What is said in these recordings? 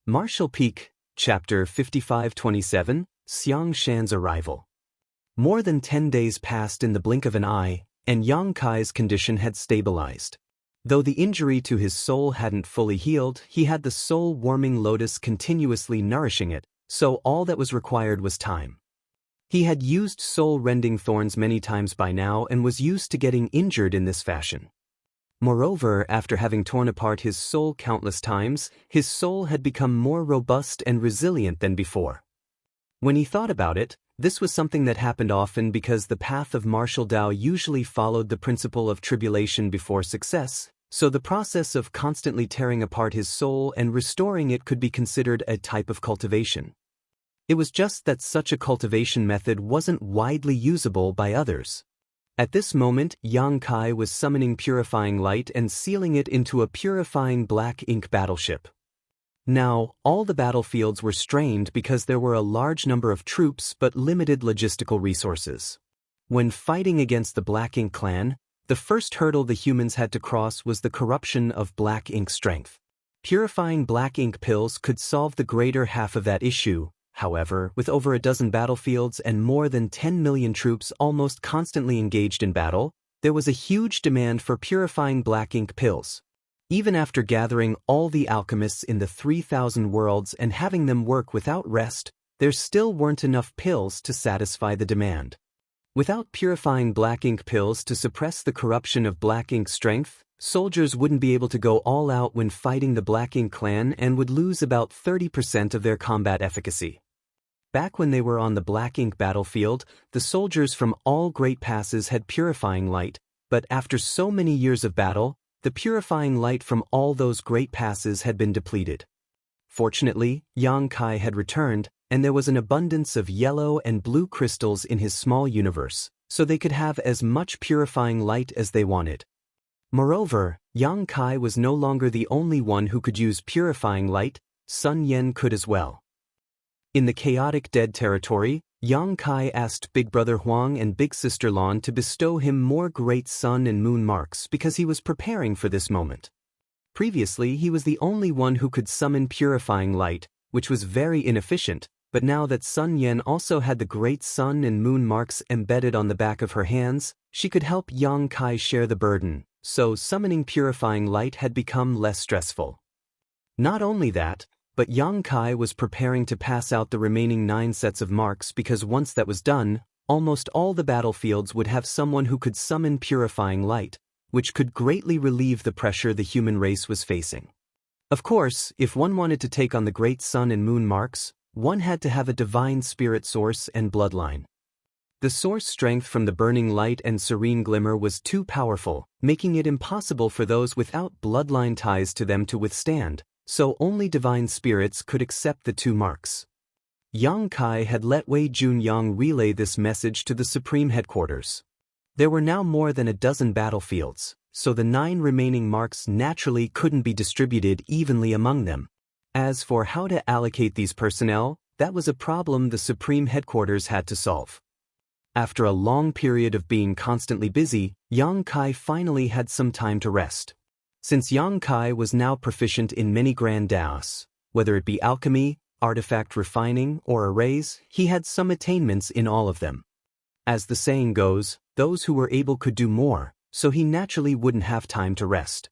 Martial Peak, Chapter 5527, Xiang Shan's Arrival. More than 10 days passed in the blink of an eye, and Yang Kai's condition had stabilized. Though the injury to his soul hadn't fully healed, he had the soul-warming lotus continuously nourishing it, so all that was required was time. He had used soul-rending thorns many times by now and was used to getting injured in this fashion. Moreover, after having torn apart his soul countless times, his soul had become more robust and resilient than before. When he thought about it, this was something that happened often because the path of martial Tao usually followed the principle of tribulation before success, so the process of constantly tearing apart his soul and restoring it could be considered a type of cultivation. It was just that such a cultivation method wasn't widely usable by others. At this moment, Yang Kai was summoning purifying light and sealing it into a purifying black ink battleship. Now, all the battlefields were strained because there were a large number of troops but limited logistical resources. When fighting against the Black Ink clan, the first hurdle the humans had to cross was the corruption of black ink strength. Purifying black ink pills could solve the greater half of that issue. However, with over a dozen battlefields and more than 10 million troops almost constantly engaged in battle, there was a huge demand for purifying black ink pills. Even after gathering all the alchemists in the 3,000 worlds and having them work without rest, there still weren't enough pills to satisfy the demand. Without purifying black ink pills to suppress the corruption of black ink strength, soldiers wouldn't be able to go all out when fighting the Black Ink clan and would lose about 30% of their combat efficacy. Back when they were on the Black Ink battlefield, the soldiers from all great passes had purifying light, but after so many years of battle, the purifying light from all those great passes had been depleted. Fortunately, Yang Kai had returned, and there was an abundance of yellow and blue crystals in his small universe, so they could have as much purifying light as they wanted. Moreover, Yang Kai was no longer the only one who could use purifying light, Sun Yen could as well. In the chaotic dead territory, Yang Kai asked Big Brother Huang and Big Sister Lan to bestow him more great sun and moon marks because he was preparing for this moment. Previously, he was the only one who could summon purifying light, which was very inefficient, but now that Sun Yen also had the great sun and moon marks embedded on the back of her hands, she could help Yang Kai share the burden, so summoning purifying light had become less stressful. Not only that, but Yang Kai was preparing to pass out the remaining 9 sets of marks because once that was done, almost all the battlefields would have someone who could summon purifying light, which could greatly relieve the pressure the human race was facing. Of course, if one wanted to take on the great sun and moon marks, one had to have a divine spirit source and bloodline. The source strength from the burning light and serene glimmer was too powerful, making it impossible for those without bloodline ties to them to withstand, so only divine spirits could accept the 2 marks. Yang Kai had let Wei Junyang relay this message to the Supreme Headquarters. There were now more than a dozen battlefields, so the 9 remaining marks naturally couldn't be distributed evenly among them. As for how to allocate these personnel, that was a problem the Supreme Headquarters had to solve. After a long period of being constantly busy, Yang Kai finally had some time to rest. Since Yang Kai was now proficient in many grand Daos, whether it be alchemy, artifact refining, or arrays, he had some attainments in all of them. As the saying goes, those who were able could do more, so he naturally wouldn't have time to rest.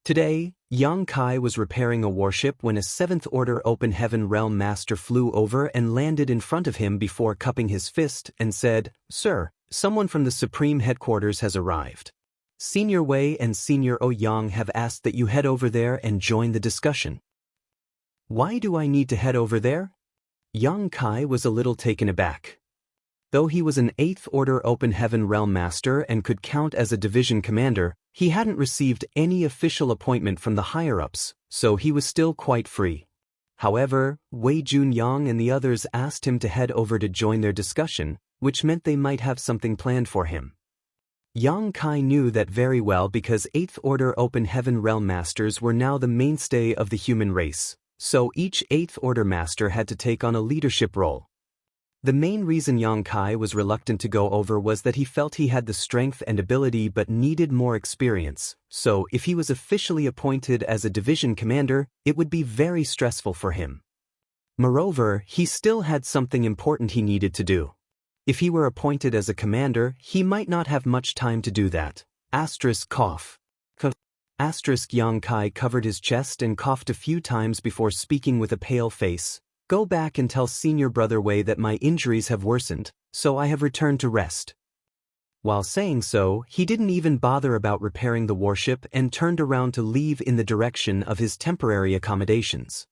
Today, Yang Kai was repairing a warship when a 7th Order Open Heaven Realm Master flew over and landed in front of him before cupping his fist and said, "Sir, someone from the Supreme Headquarters has arrived. Senior Wei and Senior Ouyang have asked that you head over there and join the discussion." "Why do I need to head over there?" Yang Kai was a little taken aback. Though he was an 8th Order Open Heaven Realm Master and could count as a division commander, he hadn't received any official appointment from the higher-ups, so he was still quite free. However, Wei Junyang and the others asked him to head over to join their discussion, which meant they might have something planned for him. Yang Kai knew that very well because 8th Order Open Heaven Realm Masters were now the mainstay of the human race, so each 8th Order Master had to take on a leadership role. The main reason Yang Kai was reluctant to go over was that he felt he had the strength and ability but needed more experience, so if he was officially appointed as a division commander, it would be very stressful for him. Moreover, he still had something important he needed to do. If he were appointed as a commander, he might not have much time to do that. Cough. Yang Kai covered his chest and coughed a few times before speaking with a pale face. Go back and tell Senior Brother Wei that my injuries have worsened, so I have returned to rest. While saying so, he didn't even bother about repairing the warship and turned around to leave in the direction of his temporary accommodations.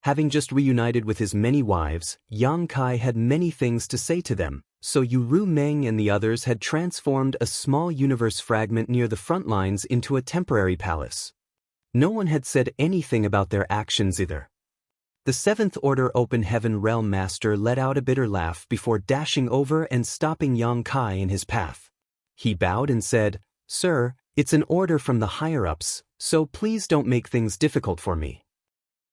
Having just reunited with his many wives, Yang Kai had many things to say to them, so Yu Meng and the others had transformed a small universe fragment near the front lines into a temporary palace. No one had said anything about their actions either. The Seventh Order Open Heaven Realm Master let out a bitter laugh before dashing over and stopping Yang Kai in his path. He bowed and said, "Sir, it's an order from the higher-ups, so please don't make things difficult for me."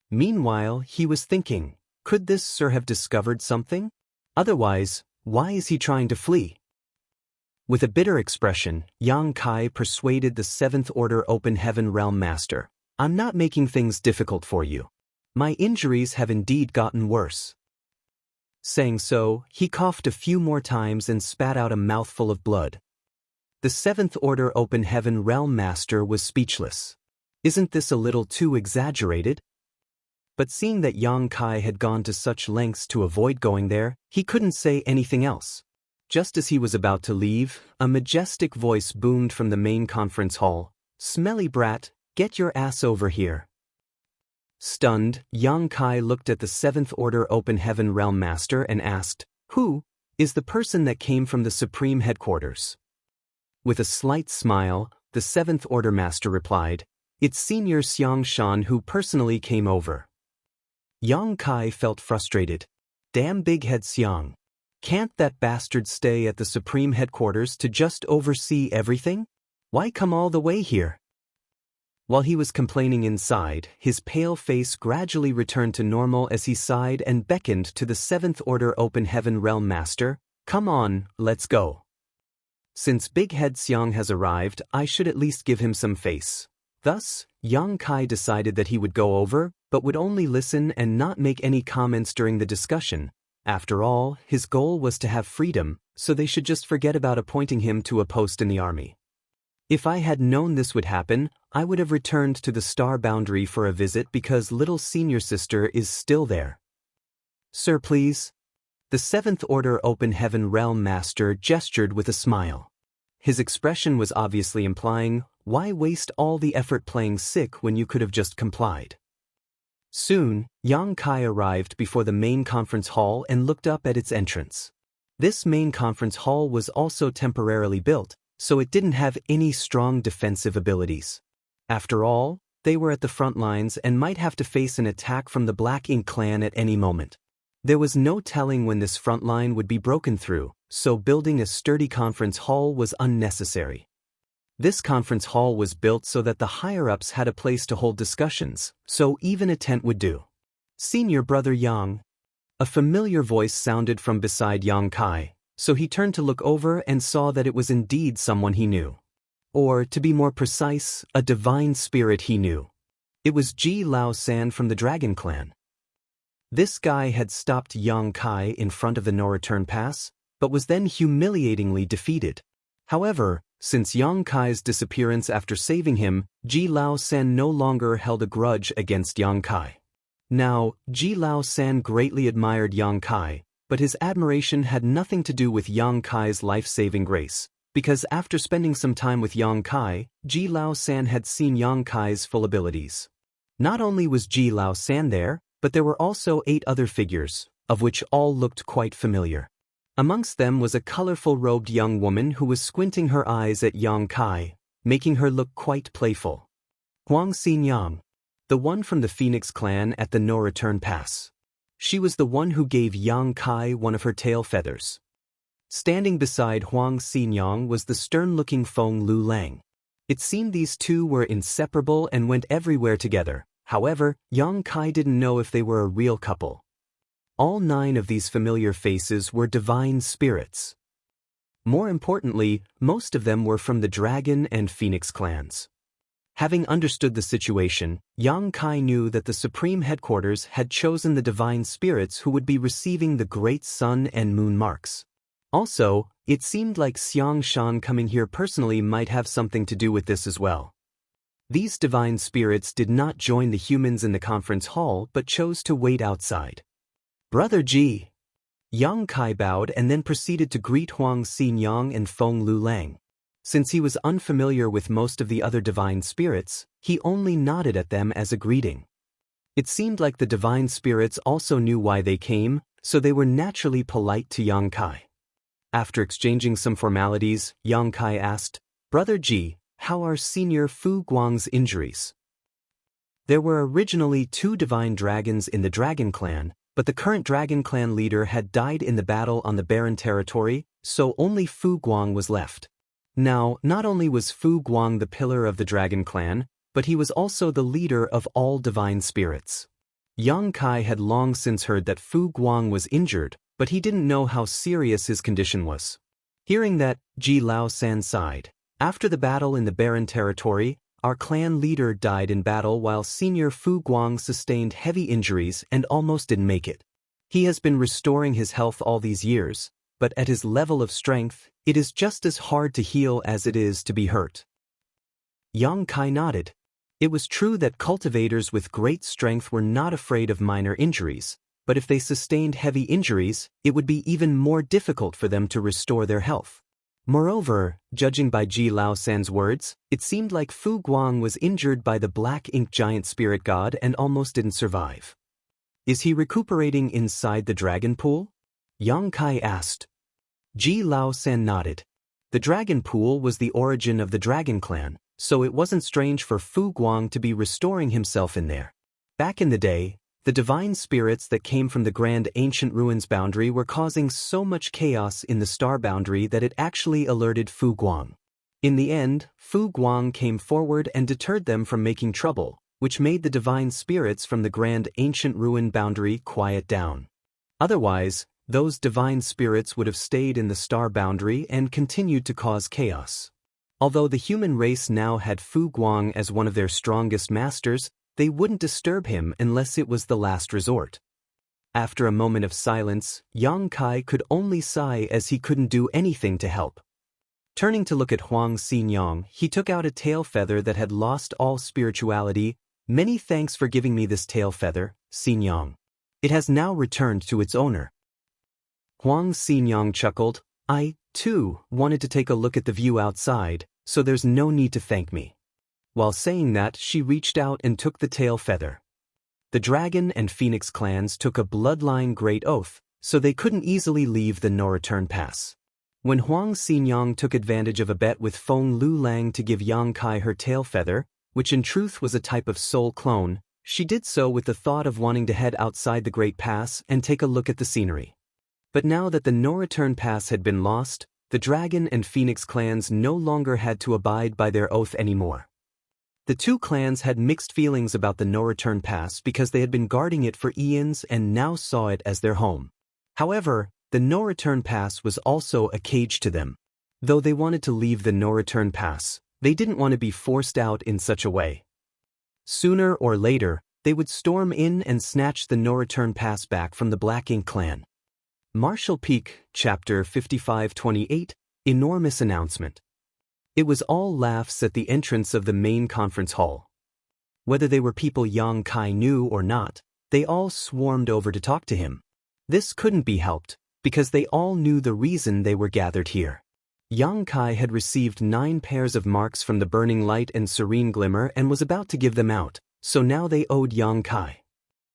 Meanwhile, he was thinking, could this sir have discovered something? Otherwise, why is he trying to flee? With a bitter expression, Yang Kai persuaded the Seventh Order Open Heaven Realm Master, "I'm not making things difficult for you. My injuries have indeed gotten worse." Saying so, he coughed a few more times and spat out a mouthful of blood. The Seventh Order Open Heaven Realm Master was speechless. Isn't this a little too exaggerated? But seeing that Yang Kai had gone to such lengths to avoid going there, he couldn't say anything else. Just as he was about to leave, a majestic voice boomed from the main conference hall, "Smelly brat, get your ass over here." Stunned, Yang Kai looked at the Seventh Order Open Heaven Realm Master and asked, "Who is the person that came from the Supreme Headquarters?" With a slight smile, the Seventh Order Master replied, "It's Senior Xiang Shan who personally came over." Yang Kai felt frustrated. Damn big head Xiang. Can't that bastard stay at the Supreme Headquarters to just oversee everything? Why come all the way here? While he was complaining inside, his pale face gradually returned to normal as he sighed and beckoned to the Seventh Order Open Heaven Realm Master, "Come on, let's go. Since Big Head Xiang has arrived, I should at least give him some face." Thus, Yang Kai decided that he would go over, but would only listen and not make any comments during the discussion. After all, his goal was to have freedom, so they should just forget about appointing him to a post in the army. If I had known this would happen, I would have returned to the star boundary for a visit because little senior sister is still there. "Sir, please." The Seventh Order Open Heaven Realm Master gestured with a smile. His expression was obviously implying, why waste all the effort playing sick when you could have just complied? Soon, Yang Kai arrived before the main conference hall and looked up at its entrance. This main conference hall was also temporarily built, so it didn't have any strong defensive abilities. After all, they were at the front lines and might have to face an attack from the Black Ink clan at any moment. There was no telling when this front line would be broken through, so building a sturdy conference hall was unnecessary. This conference hall was built so that the higher-ups had a place to hold discussions, so even a tent would do. "Senior Brother Yang." A familiar voice sounded from beside Yang Kai, so he turned to look over and saw that it was indeed someone he knew. Or, to be more precise, a divine spirit he knew. It was Ji Lao San from the Dragon Clan. This guy had stopped Yang Kai in front of the no-return pass, but was then humiliatingly defeated. However, since Yang Kai's disappearance after saving him, Ji Lao San no longer held a grudge against Yang Kai. Now, Ji Lao San greatly admired Yang Kai, but his admiration had nothing to do with Yang Kai's life-saving grace, because after spending some time with Yang Kai, Ji Lao San had seen Yang Kai's full abilities. Not only was Ji Lao San there, but there were also 8 other figures, of which all looked quite familiar. Amongst them was a colorful-robed young woman who was squinting her eyes at Yang Kai, making her look quite playful. Huang Xinyang, the one from the Phoenix clan at the no-return pass. She was the one who gave Yang Kai one of her tail feathers. Standing beside Huang Xinyang was the stern-looking Feng Lu Lang. It seemed these two were inseparable and went everywhere together. However, Yang Kai didn't know if they were a real couple. All 9 of these familiar faces were divine spirits. More importantly, most of them were from the Dragon and Phoenix clans. Having understood the situation, Yang Kai knew that the Supreme Headquarters had chosen the divine spirits who would be receiving the great sun and moon marks. Also, it seemed like Xiang Shan coming here personally might have something to do with this as well. These divine spirits did not join the humans in the conference hall but chose to wait outside. "Brother Ji." Yang Kai bowed and then proceeded to greet Huang Xinyang and Feng Lulang. Since he was unfamiliar with most of the other divine spirits, he only nodded at them as a greeting. It seemed like the divine spirits also knew why they came, so they were naturally polite to Yang Kai. After exchanging some formalities, Yang Kai asked, "Brother Ji, how are Senior Fu Guang's injuries?" There were originally 2 divine dragons in the Dragon Clan, but the current Dragon Clan leader had died in the battle on the barren territory, so only Fu Guang was left. Now, not only was Fu Guang the pillar of the Dragon Clan, but he was also the leader of all divine spirits. Yang Kai had long since heard that Fu Guang was injured, but he didn't know how serious his condition was. Hearing that, Ji Lao San sighed. "After the battle in the barren territory, our clan leader died in battle while Senior Fu Guang sustained heavy injuries and almost didn't make it. He has been restoring his health all these years, but at his level of strength, it is just as hard to heal as it is to be hurt." Yang Kai nodded. It was true that cultivators with great strength were not afraid of minor injuries, but if they sustained heavy injuries, it would be even more difficult for them to restore their health. Moreover, judging by Ji Lao San's words, it seemed like Fu Guang was injured by the black ink giant spirit god and almost didn't survive. "Is he recuperating inside the dragon pool?" Yang Kai asked. Ji Lao San nodded. The dragon pool was the origin of the Dragon Clan, so it wasn't strange for Fu Guang to be restoring himself in there. Back in the day, the divine spirits that came from the grand ancient ruins boundary were causing so much chaos in the star boundary that it actually alerted Fu Guang. In the end, Fu Guang came forward and deterred them from making trouble, which made the divine spirits from the grand ancient ruin boundary quiet down. Otherwise, those divine spirits would have stayed in the star boundary and continued to cause chaos. Although the human race now had Fu Guang as one of their strongest masters, they wouldn't disturb him unless it was the last resort. After a moment of silence, Yang Kai could only sigh as he couldn't do anything to help. Turning to look at Huang Xinyang, he took out a tail feather that had lost all spirituality. "Many thanks for giving me this tail feather, Xinyang. It has now returned to its owner." Huang Xinyang chuckled. "I, too, wanted to take a look at the view outside, so there's no need to thank me." While saying that, she reached out and took the tail feather. The Dragon and Phoenix clans took a bloodline great oath, so they couldn't easily leave the no-return pass. When Huang Xinyang took advantage of a bet with Feng Lulang to give Yang Kai her tail feather, which in truth was a type of soul clone, she did so with the thought of wanting to head outside the Great Pass and take a look at the scenery. But now that the no-return pass had been lost, the Dragon and Phoenix clans no longer had to abide by their oath anymore. The 2 clans had mixed feelings about the no-return pass because they had been guarding it for eons and now saw it as their home. However, the no-return pass was also a cage to them. Though they wanted to leave the no-return pass, they didn't want to be forced out in such a way. Sooner or later, they would storm in and snatch the no-return pass back from the Black Ink clan. Marshall Peak, Chapter 5528, Enormous Announcement. It was all laughs at the entrance of the main conference hall. Whether they were people Yang Kai knew or not, they all swarmed over to talk to him. This couldn't be helped, because they all knew the reason they were gathered here. Yang Kai had received 9 pairs of marks from the Burning Light and Serene Glimmer and was about to give them out, so now they owed Yang Kai.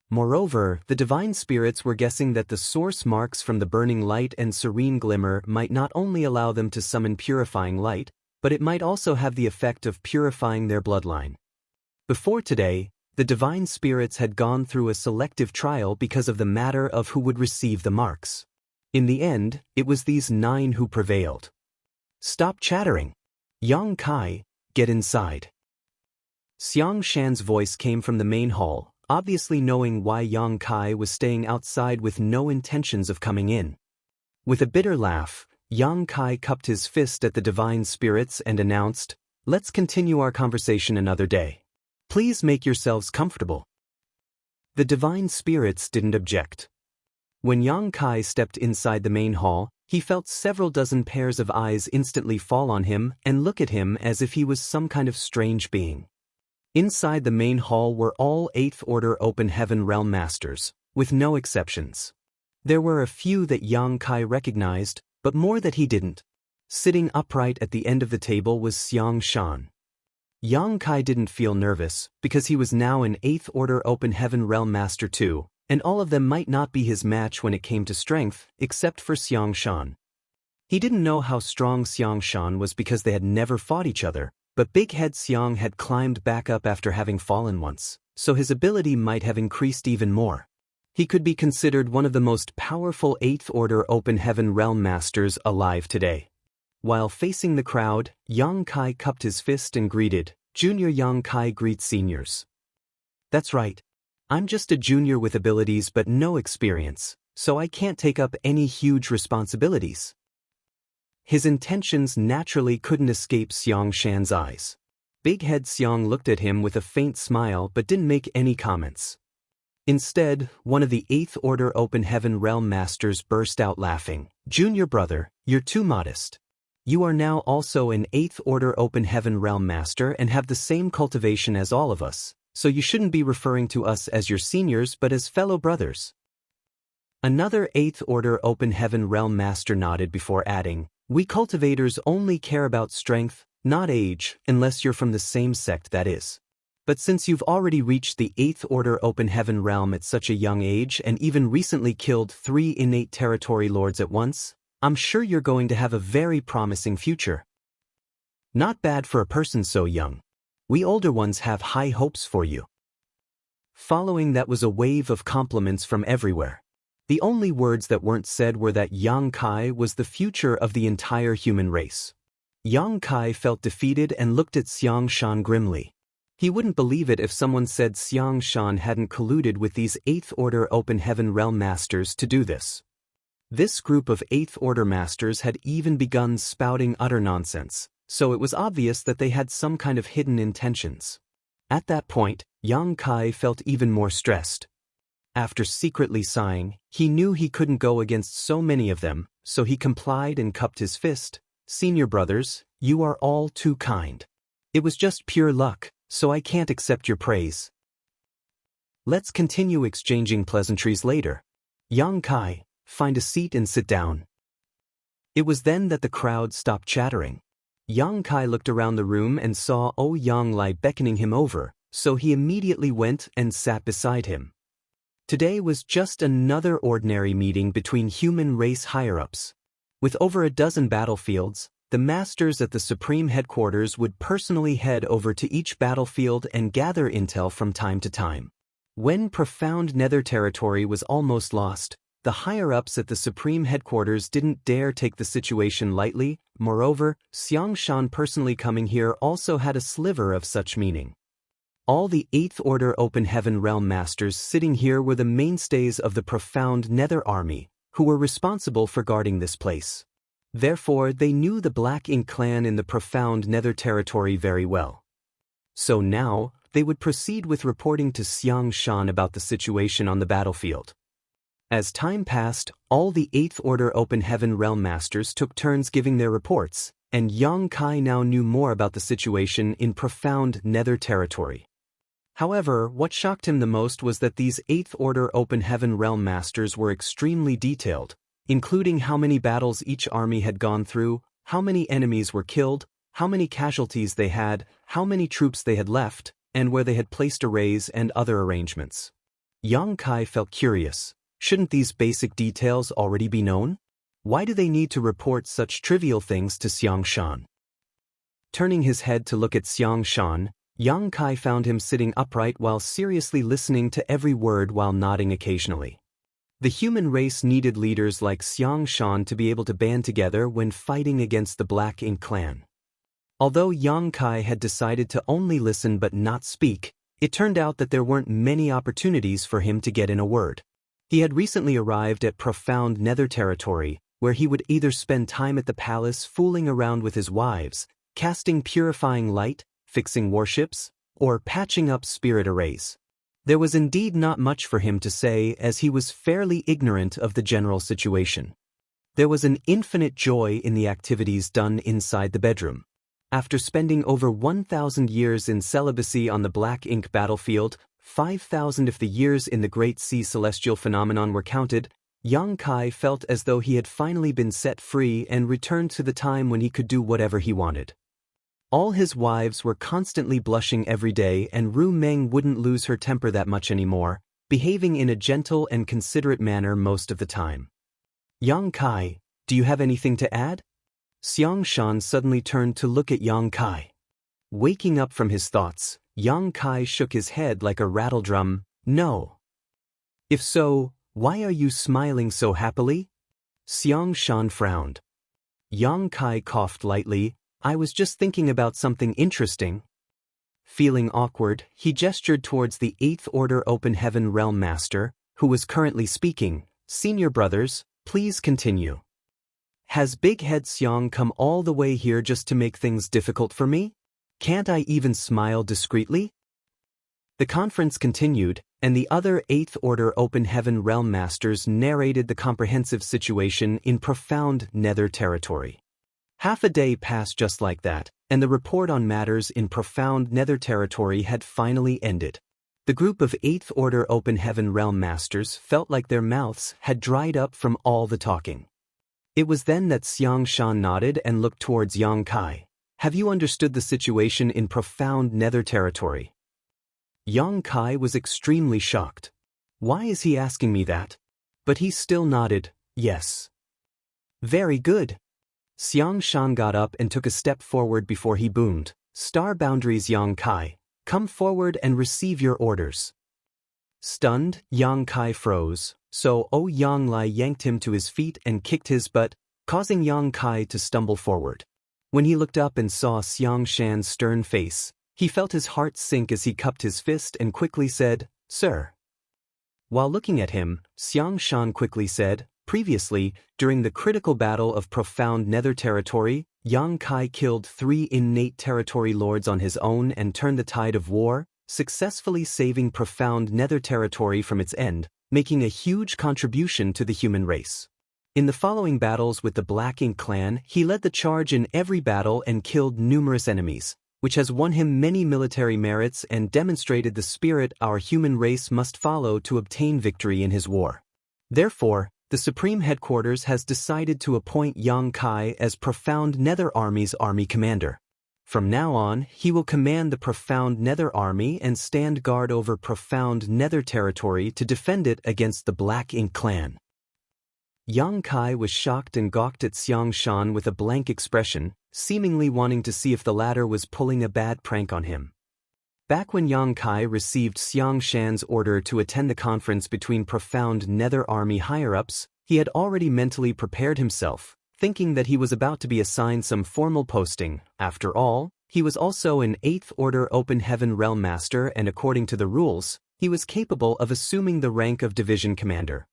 Moreover, the divine spirits were guessing that the source marks from the Burning Light and Serene Glimmer might not only allow them to summon purifying light, but it might also have the effect of purifying their bloodline. Before today, the divine spirits had gone through a selective trial because of the matter of who would receive the marks. In the end, it was these 9 who prevailed. "Stop chattering. Yang Kai, get inside." Xiang Shan's voice came from the main hall, obviously knowing why Yang Kai was staying outside with no intentions of coming in. With a bitter laugh, Yang Kai cupped his fist at the divine spirits and announced, "Let's continue our conversation another day. Please make yourselves comfortable." The divine spirits didn't object. When Yang Kai stepped inside the main hall, he felt several dozen pairs of eyes instantly fall on him and look at him as if he was some kind of strange being. Inside the main hall were all 8th Order Open Heaven Realm Masters, with no exceptions. There were a few that Yang Kai recognized, but more that he didn't. Sitting upright at the end of the table was Xiang Shan. Yang Kai didn't feel nervous, because he was now an 8th Order Open Heaven Realm Master too, and all of them might not be his match when it came to strength, except for Xiang Shan. He didn't know how strong Xiang Shan was because they had never fought each other, but Big Head Xiang had climbed back up after having fallen once, so his ability might have increased even more. He could be considered one of the most powerful 8th Order Open Heaven Realm Masters alive today. While facing the crowd, Yang Kai cupped his fist and greeted, "Junior Yang Kai greets seniors." "That's right. I'm just a junior with abilities but no experience, so I can't take up any huge responsibilities." His intentions naturally couldn't escape Xiang Shan's eyes. Big Head Xiang looked at him with a faint smile but didn't make any comments. Instead, one of the 8th Order Open Heaven Realm Masters burst out laughing. "Junior brother, you're too modest. You are now also an 8th Order Open Heaven Realm Master and have the same cultivation as all of us, so you shouldn't be referring to us as your seniors but as fellow brothers." Another 8th Order Open Heaven Realm Master nodded before adding, "We cultivators only care about strength, not age, unless you're from the same sect, that is. But since you've already reached the 8th Order Open Heaven Realm at such a young age and even recently killed 3 innate territory lords at once, I'm sure you're going to have a very promising future. Not bad for a person so young. We older ones have high hopes for you." Following that was a wave of compliments from everywhere. The only words that weren't said were that Yang Kai was the future of the entire human race. Yang Kai felt defeated and looked at Xiang Shan grimly. He wouldn't believe it if someone said Xiang Shan hadn't colluded with these 8th Order Open Heaven Realm Masters to do this. This group of 8th Order Masters had even begun spouting utter nonsense, so it was obvious that they had some kind of hidden intentions. At that point, Yang Kai felt even more stressed. After secretly sighing, he knew he couldn't go against so many of them, so he complied and cupped his fist. "Senior brothers, you are all too kind. It was just pure luck, so I can't accept your praise. Let's continue exchanging pleasantries later. Yang Kai, find a seat and sit down." It was then that the crowd stopped chattering. Yang Kai looked around the room and saw Yang Lai beckoning him over, so he immediately went and sat beside him. Today was just another ordinary meeting between human race higher-ups. With over a dozen battlefields, the masters at the Supreme Headquarters would personally head over to each battlefield and gather intel from time to time. When profound nether territory was almost lost, the higher-ups at the Supreme Headquarters didn't dare take the situation lightly. Moreover, Xiang Shan personally coming here also had a sliver of such meaning. All the 8th Order Open Heaven Realm Masters sitting here were the mainstays of the profound Nether Army, who were responsible for guarding this place. Therefore, they knew the Black Ink clan in the profound Nether territory very well. So now, they would proceed with reporting to Xiang Shan about the situation on the battlefield. As time passed, all the 8th Order Open Heaven Realm Masters took turns giving their reports, and Yang Kai now knew more about the situation in profound Nether territory. However, what shocked him the most was that these 8th Order Open Heaven Realm Masters were extremely detailed, including how many battles each army had gone through, how many enemies were killed, how many casualties they had, how many troops they had left, and where they had placed arrays and other arrangements. Yang Kai felt curious. Shouldn't these basic details already be known? Why do they need to report such trivial things to Xiang Shan? Turning his head to look at Xiang Shan, Yang Kai found him sitting upright while seriously listening to every word while nodding occasionally. The human race needed leaders like Xiang Shan to be able to band together when fighting against the Black Ink clan. Although Yang Kai had decided to only listen but not speak, It turned out that there weren't many opportunities for him to get in a word. He had recently arrived at profound nether territory, where he would either spend time at the palace fooling around with his wives, casting purifying light, fixing warships, or patching up spirit arrays. There was indeed not much for him to say, as he was fairly ignorant of the general situation. There was an infinite joy in the activities done inside the bedroom. After spending over 1,000 years in celibacy on the Black Ink battlefield, 5,000 if the years in the Great Sea celestial phenomenon were counted, Yang Kai felt as though he had finally been set free and returned to the time when he could do whatever he wanted. All his wives were constantly blushing every day, and Ru Meng wouldn't lose her temper that much anymore, behaving in a gentle and considerate manner most of the time. Yang Kai, do you have anything to add? Xiang Shan suddenly turned to look at Yang Kai. Waking up from his thoughts, Yang Kai shook his head like a rattledrum. No. If so, why are you smiling so happily? Xiang Shan frowned. Yang Kai coughed lightly. I was just thinking about something interesting. Feeling awkward, he gestured towards the 8th Order Open Heaven Realm Master, who was currently speaking. Senior brothers, please continue. Has Big Head Xiang come all the way here just to make things difficult for me? Can't I even smile discreetly? The conference continued, and the other 8th Order Open Heaven Realm Masters narrated the comprehensive situation in profound nether territory. Half a day passed just like that, and the report on matters in profound nether territory had finally ended. The group of 8th Order Open Heaven Realm Masters felt like their mouths had dried up from all the talking. It was then that Xiang Shan nodded and looked towards Yang Kai. Have you understood the situation in profound nether territory? Yang Kai was extremely shocked. Why is he asking me that? But he still nodded, yes. Very good. Xiang Shan got up and took a step forward before he boomed. Star Boundaries Yang Kai, come forward and receive your orders. Stunned, Yang Kai froze, so Yang Lai yanked him to his feet and kicked his butt, causing Yang Kai to stumble forward. When he looked up and saw Xiang Shan's stern face, he felt his heart sink as he cupped his fist and quickly said, Sir. While looking at him, Xiang Shan quickly said, Previously, during the critical battle of profound nether territory, Yang Kai killed 3 innate territory lords on his own and turned the tide of war, successfully saving profound nether territory from its end, making a huge contribution to the human race. In the following battles with the Black Ink clan, he led the charge in every battle and killed numerous enemies, which has won him many military merits and demonstrated the spirit our human race must follow to obtain victory in his war. Therefore, the Supreme Headquarters has decided to appoint Yang Kai as Profound Nether Army's army commander. From now on, he will command the Profound Nether Army and stand guard over Profound Nether territory to defend it against the Black Ink clan. Yang Kai was shocked and gawked at Xiang Shan with a blank expression, seemingly wanting to see if the latter was pulling a bad prank on him. Back when Yang Kai received Xiang Shan's order to attend the conference between Profound Nether Army higher-ups, he had already mentally prepared himself, thinking that he was about to be assigned some formal posting. After all, he was also an 8th Order Open Heaven Realm Master, and according to the rules, he was capable of assuming the rank of Division Commander.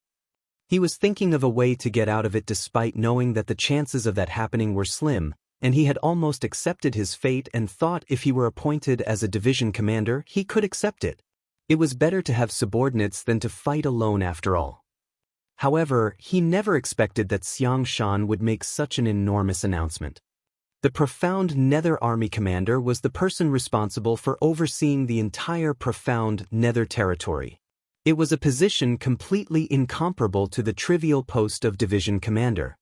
He was thinking of a way to get out of it despite knowing that the chances of that happening were slim, and he had almost accepted his fate and thought if he were appointed as a division commander, he could accept it. It was better to have subordinates than to fight alone after all. However, he never expected that Xiang Shan would make such an enormous announcement. The Profound Nether Army commander was the person responsible for overseeing the entire Profound Nether territory. It was a position completely incomparable to the trivial post of division commander.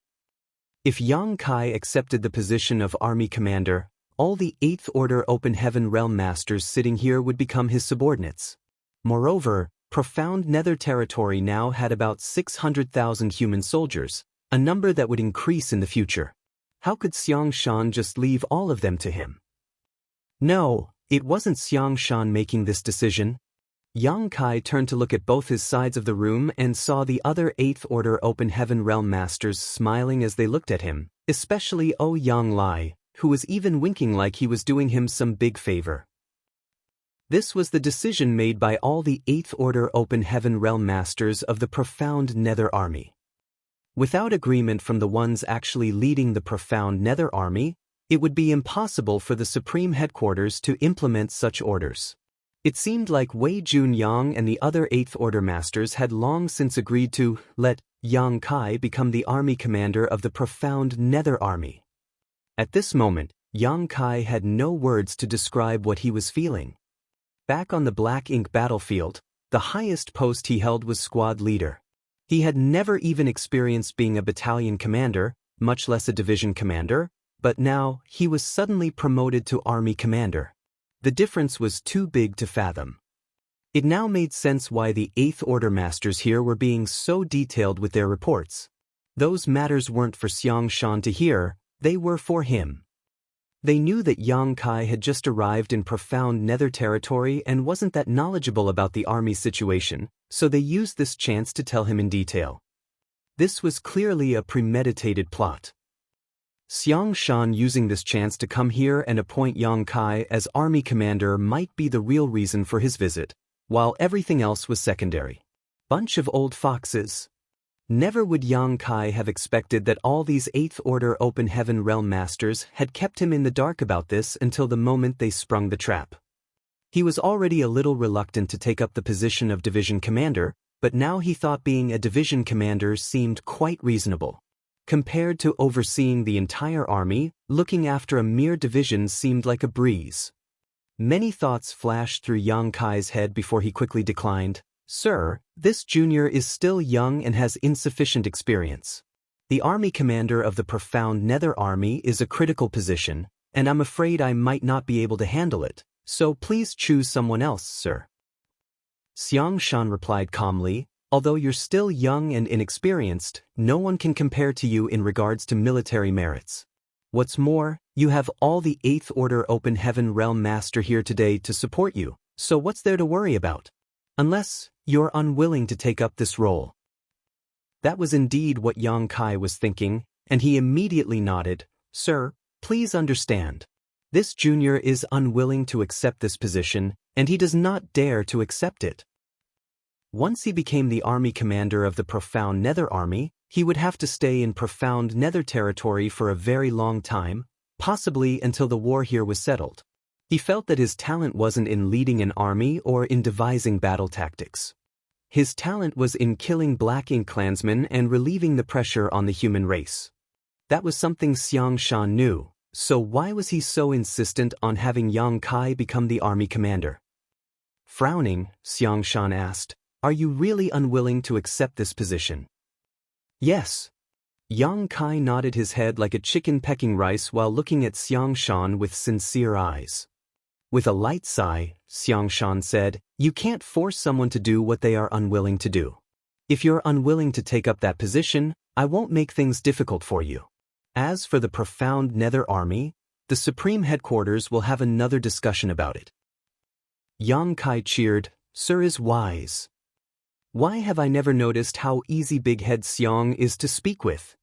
If Yang Kai accepted the position of army commander, all the 8th Order Open Heaven Realm Masters sitting here would become his subordinates. Moreover, Profound Nether territory now had about 600,000 human soldiers, a number that would increase in the future. How could Xiang Shan just leave all of them to him? No, it wasn't Xiang Shan making this decision. Yang Kai turned to look at both his sides of the room and saw the other 8th Order Open Heaven Realm Masters smiling as they looked at him, especially Yang Lai, who was even winking like he was doing him some big favor. This was the decision made by all the 8th Order Open Heaven Realm Masters of the Profound Nether Army. Without agreement from the ones actually leading the Profound Nether Army, it would be impossible for the Supreme Headquarters to implement such orders. It seemed like Wei Junyang and the other 8th Order Masters had long since agreed to let Yang Kai become the army commander of the Profound Nether Army. At this moment, Yang Kai had no words to describe what he was feeling. Back on the Black Ink battlefield, the highest post he held was squad leader. He had never even experienced being a battalion commander, much less a division commander, but now he was suddenly promoted to army commander. The difference was too big to fathom. It now made sense why the 8th Order Masters here were being so detailed with their reports. Those matters weren't for Xiang Shan to hear, they were for him. They knew that Yang Kai had just arrived in Profound Nether territory and wasn't that knowledgeable about the army's situation, so they used this chance to tell him in detail. This was clearly a premeditated plot. Xiang Shan using this chance to come here and appoint Yang Kai as army commander might be the real reason for his visit, while everything else was secondary. Bunch of old foxes. Never would Yang Kai have expected that all these 8th Order Open Heaven Realm Masters had kept him in the dark about this until the moment they sprung the trap. He was already a little reluctant to take up the position of division commander, but now he thought being a division commander seemed quite reasonable. Compared to overseeing the entire army, looking after a mere division seemed like a breeze. Many thoughts flashed through Yang Kai's head before he quickly declined. Sir, this junior is still young and has insufficient experience. The army commander of the Profound Nether Army is a critical position, and I'm afraid I might not be able to handle it, so please choose someone else, sir. Xiang Shan replied calmly, although you're still young and inexperienced, no one can compare to you in regards to military merits. What's more, you have all the 8th Order Open Heaven Realm Master here today to support you, so what's there to worry about? Unless you're unwilling to take up this role. That was indeed what Yang Kai was thinking, and he immediately nodded. Sir, please understand. This junior is unwilling to accept this position, and he does not dare to accept it. Once he became the army commander of the Profound Nether Army, he would have to stay in Profound Nether territory for a very long time, possibly until the war here was settled. He felt that his talent wasn't in leading an army or in devising battle tactics. His talent was in killing Black Ink clansmen and relieving the pressure on the human race. That was something Xiang Shan knew, so why was he so insistent on having Yang Kai become the army commander? Frowning, Xiang Shan asked, "Are you really unwilling to accept this position?" "Yes." Yang Kai nodded his head like a chicken pecking rice while looking at Xiang Shan with sincere eyes. With a light sigh, Xiang Shan said, "You can't force someone to do what they are unwilling to do. If you're unwilling to take up that position, I won't make things difficult for you. As for the Profound Nether Army, the Supreme Headquarters will have another discussion about it." Yang Kai cheered, "Sir is wise. Why have I never noticed how easy Big Head Xiang is to speak with?"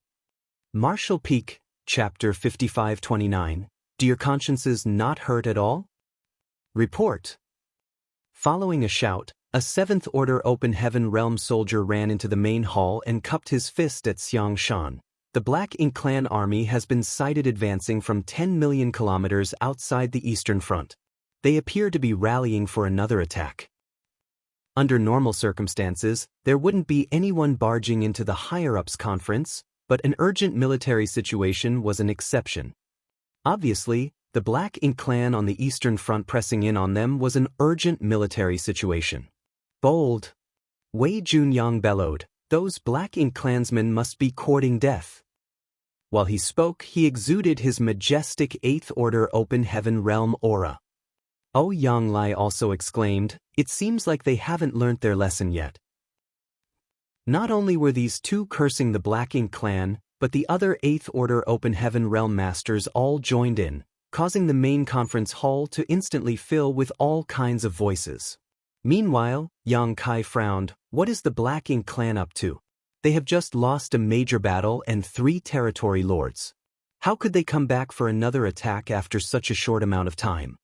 Martial Peak, Chapter 5529. Do your consciences not hurt at all? Report. Following a shout, a 7th Order Open Heaven Realm soldier ran into the main hall and cupped his fist at Xiang Shan. The Black Ink clan army has been sighted advancing from 10 million kilometers outside the Eastern Front. They appear to be rallying for another attack. Under normal circumstances, there wouldn't be anyone barging into the higher-ups conference, but an urgent military situation was an exception. Obviously, the Black Ink clan on the Eastern Front pressing in on them was an urgent military situation. Bold! Wei Junyang bellowed, "Those Black Ink clansmen must be courting death." While he spoke, he exuded his majestic 8th Order Open Heaven Realm aura. Yang Lai also exclaimed, "It seems like they haven't learnt their lesson yet." Not only were these two cursing the Black Ink clan, but the other 8th Order Open Heaven Realm Masters all joined in, causing the main conference hall to instantly fill with all kinds of voices. Meanwhile, Yang Kai frowned. What is the Black Ink clan up to? They have just lost a major battle and 3 territory lords. How could they come back for another attack after such a short amount of time?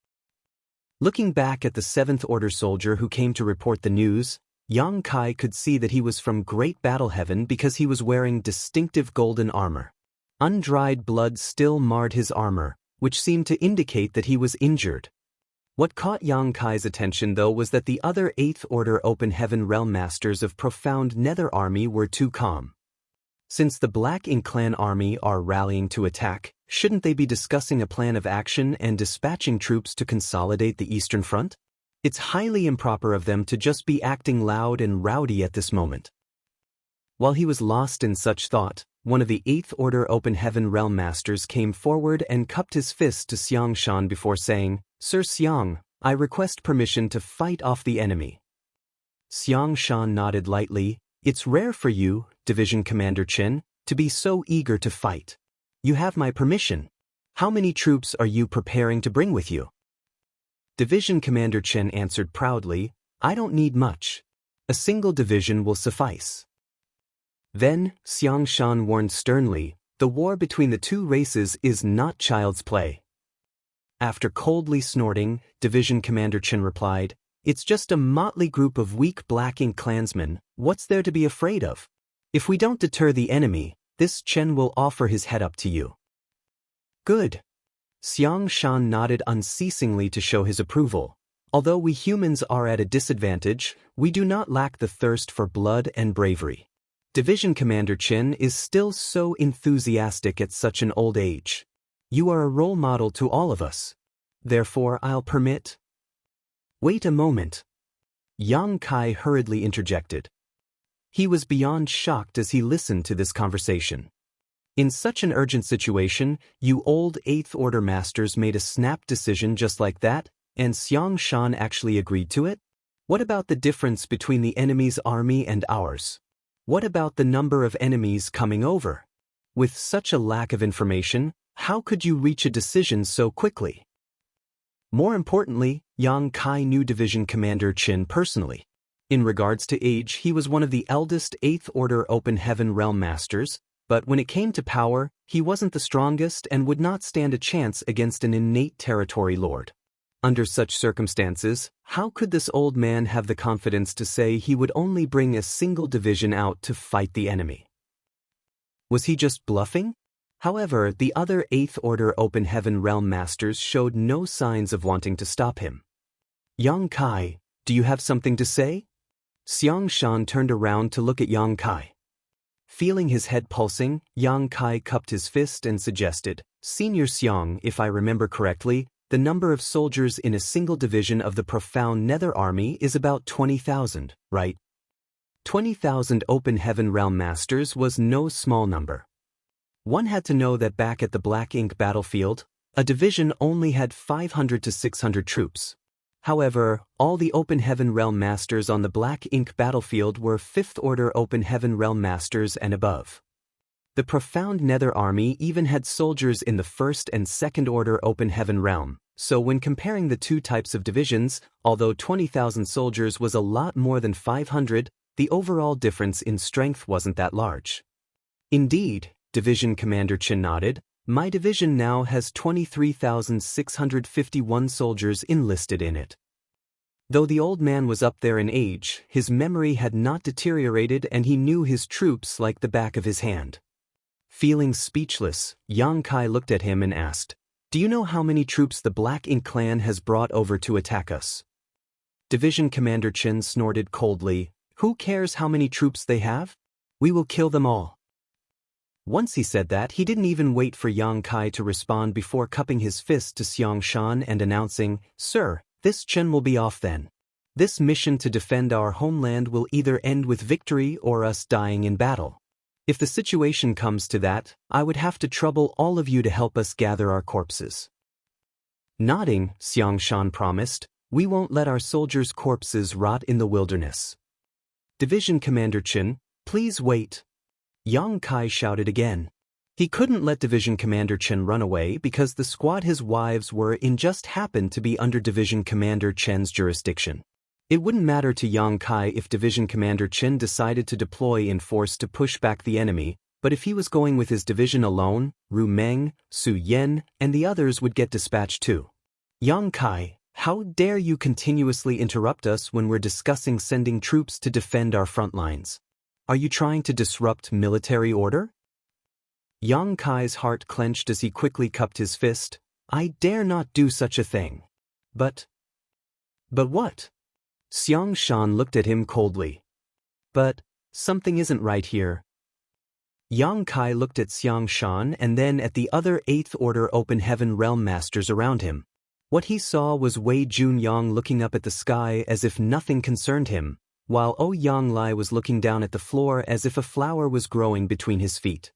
Looking back at the 7th Order soldier who came to report the news, Yang Kai could see that he was from great battle heaven because he was wearing distinctive golden armor. Undried blood still marred his armor, which seemed to indicate that he was injured. What caught Yang Kai's attention though was that the other 8th Order Open Heaven Realm Masters of Profound Nether Army were too calm. Since the Black Ink Clan army are rallying to attack, shouldn't they be discussing a plan of action and dispatching troops to consolidate the Eastern Front? It's highly improper of them to just be acting loud and rowdy at this moment. While he was lost in such thought, one of the 8th Order Open Heaven Realm Masters came forward and cupped his fist to Xiang Shan before saying, "Sir Xiang, I request permission to fight off the enemy." Xiang Shan nodded lightly. "It's rare for you, Division Commander Chen, to be so eager to fight. You have my permission. How many troops are you preparing to bring with you?" Division Commander Chen answered proudly, "I don't need much. A single division will suffice." Then, Xiang Shan warned sternly, "The war between the two races is not child's play." After coldly snorting, Division Commander Chen replied, "It's just a motley group of weak Black Ink clansmen. What's there to be afraid of? If we don't deter the enemy, this Chen will offer his head up to you." "Good." Xiang Shan nodded unceasingly to show his approval. "Although we humans are at a disadvantage, we do not lack the thirst for blood and bravery. Division Commander Chen is still so enthusiastic at such an old age. You are a role model to all of us. Therefore I'll permit—" "Wait a moment." Yang Kai hurriedly interjected. He was beyond shocked as he listened to this conversation. In such an urgent situation, you old 8th Order Masters made a snap decision just like that, and Xiang Shan actually agreed to it? What about the difference between the enemy's army and ours? What about the number of enemies coming over? With such a lack of information, how could you reach a decision so quickly? More importantly, Yang Kai knew Division Commander Chen personally. In regards to age, he was one of the eldest 8th Order Open Heaven Realm Masters, but when it came to power, he wasn't the strongest and would not stand a chance against an innate territory lord. Under such circumstances, how could this old man have the confidence to say he would only bring a single division out to fight the enemy? Was he just bluffing? However, the other 8th Order Open Heaven Realm Masters showed no signs of wanting to stop him. "Yang Kai, do you have something to say?" Xiang Shan turned around to look at Yang Kai. Feeling his head pulsing, Yang Kai cupped his fist and suggested, "Senior Xiang, if I remember correctly, the number of soldiers in a single division of the Profound Nether Army is about 20,000, right?" 20,000 Open Heaven Realm Masters was no small number. One had to know that back at the Black Ink battlefield, a division only had 500 to 600 troops. However, all the Open Heaven Realm Masters on the Black Ink battlefield were 5th Order Open Heaven Realm Masters and above. The Profound Nether Army even had soldiers in the 1st and 2nd Order Open Heaven Realm, so when comparing the two types of divisions, although 20,000 soldiers was a lot more than 500, the overall difference in strength wasn't that large. Indeed, Division Commander Chen nodded, "My division now has 23,651 soldiers enlisted in it." Though the old man was up there in age, his memory had not deteriorated and he knew his troops like the back of his hand. Feeling speechless, Yang Kai looked at him and asked, "Do you know how many troops the Black Ink clan has brought over to attack us?" Division Commander Chen snorted coldly, "Who cares how many troops they have? We will kill them all." Once he said that, he didn't even wait for Yang Kai to respond before cupping his fist to Xiang Shan and announcing, "Sir, this Chen will be off then. This mission to defend our homeland will either end with victory or us dying in battle. If the situation comes to that, I would have to trouble all of you to help us gather our corpses." Nodding, Xiang Shan promised, "We won't let our soldiers' corpses rot in the wilderness." Division Commander Chen, "Please wait." Yang Kai shouted again. He couldn't let Division Commander Chen run away because the squad his wives were in just happened to be under Division Commander Chen's jurisdiction. It wouldn't matter to Yang Kai if Division Commander Chen decided to deploy in force to push back the enemy, but if he was going with his division alone, Ru Meng, Su Yen, and the others would get dispatched too. "Yang Kai, How dare you continuously interrupt us when we're discussing sending troops to defend our front lines? Are you trying to disrupt military order? Yang Kai's heart clenched as he quickly cupped his fist. I dare not do such a thing. But what? Xiang Shan looked at him coldly. But something isn't right here. Yang Kai looked at Xiang Shan and then at the other 8th Order Open Heaven Realm Masters around him. What he saw was Wei Junyang looking up at the sky as if nothing concerned him, while Yang Lai was looking down at the floor as if a flower was growing between his feet.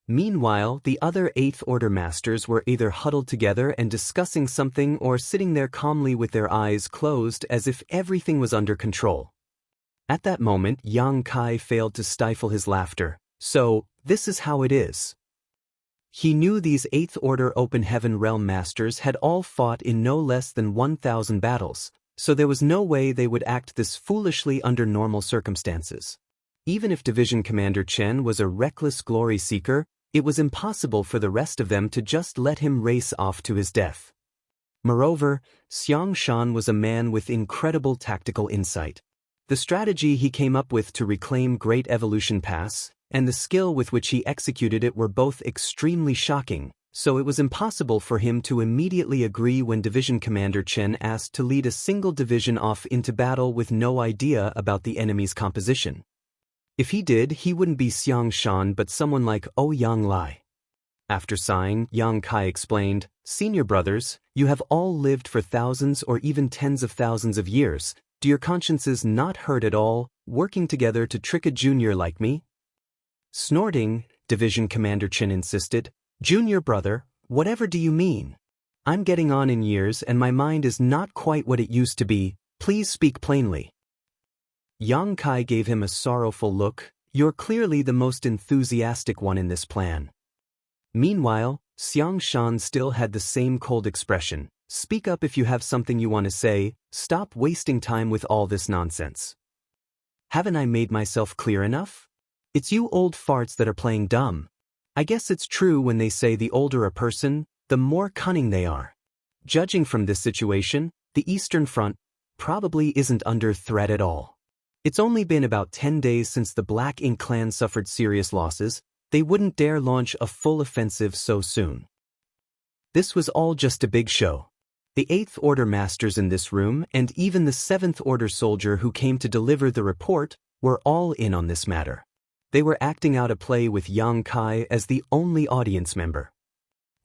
Meanwhile, the other 8th Order Masters were either huddled together and discussing something or sitting there calmly with their eyes closed as if everything was under control. At that moment, Yang Kai failed to stifle his laughter. So, this is how it is. He knew these 8th Order Open Heaven Realm Masters had all fought in no less than 1,000 battles, so there was no way they would act this foolishly under normal circumstances. Even if Division Commander Chen was a reckless glory seeker, it was impossible for the rest of them to just let him race off to his death. Moreover, Xiang Shan was a man with incredible tactical insight. The strategy he came up with to reclaim Great Evolution Pass and the skill with which he executed it were both extremely shocking, so it was impossible for him to immediately agree when Division Commander Chen asked to lead a single division off into battle with no idea about the enemy's composition. If he did, he wouldn't be Xiang Shan but someone like Yang Lai. After sighing, Yang Kai explained, Senior brothers, you have all lived for thousands or even tens of thousands of years. Do your consciences not hurt at all, working together to trick a junior like me? Snorting, Division Commander Chen insisted, Junior brother, whatever do you mean? I'm getting on in years and my mind is not quite what it used to be, please speak plainly. Yang Kai gave him a sorrowful look, you're clearly the most enthusiastic one in this plan. Meanwhile, Xiang Shan still had the same cold expression, speak up if you have something you want to say, stop wasting time with all this nonsense. Haven't I made myself clear enough? It's you old farts that are playing dumb. I guess it's true when they say the older a person, the more cunning they are. Judging from this situation, the Eastern Front probably isn't under threat at all. It's only been about 10 days since the Black Ink clan suffered serious losses, they wouldn't dare launch a full offensive so soon. This was all just a big show. The 8th Order Masters in this room and even the 7th Order soldier who came to deliver the report were all in on this matter. They were acting out a play with Yang Kai as the only audience member.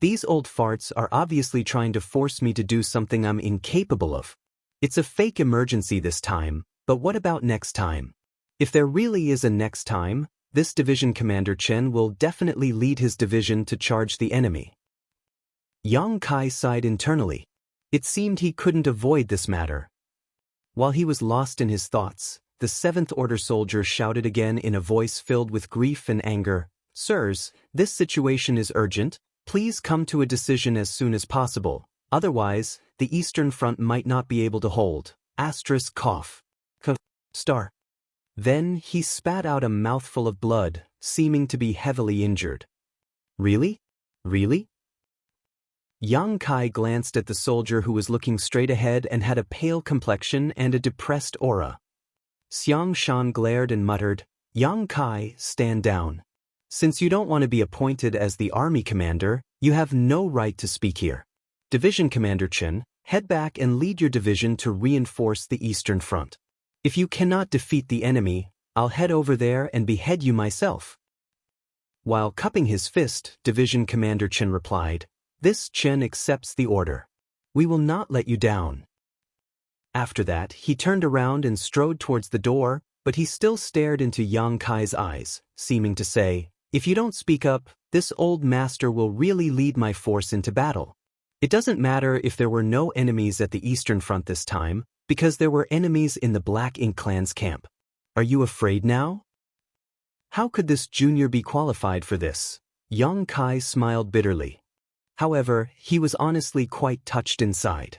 These old farts are obviously trying to force me to do something I'm incapable of. It's a fake emergency this time, but what about next time? If there really is a next time, this Division Commander Chen will definitely lead his division to charge the enemy. Yang Kai sighed internally. It seemed he couldn't avoid this matter. While he was lost in his thoughts, the 7th Order soldier shouted again in a voice filled with grief and anger, Sirs, this situation is urgent, please come to a decision as soon as possible, otherwise, the Eastern Front might not be able to hold. Cough. Star. Then he spat out a mouthful of blood, seeming to be heavily injured. Really? Really? Yang Kai glanced at the soldier who was looking straight ahead and had a pale complexion and a depressed aura. Xiang Shan glared and muttered, Yang Kai, stand down. Since you don't want to be appointed as the army commander, you have no right to speak here. Division Commander Chen, head back and lead your division to reinforce the Eastern Front. If you cannot defeat the enemy, I'll head over there and behead you myself. While cupping his fist, Division Commander Chen replied, This Chen accepts the order. We will not let you down. After that, he turned around and strode towards the door, but he still stared into Yang Kai's eyes, seeming to say, If you don't speak up, this old master will really lead my force into battle. It doesn't matter if there were no enemies at the Eastern Front this time, because there were enemies in the Black Ink clan's camp. Are you afraid now? How could this junior be qualified for this? Yang Kai smiled bitterly. However, he was honestly quite touched inside.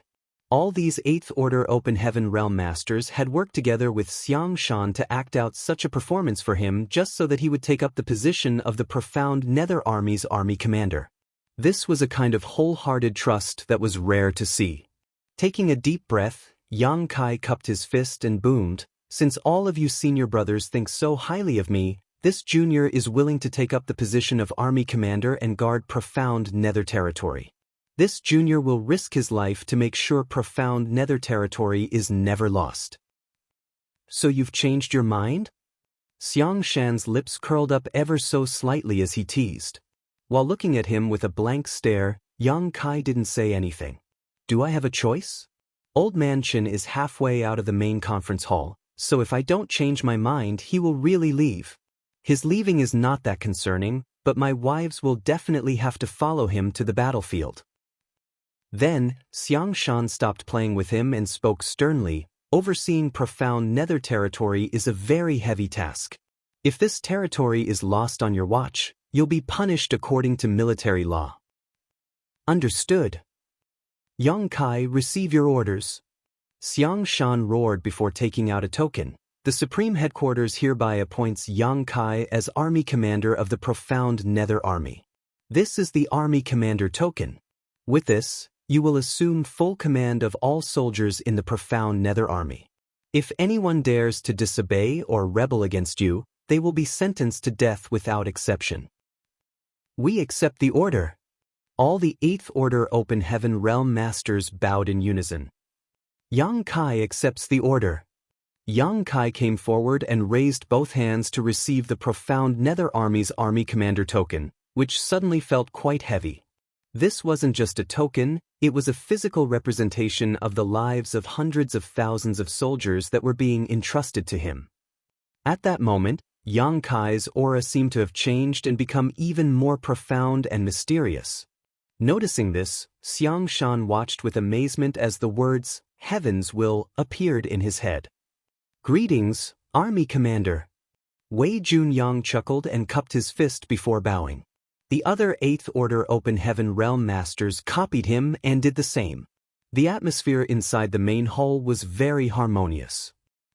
All these 8th Order Open Heaven Realm Masters had worked together with Xiang Shan to act out such a performance for him just so that he would take up the position of the profound Nether Army's army commander. This was a kind of wholehearted trust that was rare to see. Taking a deep breath, Yang Kai cupped his fist and boomed, "Since all of you senior brothers think so highly of me, this junior is willing to take up the position of army commander and guard Profound Nether territory. This junior will risk his life to make sure Profound Nether territory is never lost." "So you've changed your mind?" Xiang Shan's lips curled up ever so slightly as he teased. While looking at him with a blank stare, Yang Kai didn't say anything. "Do I have a choice? Old Man Chen is halfway out of the main conference hall, so if I don't change my mind he will really leave. His leaving is not that concerning, but my wives will definitely have to follow him to the battlefield." Then, Xiang Shan stopped playing with him and spoke sternly, "Overseeing Profound Nether territory is a very heavy task. If this territory is lost on your watch, you'll be punished according to military law." "Understood. Yang Kai, receive your orders." Xiang Shan roared before taking out a token. "The Supreme Headquarters hereby appoints Yang Kai as Army Commander of the Profound Nether Army. This is the Army Commander token. With this, you will assume full command of all soldiers in the Profound Nether Army. If anyone dares to disobey or rebel against you, they will be sentenced to death without exception." "We accept the order." All the 8th Order Open Heaven Realm Masters bowed in unison. "Yang Kai accepts the order." Yang Kai came forward and raised both hands to receive the Profound Nether Army's Army Commander token, which suddenly felt quite heavy. This wasn't just a token, it was a physical representation of the lives of hundreds of thousands of soldiers that were being entrusted to him. At that moment, Yang Kai's aura seemed to have changed and become even more profound and mysterious. Noticing this, Xiang Shan watched with amazement as the words, "Heaven's Will," appeared in his head. "Greetings, Army Commander." Wei Junyang chuckled and cupped his fist before bowing. The other 8th Order Open Heaven Realm Masters copied him and did the same. The atmosphere inside the main hall was very harmonious.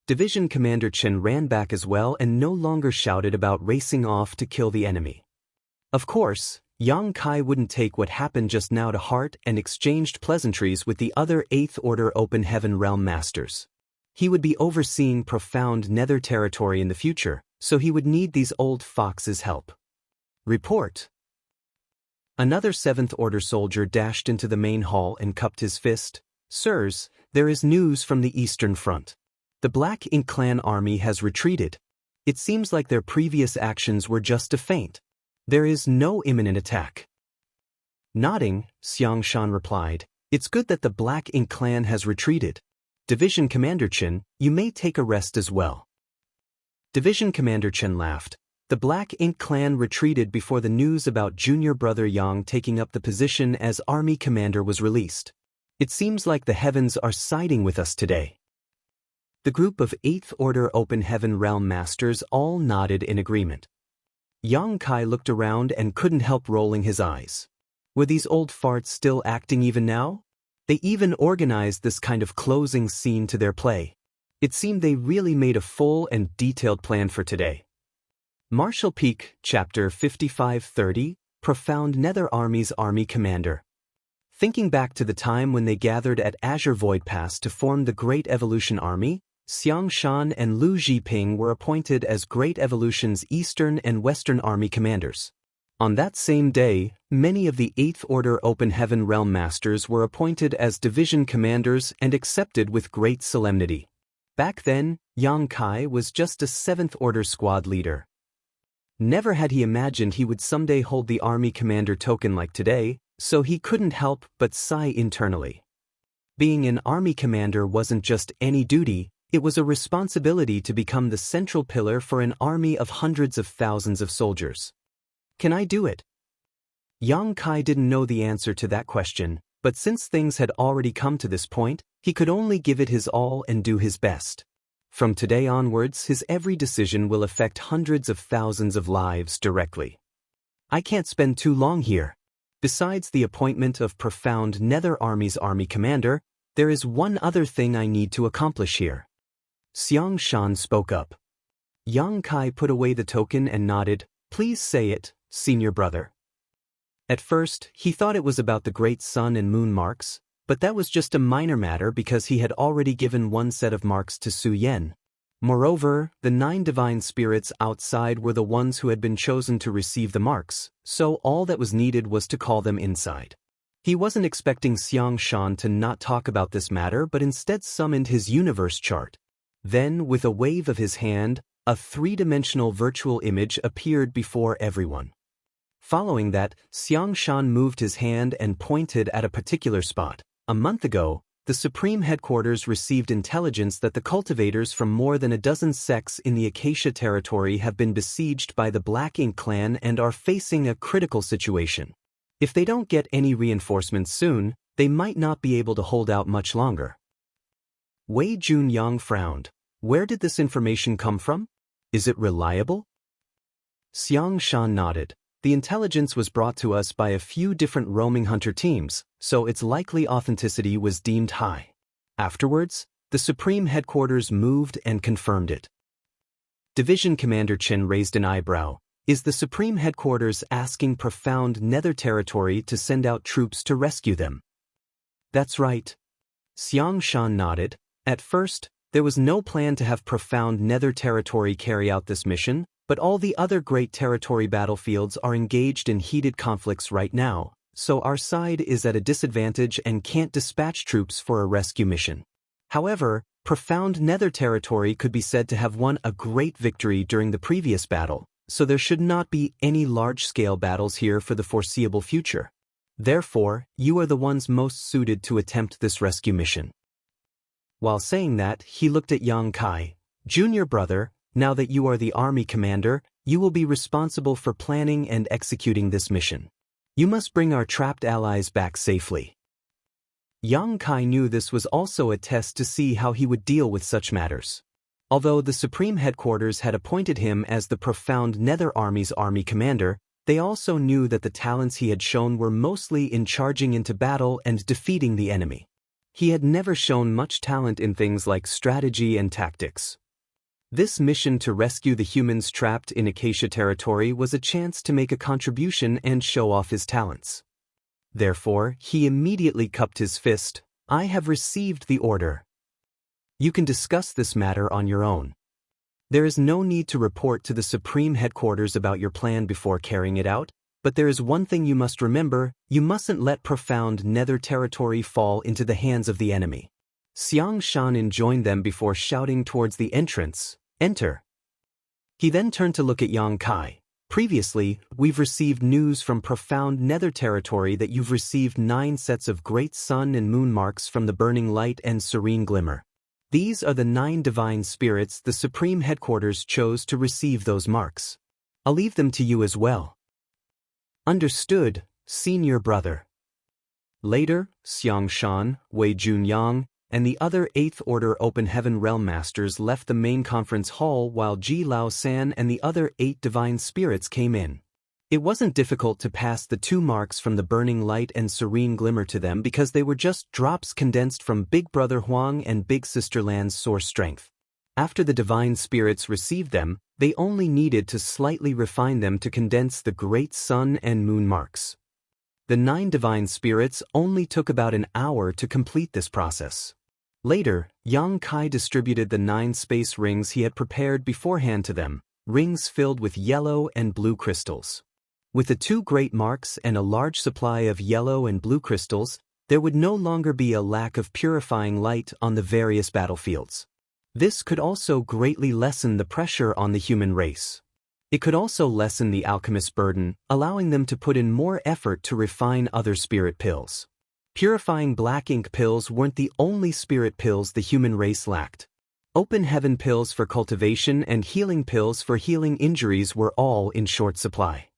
Division Commander Chen ran back as well and no longer shouted about racing off to kill the enemy. Of course, Yang Kai wouldn't take what happened just now to heart and exchanged pleasantries with the other 8th Order Open Heaven Realm Masters. He would be overseeing Profound Nether territory in the future, so he would need these old foxes' help. "Report." Another 7th Order soldier dashed into the main hall and cupped his fist. "Sirs, there is news from the Eastern Front. The Black Ink Clan army has retreated. It seems like their previous actions were just a feint. There is no imminent attack." Nodding, Xiang Shan replied, "It's good that the Black Ink Clan has retreated. Division Commander Chen, you may take a rest as well." Division Commander Chen laughed. "The Black Ink Clan retreated before the news about junior brother Yang taking up the position as Army Commander was released. It seems like the heavens are siding with us today." The group of 8th Order Open Heaven Realm Masters all nodded in agreement. Yang Kai looked around and couldn't help rolling his eyes. Were these old farts still acting even now? They even organized this kind of closing scene to their play. It seemed they really made a full and detailed plan for today. Marshall Peak, Chapter 5530, Profound Nether Army's Army Commander. Thinking back to the time when they gathered at Azure Void Pass to form the Great Evolution Army, Xiang Shan and Lu Zhiping were appointed as Great Evolution's Eastern and Western Army commanders. On that same day, many of the 8th Order Open Heaven Realm Masters were appointed as division commanders and accepted with great solemnity. Back then, Yang Kai was just a 7th Order squad leader. Never had he imagined he would someday hold the Army Commander token like today, so he couldn't help but sigh internally. Being an Army Commander wasn't just any duty, it was a responsibility to become the central pillar for an army of hundreds of thousands of soldiers. Can I do it? Yang Kai didn't know the answer to that question, but since things had already come to this point, he could only give it his all and do his best. From today onwards, his every decision will affect hundreds of thousands of lives directly. I can't spend too long here. Besides the appointment of Profound Nether Army's Army Commander, there is one other thing I need to accomplish here. Xiang Shan spoke up. Yang Kai put away the token and nodded. Please say it, senior brother. At first, he thought it was about the great sun and moon marks, But that was just a minor matter because he had already given one set of marks to Su Yen. Moreover, the 9 divine spirits outside were the ones who had been chosen to receive the marks, so all that was needed was to call them inside. He wasn't expecting Xiang Shan to not talk about this matter but instead summoned his universe chart. Then, with a wave of his hand, a 3-dimensional virtual image appeared before everyone. Following that, Xiang Shan moved his hand and pointed at a particular spot. A month ago, the Supreme Headquarters received intelligence that the cultivators from more than a dozen sects in the Acacia territory have been besieged by the Black Ink clan and are facing a critical situation. If they don't get any reinforcements soon, they might not be able to hold out much longer. Wei Junyang frowned. Where did this information come from? Is it reliable? Xiang Shan nodded. The intelligence was brought to us by a few different roaming hunter teams, so its likely authenticity was deemed high. Afterwards, the Supreme Headquarters moved and confirmed it. Division Commander Chen raised an eyebrow. Is the Supreme Headquarters asking Profound Nether Territory to send out troops to rescue them? That's right. Xiang Shan nodded. At first, there was no plan to have Profound Nether Territory carry out this mission, but all the other great territory battlefields are engaged in heated conflicts right now, so our side is at a disadvantage and can't dispatch troops for a rescue mission. However, Profound Nether Territory could be said to have won a great victory during the previous battle, so there should not be any large-scale battles here for the foreseeable future. Therefore, you are the ones most suited to attempt this rescue mission. While saying that, he looked at Yang Kai. Junior brother, now that you are the army commander, you will be responsible for planning and executing this mission. You must bring our trapped allies back safely. Yang Kai knew this was also a test to see how he would deal with such matters. Although the Supreme Headquarters had appointed him as the Profound Nether Army's army commander, they also knew that the talents he had shown were mostly in charging into battle and defeating the enemy. He had never shown much talent in things like strategy and tactics. This mission to rescue the humans trapped in Acacia territory was a chance to make a contribution and show off his talents. Therefore, he immediately cupped his fist. I have received the order. You can discuss this matter on your own. There is no need to report to the Supreme Headquarters about your plan before carrying it out, but there is one thing you must remember: you mustn't let Profound Nether Territory fall into the hands of the enemy. Xiang Shan enjoined them before shouting towards the entrance, Enter. He then turned to look at Yang Kai. Previously, we've received news from Profound Nether Territory that you've received 9 sets of great sun and moon marks from the Burning Light and Serene Glimmer. These are the 9 divine spirits the Supreme Headquarters chose to receive those marks. I'll leave them to you as well. Understood, senior brother. Later, Xiang Shan, Wei Junyang, and the other 8th Order Open Heaven Realm Masters left the main conference hall while Ji Lao San and the other 8 divine spirits came in. It wasn't difficult to pass the 2 marks from the Burning Light and Serene Glimmer to them because they were just drops condensed from Big Brother Huang and Big Sister Lan's source strength. After the divine spirits received them, they only needed to slightly refine them to condense the great sun and moon marks. The 9 divine spirits only took about an hour to complete this process. Later, Yang Kai distributed the 9 space rings he had prepared beforehand to them, rings filled with yellow and blue crystals. With the 2 great marks and a large supply of yellow and blue crystals, there would no longer be a lack of purifying light on the various battlefields. This could also greatly lessen the pressure on the human race. It could also lessen the alchemist's burden, allowing them to put in more effort to refine other spirit pills. Purifying black ink pills weren't the only spirit pills the human race lacked. Open heaven pills for cultivation and healing pills for healing injuries were all in short supply.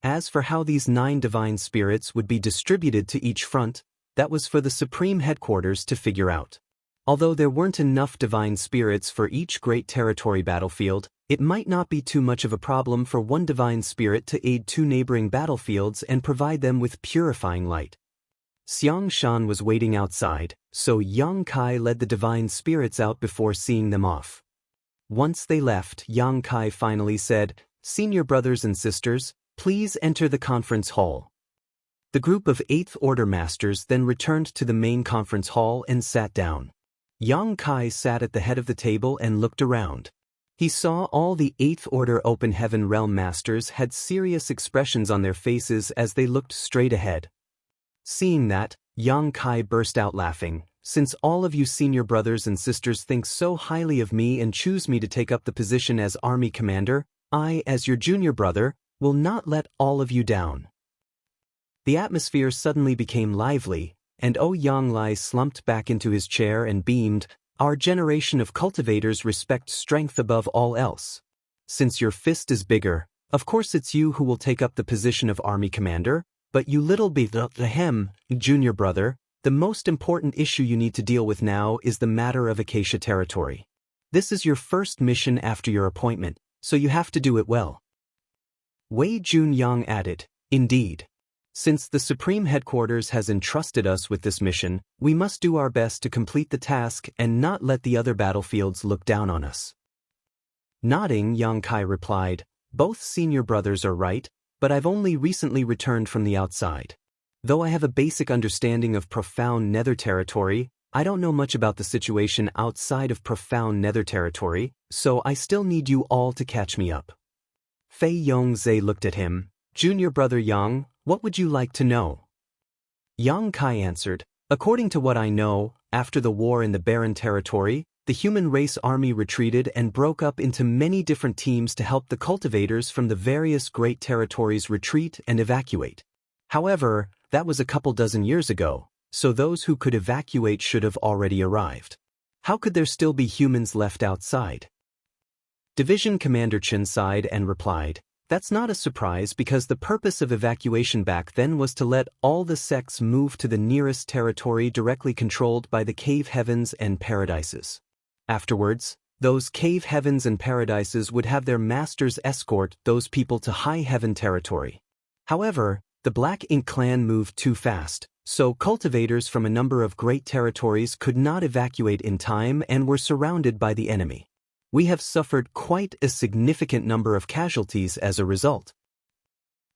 As for how these 9 divine spirits would be distributed to each front, that was for the Supreme Headquarters to figure out. Although there weren't enough divine spirits for each great territory battlefield, it might not be too much of a problem for one divine spirit to aid 2 neighboring battlefields and provide them with purifying light. Xiang Shan was waiting outside, so Yang Kai led the divine spirits out before seeing them off. Once they left, Yang Kai finally said, Senior brothers and sisters, please enter the conference hall. The group of 8th Order Masters then returned to the main conference hall and sat down. Yang Kai sat at the head of the table and looked around. He saw all the 8th Order Open Heaven Realm Masters had serious expressions on their faces as they looked straight ahead. Seeing that, Yang Kai burst out laughing. Since all of you senior brothers and sisters think so highly of me and choose me to take up the position as army commander, I, as your junior brother, will not let all of you down. The atmosphere suddenly became lively, and Yang Lai slumped back into his chair and beamed. Our generation of cultivators respect strength above all else. Since your fist is bigger, of course it's you who will take up the position of army commander, but you little junior brother, the most important issue you need to deal with now is the matter of Acacia territory. This is your first mission after your appointment, so you have to do it well. Wei Junyang added, Indeed. Since the Supreme Headquarters has entrusted us with this mission, we must do our best to complete the task and not let the other battlefields look down on us. Nodding, Yang Kai replied, Both senior brothers are right, but I've only recently returned from the outside. Though I have a basic understanding of Profound Nether Territory, I don't know much about the situation outside of Profound Nether Territory, so I still need you all to catch me up. Fei Yongzhe looked at him. Junior brother Yang, what would you like to know? Yang Kai answered, According to what I know, after the war in the Barren Territory, the human race army retreated and broke up into many different teams to help the cultivators from the various great territories retreat and evacuate. However, that was a couple dozen years ago, so those who could evacuate should have already arrived. How could there still be humans left outside? Division Commander Chen sighed and replied, That's not a surprise because the purpose of evacuation back then was to let all the sects move to the nearest territory directly controlled by the cave heavens and paradises. Afterwards, those cave heavens and paradises would have their masters escort those people to high heaven territory. However, the Black Ink clan moved too fast, so cultivators from a number of great territories could not evacuate in time and were surrounded by the enemy. We have suffered quite a significant number of casualties as a result.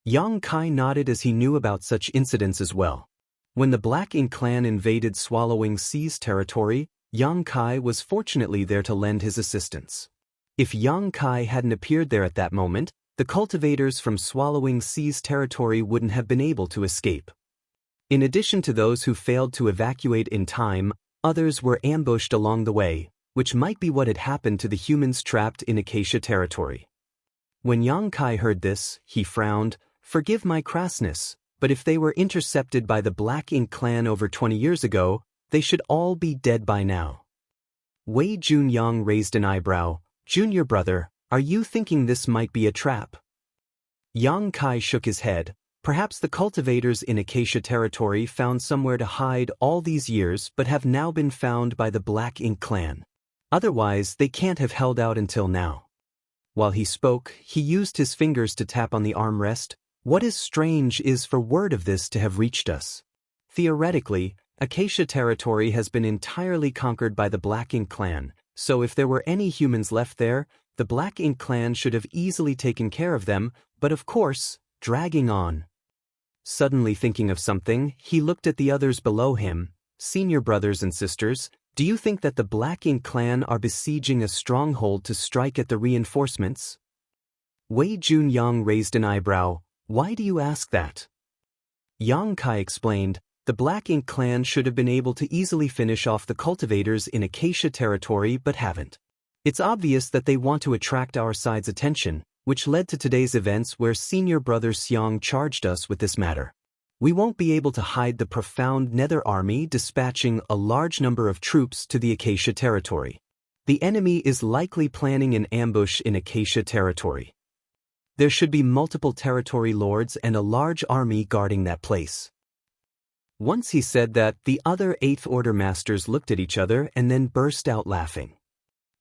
Yang Kai nodded as he knew about such incidents as well. When the Black Ink clan invaded Swallowing Sea's territory, Yang Kai was fortunately there to lend his assistance. If Yang Kai hadn't appeared there at that moment, the cultivators from Swallowing Sea's territory wouldn't have been able to escape. In addition to those who failed to evacuate in time, others were ambushed along the way, which might be what had happened to the humans trapped in Acacia territory. When Yang Kai heard this, he frowned, Forgive my crassness, but if they were intercepted by the Black Ink clan over 20 years ago, they should all be dead by now. Wei Junyang raised an eyebrow. Junior brother, are you thinking this might be a trap? Yang Kai shook his head. Perhaps the cultivators in Acacia territory found somewhere to hide all these years but have now been found by the Black Ink clan. Otherwise, they can't have held out until now. While he spoke, he used his fingers to tap on the armrest. What is strange is for word of this to have reached us. Theoretically, Acacia territory has been entirely conquered by the Black Ink clan, so if there were any humans left there, the Black Ink clan should have easily taken care of them, but of course, dragging on. Suddenly thinking of something, he looked at the others below him. Senior brothers and sisters, do you think that the Black Ink clan are besieging a stronghold to strike at the reinforcements? Wei Junyang raised an eyebrow. Why do you ask that? Yang Kai explained, the Black Ink clan should have been able to easily finish off the cultivators in Acacia territory but haven't. It's obvious that they want to attract our side's attention, which led to today's events where senior brother Xiang charged us with this matter. We won't be able to hide the Profound Nether Army dispatching a large number of troops to the Acacia territory. The enemy is likely planning an ambush in Acacia territory. There should be multiple territory lords and a large army guarding that place. Once he said that, the other 8th Order Masters looked at each other and then burst out laughing.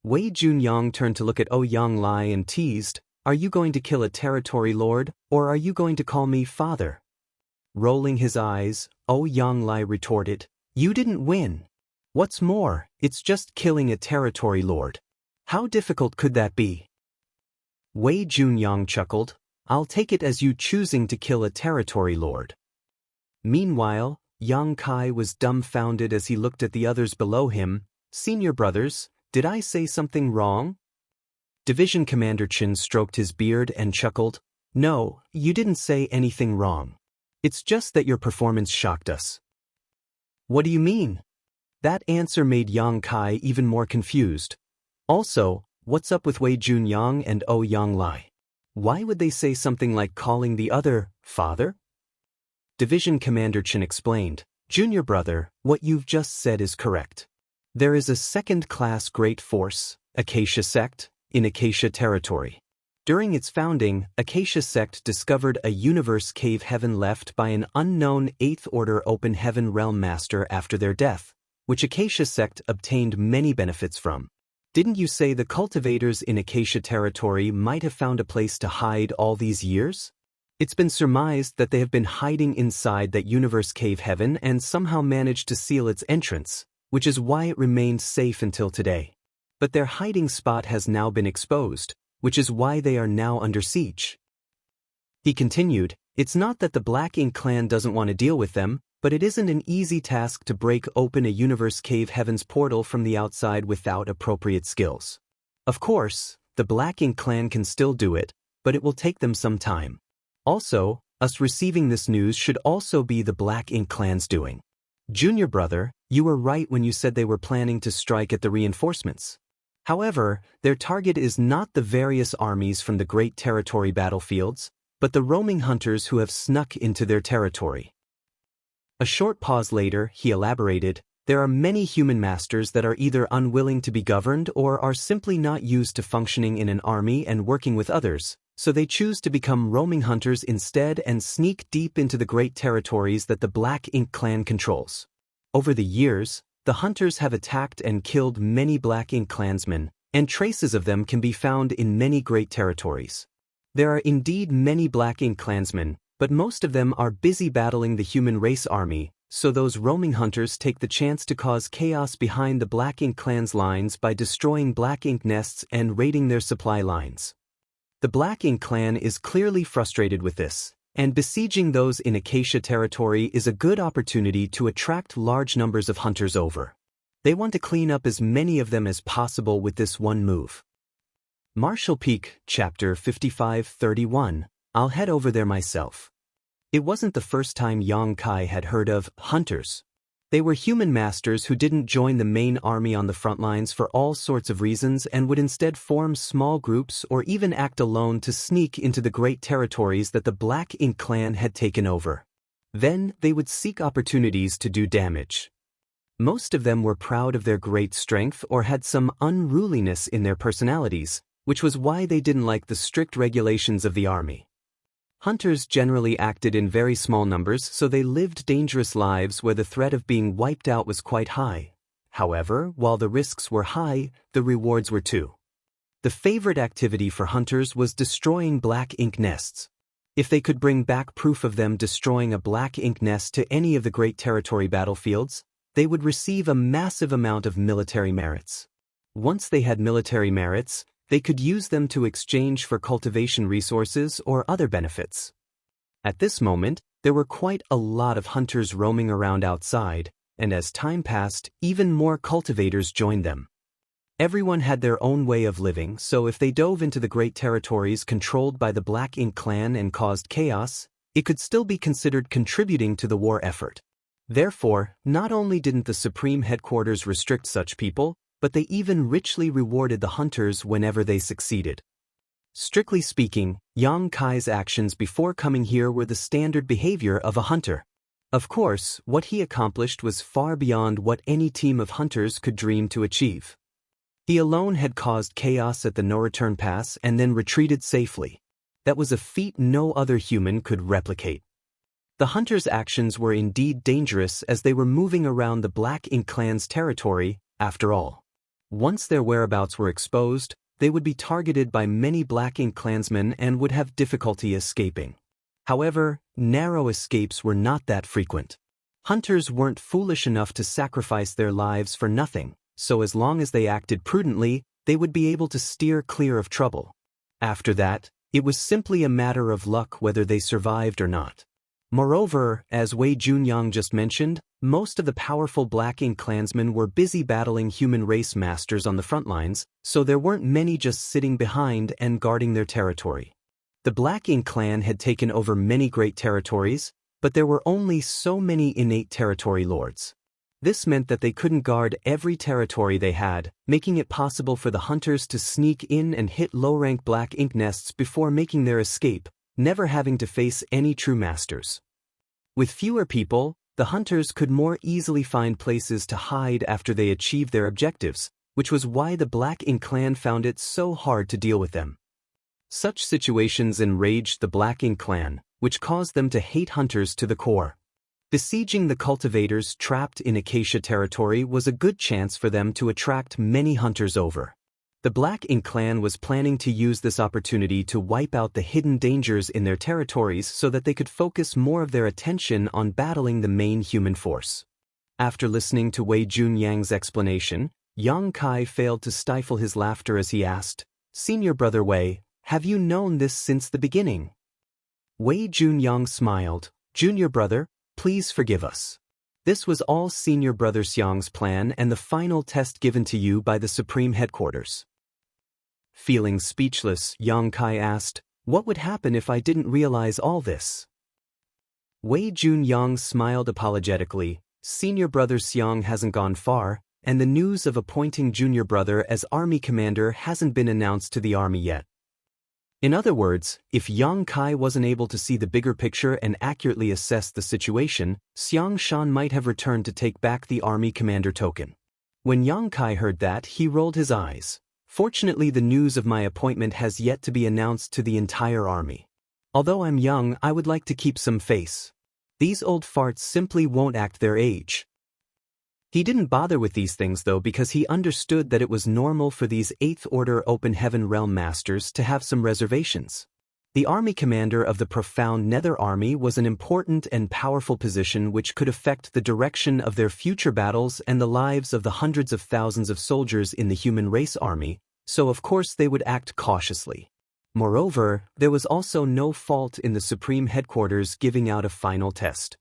Wei Junyang turned to look at Yang Lai and teased, Are you going to kill a territory lord, or are you going to call me father? Rolling his eyes, Yang Lai retorted, You didn't win. What's more, it's just killing a territory lord. How difficult could that be? Wei Junyang chuckled, I'll take it as you choosing to kill a territory lord. Meanwhile, Yang Kai was dumbfounded as he looked at the others below him. Senior brothers, did I say something wrong? Division Commander Chen stroked his beard and chuckled. No, you didn't say anything wrong. It's just that your performance shocked us. What do you mean? That answer made Yang Kai even more confused. Also, what's up with Wei Junyang and Oh Yang Lai? Why would they say something like calling the other father? Division Commander Chen explained. Junior brother, what you've just said is correct. There is a second-class great force, Acacia Sect, in Acacia territory. During its founding, Acacia Sect discovered a universe cave heaven left by an unknown 8th Order Open Heaven Realm Master after their death, which Acacia Sect obtained many benefits from. Didn't you say the cultivators in Acacia territory might have found a place to hide all these years? It's been surmised that they have been hiding inside that universe cave heaven and somehow managed to seal its entrance, which is why it remained safe until today. But their hiding spot has now been exposed, which is why they are now under siege. He continued, it's not that the Black Ink clan doesn't want to deal with them, but it isn't an easy task to break open a universe cave heaven's portal from the outside without appropriate skills. Of course, the Black Ink clan can still do it, but it will take them some time. Also, us receiving this news should also be the Black Ink clan's doing. Junior brother, you were right when you said they were planning to strike at the reinforcements. However, their target is not the various armies from the Great Territory battlefields, but the roaming hunters who have snuck into their territory. A short pause later, he elaborated, there are many human masters that are either unwilling to be governed or are simply not used to functioning in an army and working with others, so they choose to become roaming hunters instead and sneak deep into the great territories that the Black Ink clan controls. Over the years, the hunters have attacked and killed many Black Ink clansmen, and traces of them can be found in many great territories. There are indeed many Black Ink clansmen, but most of them are busy battling the human race army, so those roaming hunters take the chance to cause chaos behind the Black Ink clan's lines by destroying Black Ink nests and raiding their supply lines. The Black Ink clan is clearly frustrated with this, and besieging those in Acacia territory is a good opportunity to attract large numbers of hunters over. They want to clean up as many of them as possible with this one move. Marshall Peak, Chapter 5531. I'll head over there myself. It wasn't the first time Yang Kai had heard of hunters. They were human masters who didn't join the main army on the front lines for all sorts of reasons and would instead form small groups or even act alone to sneak into the great territories that the Black Ink clan had taken over. Then they would seek opportunities to do damage. Most of them were proud of their great strength or had some unruliness in their personalities, which was why they didn't like the strict regulations of the army. Hunters generally acted in very small numbers, so they lived dangerous lives where the threat of being wiped out was quite high. However, while the risks were high, the rewards were too. The favorite activity for hunters was destroying Black Ink nests. If they could bring back proof of them destroying a Black Ink nest to any of the Great Territory battlefields, they would receive a massive amount of military merits. Once they had military merits, they could use them to exchange for cultivation resources or other benefits. At this moment, there were quite a lot of hunters roaming around outside, and as time passed, even more cultivators joined them. Everyone had their own way of living, so if they dove into the great territories controlled by the Black Ink clan and caused chaos, it could still be considered contributing to the war effort. Therefore, not only didn't the Supreme Headquarters restrict such people, but they even richly rewarded the hunters whenever they succeeded. Strictly speaking, Yang Kai's actions before coming here were the standard behavior of a hunter. Of course, what he accomplished was far beyond what any team of hunters could dream to achieve. He alone had caused chaos at the no-return pass and then retreated safely. That was a feat no other human could replicate. The hunters' actions were indeed dangerous as they were moving around the Black Ink clan's territory, after all. Once their whereabouts were exposed, they would be targeted by many Black Ink clansmen and would have difficulty escaping. However, narrow escapes were not that frequent. Hunters weren't foolish enough to sacrifice their lives for nothing, so as long as they acted prudently, they would be able to steer clear of trouble. After that, it was simply a matter of luck whether they survived or not. Moreover, as Wei Junyang just mentioned, most of the powerful Black Ink clansmen were busy battling human race masters on the front lines, so there weren't many just sitting behind and guarding their territory. The Black Ink clan had taken over many great territories, but there were only so many innate territory lords. This meant that they couldn't guard every territory they had, making it possible for the hunters to sneak in and hit low-rank Black Ink nests before making their escape, never having to face any true masters. With fewer people, the hunters could more easily find places to hide after they achieved their objectives, which was why the Black Ink clan found it so hard to deal with them. Such situations enraged the Black Ink clan, which caused them to hate hunters to the core. Besieging the cultivators trapped in Acacia territory was a good chance for them to attract many hunters over. The Black Ink clan was planning to use this opportunity to wipe out the hidden dangers in their territories so that they could focus more of their attention on battling the main human force. After listening to Wei Junyang's explanation, Yang Kai failed to stifle his laughter as he asked, "Senior brother Wei, have you known this since the beginning?" Wei Junyang smiled, "Junior brother, please forgive us. This was all Senior Brother Xiang's plan and the final test given to you by the Supreme Headquarters." Feeling speechless, Yang Kai asked, "What would happen if I didn't realize all this?" Wei Junyang smiled apologetically. "Senior Brother Xiang hasn't gone far, and the news of appointing Junior Brother as army commander hasn't been announced to the army yet." In other words, if Yang Kai wasn't able to see the bigger picture and accurately assess the situation, Xiang Shan might have returned to take back the army commander token. When Yang Kai heard that, he rolled his eyes. "Fortunately, the news of my appointment has yet to be announced to the entire army. Although I'm young, I would like to keep some face. These old farts simply won't act their age." He didn't bother with these things though because he understood that it was normal for these 8th Order Open Heaven Realm Masters to have some reservations. The army commander of the Profound Nether Army was an important and powerful position which could affect the direction of their future battles and the lives of the hundreds of thousands of soldiers in the human race army, so of course they would act cautiously. Moreover, there was also no fault in the Supreme Headquarters giving out a final test.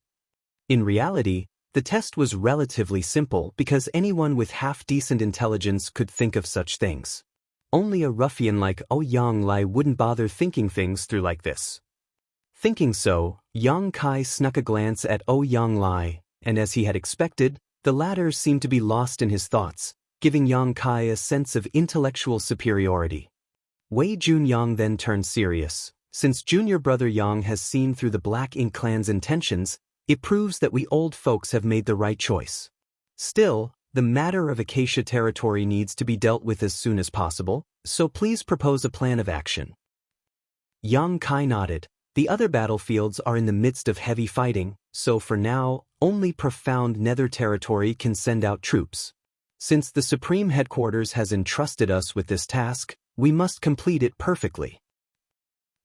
In reality, the test was relatively simple because anyone with half-decent intelligence could think of such things. Only a ruffian like Yang Lai wouldn't bother thinking things through like this. Thinking so, Yang Kai snuck a glance at Yang Lai, and as he had expected, the latter seemed to be lost in his thoughts, giving Yang Kai a sense of intellectual superiority. Wei Junyang then turned serious. "Since Junior Brother Yang has seen through the Black Ink clan's intentions, it proves that we old folks have made the right choice. Still, the matter of Acacia territory needs to be dealt with as soon as possible, so please propose a plan of action." Yang Kai nodded. "The other battlefields are in the midst of heavy fighting, so for now, only Profound Nether territory can send out troops. Since the Supreme Headquarters has entrusted us with this task, we must complete it perfectly."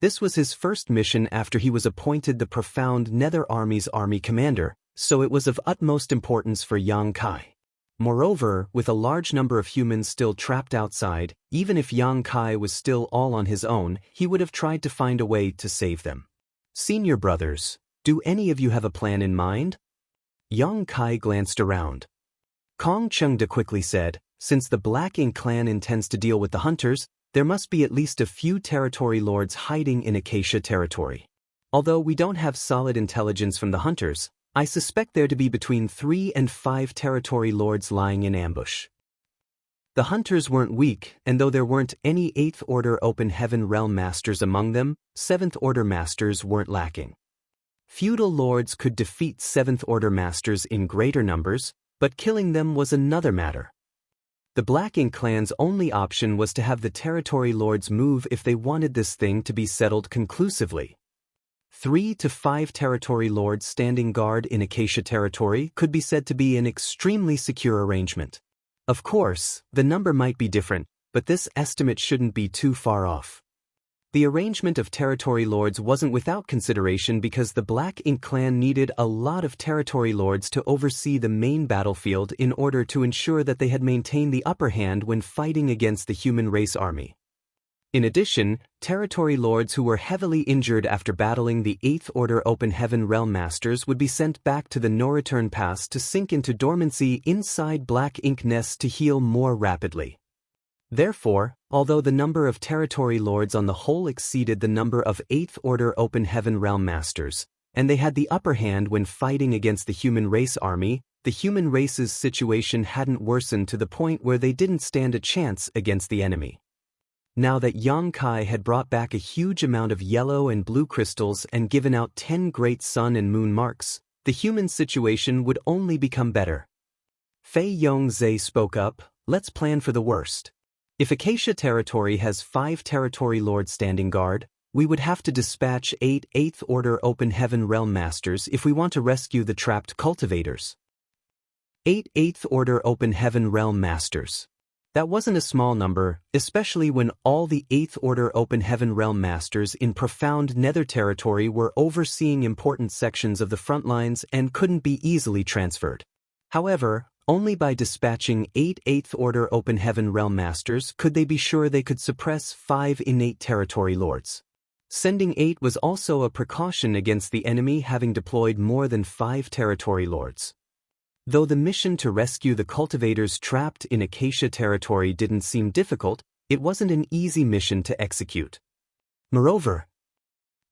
This was his first mission after he was appointed the Profound Nether Army's army commander, so it was of utmost importance for Yang Kai. Moreover, with a large number of humans still trapped outside, even if Yang Kai was still all on his own, he would have tried to find a way to save them. "Senior brothers, do any of you have a plan in mind?" Yang Kai glanced around. Kong Chengda quickly said, "Since the Black Ink clan intends to deal with the hunters, there must be at least a few territory lords hiding in Acacia territory. Although we don't have solid intelligence from the hunters, I suspect there to be between 3 and 5 territory lords lying in ambush." The hunters weren't weak, and though there weren't any 8th Order Open Heaven Realm Masters among them, 7th Order Masters weren't lacking. Feudal lords could defeat 7th Order Masters in greater numbers, but killing them was another matter. The Black Ink clan's only option was to have the territory lords move if they wanted this thing to be settled conclusively. 3 to 5 territory lords standing guard in Acacia territory could be said to be an extremely secure arrangement. Of course, the number might be different, but this estimate shouldn't be too far off. The arrangement of territory lords wasn't without consideration because the Black Ink clan needed a lot of territory lords to oversee the main battlefield in order to ensure that they had maintained the upper hand when fighting against the human race army. In addition, territory lords who were heavily injured after battling the 8th Order Open Heaven Realm Masters would be sent back to the no-return pass to sink into dormancy inside black ink nests to heal more rapidly. Therefore, although the number of territory lords on the whole exceeded the number of 8th Order Open Heaven Realm Masters, and they had the upper hand when fighting against the human race army, the human race's situation hadn't worsened to the point where they didn't stand a chance against the enemy. Now that Yang Kai had brought back a huge amount of yellow and blue crystals and given out 10 great sun and moon marks, the human situation would only become better. Fei Yongzhe spoke up, let's plan for the worst. If Acacia territory has 5 territory lords standing guard, we would have to dispatch 8 8th Order Open Heaven Realm Masters if we want to rescue the trapped cultivators. 8 8th Order Open Heaven Realm Masters. That wasn't a small number, especially when all the 8th Order Open Heaven Realm Masters in profound nether territory were overseeing important sections of the front lines and couldn't be easily transferred. However, only by dispatching 8 8th Order Open Heaven Realm Masters could they be sure they could suppress 5 innate territory lords. Sending 8 was also a precaution against the enemy having deployed more than 5 territory lords. Though the mission to rescue the cultivators trapped in Acacia territory didn't seem difficult, it wasn't an easy mission to execute. Moreover,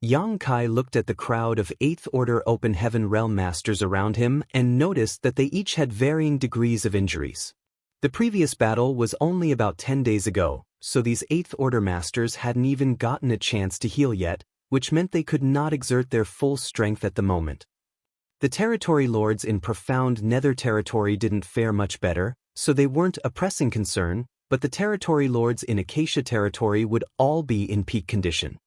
Yang Kai looked at the crowd of 8th Order Open Heaven Realm Masters around him and noticed that they each had varying degrees of injuries. The previous battle was only about 10 days ago, so these 8th Order Masters hadn't even gotten a chance to heal yet, which meant they could not exert their full strength at the moment. The territory lords in profound nether territory didn't fare much better, so they weren't a pressing concern, but the territory lords in Acacia territory would all be in peak condition.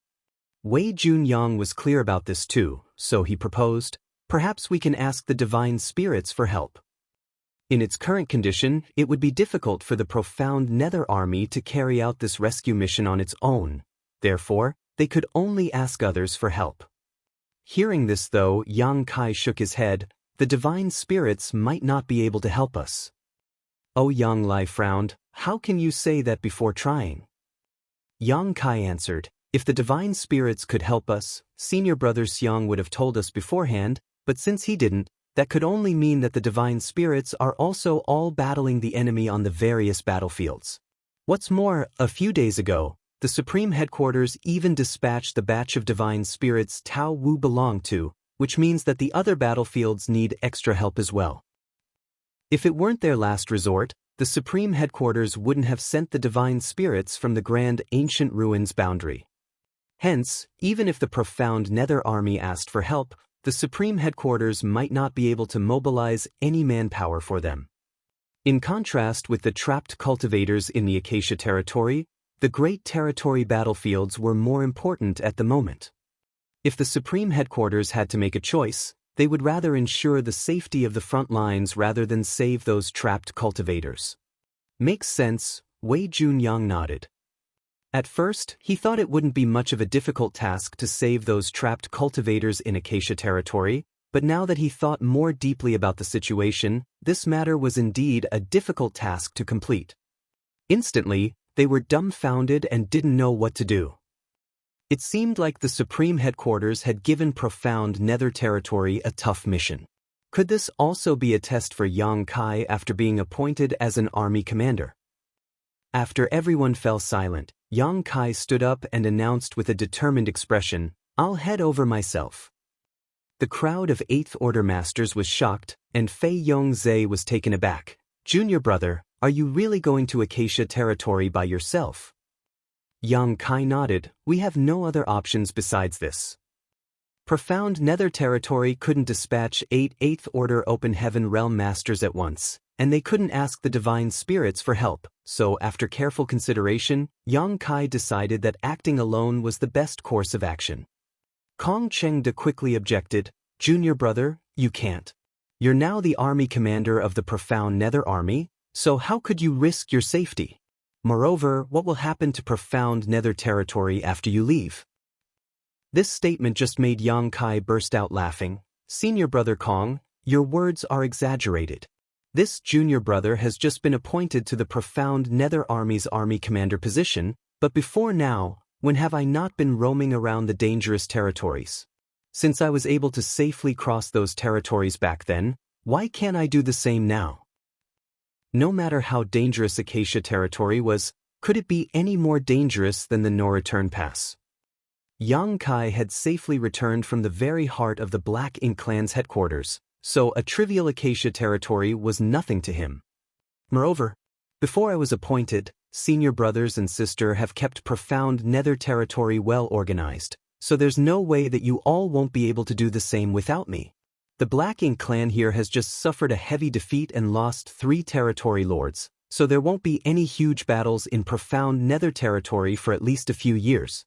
Wei Junyang was clear about this too, so he proposed, perhaps we can ask the divine spirits for help. In its current condition, it would be difficult for the profound nether army to carry out this rescue mission on its own, therefore, they could only ask others for help. Hearing this though, Yang Kai shook his head, the divine spirits might not be able to help us. Oh, Yang Lai frowned, how can you say that before trying? Yang Kai answered, if the divine spirits could help us, senior brother Xiang would have told us beforehand, but since he didn't, that could only mean that the divine spirits are also all battling the enemy on the various battlefields. What's more, a few days ago, the Supreme Headquarters even dispatched the batch of divine spirits Tao Wu belonged to, which means that the other battlefields need extra help as well. If it weren't their last resort, the Supreme Headquarters wouldn't have sent the divine spirits from the grand ancient ruins boundary. Hence, even if the profound Nether army asked for help, the Supreme Headquarters might not be able to mobilize any manpower for them. In contrast with the trapped cultivators in the Acacia territory, the great territory battlefields were more important at the moment. If the Supreme Headquarters had to make a choice, they would rather ensure the safety of the front lines rather than save those trapped cultivators. Makes sense, Wei Junyang nodded. At first, he thought it wouldn't be much of a difficult task to save those trapped cultivators in Acacia territory, but now that he thought more deeply about the situation, this matter was indeed a difficult task to complete. Instantly, they were dumbfounded and didn't know what to do. It seemed like the Supreme Headquarters had given profound Nether territory a tough mission. Could this also be a test for Yang Kai after being appointed as an army commander? After everyone fell silent, Yang Kai stood up and announced with a determined expression, I'll head over myself. The crowd of 8th Order Masters was shocked, and Fei Yongzhe was taken aback. Junior brother, are you really going to Acacia territory by yourself? Yang Kai nodded, we have no other options besides this. Profound Nether territory couldn't dispatch 8 8th Order Open Heaven Realm Masters at once, and they couldn't ask the divine spirits for help, so after careful consideration, Yang Kai decided that acting alone was the best course of action. Kong Chengde quickly objected, Junior brother, you can't. You're now the army commander of the profound Nether army, so how could you risk your safety? Moreover, what will happen to profound Nether territory after you leave? This statement just made Yang Kai burst out laughing. Senior brother Kong, your words are exaggerated. This junior brother has just been appointed to the profound Nether army's army commander position, But before now, when have I not been roaming around the dangerous territories? Since I was able to safely cross those territories back then, why can't I do the same now? No matter how dangerous Acacia territory was, could it be any more dangerous than the no-return pass? Yang Kai had safely returned from the very heart of the Black Ink clan's headquarters, so a trivial Acacia territory was nothing to him. Moreover, before I was appointed, senior brothers and sister have kept profound nether territory well organized, so there's no way that you all won't be able to do the same without me. The Black Ink clan here has just suffered a heavy defeat and lost 3 territory lords, so there won't be any huge battles in profound nether territory for at least a few years.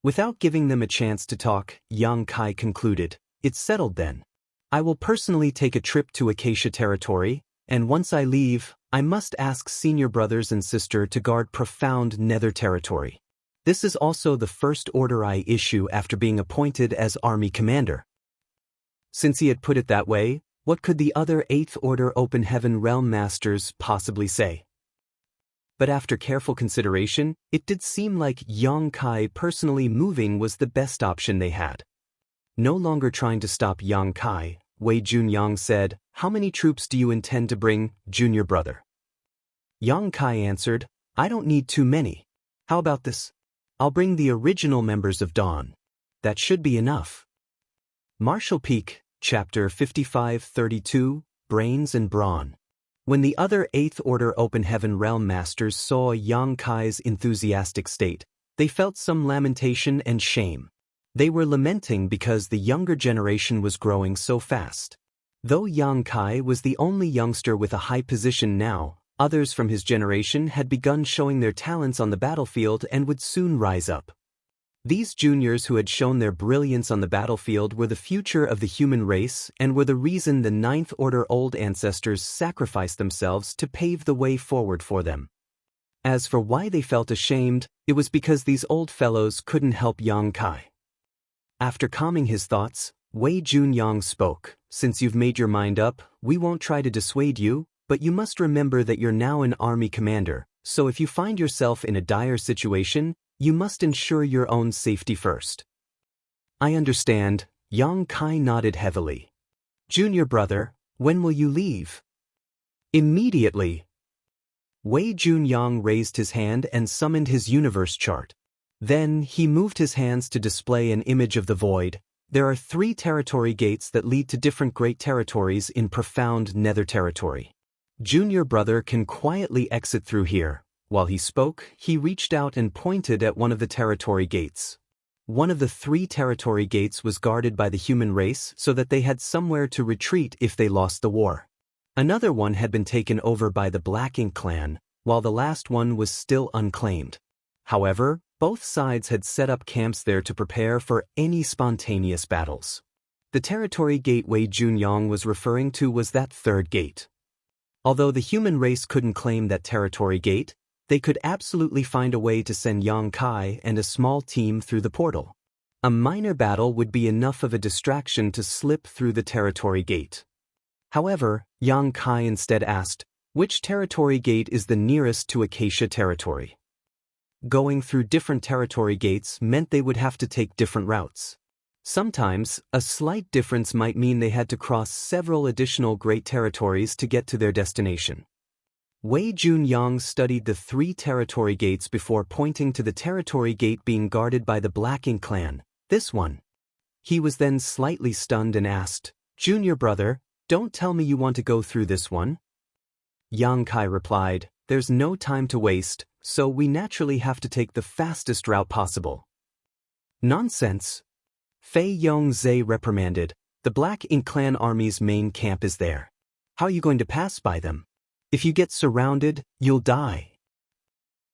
Without giving them a chance to talk, Yang Kai concluded, "It's settled then. I will personally take a trip to Acacia territory, and once I leave, I must ask senior brothers and sister to guard profound nether territory. This is also the first order I issue after being appointed as army commander." Since he had put it that way, what could the other 8th Order Open Heaven Realm Masters possibly say? But after careful consideration, it did seem like Yang Kai personally moving was the best option they had. No longer trying to stop Yang Kai, Wei Junyang said, "How many troops do you intend to bring, junior brother?" Yang Kai answered, "I don't need too many. How about this? I'll bring the original members of Dawn. That should be enough." Martial Peak, Chapter 5532, Brains and Brawn. When the other 8th Order Open Heaven Realm Masters saw Yang Kai's enthusiastic state, they felt some lamentation and shame. They were lamenting because the younger generation was growing so fast. Though Yang Kai was the only youngster with a high position now, others from his generation had begun showing their talents on the battlefield and would soon rise up. These juniors who had shown their brilliance on the battlefield were the future of the human race and were the reason the 9th Order old ancestors sacrificed themselves to pave the way forward for them. As for why they felt ashamed, it was because these old fellows couldn't help Yang Kai. After calming his thoughts, Wei Junyang spoke, "Since you've made your mind up, we won't try to dissuade you, but you must remember that you're now an army commander, so if you find yourself in a dire situation, you must ensure your own safety first." "I understand," Yang Kai nodded heavily. "Junior brother, when will you leave?" "Immediately." Wei Junyang raised his hand and summoned his universe chart. Then he moved his hands to display an image of the void. There are 3 territory gates that lead to different great territories in profound nether territory. Junior brother can quietly exit through here. While he spoke, he reached out and pointed at one of the territory gates. One of the 3 territory gates was guarded by the human race so that they had somewhere to retreat if they lost the war. Another one had been taken over by the Black Ink clan, while the last one was still unclaimed. However, both sides had set up camps there to prepare for any spontaneous battles. The territory gate Wei Junyang was referring to was that 3rd gate. Although the human race couldn't claim that territory gate, they could absolutely find a way to send Yang Kai and a small team through the portal. A minor battle would be enough of a distraction to slip through the territory gate. However, Yang Kai instead asked, "Which territory gate is the nearest to Acacia territory?" Going through different territory gates meant they would have to take different routes. Sometimes, a slight difference might mean they had to cross several additional great territories to get to their destination. Wei Junyang studied the 3 territory gates before pointing to the territory gate being guarded by the Black Ink clan, this one. He was then slightly stunned and asked, "Junior brother, don't tell me you want to go through this one?" Yang Kai replied, "There's no time to waste, so we naturally have to take the fastest route possible." "Nonsense!" Fei Yongzhe reprimanded. "The Black Ink clan army's main camp is there. How are you going to pass by them? If you get surrounded, you'll die."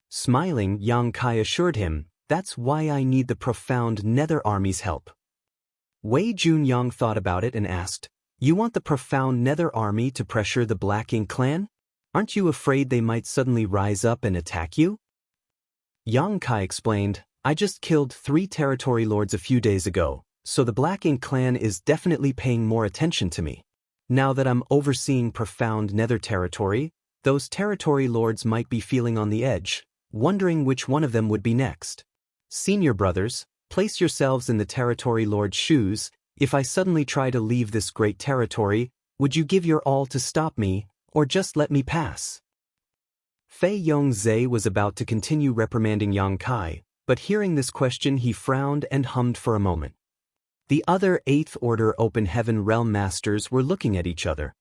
Smiling, Yang Kai assured him, "That's why I need the profound nether army's help." Wei Junyang thought about it and asked, "You want the profound nether army to pressure the Black Ink clan? Aren't you afraid they might suddenly rise up and attack you?" Yang Kai explained, "I just killed 3 territory lords a few days ago, so the Black Ink clan is definitely paying more attention to me. Now that I'm overseeing profound nether territory, those territory lords might be feeling on the edge. wondering which one of them would be next. Senior brothers, place yourselves in the territory lord's shoes. If I suddenly try to leave this great territory, would you give your all to stop me, or just let me pass? Fei Yongzhe was about to continue reprimanding Yang Kai, but hearing this question he frowned and hummed for a moment. The other 8th Order Open Heaven Realm Masters were looking at each other.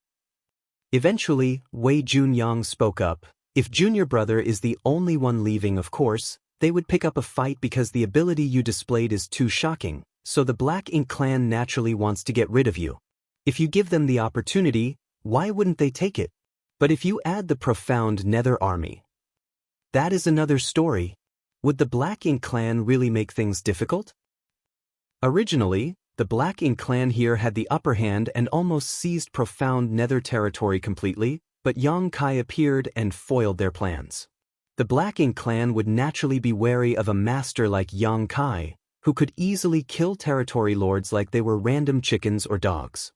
Eventually, Wei Junyang spoke up. If junior brother is the only one leaving, of course, they would pick up a fight because the ability you displayed is too shocking, so the Black Ink clan naturally wants to get rid of you. If you give them the opportunity, why wouldn't they take it? But if you add the profound Nether army, that is another story. Would the Black Ink clan really make things difficult? Originally, the Black Ink clan here had the upper hand and almost seized profound Nether territory completely, but Yang Kai appeared and foiled their plans. The Black Ink clan would naturally be wary of a master like Yang Kai, who could easily kill territory lords like they were random chickens or dogs.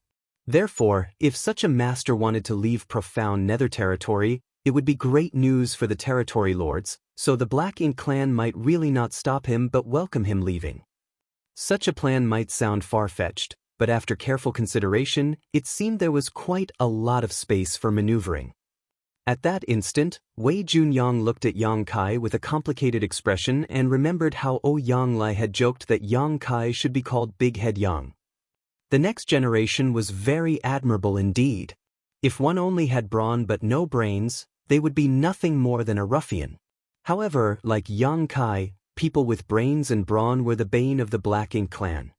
Therefore, if such a master wanted to leave profound Nether territory, it would be great news for the territory lords, so the Black Ink clan might really not stop him but welcome him leaving. Such a plan might sound far-fetched, but after careful consideration, it seemed there was quite a lot of space for maneuvering. At that instant, Wei Junyang looked at Yang Kai with a complicated expression and remembered how Yang Lai had joked that Yang Kai should be called Big Head Yang. The next generation was very admirable indeed. If one only had brawn but no brains, they would be nothing more than a ruffian. However, like Yang Kai, people with brains and brawn were the bane of the Black Ink clan.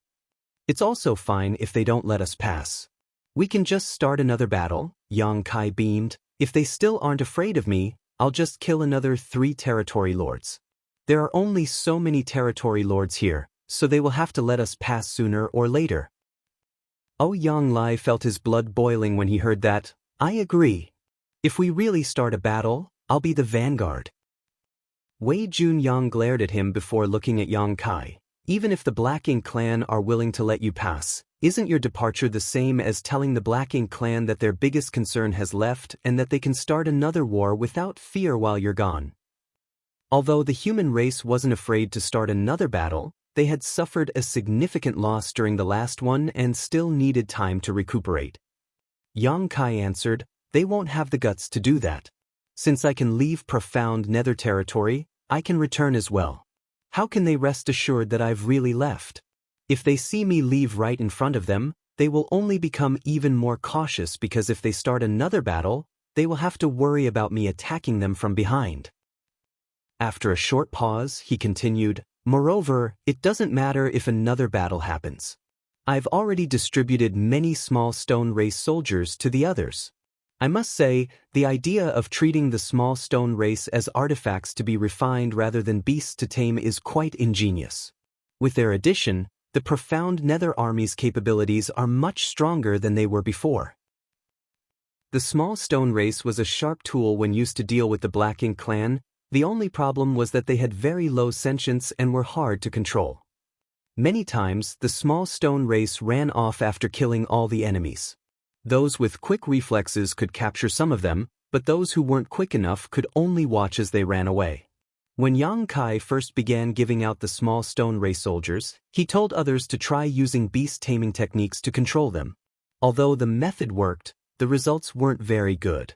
It's also fine if they don't let us pass. We can just start another battle, Yang Kai beamed. If they still aren't afraid of me, I'll just kill another 3 territory lords. There are only so many territory lords here, so they will have to let us pass sooner or later. Yang Lai felt his blood boiling when he heard that. I agree. If we really start a battle, I'll be the vanguard. Wei Junyang glared at him before looking at Yang Kai. Even if the Black Ink clan are willing to let you pass, isn't your departure the same as telling the Black Ink clan that their biggest concern has left and that they can start another war without fear while you're gone? Although the human race wasn't afraid to start another battle, they had suffered a significant loss during the last one and still needed time to recuperate. Yang Kai answered, they won't have the guts to do that. Since I can leave profound Nether territory, I can return as well. How can they rest assured that I've really left? If they see me leave right in front of them, they will only become even more cautious because if they start another battle, they will have to worry about me attacking them from behind. After a short pause, he continued, moreover, it doesn't matter if another battle happens. I've already distributed many small stone race soldiers to the others. I must say, the idea of treating the small stone race as artifacts to be refined rather than beasts to tame is quite ingenious. With their addition, the profound Nether army's capabilities are much stronger than they were before. The small stone race was a sharp tool when used to deal with the Black Ink clan. The only problem was that they had very low sentience and were hard to control. Many times, the small stone race ran off after killing all the enemies. Those with quick reflexes could capture some of them, but those who weren't quick enough could only watch as they ran away. When Yang Kai first began giving out the small stone race soldiers, he told others to try using beast taming techniques to control them. Although the method worked, the results weren't very good.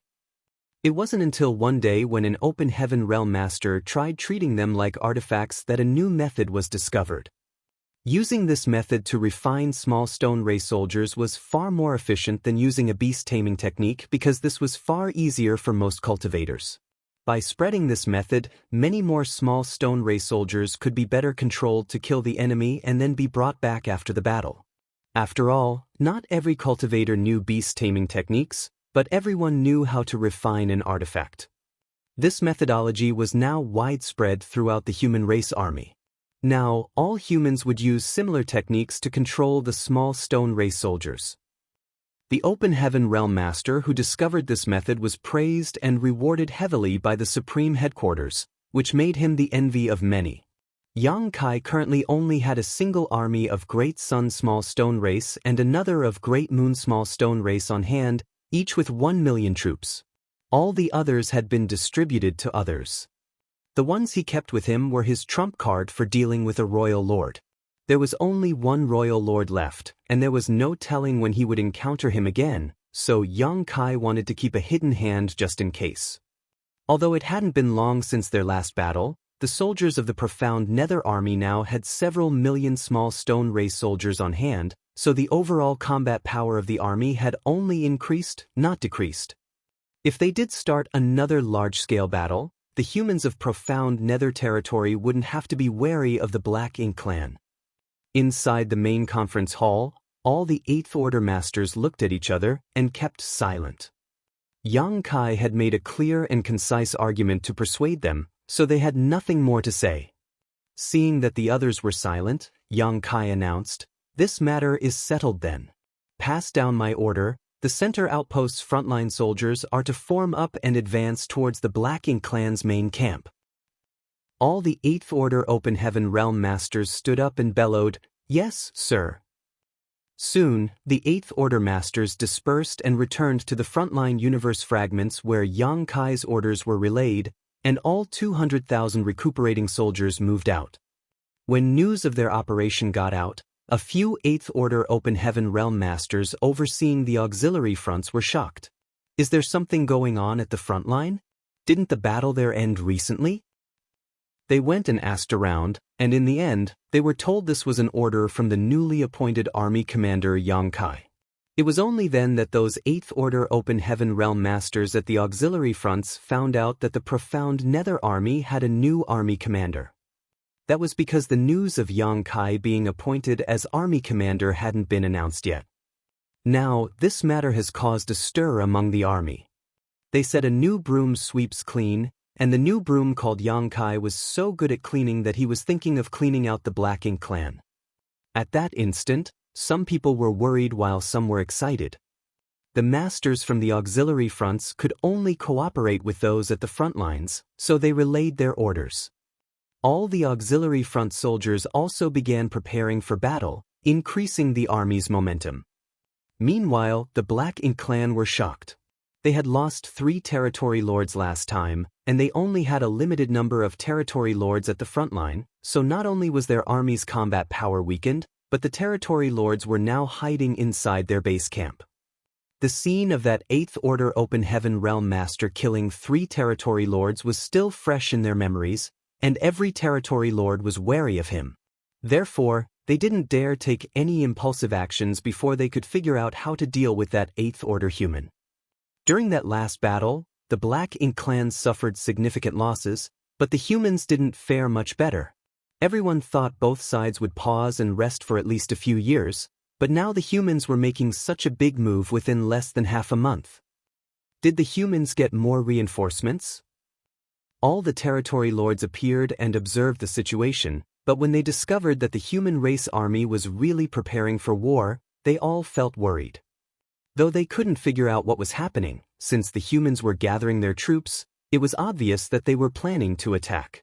It wasn't until one day when an Open Heaven Realm Master tried treating them like artifacts that a new method was discovered. Using this method to refine small stone race soldiers was far more efficient than using a beast taming technique because this was far easier for most cultivators. By spreading this method, many more small stone race soldiers could be better controlled to kill the enemy and then be brought back after the battle. After all, not every cultivator knew beast taming techniques, but everyone knew how to refine an artifact. This methodology was now widespread throughout the human race army. Now, all humans would use similar techniques to control the small stone race soldiers. The Open Heaven Realm Master who discovered this method was praised and rewarded heavily by the Supreme Headquarters, which made him the envy of many. Yang Kai currently only had a single army of Great Sun Small Stone Race and another of Great Moon Small Stone Race on hand, each with 1 million troops. All the others had been distributed to others. The ones he kept with him were his trump card for dealing with a royal lord. There was only one royal lord left, and there was no telling when he would encounter him again, so Yang Kai wanted to keep a hidden hand just in case. Although it hadn't been long since their last battle, the soldiers of the profound Nether Army now had several million small stone race soldiers on hand, so the overall combat power of the army had only increased, not decreased. If they did start another large-scale battle, the humans of profound Nether territory wouldn't have to be wary of the Black Ink clan. Inside the main conference hall, all the Eighth Order masters looked at each other and kept silent. Yang Kai had made a clear and concise argument to persuade them, so they had nothing more to say. Seeing that the others were silent, Yang Kai announced, "This matter is settled then. Pass down my order. The center outpost's frontline soldiers are to form up and advance towards the Black Ink clan's main camp." All the Eighth Order Open Heaven Realm Masters stood up and bellowed, "Yes, sir." Soon, the Eighth Order Masters dispersed and returned to the frontline universe fragments where Yang Kai's orders were relayed, and all 200,000 recuperating soldiers moved out. When news of their operation got out, a few Eighth Order Open Heaven Realm Masters overseeing the auxiliary fronts were shocked. Is there something going on at the front line? Didn't the battle there end recently? They went and asked around, and in the end, they were told this was an order from the newly appointed army commander Yang Kai. It was only then that those Eighth Order Open Heaven Realm Masters at the auxiliary fronts found out that the profound Nether Army had a new army commander. That was because the news of Yang Kai being appointed as army commander hadn't been announced yet. Now, this matter has caused a stir among the army. They said a new broom sweeps clean, and the new broom called Yang Kai was so good at cleaning that he was thinking of cleaning out the Black Ink clan. At that instant, some people were worried while some were excited. The masters from the auxiliary fronts could only cooperate with those at the front lines, so they relayed their orders. All the auxiliary front soldiers also began preparing for battle, increasing the army's momentum. Meanwhile, the Black Ink clan were shocked. They had lost 3 territory lords last time, and they only had a limited number of territory lords at the front line, so not only was their army's combat power weakened, but the territory lords were now hiding inside their base camp. The scene of that Eighth Order Open Heaven Realm Master killing 3 territory lords was still fresh in their memories, and every territory lord was wary of him. Therefore, they didn't dare take any impulsive actions before they could figure out how to deal with that Eighth Order human. During that last battle, the Black Ink clan suffered significant losses, but the humans didn't fare much better. Everyone thought both sides would pause and rest for at least a few years, but now the humans were making such a big move within less than half a month. Did the humans get more reinforcements? All the territory lords appeared and observed the situation, but when they discovered that the human race army was really preparing for war, they all felt worried. Though they couldn't figure out what was happening, since the humans were gathering their troops, it was obvious that they were planning to attack.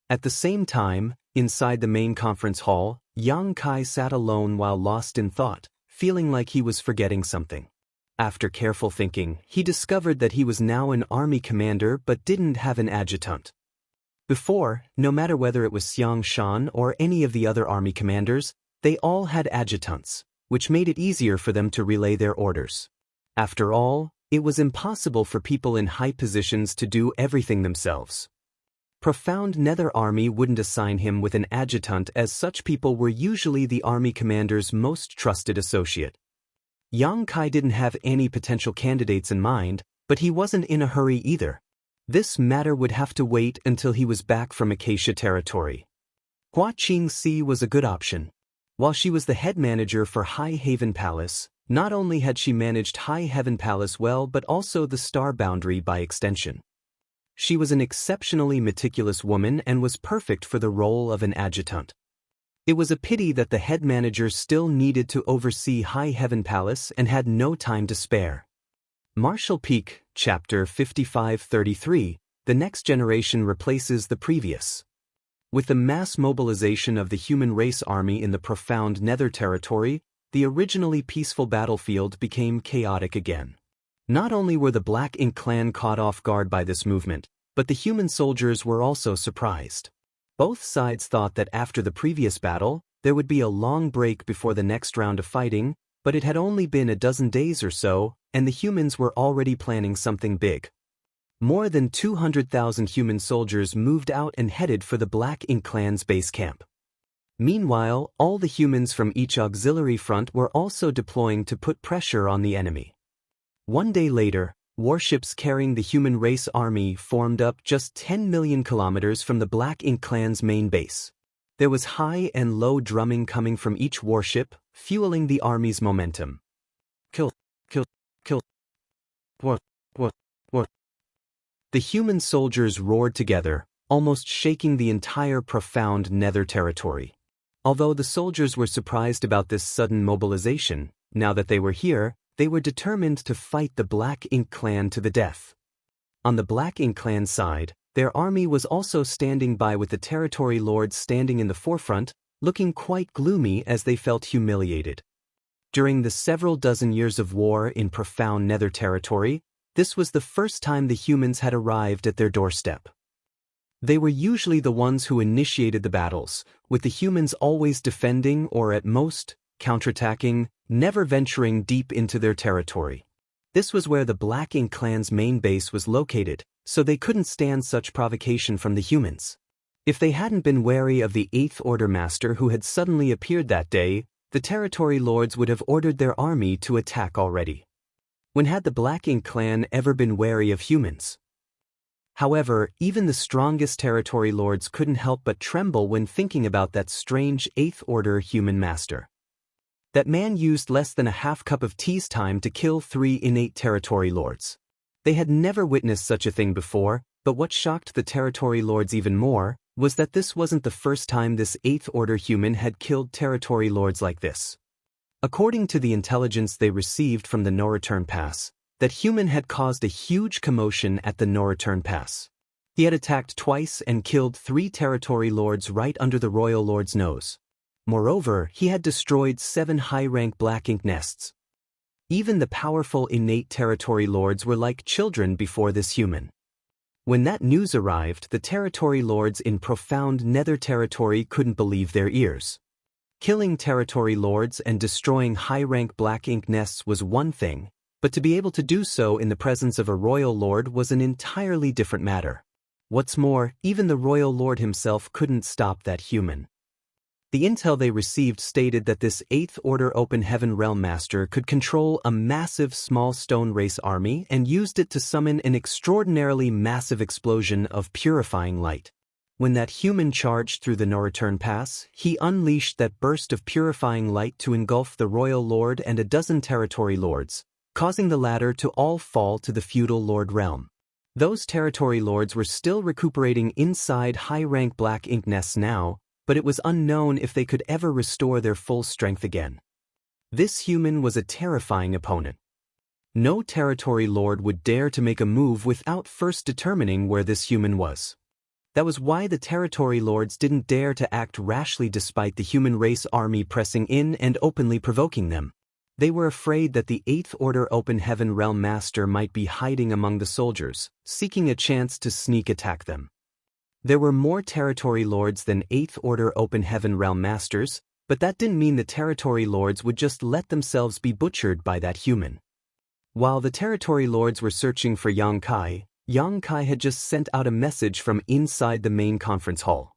At the same time, inside the main conference hall, Yang Kai sat alone while lost in thought, feeling like he was forgetting something. After careful thinking, he discovered that he was now an army commander but didn't have an adjutant. Before, no matter whether it was Xiang Shan or any of the other army commanders, they all had adjutants, which made it easier for them to relay their orders. After all, it was impossible for people in high positions to do everything themselves. Profound Nether Army wouldn't assign him with an adjutant, as such people were usually the army commander's most trusted associate. Yang Kai didn't have any potential candidates in mind, but he wasn't in a hurry either. This matter would have to wait until he was back from Acacia territory. Hua Qingxi was a good option. While she was the head manager for High Haven Palace, not only had she managed High Heaven Palace well but also the Star Boundary by extension. She was an exceptionally meticulous woman and was perfect for the role of an adjutant. It was a pity that the head manager still needed to oversee High Heaven Palace and had no time to spare. Martial Peak, Chapter 5533, The Next Generation Replaces the Previous. With the mass mobilization of the human race army in the profound Nether territory, the originally peaceful battlefield became chaotic again. Not only were the Black Ink clan caught off guard by this movement, But the human soldiers were also surprised. Both sides thought that after the previous battle, there would be a long break before the next round of fighting, but it had only been a dozen days or so, and the humans were already planning something big. More than 200,000 human soldiers moved out and headed for the Black Ink Clan's base camp. Meanwhile, all the humans from each auxiliary front were also deploying to put pressure on the enemy. One day later, warships carrying the human race army formed up just 10 million kilometers from the Black Ink Clan's main base. There was high and low drumming coming from each warship, fueling the army's momentum. Kill, kill, kill. What, what, what? The human soldiers roared together, almost shaking the entire profound nether territory. Although the soldiers were surprised about this sudden mobilization, now that they were here, they were determined to fight the Black Ink Clan to the death. On the Black Ink Clan side, their army was also standing by with the territory lords standing in the forefront, looking quite gloomy as they felt humiliated. During the several dozen years of war in profound nether territory, this was the first time the humans had arrived at their doorstep. They were usually the ones who initiated the battles, with the humans always defending or at most, counterattacking, never venturing deep into their territory. This was where the Black Ink Clan's main base was located, so they couldn't stand such provocation from the humans. If they hadn't been wary of the Eighth Order Master who had suddenly appeared that day, the territory lords would have ordered their army to attack already. When had the Black Ink Clan ever been wary of humans? However, even the strongest territory lords couldn't help but tremble when thinking about that strange Eighth Order human master. That man used less than a half cup of tea's time to kill 3 innate territory lords. They had never witnessed such a thing before, but what shocked the territory lords even more was that this wasn't the first time this Eighth Order human had killed territory lords like this. According to the intelligence they received from the no-return pass, that human had caused a huge commotion at the no-return pass. He had attacked twice and killed 3 territory lords right under the royal lord's nose. Moreover, he had destroyed 7 high-rank Black Ink nests. Even the powerful innate territory lords were like children before this human. When that news arrived, the territory lords in profound nether territory couldn't believe their ears. Killing territory lords and destroying high-rank Black Ink nests was one thing, but to be able to do so in the presence of a royal lord was an entirely different matter. What's more, even the royal lord himself couldn't stop that human. The intel they received stated that this Eighth Order Open Heaven Realm Master could control a massive small stone race army and used it to summon an extraordinarily massive explosion of purifying light. When that human charged through the no-return pass, he unleashed that burst of purifying light to engulf the royal lord and a dozen territory lords, causing the latter to all fall to the feudal lord realm. Those territory lords were still recuperating inside high-rank Black Ink nests now, but it was unknown if they could ever restore their full strength again. This human was a terrifying opponent. No territory lord would dare to make a move without first determining where this human was. That was why the territory lords didn't dare to act rashly despite the human race army pressing in and openly provoking them. They were afraid that the Eighth Order Open Heaven Realm Master might be hiding among the soldiers, seeking a chance to sneak attack them. There were more territory lords than Eighth Order Open Heaven Realm Masters, but that didn't mean the territory lords would just let themselves be butchered by that human. While the territory lords were searching for Yang Kai had just sent out a message from inside the main conference hall.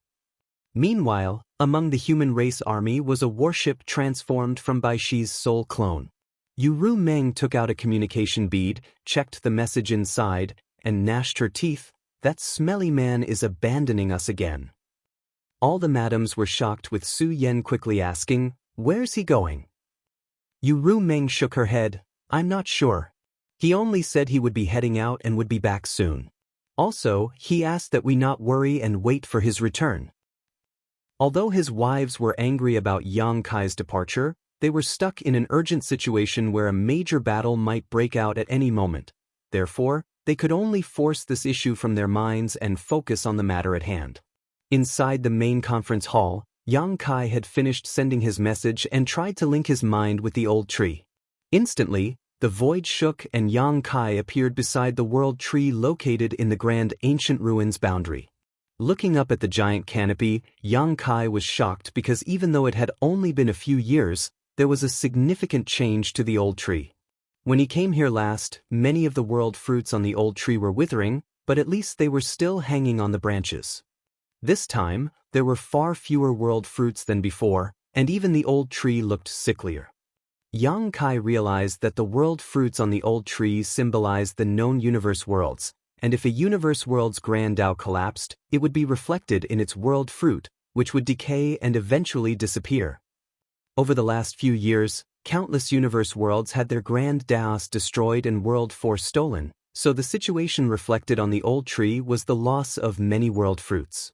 Meanwhile, among the human race army was a warship transformed from Baishi's soul clone. Yuru Meng took out a communication bead, checked the message inside, and gnashed her teeth. That smelly man is abandoning us again. All the madams were shocked with Su Yen quickly asking, "Where's he going?" Yuru Meng shook her head, "I'm not sure. He only said he would be heading out and would be back soon. Also, he asked that we not worry and wait for his return." Although his wives were angry about Yang Kai's departure, they were stuck in an urgent situation where a major battle might break out at any moment. Therefore, they could only force this issue from their minds and focus on the matter at hand. Inside the main conference hall, Yang Kai had finished sending his message and tried to link his mind with the old tree. Instantly, The void shook and Yang Kai appeared beside the world tree located in the grand ancient ruins boundary. Looking up at the giant canopy, Yang Kai was shocked because even though it had only been a few years, there was a significant change to the old tree. When he came here last, many of the world fruits on the old tree were withering, but at least they were still hanging on the branches. This time, there were far fewer world fruits than before, and even the old tree looked sicklier. Yang Kai realized that the world fruits on the old tree symbolized the known universe worlds, and if a universe world's grand Tao collapsed, it would be reflected in its world fruit, which would decay and eventually disappear. Over the last few years, countless universe worlds had their grand Taos destroyed and world force stolen, so the situation reflected on the old tree was the loss of many world fruits.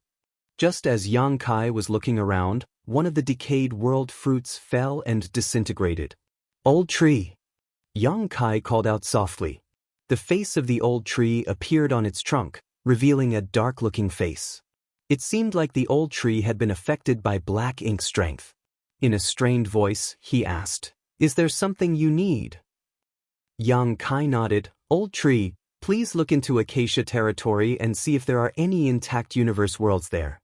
Just as Yang Kai was looking around, one of the decayed world fruits fell and disintegrated. Old tree! Yang Kai called out softly. The face of the old tree appeared on its trunk, revealing a dark-looking face. It seemed like the old tree had been affected by black ink strength. In a strained voice, he asked, "Is there something you need?" Yang Kai nodded. "Old tree, please look into Acacia territory and see if there are any intact universe worlds there."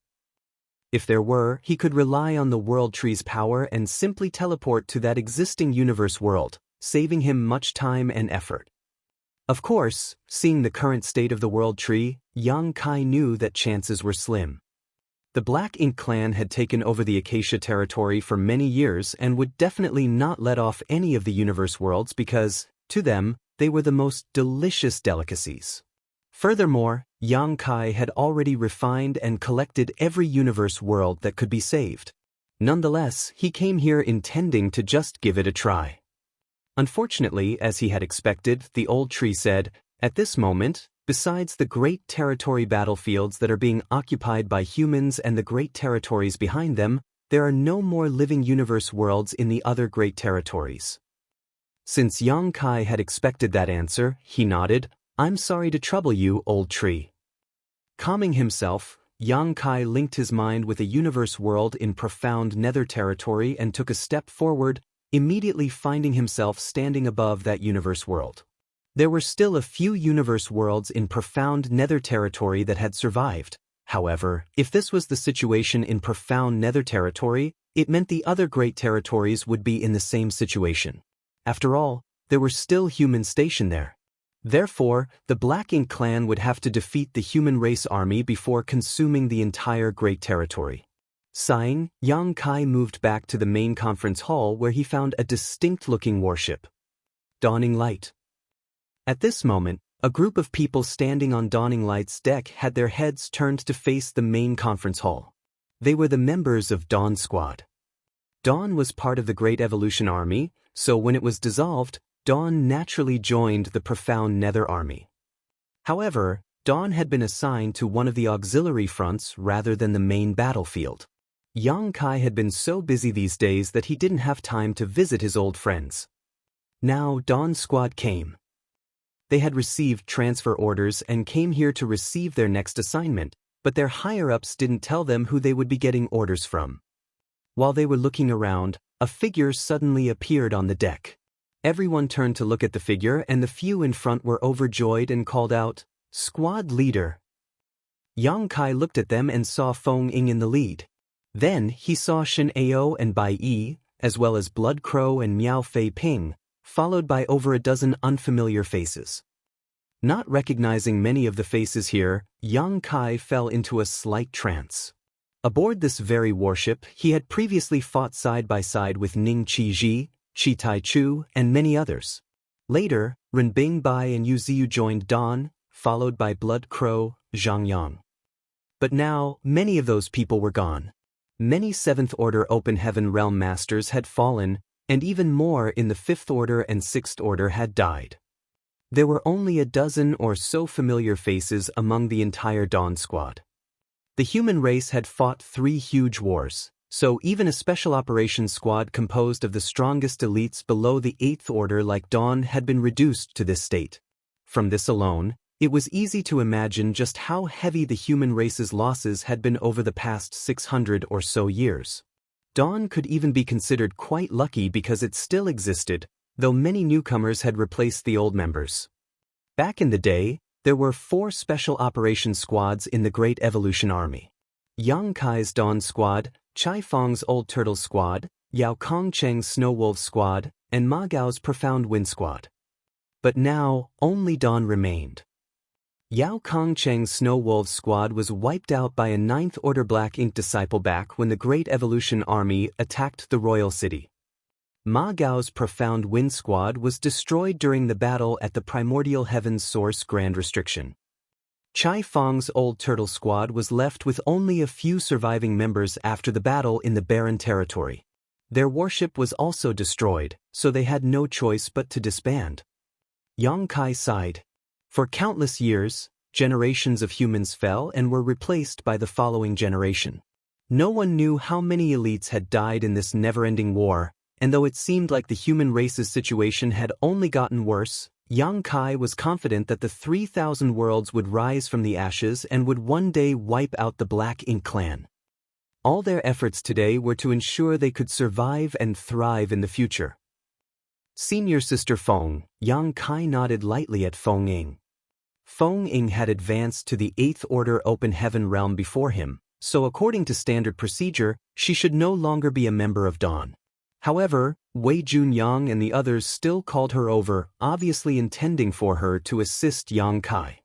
If there were, he could rely on the world tree's power and simply teleport to that existing universe world, saving him much time and effort. Of course, seeing the current state of the world tree, Yang Kai knew that chances were slim. The Black Ink clan had taken over the Acacia territory for many years and would definitely not let off any of the universe worlds because, to them, they were the most delicious delicacies. Furthermore, Yang Kai had already refined and collected every universe world that could be saved. Nonetheless, he came here intending to just give it a try. Unfortunately, as he had expected, the old tree said, "At this moment, besides the great territory battlefields that are being occupied by humans and the great territories behind them, there are no more living universe worlds in the other great territories." Since Yang Kai had expected that answer, he nodded. "I'm sorry to trouble you, old tree." Calming himself, Yang Kai linked his mind with a universe world in profound nether territory and took a step forward, immediately finding himself standing above that universe world. There were still a few universe worlds in profound nether territory that had survived. However, if this was the situation in profound nether territory, it meant the other great territories would be in the same situation. After all, there were still humans stationed there. Therefore, the Black Ink clan would have to defeat the human race army before consuming the entire great territory. Sighing, Yang Kai moved back to the main conference hall where he found a distinct-looking warship. Dawning Light. At this moment, a group of people standing on Dawning Light's deck had their heads turned to face the main conference hall. They were the members of Dawn Squad. Dawn was part of the Great Evolution Army, so when it was dissolved, Dawn naturally joined the Profound Nether Army. However, Dawn had been assigned to one of the auxiliary fronts rather than the main battlefield. Yang Kai had been so busy these days that he didn't have time to visit his old friends. Now Dawn Squad came. They had received transfer orders and came here to receive their next assignment, but their higher-ups didn't tell them who they would be getting orders from. While they were looking around, a figure suddenly appeared on the deck. Everyone turned to look at the figure and the few in front were overjoyed and called out, "Squad leader!" Yang Kai looked at them and saw Feng Ying in the lead. Then he saw Shen Ao and Bai Yi, as well as Blood Crow and Miao Fei Ping, followed by over a dozen unfamiliar faces. Not recognizing many of the faces here, Yang Kai fell into a slight trance. Aboard this very warship, he had previously fought side by side with Ning Qiji, Chi Tai Chu, and many others. Later, Renbing Bai and Yu Ziyu joined Dawn, followed by Blood Crow, Zhang Yang. But now, many of those people were gone. Many 7th Order Open Heaven Realm Masters had fallen, and even more in the 5th Order and 6th Order had died. There were only a dozen or so familiar faces among the entire Dawn Squad. The human race had fought 3 huge wars, so even a special operations squad composed of the strongest elites below the 8th Order like Dawn had been reduced to this state. From this alone, it was easy to imagine just how heavy the human race's losses had been over the past 600 or so years. Dawn could even be considered quite lucky because it still existed, though many newcomers had replaced the old members. Back in the day, there were 4 special operations squads in the Great Evolution Army. Yang Kai's Dawn Squad, Chai Fong's Old Turtle Squad, Yao Kongcheng's Snow Wolf Squad, and Ma Gao's Profound Wind Squad. But now, only Dawn remained. Yao Kongcheng's Snow Wolf Squad was wiped out by a 9th Order Black Ink disciple back when the Great Evolution Army attacked the royal city. Ma Gao's Profound Wind Squad was destroyed during the battle at the Primordial Heavens Source Grand Restriction. Chai Fong's Old Turtle Squad was left with only a few surviving members after the battle in the Barren Territory. Their warship was also destroyed, so they had no choice but to disband. Yang Kai sighed. For countless years, generations of humans fell and were replaced by the following generation. No one knew how many elites had died in this never-ending war, and though it seemed like the human race's situation had only gotten worse, Yang Kai was confident that the 3,000 worlds would rise from the ashes and would one day wipe out the Black Ink clan. All their efforts today were to ensure they could survive and thrive in the future. Senior Sister Feng, Yang Kai nodded lightly at Feng Ying. Feng Ying had advanced to the 8th Order Open Heaven realm before him, so according to standard procedure, she should no longer be a member of Dawn. However, Wei Junyang and the others still called her over, obviously intending for her to assist Yang Kai.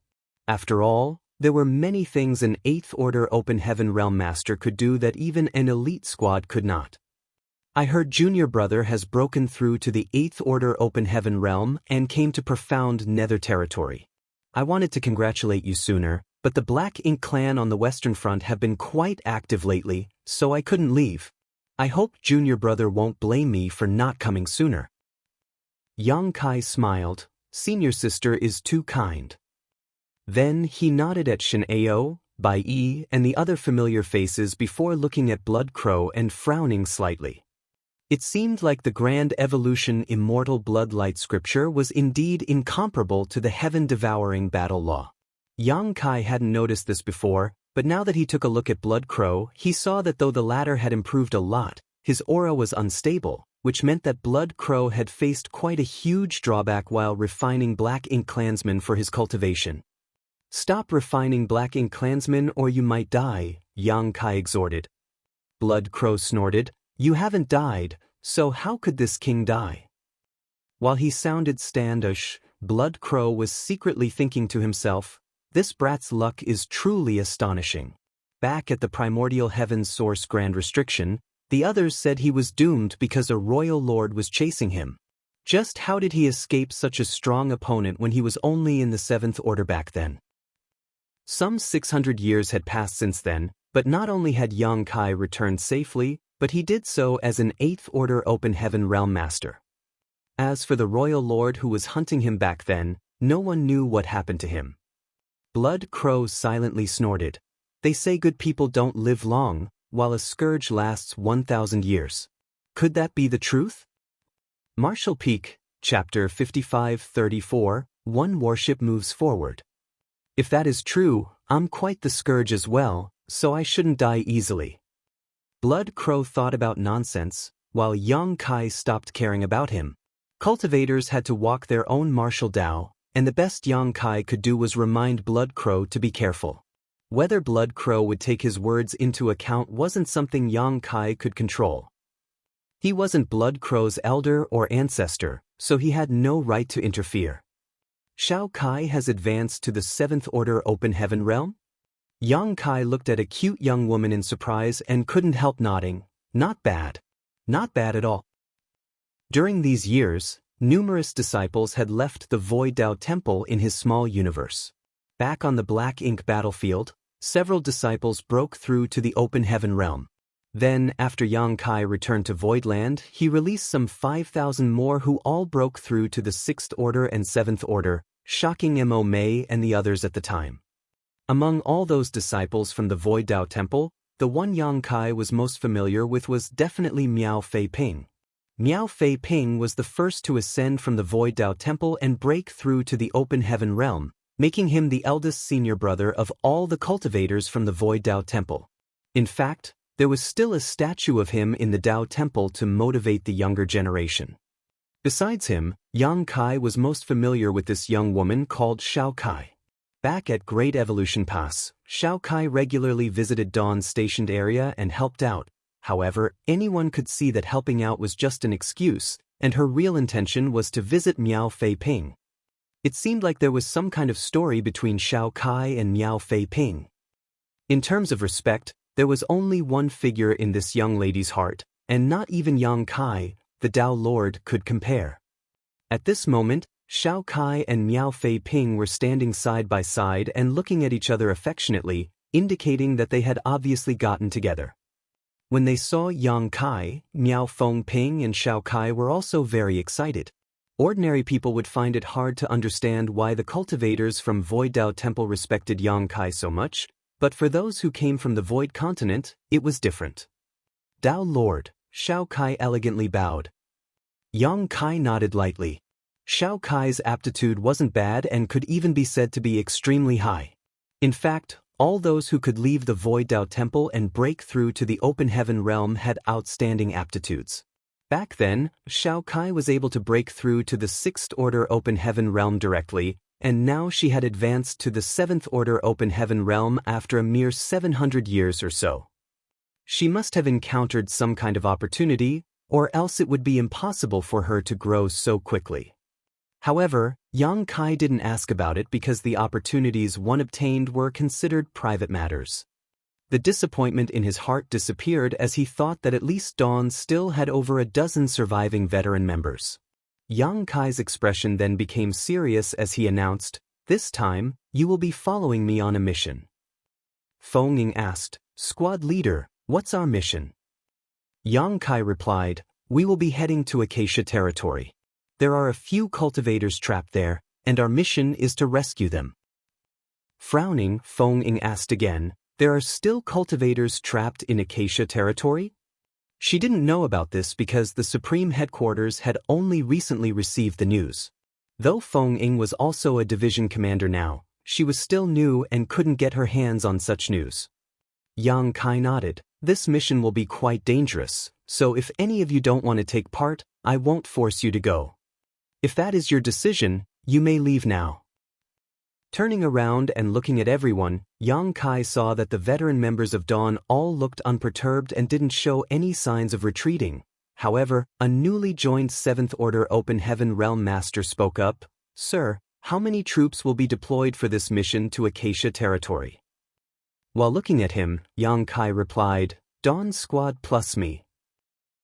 After all, there were many things an 8th Order Open Heaven Realm Master could do that even an elite squad could not. I heard Junior Brother has broken through to the 8th Order Open Heaven Realm and came to Profound Nether Territory. I wanted to congratulate you sooner, but the Black Ink clan on the Western Front have been quite active lately, so I couldn't leave. I hope Junior Brother won't blame me for not coming sooner. Yang Kai smiled. Senior Sister is too kind. Then he nodded at Shin Ao, Bai Yi, and the other familiar faces before looking at Blood Crow and frowning slightly. It seemed like the Grand Evolution Immortal Bloodlight scripture was indeed incomparable to the heaven-devouring battle law. Yang Kai hadn't noticed this before, but now that he took a look at Blood Crow, he saw that though the latter had improved a lot, his aura was unstable, which meant that Blood Crow had faced quite a huge drawback while refining Black Ink clansmen for his cultivation. Stop refining Black Ink clansmen or you might die, Yang Kai exhorted. Blood Crow snorted. You haven't died, so how could this king die? While he sounded standoffish, Blood Crow was secretly thinking to himself, this brat's luck is truly astonishing. Back at the Primordial Heavens Source Grand Restriction, the others said he was doomed because a royal lord was chasing him. Just how did he escape such a strong opponent when he was only in the 7th Order back then? Some 600 years had passed since then, but not only had Yang Kai returned safely, but he did so as an 8th Order Open Heaven Realm Master. As for the royal lord who was hunting him back then, no one knew what happened to him. Blood Crow silently snorted. They say good people don't live long, while a scourge lasts 1,000 years. Could that be the truth? Martial Peak, Chapter 55-34, One Warship Moves Forward. If that is true, I'm quite the scourge as well, so I shouldn't die easily. Blood Crow thought about nonsense, while Yang Kai stopped caring about him. Cultivators had to walk their own martial Tao, and the best Yang Kai could do was remind Blood Crow to be careful. Whether Blood Crow would take his words into account wasn't something Yang Kai could control. He wasn't Blood Crow's elder or ancestor, so he had no right to interfere. Shao Kai has advanced to the 7th Order Open Heaven Realm? Yang Kai looked at a cute young woman in surprise and couldn't help nodding. Not bad. Not bad at all. During these years, numerous disciples had left the Void Dao Temple in his small universe. Back on the Black Ink battlefield, several disciples broke through to the Open Heaven Realm. Then, after Yang Kai returned to Voidland, he released some 5,000 more who all broke through to the 6th Order and 7th Order, shocking Mo Mei and the others at the time. Among all those disciples from the Void Dao Temple, the one Yang Kai was most familiar with was definitely Miao Fei Ping. Miao Fei Ping was the first to ascend from the Void Dao Temple and break through to the Open Heaven Realm, making him the eldest senior brother of all the cultivators from the Void Dao Temple. In fact, there was still a statue of him in the Dao Temple to motivate the younger generation. Besides him, Yang Kai was most familiar with this young woman called Shao Kai. Back at Great Evolution Pass, Shao Kai regularly visited Dawn's stationed area and helped out. However, anyone could see that helping out was just an excuse, and her real intention was to visit Miao Fei Ping. It seemed like there was some kind of story between Shao Kai and Miao Fei Ping. In terms of respect, there was only one figure in this young lady's heart, and not even Yang Kai, the Tao Lord, could compare. At this moment, Shao Kai and Miao Fei Ping were standing side by side and looking at each other affectionately, indicating that they had obviously gotten together. When they saw Yang Kai, Miao Fei Ping and Shao Kai were also very excited. Ordinary people would find it hard to understand why the cultivators from Void Dao Temple respected Yang Kai so much, but for those who came from the Void Continent, it was different. Tao Lord, Shao Kai elegantly bowed. Yang Kai nodded lightly. Shao Kai's aptitude wasn't bad and could even be said to be extremely high. In fact, all those who could leave the Void Dao Temple and break through to the Open Heaven realm had outstanding aptitudes. Back then, Shao Kai was able to break through to the 6th Order Open Heaven realm directly, and now she had advanced to the 7th Order Open Heaven realm after a mere 700 years or so. She must have encountered some kind of opportunity, or else it would be impossible for her to grow so quickly. However, Yang Kai didn't ask about it because the opportunities one obtained were considered private matters. The disappointment in his heart disappeared as he thought that at least Dawn still had over a dozen surviving veteran members. Yang Kai's expression then became serious as he announced, "This time, you will be following me on a mission." Feng Ying asked, "Squad leader, what's our mission?" Yang Kai replied, "We will be heading to Acacia territory. There are a few cultivators trapped there, and our mission is to rescue them." Frowning, Feng Ying asked again, "There are still cultivators trapped in Acacia territory?" She didn't know about this because the Supreme Headquarters had only recently received the news. Though Feng Ying was also a division commander now, she was still new and couldn't get her hands on such news. Yang Kai nodded. "This mission will be quite dangerous, so if any of you don't want to take part, I won't force you to go. If that is your decision, you may leave now." Turning around and looking at everyone, Yang Kai saw that the veteran members of Dawn all looked unperturbed and didn't show any signs of retreating. However, a newly joined 7th Order Open Heaven Realm Master spoke up, "Sir, how many troops will be deployed for this mission to Acacia territory?" While looking at him, Yang Kai replied, "Dawn squad plus me."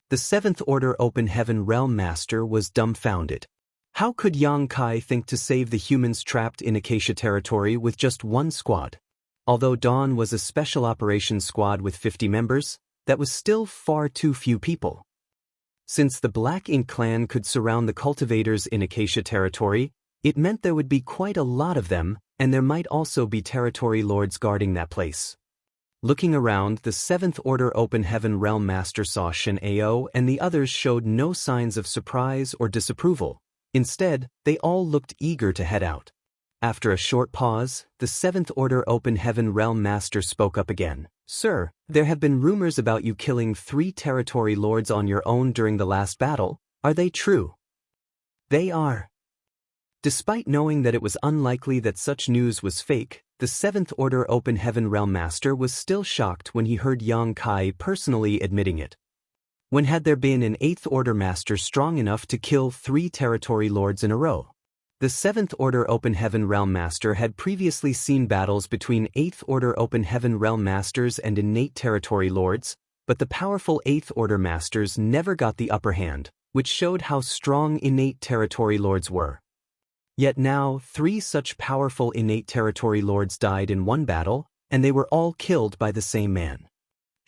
The 7th Order Open Heaven Realm Master was dumbfounded. How could Yang Kai think to save the humans trapped in Acacia territory with just one squad? Although Dawn was a special operations squad with 50 members, that was still far too few people. Since the Black Ink clan could surround the cultivators in Acacia territory, it meant there would be quite a lot of them, and there might also be territory lords guarding that place. Looking around, the 7th Order Open Heaven Realm Master saw Shen Ao and the others showed no signs of surprise or disapproval. Instead, they all looked eager to head out. After a short pause, the 7th Order Open Heaven Realm Master spoke up again. "Sir, there have been rumors about you killing 3 territory lords on your own during the last battle. Are they true?" "They are." Despite knowing that it was unlikely that such news was fake, the 7th Order Open Heaven Realm Master was still shocked when he heard Yang Kai personally admitting it. When had there been an 8th Order Master strong enough to kill 3 territory lords in a row? The 7th Order Open Heaven Realm Master had previously seen battles between 8th Order Open Heaven Realm Masters and innate territory lords, but the powerful 8th Order Masters never got the upper hand, which showed how strong innate territory lords were. Yet now, 3 such powerful innate territory lords died in one battle, and they were all killed by the same man.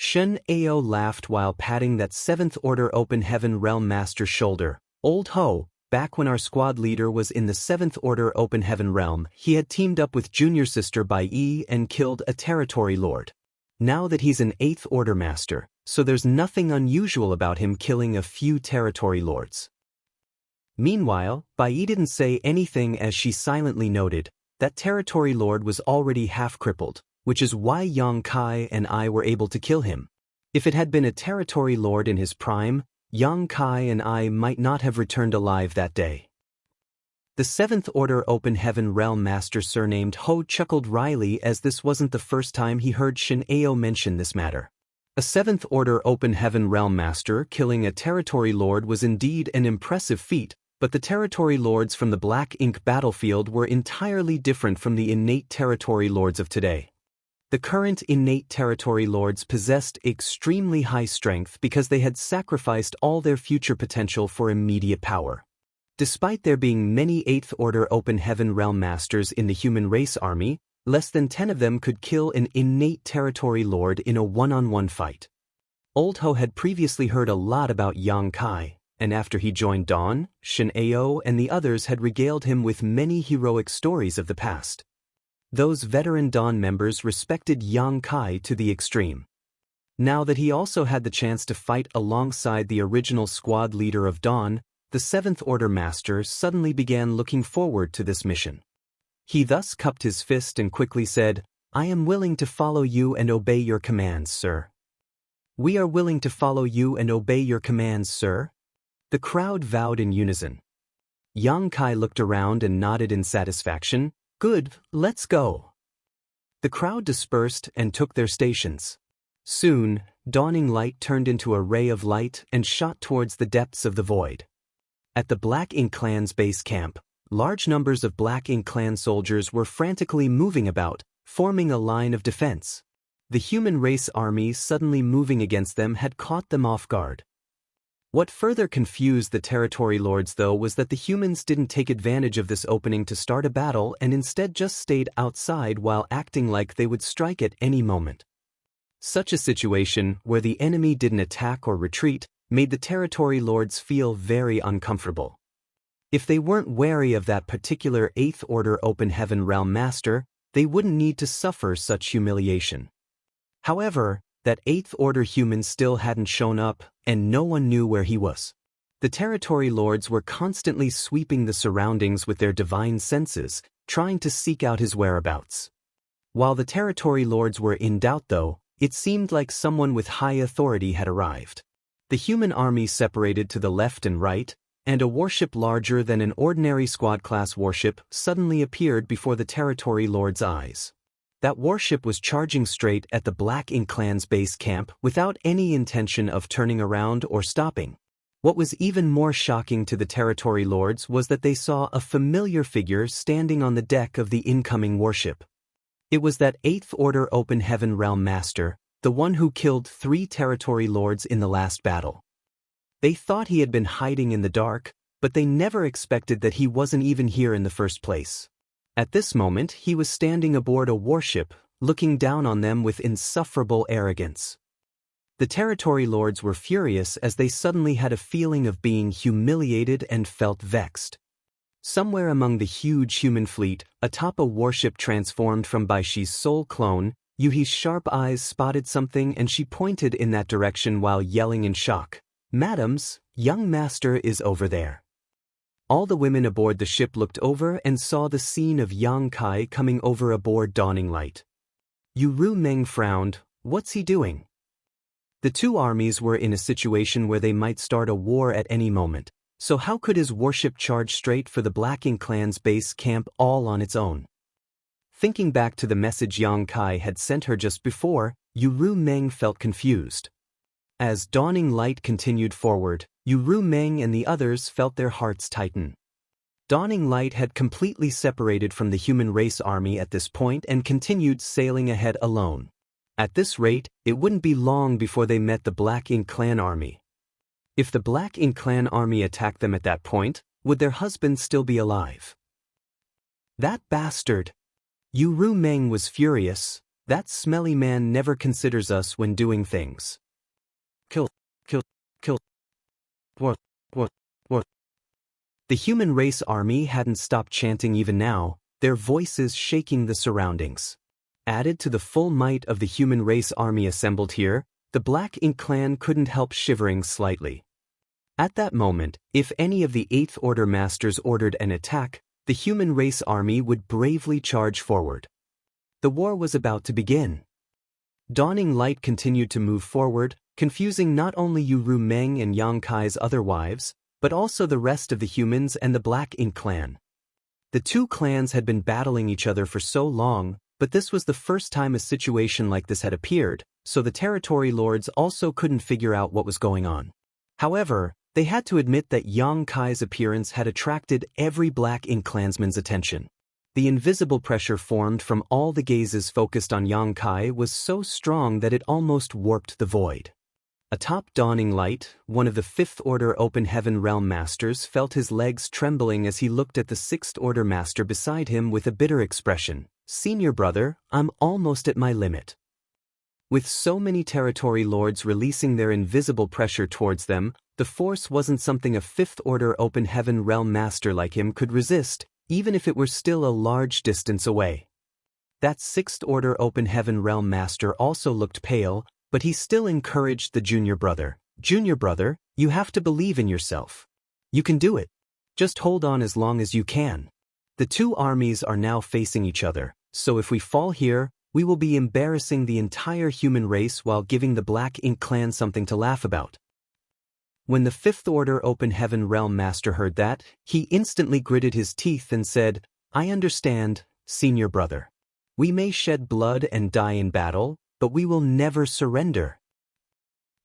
Shen Ao laughed while patting that 7th Order Open Heaven Realm Master's shoulder. "Old Ho, back when our squad leader was in the 7th Order Open Heaven Realm, he had teamed up with Junior Sister Bai Yi and killed a territory lord. Now that he's an 8th Order Master, so there's nothing unusual about him killing a few territory lords." Meanwhile, Bai Yi didn't say anything as she silently noted, "That territory lord was already half-crippled, which is why Yang Kai and I were able to kill him. If it had been a territory lord in his prime, Yang Kai and I might not have returned alive that day. The Seventh Order Open Heaven Realm Master surnamed Ho chuckled wryly, as this wasn't the first time he heard Shin Ao mention this matter. A Seventh Order Open Heaven Realm Master killing a Territory Lord was indeed an impressive feat, but the Territory Lords from the Black Ink battlefield were entirely different from the innate Territory Lords of today. The current innate Territory Lords possessed extremely high strength because they had sacrificed all their future potential for immediate power. Despite there being many Eighth Order Open Heaven Realm Masters in the human race army, less than 10 of them could kill an innate Territory Lord in a one-on-one fight. Old Ho had previously heard a lot about Yang Kai, and after he joined Dawn, Shin Ao and the others had regaled him with many heroic stories of the past. Those veteran Dawn members respected Yang Kai to the extreme. Now that he also had the chance to fight alongside the original squad leader of Dawn, the Seventh Order Master suddenly began looking forward to this mission. He thus cupped his fist and quickly said, "I am willing to follow you and obey your commands, sir." "We are willing to follow you and obey your commands, sir." The crowd vowed in unison. Yang Kai looked around and nodded in satisfaction. "Good, let's go." The crowd dispersed and took their stations. Soon, dawning light turned into a ray of light and shot towards the depths of the void. At the Black Ink Clan's base camp, large numbers of Black Ink Clan soldiers were frantically moving about, forming a line of defense. The human race army suddenly moving against them had caught them off guard. What further confused the Territory Lords, though, was that the humans didn't take advantage of this opening to start a battle and instead just stayed outside while acting like they would strike at any moment. Such a situation, where the enemy didn't attack or retreat, made the Territory Lords feel very uncomfortable. If they weren't wary of that particular Eighth Order Open Heaven Realm Master, they wouldn't need to suffer such humiliation. However, that Eighth Order human still hadn't shown up, and no one knew where he was. The Territory Lords were constantly sweeping the surroundings with their divine senses, trying to seek out his whereabouts. While the Territory Lords were in doubt, though, it seemed like someone with high authority had arrived. The human army separated to the left and right, and a warship larger than an ordinary squad-class warship suddenly appeared before the Territory Lord's eyes. That warship was charging straight at the Black Ink Clan's base camp without any intention of turning around or stopping. What was even more shocking to the Territory Lords was that they saw a familiar figure standing on the deck of the incoming warship. It was that Eighth Order Open Heaven Realm Master, the one who killed 3 Territory Lords in the last battle. They thought he had been hiding in the dark, but they never expected that he wasn't even here in the first place. At this moment, he was standing aboard a warship, looking down on them with insufferable arrogance. The Territory Lords were furious as they suddenly had a feeling of being humiliated and felt vexed. Somewhere among the huge human fleet, atop a warship transformed from Baishi's soul clone, Yuhi's sharp eyes spotted something and she pointed in that direction while yelling in shock, "Madams, young master is over there." All the women aboard the ship looked over and saw the scene of Yang Kai coming over aboard Dawning Light. Yu Ru Meng frowned. "What's he doing?" The two armies were in a situation where they might start a war at any moment, so how could his warship charge straight for the Black Ink Clan's base camp all on its own? Thinking back to the message Yang Kai had sent her just before, Yu Ru Meng felt confused. As Dawning Light continued forward, Yu Ru Meng and the others felt their hearts tighten. Dawning Light had completely separated from the human race army at this point and continued sailing ahead alone. At this rate, it wouldn't be long before they met the Black Ink Clan army. If the Black Ink Clan army attacked them at that point, would their husbands still be alive? That bastard! Yu Ru Meng was furious. That smelly man never considers us when doing things. Kill, kill, kill. What? The human race army hadn't stopped chanting even now, their voices shaking the surroundings. Added to the full might of the human race army assembled here, the Black Ink Clan couldn't help shivering slightly. At that moment, if any of the Eighth Order Masters ordered an attack, the human race army would bravely charge forward. The war was about to begin. Dawning Light continued to move forward, confusing not only Ru Meng and Yang Kai's other wives, but also the rest of the humans and the Black Ink clan. The two clans had been battling each other for so long, but this was the first time a situation like this had appeared, so the territory lords also couldn't figure out what was going on. However, they had to admit that Yang Kai's appearance had attracted every Black Ink clansman's attention. The invisible pressure formed from all the gazes focused on Yang Kai was so strong that it almost warped the void. Atop Dawning Light, one of the Fifth Order Open Heaven Realm Masters felt his legs trembling as he looked at the Sixth Order Master beside him with a bitter expression. "Senior brother, I'm almost at my limit." With so many territory lords releasing their invisible pressure towards them, the force wasn't something a Fifth Order Open Heaven Realm Master like him could resist, even if it were still a large distance away. That Sixth Order Open Heaven Realm Master also looked pale, but he still encouraged the junior brother. "Junior brother, you have to believe in yourself. You can do it. Just hold on as long as you can. The two armies are now facing each other, so if we fall here, we will be embarrassing the entire human race while giving the Black Ink clan something to laugh about." When the Fifth Order Open Heaven Realm Master heard that, he instantly gritted his teeth and said, "I understand, senior brother. We may shed blood and die in battle, but we will never surrender."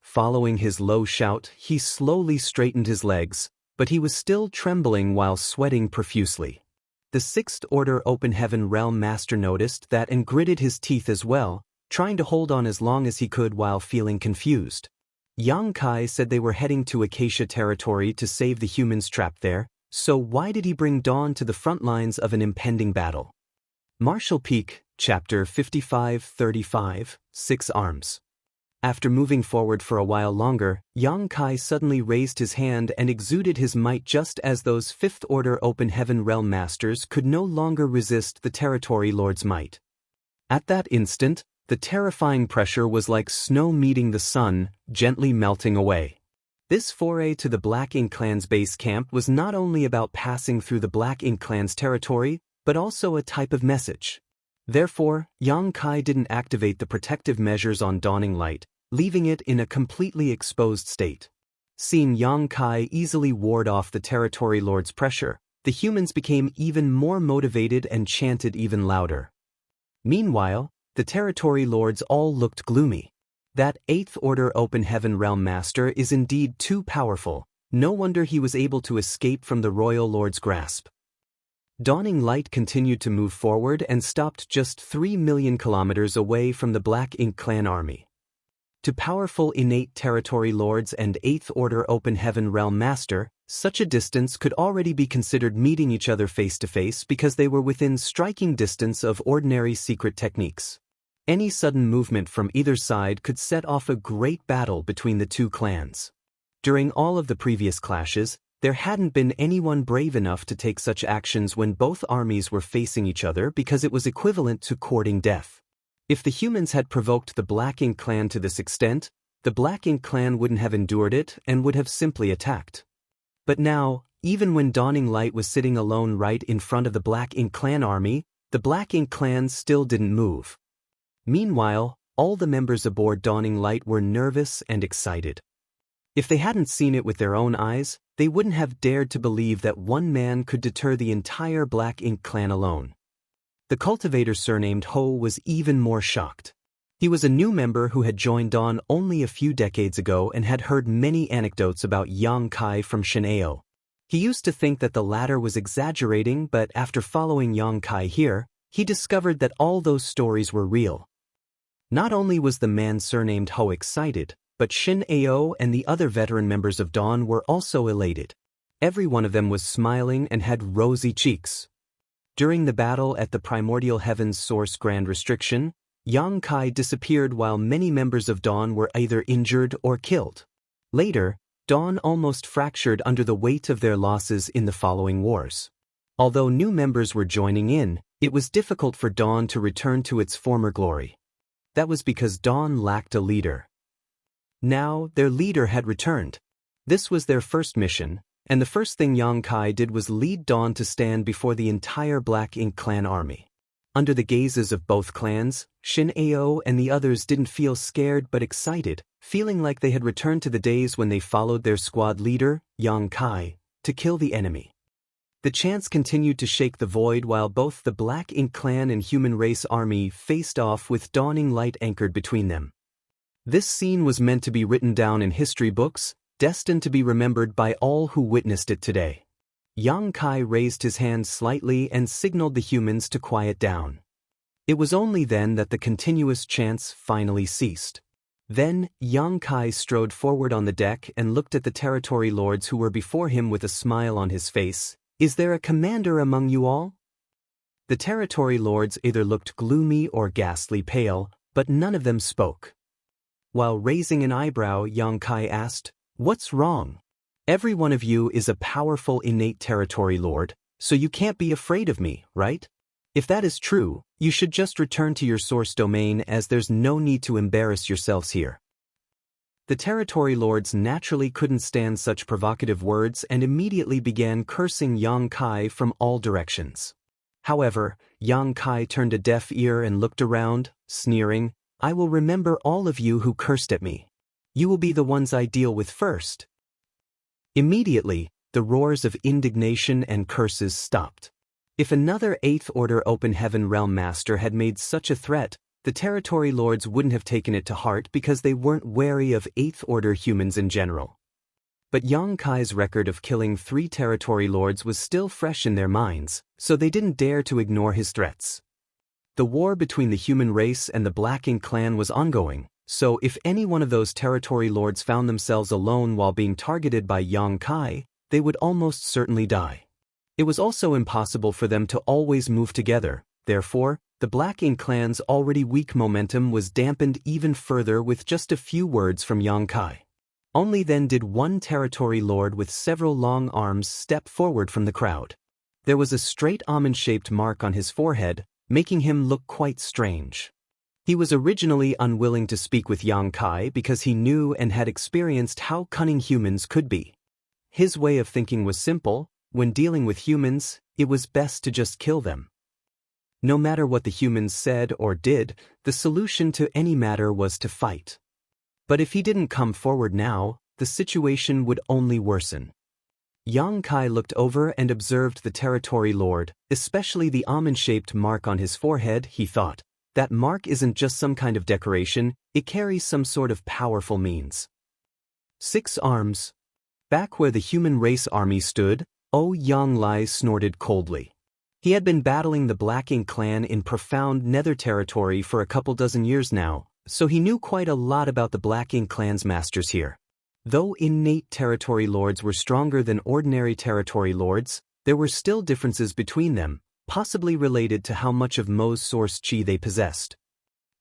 Following his low shout, he slowly straightened his legs, but he was still trembling while sweating profusely. The Sixth Order Open Heaven Realm Master noticed that and gritted his teeth as well, trying to hold on as long as he could while feeling confused. Yang Kai said they were heading to Acacia territory to save the humans trapped there, so why did he bring Dawn to the front lines of an impending battle? Martial Peak, Chapter 55-35, Six Arms. After moving forward for a while longer, Yang Kai suddenly raised his hand and exuded his might just as those Fifth Order Open Heaven Realm Masters could no longer resist the territory lord's might. At that instant, the terrifying pressure was like snow meeting the sun, gently melting away. This foray to the Black Ink clan's base camp was not only about passing through the Black Ink clan's territory, but also a type of message. Therefore, Yang Kai didn't activate the protective measures on Dawning Light, leaving it in a completely exposed state. Seeing Yang Kai easily ward off the territory lord's pressure, the humans became even more motivated and chanted even louder. Meanwhile, the territory lords all looked gloomy. That Eighth Order Open Heaven Realm Master is indeed too powerful, no wonder he was able to escape from the Royal Lord's grasp. Dawning Light continued to move forward and stopped just 3 million kilometers away from the Black Ink clan army. To powerful innate territory lords and Eighth Order Open Heaven Realm Master, such a distance could already be considered meeting each other face to face because they were within striking distance of ordinary secret techniques. Any sudden movement from either side could set off a great battle between the two clans. During all of the previous clashes, there hadn't been anyone brave enough to take such actions when both armies were facing each other because it was equivalent to courting death. If the humans had provoked the Black Ink clan to this extent, the Black Ink clan wouldn't have endured it and would have simply attacked. But now, even when Dawning Light was sitting alone right in front of the Black Ink clan army, the Black Ink clan still didn't move. Meanwhile, all the members aboard Dawning Light were nervous and excited. If they hadn't seen it with their own eyes, they wouldn't have dared to believe that one man could deter the entire Black Ink clan alone. The cultivator surnamed Ho was even more shocked. He was a new member who had joined Dawn only a few decades ago and had heard many anecdotes about Yang Kai from Shin'eo. He used to think that the latter was exaggerating, but after following Yang Kai here, he discovered that all those stories were real. Not only was the man surnamed Ho excited, but Shin'eo and the other veteran members of Dawn were also elated. Every one of them was smiling and had rosy cheeks. During the battle at the Primordial Heaven's Source Grand Restriction, Yang Kai disappeared while many members of Dawn were either injured or killed. Later, Dawn almost fractured under the weight of their losses in the following wars. Although new members were joining in, it was difficult for Dawn to return to its former glory. That was because Dawn lacked a leader. Now, their leader had returned. This was their first mission, and the first thing Yang Kai did was lead Dawn to stand before the entire Black Ink clan army. Under the gazes of both clans, Shin Ao and the others didn't feel scared but excited, feeling like they had returned to the days when they followed their squad leader, Yang Kai, to kill the enemy. The chants continued to shake the void while both the Black Ink clan and human race army faced off with dawning light anchored between them. This scene was meant to be written down in history books, destined to be remembered by all who witnessed it today. Yang Kai raised his hand slightly and signaled the humans to quiet down. It was only then that the continuous chants finally ceased. Then, Yang Kai strode forward on the deck and looked at the territory lords who were before him with a smile on his face. "Is there a commander among you all?" The territory lords either looked gloomy or ghastly pale, but none of them spoke. While raising an eyebrow, Yang Kai asked, "What's wrong? Every one of you is a powerful innate territory lord, so you can't be afraid of me, right? If that is true, you should just return to your source domain as there's no need to embarrass yourselves here." The territory lords naturally couldn't stand such provocative words and immediately began cursing Yang Kai from all directions. However, Yang Kai turned a deaf ear and looked around, sneering, "I will remember all of you who cursed at me. You will be the ones I deal with first." Immediately, the roars of indignation and curses stopped. If another 8th Order Open Heaven Realm Master had made such a threat, the territory lords wouldn't have taken it to heart because they weren't wary of 8th Order humans in general. But Yang Kai's record of killing 3 territory lords was still fresh in their minds, so they didn't dare to ignore his threats. The war between the human race and the Black Ink clan was ongoing, so if any one of those territory lords found themselves alone while being targeted by Yang Kai, they would almost certainly die. It was also impossible for them to always move together, therefore, the Black Ink clan's already weak momentum was dampened even further with just a few words from Yang Kai. Only then did one territory lord with several long arms step forward from the crowd. There was a straight almond-shaped mark on his forehead, making him look quite strange. He was originally unwilling to speak with Yang Kai because he knew and had experienced how cunning humans could be. His way of thinking was simple: when dealing with humans, it was best to just kill them. No matter what the humans said or did, the solution to any matter was to fight. But if he didn't come forward now, the situation would only worsen. Yang Kai looked over and observed the territory lord, especially the almond-shaped mark on his forehead. He thought, that mark isn't just some kind of decoration, it carries some sort of powerful means. 6 arms. Back where the human race army stood, Yang Lai snorted coldly. He had been battling the Black Ink clan in profound nether territory for a couple dozen years now, so he knew quite a lot about the Black Ink clan's masters here. Though innate territory lords were stronger than ordinary territory lords, there were still differences between them, possibly related to how much of Mo's source chi they possessed.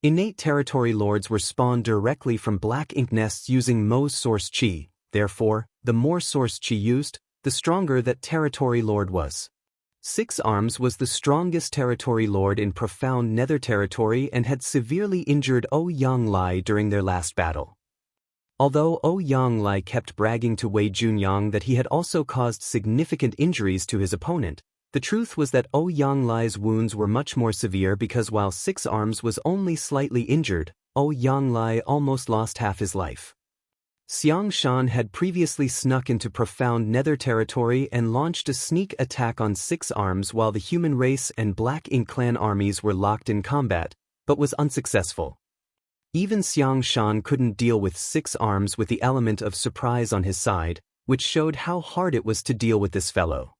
Innate territory lords were spawned directly from Black Ink nests using Mo's source chi, therefore, the more source chi used, the stronger that territory lord was. 6 Arms was the strongest territory lord in profound nether territory and had severely injured Yang Lai during their last battle. Although Yang Lai kept bragging to Wei Junyang that he had also caused significant injuries to his opponent, the truth was that Yang Lai's wounds were much more severe because while 6 Arms was only slightly injured, Yang Lai almost lost half his life. Xiang Shan had previously snuck into profound nether territory and launched a sneak attack on 6 Arms while the human race and Black Ink clan armies were locked in combat, but was unsuccessful. Even Xiang Shan couldn't deal with 6 Arms with the element of surprise on his side, which showed how hard it was to deal with this fellow.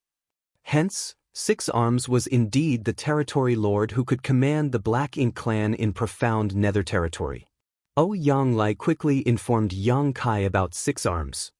Hence, 6 Arms was indeed the territory lord who could command the Black Ink clan in profound nether territory. Yang Lai quickly informed Yang Kai about 6 Arms.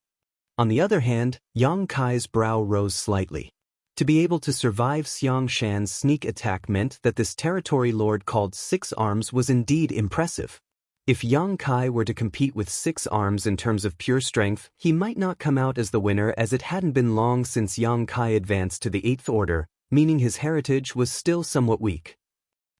On the other hand, Yang Kai's brow rose slightly. To be able to survive Xiang Shan's sneak attack meant that this territory lord called 6 Arms was indeed impressive. If Yang Kai were to compete with 6 Arms in terms of pure strength, he might not come out as the winner as it hadn't been long since Yang Kai advanced to the 8th Order, meaning his heritage was still somewhat weak.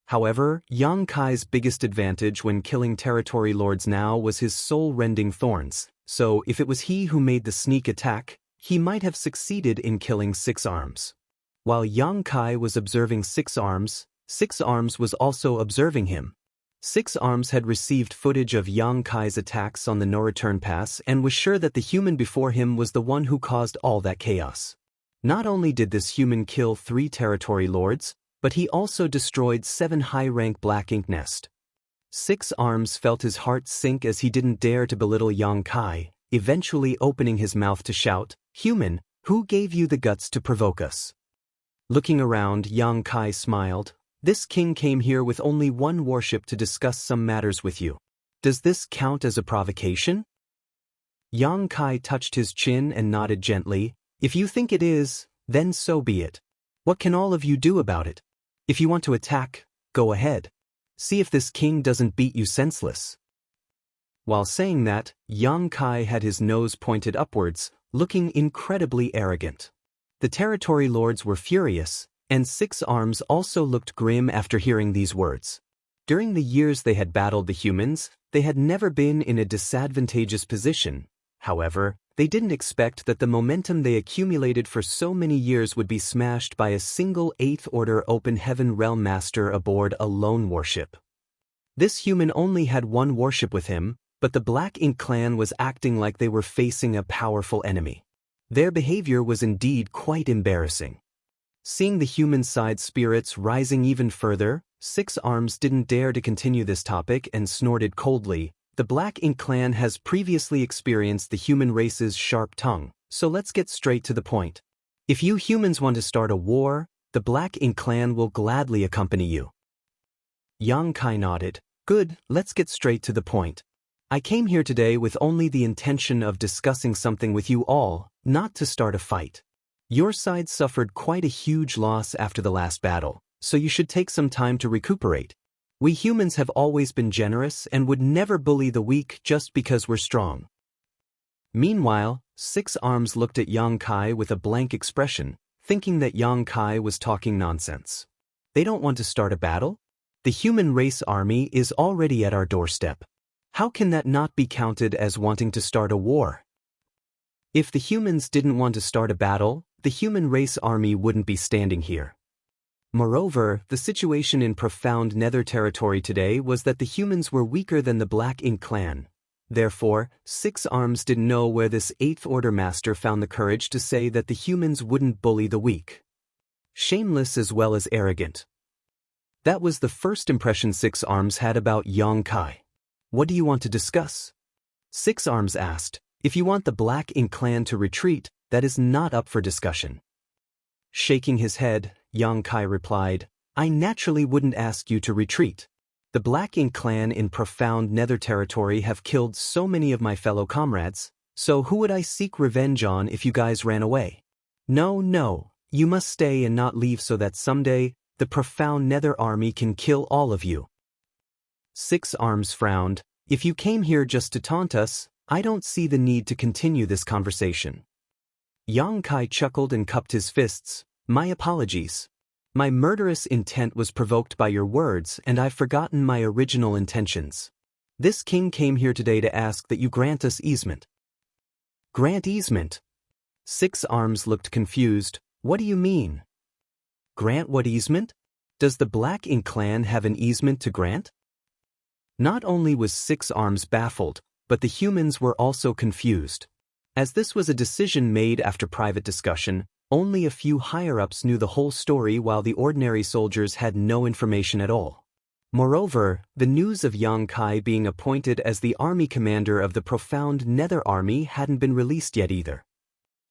However, Yang Kai's biggest advantage when killing territory lords now was his soul-rending thorns, so if it was he who made the sneak attack, he might have succeeded in killing 6 Arms. While Yang Kai was observing 6 Arms, Six Arms was also observing him. Six Arms had received footage of Yang Kai's attacks on the no-return pass and was sure that the human before him was the one who caused all that chaos. Not only did this human kill 3 territory lords, but he also destroyed 7 high-rank Black Ink Nest. Six Arms felt his heart sink as he didn't dare to belittle Yang Kai, eventually opening his mouth to shout, "Human, who gave you the guts to provoke us?" Looking around, Yang Kai smiled. "This king came here with only one warship to discuss some matters with you. Does this count as a provocation?" Yang Kai touched his chin and nodded gently. "If you think it is, then so be it. What can all of you do about it? If you want to attack, go ahead. See if this king doesn't beat you senseless." While saying that, Yang Kai had his nose pointed upwards, looking incredibly arrogant. The territory lords were furious, and Six Arms also looked grim after hearing these words. During the years they had battled the humans, they had never been in a disadvantageous position. However, they didn't expect that the momentum they accumulated for so many years would be smashed by a single 8th Order Open Heaven Realm Master aboard a lone warship. This human only had one warship with him, but the Black Ink clan was acting like they were facing a powerful enemy. Their behavior was indeed quite embarrassing. Seeing the human side spirits rising even further, Six Arms didn't dare to continue this topic and snorted coldly. "The Black Ink clan has previously experienced the human race's sharp tongue, so let's get straight to the point. If you humans want to start a war, the Black Ink clan will gladly accompany you." Yang Kai nodded. "Good, let's get straight to the point. I came here today with only the intention of discussing something with you all, not to start a fight. Your side suffered quite a huge loss after the last battle, so you should take some time to recuperate. We humans have always been generous and would never bully the weak just because we're strong." Meanwhile, Six Arms looked at Yang Kai with a blank expression, thinking that Yang Kai was talking nonsense. They don't want to start a battle? The human race army is already at our doorstep. How can that not be counted as wanting to start a war? If the humans didn't want to start a battle, the human race army wouldn't be standing here. Moreover, the situation in Profound Nether territory today was that the humans were weaker than the Black Ink clan. Therefore, Six Arms didn't know where this 8th Order Master found the courage to say that the humans wouldn't bully the weak. Shameless as well as arrogant. That was the first impression Six Arms had about Yang Kai. "What do you want to discuss?" Six Arms asked. "If you want the Black Ink clan to retreat, that is not up for discussion." Shaking his head, Yang Kai replied, "I naturally wouldn't ask you to retreat. The Black Ink clan in Profound Nether territory have killed so many of my fellow comrades, so who would I seek revenge on if you guys ran away? No, you must stay and not leave so that someday, the Profound Nether army can kill all of you." Six Arms frowned. "If you came here just to taunt us, I don't see the need to continue this conversation." Yang Kai chuckled and cupped his fists. "My apologies. My murderous intent was provoked by your words, and I've forgotten my original intentions. This king came here today to ask that you grant us easement." "Grant easement?" Six Arms looked confused. "What do you mean?" "Grant what easement? Does the Black Ink clan have an easement to grant?" Not only was Six Arms baffled, but the humans were also confused. As this was a decision made after private discussion, only a few higher-ups knew the whole story while the ordinary soldiers had no information at all. Moreover, the news of Yang Kai being appointed as the army commander of the Profound Nether army hadn't been released yet either.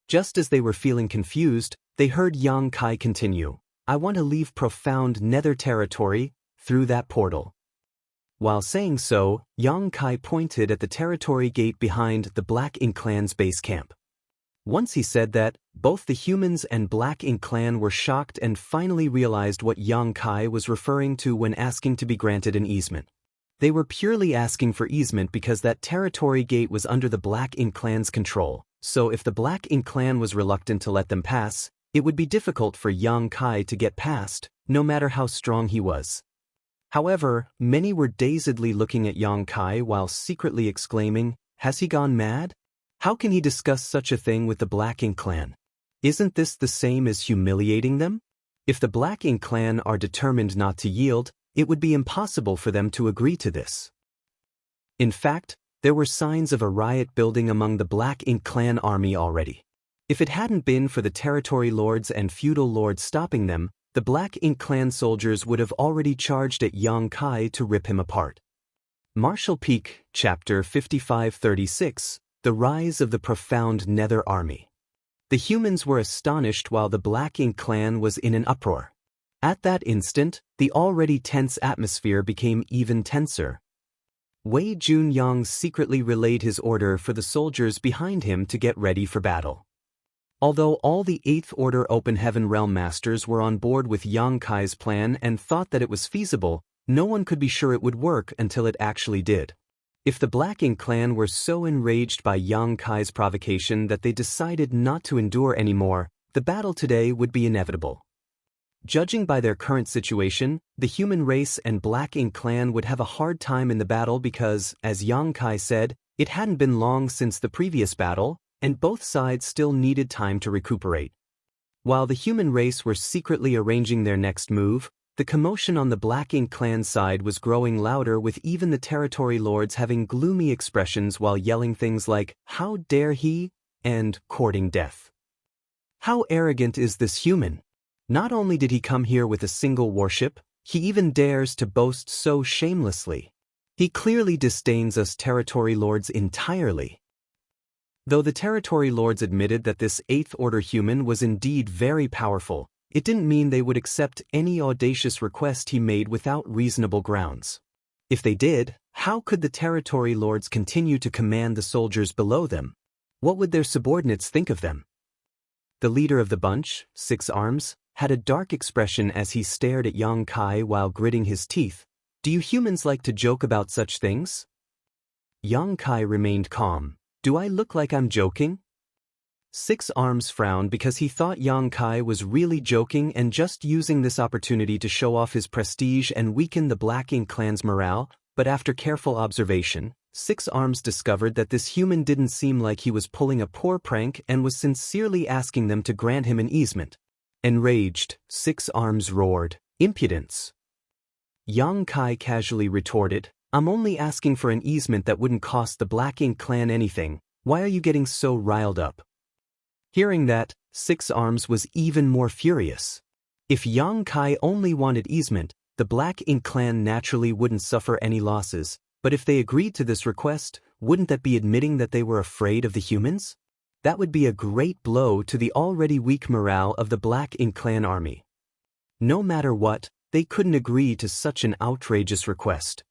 Just as they were feeling confused, they heard Yang Kai continue, "I want to leave Profound Nether territory, through that portal." While saying so, Yang Kai pointed at the territory gate behind the Black Ink clan's base camp. Once he said that, both the humans and Black Ink clan were shocked and finally realized what Yang Kai was referring to when asking to be granted an easement. They were purely asking for easement because that territory gate was under the Black Ink clan's control, so if the Black Ink clan was reluctant to let them pass, it would be difficult for Yang Kai to get past, no matter how strong he was. However, many were dazedly looking at Yang Kai while secretly exclaiming, "Has he gone mad? How can he discuss such a thing with the Black Ink clan? Isn't this the same as humiliating them?" If the Black Ink clan are determined not to yield, it would be impossible for them to agree to this. In fact, there were signs of a riot building among the Black Ink clan army already. If it hadn't been for the territory lords and feudal lords stopping them, the Black Ink clan soldiers would have already charged at Yang Kai to rip him apart. Marshall Peak, Chapter 5536, The Rise of the Profound Nether Army. The humans were astonished while the Black Ink clan was in an uproar. At that instant, the already tense atmosphere became even tenser. Wei Junyang secretly relayed his order for the soldiers behind him to get ready for battle. Although all the 8th Order Open Heaven Realm Masters were on board with Yang Kai's plan and thought that it was feasible, no one could be sure it would work until it actually did. If the Black Ink clan were so enraged by Yang Kai's provocation that they decided not to endure anymore, the battle today would be inevitable. Judging by their current situation, the human race and Black Ink clan would have a hard time in the battle because, as Yang Kai said, it hadn't been long since the previous battle, and both sides still needed time to recuperate. While the human race were secretly arranging their next move, the commotion on the Black Ink clan side was growing louder, with even the territory lords having gloomy expressions while yelling things like, "How dare he?" and "courting death." How arrogant is this human? Not only did he come here with a single warship, he even dares to boast so shamelessly. He clearly disdains us territory lords entirely. Though the territory lords admitted that this 8th Order human was indeed very powerful, it didn't mean they would accept any audacious request he made without reasonable grounds. If they did, how could the territory lords continue to command the soldiers below them? What would their subordinates think of them? The leader of the bunch, 6 Arms, had a dark expression as he stared at Yang Kai while gritting his teeth. "Do you humans like to joke about such things?" Yang Kai remained calm. "Do I look like I'm joking?" 6 Arms frowned because he thought Yang Kai was really joking and just using this opportunity to show off his prestige and weaken the Black Ink clan's morale, but after careful observation, 6 Arms discovered that this human didn't seem like he was pulling a poor prank and was sincerely asking them to grant him an easement. Enraged, 6 Arms roared, "Impudence!" Yang Kai casually retorted, "I'm only asking for an easement that wouldn't cost the Black Ink clan anything. Why are you getting so riled up?" Hearing that, 6 Arms was even more furious. If Yang Kai only wanted easement, the Black Ink clan naturally wouldn't suffer any losses, but if they agreed to this request, wouldn't that be admitting that they were afraid of the humans? That would be a great blow to the already weak morale of the Black Ink clan army. No matter what, they couldn't agree to such an outrageous request.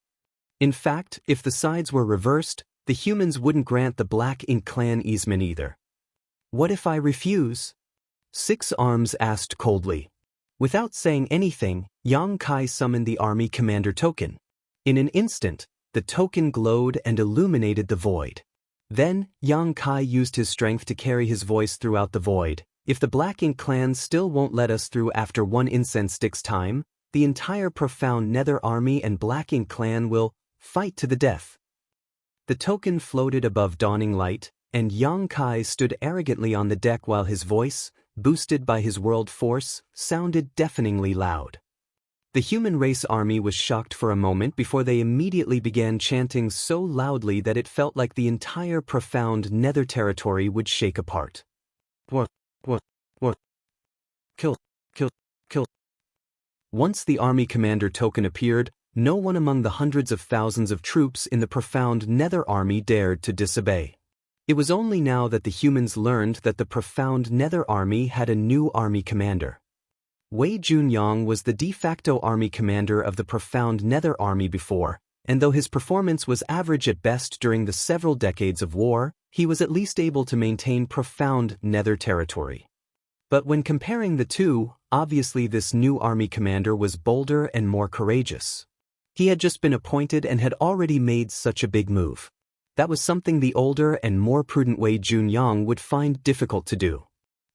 In fact, if the sides were reversed, the humans wouldn't grant the Black Ink clan easement either. "What if I refuse?" 6 Arms asked coldly. Without saying anything, Yang Kai summoned the army commander token. In an instant, the token glowed and illuminated the void. Then, Yang Kai used his strength to carry his voice throughout the void. "If the Black Ink clan still won't let us through after 1 incense stick's time, the entire Profound Nether Army and Black Ink clan will fight to the death." The token floated above dawning light, and Yang Kai stood arrogantly on the deck while his voice, boosted by his world force, sounded deafeningly loud. The human race army was shocked for a moment before they immediately began chanting so loudly that it felt like the entire Profound Nether territory would shake apart. What? Kill. Once the army commander token appeared, no one among the hundreds of thousands of troops in the Profound Nether army dared to disobey. It was only now that the humans learned that the Profound Nether army had a new army commander. Wei Junyang was the de facto army commander of the Profound Nether army before, and though his performance was average at best during the several decades of war, he was at least able to maintain Profound Nether territory. But when comparing the two, obviously this new army commander was bolder and more courageous. He had just been appointed and had already made such a big move. That was something the older and more prudent Wei Junyang would find difficult to do.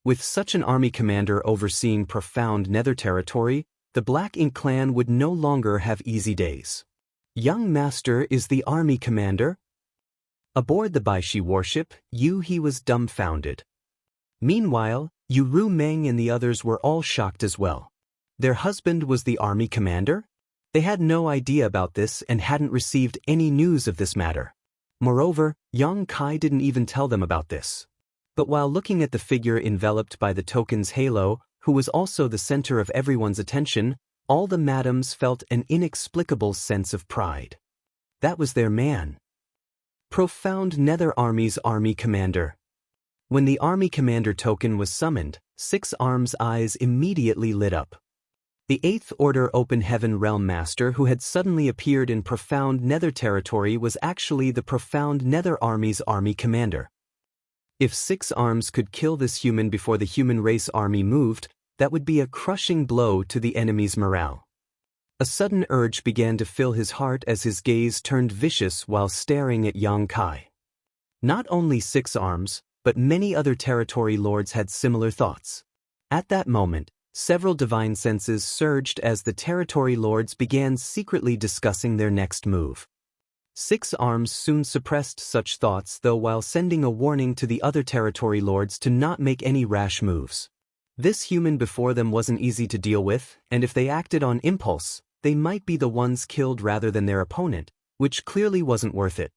With such an army commander overseeing Profound Nether territory, the Black Ink clan would no longer have easy days. "Young master is the army commander?" Aboard the Baishi warship, he was dumbfounded. Meanwhile, Ru Meng and the others were all shocked as well. Their husband was the army commander? They had no idea about this and hadn't received any news of this matter. Moreover, Yang Kai didn't even tell them about this. But while looking at the figure enveloped by the token's halo, who was also the center of everyone's attention, all the madams felt an inexplicable sense of pride. That was their man. Profound Nether Army's army commander. When the army commander token was summoned, Six Arms' eyes immediately lit up. The Eighth Order Open Heaven Realm Master who had suddenly appeared in Profound Nether territory was actually the Profound Nether Army's army commander. If Six Arms could kill this human before the human race army moved, that would be a crushing blow to the enemy's morale. A sudden urge began to fill his heart as his gaze turned vicious while staring at Yang Kai. Not only Six Arms, but many other territory lords had similar thoughts. At that moment, several divine senses surged as the territory lords began secretly discussing their next move. Six Arms soon suppressed such thoughts, though, while sending a warning to the other territory lords to not make any rash moves. This human before them wasn't easy to deal with, and if they acted on impulse, they might be the ones killed rather than their opponent, which clearly wasn't worth it.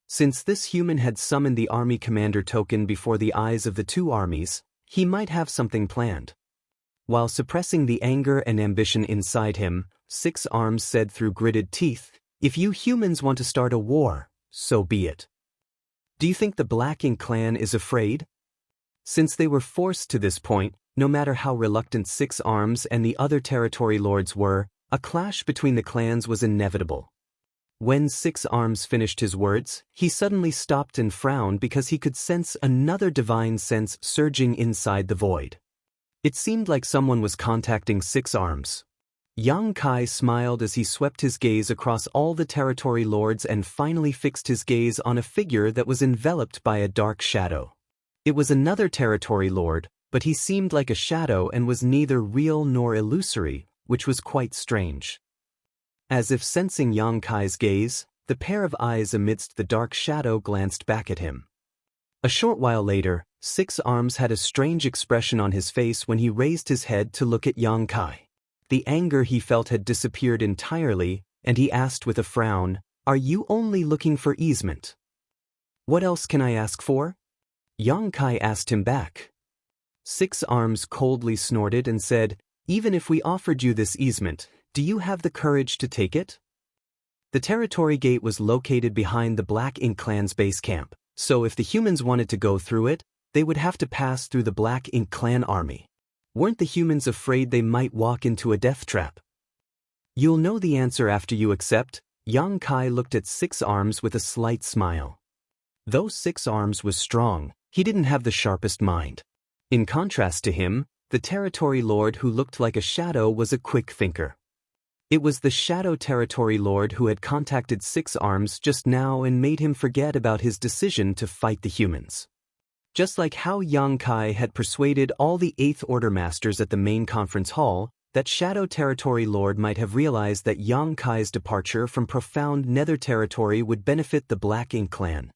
Since this human had summoned the army commander token before the eyes of the two armies, he might have something planned. While suppressing the anger and ambition inside him, Six Arms said through gritted teeth, "If you humans want to start a war, so be it." Do you think the Black Ink clan is afraid? Since they were forced to this point, no matter how reluctant Six Arms and the other territory lords were, a clash between the clans was inevitable. When Six Arms finished his words, he suddenly stopped and frowned because he could sense another divine sense surging inside the void. It seemed like someone was contacting Six Arms. Yang Kai smiled as he swept his gaze across all the territory lords and finally fixed his gaze on a figure that was enveloped by a dark shadow. It was another territory lord, but he seemed like a shadow and was neither real nor illusory, which was quite strange. As if sensing Yang Kai's gaze, the pair of eyes amidst the dark shadow glanced back at him. A short while later, Six Arms had a strange expression on his face when he raised his head to look at Yang Kai. The anger he felt had disappeared entirely, and he asked with a frown, "Are you only looking for easement? What else can I ask for?" Yang Kai asked him back. Six Arms coldly snorted and said, "Even if we offered you this easement, do you have the courage to take it?" The territory gate was located behind the Black Ink clan's base camp, so if the humans wanted to go through it, they would have to pass through the Black Ink clan army. Weren't the humans afraid they might walk into a death trap? "You'll know the answer after you accept." Yang Kai looked at Six Arms with a slight smile. Though Six Arms was strong, he didn't have the sharpest mind. In contrast to him, the territory lord who looked like a shadow was a quick thinker. It was the shadow territory lord who had contacted Six Arms just now and made him forget about his decision to fight the humans. Just like how Yang Kai had persuaded all the Eighth Order masters at the main conference hall, that shadow territory lord might have realized that Yang Kai's departure from Profound Nether territory would benefit the Black Ink clan.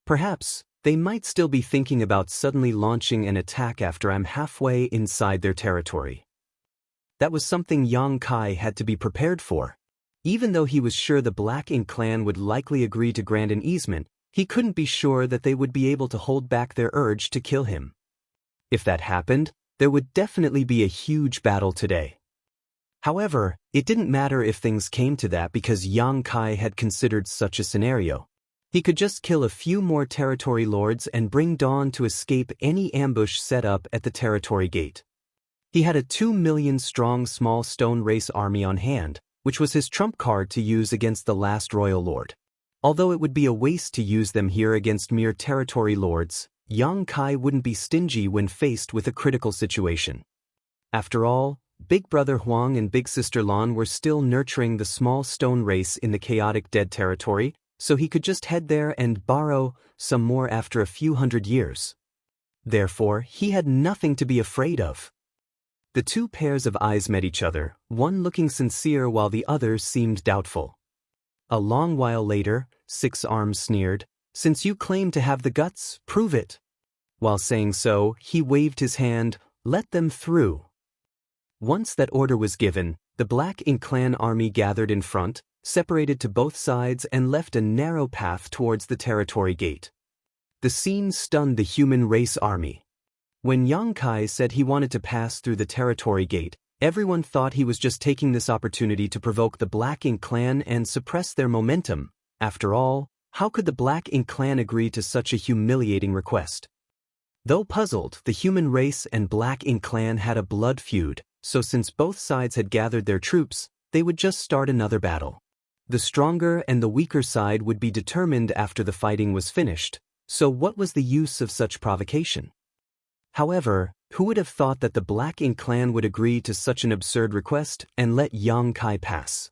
Perhaps, they might still be thinking about suddenly launching an attack after I'm halfway inside their territory. That was something Yang Kai had to be prepared for. Even though he was sure the Black Ink clan would likely agree to grant an easement, he couldn't be sure that they would be able to hold back their urge to kill him. If that happened, there would definitely be a huge battle today. However, it didn't matter if things came to that because Yang Kai had considered such a scenario. He could just kill a few more territory lords and bring Dawn to escape any ambush set up at the territory gate. He had a 2 million strong small stone race army on hand, which was his trump card to use against the last royal lord. Although it would be a waste to use them here against mere territory lords, Yang Kai wouldn't be stingy when faced with a critical situation. After all, Big Brother Huang and Big Sister Lan were still nurturing the small stone race in the chaotic dead territory, so he could just head there and borrow some more after a few hundred years. Therefore, he had nothing to be afraid of. The two pairs of eyes met each other, one looking sincere while the other seemed doubtful. A long while later, Six Arms sneered, "Since you claim to have the guts, prove it." While saying so, he waved his hand, "Let them through." Once that order was given, the Black Ink Clan army gathered in front, separated to both sides and left a narrow path towards the territory gate. The scene stunned the human race army. When Yang Kai said he wanted to pass through the territory gate, everyone thought he was just taking this opportunity to provoke the Black Ink Clan and suppress their momentum. After all, how could the Black Ink Clan agree to such a humiliating request? Though puzzled, the human race and Black Ink Clan had a blood feud, so since both sides had gathered their troops, they would just start another battle. The stronger and the weaker side would be determined after the fighting was finished, so what was the use of such provocation? However, who would have thought that the Black Ink Clan would agree to such an absurd request and let Yang Kai pass?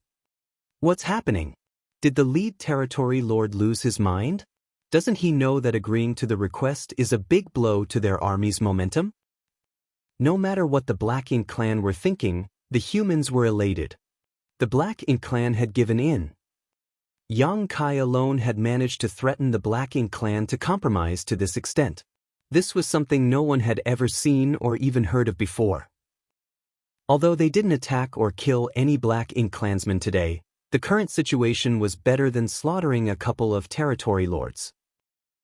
What's happening? Did the lead territory lord lose his mind? Doesn't he know that agreeing to the request is a big blow to their army's momentum? No matter what the Black Ink Clan were thinking, the humans were elated. The Black Ink Clan had given in. Yang Kai alone had managed to threaten the Black Ink Clan to compromise to this extent. This was something no one had ever seen or even heard of before. Although they didn't attack or kill any Black Ink Clansmen today, the current situation was better than slaughtering a couple of territory lords.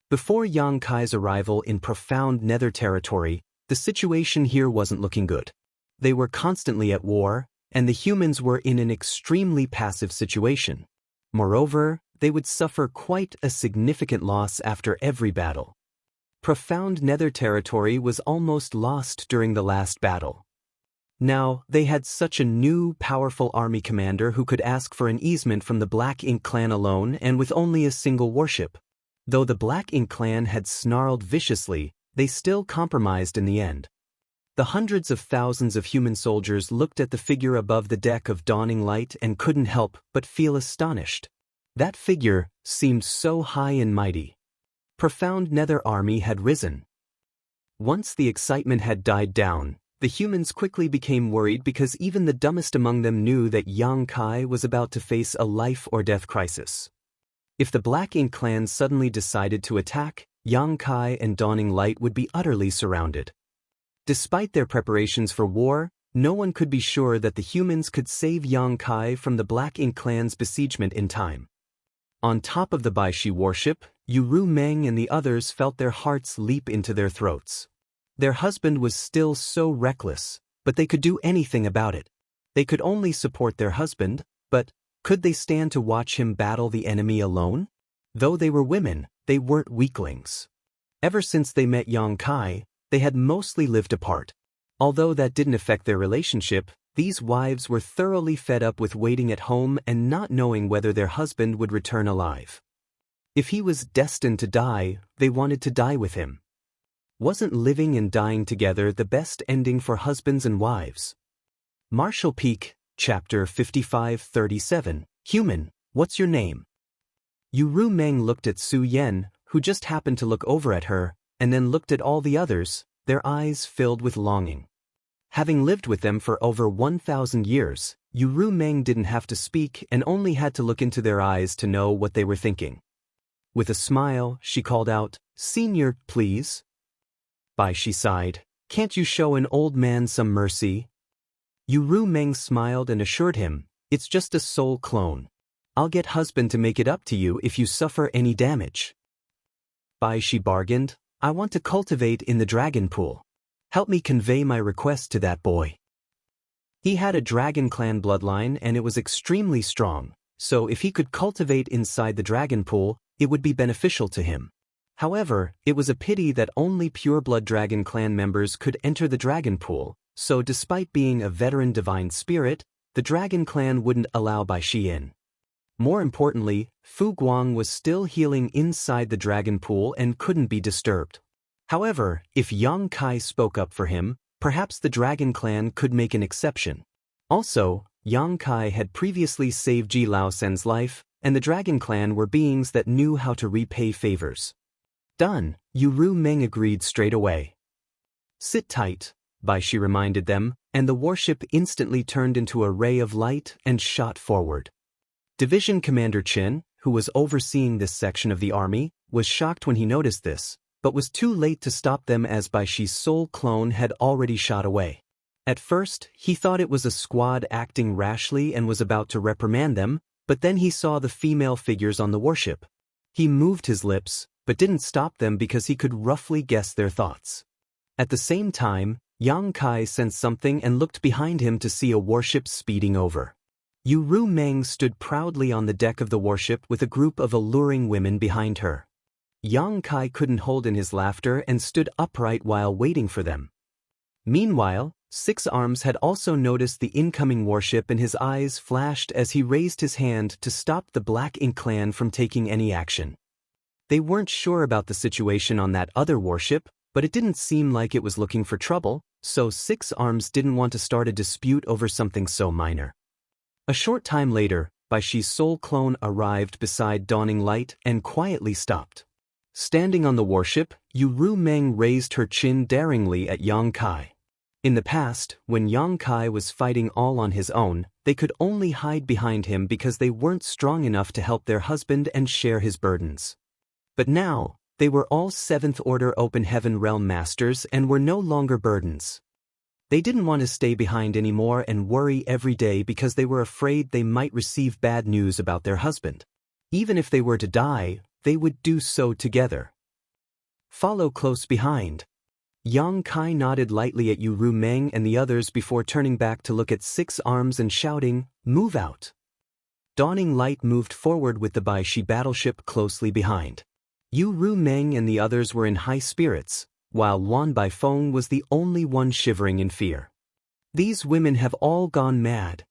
Before Yang Kai's arrival in profound Nether territory, the situation here wasn't looking good. They were constantly at war, and the humans were in an extremely passive situation. Moreover, they would suffer quite a significant loss after every battle. Profound Nether territory was almost lost during the last battle. Now, they had such a new, powerful army commander who could ask for an easement from the Black Ink Clan alone and with only a single warship. Though the Black Ink Clan had snarled viciously, they still compromised in the end. The hundreds of thousands of human soldiers looked at the figure above the deck of dawning light and couldn't help but feel astonished. That figure seemed so high and mighty. Profound Nether army had risen. Once the excitement had died down, the humans quickly became worried because even the dumbest among them knew that Yang Kai was about to face a life-or-death crisis. If the Black Ink Clan suddenly decided to attack, Yang Kai and Dawning Light would be utterly surrounded. Despite their preparations for war, no one could be sure that the humans could save Yang Kai from the Black Ink Clan's besiegement in time. On top of the Baishi warship, Yuru Meng and the others felt their hearts leap into their throats. Their husband was still so reckless, but they could do anything about it. They could only support their husband, but could they stand to watch him battle the enemy alone? Though they were women, they weren't weaklings. Ever since they met Yang Kai, they had mostly lived apart. Although that didn't affect their relationship, these wives were thoroughly fed up with waiting at home and not knowing whether their husband would return alive. If he was destined to die, they wanted to die with him. Wasn't living and dying together the best ending for husbands and wives? Marshall Peak, Chapter 5537, Human, what's your name? Yuru Meng looked at Su Yen, who just happened to look over at her, and then looked at all the others, their eyes filled with longing. Having lived with them for over 1,000 years, Yuru Meng didn't have to speak and only had to look into their eyes to know what they were thinking. With a smile, she called out, "Senior, please." Baishi sighed, "Can't you show an old man some mercy?" Yuru Meng smiled and assured him, "It's just a soul clone. I'll get husband to make it up to you if you suffer any damage." Baishi bargained, "I want to cultivate in the dragon pool. Help me convey my request to that boy." He had a dragon clan bloodline and it was extremely strong, so if he could cultivate inside the dragon pool, it would be beneficial to him. However, it was a pity that only pure-blood dragon clan members could enter the dragon pool, so despite being a veteran divine spirit, the dragon clan wouldn't allow Baishi in. More importantly, Fu Guang was still healing inside the dragon pool and couldn't be disturbed. However, if Yang Kai spoke up for him, perhaps the dragon clan could make an exception. Also, Yang Kai had previously saved Ji Laosen's life, and the dragon clan were beings that knew how to repay favors. Done, Yuru Meng agreed straight away. "Sit tight," Baishi reminded them, and the warship instantly turned into a ray of light and shot forward. Division Commander Chen, who was overseeing this section of the army, was shocked when he noticed this, but was too late to stop them as Baishi's soul clone had already shot away. At first, he thought it was a squad acting rashly and was about to reprimand them, but then he saw the female figures on the warship. He moved his lips, but didn't stop them because he could roughly guess their thoughts. At the same time, Yang Kai sensed something and looked behind him to see a warship speeding over. Yu Ru Meng stood proudly on the deck of the warship with a group of alluring women behind her. Yang Kai couldn't hold in his laughter and stood upright while waiting for them. Meanwhile, Six Arms had also noticed the incoming warship and his eyes flashed as he raised his hand to stop the Black Ink clan from taking any action. They weren't sure about the situation on that other warship, but it didn't seem like it was looking for trouble, so Six Arms didn't want to start a dispute over something so minor. A short time later, Bai Shi's soul clone arrived beside Dawning Light and quietly stopped. Standing on the warship, Yu Ru Meng raised her chin daringly at Yang Kai. In the past, when Yang Kai was fighting all on his own, they could only hide behind him because they weren't strong enough to help their husband and share his burdens. But now, they were all Seventh Order Open Heaven Realm Masters and were no longer burdens. They didn't want to stay behind anymore and worry every day because they were afraid they might receive bad news about their husband. Even if they were to die, they would do so together. Follow close behind. Yang Kai nodded lightly at Yu Ru Meng and the others before turning back to look at Six Arms and shouting, "Move out!" Dawning Light moved forward with the Bai Shi battleship closely behind. Yu Ru Meng and the others were in high spirits, while Luan Baifeng was the only one shivering in fear. These women have all gone mad.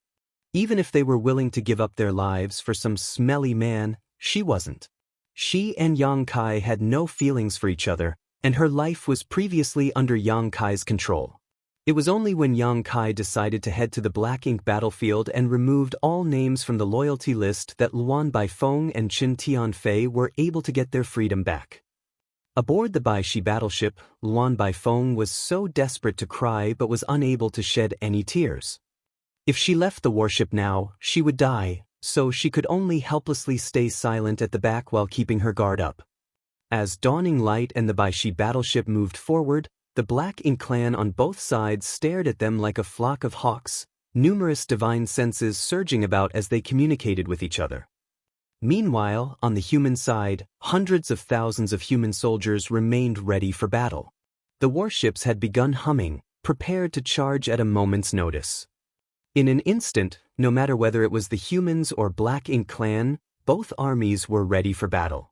Even if they were willing to give up their lives for some smelly man, she wasn't. She and Yang Kai had no feelings for each other, and her life was previously under Yang Kai's control. It was only when Yang Kai decided to head to the Black Ink battlefield and removed all names from the loyalty list that Luan Baifeng and Qin Tianfei were able to get their freedom back. Aboard the Bai Shi battleship, Luan Baifeng was so desperate to cry but was unable to shed any tears. If she left the warship now, she would die, so she could only helplessly stay silent at the back while keeping her guard up. As Dawning Light and the Bai Shi battleship moved forward, the Black Ink clan on both sides stared at them like a flock of hawks, numerous divine senses surging about as they communicated with each other. Meanwhile, on the human side, hundreds of thousands of human soldiers remained ready for battle. The warships had begun humming, prepared to charge at a moment's notice. In an instant, no matter whether it was the humans or Black Ink clan, both armies were ready for battle.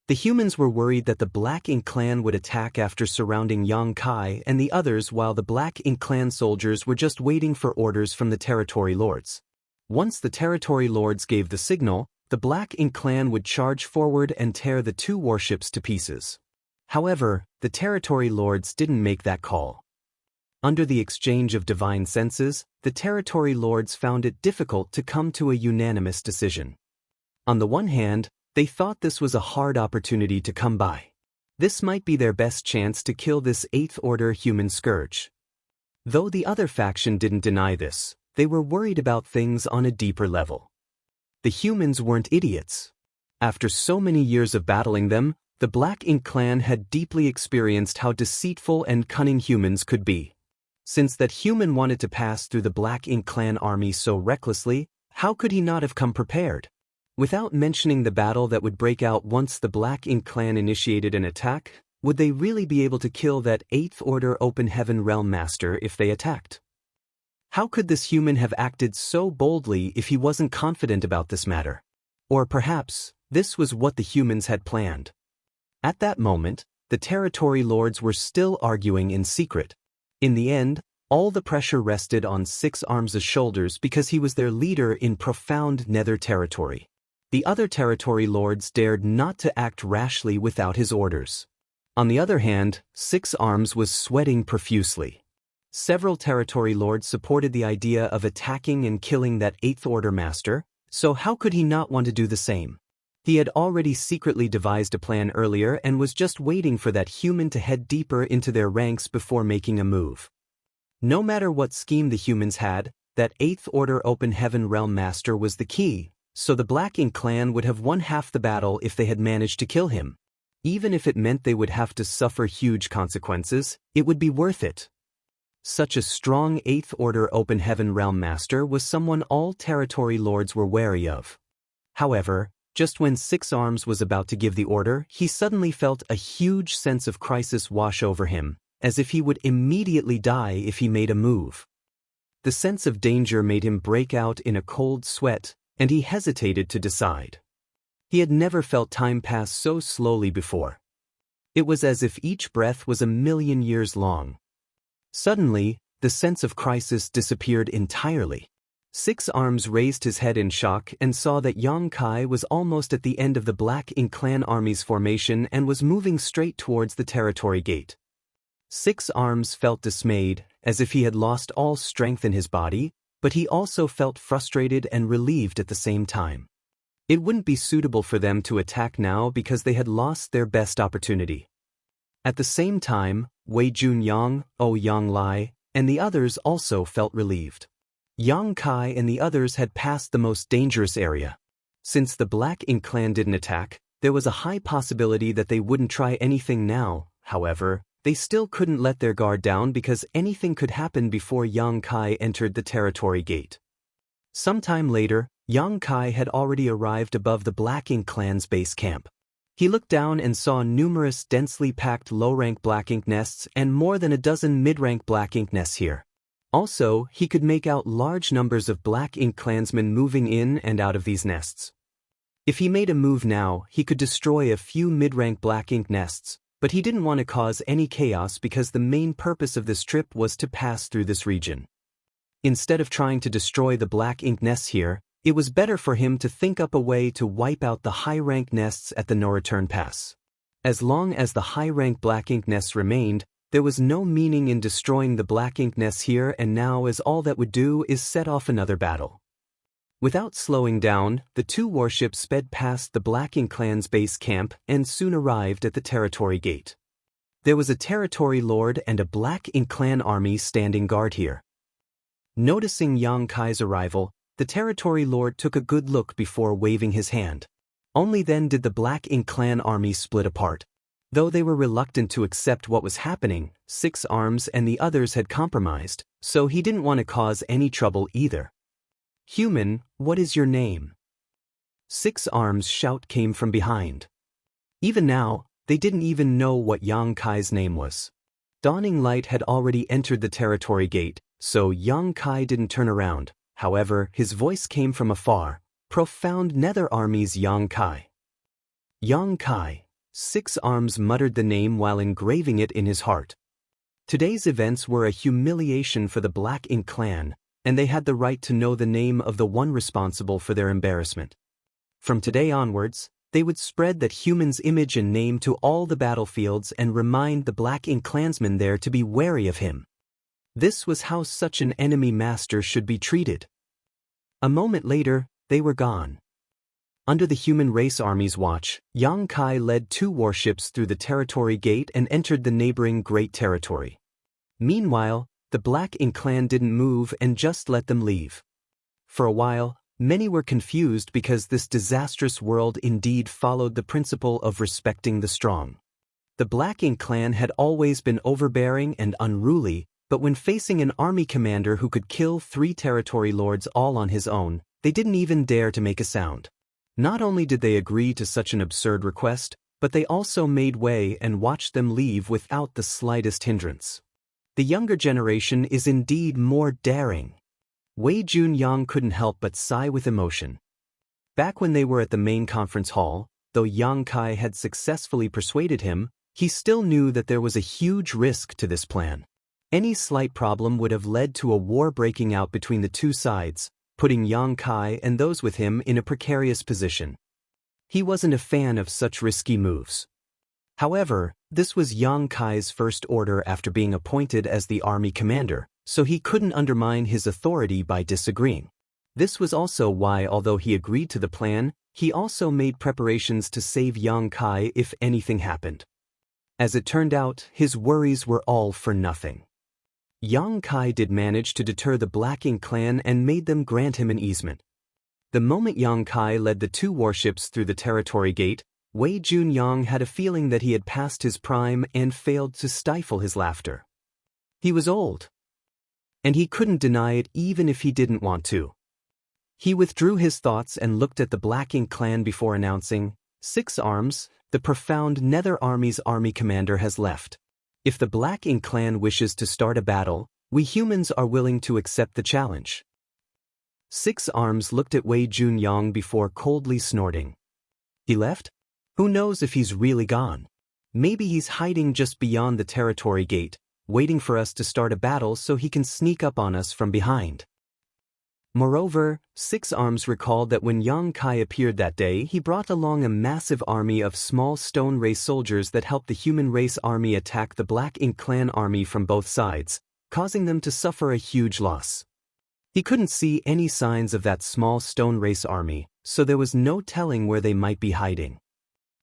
The humans were worried that the Black Ink clan would attack after surrounding Yang Kai and the others, while the Black Ink clan soldiers were just waiting for orders from the territory lords. Once the territory lords gave the signal, the Black Ink clan would charge forward and tear the two warships to pieces. However, the territory lords didn't make that call. Under the exchange of divine senses, the territory lords found it difficult to come to a unanimous decision. On the one hand, they thought this was a hard opportunity to come by. This might be their best chance to kill this Eighth Order human scourge. Though the other faction didn't deny this, they were worried about things on a deeper level. The humans weren't idiots. After so many years of battling them, the Black Ink clan had deeply experienced how deceitful and cunning humans could be. Since that human wanted to pass through the Black Ink clan army so recklessly, how could he not have come prepared? Without mentioning the battle that would break out once the Black Ink clan initiated an attack, would they really be able to kill that Eighth Order Open Heaven Realm Master if they attacked? How could this human have acted so boldly if he wasn't confident about this matter? Or perhaps, this was what the humans had planned. At that moment, the territory lords were still arguing in secret. In the end, all the pressure rested on Six Arms' shoulders because he was their leader in profound nether territory. The other territory lords dared not to act rashly without his orders. On the other hand, Six Arms was sweating profusely. Several territory lords supported the idea of attacking and killing that Eighth Order master, so how could he not want to do the same? He had already secretly devised a plan earlier and was just waiting for that human to head deeper into their ranks before making a move. No matter what scheme the humans had, that Eighth Order Open Heaven Realm Master was the key, so the Black Ink clan would have won half the battle if they had managed to kill him. Even if it meant they would have to suffer huge consequences, it would be worth it. Such a strong 8th Order Open Heaven Realm Master was someone all territory lords were wary of. However, just when Six Arms was about to give the order, he suddenly felt a huge sense of crisis wash over him, as if he would immediately die if he made a move. The sense of danger made him break out in a cold sweat, and he hesitated to decide. He had never felt time pass so slowly before. It was as if each breath was 1,000,000 years long. Suddenly, the sense of crisis disappeared entirely. Six Arms raised his head in shock and saw that Yang Kai was almost at the end of the Black Ink Clan army's formation and was moving straight towards the territory gate. Six Arms felt dismayed, as if he had lost all strength in his body, but he also felt frustrated and relieved at the same time. It wouldn't be suitable for them to attack now because they had lost their best opportunity. At the same time, Wei Junyang, Yang Lai, and the others also felt relieved. Yang Kai and the others had passed the most dangerous area. Since the Black Ink Clan didn't attack, there was a high possibility that they wouldn't try anything now. However, they still couldn't let their guard down because anything could happen before Yang Kai entered the territory gate. Sometime later, Yang Kai had already arrived above the Black Ink Clan's base camp. He looked down and saw numerous densely packed low-rank black ink nests and more than a dozen mid-rank black ink nests here. Also, he could make out large numbers of Black Ink Clansmen moving in and out of these nests. If he made a move now, he could destroy a few mid-rank black ink nests, but he didn't want to cause any chaos because the main purpose of this trip was to pass through this region. Instead of trying to destroy the black ink nests here, it was better for him to think up a way to wipe out the high-rank nests at the no-return pass. As long as the high-rank black ink nests remained, there was no meaning in destroying the black ink nests here and now, as all that would do is set off another battle. Without slowing down, the two warships sped past the Black Ink Clan's base camp and soon arrived at the territory gate. There was a territory lord and a Black Ink Clan army standing guard here. Noticing Yang Kai's arrival, the territory lord took a good look before waving his hand. Only then did the Black Ink Clan army split apart. Though they were reluctant to accept what was happening, Six Arms and the others had compromised, so he didn't want to cause any trouble either. "Human, what is your name?" Six Arms' shout came from behind. Even now, they didn't even know what Yang Kai's name was. Dawning light had already entered the territory gate, so Yang Kai didn't turn around. However, his voice came from afar. "Profound Nether Army's Yang Kai." Yang Kai. Six Arms muttered the name while engraving it in his heart. Today's events were a humiliation for the Black Ink Clan, and they had the right to know the name of the one responsible for their embarrassment. From today onwards, they would spread that human's image and name to all the battlefields and remind the Black Ink Clansmen there to be wary of him. This was how such an enemy master should be treated. A moment later, they were gone. Under the human race army's watch, Yang Kai led two warships through the territory gate and entered the neighboring Great Territory. Meanwhile, the Black Ink Clan didn't move and just let them leave. For a while, many were confused because this disastrous world indeed followed the principle of respecting the strong. The Black Ink Clan had always been overbearing and unruly, but when facing an army commander who could kill 3 territory lords all on his own, they didn't even dare to make a sound. Not only did they agree to such an absurd request, but they also made way and watched them leave without the slightest hindrance. The younger generation is indeed more daring. Wei Junyang couldn't help but sigh with emotion. Back when they were at the main conference hall, though Yang Kai had successfully persuaded him, he still knew that there was a huge risk to this plan. Any slight problem would have led to a war breaking out between the two sides, putting Yang Kai and those with him in a precarious position. He wasn't a fan of such risky moves. However, this was Yang Kai's first order after being appointed as the army commander, so he couldn't undermine his authority by disagreeing. This was also why, although he agreed to the plan, he also made preparations to save Yang Kai if anything happened. As it turned out, his worries were all for nothing. Yang Kai did manage to deter the Black Ink Clan and made them grant him an easement. The moment Yang Kai led the 2 warships through the territory gate, Wei Junyang had a feeling that he had passed his prime and failed to stifle his laughter. He was old. and he couldn't deny it even if he didn't want to. He withdrew his thoughts and looked at the Black Ink clan before announcing, "Six Arms, the profound Nether Army's army commander has left. If the Black Ink clan wishes to start a battle, we humans are willing to accept the challenge." Six Arms looked at Wei Junyang before coldly snorting. "He left? Who knows if he's really gone? Maybe he's hiding just beyond the territory gate, waiting for us to start a battle so he can sneak up on us from behind." Moreover, Six Arms recalled that when Yang Kai appeared that day, he brought along a massive army of small stone race soldiers that helped the human race army attack the Black Ink clan army from both sides, causing them to suffer a huge loss. He couldn't see any signs of that small stone race army, so there was no telling where they might be hiding.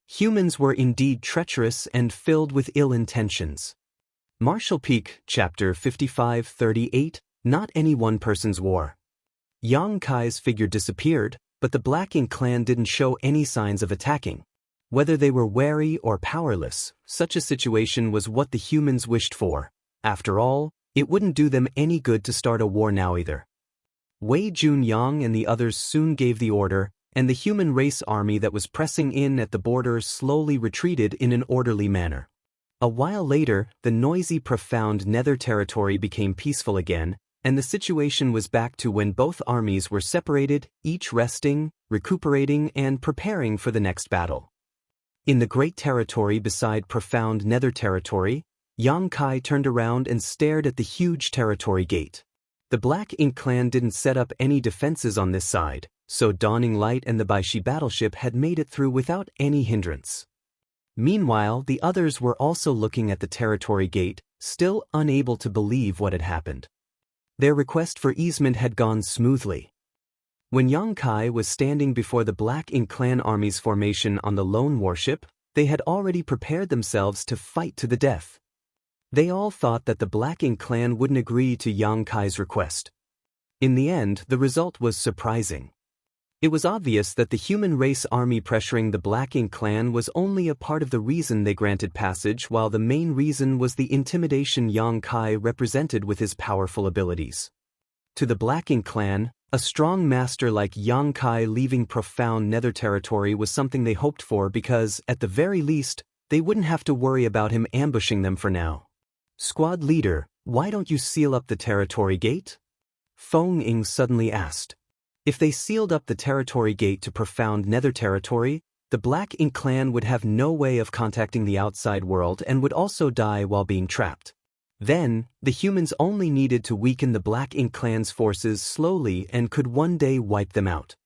Humans were indeed treacherous and filled with ill intentions. Marshall Peak, Chapter 55-38, Not Any One Person's War. Yang Kai's figure disappeared, but the Black Ink clan didn't show any signs of attacking. Whether they were wary or powerless, such a situation was what the humans wished for. After all, it wouldn't do them any good to start a war now either. Wei Junyang and the others soon gave the order, and the human race army that was pressing in at the border slowly retreated in an orderly manner. A while later, the noisy, profound Nether territory became peaceful again, and the situation was back to when both armies were separated, each resting, recuperating, and preparing for the next battle. In the great territory beside profound Nether territory, Yang Kai turned around and stared at the huge territory gate. The Black Ink clan didn't set up any defenses on this side, so Dawning Light and the Baishi battleship had made it through without any hindrance. Meanwhile, the others were also looking at the territory gate, still unable to believe what had happened. Their request for easement had gone smoothly. When Yang Kai was standing before the Black Ink clan army's formation on the lone warship, they had already prepared themselves to fight to the death. They all thought that the Black Ink clan wouldn't agree to Yang Kai's request. In the end, the result was surprising. It was obvious that the human race army pressuring the Black Ink clan was only a part of the reason they granted passage, while the main reason was the intimidation Yang Kai represented with his powerful abilities. To the Black Ink clan, a strong master like Yang Kai leaving profound Nether territory was something they hoped for because, at the very least, they wouldn't have to worry about him ambushing them for now. "Squad leader, why don't you seal up the territory gate?" Feng Ying suddenly asked. If they sealed up the territory gate to profound Nether territory, the Black Ink clan would have no way of contacting the outside world and would also die while being trapped. Then, the humans only needed to weaken the Black Ink clan's forces slowly and could one day wipe them out.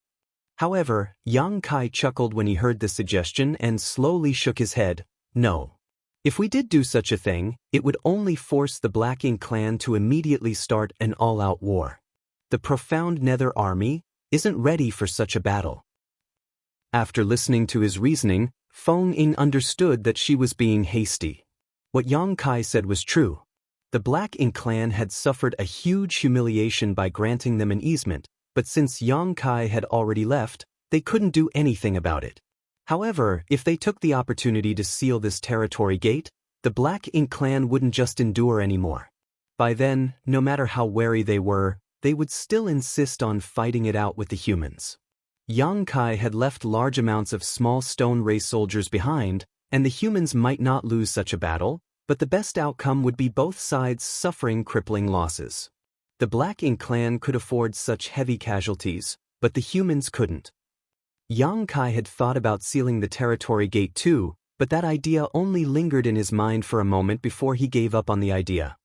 However, Yang Kai chuckled when he heard this suggestion and slowly shook his head. "No. If we did do such a thing, it would only force the Black Ink clan to immediately start an all-out war. The profound Nether army isn't ready for such a battle." After listening to his reasoning, Feng Ying understood that she was being hasty. What Yang Kai said was true. The Black Ink clan had suffered a huge humiliation by granting them an easement, but since Yang Kai had already left, they couldn't do anything about it. However, if they took the opportunity to seal this territory gate, the Black Ink clan wouldn't just endure anymore. By then, no matter how wary they would still insist on fighting it out with the humans. Yang Kai had left large amounts of small stone race soldiers behind, and the humans might not lose such a battle, but the best outcome would be both sides suffering crippling losses. The Black Ink clan could afford such heavy casualties, but the humans couldn't. Yang Kai had thought about sealing the territory gate too, but that idea only lingered in his mind for a moment before he gave up on the idea.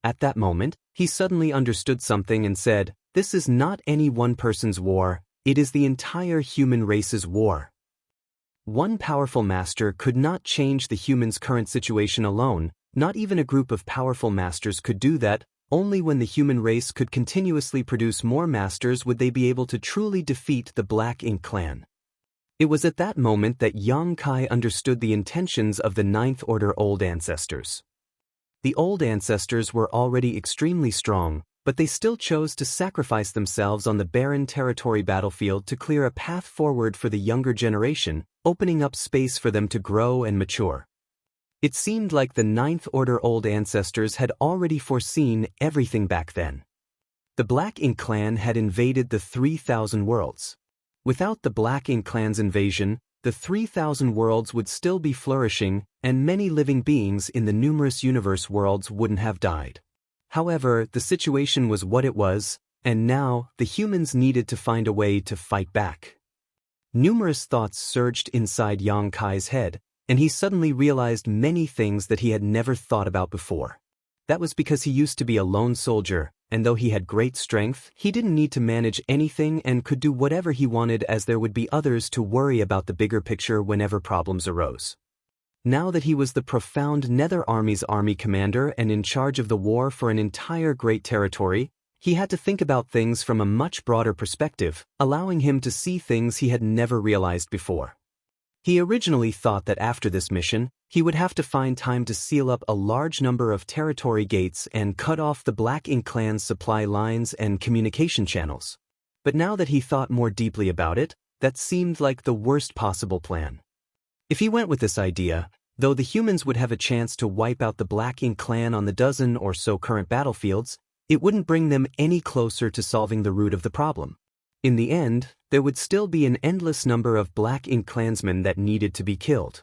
At that moment, he suddenly understood something and said, "This is not any one person's war, it is the entire human race's war." One powerful master could not change the humans' current situation alone, not even a group of powerful masters could do that. Only when the human race could continuously produce more masters would they be able to truly defeat the Black Ink clan. It was at that moment that Yang Kai understood the intentions of the Ninth Order Old Ancestors. The Old Ancestors were already extremely strong, but they still chose to sacrifice themselves on the barren territory battlefield to clear a path forward for the younger generation, opening up space for them to grow and mature. It seemed like the Ninth Order old ancestors had already foreseen everything back then. The Black Ink clan had invaded the 3,000 worlds. Without the Black Ink clan's invasion, the 3,000 worlds would still be flourishing, and many living beings in the numerous universe worlds wouldn't have died. However, the situation was what it was, and now the humans needed to find a way to fight back. Numerous thoughts surged inside Yang Kai's head, and he suddenly realized many things that he had never thought about before. That was because he used to be a lone soldier, and though he had great strength, he didn't need to manage anything and could do whatever he wanted, as there would be others to worry about the bigger picture whenever problems arose. Now that he was the profound Nether Army's army commander and in charge of the war for an entire great territory, he had to think about things from a much broader perspective, allowing him to see things he had never realized before. He originally thought that after this mission, he would have to find time to seal up a large number of territory gates and cut off the Black Ink clan's supply lines and communication channels. But now that he thought more deeply about it, that seemed like the worst possible plan. If he went with this idea, though the humans would have a chance to wipe out the Black Ink clan on the dozen or so current battlefields, it wouldn't bring them any closer to solving the root of the problem. In the end, there would still be an endless number of Black Ink clansmen that needed to be killed.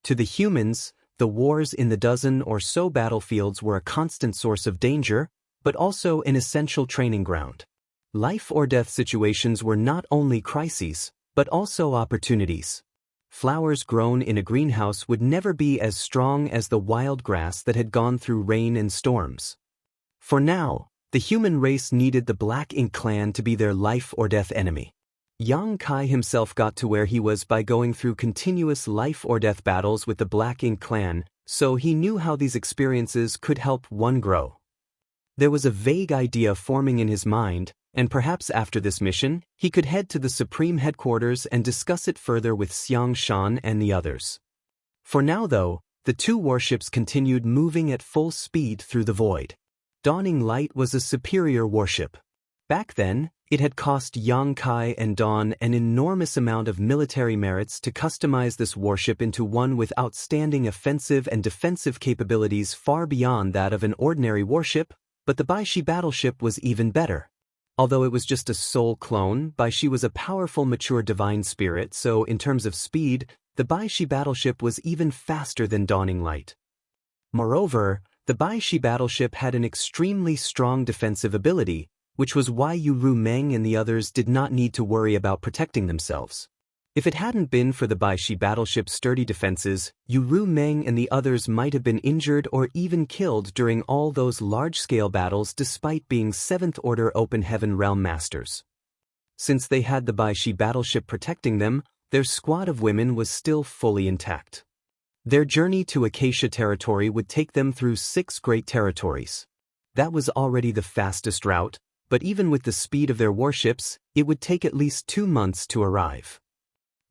To the humans, the wars in the dozen or so battlefields were a constant source of danger, but also an essential training ground. Life or death situations were not only crises, but also opportunities. Flowers grown in a greenhouse would never be as strong as the wild grass that had gone through rain and storms. For now, the human race needed the Black Ink clan to be their life or death enemy. Yang Kai himself got to where he was by going through continuous life or death battles with the Black Ink clan, so he knew how these experiences could help one grow. There was a vague idea forming in his mind, and perhaps after this mission, he could head to the Supreme Headquarters and discuss it further with Xiang Shan and the others. For now though, the two warships continued moving at full speed through the void. Dawning Light was a superior warship. Back then, it had cost Yang Kai and Dawn an enormous amount of military merits to customize this warship into one with outstanding offensive and defensive capabilities far beyond that of an ordinary warship, but the Baishi battleship was even better. Although it was just a soul clone, Baishi was a powerful mature divine spirit, so in terms of speed, the Baishi battleship was even faster than Dawning Light. Moreover, the Baishi battleship had an extremely strong defensive ability, which was why Yu Meng and the others did not need to worry about protecting themselves. If it hadn't been for the Baishi battleship's sturdy defenses, Yu Meng and the others might have been injured or even killed during all those large-scale battles despite being 7th Order Open Heaven Realm Masters. Since they had the Baishi battleship protecting them, their squad of women was still fully intact. Their journey to Acacia territory would take them through 6 great territories. That was already the fastest route, but even with the speed of their warships, it would take at least 2 months to arrive.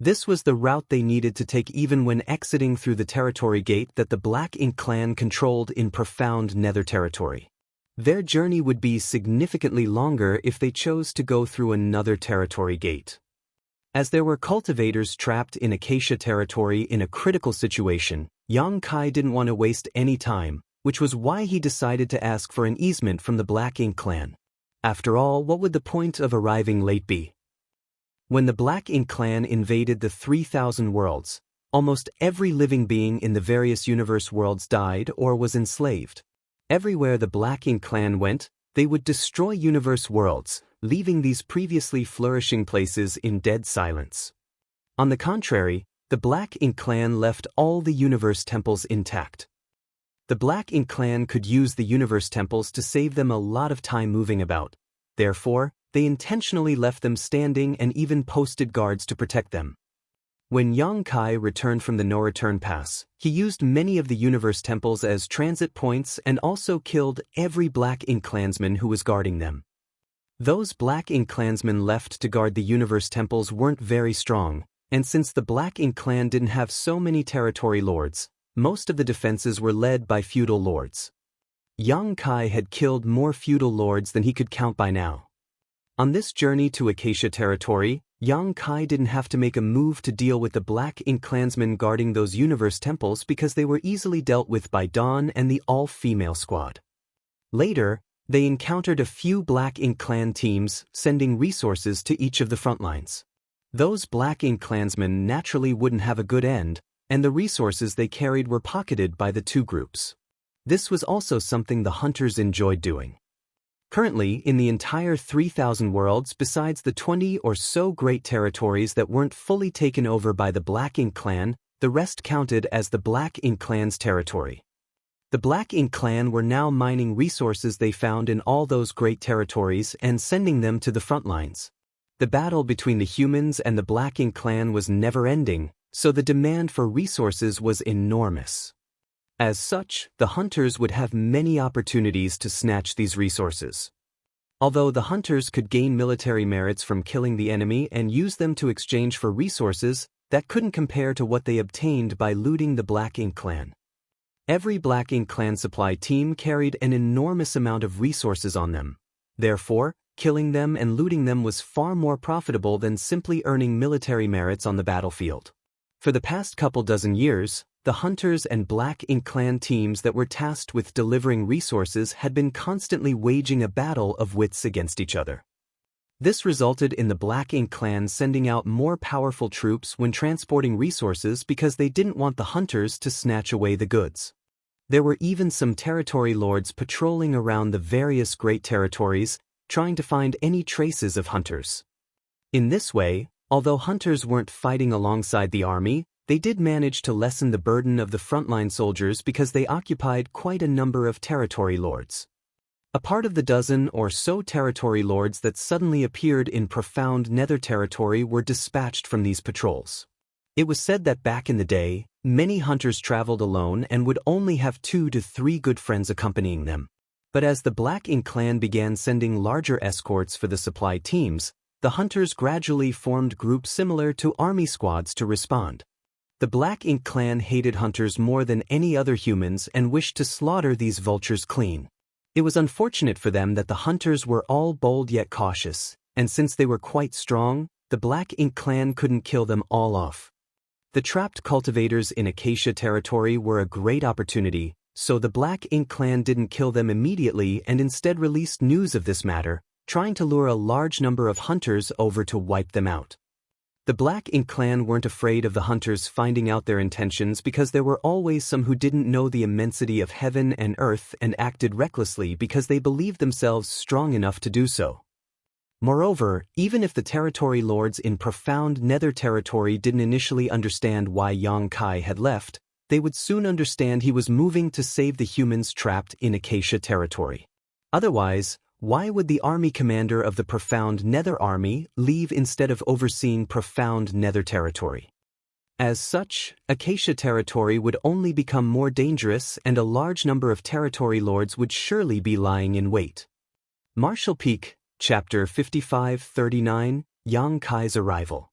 This was the route they needed to take even when exiting through the territory gate that the Black Ink clan controlled in profound Nether territory. Their journey would be significantly longer if they chose to go through another territory gate. As there were cultivators trapped in Acacia territory in a critical situation, Yang Kai didn't want to waste any time, which was why he decided to ask for an easement from the Black Ink clan. After all, what would the point of arriving late be? When the Black Ink clan invaded the 3,000 worlds, almost every living being in the various universe worlds died or was enslaved. Everywhere the Black Ink clan went, they would destroy universe worlds, leaving these previously flourishing places in dead silence. On the contrary, the Black Ink clan left all the universe temples intact. The Black Ink clan could use the universe temples to save them a lot of time moving about. Therefore, they intentionally left them standing and even posted guards to protect them. When Yang Kai returned from the no-return pass, he used many of the universe temples as transit points and also killed every Black Ink clansman who was guarding them. Those Black Ink clansmen left to guard the universe temples weren't very strong, and since the Black Ink clan didn't have so many territory lords, most of the defenses were led by feudal lords. Yang Kai had killed more feudal lords than he could count by now. On this journey to Acacia territory, Yang Kai didn't have to make a move to deal with the Black Ink clansmen guarding those universe temples because they were easily dealt with by Dawn and the all-female squad. Later, they encountered a few Black Ink clan teams, sending resources to each of the front lines. Those Black Ink clansmen naturally wouldn't have a good end, and the resources they carried were pocketed by the two groups. This was also something the hunters enjoyed doing. Currently, in the entire 3,000 worlds besides the 20 or so great territories that weren't fully taken over by the Black Ink clan, the rest counted as the Black Ink clan's territory. The Black Ink clan were now mining resources they found in all those great territories and sending them to the front lines. The battle between the humans and the Black Ink clan was never-ending, so the demand for resources was enormous. As such, the hunters would have many opportunities to snatch these resources. Although the hunters could gain military merits from killing the enemy and use them to exchange for resources, that couldn't compare to what they obtained by looting the Black Ink clan. Every Black Ink clan supply team carried an enormous amount of resources on them. Therefore, killing them and looting them was far more profitable than simply earning military merits on the battlefield. For the past couple dozen years, the hunters and Black Ink clan teams that were tasked with delivering resources had been constantly waging a battle of wits against each other. This resulted in the Black Ink clan sending out more powerful troops when transporting resources because they didn't want the hunters to snatch away the goods. There were even some territory lords patrolling around the various great territories, trying to find any traces of hunters. In this way, although hunters weren't fighting alongside the army, they did manage to lessen the burden of the frontline soldiers because they occupied quite a number of territory lords. A part of the dozen or so territory lords that suddenly appeared in profound nether territory were dispatched from these patrols. It was said that back in the day, many hunters traveled alone and would only have 2 to 3 good friends accompanying them. But as the Black Ink clan began sending larger escorts for the supply teams, the hunters gradually formed groups similar to army squads to respond. The Black Ink clan hated hunters more than any other humans and wished to slaughter these vultures clean. It was unfortunate for them that the hunters were all bold yet cautious, and since they were quite strong, the Black Ink clan couldn't kill them all off. The trapped cultivators in Acacia territory were a great opportunity, so the Black Ink clan didn't kill them immediately and instead released news of this matter, trying to lure a large number of hunters over to wipe them out. The Black Ink clan weren't afraid of the hunters finding out their intentions because there were always some who didn't know the immensity of heaven and earth and acted recklessly because they believed themselves strong enough to do so. Moreover, even if the territory lords in profound nether territory didn't initially understand why Yang Kai had left, they would soon understand he was moving to save the humans trapped in Acacia territory. Otherwise, why would the army commander of the profound nether army leave instead of overseeing profound nether territory? As such, Acacia territory would only become more dangerous and a large number of territory lords would surely be lying in wait. Marshall Peak, Chapter 5539, Yang Kai's Arrival.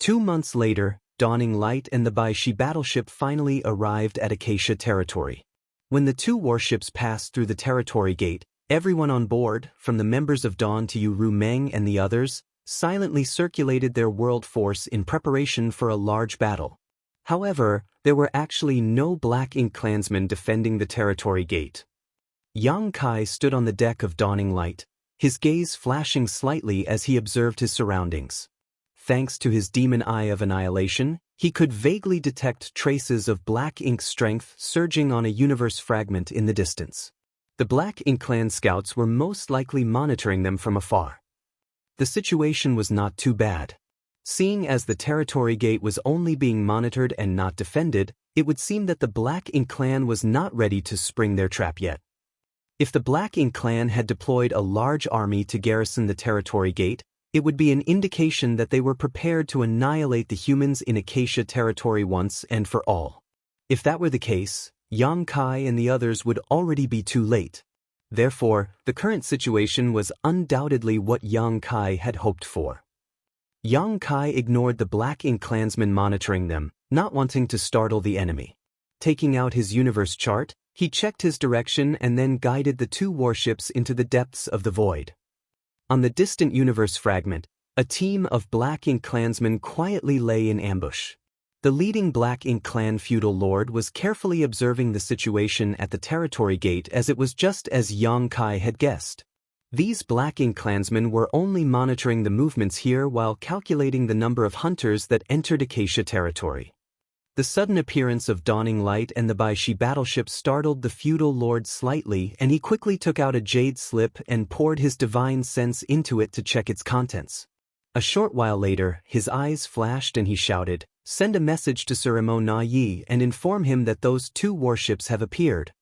2 months later, Dawning Light and the Baishi battleship finally arrived at Acacia territory. When the 2 warships passed through the territory gate, everyone on board, from the members of Dawn to Yu Meng and the others, silently circulated their world force in preparation for a large battle. However, there were actually no Black Ink clansmen defending the territory gate. Yang Kai stood on the deck of Dawning Light, his gaze flashing slightly as he observed his surroundings. Thanks to his demon eye of annihilation, he could vaguely detect traces of Black Ink strength surging on a universe fragment in the distance. The Black Ink clan scouts were most likely monitoring them from afar. The situation was not too bad. Seeing as the territory gate was only being monitored and not defended, it would seem that the Black Ink clan was not ready to spring their trap yet. If the Black Ink clan had deployed a large army to garrison the territory gate, it would be an indication that they were prepared to annihilate the humans in Acacia territory once and for all. If that were the case, Yang Kai and the others would already be too late. Therefore, the current situation was undoubtedly what Yang Kai had hoped for. Yang Kai ignored the Black Ink clansmen monitoring them, not wanting to startle the enemy. Taking out his universe chart, he checked his direction and then guided the 2 warships into the depths of the void. On the distant universe fragment, A team of Black Ink clansmen quietly lay in ambush. The leading Black Ink clan feudal lord was carefully observing the situation at the territory gate, as it was just as Yang Kai had guessed. These Black Ink clansmen were only monitoring the movements here while calculating the number of hunters that entered Acacia territory. The sudden appearance of Dawning Light and the Baishi battleship startled the feudal lord slightly, and he quickly took out a jade slip and poured his divine sense into it to check its contents. A short while later, his eyes flashed and he shouted, "Send a message to Sir Mo Na Yi and inform him that those 2 warships have appeared."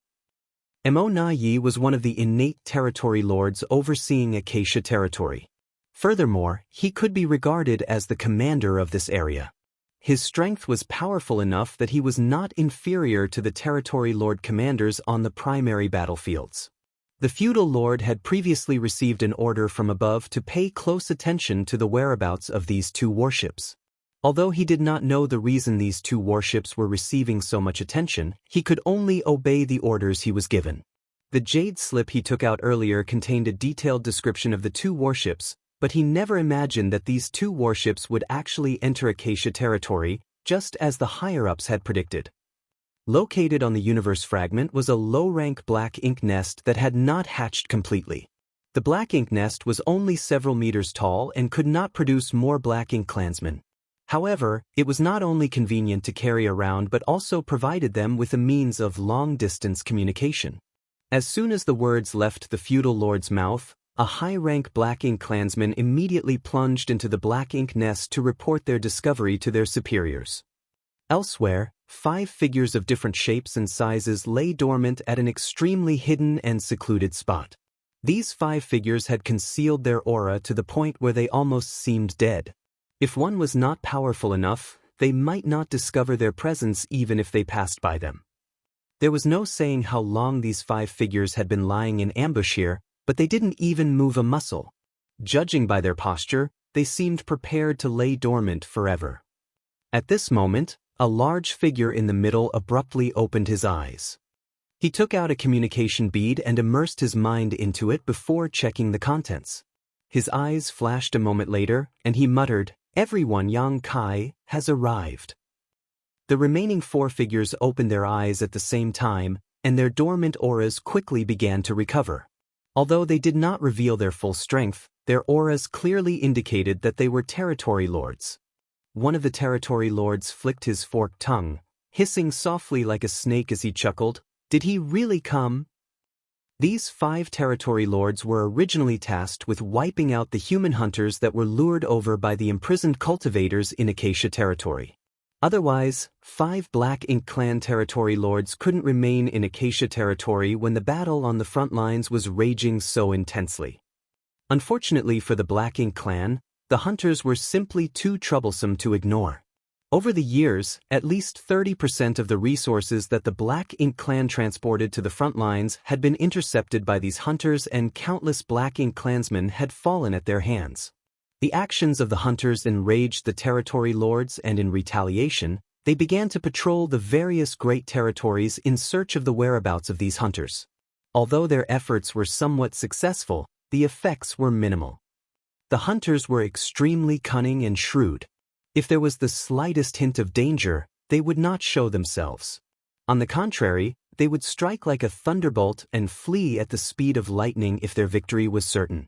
Mo Na Yi was one of the innate territory lords overseeing Acacia territory. Furthermore, he could be regarded as the commander of this area. His strength was powerful enough that he was not inferior to the territory lord commanders on the primary battlefields. The feudal lord had previously received an order from above to pay close attention to the whereabouts of these 2 warships. Although he did not know the reason these 2 warships were receiving so much attention, he could only obey the orders he was given. The jade slip he took out earlier contained a detailed description of the 2 warships, but he never imagined that these 2 warships would actually enter Acacia territory, just as the higher-ups had predicted. Located on the universe fragment was a low-rank Black Ink nest that had not hatched completely. The Black Ink nest was only several meters tall and could not produce more Black Ink clansmen. However, it was not only convenient to carry around but also provided them with a means of long-distance communication. As soon as the words left the feudal lord's mouth, a high-rank Black Ink clansman immediately plunged into the Black Ink nest to report their discovery to their superiors. Elsewhere, 5 figures of different shapes and sizes lay dormant at an extremely hidden and secluded spot. These 5 figures had concealed their aura to the point where they almost seemed dead. If one was not powerful enough, they might not discover their presence even if they passed by them. There was no saying how long these 5 figures had been lying in ambush here, but they didn't even move a muscle. Judging by their posture, they seemed prepared to lay dormant forever. At this moment, a large figure in the middle abruptly opened his eyes. He took out a communication bead and immersed his mind into it before checking the contents. His eyes flashed a moment later, and he muttered, "Everyone, Yang Kai has arrived." The remaining 4 figures opened their eyes at the same time, and their dormant auras quickly began to recover. Although they did not reveal their full strength, their auras clearly indicated that they were territory lords. One of the territory lords flicked his forked tongue, hissing softly like a snake as he chuckled, "Did he really come?" These 5 territory lords were originally tasked with wiping out the human hunters that were lured over by the imprisoned cultivators in Acacia territory. Otherwise, 5 Black Ink clan territory lords couldn't remain in Acacia territory when the battle on the front lines was raging so intensely. Unfortunately for the Black Ink clan, the hunters were simply too troublesome to ignore. Over the years, at least 30% of the resources that the Black Ink clan transported to the front lines had been intercepted by these hunters, and countless Black Ink clansmen had fallen at their hands. The actions of the hunters enraged the territory lords, and in retaliation, they began to patrol the various great territories in search of the whereabouts of these hunters. Although their efforts were somewhat successful, the effects were minimal. The hunters were extremely cunning and shrewd. If there was the slightest hint of danger, they would not show themselves. On the contrary, they would strike like a thunderbolt and flee at the speed of lightning if their victory was certain.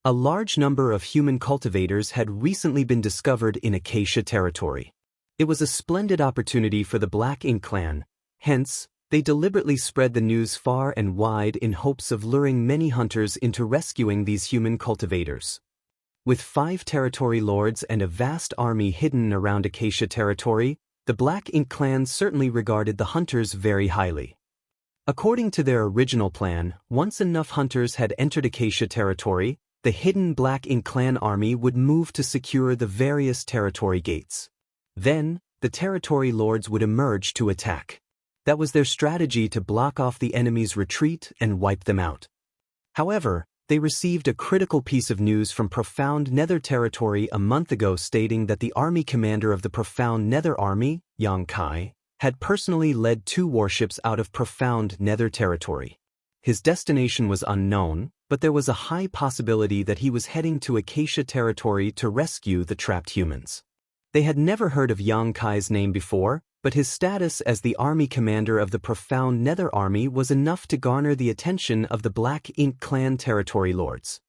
A large number of human cultivators had recently been discovered in Acacia territory. It was a splendid opportunity for the Black Ink clan, hence, they deliberately spread the news far and wide in hopes of luring many hunters into rescuing these human cultivators. With 5 territory lords and a vast army hidden around Acacia territory, the Black Ink clan certainly regarded the hunters very highly. According to their original plan, once enough hunters had entered Acacia territory, the hidden Black Ink clan army would move to secure the various territory gates. Then, the territory lords would emerge to attack. That was their strategy to block off the enemy's retreat and wipe them out. However, they received a critical piece of news from Profound Nether territory a month ago, stating that the army commander of the Profound Nether army, Yang Kai, had personally led 2 warships out of Profound Nether territory. His destination was unknown, but there was a high possibility that he was heading to Acacia territory to rescue the trapped humans. They had never heard of Yang Kai's name before, but his status as the army commander of the Profound Nether Army was enough to garner the attention of the Black Ink Clan territory lords.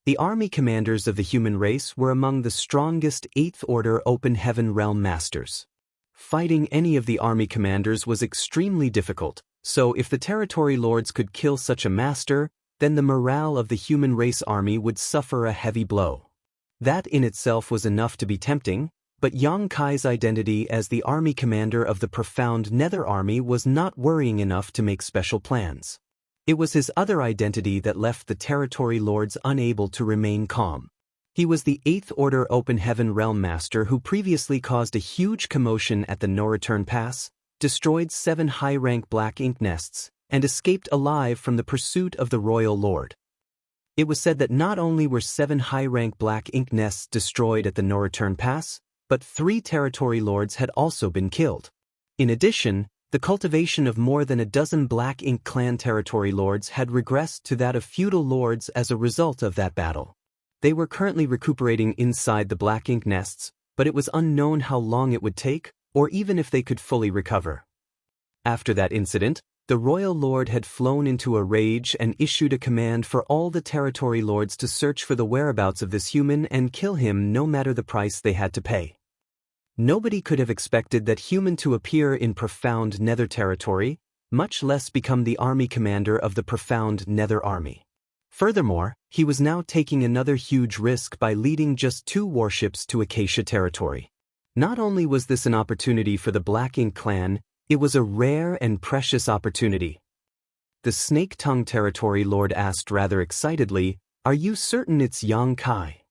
The army commanders of the human race were among the strongest 8th Order Open Heaven Realm Masters. Fighting any of the army commanders was extremely difficult, so if the territory lords could kill such a master, then the morale of the human race army would suffer a heavy blow. That in itself was enough to be tempting, but Yang Kai's identity as the army commander of the Profound Nether Army was not worrying enough to make special plans. It was his other identity that left the territory lords unable to remain calm. He was the 8th Order Open Heaven Realm Master who previously caused a huge commotion at the No-Return Pass, destroyed 7 high-rank black ink nests, and escaped alive from the pursuit of the Royal Lord. It was said that not only were 7 high-rank black ink nests destroyed at the No-Return Pass, but 3 territory lords had also been killed. In addition, the cultivation of more than a dozen Black Ink Clan territory lords had regressed to that of feudal lords as a result of that battle. They were currently recuperating inside the Black Ink nests, but it was unknown how long it would take, or even if they could fully recover. After that incident, the Royal Lord had flown into a rage and issued a command for all the territory lords to search for the whereabouts of this human and kill him no matter the price they had to pay. Nobody could have expected that human to appear in Profound Nether territory, much less become the army commander of the Profound Nether Army. Furthermore, he was now taking another huge risk by leading just 2 warships to Acacia territory. Not only was this an opportunity for the Black Ink Clan, it was a rare and precious opportunity. The Snake Tongue territory lord asked rather excitedly, "Are you certain it's Yang Kai?"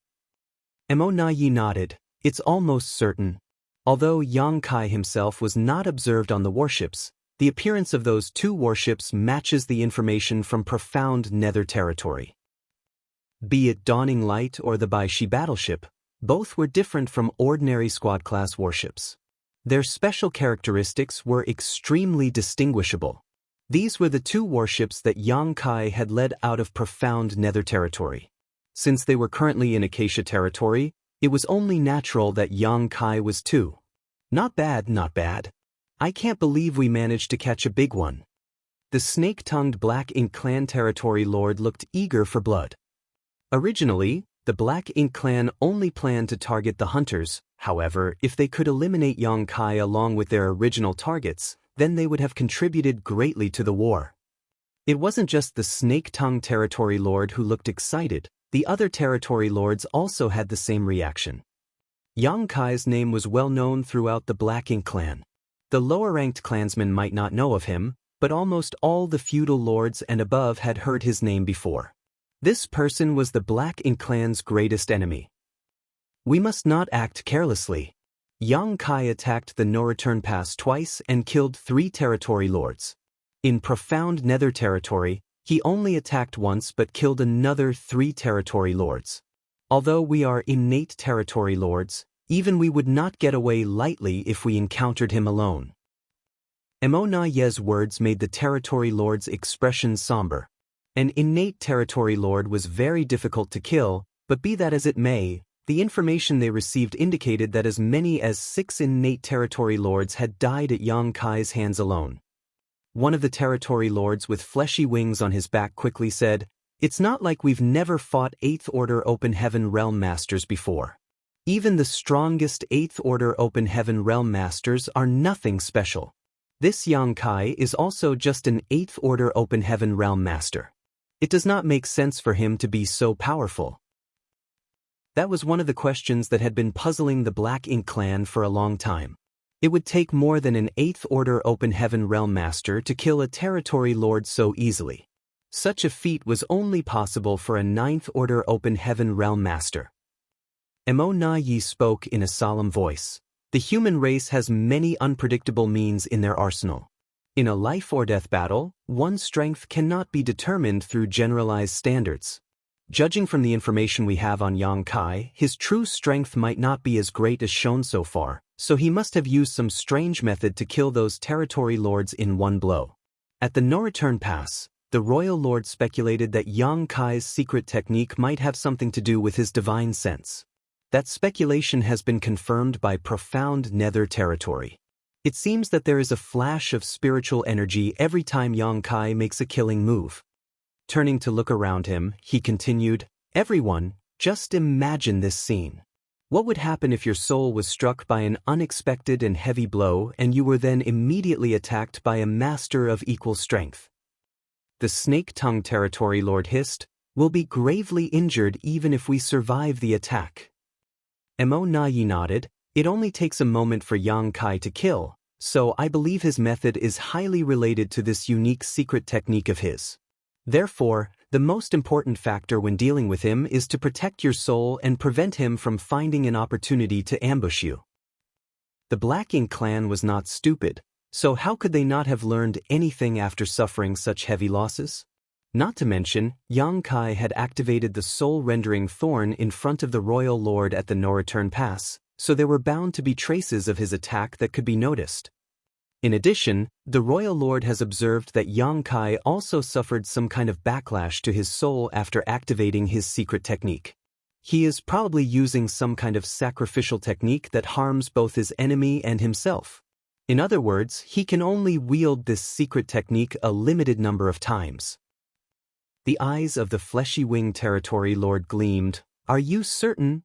Emonayi nodded, "It's almost certain." Although Yang Kai himself was not observed on the warships, the appearance of those 2 warships matches the information from Profound Nether territory. Be it Dawning Light or the Baishi battleship, both were different from ordinary squad-class warships. Their special characteristics were extremely distinguishable. These were the 2 warships that Yang Kai had led out of Profound Nether territory. Since they were currently in Acacia territory, it was only natural that Yang Kai was too. Not bad, not bad. I can't believe we managed to catch a big one. The snake-tongued Black Ink Clan territory lord looked eager for blood. Originally, the Black Ink Clan only planned to target the hunters. However, if they could eliminate Yang Kai along with their original targets, then they would have contributed greatly to the war. It wasn't just the snake-tongued territory lord who looked excited. The other territory lords also had the same reaction. Yang Kai's name was well known throughout the Black Ink Clan. The lower-ranked clansmen might not know of him, but almost all the feudal lords and above had heard his name before. This person was the Black Ink Clan's greatest enemy. We must not act carelessly. Yang Kai attacked the No-Return Pass twice and killed 3 territory lords. In Profound Nether territory, he only attacked once but killed another 3 territory lords. Although we are innate territory lords, even we would not get away lightly if we encountered him alone. Emonaye's words made the territory lord's expression somber. An innate territory lord was very difficult to kill, but be that as it may, the information they received indicated that as many as 6 innate territory lords had died at Yang Kai's hands alone. One of the territory lords with fleshy wings on his back quickly said, "It's not like we've never fought 8th Order Open Heaven Realm Masters before. Even the strongest 8th Order Open Heaven Realm Masters are nothing special. This Yang Kai is also just an 8th Order Open Heaven Realm Master. It does not make sense for him to be so powerful." That was one of the questions that had been puzzling the Black Ink Clan for a long time. It would take more than an 8th Order Open Heaven Realm Master to kill a territory lord so easily. Such a feat was only possible for a 9th Order Open Heaven Realm Master. Emonayi spoke in a solemn voice. The human race has many unpredictable means in their arsenal. In a life-or-death battle, one's strength cannot be determined through generalized standards. Judging from the information we have on Yang Kai, his true strength might not be as great as shown so far, so he must have used some strange method to kill those territory lords in one blow. At the No-Return Pass, The royal lord speculated that Yang Kai's secret technique might have something to do with his divine sense. That speculation has been confirmed by profound nether territory. It seems that there is a flash of spiritual energy every time Yang Kai makes a killing move. Turning to look around him, he continued, "Everyone, just imagine this scene. What would happen if your soul was struck by an unexpected and heavy blow and you were then immediately attacked by a master of equal strength?" The snake-tongued territory lord hissed, "We'll be gravely injured even if we survive the attack." Mo Nayi nodded, "It only takes a moment for Yang Kai to kill, so I believe his method is highly related to this unique secret technique of his. Therefore, the most important factor when dealing with him is to protect your soul and prevent him from finding an opportunity to ambush you." The Black Ink clan was not stupid, so how could they not have learned anything after suffering such heavy losses? Not to mention, Yang Kai had activated the soul-rendering thorn in front of the royal lord at the no-return pass, so there were bound to be traces of his attack that could be noticed. In addition, the royal lord has observed that Yang Kai also suffered some kind of backlash to his soul after activating his secret technique. He is probably using some kind of sacrificial technique that harms both his enemy and himself. In other words, he can only wield this secret technique a limited number of times. The eyes of the fleshy-winged territory lord gleamed. "Are you certain?"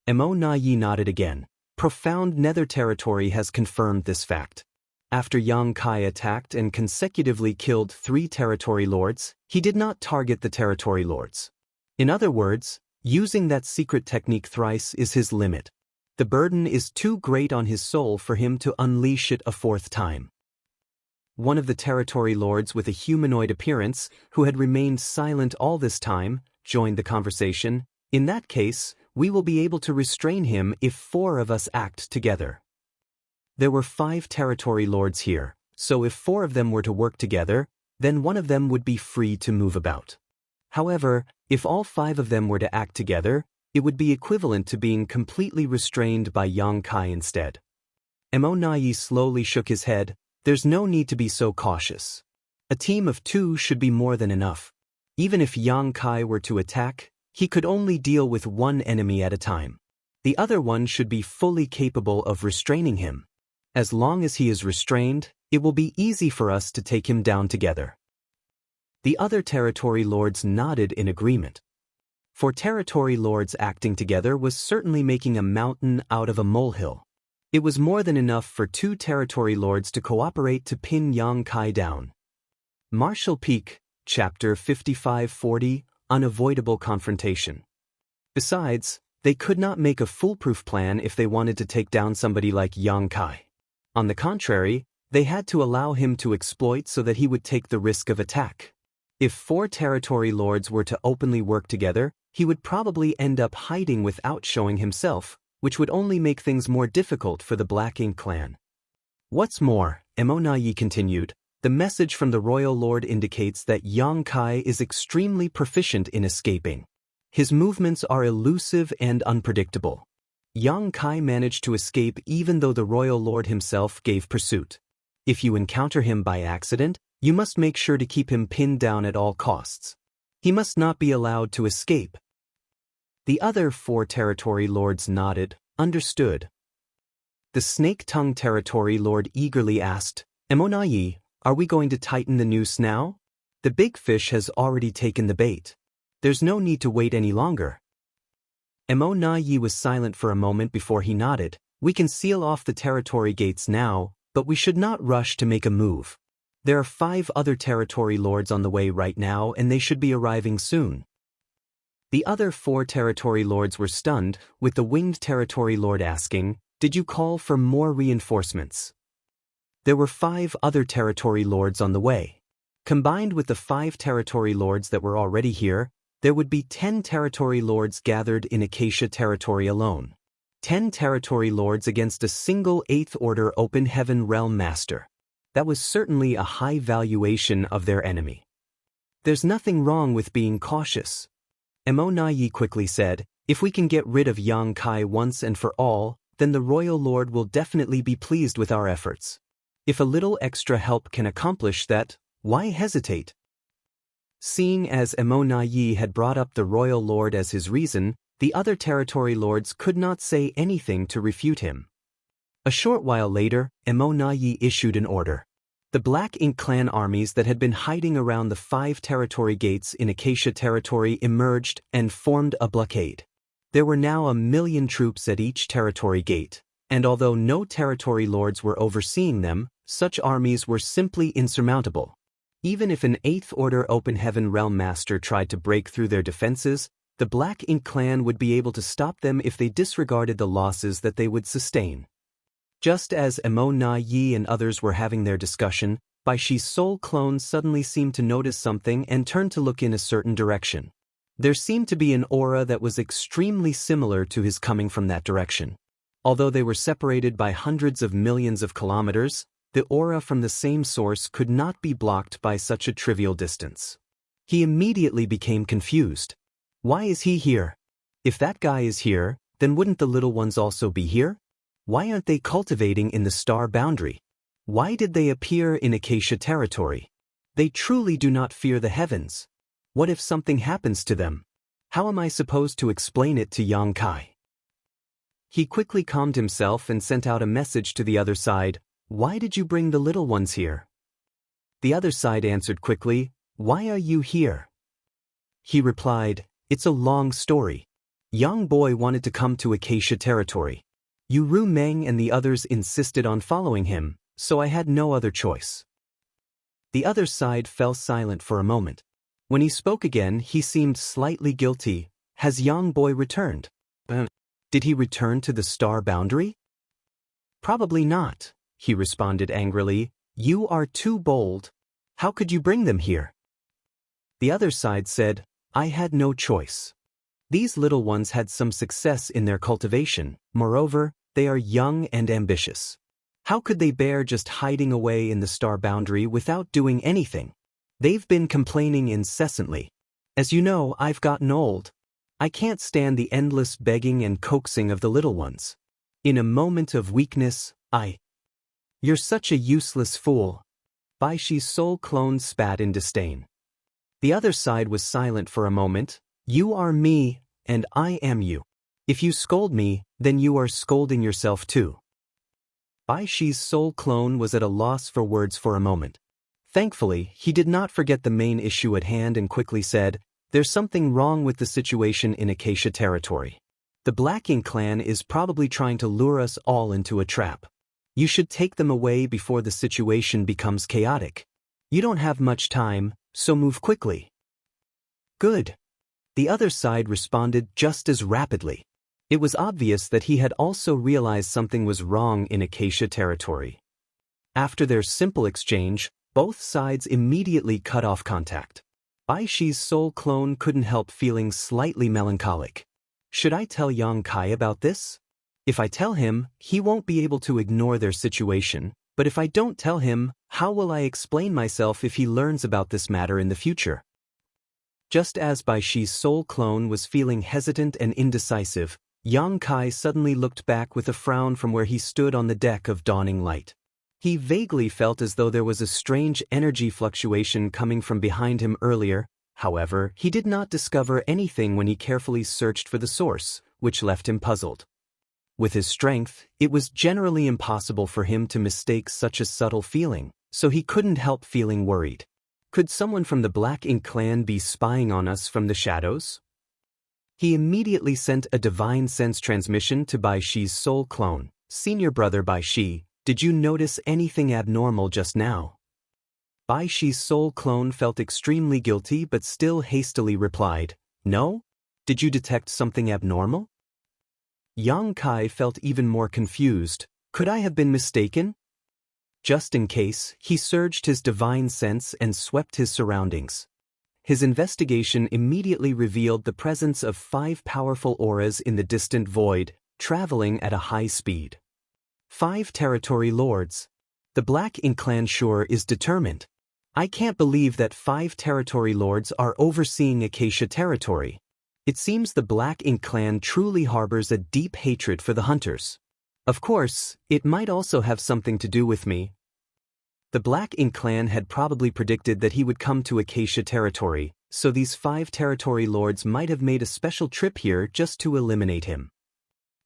Mo Nayi nodded again. Profound nether territory has confirmed this fact. After Yang Kai attacked and consecutively killed 3 territory lords, he did not target the territory lords. In other words, using that secret technique thrice is his limit. The burden is too great on his soul for him to unleash it a 4th time. One of the territory lords with a humanoid appearance, who had remained silent all this time, joined the conversation. "In that case, we will be able to restrain him if 4 of us act together." There were 5 territory lords here, so if 4 of them were to work together, then one of them would be free to move about. However, if all 5 of them were to act together, it would be equivalent to being completely restrained by Yang Kai instead. Mo Nayi slowly shook his head. "There's no need to be so cautious. A team of 2 should be more than enough. Even if Yang Kai were to attack, he could only deal with 1 enemy at a time. The other one should be fully capable of restraining him. As long as he is restrained, it will be easy for us to take him down together." The other territory lords nodded in agreement. For territory lords acting together was certainly making a mountain out of a molehill. It was more than enough for 2 territory lords to cooperate to pin Yang Kai down. Martial Peak, Chapter 5540, Unavoidable Confrontation. Besides, they could not make a foolproof plan if they wanted to take down somebody like Yang Kai. On the contrary, they had to allow him to exploit so that he would take the risk of attack. If 4 territory lords were to openly work together, he would probably end up hiding without showing himself, which would only make things more difficult for the Black Ink clan. What's more, Mo Nayi continued, the message from the royal lord indicates that Yang Kai is extremely proficient in escaping. His movements are elusive and unpredictable. Yang Kai managed to escape even though the royal lord himself gave pursuit. If you encounter him by accident, you must make sure to keep him pinned down at all costs. He must not be allowed to escape. The other 4 territory lords nodded, understood. The snake-tongued territory lord eagerly asked, Mo Nayi, are we going to tighten the noose now? The big fish has already taken the bait. There's no need to wait any longer. Mo Nayi was silent for a moment before he nodded. We can seal off the territory gates now, but we should not rush to make a move. There are 5 other territory lords on the way right now and they should be arriving soon. The other 4 territory lords were stunned, with the winged territory lord asking, Did you call for more reinforcements? There were 5 other territory lords on the way. Combined with the 5 territory lords that were already here, there would be 10 territory lords gathered in Acacia territory alone. 10 territory lords against a single 8th Order Open Heaven Realm Master. That was certainly a high valuation of their enemy. There's nothing wrong with being cautious. Mo Nayi quickly said, if we can get rid of Yang Kai once and for all, then the Royal Lord will definitely be pleased with our efforts. If a little extra help can accomplish that, why hesitate? Seeing as Emo-Na-Yi had brought up the royal lord as his reason, the other territory lords could not say anything to refute him. A short while later, Emo-Na-Yi issued an order. The Black Ink clan armies that had been hiding around the 5 territory gates in Acacia territory emerged and formed a blockade. There were now 1,000,000 troops at each territory gate, and although no territory lords were overseeing them, such armies were simply insurmountable. Even if an 8th Order Open Heaven Realm Master tried to break through their defenses, the Black Ink clan would be able to stop them if they disregarded the losses that they would sustain. Just as Emo-Na-Yi and others were having their discussion, Baishi's soul clone suddenly seemed to notice something and turned to look in a certain direction. There seemed to be an aura that was extremely similar to his coming from that direction. Although they were separated by hundreds of millions of kilometers, the aura from the same source could not be blocked by such a trivial distance. He immediately became confused. Why is he here? If that guy is here, then wouldn't the little ones also be here? Why aren't they cultivating in the star boundary? Why did they appear in Acacia territory? They truly do not fear the heavens. What if something happens to them? How am I supposed to explain it to Yang Kai? He quickly calmed himself and sent out a message to the other side. Why did you bring the little ones here? The other side answered quickly, why are you here? He replied, it's a long story. Young boy wanted to come to Acacia territory. Yu Meng and the others insisted on following him, so I had no other choice. The other side fell silent for a moment. When he spoke again, he seemed slightly guilty. Has young boy returned? Did he return to the star boundary? Probably not, he responded angrily. You are too bold. How could you bring them here? The other side said, I had no choice. These little ones had some success in their cultivation. Moreover, they are young and ambitious. How could they bear just hiding away in the star boundary without doing anything? They've been complaining incessantly. As you know, I've gotten old. I can't stand the endless begging and coaxing of the little ones. In a moment of weakness, You're such a useless fool. Baishi's soul clone spat in disdain. The other side was silent for a moment. You are me, and I am you. If you scold me, then you are scolding yourself too. Baishi's soul clone was at a loss for words for a moment. Thankfully, he did not forget the main issue at hand and quickly said, there's something wrong with the situation in Acacia territory. The Black Ink clan is probably trying to lure us all into a trap. You should take them away before the situation becomes chaotic. You don't have much time, so move quickly. Good. The other side responded just as rapidly. It was obvious that he had also realized something was wrong in Acacia territory. After their simple exchange, both sides immediately cut off contact. Baishi's soul clone couldn't help feeling slightly melancholic. Should I tell Yang Kai about this? If I tell him, he won't be able to ignore their situation, but if I don't tell him, how will I explain myself if he learns about this matter in the future? Just as Baishi's soul clone was feeling hesitant and indecisive, Yang Kai suddenly looked back with a frown from where he stood on the deck of Dawning Light. He vaguely felt as though there was a strange energy fluctuation coming from behind him earlier. However, he did not discover anything when he carefully searched for the source, which left him puzzled. With his strength, it was generally impossible for him to mistake such a subtle feeling, so he couldn't help feeling worried. Could someone from the Black Ink clan be spying on us from the shadows? He immediately sent a divine sense transmission to Baishi's soul clone. Senior brother Baishi, did you notice anything abnormal just now? Baishi's soul clone felt extremely guilty but still hastily replied, no? Did you detect something abnormal? Yang Kai felt even more confused. Could I have been mistaken? Just in case, he surged his divine sense and swept his surroundings. His investigation immediately revealed the presence of 5 powerful auras in the distant void, traveling at a high speed. 5 territory lords. The Black Ink clan sure is determined. I can't believe that 5 territory lords are overseeing Acacia territory. It seems the Black Ink clan truly harbors a deep hatred for the hunters. Of course, it might also have something to do with me. The Black Ink clan had probably predicted that he would come to Acacia territory, so these 5 territory lords might have made a special trip here just to eliminate him.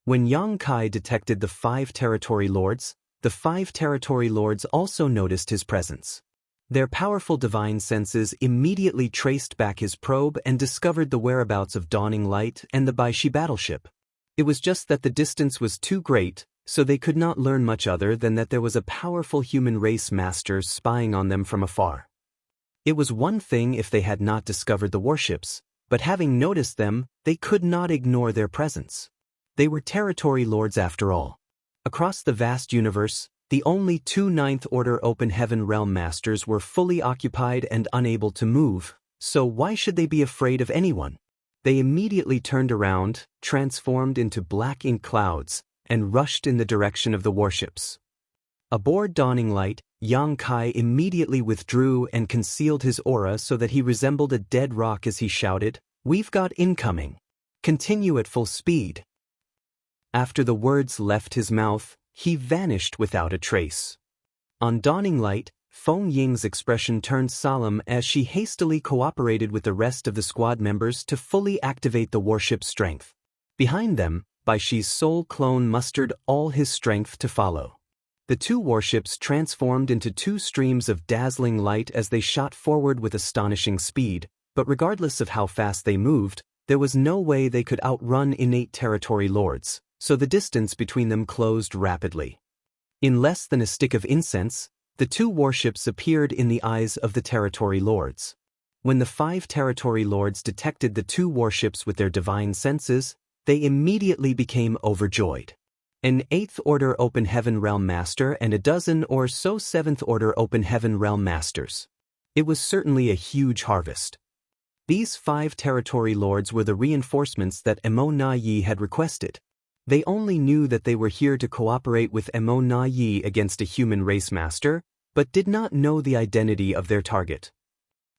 When Yang Kai detected the 5 territory lords, the 5 territory lords also noticed his presence. Their powerful divine senses immediately traced back his probe and discovered the whereabouts of Dawning Light and the Baishi battleship. It was just that the distance was too great, so they could not learn much other than that there was a powerful human race master spying on them from afar. It was one thing if they had not discovered the warships, but having noticed them, they could not ignore their presence. They were territory lords after all. Across the vast universe, the only 2 Ninth Order Open Heaven Realm Masters were fully occupied and unable to move, so why should they be afraid of anyone? They immediately turned around, transformed into black ink clouds, and rushed in the direction of the warships. Aboard Dawning Light, Yang Kai immediately withdrew and concealed his aura so that he resembled a dead rock as he shouted, "We've got incoming. Continue at full speed." After the words left his mouth, he vanished without a trace. On Dawning Light, Feng Ying's expression turned solemn as she hastily cooperated with the rest of the squad members to fully activate the warship's strength. Behind them, Baishi's soul clone mustered all his strength to follow. The 2 warships transformed into 2 streams of dazzling light as they shot forward with astonishing speed, but regardless of how fast they moved, there was no way they could outrun innate territory lords, so the distance between them closed rapidly. In less than a stick of incense, the 2 warships appeared in the eyes of the territory lords. When the 5 territory lords detected the 2 warships with their divine senses, they immediately became overjoyed. An 8th Order Open Heaven Realm Master and a dozen or so 7th Order Open Heaven Realm Masters. It was certainly a huge harvest. These 5 territory lords were the reinforcements that Emo Na Yi had requested. They only knew that they were here to cooperate with Emo Na Yi against a human race master, but did not know the identity of their target.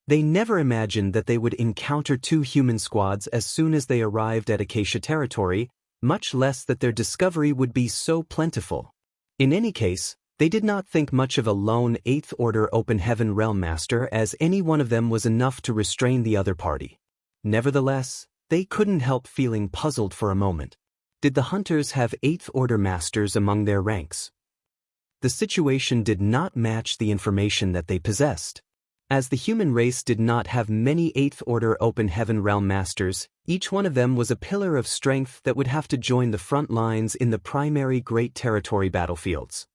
They never imagined that they would encounter 2 human squads as soon as they arrived at Acacia territory, much less that their discovery would be so plentiful. In any case, they did not think much of a lone 8th Order Open Heaven Realm Master, as any one of them was enough to restrain the other party. Nevertheless, they couldn't help feeling puzzled for a moment. Did the hunters have 8th Order Masters among their ranks? The situation did not match the information that they possessed. As the human race did not have many 8th Order Open Heaven Realm Masters, each one of them was a pillar of strength that would have to join the front lines in the primary Great Territory battlefields.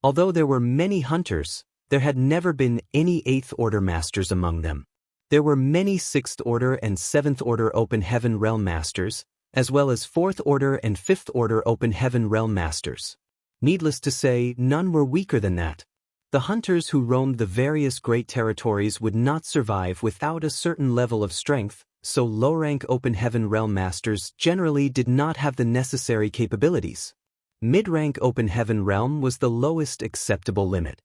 Although there were many hunters, there had never been any 8th Order Masters among them. There were many 6th Order and 7th Order Open Heaven Realm Masters, as well as 4th Order and 5th Order Open Heaven Realm Masters. Needless to say, none were weaker than that. The hunters who roamed the various great territories would not survive without a certain level of strength, so low-rank Open Heaven Realm Masters generally did not have the necessary capabilities. Mid-rank Open Heaven Realm was the lowest acceptable limit.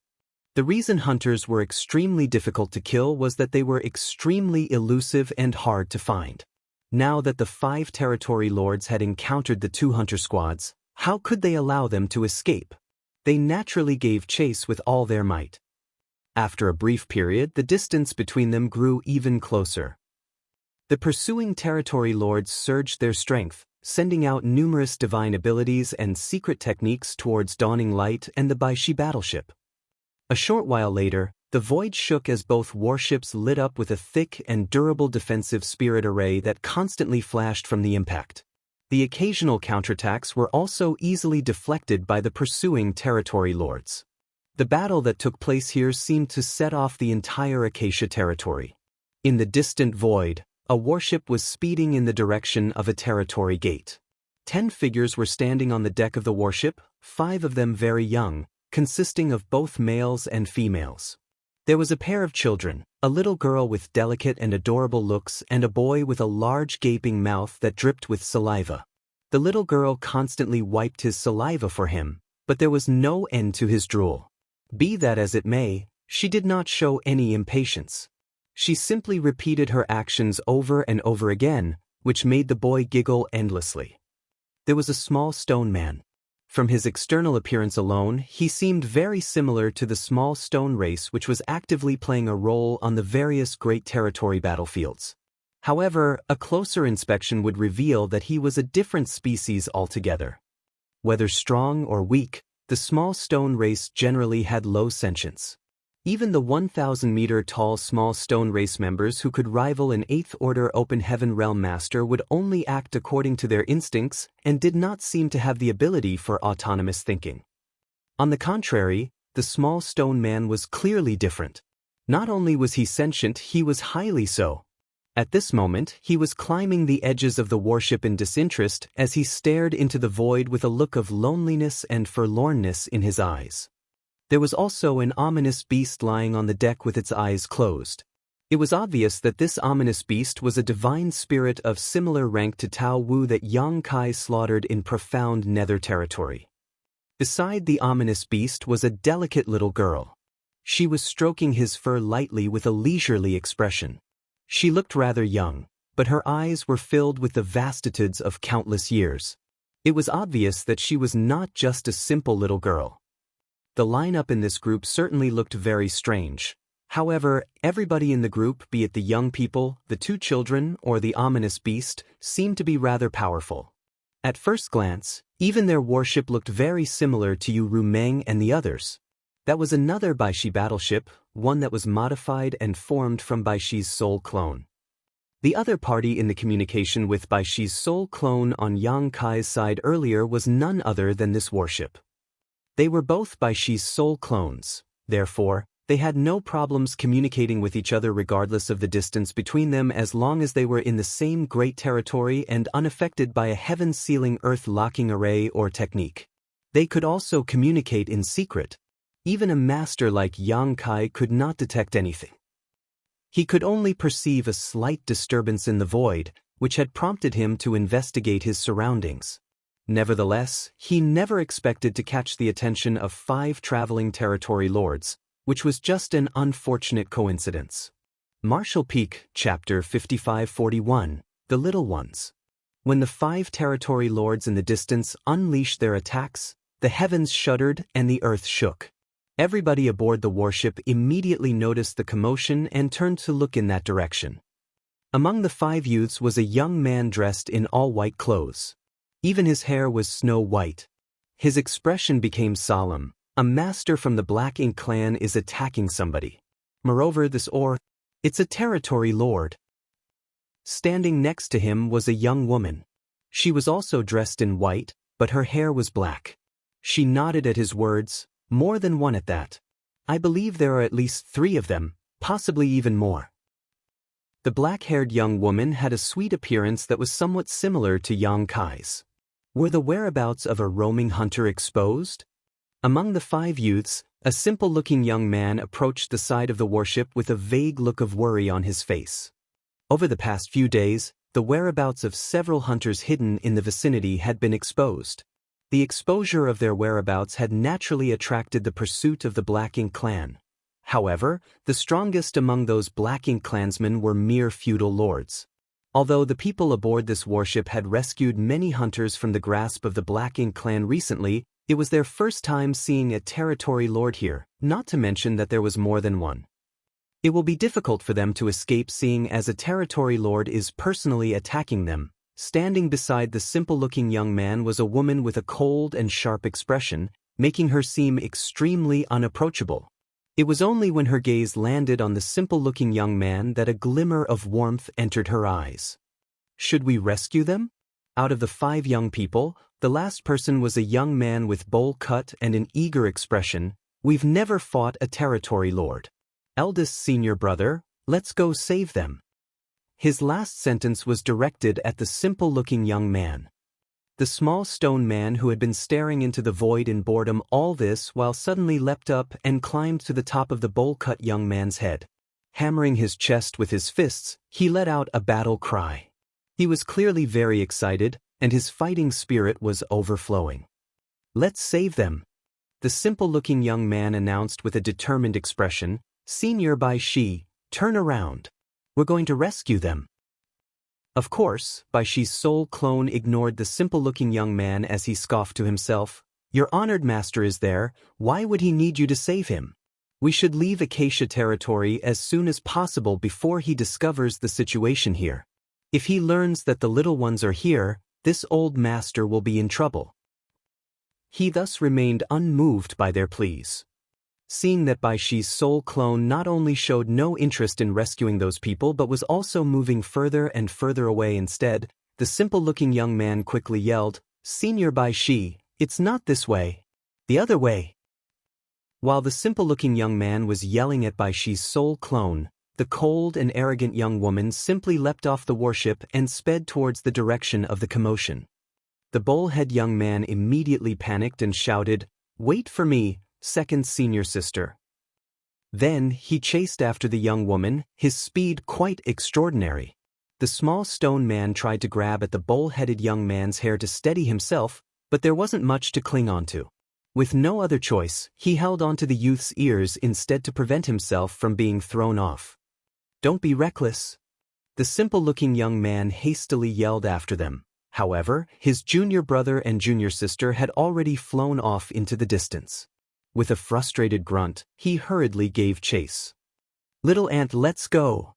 The reason hunters were extremely difficult to kill was that they were extremely elusive and hard to find. Now that the 5 territory lords had encountered the 2 hunter squads, how could they allow them to escape? They naturally gave chase with all their might. After a brief period, the distance between them grew even closer. The pursuing territory lords surged their strength, sending out numerous divine abilities and secret techniques towards Dawning Light and the Baishi battleship. A short while later, the void shook as both warships lit up with a thick and durable defensive spirit array that constantly flashed from the impact. The occasional counterattacks were also easily deflected by the pursuing territory lords. The battle that took place here seemed to set off the entire Acacia territory. In the distant void, a warship was speeding in the direction of a territory gate. 10 figures were standing on the deck of the warship, 5 of them very young, consisting of both males and females. There was a pair of children, a little girl with delicate and adorable looks and a boy with a large gaping mouth that dripped with saliva. The little girl constantly wiped his saliva for him, but there was no end to his drool. Be that as it may, she did not show any impatience. She simply repeated her actions over and over again, which made the boy giggle endlessly. There was a small stone man. From his external appearance alone, he seemed very similar to the small stone race which was actively playing a role on the various Great Territory battlefields. However, a closer inspection would reveal that he was a different species altogether. Whether strong or weak, the small stone race generally had low sentience. Even the 1,000-meter-tall small stone race members who could rival an 8th Order Open Heaven Realm Master would only act according to their instincts and did not seem to have the ability for autonomous thinking. On the contrary, the small stone man was clearly different. Not only was he sentient, he was highly so. At this moment, he was climbing the edges of the warship in disinterest as he stared into the void with a look of loneliness and forlornness in his eyes. There was also an ominous beast lying on the deck with its eyes closed. It was obvious that this ominous beast was a divine spirit of similar rank to Tao Wu that Yang Kai slaughtered in profound nether territory. Beside the ominous beast was a delicate little girl. She was stroking his fur lightly with a leisurely expression. She looked rather young, but her eyes were filled with the vastitudes of countless years. It was obvious that she was not just a simple little girl. The lineup in this group certainly looked very strange. However, everybody in the group, be it the young people, the two children, or the ominous beast, seemed to be rather powerful. At first glance, even their warship looked very similar to Yu Rumeng and the others. That was another Baishi battleship, one that was modified and formed from Baishi's soul clone. The other party in the communication with Baishi's soul clone on Yang Kai's side earlier was none other than this warship. They were both Baishi's soul clones, therefore, they had no problems communicating with each other regardless of the distance between them as long as they were in the same great territory and unaffected by a heaven-sealing earth-locking array or technique. They could also communicate in secret. Even a master like Yang Kai could not detect anything. He could only perceive a slight disturbance in the void, which had prompted him to investigate his surroundings. Nevertheless, he never expected to catch the attention of 5 traveling territory lords, which was just an unfortunate coincidence. Martial Peak, Chapter 5541, The Little Ones. When the 5 territory lords in the distance unleashed their attacks, the heavens shuddered and the earth shook. Everybody aboard the warship immediately noticed the commotion and turned to look in that direction. Among the 5 youths was a young man dressed in all white clothes. Even his hair was snow white. His expression became solemn. A master from the Black Ink clan is attacking somebody. Moreover, it's a territory lord. Standing next to him was a young woman. She was also dressed in white, but her hair was black. She nodded at his words, more than one at that. I believe there are at least 3 of them, possibly even more. The black-haired young woman had a sweet appearance that was somewhat similar to Yang Kai's. Were the whereabouts of a roaming hunter exposed? Among the 5 youths, a simple-looking young man approached the side of the warship with a vague look of worry on his face. Over the past few days, the whereabouts of several hunters hidden in the vicinity had been exposed. The exposure of their whereabouts had naturally attracted the pursuit of the Black Ink clan. However, the strongest among those Black Ink clansmen were mere feudal lords. Although the people aboard this warship had rescued many hunters from the grasp of the Black Ink clan recently, it was their first time seeing a territory lord here, not to mention that there was more than one. It will be difficult for them to escape seeing as a territory lord is personally attacking them. Standing beside the simple-looking young man was a woman with a cold and sharp expression, making her seem extremely unapproachable. It was only when her gaze landed on the simple-looking young man that a glimmer of warmth entered her eyes. Should we rescue them? Out of the 5 young people, the last person was a young man with bowl cut and an eager expression. We've never fought a territory lord. Eldest senior brother, let's go save them. His last sentence was directed at the simple-looking young man. The small stone man who had been staring into the void in boredom all this while suddenly leapt up and climbed to the top of the bowl-cut young man's head. Hammering his chest with his fists, he let out a battle cry. He was clearly very excited, and his fighting spirit was overflowing. Let's save them. The simple-looking young man announced with a determined expression, Senior Baishi, turn around. We're going to rescue them. Of course, Baishi's soul clone ignored the simple-looking young man as he scoffed to himself, Your honored master is there, why would he need you to save him? We should leave Acacia territory as soon as possible before he discovers the situation here. If he learns that the little ones are here, this old master will be in trouble. He thus remained unmoved by their pleas. Seeing that Bai Shi's soul clone not only showed no interest in rescuing those people but was also moving further and further away instead, the simple-looking young man quickly yelled, "Senior Bai Shi, it's not this way. The other way." While the simple-looking young man was yelling at Bai Shi's soul clone, the cold and arrogant young woman simply leapt off the warship and sped towards the direction of the commotion. The bullhead young man immediately panicked and shouted, "Wait for me, second senior sister." Then he chased after the young woman, his speed quite extraordinary. The small stone man tried to grab at the bull-headed young man's hair to steady himself, but there wasn't much to cling onto. With no other choice, he held onto the youth's ears instead to prevent himself from being thrown off. "Don't be reckless." The simple-looking young man hastily yelled after them. However, his junior brother and junior sister had already flown off into the distance. With a frustrated grunt, he hurriedly gave chase. "Little Ant, let's go!"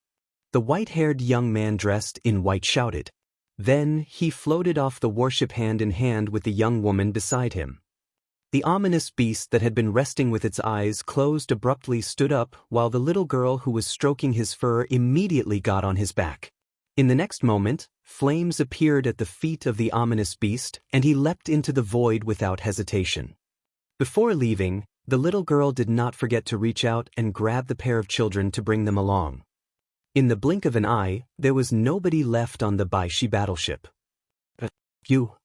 The white-haired young man dressed in white shouted. Then, he floated off the warship hand in hand with the young woman beside him. The ominous beast that had been resting with its eyes closed abruptly stood up while the little girl who was stroking his fur immediately got on his back. In the next moment, flames appeared at the feet of the ominous beast and he leapt into the void without hesitation. Before leaving, the little girl did not forget to reach out and grab the pair of children to bring them along. In the blink of an eye, there was nobody left on the Bai Shi battleship. "You."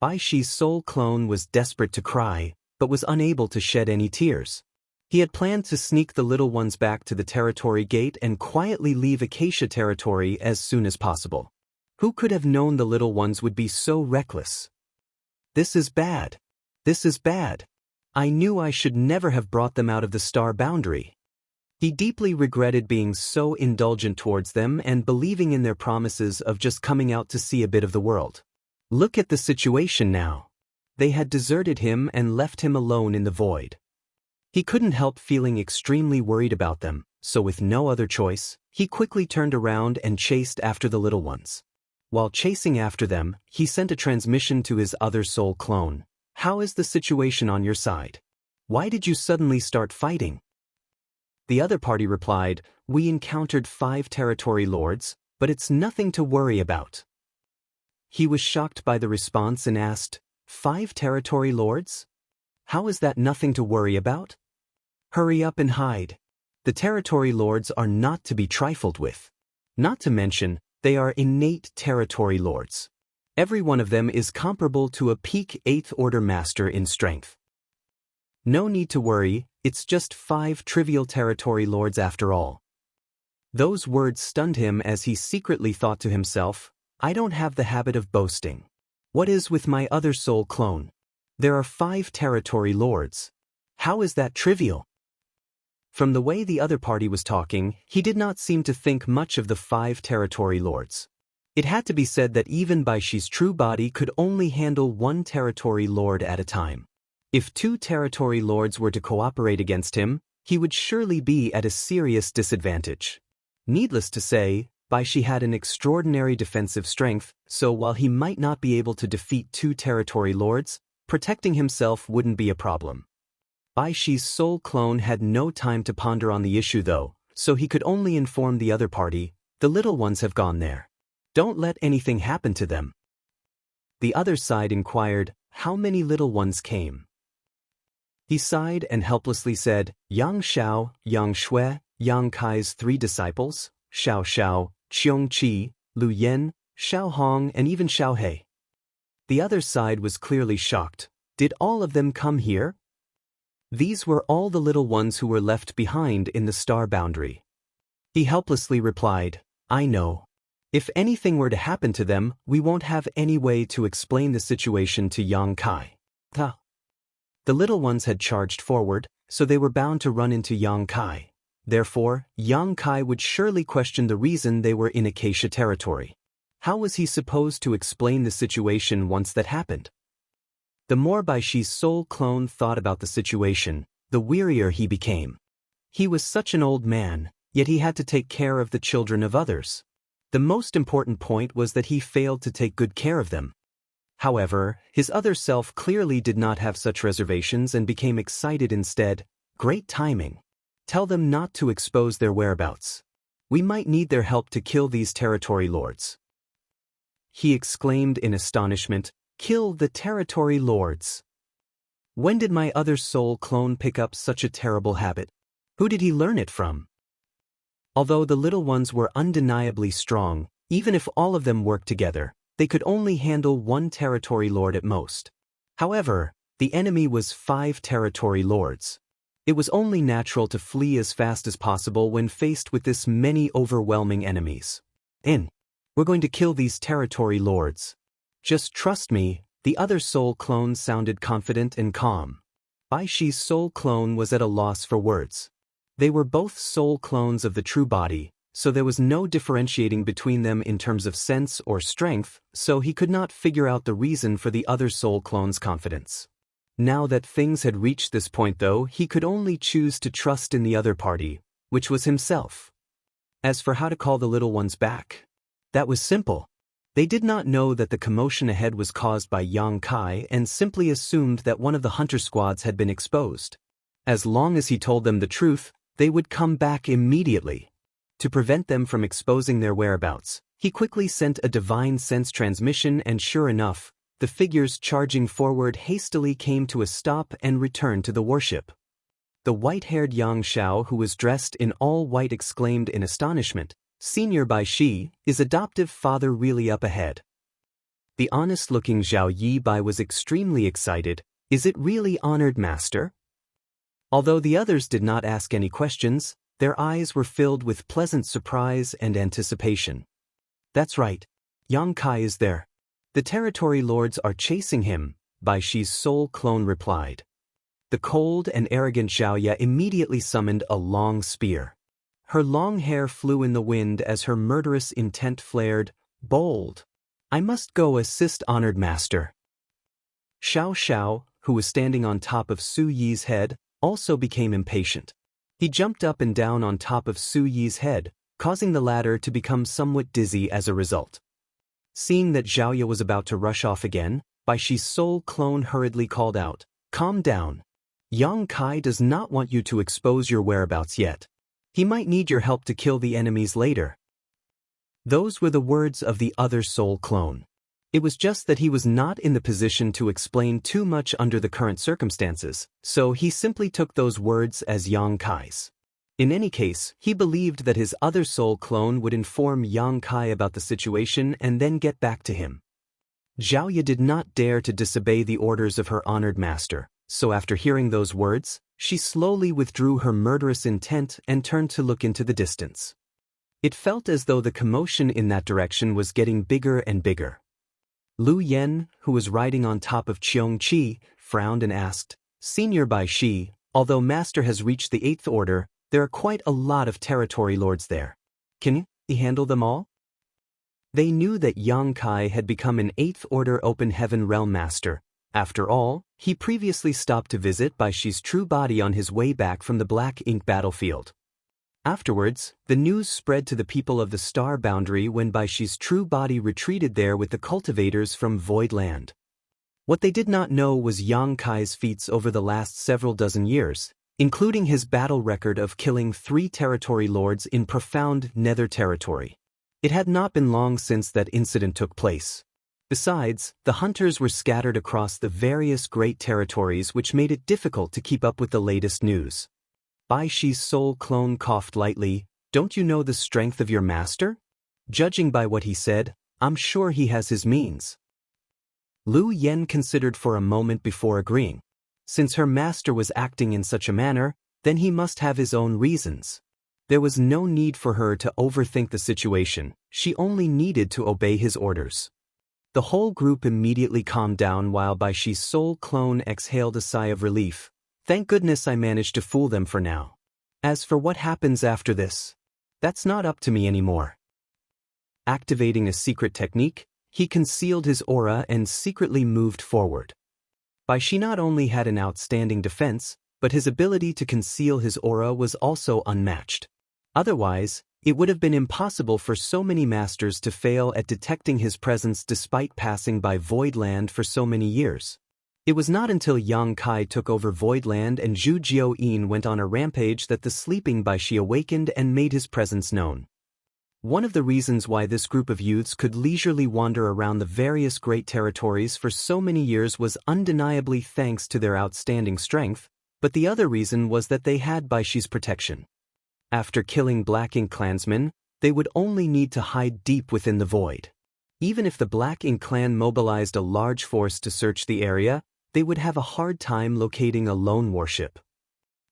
Bai Shi's soul clone was desperate to cry, but was unable to shed any tears. He had planned to sneak the little ones back to the territory gate and quietly leave Acacia territory as soon as possible. Who could have known the little ones would be so reckless? "This is bad. This is bad. I knew I should never have brought them out of the star boundary." He deeply regretted being so indulgent towards them and believing in their promises of just coming out to see a bit of the world. Look at the situation now. They had deserted him and left him alone in the void. He couldn't help feeling extremely worried about them, so with no other choice, he quickly turned around and chased after the little ones. While chasing after them, he sent a transmission to his other soul clone. "How is the situation on your side? Why did you suddenly start fighting?" The other party replied, "We encountered 5 territory lords, but it's nothing to worry about." He was shocked by the response and asked, "5 territory lords? How is that nothing to worry about? Hurry up and hide. The territory lords are not to be trifled with. Not to mention, they are innate territory lords. Every one of them is comparable to a peak 8th order master in strength. No need to worry, it's just 5 trivial territory lords after all." Those words stunned him as he secretly thought to himself, "I don't have the habit of boasting. What is with my other soul clone? There are 5 territory lords. How is that trivial?" From the way the other party was talking, he did not seem to think much of the 5 territory lords. It had to be said that even Bai Shi's true body could only handle 1 territory lord at a time. If 2 territory lords were to cooperate against him, he would surely be at a serious disadvantage. Needless to say, Bai Shi had an extraordinary defensive strength, so while he might not be able to defeat 2 territory lords, protecting himself wouldn't be a problem. Bai Shi's soul clone had no time to ponder on the issue though, so he could only inform the other party, "The little ones have gone there. Don't let anything happen to them." The other side inquired, "How many little ones came?" He sighed and helplessly said, "Yang Xiao, Yang Shui, Yang Kai's 3 disciples, Xiao Xiao, Qiong Qi, Lu Yen, Xiao Hong and even Xiao He." The other side was clearly shocked. Did all of them come here? These were all the little ones who were left behind in the star boundary. He helplessly replied, "I know. If anything were to happen to them, we won't have any way to explain the situation to Yang Kai." The little ones had charged forward, so they were bound to run into Yang Kai. Therefore, Yang Kai would surely question the reason they were in Acacia territory. How was he supposed to explain the situation once that happened? The more Bai Shi's soul clone thought about the situation, the wearier he became. He was such an old man, yet he had to take care of the children of others. The most important point was that he failed to take good care of them. However, his other self clearly did not have such reservations and became excited instead. Great timing. Tell them not to expose their whereabouts. We might need their help to kill these territory lords. He exclaimed in astonishment, "Kill the territory lords! When did my other soul clone pick up such a terrible habit? Who did he learn it from?" Although the little ones were undeniably strong, even if all of them worked together, they could only handle one territory lord at most. However, the enemy was 5 territory lords. It was only natural to flee as fast as possible when faced with this many overwhelming enemies. We're going to kill these territory lords. Just trust me, the other soul clone sounded confident and calm. Bai Shi's soul clone was at a loss for words. They were both soul clones of the true body, so there was no differentiating between them in terms of sense or strength, so he could not figure out the reason for the other soul clone's confidence. Now that things had reached this point though, he could only choose to trust in the other party, which was himself. As for how to call the little ones back, that was simple. They did not know that the commotion ahead was caused by Yang Kai and simply assumed that one of the hunter squads had been exposed. As long as he told them the truth, they would come back immediately. To prevent them from exposing their whereabouts, he quickly sent a divine sense transmission and sure enough, the figures charging forward hastily came to a stop and returned to the warship. The white-haired Yang Xiao who was dressed in all white exclaimed in astonishment, "Senior Bai Shi, is adoptive father really up ahead?" The honest-looking Zhao Yi Bai was extremely excited. "Is it really honored master?" Although the others did not ask any questions, their eyes were filled with pleasant surprise and anticipation. "That's right. Yang Kai is there. The territory lords are chasing him," Bai Shi's soul clone replied. The cold and arrogant Zhao Ya immediately summoned a long spear. Her long hair flew in the wind as her murderous intent flared. "Bold! I must go assist honored master." Xiao Xiao, who was standing on top of Su Yi's head, also became impatient. He jumped up and down on top of Su Yi's head, causing the latter to become somewhat dizzy as a result. Seeing that Zhao Ya was about to rush off again, Bai Shi's soul clone hurriedly called out, "Calm down. Yang Kai does not want you to expose your whereabouts yet. He might need your help to kill the enemies later." Those were the words of the other soul clone. It was just that he was not in the position to explain too much under the current circumstances, so he simply took those words as Yang Kai's. In any case, he believed that his other soul clone would inform Yang Kai about the situation and then get back to him. Zhao Ya did not dare to disobey the orders of her honored master, so after hearing those words, she slowly withdrew her murderous intent and turned to look into the distance. It felt as though the commotion in that direction was getting bigger and bigger. Lu Yen, who was riding on top of Cheong Qi, frowned and asked, "Senior Bai Shi, although master has reached the 8th order, there are quite a lot of territory lords there. Can you handle them all?" They knew that Yang Kai had become an 8th order open heaven realm master. After all, he previously stopped to visit Bai Shi's true body on his way back from the Black Ink battlefield. Afterwards, the news spread to the people of the Star Boundary when Bai Shi's true body retreated there with the cultivators from Void Land. What they did not know was Yang Kai's feats over the last several dozen years, including his battle record of killing 3 territory lords in profound nether territory. It had not been long since that incident took place. Besides, the hunters were scattered across the various great territories which made it difficult to keep up with the latest news. Bai Shi's soul clone coughed lightly. "Don't you know the strength of your master? Judging by what he said, I'm sure he has his means." Lu Yen considered for a moment before agreeing. Since her master was acting in such a manner, then he must have his own reasons. There was no need for her to overthink the situation, she only needed to obey his orders. The whole group immediately calmed down while Bai Shi's soul clone exhaled a sigh of relief. "Thank goodness I managed to fool them for now. As for what happens after this, that's not up to me anymore." Activating a secret technique, he concealed his aura and secretly moved forward. Bai Shi not only had an outstanding defense, but his ability to conceal his aura was also unmatched. Otherwise, it would have been impossible for so many masters to fail at detecting his presence despite passing by Void Land for so many years. It was not until Yang Kai took over Void Land and Zhu Jiuyin went on a rampage that the sleeping Bai Shi awakened and made his presence known. One of the reasons why this group of youths could leisurely wander around the various great territories for so many years was undeniably thanks to their outstanding strength, but the other reason was that they had Bai Shi's protection. After killing Black Ink clansmen, they would only need to hide deep within the void. Even if the Black Ink clan mobilized a large force to search the area, they would have a hard time locating a lone warship.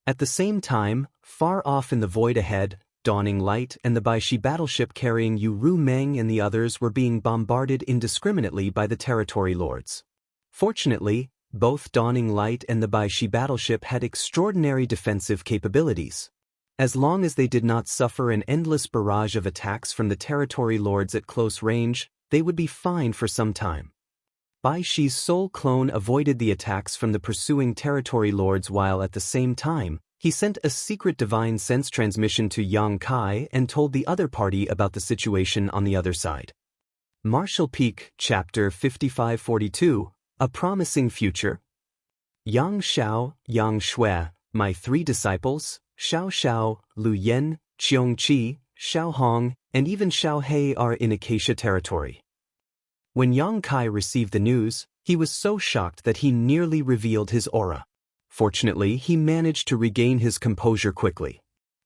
At the same time, far off in the void ahead, Dawning Light and the Bai Shi battleship carrying Yu Ru Meng and the others were being bombarded indiscriminately by the territory lords. Fortunately, both Dawning Light and the Bai Shi battleship had extraordinary defensive capabilities. As long as they did not suffer an endless barrage of attacks from the territory lords at close range, they would be fine for some time. Bai Shi's soul clone avoided the attacks from the pursuing territory lords while at the same time, he sent a secret divine sense transmission to Yang Kai and told the other party about the situation on the other side. Martial Peak, Chapter 5542, A Promising Future. Yang Xiao, Yang Shui, my three disciples, Xiao Xiao, Lu Yen, Qiong Qi, Xiao Hong, and even Xiao He are in Acacia territory. When Yang Kai received the news, he was so shocked that he nearly revealed his aura. Fortunately, he managed to regain his composure quickly.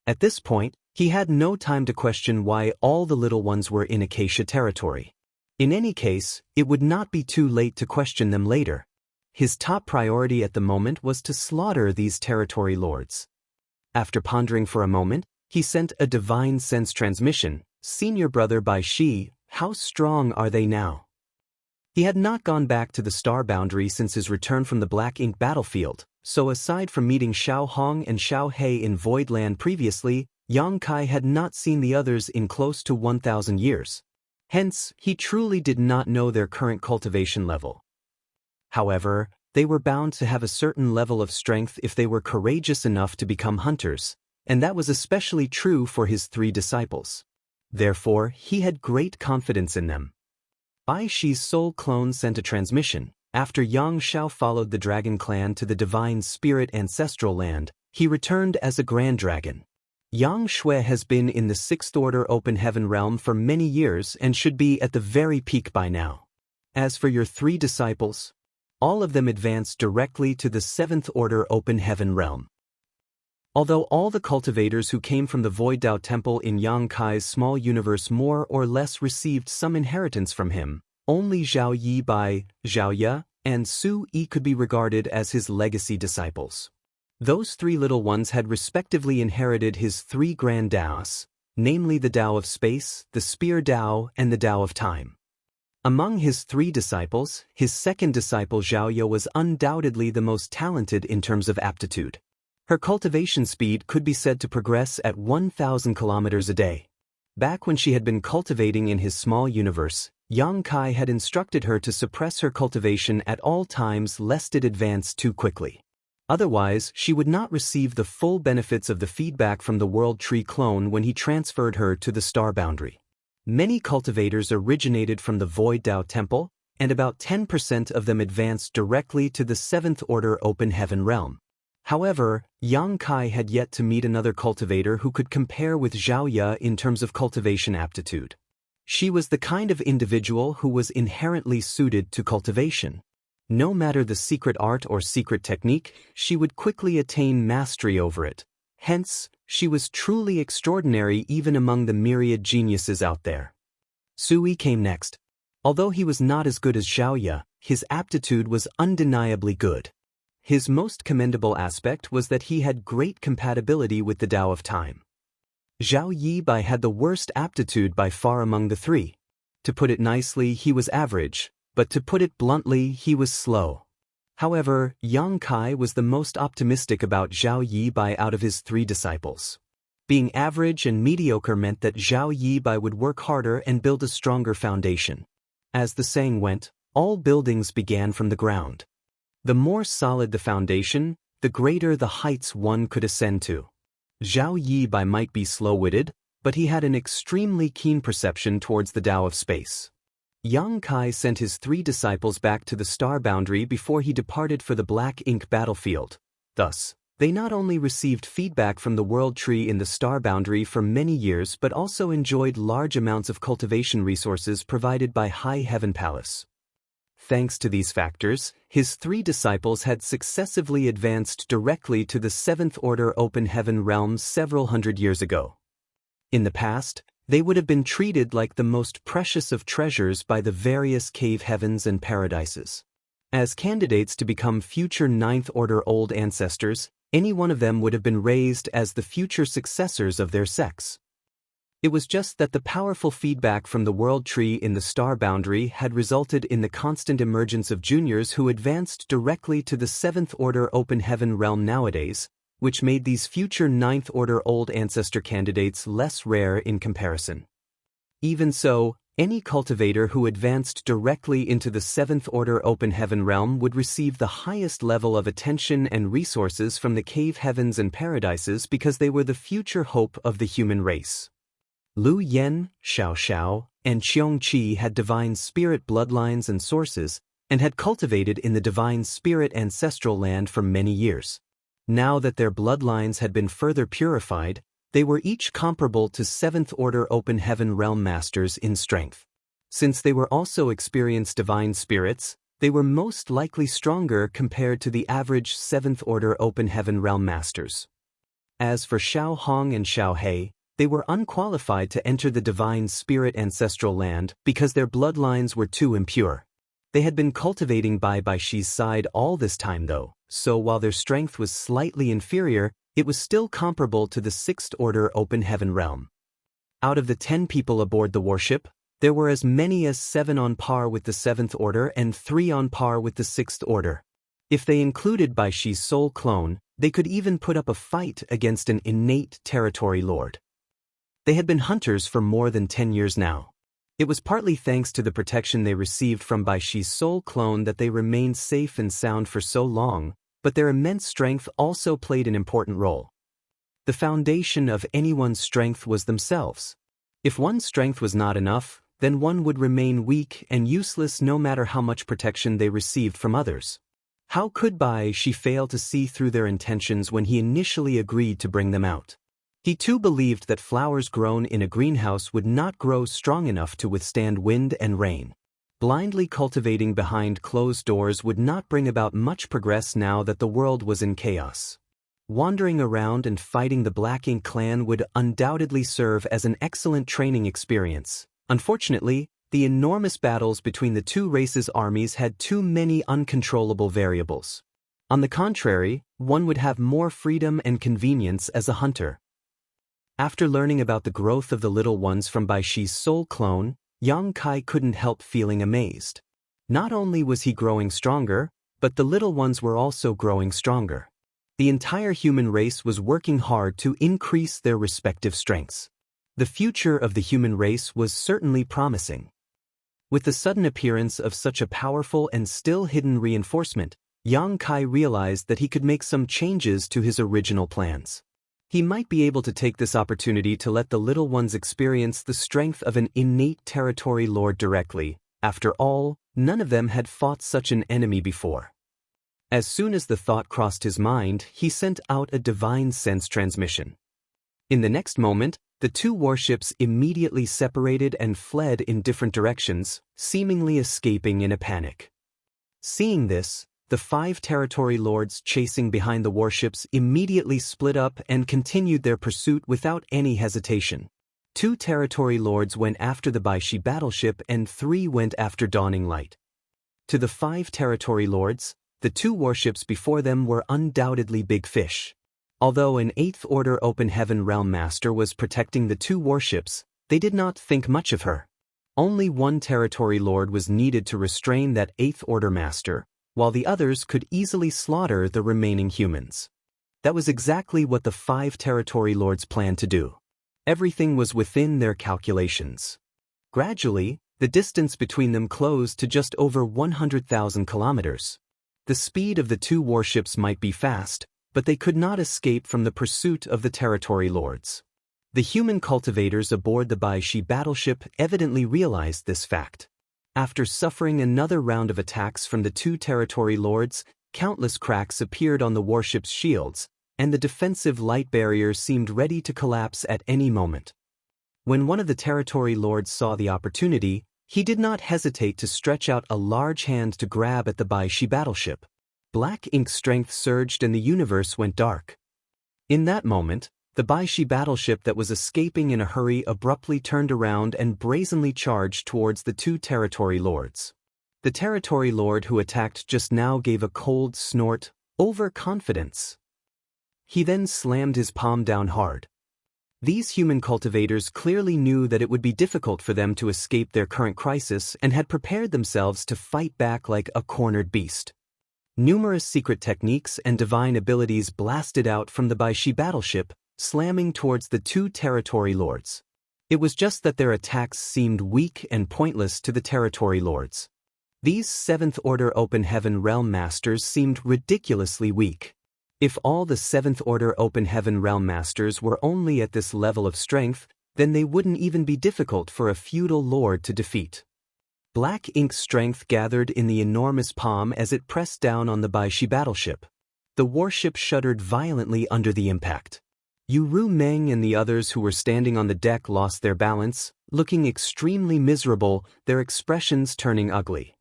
At this point, he had no time to question why all the little ones were in Acacia territory. In any case, it would not be too late to question them later. His top priority at the moment was to slaughter these territory lords. After pondering for a moment, he sent a divine sense transmission. Senior brother Bai Shi, how strong are they now? He had not gone back to the star boundary since his return from the Black Ink battlefield, so aside from meeting Xiao Hong and Xiao He in Void Land previously, Yang Kai had not seen the others in close to 1,000 years. Hence, he truly did not know their current cultivation level. However, they were bound to have a certain level of strength if they were courageous enough to become hunters, and that was especially true for his three disciples. Therefore, he had great confidence in them. Bai Shi's soul clone sent a transmission. After Yang Xiao followed the dragon clan to the divine spirit ancestral land, he returned as a grand dragon. Yang Shui has been in the Sixth Order Open Heaven realm for many years and should be at the very peak by now. As for your three disciples, all of them advanced directly to the Seventh Order Open Heaven realm. Although all the cultivators who came from the Void Dao Temple in Yang Kai's small universe more or less received some inheritance from him, only Zhao Yi Bai, Zhao Ye, and Su Yi could be regarded as his legacy disciples. Those three little ones had respectively inherited his three grand Daos, namely the Tao of Space, the Spear Tao, and the Tao of Time. Among his three disciples, his second disciple Zhao Ye was undoubtedly the most talented in terms of aptitude. Her cultivation speed could be said to progress at 1,000 kilometers a day. Back when she had been cultivating in his small universe, Yang Kai had instructed her to suppress her cultivation at all times lest it advance too quickly. Otherwise, she would not receive the full benefits of the feedback from the World Tree clone when he transferred her to the star boundary. Many cultivators originated from the Void Dao Temple, and about 10% of them advanced directly to the Seventh Order Open Heaven realm. However, Yang Kai had yet to meet another cultivator who could compare with Zhao Ye in terms of cultivation aptitude. She was the kind of individual who was inherently suited to cultivation. No matter the secret art or secret technique, she would quickly attain mastery over it. Hence, she was truly extraordinary even among the myriad geniuses out there. Sui came next. Although he was not as good as Zhao Ye, his aptitude was undeniably good. His most commendable aspect was that he had great compatibility with the Tao of Time. Zhao Yi Bai had the worst aptitude by far among the three. To put it nicely, he was average, but to put it bluntly, he was slow. However, Yang Kai was the most optimistic about Zhao Yi Bai out of his three disciples. Being average and mediocre meant that Zhao Yi Bai would work harder and build a stronger foundation. As the saying went, all buildings began from the ground. The more solid the foundation, the greater the heights one could ascend to. Zhao Yi by might be slow-witted, but he had an extremely keen perception towards the Tao of space. Yang Kai sent his 3 disciples back to the star boundary before he departed for the Black Ink battlefield. Thus, they not only received feedback from the world tree in the star boundary for many years but also enjoyed large amounts of cultivation resources provided by High Heaven Palace. Thanks to these factors, his 3 disciples had successively advanced directly to the 7th Order Open Heaven realms several hundred years ago. In the past, they would have been treated like the most precious of treasures by the various cave heavens and paradises. As candidates to become future 9th Order Old Ancestors, any one of them would have been raised as the future successors of their sex. It was just that the powerful feedback from the world tree in the star boundary had resulted in the constant emergence of juniors who advanced directly to the 7th Order Open Heaven realm nowadays, which made these future 9th Order Old Ancestor candidates less rare in comparison. Even so, any cultivator who advanced directly into the 7th Order Open Heaven realm would receive the highest level of attention and resources from the cave heavens and paradises because they were the future hope of the human race. Lu Yen, Xiao Xiao, and Qiong Qi had divine spirit bloodlines and sources, and had cultivated in the divine spirit ancestral land for many years. Now that their bloodlines had been further purified, they were each comparable to 7th Order Open Heaven realm masters in strength. Since they were also experienced divine spirits, they were most likely stronger compared to the average 7th Order Open Heaven realm masters. As for Xiao Hong and Xiao He, they were unqualified to enter the divine spirit ancestral land because their bloodlines were too impure. They had been cultivating by Baishi's side all this time though, so while their strength was slightly inferior, it was still comparable to the 6th Order Open Heaven realm. Out of the 10 people aboard the warship, there were as many as 7 on par with the 7th Order and 3 on par with the 6th Order. If they included Baishi's soul clone, they could even put up a fight against an innate territory lord. They had been hunters for more than 10 years now. It was partly thanks to the protection they received from Baishi's soul clone that they remained safe and sound for so long, but their immense strength also played an important role. The foundation of anyone's strength was themselves. If one's strength was not enough, then one would remain weak and useless no matter how much protection they received from others. How could Baishi fail to see through their intentions when he initially agreed to bring them out? He too believed that flowers grown in a greenhouse would not grow strong enough to withstand wind and rain. Blindly cultivating behind closed doors would not bring about much progress now that the world was in chaos. Wandering around and fighting the Black Ink clan would undoubtedly serve as an excellent training experience. Unfortunately, the enormous battles between the 2 races' armies had too many uncontrollable variables. On the contrary, one would have more freedom and convenience as a hunter. After learning about the growth of the little ones from Baishi's soul clone, Yang Kai couldn't help feeling amazed. Not only was he growing stronger, but the little ones were also growing stronger. The entire human race was working hard to increase their respective strengths. The future of the human race was certainly promising. With the sudden appearance of such a powerful and still hidden reinforcement, Yang Kai realized that he could make some changes to his original plans. He might be able to take this opportunity to let the little ones experience the strength of an innate territory lord directly. After all, none of them had fought such an enemy before. As soon as the thought crossed his mind, he sent out a divine sense transmission. In the next moment, the 2 warships immediately separated and fled in different directions, seemingly escaping in a panic. Seeing this, the 5 territory lords chasing behind the warships immediately split up and continued their pursuit without any hesitation. 2 territory lords went after the Baishi battleship and 3 went after Dawning Light. To the 5 territory lords, the 2 warships before them were undoubtedly big fish. Although an 8th Order Open Heaven realm master was protecting the 2 warships, they did not think much of her. Only 1 territory lord was needed to restrain that 8th Order master, while the others could easily slaughter the remaining humans. That was exactly what the 5 territory lords planned to do. Everything was within their calculations. Gradually, the distance between them closed to just over 100,000 kilometers. The speed of the two warships might be fast, but they could not escape from the pursuit of the territory lords. The human cultivators aboard the Baishi battleship evidently realized this fact. After suffering another round of attacks from the two territory lords, countless cracks appeared on the warship's shields, and the defensive light barrier seemed ready to collapse at any moment. When one of the territory lords saw the opportunity, he did not hesitate to stretch out a large hand to grab at the Baishi battleship. Black ink strength surged and the universe went dark. In that moment, the Baishi battleship that was escaping in a hurry abruptly turned around and brazenly charged towards the two territory lords. The territory lord who attacked just now gave a cold snort, overconfidence. He then slammed his palm down hard. These human cultivators clearly knew that it would be difficult for them to escape their current crisis and had prepared themselves to fight back like a cornered beast. Numerous secret techniques and divine abilities blasted out from the Baishi battleship, slamming towards the two territory lords. It was just that their attacks seemed weak and pointless to the territory lords. These seventh-order Open Heaven Realm Masters seemed ridiculously weak. If all the seventh-order Open Heaven Realm Masters were only at this level of strength, then they wouldn't even be difficult for a feudal lord to defeat. Black ink strength gathered in the enormous palm as it pressed down on the Baishi battleship. The warship shuddered violently under the impact. Yu Meng and the others who were standing on the deck lost their balance, looking extremely miserable, their expressions turning ugly.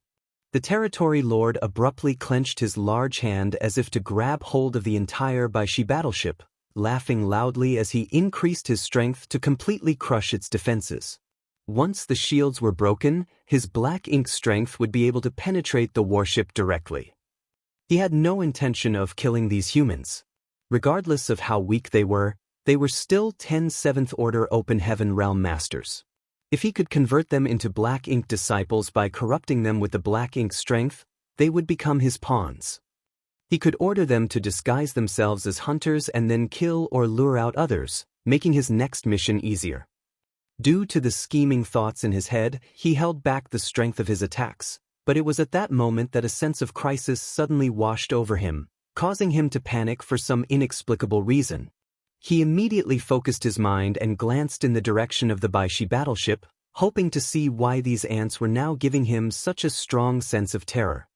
The territory lord abruptly clenched his large hand as if to grab hold of the entire Baishi battleship, laughing loudly as he increased his strength to completely crush its defenses. Once the shields were broken, his black ink strength would be able to penetrate the warship directly. He had no intention of killing these humans. Regardless of how weak they were still 10 seventh-order Open Heaven Realm Masters. If he could convert them into black ink disciples by corrupting them with the black ink strength, they would become his pawns. He could order them to disguise themselves as hunters and then kill or lure out others, making his next mission easier. Due to the scheming thoughts in his head, he held back the strength of his attacks, but it was at that moment that a sense of crisis suddenly washed over him, causing him to panic for some inexplicable reason. He immediately focused his mind and glanced in the direction of the Baishi battleship, hoping to see why these ants were now giving him such a strong sense of terror.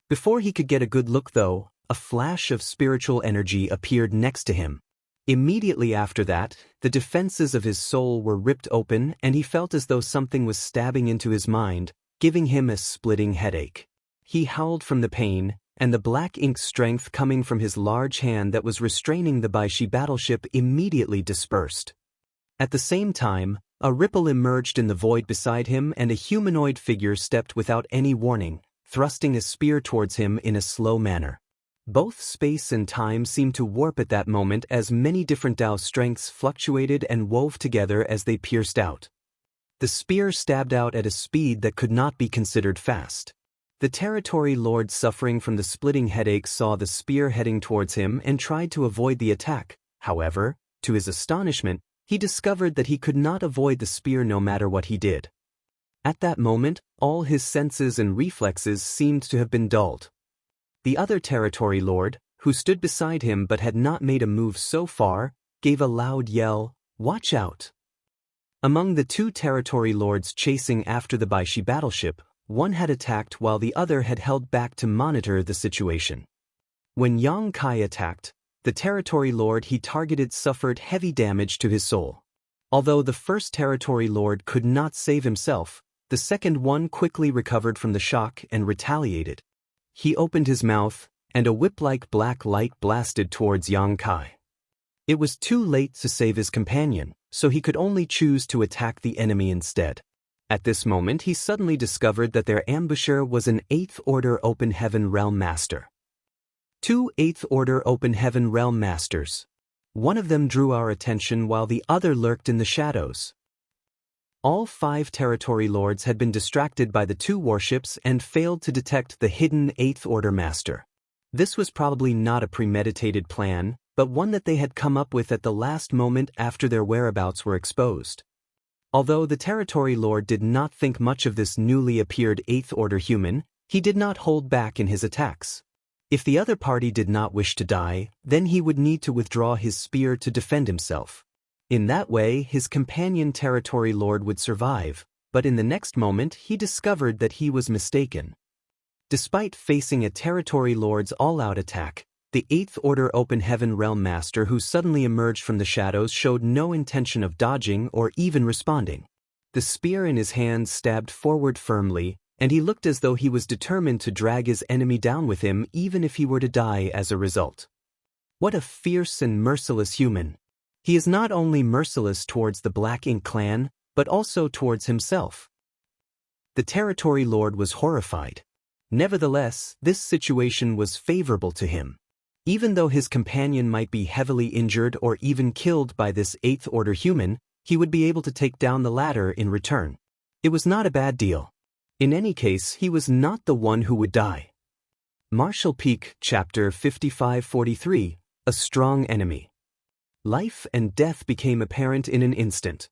Before he could get a good look though, a flash of spiritual energy appeared next to him. Immediately after that, the defenses of his soul were ripped open and he felt as though something was stabbing into his mind, giving him a splitting headache. He howled from the pain, and the black ink strength coming from his large hand that was restraining the Baishi battleship immediately dispersed. At the same time, a ripple emerged in the void beside him and a humanoid figure stepped without any warning, thrusting a spear towards him in a slow manner. Both space and time seemed to warp at that moment as many different Tao strengths fluctuated and wove together as they pierced out. The spear stabbed out at a speed that could not be considered fast. The territory lord suffering from the splitting headache saw the spear heading towards him and tried to avoid the attack. However, to his astonishment, he discovered that he could not avoid the spear no matter what he did. At that moment, all his senses and reflexes seemed to have been dulled. The other territory lord, who stood beside him but had not made a move so far, gave a loud yell, "Watch out!" Among the two territory lords chasing after the Baishi battleship, one had attacked while the other had held back to monitor the situation. When Yang Kai attacked, the territory lord he targeted suffered heavy damage to his soul. Although the first territory lord could not save himself, the second one quickly recovered from the shock and retaliated. He opened his mouth, and a whip-like black light blasted towards Yang Kai. It was too late to save his companion, so he could only choose to attack the enemy instead. At this moment he suddenly discovered that their ambusher was an 8th Order Open Heaven Realm Master. 2 8th Order Open Heaven Realm Masters. One of them drew our attention while the other lurked in the shadows. All 5 territory lords had been distracted by the 2 warships and failed to detect the hidden 8th Order Master. This was probably not a premeditated plan, but one that they had come up with at the last moment after their whereabouts were exposed. Although the territory lord did not think much of this newly appeared 8th Order human, he did not hold back in his attacks. If the other party did not wish to die, then he would need to withdraw his spear to defend himself. In that way, his companion territory lord would survive, but in the next moment he discovered that he was mistaken. Despite facing a territory lord's all-out attack, the Eighth Order Open Heaven Realm Master who suddenly emerged from the shadows showed no intention of dodging or even responding. The spear in his hand stabbed forward firmly, and he looked as though he was determined to drag his enemy down with him even if he were to die as a result. What a fierce and merciless human! He is not only merciless towards the Black Ink clan, but also towards himself. The territory lord was horrified. Nevertheless, this situation was favorable to him. Even though his companion might be heavily injured or even killed by this Eighth Order human, he would be able to take down the latter in return. It was not a bad deal. In any case, he was not the one who would die. Martial Peak, Chapter 5543, A Strong Enemy. Life and death became apparent in an instant.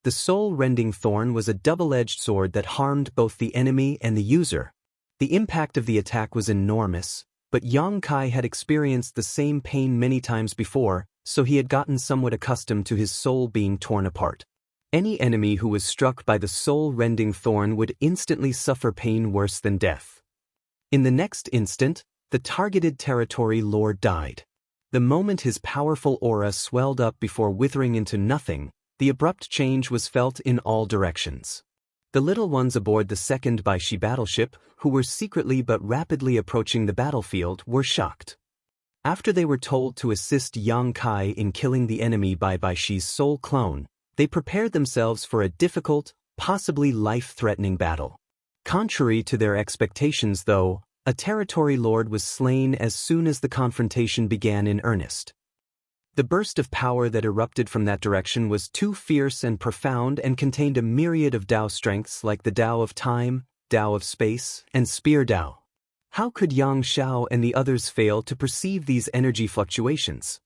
The soul-rending thorn was a double-edged sword that harmed both the enemy and the user. The impact of the attack was enormous, but Yang Kai had experienced the same pain many times before, so he had gotten somewhat accustomed to his soul being torn apart. Any enemy who was struck by the soul-rending thorn would instantly suffer pain worse than death. In the next instant, the targeted territory lord died. The moment his powerful aura swelled up before withering into nothing, the abrupt change was felt in all directions. The little ones aboard the second Baishi battleship, who were secretly but rapidly approaching the battlefield, were shocked. After they were told to assist Yang Kai in killing the enemy by Baishi's soul clone, they prepared themselves for a difficult, possibly life-threatening battle. Contrary to their expectations, though, a territory lord was slain as soon as the confrontation began in earnest. The burst of power that erupted from that direction was too fierce and profound and contained a myriad of Dao strengths like the Dao of Time, Dao of Space, and Spear Dao. How could Yang Xiao and the others fail to perceive these energy fluctuations?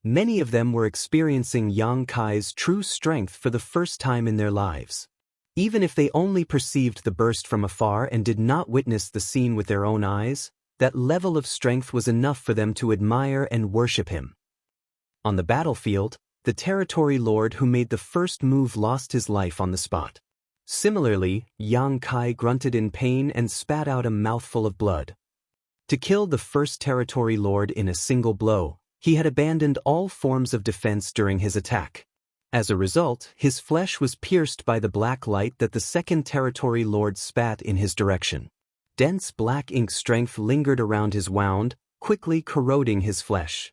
Many of them were experiencing Yang Kai's true strength for the first time in their lives. Even if they only perceived the burst from afar and did not witness the scene with their own eyes, that level of strength was enough for them to admire and worship him. On the battlefield, the territory lord who made the first move lost his life on the spot. Similarly, Yang Kai grunted in pain and spat out a mouthful of blood. To kill the first territory lord in a single blow, he had abandoned all forms of defense during his attack. As a result, his flesh was pierced by the black light that the second territory lord spat in his direction. Dense black ink strength lingered around his wound, quickly corroding his flesh.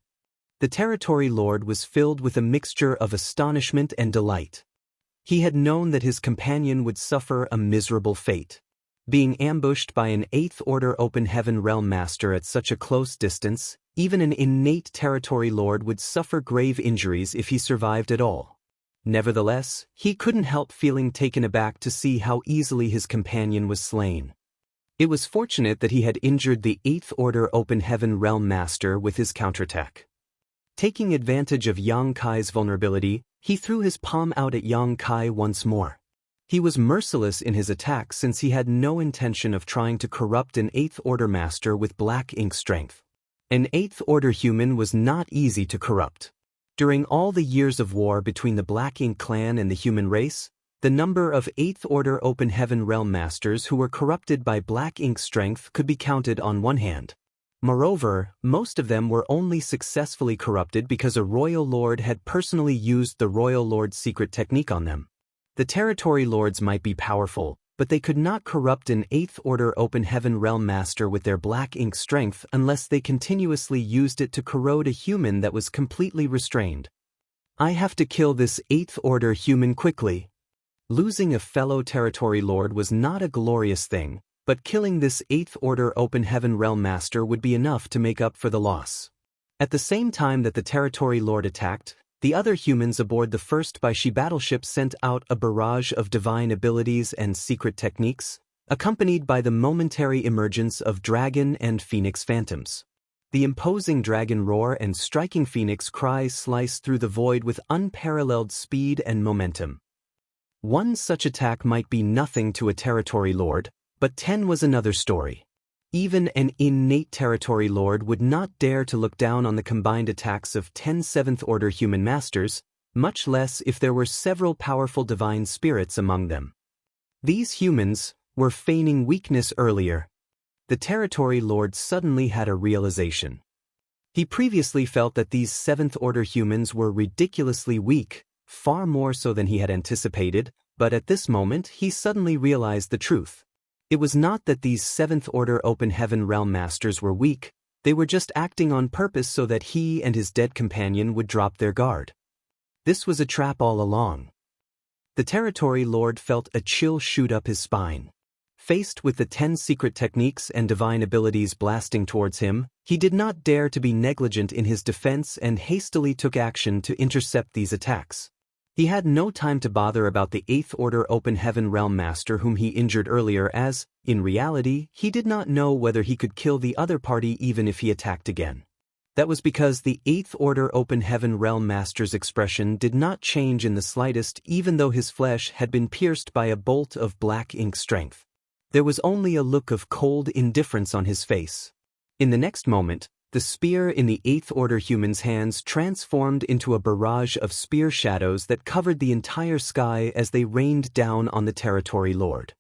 The territory lord was filled with a mixture of astonishment and delight. He had known that his companion would suffer a miserable fate. Being ambushed by an Eighth Order Open Heaven Realm Master at such a close distance, even an innate territory lord would suffer grave injuries if he survived at all. Nevertheless, he couldn't help feeling taken aback to see how easily his companion was slain. It was fortunate that he had injured the Eighth Order Open Heaven Realm Master with his counterattack. Taking advantage of Yang Kai's vulnerability, he threw his palm out at Yang Kai once more. He was merciless in his attack since he had no intention of trying to corrupt an Eighth Order Master with black ink strength. An Eighth Order human was not easy to corrupt. During all the years of war between the Black Ink clan and the human race, the number of Eighth Order Open Heaven Realm Masters who were corrupted by black ink strength could be counted on one hand. Moreover, most of them were only successfully corrupted because a royal lord had personally used the royal lord's secret technique on them. The territory lords might be powerful, but they could not corrupt an Eighth Order Open Heaven Realm Master with their black ink strength unless they continuously used it to corrode a human that was completely restrained. I have to kill this Eighth Order human quickly. Losing a fellow territory lord was not a glorious thing, but killing this Eighth Order Open Heaven Realm Master would be enough to make up for the loss. At the same time that the territory lord attacked, the other humans aboard the first Baishi battleship sent out a barrage of divine abilities and secret techniques, accompanied by the momentary emergence of dragon and phoenix phantoms. The imposing dragon roar and striking phoenix cries sliced through the void with unparalleled speed and momentum. One such attack might be nothing to a territory lord, but 10 was another story. Even an innate territory lord would not dare to look down on the combined attacks of 10 seventh-order human masters, much less if there were several powerful divine spirits among them. These humans were feigning weakness earlier. The territory lord suddenly had a realization. He previously felt that these seventh-order humans were ridiculously weak, far more so than he had anticipated, but at this moment he suddenly realized the truth. It was not that these seventh-order open heaven realm masters were weak, they were just acting on purpose so that he and his dead companion would drop their guard. This was a trap all along. The territory lord felt a chill shoot up his spine. Faced with the 10 secret techniques and divine abilities blasting towards him, he did not dare to be negligent in his defense and hastily took action to intercept these attacks. He had no time to bother about the 8th Order Open Heaven Realm Master whom he injured earlier as, in reality, he did not know whether he could kill the other party even if he attacked again. That was because the 8th Order Open Heaven Realm Master's expression did not change in the slightest even though his flesh had been pierced by a bolt of black ink strength. There was only a look of cold indifference on his face. In the next moment, the spear in the 8th Order human's hands transformed into a barrage of spear shadows that covered the entire sky as they rained down on the territory lord.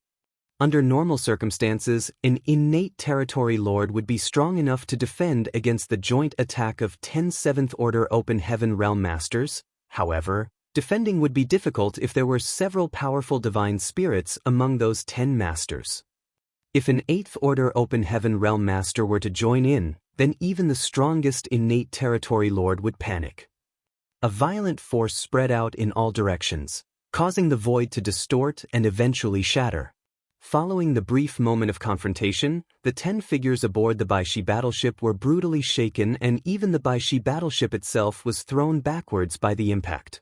Under normal circumstances, an innate territory lord would be strong enough to defend against the joint attack of 10 7th Order Open Heaven Realm Masters. However, defending would be difficult if there were several powerful divine spirits among those 10 masters. If an 8th Order Open Heaven Realm Master were to join in, then even the strongest innate territory lord would panic. A violent force spread out in all directions, causing the void to distort and eventually shatter. Following the brief moment of confrontation, the 10 figures aboard the Baishi battleship were brutally shaken and even the Baishi battleship itself was thrown backwards by the impact.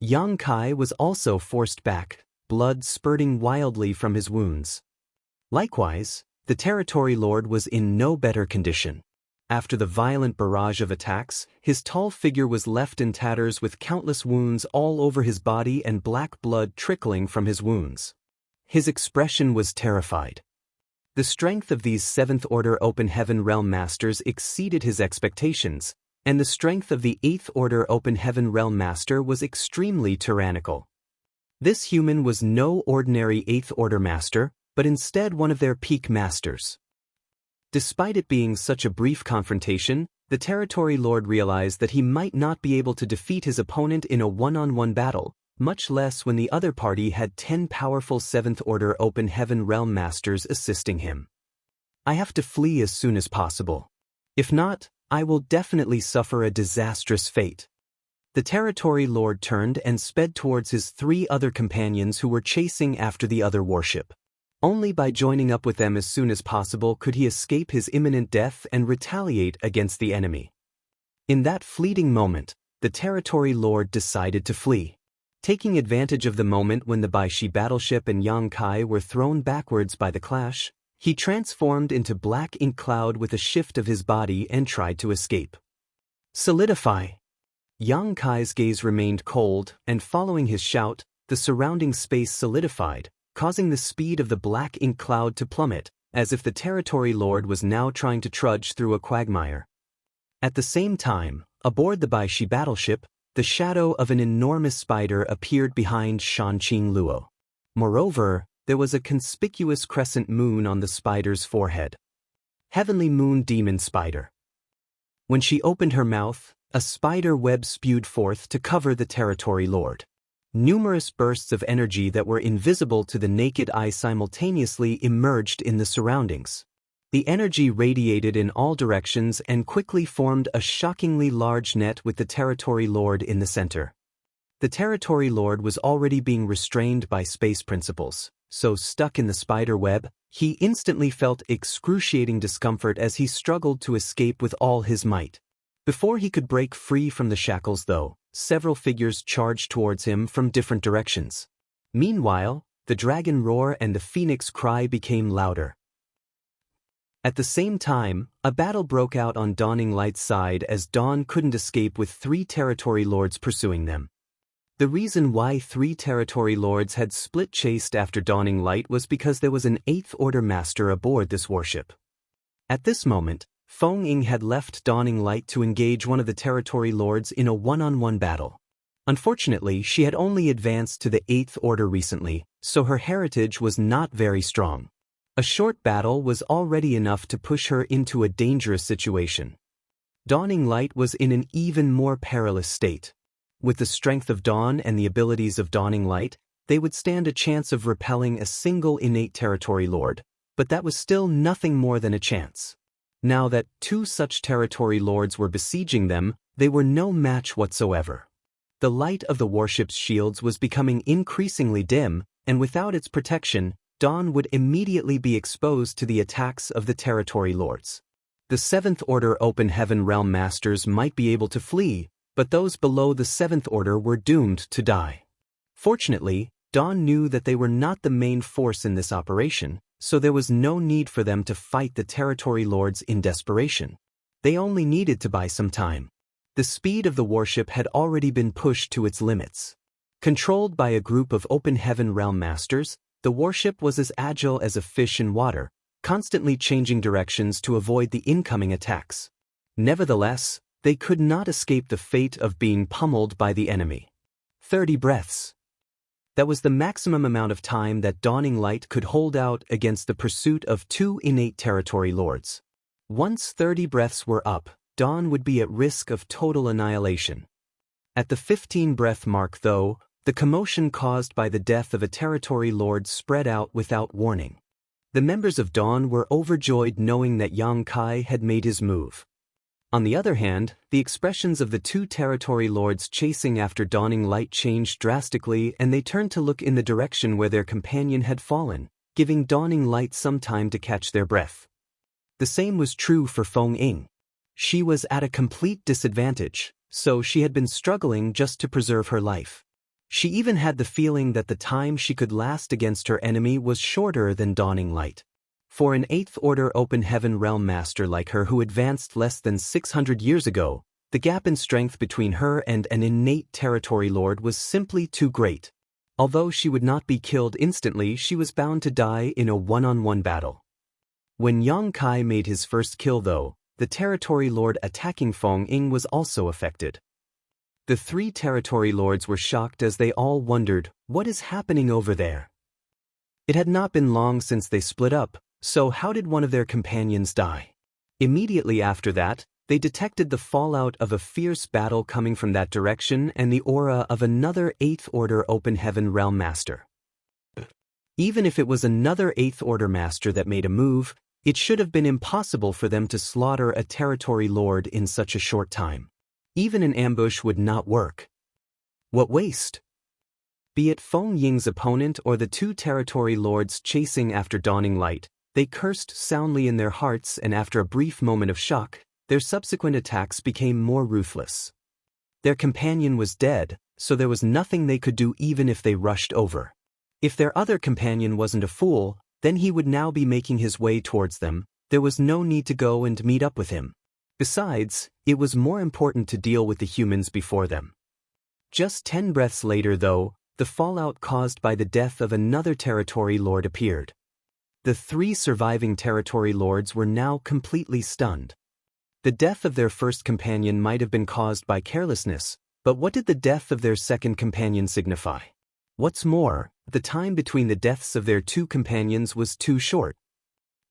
Yang Kai was also forced back, blood spurting wildly from his wounds. Likewise, the territory lord was in no better condition. After the violent barrage of attacks, his tall figure was left in tatters with countless wounds all over his body and black blood trickling from his wounds. His expression was terrified. The strength of these 7th Order Open Heaven Realm Masters exceeded his expectations, and the strength of the 8th Order Open Heaven Realm Master was extremely tyrannical. This human was no ordinary 8th Order Master, but instead one of their peak masters. Despite it being such a brief confrontation, the territory lord realized that he might not be able to defeat his opponent in a one-on-one battle, much less when the other party had 10 powerful 7th Order Open Heaven Realm Masters assisting him. I have to flee as soon as possible. If not, I will definitely suffer a disastrous fate. The territory lord turned and sped towards his 3 other companions who were chasing after the other warship. Only by joining up with them as soon as possible could he escape his imminent death and retaliate against the enemy. In that fleeting moment, the territory lord decided to flee. Taking advantage of the moment when the Baishi battleship and Yang Kai were thrown backwards by the clash, he transformed into black ink cloud with a shift of his body and tried to escape. Solidify! Yang Kai's gaze remained cold, and following his shout, the surrounding space solidified, causing the speed of the black ink cloud to plummet, as if the territory lord was now trying to trudge through a quagmire. At the same time, aboard the Baishi battleship, the shadow of an enormous spider appeared behind Shanqing Luo. Moreover, there was a conspicuous crescent moon on the spider's forehead. Heavenly Moon Demon Spider. When she opened her mouth, a spider web spewed forth to cover the territory lord. Numerous bursts of energy that were invisible to the naked eye simultaneously emerged in the surroundings. The energy radiated in all directions and quickly formed a shockingly large net with the territory lord in the center. The territory lord was already being restrained by space principles, so stuck in the spider web, he instantly felt excruciating discomfort as he struggled to escape with all his might. Before he could break free from the shackles though, several figures charged towards him from different directions. Meanwhile, the dragon roar and the phoenix cry became louder. At the same time, a battle broke out on Dawning Light's side as Dawn couldn't escape with 3 territory lords pursuing them. The reason why 3 territory lords had split chased after Dawning Light was because there was an 8th Order Master aboard this warship. At this moment, Feng Ying had left Dawning Light to engage one of the territory lords in a one-on-one battle. Unfortunately, she had only advanced to the 8th Order recently, so her heritage was not very strong. A short battle was already enough to push her into a dangerous situation. Dawning Light was in an even more perilous state. With the strength of Dawn and the abilities of Dawning Light, they would stand a chance of repelling a single innate territory lord, but that was still nothing more than a chance. Now that 2 such territory lords were besieging them, they were no match whatsoever. The light of the warship's shields was becoming increasingly dim, and without its protection, Dawn would immediately be exposed to the attacks of the territory lords. The 7th Order Open Heaven Realm Masters might be able to flee, but those below the 7th Order were doomed to die. Fortunately, Dawn knew that they were not the main force in this operation, so there was no need for them to fight the territory lords in desperation. They only needed to buy some time. The speed of the warship had already been pushed to its limits. Controlled by a group of Open Heaven Realm Masters, the warship was as agile as a fish in water, constantly changing directions to avoid the incoming attacks. Nevertheless, they could not escape the fate of being pummeled by the enemy. 30 breaths. That was the maximum amount of time that Dawning Light could hold out against the pursuit of 2 innate territory lords. Once 30 breaths were up, Dawn would be at risk of total annihilation. At the 15-breath mark, though, the commotion caused by the death of a territory lord spread out without warning. The members of Dawn were overjoyed knowing that Yang Kai had made his move. On the other hand, the expressions of the 2 territory lords chasing after Dawning Light changed drastically, and they turned to look in the direction where their companion had fallen, giving Dawning Light some time to catch their breath. The same was true for Feng Ying. She was at a complete disadvantage, so she had been struggling just to preserve her life. She even had the feeling that the time she could last against her enemy was shorter than Dawning Light. For an 8th Order Open Heaven Realm Master like her who advanced less than 600 years ago, the gap in strength between her and an innate territory lord was simply too great. Although she would not be killed instantly, she was bound to die in a one-on-one battle. When Yang Kai made his first kill, though, the territory lord attacking Feng Ying was also affected. The 3 territory lords were shocked as they all wondered, what is happening over there? It had not been long since they split up, so how did one of their companions die? Immediately after that, they detected the fallout of a fierce battle coming from that direction and the aura of another 8th Order Open Heaven Realm Master. Even if it was another 8th Order Master that made a move, it should have been impossible for them to slaughter a territory lord in such a short time. Even an ambush would not work. What waste! Be it Feng Ying's opponent or the 2 territory lords chasing after Dawning Light, they cursed soundly in their hearts, and after a brief moment of shock, their subsequent attacks became more ruthless. Their companion was dead, so there was nothing they could do even if they rushed over. If their other companion wasn't a fool, then he would now be making his way towards them. There was no need to go and meet up with him. Besides, it was more important to deal with the humans before them. Just 10 breaths later, though, the fallout caused by the death of another territory lord appeared. The 3 surviving territory lords were now completely stunned. The death of their first companion might have been caused by carelessness, but what did the death of their second companion signify? What's more, the time between the deaths of their 2 companions was too short.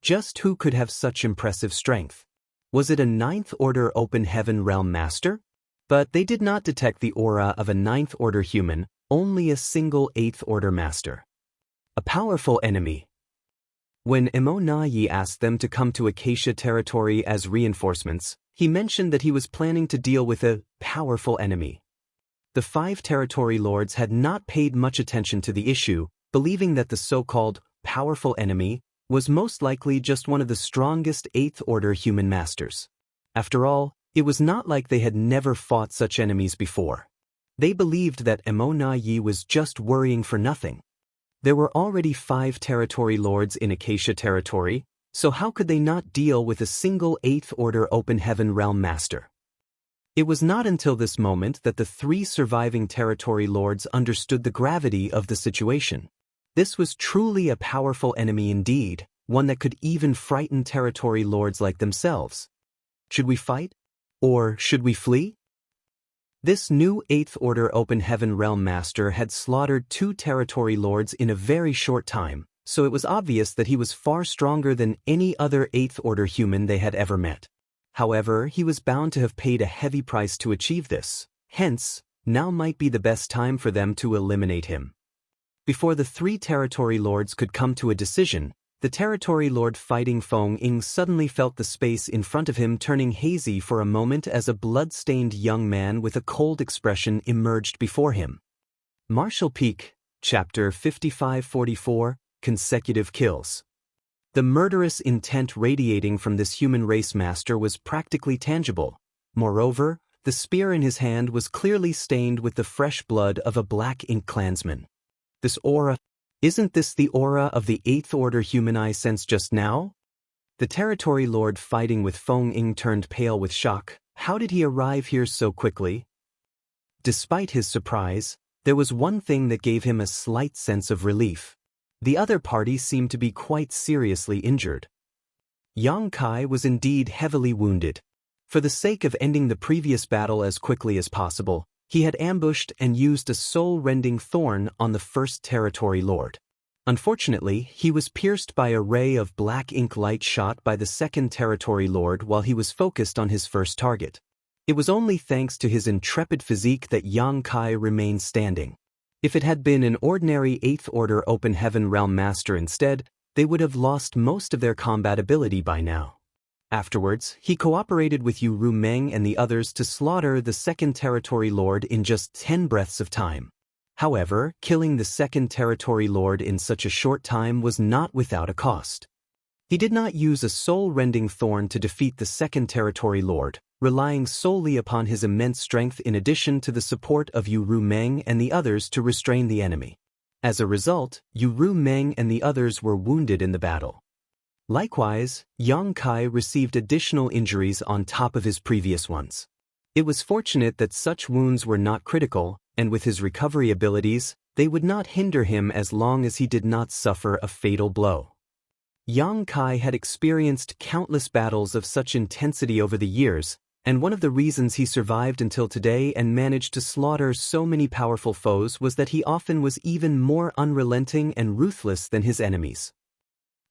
Just who could have such impressive strength? Was it a 9th Order Open Heaven Realm Master? But they did not detect the aura of a 9th Order human, only a single 8th Order Master. A powerful enemy. When Emo Na Yi asked them to come to Acacia territory as reinforcements, he mentioned that he was planning to deal with a powerful enemy. The 5 territory lords had not paid much attention to the issue, believing that the so-called powerful enemy was most likely just one of the strongest 8th Order human masters. After all, it was not like they had never fought such enemies before. They believed that Emo Na Yi was just worrying for nothing. There were already 5 territory lords in Acacia territory, so how could they not deal with a single 8th Order Open Heaven Realm Master? It was not until this moment that the 3 surviving territory lords understood the gravity of the situation. This was truly a powerful enemy indeed, one that could even frighten territory lords like themselves. Should we fight? Or should we flee? This new 8th Order Open Heaven Realm Master had slaughtered 2 territory lords in a very short time, so it was obvious that he was far stronger than any other 8th Order human they had ever met. However, he was bound to have paid a heavy price to achieve this. Hence, now might be the best time for them to eliminate him. Before the 3 territory lords could come to a decision, the territory lord fighting Feng Ying suddenly felt the space in front of him turning hazy for a moment as a blood-stained young man with a cold expression emerged before him. Martial Peak, Chapter 5544, Consecutive Kills. The murderous intent radiating from this human race master was practically tangible. Moreover, the spear in his hand was clearly stained with the fresh blood of a black ink clansman. This aura— Isn't this the aura of the 8th Order human I sensed just now? The territory lord fighting with Feng Ying turned pale with shock. How did he arrive here so quickly? Despite his surprise, there was one thing that gave him a slight sense of relief. The other party seemed to be quite seriously injured. Yang Kai was indeed heavily wounded. For the sake of ending the previous battle as quickly as possible, he had ambushed and used a soul-rending thorn on the first territory lord. Unfortunately, he was pierced by a ray of black ink light shot by the second territory lord while he was focused on his first target. It was only thanks to his intrepid physique that Yang Kai remained standing. If it had been an ordinary 8th Order Open Heaven Realm Master instead, they would have lost most of their combat ability by now. Afterwards, he cooperated with Yu Ru Meng and the others to slaughter the second territory lord in just 10 breaths of time. However, killing the second territory lord in such a short time was not without a cost. He did not use a soul-rending thorn to defeat the second territory lord, relying solely upon his immense strength in addition to the support of Yu Ru Meng and the others to restrain the enemy. As a result, Yu Ru Meng and the others were wounded in the battle. Likewise, Yang Kai received additional injuries on top of his previous ones. It was fortunate that such wounds were not critical, and with his recovery abilities, they would not hinder him as long as he did not suffer a fatal blow. Yang Kai had experienced countless battles of such intensity over the years, and one of the reasons he survived until today and managed to slaughter so many powerful foes was that he often was even more unrelenting and ruthless than his enemies.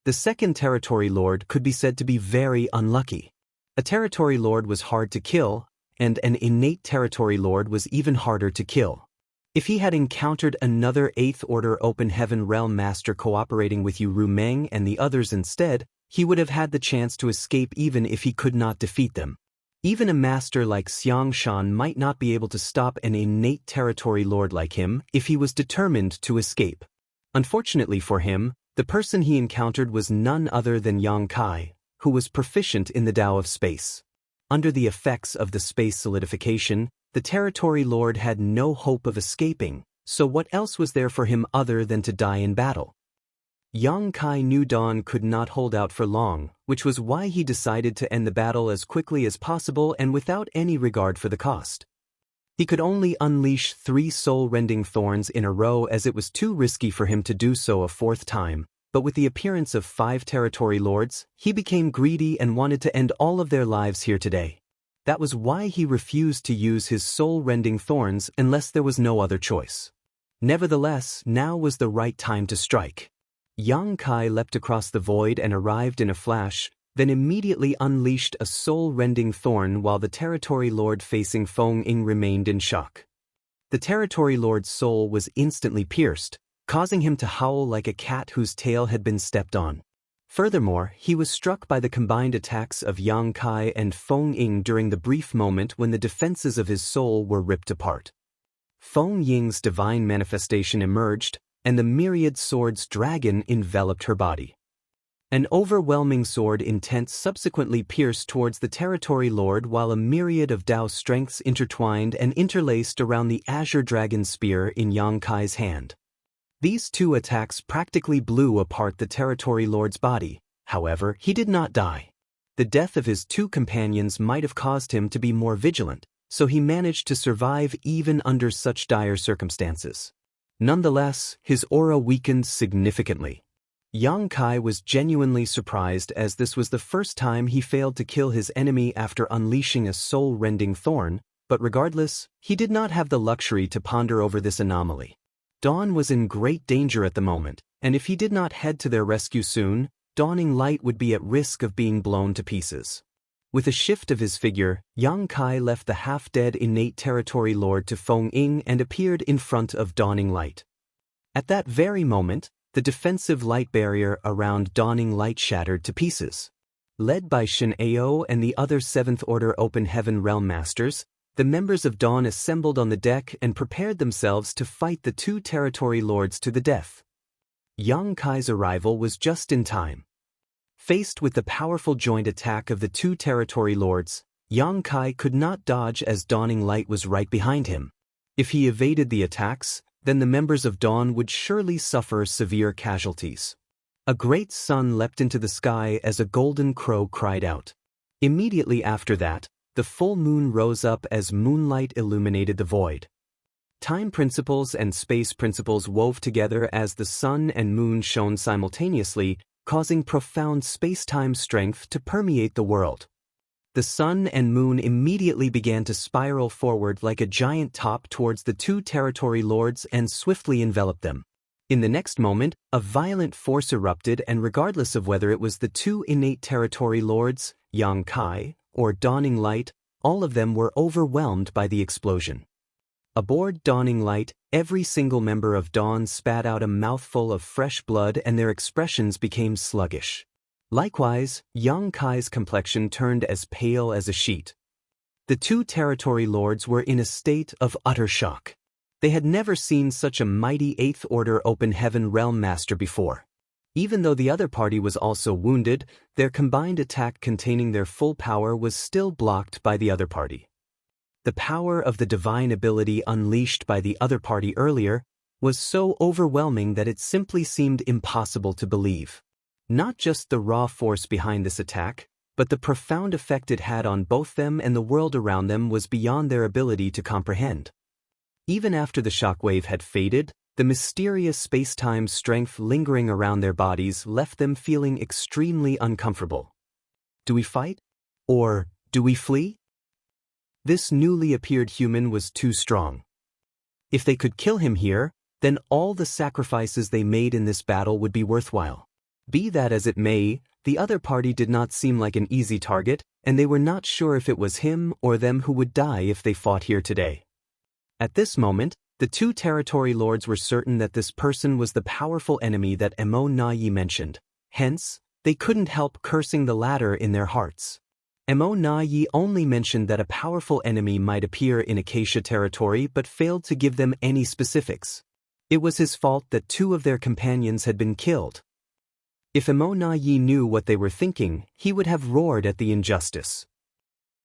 The second territory lord could be said to be very unlucky. A territory lord was hard to kill, and an innate territory lord was even harder to kill. If he had encountered another 8th Order Open Heaven Realm Master cooperating with Yu Ru Meng and the others instead, he would have had the chance to escape even if he could not defeat them. Even a master like Xiang Shan might not be able to stop an innate territory lord like him if he was determined to escape. Unfortunately for him, the person he encountered was none other than Yang Kai, who was proficient in the Tao of space. Under the effects of the space solidification, the territory lord had no hope of escaping, so what else was there for him other than to die in battle? Yang Kai knew Dawn could not hold out for long, which was why he decided to end the battle as quickly as possible and without any regard for the cost. He could only unleash 3 soul-rending thorns in a row as it was too risky for him to do so a 4th time, but with the appearance of 5 territory lords, he became greedy and wanted to end all of their lives here today. That was why he refused to use his soul-rending thorns unless there was no other choice. Nevertheless, now was the right time to strike. Yang Kai leapt across the void and arrived in a flash, then immediately unleashed a soul-rending thorn while the territory lord facing Feng Ying remained in shock. The territory lord's soul was instantly pierced, causing him to howl like a cat whose tail had been stepped on. Furthermore, he was struck by the combined attacks of Yang Kai and Feng Ying during the brief moment when the defenses of his soul were ripped apart. Feng Ying's divine manifestation emerged, and the myriad swords dragon enveloped her body. An overwhelming sword intent subsequently pierced towards the territory lord while a myriad of Tao strengths intertwined and interlaced around the azure dragon spear in Yang Kai's hand. These 2 attacks practically blew apart the territory lord's body. However, he did not die. The death of his 2 companions might have caused him to be more vigilant, so he managed to survive even under such dire circumstances. Nonetheless, his aura weakened significantly. Yang Kai was genuinely surprised, as this was the first time he failed to kill his enemy after unleashing a soul-rending thorn, but regardless, he did not have the luxury to ponder over this anomaly. Dawn was in great danger at the moment, and if he did not head to their rescue soon, Dawning Light would be at risk of being blown to pieces. With a shift of his figure, Yang Kai left the half-dead innate territory lord to Feng Ying and appeared in front of Dawning Light. At that very moment, the defensive light barrier around Dawning Light shattered to pieces. Led by Shin Ao and the other 7th Order Open Heaven Realm Masters, the members of Dawn assembled on the deck and prepared themselves to fight the two territory lords to the death. Yang Kai's arrival was just in time. Faced with the powerful joint attack of the two territory lords, Yang Kai could not dodge as Dawning Light was right behind him. If he evaded the attacks, then the members of Dawn would surely suffer severe casualties. A great sun leapt into the sky as a golden crow cried out. Immediately after that, the full moon rose up as moonlight illuminated the void. Time principles and space principles wove together as the sun and moon shone simultaneously, causing profound space-time strength to permeate the world. The sun and moon immediately began to spiral forward like a giant top towards the two territory lords and swiftly enveloped them. In the next moment, a violent force erupted, and regardless of whether it was the two innate territory lords, Yang Kai, or Dawning Light, all of them were overwhelmed by the explosion. Aboard Dawning Light, every single member of Dawn spat out a mouthful of fresh blood and their expressions became sluggish. Likewise, Yang Kai's complexion turned as pale as a sheet. The two territory lords were in a state of utter shock. They had never seen such a mighty 8th Order Open Heaven Realm Master before. Even though the other party was also wounded, their combined attack containing their full power was still blocked by the other party. The power of the divine ability unleashed by the other party earlier was so overwhelming that it simply seemed impossible to believe. Not just the raw force behind this attack, but the profound effect it had on both them and the world around them was beyond their ability to comprehend. Even after the shockwave had faded, the mysterious space-time strength lingering around their bodies left them feeling extremely uncomfortable. Do we fight? Or do we flee? This newly appeared human was too strong. If they could kill him here, then all the sacrifices they made in this battle would be worthwhile. Be that as it may, the other party did not seem like an easy target, and they were not sure if it was him or them who would die if they fought here today. At this moment, the two territory lords were certain that this person was the powerful enemy that Emo Na-Yi mentioned. Hence, they couldn't help cursing the latter in their hearts. Emo Na-Yi only mentioned that a powerful enemy might appear in Acacia territory but failed to give them any specifics. It was his fault that two of their companions had been killed. If Emo Na-Yi knew what they were thinking, he would have roared at the injustice.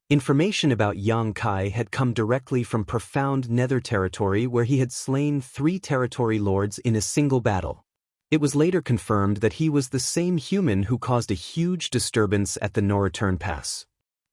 Information about Yang Kai had come directly from profound nether territory, where he had slain 3 territory lords in a single battle. It was later confirmed that he was the same human who caused a huge disturbance at the No Return Pass.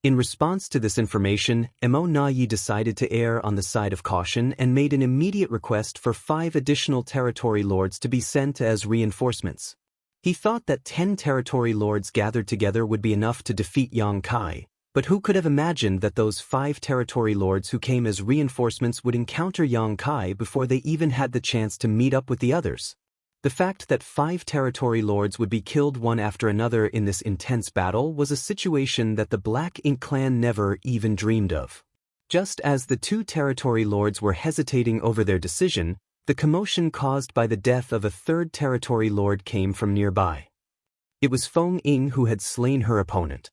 In response to this information, Emo Na-Yi decided to err on the side of caution and made an immediate request for 5 additional territory lords to be sent as reinforcements. He thought that 10 territory lords gathered together would be enough to defeat Yang Kai, but who could have imagined that those 5 territory lords who came as reinforcements would encounter Yang Kai before they even had the chance to meet up with the others? The fact that 5 territory lords would be killed one after another in this intense battle was a situation that the Black Ink clan never even dreamed of. Just as the 2 territory lords were hesitating over their decision, the commotion caused by the death of a 3rd territory lord came from nearby. It was Feng Ying who had slain her opponent.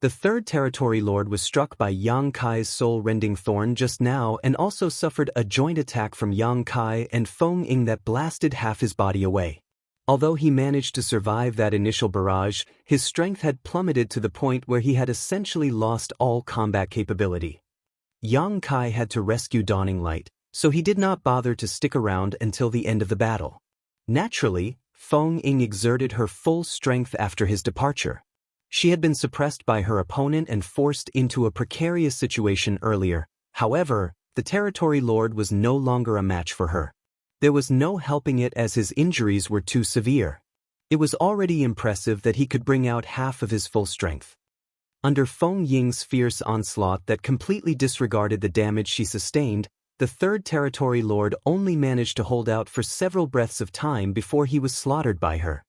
The 3rd territory lord was struck by Yang Kai's soul-rending thorn just now and also suffered a joint attack from Yang Kai and Feng Ying that blasted half his body away. Although he managed to survive that initial barrage, his strength had plummeted to the point where he had essentially lost all combat capability. Yang Kai had to rescue Dawning Light, so he did not bother to stick around until the end of the battle. Naturally, Feng Ying exerted her full strength after his departure. She had been suppressed by her opponent and forced into a precarious situation earlier. However, the territory lord was no longer a match for her. There was no helping it, as his injuries were too severe. It was already impressive that he could bring out half of his full strength. Under Feng Ying's fierce onslaught that completely disregarded the damage she sustained, the third territory lord only managed to hold out for several breaths of time before he was slaughtered by her.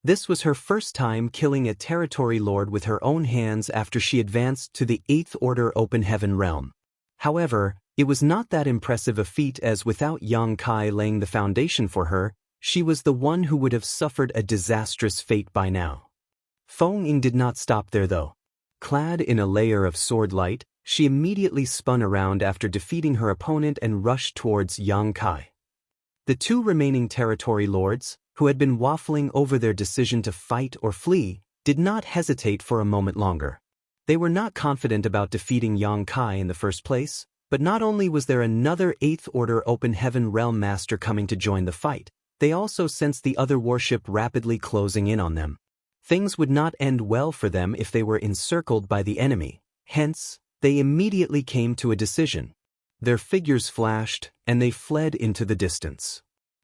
This was her first time killing a territory lord with her own hands after she advanced to the 8th Order Open Heaven realm. However, it was not that impressive a feat, as without Yang Kai laying the foundation for her, she was the one who would have suffered a disastrous fate by now. Feng Ying did not stop there though. Clad in a layer of sword light, she immediately spun around after defeating her opponent and rushed towards Yang Kai. The two remaining territory lords, who had been waffling over their decision to fight or flee, did not hesitate for a moment longer. They were not confident about defeating Yang Kai in the first place, but not only was there another 8th Order Open Heaven Realm Master coming to join the fight, they also sensed the other warship rapidly closing in on them. Things would not end well for them if they were encircled by the enemy, hence, they immediately came to a decision. Their figures flashed, and they fled into the distance.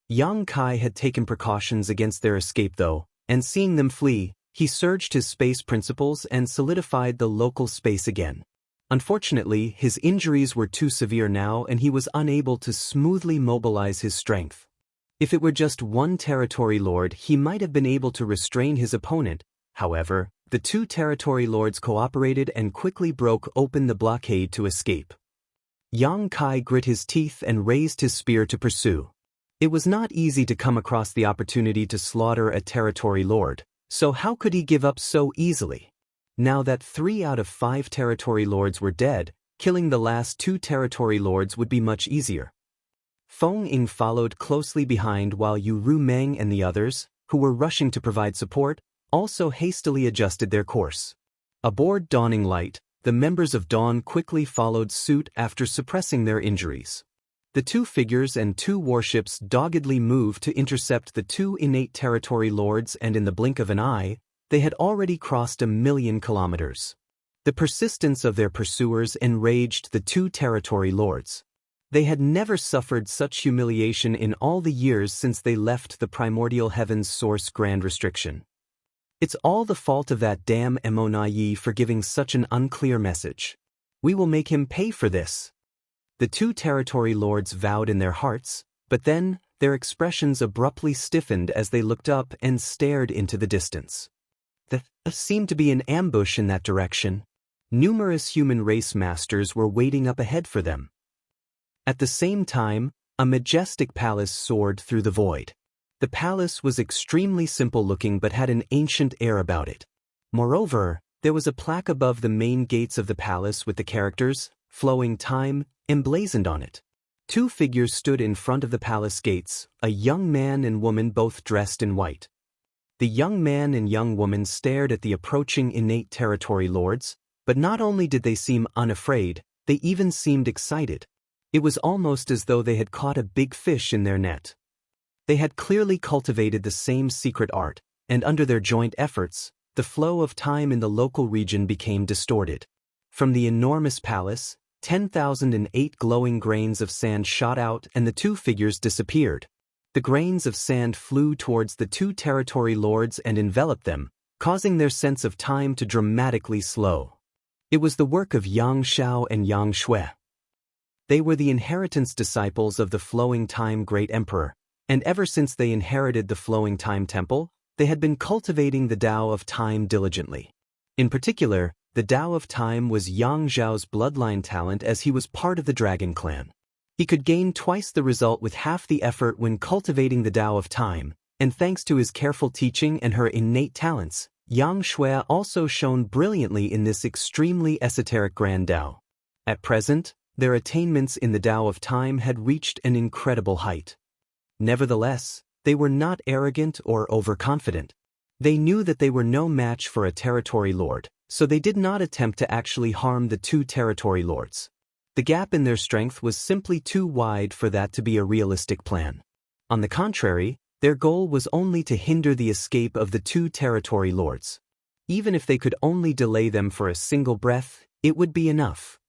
Yang Kai had taken precautions against their escape though, and seeing them flee, he surged his space principles and solidified the local space again. Unfortunately, his injuries were too severe now and he was unable to smoothly mobilize his strength. If it were just one territory lord, he might have been able to restrain his opponent. However, the two territory lords cooperated and quickly broke open the blockade to escape. Yang Kai grit his teeth and raised his spear to pursue. It was not easy to come across the opportunity to slaughter a territory lord, so how could he give up so easily? Now that 3 out of 5 territory lords were dead, killing the last 2 territory lords would be much easier. Feng Ying followed closely behind while Yu Rumeng and the others, who were rushing to provide support, also hastily adjusted their course. Aboard Dawning Light, the members of Dawn quickly followed suit after suppressing their injuries. The 2 figures and 2 warships doggedly moved to intercept the 2 innate territory lords, and in the blink of an eye, they had already crossed 1,000,000 kilometers. The persistence of their pursuers enraged the 2 territory lords. They had never suffered such humiliation in all the years since they left the primordial heaven's source grand restriction. It's all the fault of that damn Monai for giving such an unclear message. We will make him pay for this. The 2 territory lords vowed in their hearts, but then, their expressions abruptly stiffened as they looked up and stared into the distance. There seemed to be an ambush in that direction. Numerous human race masters were waiting up ahead for them. At the same time, a majestic palace soared through the void. The palace was extremely simple-looking but had an ancient air about it. Moreover, there was a plaque above the main gates of the palace with the characters, "Flowing Time," emblazoned on it. 2 figures stood in front of the palace gates, a young man and woman both dressed in white. The young man and young woman stared at the approaching innate territory lords, but not only did they seem unafraid, they even seemed excited. It was almost as though they had caught a big fish in their net. They had clearly cultivated the same secret art, and under their joint efforts, the flow of time in the local region became distorted. From the enormous palace, 10,008 glowing grains of sand shot out and the 2 figures disappeared. The grains of sand flew towards the 2 territory lords and enveloped them, causing their sense of time to dramatically slow. It was the work of Yang Xiao and Yang Shui. They were the inheritance disciples of the Flowing Time Great Emperor, and ever since they inherited the Flowing Time Temple, they had been cultivating the Tao of Time diligently. In particular, the Tao of Time was Yang Zhao's bloodline talent, as he was part of the Dragon Clan. He could gain twice the result with half the effort when cultivating the Tao of Time, and thanks to his careful teaching and her innate talents, Yang Shui also shone brilliantly in this extremely esoteric Grand Tao. At present, their attainments in the Tao of Time had reached an incredible height. Nevertheless, they were not arrogant or overconfident. They knew that they were no match for a territory lord, so they did not attempt to actually harm the 2 territory lords. The gap in their strength was simply too wide for that to be a realistic plan. On the contrary, their goal was only to hinder the escape of the 2 territory lords. Even if they could only delay them for a single breath, it would be enough.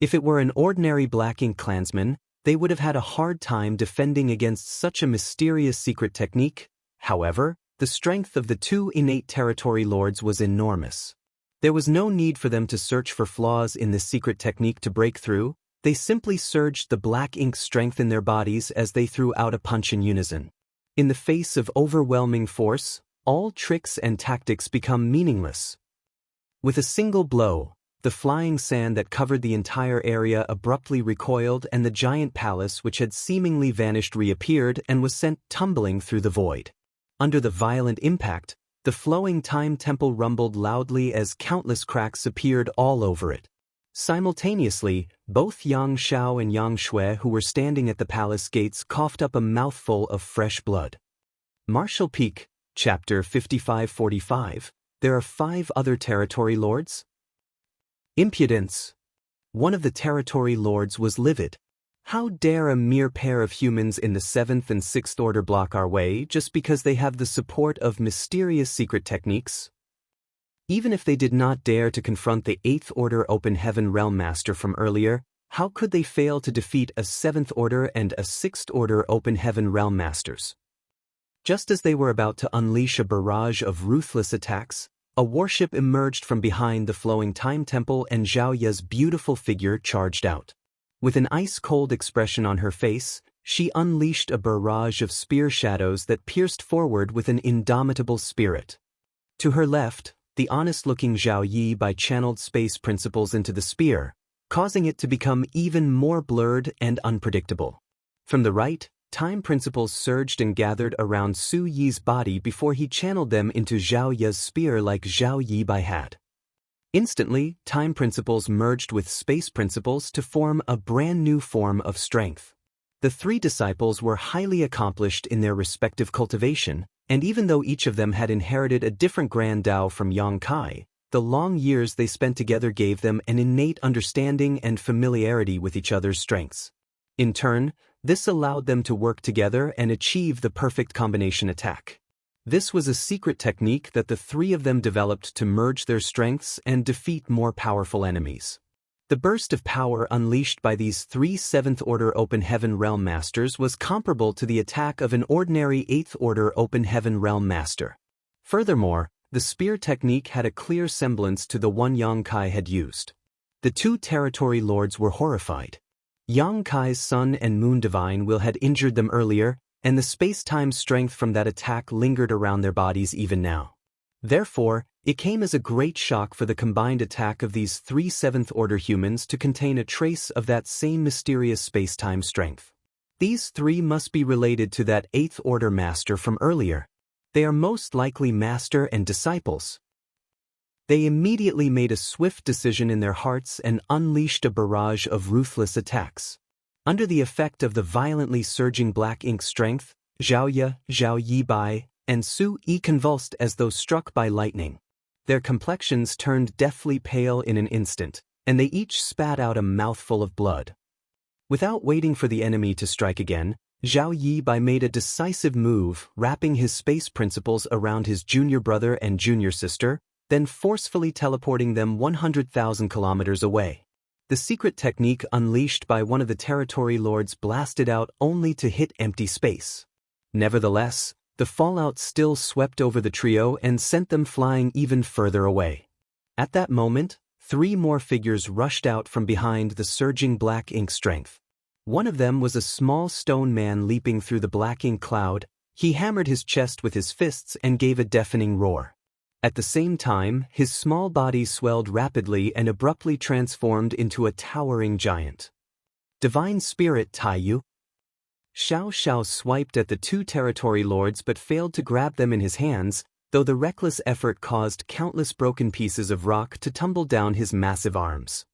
If it were an ordinary Black Ink clansman, they would have had a hard time defending against such a mysterious secret technique. However, the the strength of the two innate territory lords was enormous. There was no need for them to search for flaws in this secret technique to break through. They simply surged the black ink's strength in their bodies as they threw out a punch in unison. In the face of overwhelming force, all tricks and tactics become meaningless. With a single blow, the flying sand that covered the entire area abruptly recoiled, and the giant palace which had seemingly vanished reappeared and was sent tumbling through the void. Under the violent impact, the flowing time temple rumbled loudly as countless cracks appeared all over it. Simultaneously, both Yang Shao and Yang Shui, who were standing at the palace gates, coughed up a mouthful of fresh blood. Martial Peak, Chapter 55-45. There are 5 other territory lords? Impudence! One of the territory lords was livid. How dare a mere pair of humans in the 7th and 6th order block our way just because they have the support of mysterious secret techniques? Even if they did not dare to confront the 8th order Open Heaven Realm Master from earlier, how could they fail to defeat a 7th order and a 6th order Open Heaven Realm Masters? Just as they were about to unleash a barrage of ruthless attacks, a warship emerged from behind the flowing time temple and Zhao Ye's beautiful figure charged out. With an ice-cold expression on her face, she unleashed a barrage of spear shadows that pierced forward with an indomitable spirit. To her left, the honest-looking Zhao Yi channeled space principles into the spear, causing it to become even more blurred and unpredictable. From the right, time principles surged and gathered around Su Yi's body before he channeled them into Zhao Ye's spear like Zhao Yi had. Instantly, time principles merged with space principles to form a brand new form of strength. The 3 disciples were highly accomplished in their respective cultivation, and even though each of them had inherited a different Grand Dao from Yang Kai, the long years they spent together gave them an innate understanding and familiarity with each other's strengths. In turn, this allowed them to work together and achieve the perfect combination attack. This was a secret technique that the 3 of them developed to merge their strengths and defeat more powerful enemies. The burst of power unleashed by these 3 7th-order Open Heaven Realm Masters was comparable to the attack of an ordinary 8th-order Open Heaven Realm Master. Furthermore, the spear technique had a clear semblance to the one Yang Kai had used. The 2 territory lords were horrified. Yang Kai's Sun and Moon Divine Will had injured them earlier, and the space-time strength from that attack lingered around their bodies even now. Therefore, it came as a great shock for the combined attack of these 3 7th-order humans to contain a trace of that same mysterious space-time strength. These 3 must be related to that 8th-order master from earlier. They are most likely master and disciples. They immediately made a swift decision in their hearts and unleashed a barrage of ruthless attacks. Under the effect of the violently surging black ink strength, Zhao Ye, Zhao Yi and Su Yi convulsed as though struck by lightning. Their complexions turned deathly pale in an instant, and they each spat out a mouthful of blood. Without waiting for the enemy to strike again, Zhao Yi made a decisive move, wrapping his space principles around his junior brother and junior sister, then forcefully teleporting them 100,000 kilometers away. The secret technique unleashed by one of the territory lords blasted out only to hit empty space. Nevertheless, the fallout still swept over the trio and sent them flying even further away. At that moment, 3 more figures rushed out from behind the surging black ink strength. One of them was a small stone man leaping through the black ink cloud. He hammered his chest with his fists and gave a deafening roar. At the same time, his small body swelled rapidly and abruptly transformed into a towering giant. Divine Spirit Taiyu. Xiao Xiao swiped at the 2 territory lords but failed to grab them in his hands, though the reckless effort caused countless broken pieces of rock to tumble down his massive arms.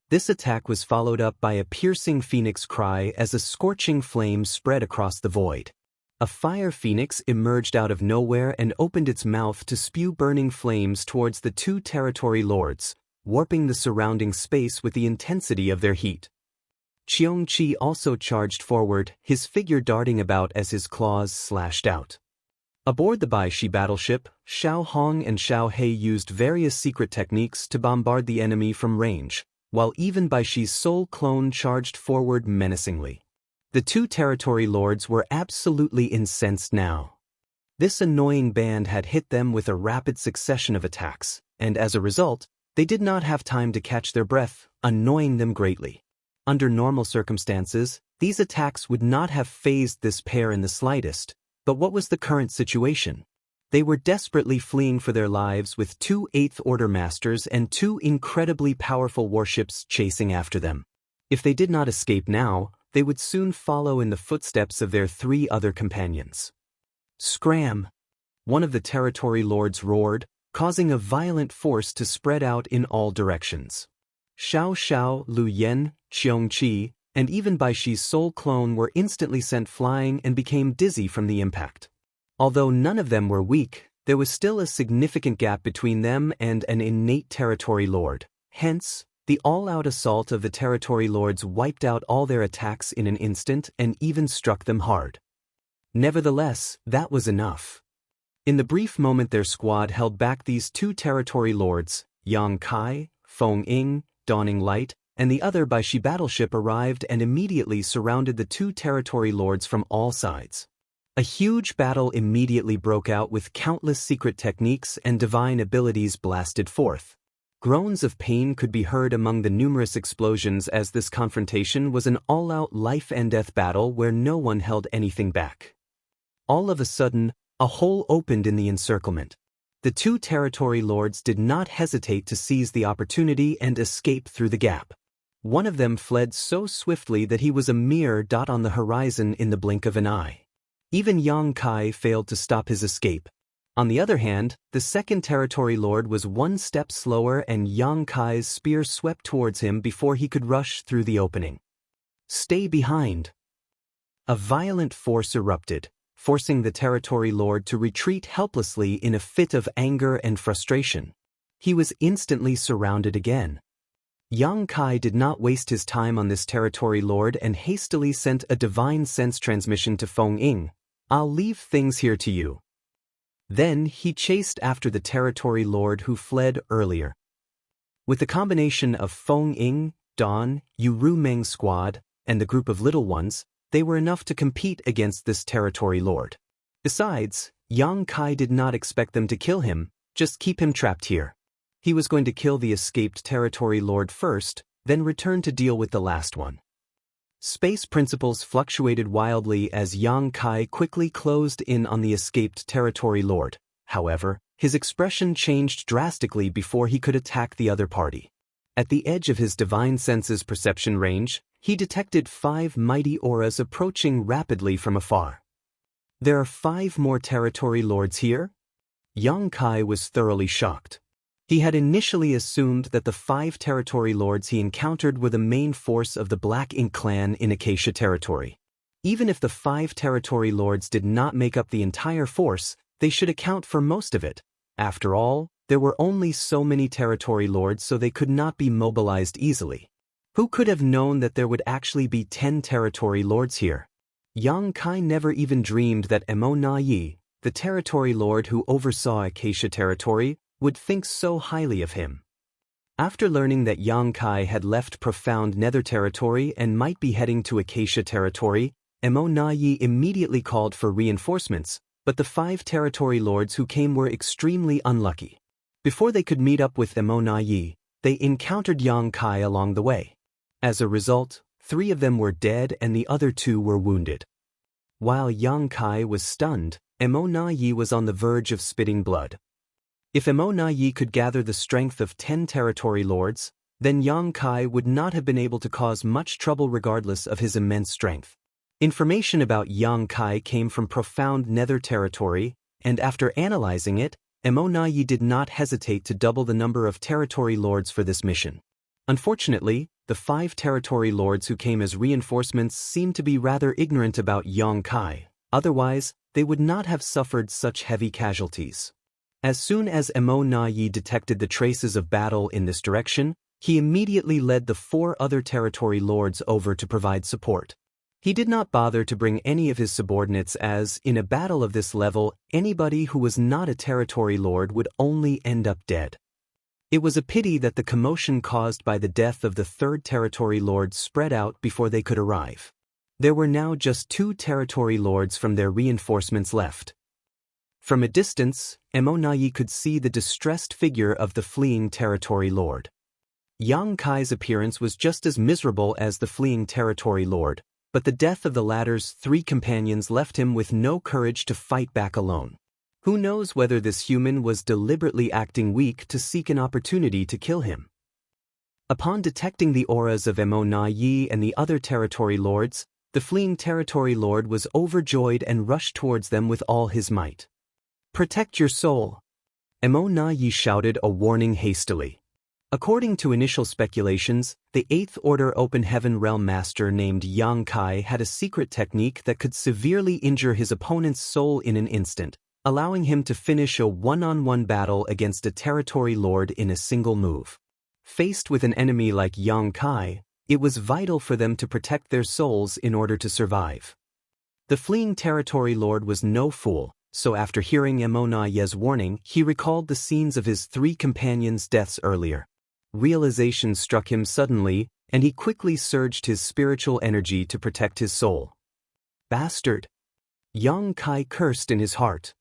This attack was followed up by a piercing phoenix cry as a scorching flame spread across the void. A fire phoenix emerged out of nowhere and opened its mouth to spew burning flames towards the 2 territory lords, warping the surrounding space with the intensity of their heat. Cheong Qi also charged forward, his figure darting about as his claws slashed out. Aboard the Baishi battleship, Xiao Hong and Xiao He used various secret techniques to bombard the enemy from range, while even Baishi's soul clone charged forward menacingly. The 2 territory lords were absolutely incensed now. This annoying band had hit them with a rapid succession of attacks, and as a result, they did not have time to catch their breath, annoying them greatly. Under normal circumstances, these attacks would not have fazed this pair in the slightest, but what was the current situation? They were desperately fleeing for their lives with 2 8th-order masters and 2 incredibly powerful warships chasing after them. If they did not escape now, they would soon follow in the footsteps of their 3 other companions. Scram! One of the territory lords roared, causing a violent force to spread out in all directions. Xiao Xiao, Lu Yen, Qiong Qi, and even Bai Shi's soul clone were instantly sent flying and became dizzy from the impact. Although none of them were weak, there was still a significant gap between them and an innate territory lord. Hence, the all-out assault of the territory lords wiped out all their attacks in an instant and even struck them hard. Nevertheless, that was enough. In the brief moment their squad held back these 2 territory lords, Yang Kai, Feng Ying, Dawning Light, and the other Bai Shi battleship arrived and immediately surrounded the 2 territory lords from all sides. A huge battle immediately broke out with countless secret techniques and divine abilities blasted forth. Groans of pain could be heard among the numerous explosions as this confrontation was an all-out life-and-death battle where no one held anything back. All of a sudden, a hole opened in the encirclement. The 2 territory lords did not hesitate to seize the opportunity and escape through the gap. One of them fled so swiftly that he was a mere dot on the horizon in the blink of an eye. Even Yang Kai failed to stop his escape. On the other hand, the second territory lord was 1 step slower and Yang Kai's spear swept towards him before he could rush through the opening. Stay behind! A violent force erupted, forcing the territory lord to retreat helplessly in a fit of anger and frustration. He was instantly surrounded again. Yang Kai did not waste his time on this territory lord and hastily sent a divine sense transmission to Feng Ying. "I'll leave things here to you." Then he chased after the territory lord who fled earlier. With the combination of Feng Ying, Dawn, Yu Ru Meng's squad, and the group of little ones, they were enough to compete against this territory lord. Besides, Yang Kai did not expect them to kill him, just keep him trapped here. He was going to kill the escaped territory lord first, then return to deal with the last one. Space principles fluctuated wildly as Yang Kai quickly closed in on the escaped territory lord. However, his expression changed drastically before he could attack the other party. At the edge of his divine senses perception range, he detected 5 mighty auras approaching rapidly from afar. There are 5 more territory lords here? Yang Kai was thoroughly shocked. He had initially assumed that the 5 territory lords he encountered were the main force of the Black Ink clan in Acacia territory. Even if the 5 territory lords did not make up the entire force, they should account for most of it. After all, there were only so many territory lords, so they could not be mobilized easily. Who could have known that there would actually be 10 territory lords here? Yang Kai never even dreamed that Mo Na Yi, the territory lord who oversaw Acacia territory, would think so highly of him. After learning that Yang Kai had left Profound Nether territory and might be heading to Acacia territory, Mo Na Yi immediately called for reinforcements, but the 5 territory lords who came were extremely unlucky. Before they could meet up with Mo Na Yi, they encountered Yang Kai along the way. As a result, 3 of them were dead and the other 2 were wounded. While Yang Kai was stunned, Mo Na Yi was on the verge of spitting blood. If Mo Na Yi could gather the strength of 10 territory lords, then Yang Kai would not have been able to cause much trouble regardless of his immense strength. Information about Yang Kai came from Profound Nether territory, and after analyzing it, Mo Na Yi did not hesitate to double the number of territory lords for this mission. Unfortunately, the 5 territory lords who came as reinforcements seemed to be rather ignorant about Yang Kai, otherwise, they would not have suffered such heavy casualties. As soon as Mo Na Yi detected the traces of battle in this direction, he immediately led the 4 other territory lords over to provide support. He did not bother to bring any of his subordinates as, in a battle of this level, anybody who was not a territory lord would only end up dead. It was a pity that the commotion caused by the death of the 3rd territory lord spread out before they could arrive. There were now just 2 territory lords from their reinforcements left. From a distance, Emonayi could see the distressed figure of the fleeing territory lord. Yang Kai's appearance was just as miserable as the fleeing territory lord, but the death of the latter's 3 companions left him with no courage to fight back alone. Who knows whether this human was deliberately acting weak to seek an opportunity to kill him? Upon detecting the auras of Emonayi and the other territory lords, the fleeing territory lord was overjoyed and rushed towards them with all his might. "Protect your soul!" Emonayi shouted a warning hastily. According to initial speculations, the 8th Order Open Heaven Realm Master named Yang Kai had a secret technique that could severely injure his opponent's soul in an instant, allowing him to finish a one-on-one battle against a territory lord in a single move. Faced with an enemy like Yang Kai, it was vital for them to protect their souls in order to survive. The fleeing territory lord was no fool, so after hearing Emonayi's warning, he recalled the scenes of his 3 companions' deaths earlier. Realization struck him suddenly, and he quickly surged his spiritual energy to protect his soul. "Bastard!" Yang Kai cursed in his heart.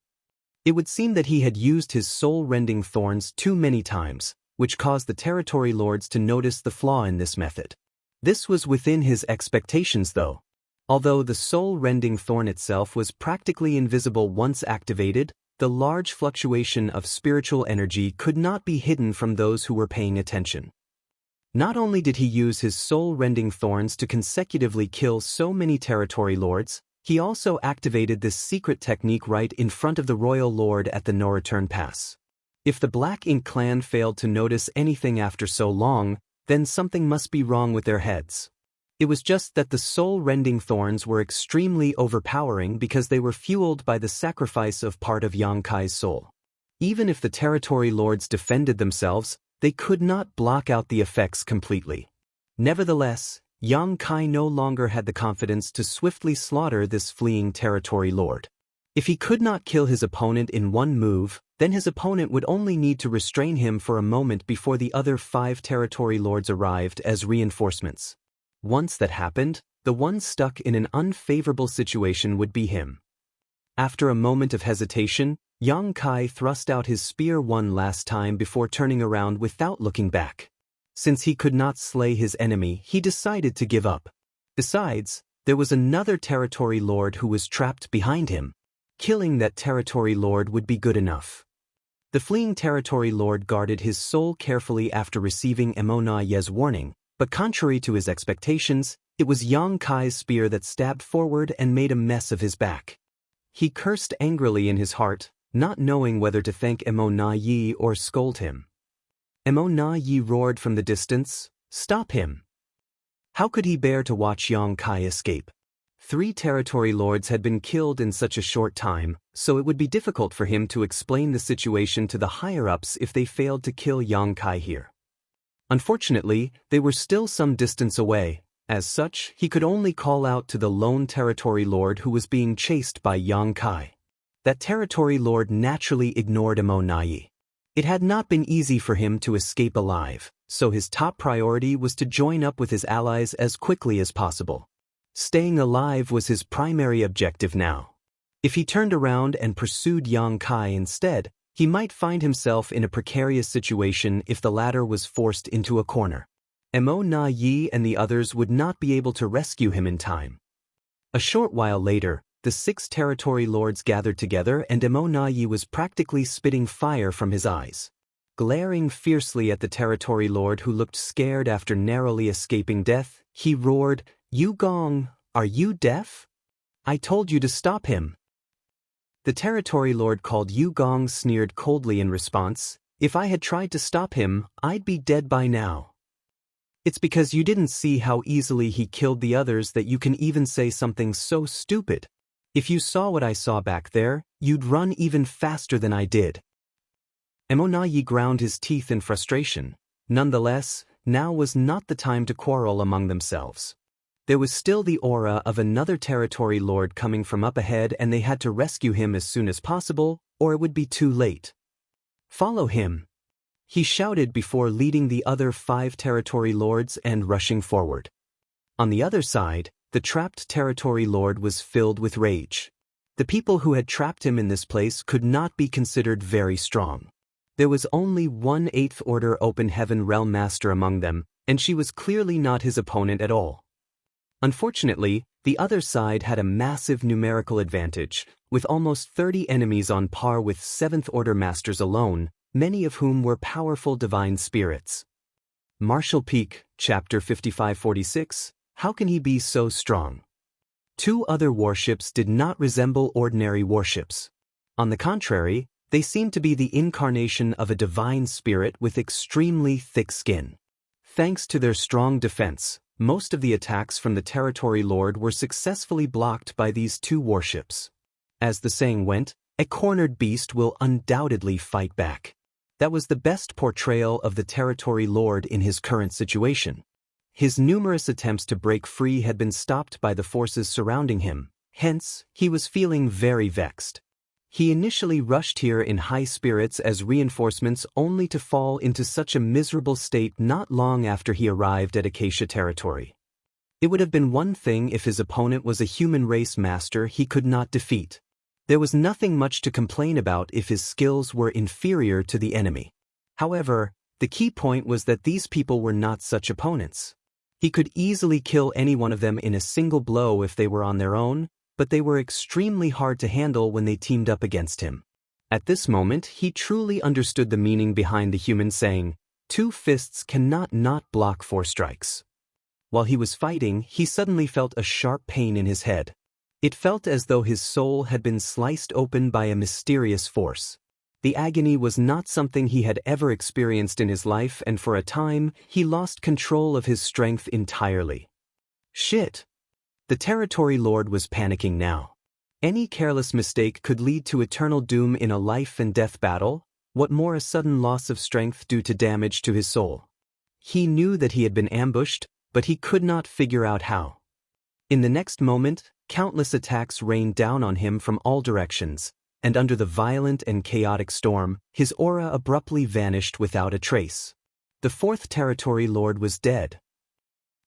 It would seem that he had used his soul-rending thorns too many times, which caused the territory lords to notice the flaw in this method. This was within his expectations though. Although the soul-rending thorn itself was practically invisible once activated, the large fluctuation of spiritual energy could not be hidden from those who were paying attention. Not only did he use his soul-rending thorns to consecutively kill so many territory lords, he also activated this secret technique right in front of the royal lord at the no-return pass. If the Black Ink clan failed to notice anything after so long, then something must be wrong with their heads. It was just that the soul-rending thorns were extremely overpowering because they were fueled by the sacrifice of part of Yang Kai's soul. Even if the territory lords defended themselves, they could not block out the effects completely. Nevertheless, Yang Kai no longer had the confidence to swiftly slaughter this fleeing territory lord. If he could not kill his opponent in one move, then his opponent would only need to restrain him for a moment before the other 5 territory lords arrived as reinforcements. Once that happened, the one stuck in an unfavorable situation would be him. After a moment of hesitation, Yang Kai thrust out his spear one last time before turning around without looking back. Since he could not slay his enemy, he decided to give up. Besides, there was another territory lord who was trapped behind him. Killing that territory lord would be good enough. The fleeing territory lord guarded his soul carefully after receiving Emonayi's warning, but contrary to his expectations, it was Yang Kai's spear that stabbed forward and made a mess of his back. He cursed angrily in his heart, not knowing whether to thank Emonayi or scold him. Emonayi roared from the distance, "Stop him!" How could he bear to watch Yang Kai escape? 3 territory lords had been killed in such a short time, so it would be difficult for him to explain the situation to the higher-ups if they failed to kill Yang Kai here. Unfortunately, they were still some distance away. As such, he could only call out to the lone territory lord who was being chased by Yang Kai. That territory lord naturally ignored Emonayi. It had not been easy for him to escape alive, so his top priority was to join up with his allies as quickly as possible. Staying alive was his primary objective now. If he turned around and pursued Yang Kai instead, he might find himself in a precarious situation if the latter was forced into a corner. Emonayi and the others would not be able to rescue him in time. A short while later, the 6 territory lords gathered together and Emonayi was practically spitting fire from his eyes. Glaring fiercely at the territory lord who looked scared after narrowly escaping death, he roared, "You Gong, are you deaf? I told you to stop him." The territory lord called Yu Gong sneered coldly in response, "If I had tried to stop him, I'd be dead by now. It's because you didn't see how easily he killed the others that you can even say something so stupid. If you saw what I saw back there, you'd run even faster than I did." Emonayi ground his teeth in frustration. Nonetheless, now was not the time to quarrel among themselves. There was still the aura of another territory lord coming from up ahead and they had to rescue him as soon as possible, or it would be too late. "Follow him," he shouted before leading the other 5 territory lords and rushing forward. On the other side, the trapped territory lord was filled with rage. The people who had trapped him in this place could not be considered very strong. There was only one 8th Order Open Heaven Realm Master among them, and she was clearly not his opponent at all. Unfortunately, the other side had a massive numerical advantage, with almost 30 enemies on par with 7th Order Masters alone, many of whom were powerful divine spirits. Marshall Peak, Chapter 5546, How can he be so strong? 2 other warships did not resemble ordinary warships. On the contrary, they seemed to be the incarnation of a divine spirit with extremely thick skin. Thanks to their strong defense, most of the attacks from the Territory Lord were successfully blocked by these 2 warships. As the saying went, a cornered beast will undoubtedly fight back. That was the best portrayal of the Territory Lord in his current situation. His numerous attempts to break free had been stopped by the forces surrounding him, hence, he was feeling very vexed. He initially rushed here in high spirits as reinforcements only to fall into such a miserable state not long after he arrived at Acacia territory. It would have been one thing if his opponent was a human race master he could not defeat. There was nothing much to complain about if his skills were inferior to the enemy. However, the key point was that these people were not such opponents. He could easily kill any one of them in a single blow if they were on their own, but they were extremely hard to handle when they teamed up against him. At this moment, he truly understood the meaning behind the human saying, 2 fists cannot not block 4 strikes. While he was fighting, he suddenly felt a sharp pain in his head. It felt as though his soul had been sliced open by a mysterious force. The agony was not something he had ever experienced in his life, and for a time, he lost control of his strength entirely. Shit! The Territory Lord was panicking now. Any careless mistake could lead to eternal doom in a life-and-death battle, what more a sudden loss of strength due to damage to his soul. He knew that he had been ambushed, but he could not figure out how. In the next moment, countless attacks rained down on him from all directions, and under the violent and chaotic storm, his aura abruptly vanished without a trace. The 4th Territory Lord was dead.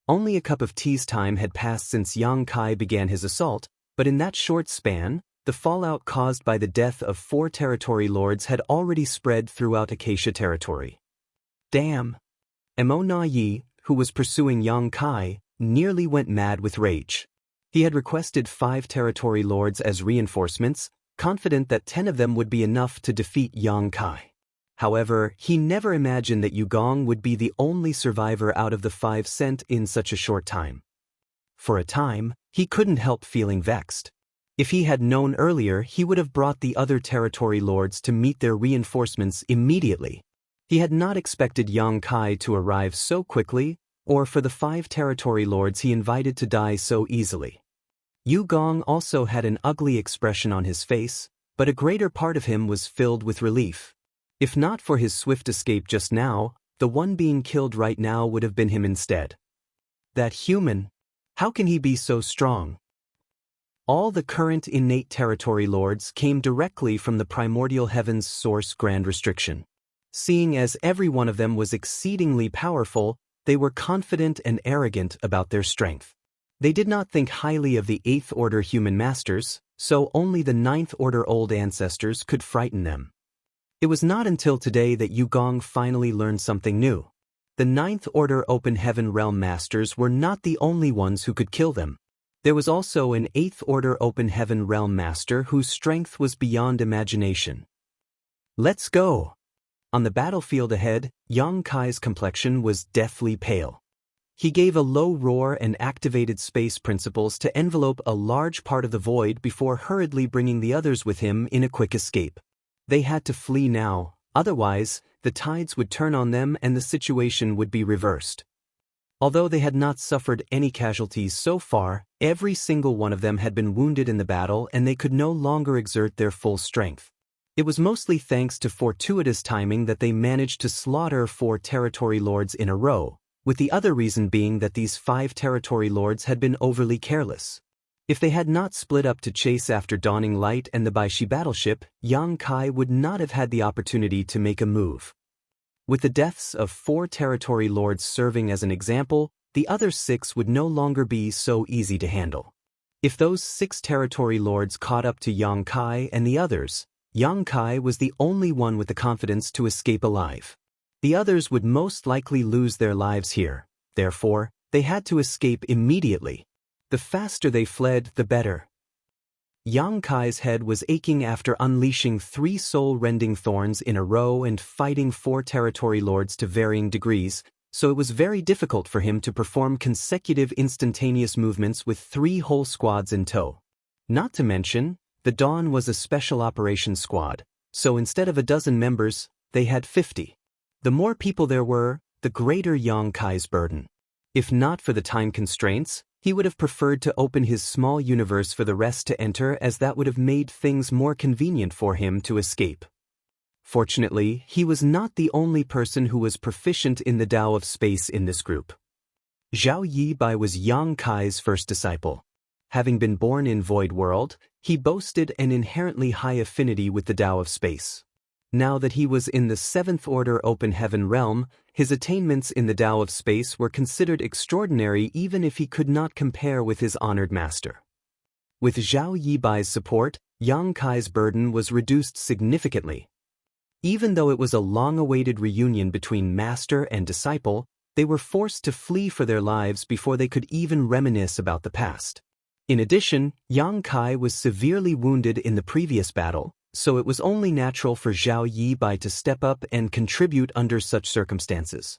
Only a cup of tea's time had passed since Yang Kai began his assault, but in that short span, the fallout caused by the death of 4 Territory Lords had already spread throughout Acacia territory. Damn! Mo Na Yi, who was pursuing Yang Kai, nearly went mad with rage. He had requested 5 Territory Lords as reinforcements, confident that 10 of them would be enough to defeat Yang Kai. However, he never imagined that Yugong would be the only survivor out of the 5 sent in such a short time. For a time, he couldn't help feeling vexed. If he had known earlier, he would have brought the other Territory Lords to meet their reinforcements immediately. He had not expected Yang Kai to arrive so quickly, or for the 5 Territory Lords he invited to die so easily. Yugong also had an ugly expression on his face, but a greater part of him was filled with relief. If not for his swift escape just now, the one being killed right now would have been him instead. That human! How can he be so strong? All the current innate Territory Lords came directly from the primordial heaven's source Grand Restriction. Seeing as every one of them was exceedingly powerful, they were confident and arrogant about their strength. They did not think highly of the 8th Order human masters, so only the 9th Order old ancestors could frighten them. It was not until today that Yugong finally learned something new. The 9th Order Open Heaven Realm Masters were not the only ones who could kill them. There was also an 8th Order Open Heaven Realm Master whose strength was beyond imagination. Let's go! On the battlefield ahead, Yang Kai's complexion was deathly pale. He gave a low roar and activated space principles to envelope a large part of the void before hurriedly bringing the others with him in a quick escape. They had to flee now, otherwise, the tides would turn on them and the situation would be reversed. Although they had not suffered any casualties so far, every single one of them had been wounded in the battle and they could no longer exert their full strength. It was mostly thanks to fortuitous timing that they managed to slaughter 4 Territory Lords in a row, with the other reason being that these 5 Territory Lords had been overly careless. If they had not split up to chase after Dawning Light and the Baishi battleship, Yang Kai would not have had the opportunity to make a move. With the deaths of 4 Territory Lords serving as an example, the other 6 would no longer be so easy to handle. If those 6 territory lords caught up to Yang Kai and the others, Yang Kai was the only one with the confidence to escape alive. The others would most likely lose their lives here, therefore, they had to escape immediately. The faster they fled, the better. Yang Kai's head was aching after unleashing 3 soul-rending thorns in a row and fighting 4 territory lords to varying degrees, so it was very difficult for him to perform consecutive instantaneous movements with 3 whole squads in tow. Not to mention, the Dawn was a special operations squad, so instead of a dozen members, they had 50. The more people there were, the greater Yang Kai's burden. If not for the time constraints, he would have preferred to open his small universe for the rest to enter, as that would have made things more convenient for him to escape. Fortunately, he was not the only person who was proficient in the Tao of space in this group. Zhao Yibai was Yang Kai's first disciple. Having been born in Void World, he boasted an inherently high affinity with the Tao of space. Now that he was in the 7th Order Open Heaven realm, his attainments in the Tao of space were considered extraordinary even if he could not compare with his honored master. With Zhao Yibai's support, Yang Kai's burden was reduced significantly. Even though it was a long-awaited reunion between master and disciple, they were forced to flee for their lives before they could even reminisce about the past. In addition, Yang Kai was severely wounded in the previous battle, so it was only natural for Zhao Yibai to step up and contribute under such circumstances.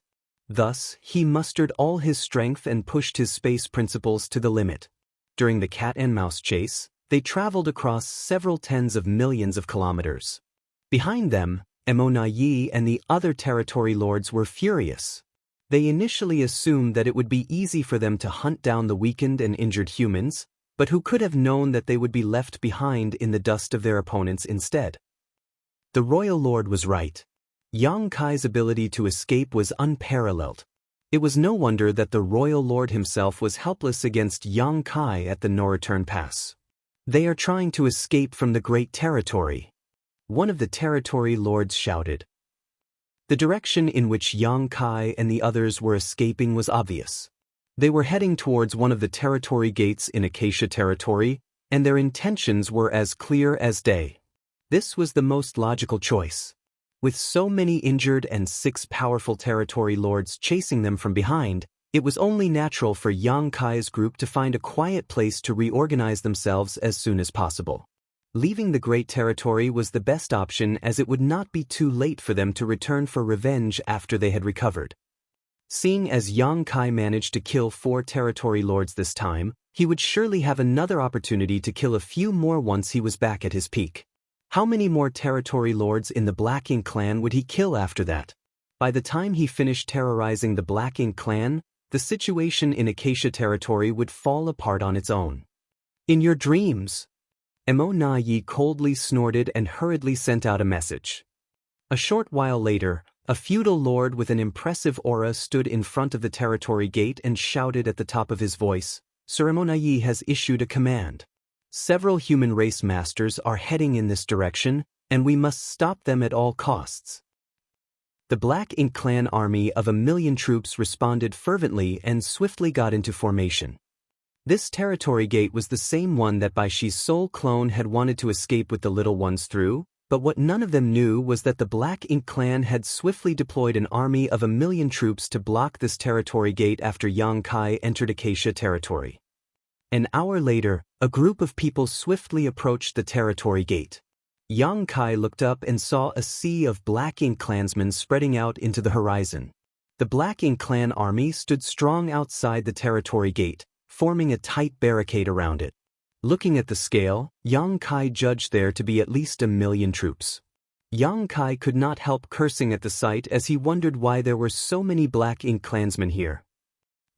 Thus, he mustered all his strength and pushed his space principles to the limit. During the cat-and-mouse chase, they traveled across several tens of millions of kilometers. Behind them, Emonayi and the other territory lords were furious. They initially assumed that it would be easy for them to hunt down the weakened and injured humans, but who could have known that they would be left behind in the dust of their opponents instead? The royal lord was right. Yang Kai's ability to escape was unparalleled. It was no wonder that the royal lord himself was helpless against Yang Kai at the no-return pass. They are trying to escape from the Great Territory. One of the territory lords shouted. The direction in which Yang Kai and the others were escaping was obvious. They were heading towards one of the territory gates in Acacia territory, and their intentions were as clear as day. This was the most logical choice. With so many injured and 6 powerful territory lords chasing them from behind, it was only natural for Yang Kai's group to find a quiet place to reorganize themselves as soon as possible. Leaving the Great Territory was the best option, as it would not be too late for them to return for revenge after they had recovered. Seeing as Yang Kai managed to kill 4 territory lords this time, he would surely have another opportunity to kill a few more once he was back at his peak. How many more territory lords in the Black Ink clan would he kill after that? By the time he finished terrorizing the Black Ink clan, the situation in Acacia territory would fall apart on its own. In your dreams, Emo Na-yi coldly snorted and hurriedly sent out a message. A short while later, a feudal lord with an impressive aura stood in front of the territory gate and shouted at the top of his voice, "Sir Emo Na-yi has issued a command. Several human race masters are heading in this direction, and we must stop them at all costs." The Black Ink clan army of 1,000,000 troops responded fervently and swiftly got into formation. This territory gate was the same one that Bai Shi's soul clone had wanted to escape with the little ones through, but what none of them knew was that the Black Ink clan had swiftly deployed an army of 1,000,000 troops to block this territory gate after Yang Kai entered Acacia territory. An hour later, a group of people swiftly approached the territory gate. Yang Kai looked up and saw a sea of Black Ink clansmen spreading out into the horizon. The Black Ink clan army stood strong outside the territory gate, forming a tight barricade around it. Looking at the scale, Yang Kai judged there to be at least 1,000,000 troops. Yang Kai could not help cursing at the sight as he wondered why there were so many Black Ink clansmen here.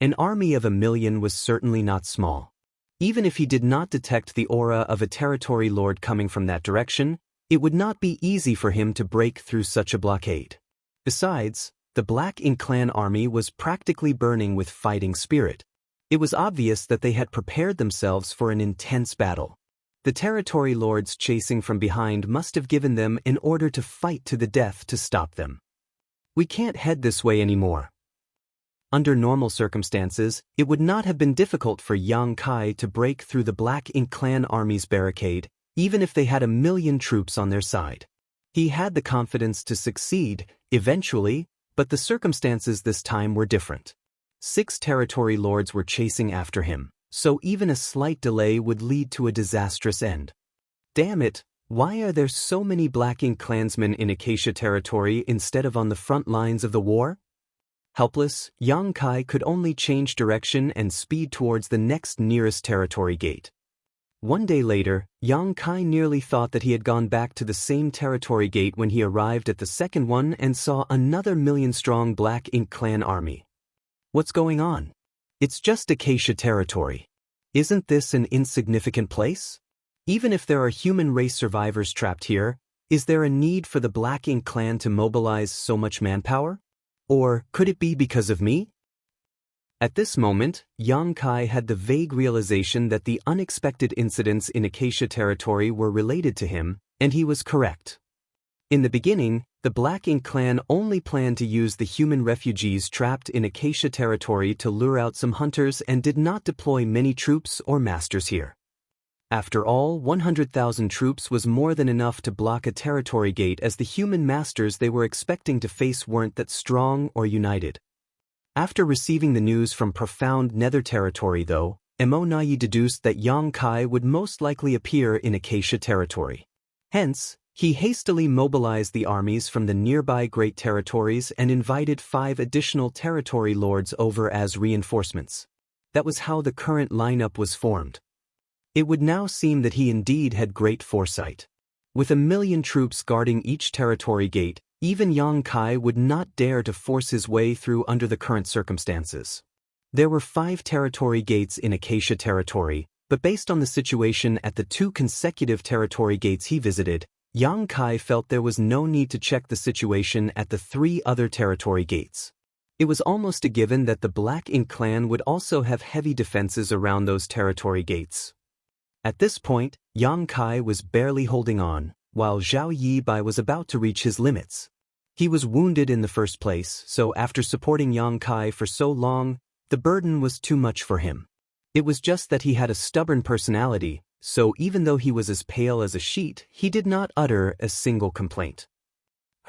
An army of 1,000,000 was certainly not small. Even if he did not detect the aura of a territory lord coming from that direction, it would not be easy for him to break through such a blockade. Besides, the Black Ink clan army was practically burning with fighting spirit. It was obvious that they had prepared themselves for an intense battle. The territory lords chasing from behind must have given them an order to fight to the death to stop them. "We can't head this way anymore." Under normal circumstances, it would not have been difficult for Yang Kai to break through the Black Ink Clan army's barricade, even if they had 1,000,000 troops on their side. He had the confidence to succeed, eventually, but the circumstances this time were different. 6 territory lords were chasing after him, so even a slight delay would lead to a disastrous end. Damn it, why are there so many Black Ink clansmen in Acacia territory instead of on the front lines of the war? Helpless, Yang Kai could only change direction and speed towards the next nearest territory gate. One day later, Yang Kai nearly thought that he had gone back to the same territory gate when he arrived at the second one and saw another 1,000,000-strong Black Ink Clan army. What's going on? It's just Acacia territory. Isn't this an insignificant place? Even if there are human race survivors trapped here, is there a need for the Black Ink Clan to mobilize so much manpower? Or could it be because of me? At this moment, Yang Kai had the vague realization that the unexpected incidents in Acacia territory were related to him, and he was correct. In the beginning, the Black Ink Clan only planned to use the human refugees trapped in Acacia territory to lure out some hunters and did not deploy many troops or masters here. After all, 100,000 troops was more than enough to block a territory gate, as the human masters they were expecting to face weren't that strong or united. After receiving the news from profound nether territory though, Emonayi deduced that Yang Kai would most likely appear in Acacia territory. Hence, he hastily mobilized the armies from the nearby Great Territories and invited 5 additional territory lords over as reinforcements. That was how the current lineup was formed. It would now seem that he indeed had great foresight. With 1,000,000 troops guarding each territory gate, even Yang Kai would not dare to force his way through under the current circumstances. There were 5 territory gates in Acacia territory, but based on the situation at the 2 consecutive territory gates he visited, Yang Kai felt there was no need to check the situation at the 3 other territory gates. It was almost a given that the Black Ink Clan would also have heavy defenses around those territory gates. At this point, Yang Kai was barely holding on, while Zhao Yibai was about to reach his limits. He was wounded in the first place, so after supporting Yang Kai for so long, the burden was too much for him. It was just that he had a stubborn personality, so even though he was as pale as a sheet, he did not utter a single complaint.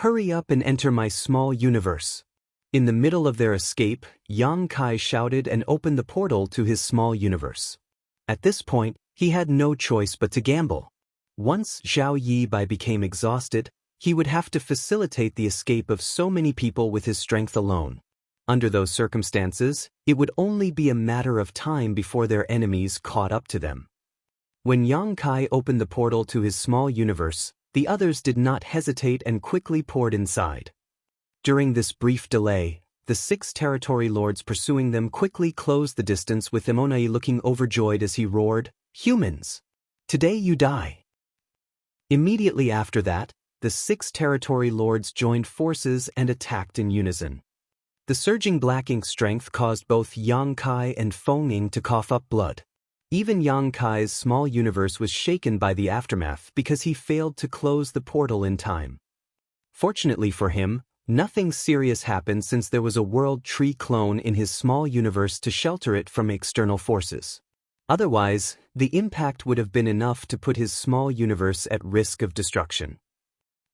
"Hurry up and enter my small universe." In the middle of their escape, Yang Kai shouted and opened the portal to his small universe. At this point, he had no choice but to gamble. Once Zhao Yibai became exhausted, he would have to facilitate the escape of so many people with his strength alone. Under those circumstances, it would only be a matter of time before their enemies caught up to them. When Yang Kai opened the portal to his small universe, the others did not hesitate and quickly poured inside. During this brief delay, the 6 territory lords pursuing them quickly closed the distance, with Emonai looking overjoyed as he roared, "Humans! Today you die!" Immediately after that, the 6 territory lords joined forces and attacked in unison. The surging Black Ink strength caused both Yang Kai and Feng Ying to cough up blood. Even Yang Kai's small universe was shaken by the aftermath because he failed to close the portal in time. Fortunately for him, nothing serious happened, since there was a world tree clone in his small universe to shelter it from external forces. Otherwise, the impact would have been enough to put his small universe at risk of destruction.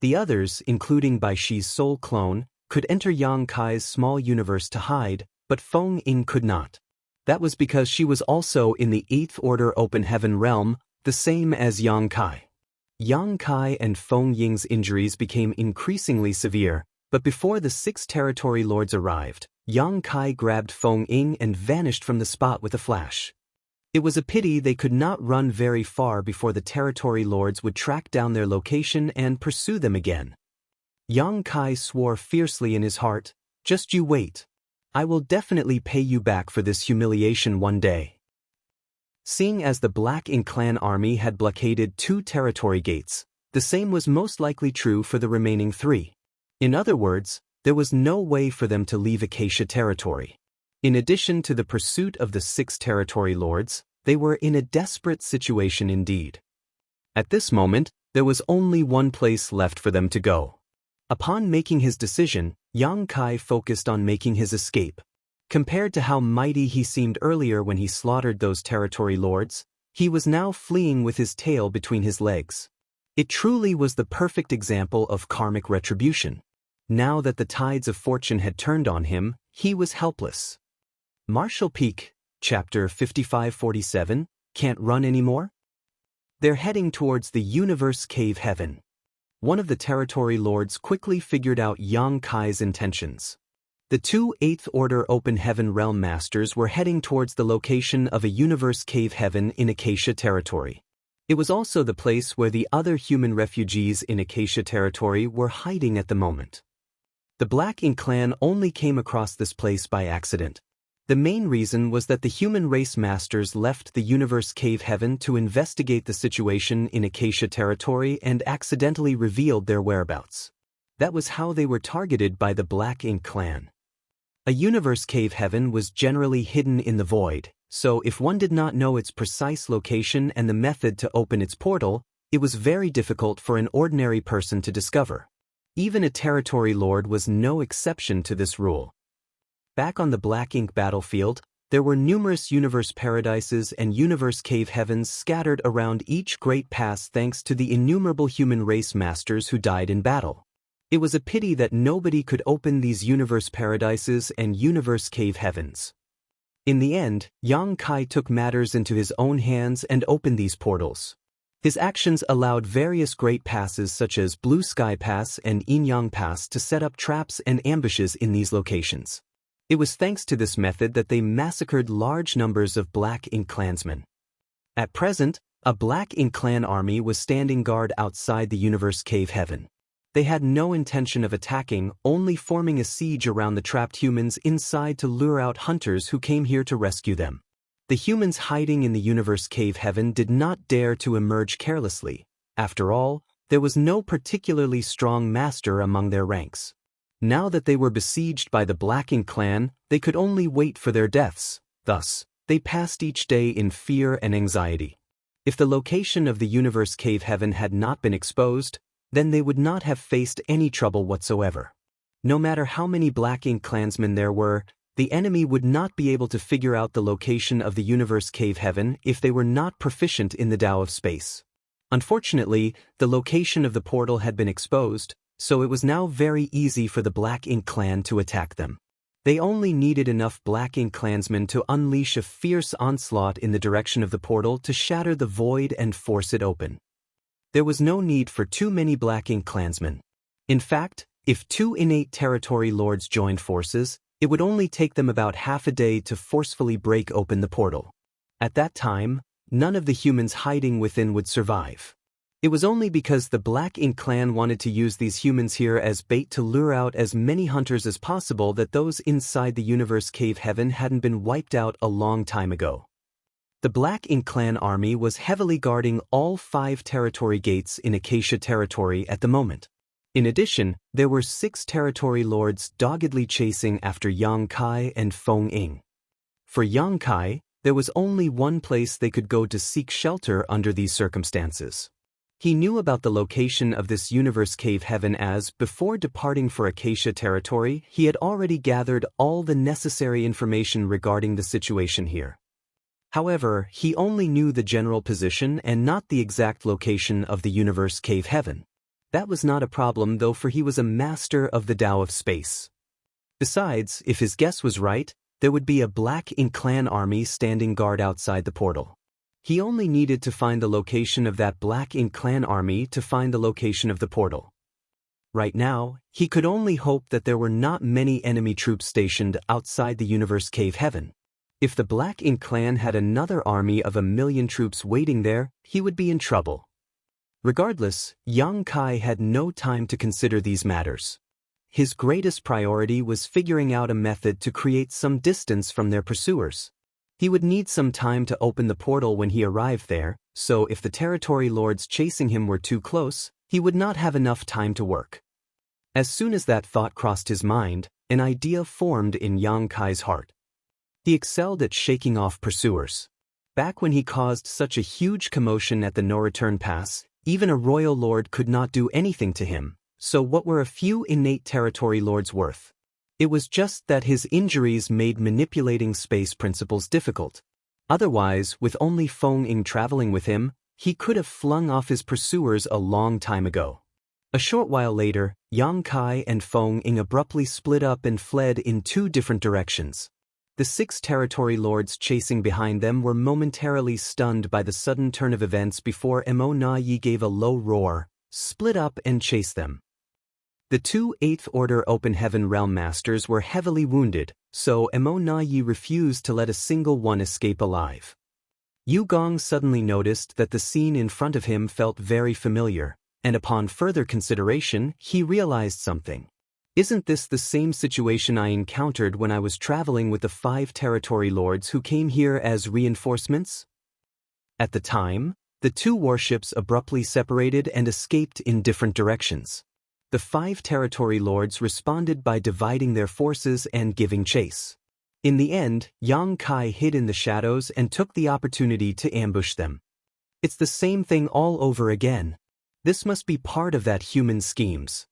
The others, including Bai Shi's soul clone, could enter Yang Kai's small universe to hide, but Feng Ying could not. That was because she was also in the 8th Order Open Heaven realm, the same as Yang Kai. Yang Kai and Feng Ying's injuries became increasingly severe, but before the 6 territory lords arrived, Yang Kai grabbed Feng Ying and vanished from the spot with a flash. It was a pity they could not run very far before the territory lords would track down their location and pursue them again. Yang Kai swore fiercely in his heart, "Just you wait. I will definitely pay you back for this humiliation one day." Seeing as the Black Ink Clan army had blockaded 2 territory gates, the same was most likely true for the remaining 3. In other words, there was no way for them to leave Acacia territory. In addition to the pursuit of the 6 territory lords, they were in a desperate situation indeed. At this moment, there was only one place left for them to go. Upon making his decision, Yang Kai focused on making his escape. Compared to how mighty he seemed earlier when he slaughtered those territory lords, he was now fleeing with his tail between his legs. It truly was the perfect example of karmic retribution. Now that the tides of fortune had turned on him, he was helpless. Marshall Peak, Chapter 5547, Can't Run Anymore? They're heading towards the Universe Cave Heaven. One of the territory lords quickly figured out Yang Kai's intentions. The two 8th Order Open Heaven Realm Masters were heading towards the location of a Universe Cave Heaven in Acacia territory. It was also the place where the other human refugees in Acacia territory were hiding at the moment. The Black Ink clan only came across this place by accident. The main reason was that the human race masters left the Universe Cave Heaven to investigate the situation in Acacia territory and accidentally revealed their whereabouts. That was how they were targeted by the Black Ink clan. A Universe Cave Heaven was generally hidden in the void, so if one did not know its precise location and the method to open its portal, it was very difficult for an ordinary person to discover. Even a territory lord was no exception to this rule. Back on the Black Ink battlefield, there were numerous universe paradises and universe cave heavens scattered around each great pass thanks to the innumerable human race masters who died in battle. It was a pity that nobody could open these universe paradises and universe cave heavens. In the end, Yang Kai took matters into his own hands and opened these portals. His actions allowed various great passes such as Blue Sky Pass and Yin Yang Pass to set up traps and ambushes in these locations. It was thanks to this method that they massacred large numbers of Black Ink clansmen. At present, a Black Ink clan army was standing guard outside the Universe Cave Heaven. They had no intention of attacking, only forming a siege around the trapped humans inside to lure out hunters who came here to rescue them. The humans hiding in the Universe Cave Heaven did not dare to emerge carelessly. After all, there was no particularly strong master among their ranks. Now that they were besieged by the Black Ink clan, they could only wait for their deaths. Thus, they passed each day in fear and anxiety. If the location of the Universe Cave Heaven had not been exposed, then they would not have faced any trouble whatsoever. No matter how many Black Ink clansmen there were, the enemy would not be able to figure out the location of the Universe Cave Heaven if they were not proficient in the Tao of Space. Unfortunately, the location of the portal had been exposed, so it was now very easy for the Black Ink clan to attack them. They only needed enough Black Ink clansmen to unleash a fierce onslaught in the direction of the portal to shatter the void and force it open. There was no need for too many Black Ink clansmen. In fact, if two innate territory lords joined forces, it would only take them about half a day to forcefully break open the portal. At that time, none of the humans hiding within would survive. It was only because the Black Ink clan wanted to use these humans here as bait to lure out as many hunters as possible that those inside the Universe Cave Heaven hadn't been wiped out a long time ago. The Black Ink clan army was heavily guarding all 5 territory gates in Acacia territory at the moment. In addition, there were 6 territory lords doggedly chasing after Yang Kai and Feng Ying. For Yang Kai, there was only one place they could go to seek shelter under these circumstances. He knew about the location of this Universe Cave Heaven as, before departing for Acacia territory, he had already gathered all the necessary information regarding the situation here. However, he only knew the general position and not the exact location of the Universe Cave Heaven. That was not a problem though, for he was a master of the Tao of Space. Besides, if his guess was right, there would be a Black Ink clan army standing guard outside the portal. He only needed to find the location of that Black Ink clan army to find the location of the portal. Right now, he could only hope that there were not many enemy troops stationed outside the Universe Cave Heaven. If the Black Ink clan had another army of 1,000,000 troops waiting there, he would be in trouble. Regardless, Yang Kai had no time to consider these matters. His greatest priority was figuring out a method to create some distance from their pursuers. He would need some time to open the portal when he arrived there, so if the territory lords chasing him were too close, he would not have enough time to work. As soon as that thought crossed his mind, an idea formed in Yang Kai's heart. He excelled at shaking off pursuers. Back when he caused such a huge commotion at the No-Return Pass, even a royal lord could not do anything to him, so what were a few innate territory lords worth? It was just that his injuries made manipulating space principles difficult. Otherwise, with only Feng Ying traveling with him, he could have flung off his pursuers a long time ago. A short while later, Yang Kai and Feng Ying abruptly split up and fled in two different directions. The 6 territory lords chasing behind them were momentarily stunned by the sudden turn of events before Mo Na Yi gave a low roar, split up and chased them. The 2 8th Order Open Heaven Realm Masters were heavily wounded, so Mo Na Yi refused to let a single one escape alive. Yu Gong suddenly noticed that the scene in front of him felt very familiar, and upon further consideration, he realized something. Isn't this the same situation I encountered when I was traveling with the 5 territory lords who came here as reinforcements? At the time, the 2 warships abruptly separated and escaped in different directions. The 5 territory lords responded by dividing their forces and giving chase. In the end, Yang Kai hid in the shadows and took the opportunity to ambush them. It's the same thing all over again. This must be part of that human schemes.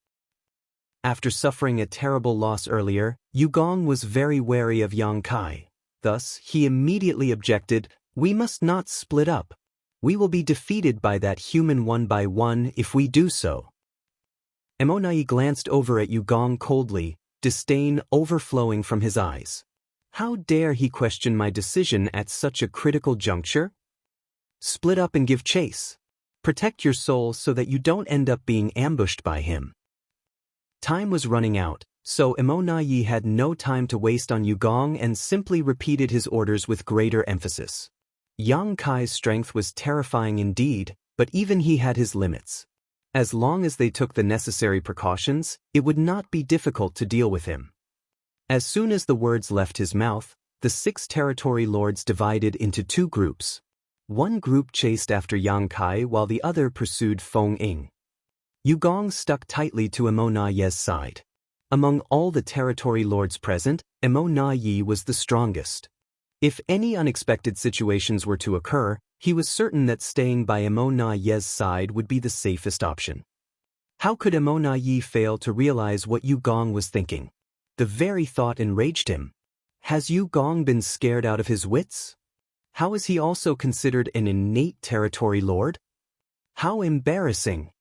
After suffering a terrible loss earlier, Yu Gong was very wary of Yang Kai. Thus, he immediately objected, "We must not split up. We will be defeated by that human one by one if we do so." Mo Na Yi glanced over at Yu Gong coldly, disdain overflowing from his eyes. How dare he question my decision at such a critical juncture? Split up and give chase. Protect your soul so that you don't end up being ambushed by him. Time was running out, so Mo Na Yi had no time to waste on Yu Gong and simply repeated his orders with greater emphasis. Yang Kai's strength was terrifying indeed, but even he had his limits. As long as they took the necessary precautions, it would not be difficult to deal with him. As soon as the words left his mouth, the 6 territory lords divided into 2 groups. One group chased after Yang Kai while the other pursued Feng Ying. Yu Gong stuck tightly to Mo Na Yi's side. Among all the territory lords present, Mo Na Yi was the strongest. If any unexpected situations were to occur, he was certain that staying by Mo Na Yi's side would be the safest option. How could Mo Na Yi fail to realize what Yu Gong was thinking? The very thought enraged him. Has Yu Gong been scared out of his wits? How is he also considered an innate territory lord? How embarrassing!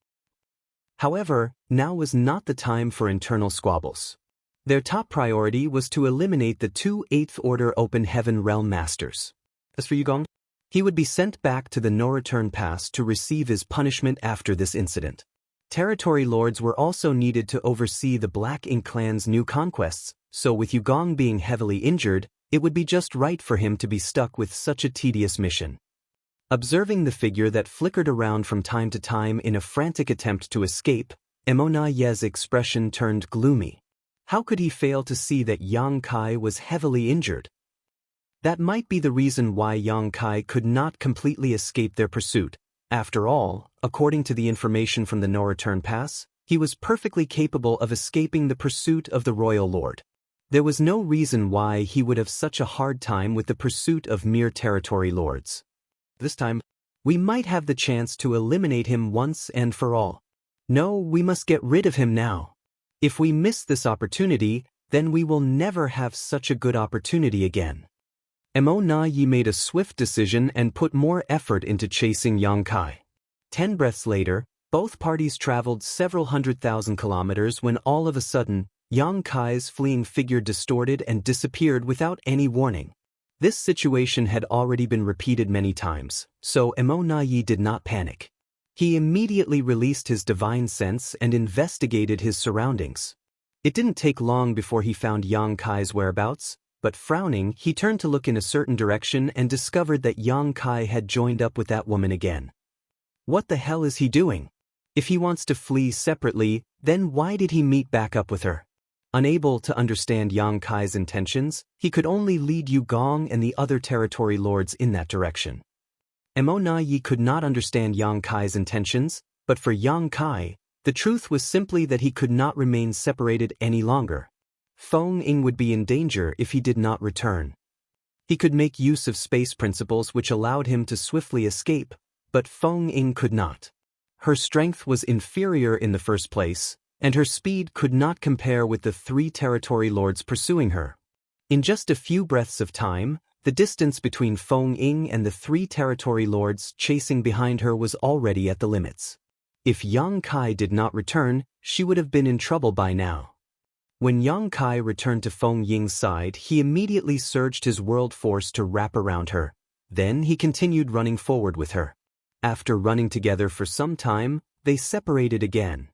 However, now was not the time for internal squabbles. Their top priority was to eliminate the 2 8th Order Open Heaven Realm Masters. As for Yu Gong, he would be sent back to the no-return pass to receive his punishment after this incident. Territory lords were also needed to oversee the Black Ink clan's new conquests, so with Yu Gong being heavily injured, it would be just right for him to be stuck with such a tedious mission. Observing the figure that flickered around from time to time in a frantic attempt to escape, Mo Na Yi's expression turned gloomy. How could he fail to see that Yang Kai was heavily injured? That might be the reason why Yang Kai could not completely escape their pursuit. After all, according to the information from the no-return pass, he was perfectly capable of escaping the pursuit of the royal lord. There was no reason why he would have such a hard time with the pursuit of mere territory lords. This time, we might have the chance to eliminate him once and for all. No, we must get rid of him now. If we miss this opportunity, then we will never have such a good opportunity again. Mo Na Yi made a swift decision and put more effort into chasing Yang Kai. 10 breaths later, both parties traveled several 100,000 kilometers when all of a sudden, Yang Kai's fleeing figure distorted and disappeared without any warning. This situation had already been repeated many times, so Mo Na Yi did not panic. He immediately released his divine sense and investigated his surroundings. It didn't take long before he found Yang Kai's whereabouts, but frowning, he turned to look in a certain direction and discovered that Yang Kai had joined up with that woman again. What the hell is he doing? If he wants to flee separately, then why did he meet back up with her? Unable to understand Yang Kai's intentions, he could only lead Yu Gong and the other territory lords in that direction. Mo Na Yi could not understand Yang Kai's intentions, but for Yang Kai, the truth was simply that he could not remain separated any longer. Feng Ying would be in danger if he did not return. He could make use of space principles which allowed him to swiftly escape, but Feng Ying could not. Her strength was inferior in the first place, and her speed could not compare with the 3 territory lords pursuing her. In just a few breaths of time, the distance between Feng Ying and the 3 territory lords chasing behind her was already at the limits. If Yang Kai did not return, she would have been in trouble by now. When Yang Kai returned to Feng Ying's side, he immediately surged his world force to wrap around her. Then he continued running forward with her. After running together for some time, they separated again.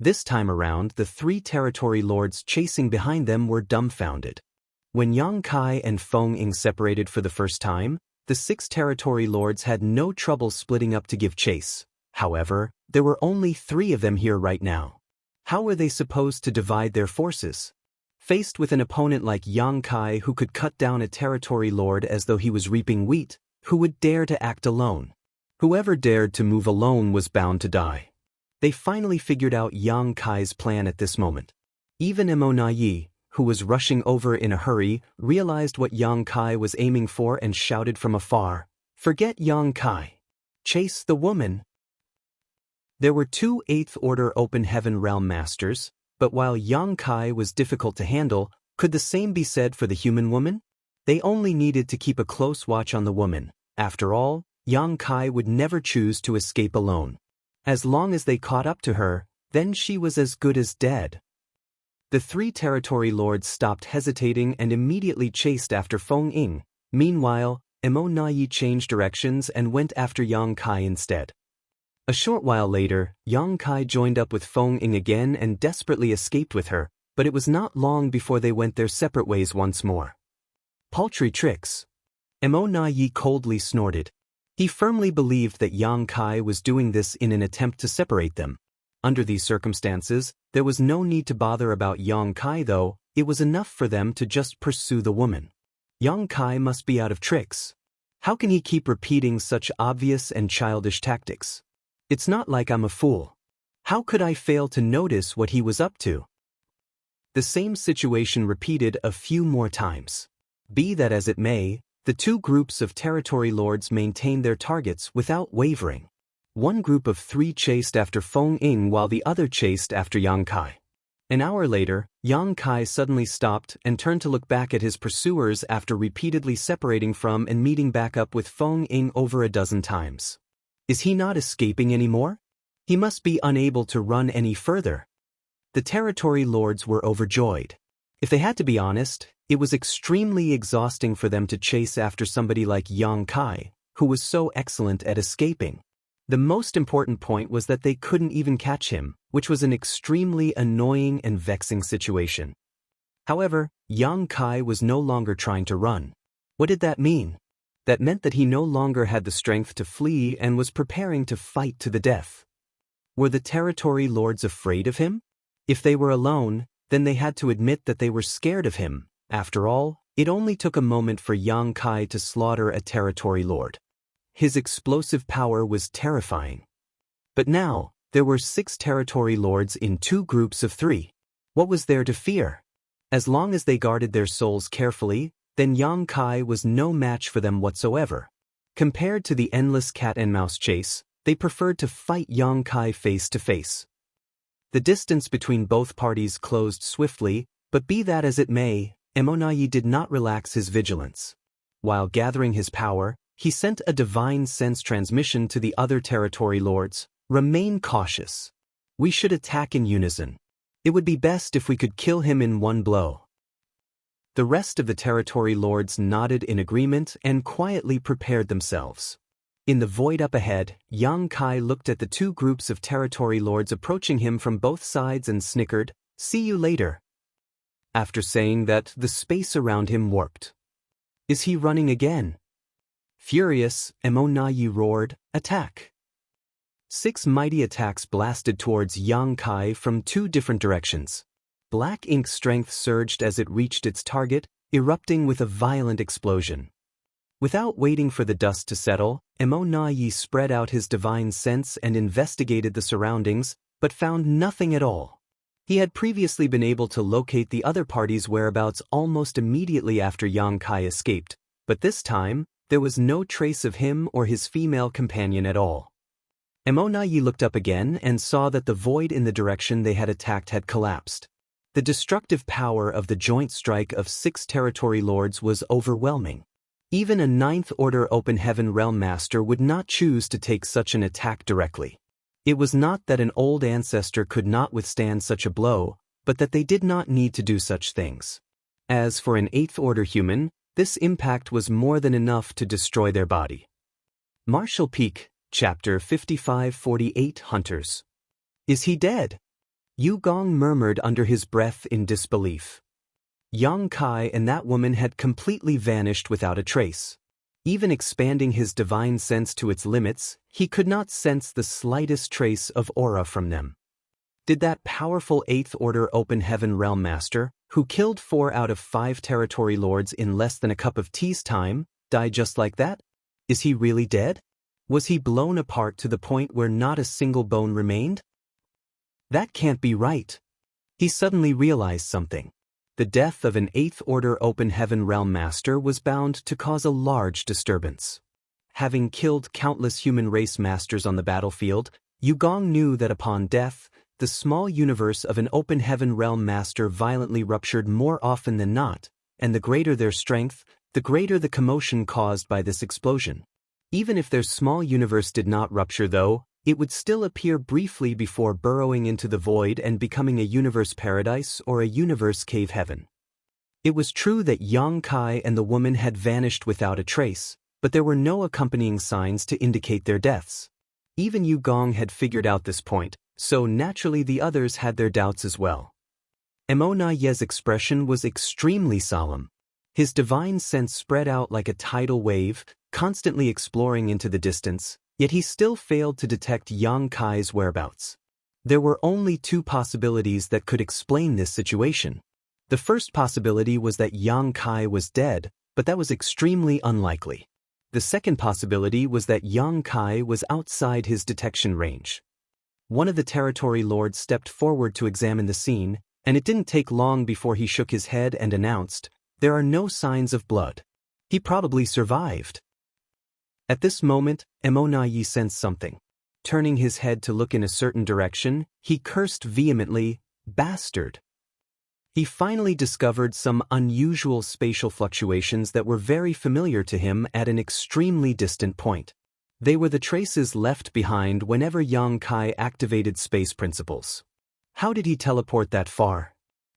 This time around, the 3 territory lords chasing behind them were dumbfounded. When Yang Kai and Feng Ying separated for the first time, the 6 territory lords had no trouble splitting up to give chase. However, there were only 3 of them here right now. How were they supposed to divide their forces? Faced with an opponent like Yang Kai who could cut down a territory lord as though he was reaping wheat, who would dare to act alone? Whoever dared to move alone was bound to die. They finally figured out Yang Kai's plan at this moment. Even Emonayi, who was rushing over in a hurry, realized what Yang Kai was aiming for and shouted from afar, "Forget Yang Kai. Chase the woman." There were 2 8th Order Open Heaven Realm Masters, but while Yang Kai was difficult to handle, could the same be said for the human woman? They only needed to keep a close watch on the woman. After all, Yang Kai would never choose to escape alone. As long as they caught up to her, then she was as good as dead. The 3 territory lords stopped hesitating and immediately chased after Feng Ying. Meanwhile, Emonayi changed directions and went after Yang Kai instead. A short while later, Yang Kai joined up with Feng Ying again and desperately escaped with her, but it was not long before they went their separate ways once more. Paltry tricks. Emonayi coldly snorted. He firmly believed that Yang Kai was doing this in an attempt to separate them. Under these circumstances, there was no need to bother about Yang Kai though, it was enough for them to just pursue the woman. Yang Kai must be out of tricks. How can he keep repeating such obvious and childish tactics? It's not like I'm a fool. How could I fail to notice what he was up to? The same situation repeated a few more times. Be that as it may, the 2 groups of territory lords maintained their targets without wavering. One group of 3 chased after Feng Ying while the other chased after Yang Kai. An hour later, Yang Kai suddenly stopped and turned to look back at his pursuers after repeatedly separating from and meeting back up with Feng Ying over a dozen times. Is he not escaping anymore? He must be unable to run any further. The territory lords were overjoyed. If they had to be honest, it was extremely exhausting for them to chase after somebody like Yang Kai, who was so excellent at escaping. The most important point was that they couldn't even catch him, which was an extremely annoying and vexing situation. However, Yang Kai was no longer trying to run. What did that mean? That meant that he no longer had the strength to flee and was preparing to fight to the death. Were the territory lords afraid of him? If they were alone, then they had to admit that they were scared of him. After all, it only took a moment for Yang Kai to slaughter a territory lord. His explosive power was terrifying. But now, there were 6 territory lords in 2 groups of 3. What was there to fear? As long as they guarded their souls carefully, then Yang Kai was no match for them whatsoever. Compared to the endless cat-and-mouse chase, they preferred to fight Yang Kai face to face. The distance between both parties closed swiftly, but be that as it may, Emonayi did not relax his vigilance. While gathering his power, he sent a divine sense transmission to the other territory lords. Remain cautious. We should attack in unison. It would be best if we could kill him in one blow. The rest of the territory lords nodded in agreement and quietly prepared themselves. In the void up ahead, Yang Kai looked at the 2 groups of territory lords approaching him from both sides and snickered, "See you later." After saying that, the space around him warped. Is he running again? Furious, Emonayi roared, "Attack!" 6 mighty attacks blasted towards Yang Kai from 2 different directions. Black ink's strength surged as it reached its target, erupting with a violent explosion. Without waiting for the dust to settle, Emonayi spread out his divine sense and investigated the surroundings, but found nothing at all. He had previously been able to locate the other party's whereabouts almost immediately after Yang Kai escaped, but this time, there was no trace of him or his female companion at all. Emonayi looked up again and saw that the void in the direction they had attacked had collapsed. The destructive power of the joint strike of 6 territory lords was overwhelming. Even a 9th Order Open Heaven Realm Master would not choose to take such an attack directly. It was not that an old ancestor could not withstand such a blow, but that they did not need to do such things. As for an 8th Order human, this impact was more than enough to destroy their body. Martial Peak, Chapter 55-48 Hunters. Is he dead? Yu Gong murmured under his breath in disbelief. Yang Kai and that woman had completely vanished without a trace. Even expanding his divine sense to its limits, he could not sense the slightest trace of aura from them. Did that powerful 8th Order Open Heaven Realm Master, who killed 4 out of 5 territory lords in less than a cup of tea's time, die just like that? Is he really dead? Was he blown apart to the point where not a single bone remained? That can't be right. He suddenly realized something. The death of an 8th Order Open Heaven Realm Master was bound to cause a large disturbance. Having killed countless human race masters on the battlefield, Yu Gong knew that upon death, the small universe of an Open Heaven Realm Master violently ruptured more often than not, and the greater their strength, the greater the commotion caused by this explosion. Even if their small universe did not rupture though, it would still appear briefly before burrowing into the void and becoming a universe paradise or a universe cave heaven. It was true that Yang Kai and the woman had vanished without a trace, but there were no accompanying signs to indicate their deaths. Even Yu Gong had figured out this point, so naturally the others had their doubts as well. Emonaye's expression was extremely solemn. His divine sense spread out like a tidal wave, constantly exploring into the distance, yet he still failed to detect Yang Kai's whereabouts. There were only 2 possibilities that could explain this situation. The first possibility was that Yang Kai was dead, but that was extremely unlikely. The second possibility was that Yang Kai was outside his detection range. One of the territory lords stepped forward to examine the scene, and it didn't take long before he shook his head and announced, "There are no signs of blood. He probably survived." At this moment, Emonayi sensed something. Turning his head to look in a certain direction, he cursed vehemently, "Bastard!" He finally discovered some unusual spatial fluctuations that were very familiar to him at an extremely distant point. They were the traces left behind whenever Yang Kai activated space principles. How did he teleport that far?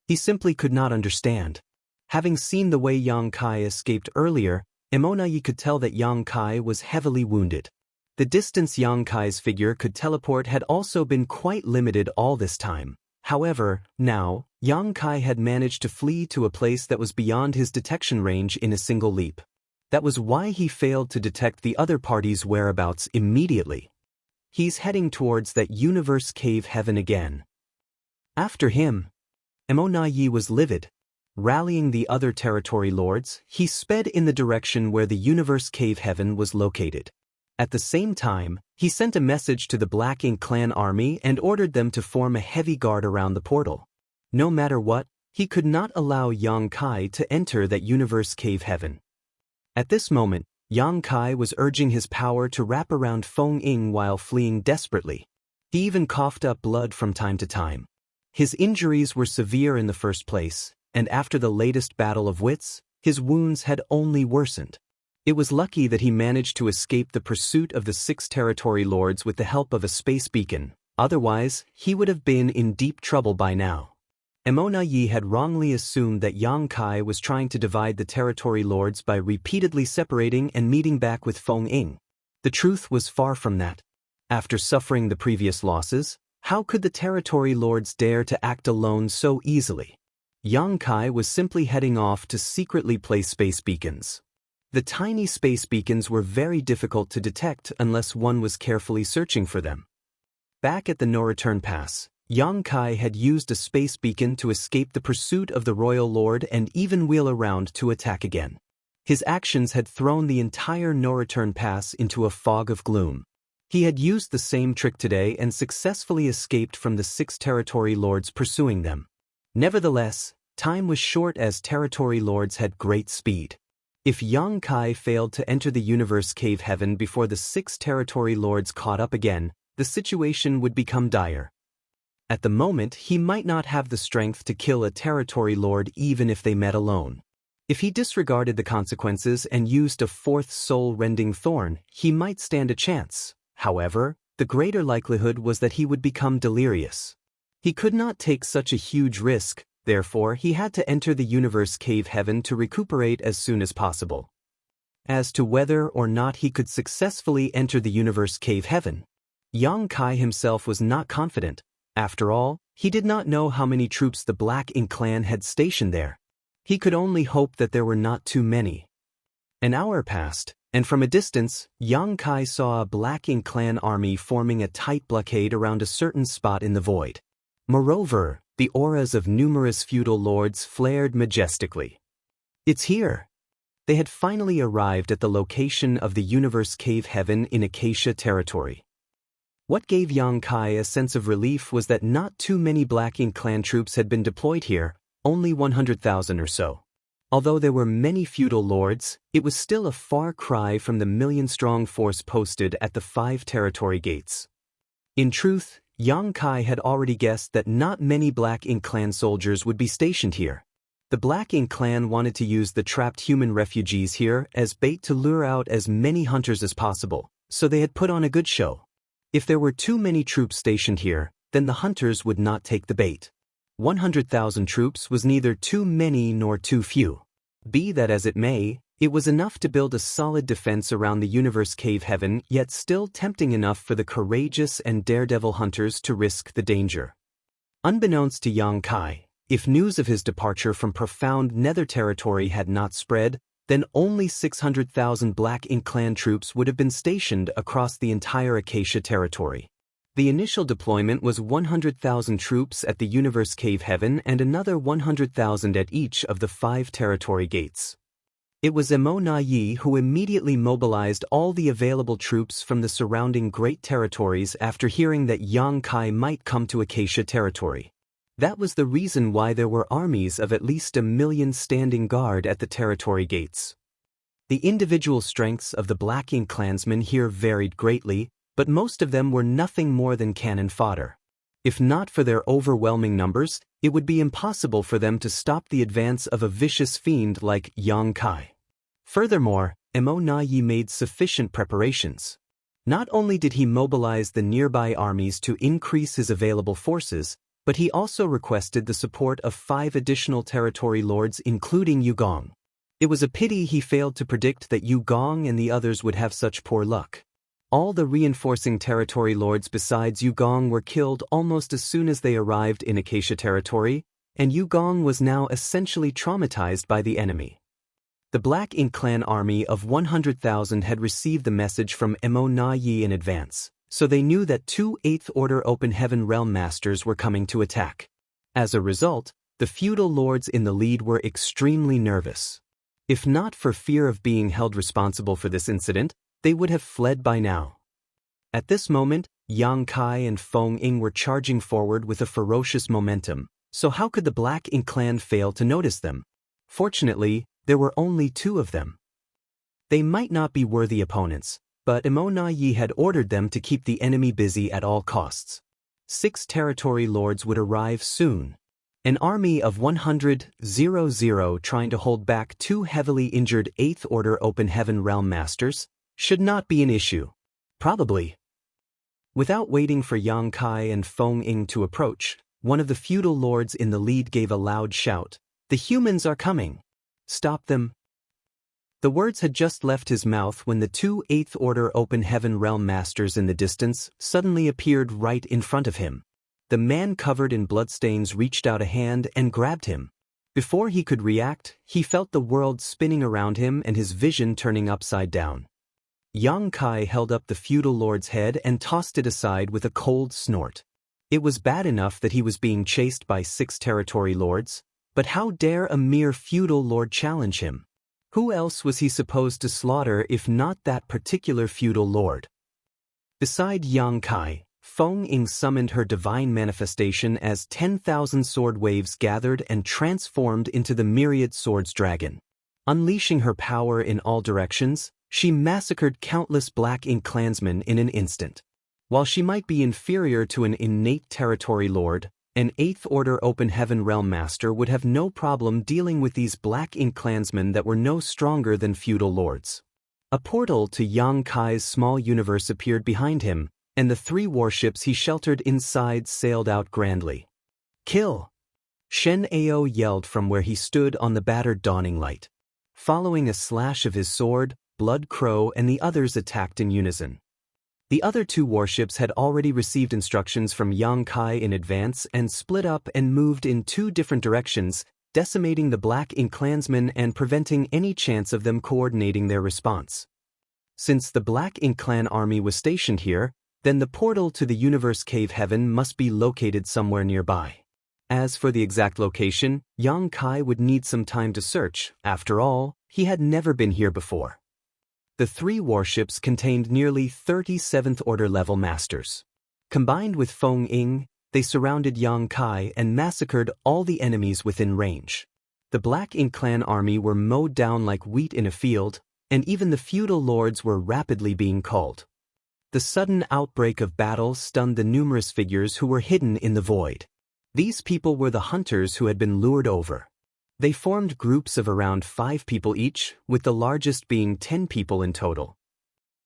He simply could not understand. Having seen the way Yang Kai escaped earlier, Emonayi could tell that Yang Kai was heavily wounded. The distance Yang Kai's figure could teleport had also been quite limited all this time. However, now, Yang Kai had managed to flee to a place that was beyond his detection range in a single leap. That was why he failed to detect the other party's whereabouts immediately. He's heading towards that universe cave heaven again. After him. Emonayi was livid. Rallying the other territory lords, he sped in the direction where the universe cave heaven was located. At the same time, he sent a message to the Black Ink clan army and ordered them to form a heavy guard around the portal. No matter what, he could not allow Yang Kai to enter that universe cave heaven. At this moment, Yang Kai was urging his power to wrap around Feng Ying while fleeing desperately. He even coughed up blood from time to time. His injuries were severe in the first place, and after the latest battle of wits, his wounds had only worsened. It was lucky that he managed to escape the pursuit of the 6 territory lords with the help of a space beacon, otherwise, he would have been in deep trouble by now. Emonayi had wrongly assumed that Yang Kai was trying to divide the territory lords by repeatedly separating and meeting back with Feng Ying. The truth was far from that. After suffering the previous losses, how could the territory lords dare to act alone so easily? Yang Kai was simply heading off to secretly place space beacons. The tiny space beacons were very difficult to detect unless one was carefully searching for them. Back at the no-return pass, Yang Kai had used a space beacon to escape the pursuit of the royal lord and even wheel around to attack again. His actions had thrown the entire no-return pass into a fog of gloom. He had used the same trick today and successfully escaped from the 6 territory lords pursuing them. Nevertheless, time was short as territory lords had great speed. If Yang Kai failed to enter the universe cave heaven before the 6 territory lords caught up again, the situation would become dire. At the moment, he might not have the strength to kill a territory lord even if they met alone. If he disregarded the consequences and used a fourth soul-rending thorn, he might stand a chance. However, the greater likelihood was that he would become delirious. He could not take such a huge risk, therefore he had to enter the universe cave heaven to recuperate as soon as possible. As to whether or not he could successfully enter the universe cave heaven, Yang Kai himself was not confident. After all, he did not know how many troops the Black Ink clan had stationed there. He could only hope that there were not too many. An hour passed, and from a distance, Yang Kai saw a Black Ink clan army forming a tight blockade around a certain spot in the void. Moreover, the auras of numerous feudal lords flared majestically. It's here! They had finally arrived at the location of the universe cave heaven in Acacia territory. What gave Yang Kai a sense of relief was that not too many Black Ink clan troops had been deployed here, only 100,000 or so. Although there were many feudal lords, it was still a far cry from the million-strong force posted at the 5 territory gates. In truth, Yang Kai had already guessed that not many Black Ink clan soldiers would be stationed here. The Black Ink clan wanted to use the trapped human refugees here as bait to lure out as many hunters as possible, so they had put on a good show. If there were too many troops stationed here, then the hunters would not take the bait. 100,000 troops was neither too many nor too few. Be that as it may, it was enough to build a solid defense around the universe cave heaven, yet still tempting enough for the courageous and daredevil hunters to risk the danger. Unbeknownst to Yang Kai, if news of his departure from profound nether territory had not spread, then only 600,000 Black Ink clan troops would have been stationed across the entire Acacia territory. The initial deployment was 100,000 troops at the universe cave heaven and another 100,000 at each of the 5 territory gates. It was Emo Na Yi who immediately mobilized all the available troops from the surrounding great territories after hearing that Yang Kai might come to Acacia territory. That was the reason why there were armies of at least 1 million standing guard at the territory gates. The individual strengths of the Black Ink clansmen here varied greatly, but most of them were nothing more than cannon fodder. If not for their overwhelming numbers, it would be impossible for them to stop the advance of a vicious fiend like Yang Kai. Furthermore, Emo Na Yi made sufficient preparations. Not only did he mobilize the nearby armies to increase his available forces, but he also requested the support of 5 additional territory lords including Yu Gong. It was a pity he failed to predict that Yu Gong and the others would have such poor luck. All the reinforcing territory lords besides Yu Gong were killed almost as soon as they arrived in Acacia territory, and Yu Gong was now essentially traumatized by the enemy. The Black Ink clan army of 100,000 had received the message from Emo Na Yi in advance, so they knew that 2 8th Order Open Heaven Realm Masters were coming to attack. As a result, the feudal lords in the lead were extremely nervous. If not for fear of being held responsible for this incident, they would have fled by now. At this moment, Yang Kai and Feng Ying were charging forward with a ferocious momentum, so how could the Black Ink clan fail to notice them? Fortunately, there were only 2 of them. They might not be worthy opponents, but Emo Na Yi had ordered them to keep the enemy busy at all costs. 6 territory lords would arrive soon. An army of 100,000 trying to hold back 2 heavily injured 8th Order Open Heaven Realm Masters should not be an issue. Probably. Without waiting for Yang Kai and Feng Ying to approach, one of the feudal lords in the lead gave a loud shout. "The humans are coming! Stop them!" The words had just left his mouth when the 2 8th Order Open Heaven Realm Masters in the distance suddenly appeared right in front of him. The man covered in bloodstains reached out a hand and grabbed him. Before he could react, he felt the world spinning around him and his vision turning upside down. Yang Kai held up the feudal lord's head and tossed it aside with a cold snort. It was bad enough that he was being chased by 6 territory lords, but how dare a mere feudal lord challenge him? Who else was he supposed to slaughter if not that particular feudal lord? Beside Yang Kai, Feng Ying summoned her divine manifestation as 10,000 sword waves gathered and transformed into the myriad swords dragon. Unleashing her power in all directions, she massacred countless Black Ink clansmen in an instant. While she might be inferior to an innate territory lord, an 8th Order Open Heaven Realm Master would have no problem dealing with these Black Ink clansmen that were no stronger than feudal lords. A portal to Yang Kai's small universe appeared behind him, and the 3 warships he sheltered inside sailed out grandly. "Kill!" Shen Ao yelled from where he stood on the battered dawning light. Following a slash of his sword, Blood Crow and the others attacked in unison. The other 2 warships had already received instructions from Yang Kai in advance and split up and moved in 2 different directions, decimating the Black Ink clansmen and preventing any chance of them coordinating their response. Since the Black Ink clan army was stationed here, then the portal to the Universe Cave Heaven must be located somewhere nearby. As for the exact location, Yang Kai would need some time to search. After all, he had never been here before. The 3 warships contained nearly 30 7th Order level masters. Combined with Feng Ying, they surrounded Yang Kai and massacred all the enemies within range. The Black Ink clan army were mowed down like wheat in a field, and even the feudal lords were rapidly being culled. The sudden outbreak of battle stunned the numerous figures who were hidden in the void. These people were the hunters who had been lured over. They formed groups of around 5 people each, with the largest being 10 people in total.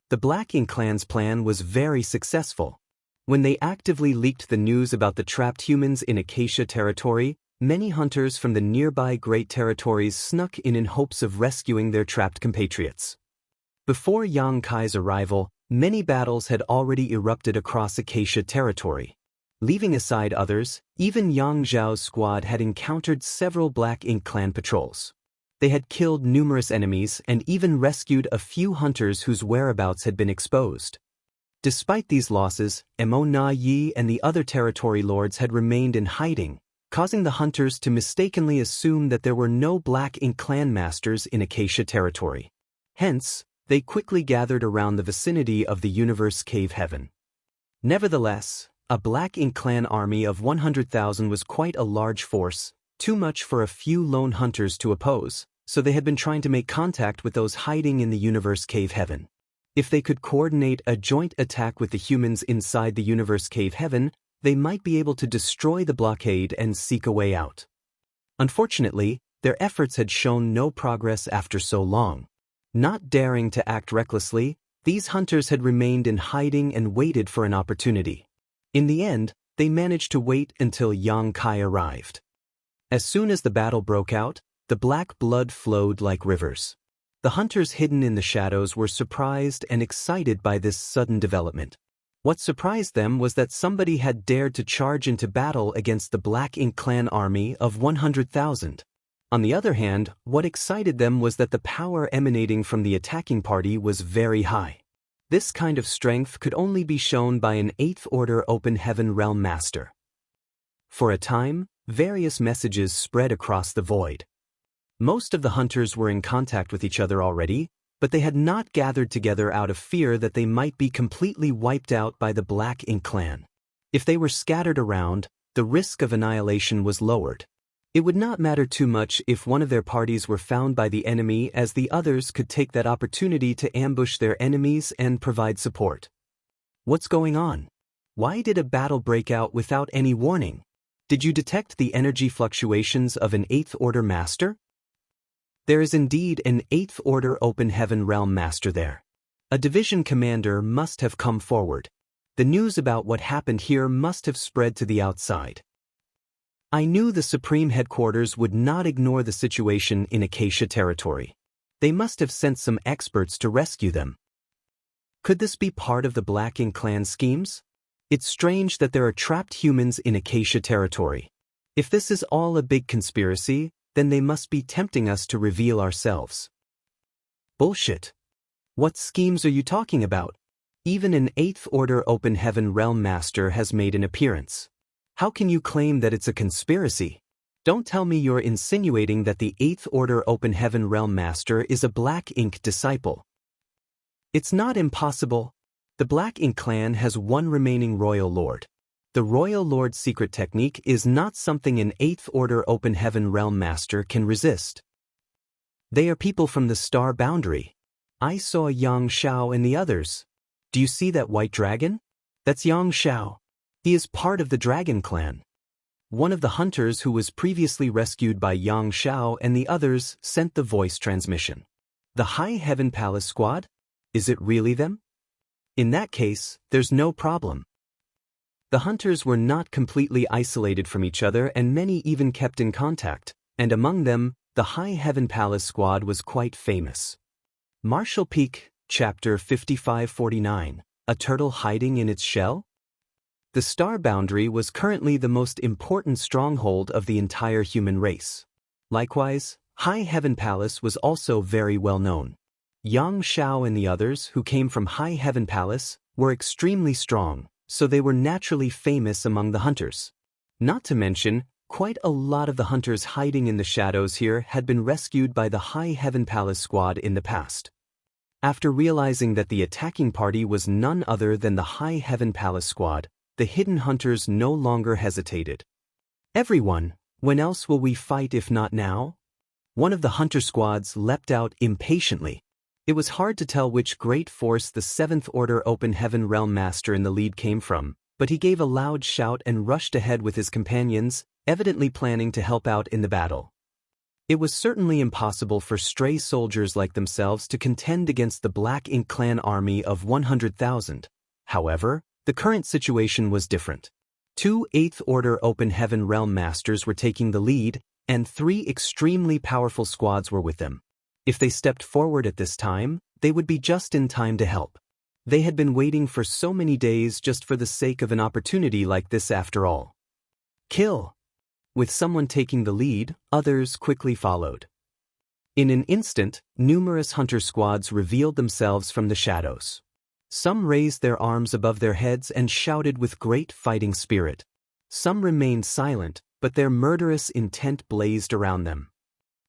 The Black Ink clan's plan was very successful. When they actively leaked the news about the trapped humans in Acacia territory, many hunters from the nearby Great Territories snuck in hopes of rescuing their trapped compatriots. Before Yang Kai's arrival, many battles had already erupted across Acacia territory. Leaving aside others, even Yang Zhao's squad had encountered several Black Ink clan patrols. They had killed numerous enemies and even rescued a few hunters whose whereabouts had been exposed. Despite these losses, Mo Na Yi and the other territory lords had remained in hiding, causing the hunters to mistakenly assume that there were no Black Ink clan masters in Acacia territory. Hence, they quickly gathered around the vicinity of the Universe Cave Heaven. Nevertheless, a Black Ink clan army of 100,000 was quite a large force, too much for a few lone hunters to oppose, so they had been trying to make contact with those hiding in the Universe Cave Heaven. If they could coordinate a joint attack with the humans inside the Universe Cave Heaven, they might be able to destroy the blockade and seek a way out. Unfortunately, their efforts had shown no progress after so long. Not daring to act recklessly, these hunters had remained in hiding and waited for an opportunity. In the end, they managed to wait until Yang Kai arrived. As soon as the battle broke out, the black blood flowed like rivers. The hunters hidden in the shadows were surprised and excited by this sudden development. What surprised them was that somebody had dared to charge into battle against the Black Ink clan army of 100,000. On the other hand, what excited them was that the power emanating from the attacking party was very high. This kind of strength could only be shown by an 8th Order Open Heaven Realm Master. For a time, various messages spread across the void. Most of the hunters were in contact with each other already, but they had not gathered together out of fear that they might be completely wiped out by the Black Ink clan. If they were scattered around, the risk of annihilation was lowered. It would not matter too much if one of their parties were found by the enemy, as the others could take that opportunity to ambush their enemies and provide support. What's going on? Why did a battle break out without any warning? Did you detect the energy fluctuations of an 8th Order Master? There is indeed an 8th Order Open Heaven Realm Master there. A division commander must have come forward. The news about what happened here must have spread to the outside. I knew the Supreme Headquarters would not ignore the situation in Acacia territory. They must have sent some experts to rescue them. Could this be part of the Black Ink clan schemes? It's strange that there are trapped humans in Acacia territory. If this is all a big conspiracy, then they must be tempting us to reveal ourselves. Bullshit. What schemes are you talking about? Even an 8th Order Open Heaven Realm Master has made an appearance. How can you claim that it's a conspiracy? Don't tell me you're insinuating that the 8th Order Open Heaven Realm Master is a Black Ink disciple. It's not impossible. The Black Ink clan has one remaining Royal Lord. The Royal Lord's secret technique is not something an 8th Order Open Heaven Realm Master can resist. They are people from the Star Boundary. I saw Yang Xiao and the others. Do you see that white dragon? That's Yang Xiao. He is part of the Dragon Clan. One of the hunters who was previously rescued by Yang Xiao and the others sent the voice transmission. The High Heaven Palace squad? Is it really them? In that case, there's no problem. The hunters were not completely isolated from each other and many even kept in contact, and among them, the High Heaven Palace squad was quite famous. Marshall Peak, Chapter 5549, A Turtle Hiding in Its Shell? The Star Boundary was currently the most important stronghold of the entire human race. Likewise, High Heaven Palace was also very well known. Yang Xiao and the others who came from High Heaven Palace were extremely strong, so they were naturally famous among the hunters. Not to mention, quite a lot of the hunters hiding in the shadows here had been rescued by the High Heaven Palace squad in the past. After realizing that the attacking party was none other than the High Heaven Palace squad, the hidden hunters no longer hesitated. Everyone, when else will we fight if not now? One of the hunter squads leapt out impatiently. It was hard to tell which great force the 7th Order Open Heaven Realm Master in the lead came from, but he gave a loud shout and rushed ahead with his companions, evidently planning to help out in the battle. It was certainly impossible for stray soldiers like themselves to contend against the Black Ink Clan army of 100,000. However, the current situation was different. 2 8th Order Open Heaven Realm Masters were taking the lead, and 3 extremely powerful squads were with them. If they stepped forward at this time, they would be just in time to help. They had been waiting for so many days just for the sake of an opportunity like this after all. Kill! With someone taking the lead, others quickly followed. In an instant, numerous hunter squads revealed themselves from the shadows. Some raised their arms above their heads and shouted with great fighting spirit. Some remained silent, but their murderous intent blazed around them.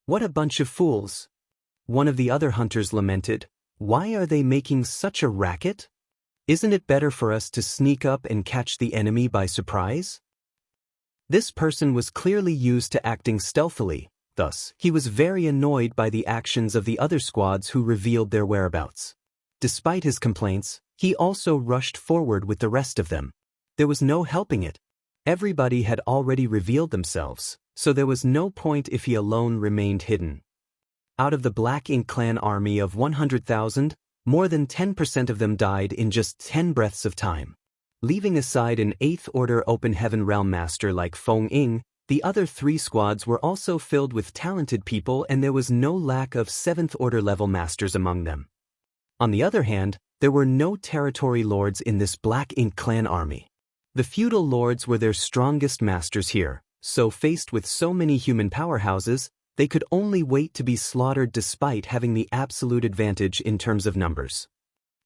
What a bunch of fools! One of the other hunters lamented. Why are they making such a racket? Isn't it better for us to sneak up and catch the enemy by surprise? This person was clearly used to acting stealthily, thus, he was very annoyed by the actions of the other squads who revealed their whereabouts. Despite his complaints, he also rushed forward with the rest of them. There was no helping it. Everybody had already revealed themselves, so there was no point if he alone remained hidden. Out of the Black Ink Clan army of 100,000, more than 10% of them died in just 10 breaths of time. Leaving aside an 8th Order Open Heaven Realm Master like Feng Ying, the other 3 squads were also filled with talented people and there was no lack of 7th Order level masters among them. On the other hand, there were no territory lords in this Black Ink Clan army. The feudal lords were their strongest masters here, so faced with so many human powerhouses, they could only wait to be slaughtered despite having the absolute advantage in terms of numbers.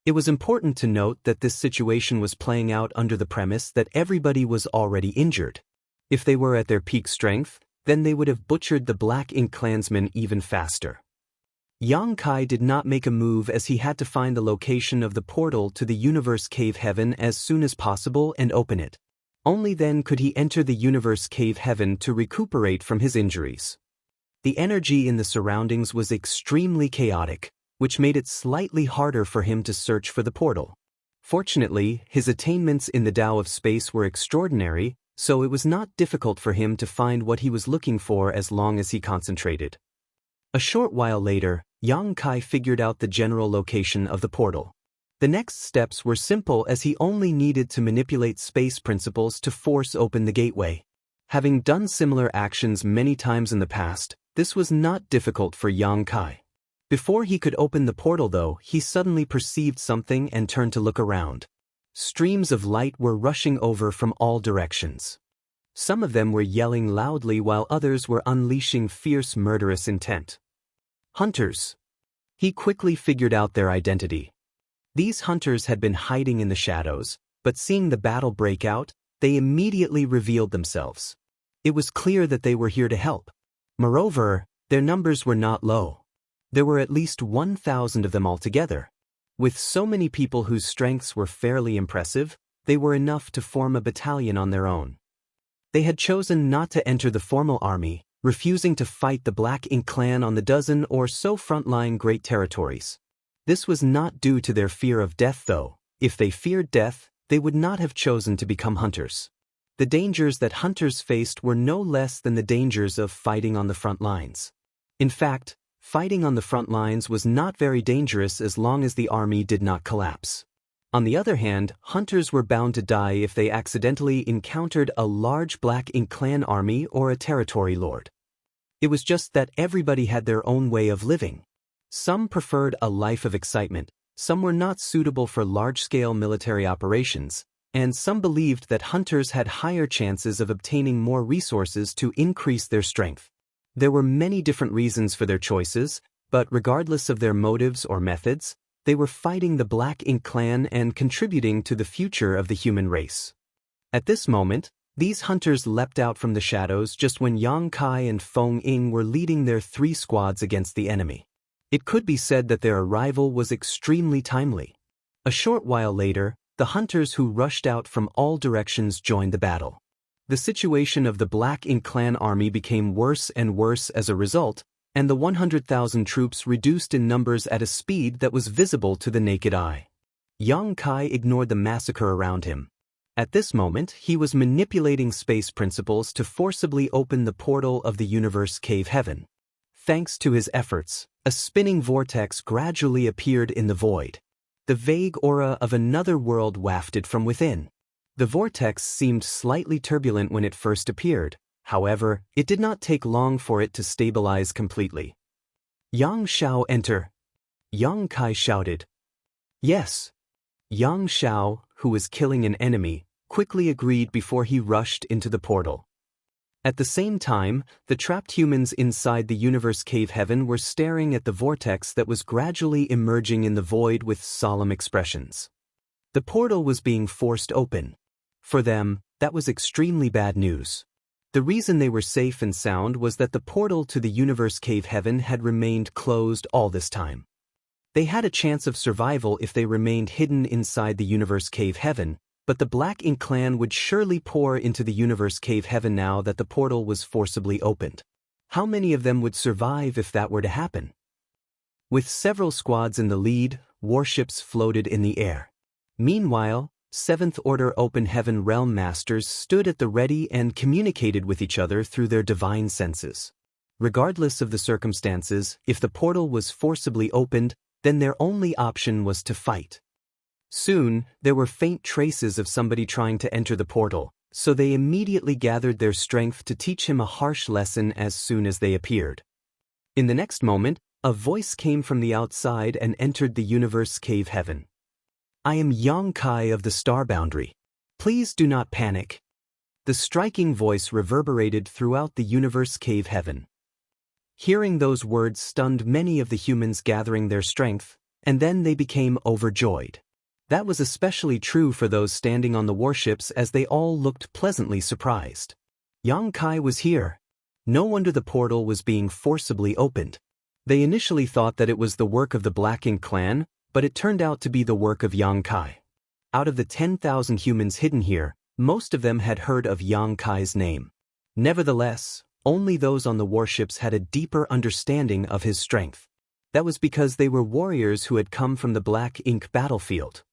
It was important to note that this situation was playing out under the premise that everybody was already injured. If they were at their peak strength, then they would have butchered the Black Ink clansmen even faster. Yang Kai did not make a move as he had to find the location of the portal to the Universe Cave Heaven as soon as possible and open it. Only then could he enter the Universe Cave Heaven to recuperate from his injuries. The energy in the surroundings was extremely chaotic, which made it slightly harder for him to search for the portal. Fortunately, his attainments in the Tao of Space were extraordinary, so it was not difficult for him to find what he was looking for as long as he concentrated. A short while later, Yang Kai figured out the general location of the portal. The next steps were simple as he only needed to manipulate space principles to force open the gateway. Having done similar actions many times in the past, this was not difficult for Yang Kai. Before he could open the portal though, he suddenly perceived something and turned to look around. Streams of light were rushing over from all directions. Some of them were yelling loudly while others were unleashing fierce murderous intent. Hunters. He quickly figured out their identity. These hunters had been hiding in the shadows, but seeing the battle break out, they immediately revealed themselves. It was clear that they were here to help. Moreover, their numbers were not low. There were at least 1,000 of them altogether. With so many people whose strengths were fairly impressive, they were enough to form a battalion on their own. They had chosen not to enter the formal army, refusing to fight the Black Ink Clan on the dozen or so frontline great territories. This was not due to their fear of death though. If they feared death, they would not have chosen to become hunters. The dangers that hunters faced were no less than the dangers of fighting on the front lines. In fact, fighting on the front lines was not very dangerous as long as the army did not collapse. On the other hand, hunters were bound to die if they accidentally encountered a large Black Ink clan army or a territory lord. It was just that everybody had their own way of living. Some preferred a life of excitement, some were not suitable for large-scale military operations, and some believed that hunters had higher chances of obtaining more resources to increase their strength. There were many different reasons for their choices, but regardless of their motives or methods, they were fighting the Black Ink clan and contributing to the future of the human race. At this moment, these hunters leapt out from the shadows just when Yang Kai and Feng Ying were leading their 3 squads against the enemy. It could be said that their arrival was extremely timely. A short while later, the hunters who rushed out from all directions joined the battle. The situation of the Black Ink clan army became worse and worse as a result, and the 100,000 troops reduced in numbers at a speed that was visible to the naked eye. Yang Kai ignored the massacre around him. At this moment, he was manipulating space principles to forcibly open the portal of the universe cave heaven. Thanks to his efforts, a spinning vortex gradually appeared in the void. The vague aura of another world wafted from within. The vortex seemed slightly turbulent when it first appeared. However, it did not take long for it to stabilize completely. Yang Shao, enter. Yang Kai shouted. Yes. Yang Shao, who was killing an enemy, quickly agreed before he rushed into the portal. At the same time, the trapped humans inside the universe cave heaven were staring at the vortex that was gradually emerging in the void with solemn expressions. The portal was being forced open. For them, that was extremely bad news. The reason they were safe and sound was that the portal to the universe cave heaven had remained closed all this time. They had a chance of survival if they remained hidden inside the universe cave heaven, but the Black Ink clan would surely pour into the universe cave heaven now that the portal was forcibly opened. How many of them would survive if that were to happen? With several squads in the lead, warships floated in the air. Meanwhile, 7th Order Open Heaven Realm Masters stood at the ready and communicated with each other through their divine senses. Regardless of the circumstances, if the portal was forcibly opened, then their only option was to fight. Soon, there were faint traces of somebody trying to enter the portal, so they immediately gathered their strength to teach him a harsh lesson as soon as they appeared. In the next moment, a voice came from the outside and entered the universe cave heaven. I am Yang Kai of the Star Boundary. Please do not panic. The striking voice reverberated throughout the universe cave heaven. Hearing those words stunned many of the humans gathering their strength, and then they became overjoyed. That was especially true for those standing on the warships as they all looked pleasantly surprised. Yang Kai was here. No wonder the portal was being forcibly opened. They initially thought that it was the work of the Black Ink clan, but it turned out to be the work of Yang Kai. Out of the 10,000 humans hidden here, most of them had heard of Yang Kai's name. Nevertheless, only those on the warships had a deeper understanding of his strength. That was because they were warriors who had come from the Black Ink battlefield.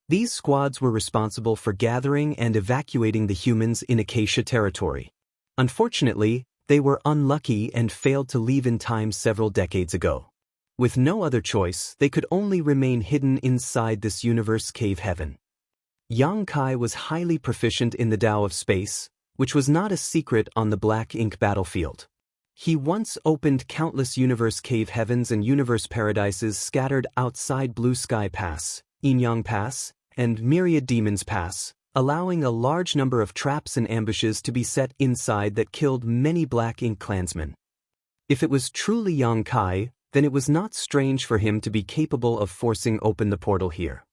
These squads were responsible for gathering and evacuating the humans in Acacia territory. Unfortunately, they were unlucky and failed to leave in time several decades ago. With no other choice, they could only remain hidden inside this universe cave heaven. Yang Kai was highly proficient in the Tao of space, which was not a secret on the Black Ink battlefield. He once opened countless universe cave heavens and universe paradises scattered outside Blue Sky Pass, Yin Pass, and Myriad Demons Pass, allowing a large number of traps and ambushes to be set inside that killed many Black Ink clansmen. If it was truly Yang Kai, then it was not strange for him to be capable of forcing open the portal here.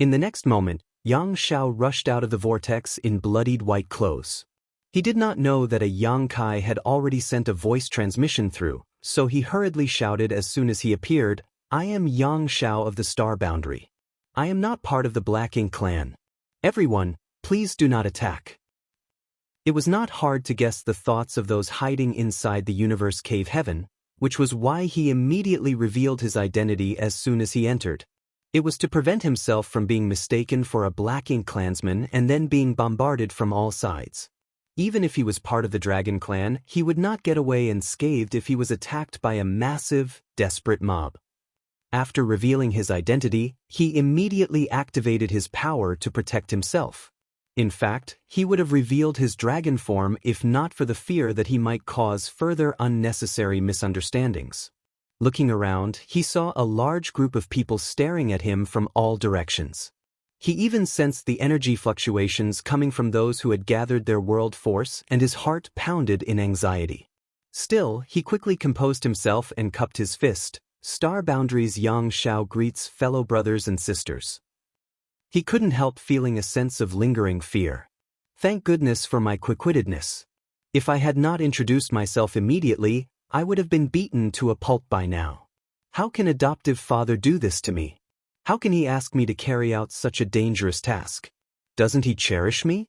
In the next moment, Yang Shao rushed out of the vortex in bloodied white clothes. He did not know that a Yang Kai had already sent a voice transmission through, so he hurriedly shouted as soon as he appeared, I am Yang Shao of the Star Boundary. I am not part of the Black Ink clan. Everyone, please do not attack. It was not hard to guess the thoughts of those hiding inside the universe cave heaven, which was why he immediately revealed his identity as soon as he entered. It was to prevent himself from being mistaken for a Black Ink clansman and then being bombarded from all sides. Even if he was part of the Dragon Clan, he would not get away unscathed if he was attacked by a massive, desperate mob. After revealing his identity, he immediately activated his power to protect himself. In fact, he would have revealed his dragon form if not for the fear that he might cause further unnecessary misunderstandings. Looking around, he saw a large group of people staring at him from all directions. He even sensed the energy fluctuations coming from those who had gathered their world force, and his heart pounded in anxiety. Still, he quickly composed himself and cupped his fist. Star Boundaries Yang Shao greets fellow brothers and sisters. He couldn't help feeling a sense of lingering fear. Thank goodness for my quick-wittedness. If I had not introduced myself immediately, I would have been beaten to a pulp by now. How can adoptive father do this to me? How can he ask me to carry out such a dangerous task? Doesn't he cherish me?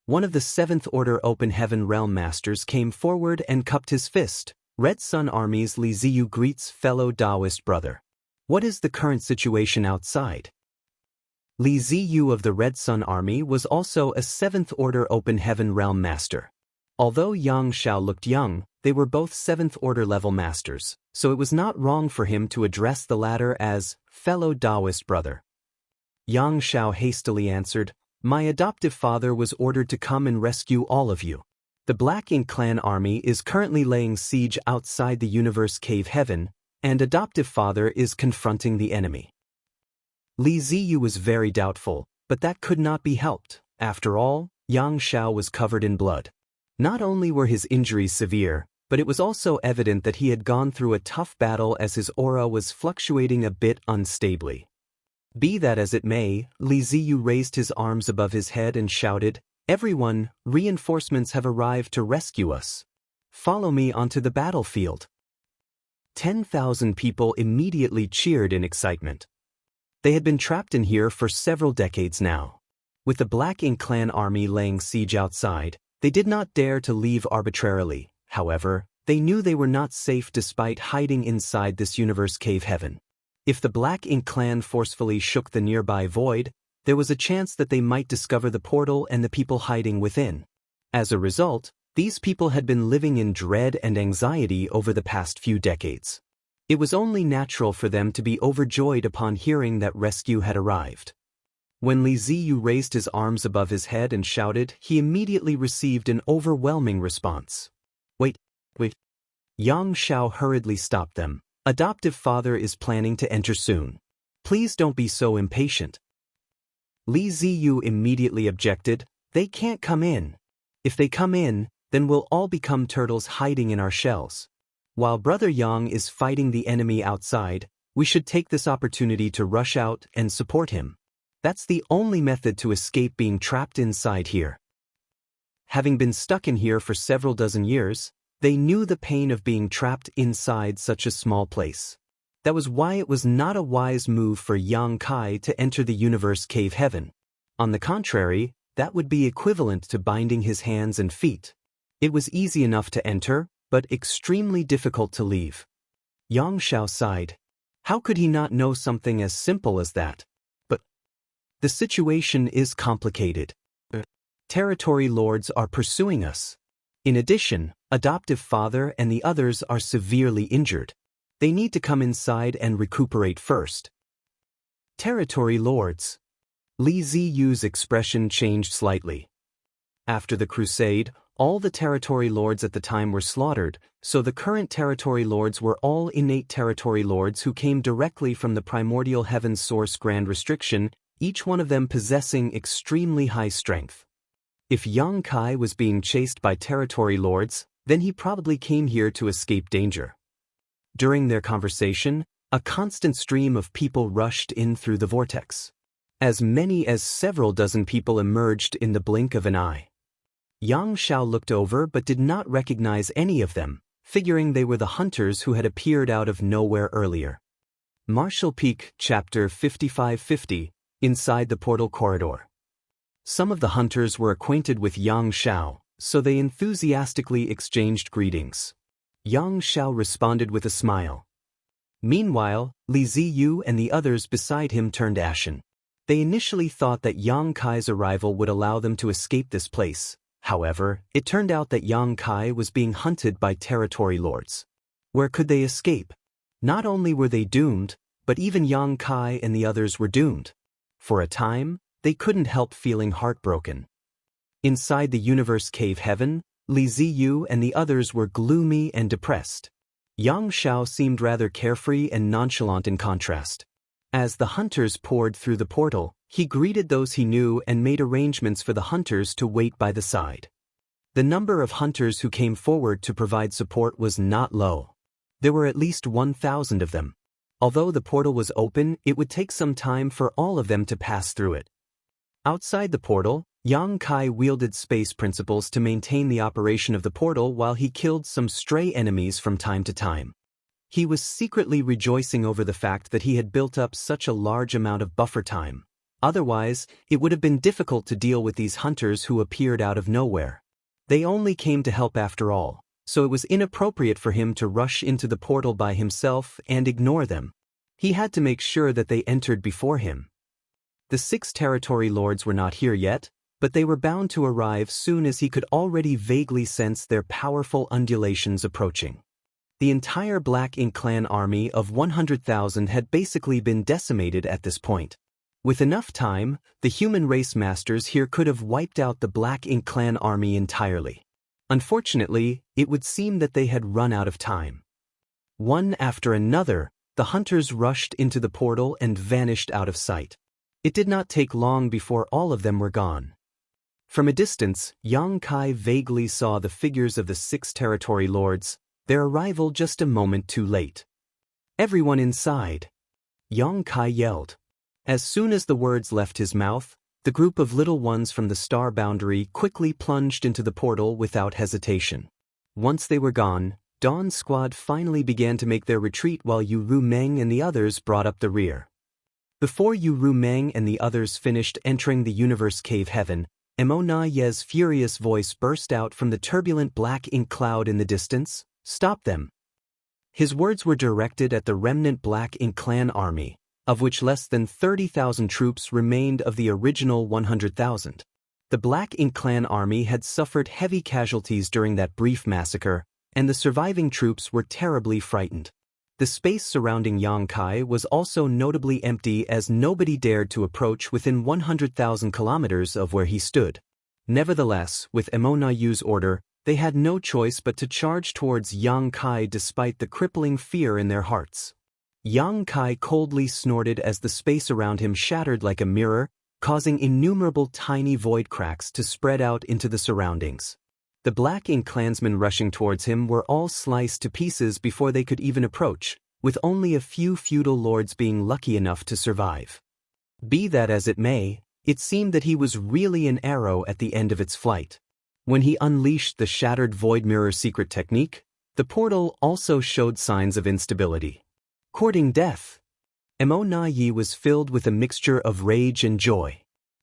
One of the 7th Order Open Heaven Realm Masters came forward and cupped his fist. Red Sun Army's Li Ziyu greets fellow Taoist brother. What is the current situation outside? Li Ziyu of the Red Sun Army was also a 7th Order Open Heaven Realm Master. Although Yang Shao looked young, they were both 7th Order level masters, so it was not wrong for him to address the latter as fellow Taoist brother. Yang Shao hastily answered, "My adoptive father was ordered to come and rescue all of you. The Black Ink Clan army is currently laying siege outside the Universe Cave Heaven, and adoptive father is confronting the enemy." Li Ziyu was very doubtful, but that could not be helped. After all, Yang Shao was covered in blood. Not only were his injuries severe, but it was also evident that he had gone through a tough battle as his aura was fluctuating a bit unstably. Be that as it may, Li Ziyu raised his arms above his head and shouted, "Everyone, reinforcements have arrived to rescue us. Follow me onto the battlefield." 10,000 people immediately cheered in excitement. They had been trapped in here for several decades now. With the Black Ink Clan army laying siege outside, they did not dare to leave arbitrarily. However, they knew they were not safe despite hiding inside this Universe Cave Heaven. If the Black Ink Clan forcefully shook the nearby void, there was a chance that they might discover the portal and the people hiding within. As a result, these people had been living in dread and anxiety over the past few decades. It was only natural for them to be overjoyed upon hearing that rescue had arrived. When Li Ziyu raised his arms above his head and shouted, he immediately received an overwhelming response. Wait. Yang Shao hurriedly stopped them. Adoptive father is planning to enter soon. Please don't be so impatient. Li Ziyu immediately objected, "They can't come in. If they come in, then we'll all become turtles hiding in our shells. While Brother Yang is fighting the enemy outside, we should take this opportunity to rush out and support him. That's the only method to escape being trapped inside here." Having been stuck in here for several dozen years, they knew the pain of being trapped inside such a small place. That was why it was not a wise move for Yang Kai to enter the Universe Cave Heaven. On the contrary, that would be equivalent to binding his hands and feet. It was easy enough to enter, but extremely difficult to leave. Yang Shao sighed. How could he not know something as simple as that? But the situation is complicated. Territory lords are pursuing us. In addition, adoptive father and the others are severely injured. They need to come inside and recuperate first. Territory lords. Li Ziyu's expression changed slightly. After the crusade, all the territory lords at the time were slaughtered, so the current territory lords were all innate territory lords who came directly from the primordial heaven source grand restriction, each one of them possessing extremely high strength. If Yang Kai was being chased by territory lords, then he probably came here to escape danger. During their conversation, a constant stream of people rushed in through the vortex. As many as several dozen people emerged in the blink of an eye. Yang Shao looked over but did not recognize any of them, figuring they were the hunters who had appeared out of nowhere earlier. Martial Peak, Chapter 5550, Inside the Portal Corridor. Some of the hunters were acquainted with Yang Shao, so they enthusiastically exchanged greetings. Yang Shao responded with a smile. Meanwhile, Li Ziyu and the others beside him turned ashen. They initially thought that Yang Kai's arrival would allow them to escape this place. However, it turned out that Yang Kai was being hunted by territory lords. Where could they escape? Not only were they doomed, but even Yang Kai and the others were doomed. For a time, they couldn't help feeling heartbroken. Inside the universe cave heaven, Li Ziyu and the others were gloomy and depressed. Yang Xiao seemed rather carefree and nonchalant in contrast. As the hunters poured through the portal, he greeted those he knew and made arrangements for the hunters to wait by the side. The number of hunters who came forward to provide support was not low. There were at least 1,000 of them. Although the portal was open, it would take some time for all of them to pass through it. Outside the portal, Yang Kai wielded space principles to maintain the operation of the portal while he killed some stray enemies from time to time. He was secretly rejoicing over the fact that he had built up such a large amount of buffer time. Otherwise, it would have been difficult to deal with these hunters who appeared out of nowhere. They only came to help after all, so it was inappropriate for him to rush into the portal by himself and ignore them. He had to make sure that they entered before him. The 6 territory lords were not here yet, but they were bound to arrive soon as he could already vaguely sense their powerful undulations approaching. The entire Black Ink clan army of 100,000 had basically been decimated at this point. With enough time, the human race masters here could have wiped out the Black Ink clan army entirely. Unfortunately, it would seem that they had run out of time. One after another, the hunters rushed into the portal and vanished out of sight. It did not take long before all of them were gone. From a distance, Yang Kai vaguely saw the figures of the 6 territory lords, their arrival just a moment too late. "Everyone inside!" Yang Kai yelled. As soon as the words left his mouth, the group of little ones from the star boundary quickly plunged into the portal without hesitation. Once they were gone, Dawn's squad finally began to make their retreat while Yu Ru Meng and the others brought up the rear. Before Yu Ru Meng and the others finished entering the universe cave heaven, Mo Ye's furious voice burst out from the turbulent black ink cloud in the distance. "Stop them!" His words were directed at the remnant Black Ink clan army, of which less than 30,000 troops remained of the original 100,000. The Black Ink clan army had suffered heavy casualties during that brief massacre, and the surviving troops were terribly frightened. The space surrounding Yang Kai was also notably empty as nobody dared to approach within 100,000 kilometers of where he stood. Nevertheless, with Mo Yu's order, they had no choice but to charge towards Yang Kai despite the crippling fear in their hearts. Yang Kai coldly snorted as the space around him shattered like a mirror, causing innumerable tiny void cracks to spread out into the surroundings. The Black Ink clansmen rushing towards him were all sliced to pieces before they could even approach, with only a few feudal lords being lucky enough to survive. Be that as it may, it seemed that he was really an arrow at the end of its flight. When he unleashed the shattered void mirror secret technique, the portal also showed signs of instability. Courting death. Mo Yi was filled with a mixture of rage and joy.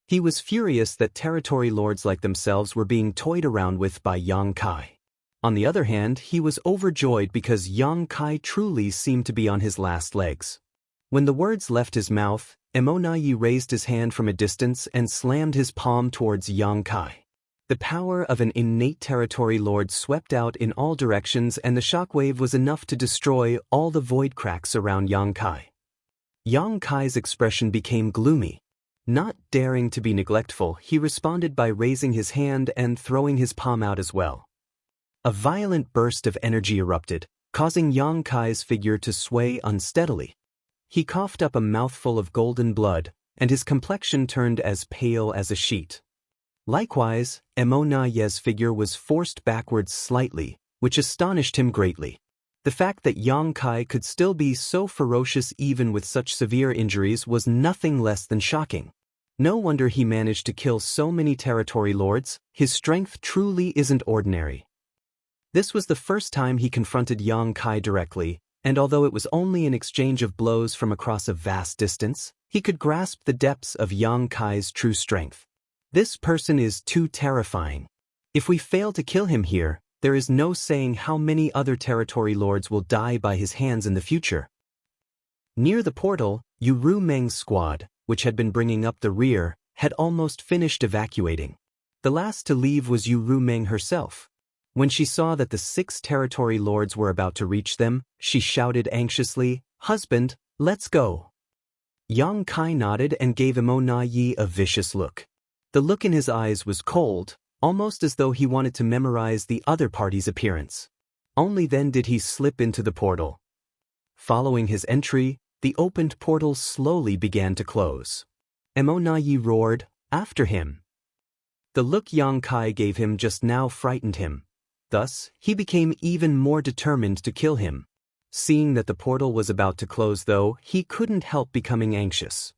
He was furious that territory lords like themselves were being toyed around with by Yang Kai. On the other hand, he was overjoyed because Yang Kai truly seemed to be on his last legs. When the words left his mouth, Mo Yi raised his hand from a distance and slammed his palm towards Yang Kai. The power of an innate territory lord swept out in all directions, and the shockwave was enough to destroy all the void cracks around Yang Kai. Yang Kai's expression became gloomy. Not daring to be neglectful, he responded by raising his hand and throwing his palm out as well. A violent burst of energy erupted, causing Yang Kai's figure to sway unsteadily. He coughed up a mouthful of golden blood, and his complexion turned as pale as a sheet. Likewise, Mo Ye's figure was forced backwards slightly, which astonished him greatly. The fact that Yang Kai could still be so ferocious even with such severe injuries was nothing less than shocking. No wonder he managed to kill so many territory lords. His strength truly isn't ordinary. This was the first time he confronted Yang Kai directly, and although it was only an exchange of blows from across a vast distance, he could grasp the depths of Yang Kai's true strength. This person is too terrifying. If we fail to kill him here, there is no saying how many other territory lords will die by his hands in the future. Near the portal, Yu Meng's squad, which had been bringing up the rear, had almost finished evacuating. The last to leave was Yu Meng herself. When she saw that the 6 territory lords were about to reach them, she shouted anxiously, "Husband, let's go." Yang Kai nodded and gave Emo Na Yi a vicious look. The look in his eyes was cold, almost as though he wanted to memorize the other party's appearance. Only then did he slip into the portal. Following his entry, the opened portal slowly began to close. Emo Na Yi roared, "After him!" The look Yang Kai gave him just now frightened him. Thus, he became even more determined to kill him. Seeing that the portal was about to close though, he couldn't help becoming anxious.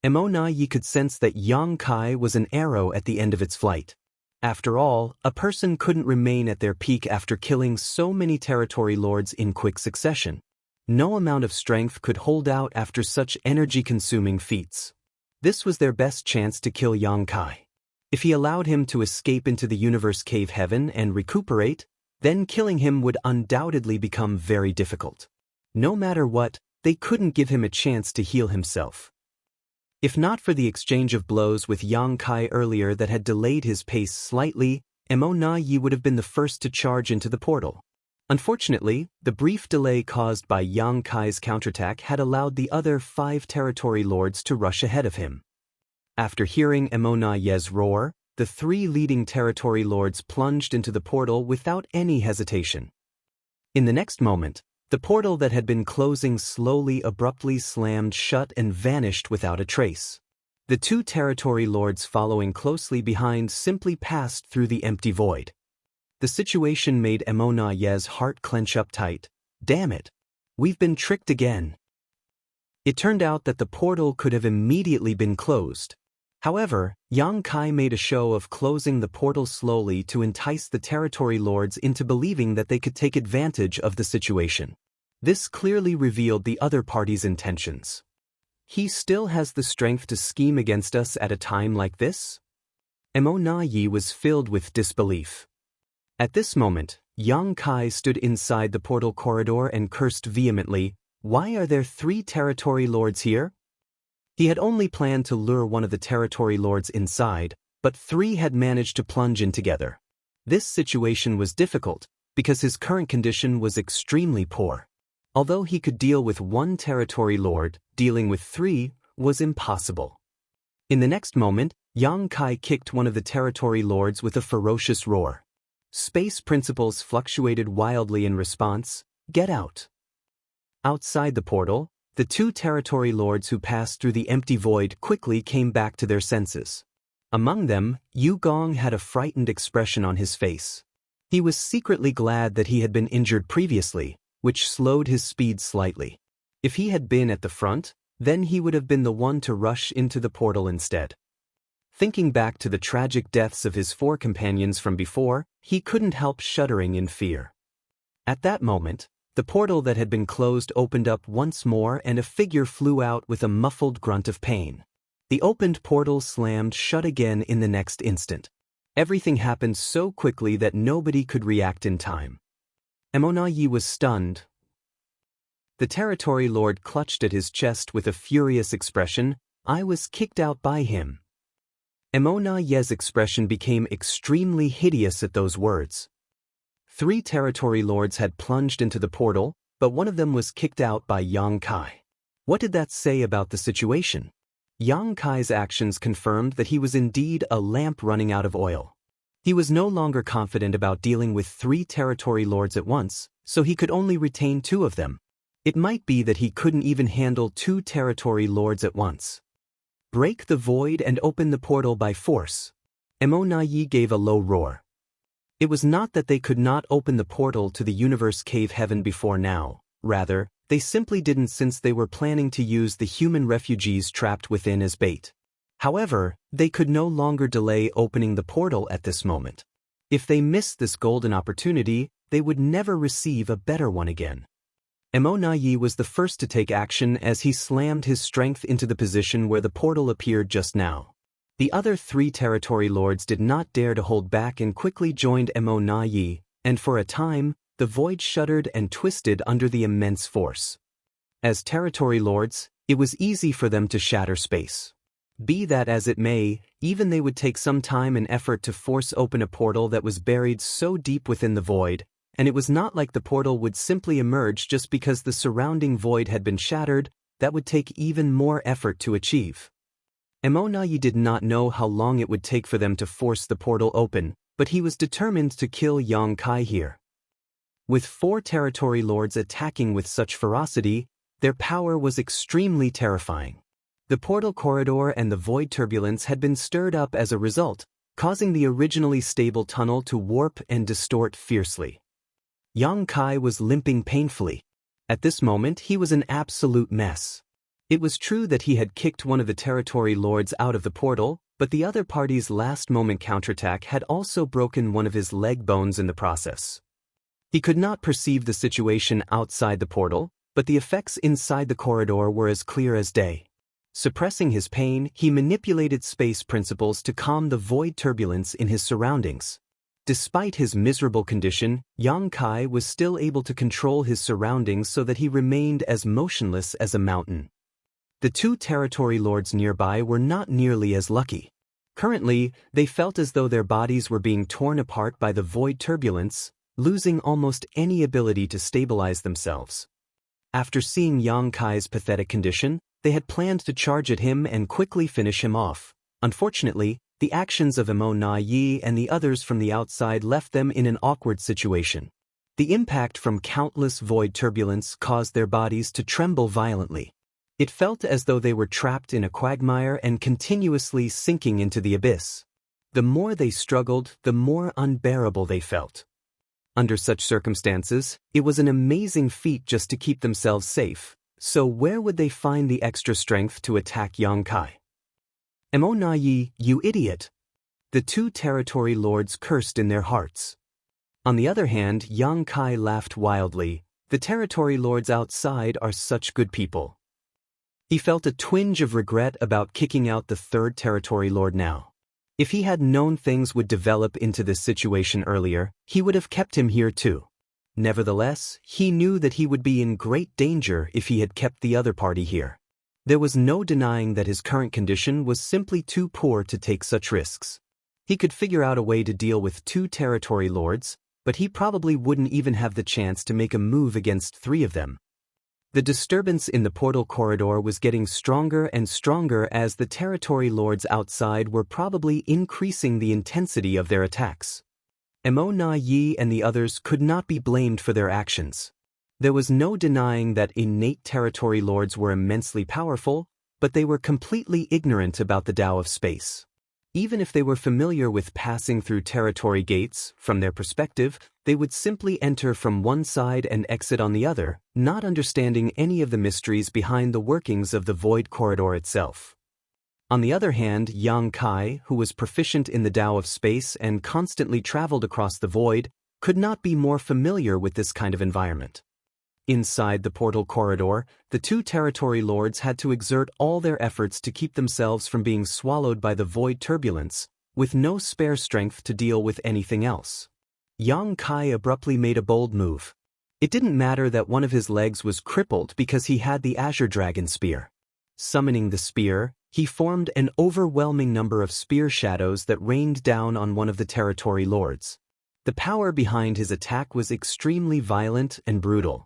Emo Na Yi could sense that Yang Kai was an arrow at the end of its flight. After all, a person couldn't remain at their peak after killing so many territory lords in quick succession. No amount of strength could hold out after such energy-consuming feats. This was their best chance to kill Yang Kai. If he allowed him to escape into the universe cave heaven and recuperate, then killing him would undoubtedly become very difficult. No matter what, they couldn't give him a chance to heal himself. If not for the exchange of blows with Yang Kai earlier that had delayed his pace slightly, Emo Na Yi would have been the first to charge into the portal. Unfortunately, the brief delay caused by Yang Kai's counterattack had allowed the other 5 territory lords to rush ahead of him. After hearing Emo Na Yi's roar, the 3 leading territory lords plunged into the portal without any hesitation. In the next moment, the portal that had been closing slowly abruptly slammed shut and vanished without a trace. The 2 territory lords following closely behind simply passed through the empty void. The situation made Emo Na Yi's heart clench up tight. Damn it! We've been tricked again. It turned out that the portal could have immediately been closed. However, Yang Kai made a show of closing the portal slowly to entice the territory lords into believing that they could take advantage of the situation. This clearly revealed the other party's intentions. He still has the strength to scheme against us at a time like this? Emo Na Yi was filled with disbelief. At this moment, Yang Kai stood inside the portal corridor and cursed vehemently, "Why are there 3 territory lords here?" He had only planned to lure one of the territory lords inside, but 3 had managed to plunge in together. This situation was difficult, because his current condition was extremely poor. Although he could deal with 1 territory lord, dealing with 3 was impossible. In the next moment, Yang Kai kicked one of the territory lords with a ferocious roar. Space principles fluctuated wildly in response. "Get out!" Outside the portal, the 2 territory lords who passed through the empty void quickly came back to their senses. Among them, Yu Gong had a frightened expression on his face. He was secretly glad that he had been injured previously, which slowed his speed slightly. If he had been at the front, then he would have been the one to rush into the portal instead. Thinking back to the tragic deaths of his 4 companions from before, he couldn't help shuddering in fear. At that moment, the portal that had been closed opened up once more and a figure flew out with a muffled grunt of pain. The opened portal slammed shut again in the next instant. Everything happened so quickly that nobody could react in time. Emo Na Yi was stunned. The territory lord clutched at his chest with a furious expression. "I was kicked out by him." Emo Na Yi's expression became extremely hideous at those words. 3 territory lords had plunged into the portal, but one of them was kicked out by Yang Kai. What did that say about the situation? Yang Kai's actions confirmed that he was indeed a lamp running out of oil. He was no longer confident about dealing with 3 territory lords at once, so he could only retain 2 of them. It might be that he couldn't even handle 2 territory lords at once. Break the void and open the portal by force. Emo Na Yi gave a low roar. It was not that they could not open the portal to the universe cave heaven before now. Rather, they simply didn't since they were planning to use the human refugees trapped within as bait. However, they could no longer delay opening the portal at this moment. If they missed this golden opportunity, they would never receive a better one again. Emo Na Yi was the first to take action as he slammed his strength into the position where the portal appeared just now. The other 3 territory lords did not dare to hold back and quickly joined Emo Na Yi, and for a time, the void shuddered and twisted under the immense force. As territory lords, it was easy for them to shatter space. Be that as it may, even they would take some time and effort to force open a portal that was buried so deep within the void, and it was not like the portal would simply emerge just because the surrounding void had been shattered. That would take even more effort to achieve. Emonayi did not know how long it would take for them to force the portal open, but he was determined to kill Yang Kai here. With 4 territory lords attacking with such ferocity, their power was extremely terrifying. The portal corridor and the void turbulence had been stirred up as a result, causing the originally stable tunnel to warp and distort fiercely. Yang Kai was limping painfully. At this moment, he was an absolute mess. It was true that he had kicked one of the territory lords out of the portal, but the other party's last-moment counterattack had also broken one of his leg bones in the process. He could not perceive the situation outside the portal, but the effects inside the corridor were as clear as day. Suppressing his pain, he manipulated space principles to calm the void turbulence in his surroundings. Despite his miserable condition, Yang Kai was still able to control his surroundings so that he remained as motionless as a mountain. The 2 territory lords nearby were not nearly as lucky. Currently, they felt as though their bodies were being torn apart by the void turbulence, losing almost any ability to stabilize themselves. After seeing Yang Kai's pathetic condition, they had planned to charge at him and quickly finish him off. Unfortunately, the actions of Emonayi and the others from the outside left them in an awkward situation. The impact from countless void turbulence caused their bodies to tremble violently. It felt as though they were trapped in a quagmire and continuously sinking into the abyss. The more they struggled, the more unbearable they felt. Under such circumstances, it was an amazing feat just to keep themselves safe. So where would they find the extra strength to attack Yang Kai? Emonayi, you idiot! The 2 territory lords cursed in their hearts. On the other hand, Yang Kai laughed wildly. The territory lords outside are such good people. He felt a twinge of regret about kicking out the 3rd territory lord now. If he had known things would develop into this situation earlier, he would have kept him here too. Nevertheless, he knew that he would be in great danger if he had kept the other party here. There was no denying that his current condition was simply too poor to take such risks. He could figure out a way to deal with 2 territory lords, but he probably wouldn't even have the chance to make a move against 3 of them. The disturbance in the portal corridor was getting stronger and stronger as the territory lords outside were probably increasing the intensity of their attacks. Emonayi and the others could not be blamed for their actions. There was no denying that innate territory lords were immensely powerful, but they were completely ignorant about the Tao of space. Even if they were familiar with passing through territory gates, from their perspective, they would simply enter from one side and exit on the other, not understanding any of the mysteries behind the workings of the void corridor itself. On the other hand, Yang Kai, who was proficient in the Tao of space and constantly traveled across the void, could not be more familiar with this kind of environment. Inside the portal corridor, the 2 territory lords had to exert all their efforts to keep themselves from being swallowed by the void turbulence, with no spare strength to deal with anything else. Yang Kai abruptly made a bold move. It didn't matter that one of his legs was crippled because he had the Azure Dragon Spear. Summoning the spear, he formed an overwhelming number of spear shadows that rained down on one of the territory lords. The power behind his attack was extremely violent and brutal.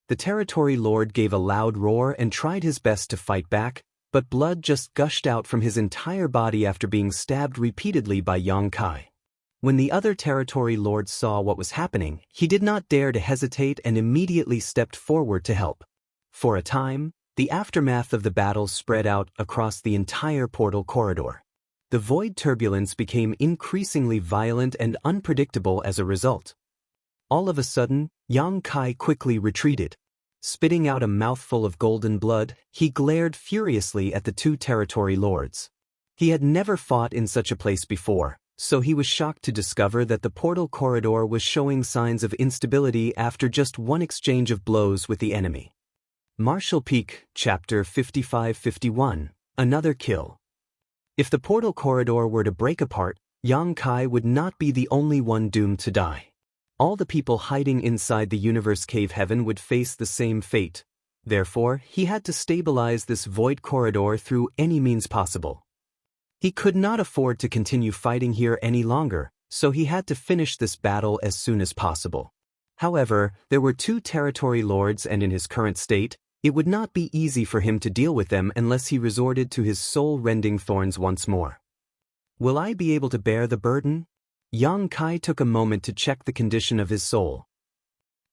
The territory lord gave a loud roar and tried his best to fight back, but blood just gushed out from his entire body after being stabbed repeatedly by Yang Kai. When the other territory lord saw what was happening, he did not dare to hesitate and immediately stepped forward to help. For a time, the aftermath of the battle spread out across the entire portal corridor. The void turbulence became increasingly violent and unpredictable as a result. All of a sudden, Yang Kai quickly retreated. Spitting out a mouthful of golden blood, he glared furiously at the 2 territory lords. He had never fought in such a place before, so he was shocked to discover that the portal corridor was showing signs of instability after just one exchange of blows with the enemy. Martial Peak, Chapter 55-51, Another Kill. If the portal corridor were to break apart, Yang Kai would not be the only one doomed to die. All the people hiding inside the universe cave heaven would face the same fate. Therefore, he had to stabilize this void corridor through any means possible. He could not afford to continue fighting here any longer, so he had to finish this battle as soon as possible. However, there were 2 territory lords, and in his current state, it would not be easy for him to deal with them unless he resorted to his soul-rending thorns once more. Will I be able to bear the burden? Yang Kai took a moment to check the condition of his soul.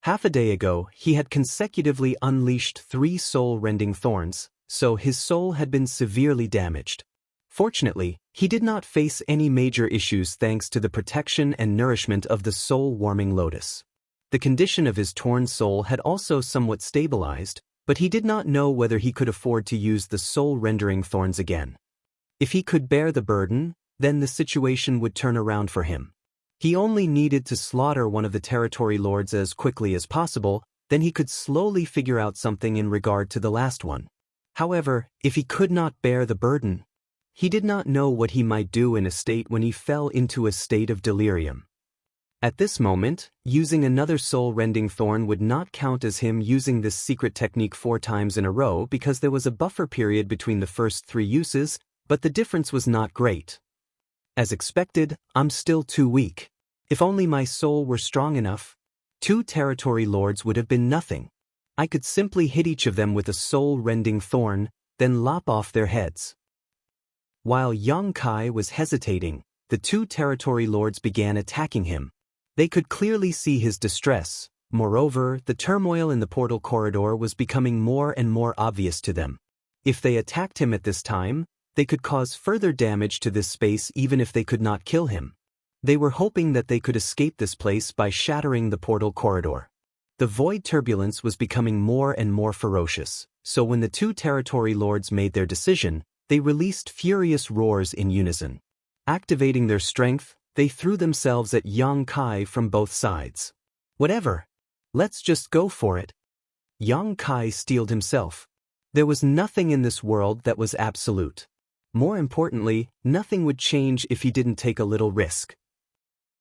Half a day ago, he had consecutively unleashed 3 soul-rending thorns, so his soul had been severely damaged. Fortunately, he did not face any major issues thanks to the protection and nourishment of the soul-warming lotus. The condition of his torn soul had also somewhat stabilized, but he did not know whether he could afford to use the soul-rendering thorns again. If he could bear the burden, then the situation would turn around for him. He only needed to slaughter one of the territory lords as quickly as possible, then he could slowly figure out something in regard to the last one. However, if he could not bear the burden, he did not know what he might do in a state when he fell into a state of delirium. At this moment, using another soul-rending thorn would not count as him using this secret technique 4 times in a row because there was a buffer period between the first 3 uses, but the difference was not great. As expected, I'm still too weak. If only my soul were strong enough. 2 territory lords would have been nothing. I could simply hit each of them with a soul-rending thorn, then lop off their heads. While Yang Kai was hesitating, the 2 territory lords began attacking him. They could clearly see his distress. Moreover, the turmoil in the portal corridor was becoming more and more obvious to them. If they attacked him at this time, they could cause further damage to this space even if they could not kill him. They were hoping that they could escape this place by shattering the portal corridor. The void turbulence was becoming more and more ferocious, so when the 2 territory lords made their decision, they released furious roars in unison. Activating their strength, they threw themselves at Yang Kai from both sides. Whatever. Let's just go for it. Yang Kai steeled himself. There was nothing in this world that was absolute. More importantly, nothing would change if he didn't take a little risk.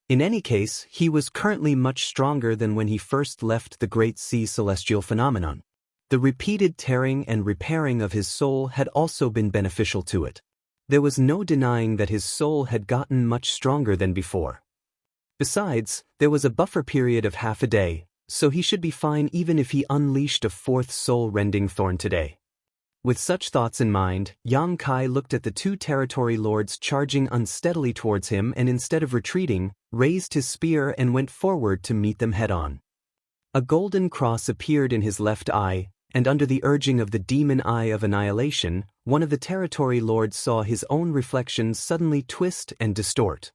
In any case, he was currently much stronger than when he first left the Great Sea Celestial phenomenon. The repeated tearing and repairing of his soul had also been beneficial to it. There was no denying that his soul had gotten much stronger than before. Besides, there was a buffer period of half a day, so he should be fine even if he unleashed a 4th soul-rending thorn today. With such thoughts in mind, Yang Kai looked at the 2 territory lords charging unsteadily towards him and instead of retreating, raised his spear and went forward to meet them head-on. A golden cross appeared in his left eye, and under the urging of the demon eye of annihilation, one of the territory lords saw his own reflection suddenly twist and distort.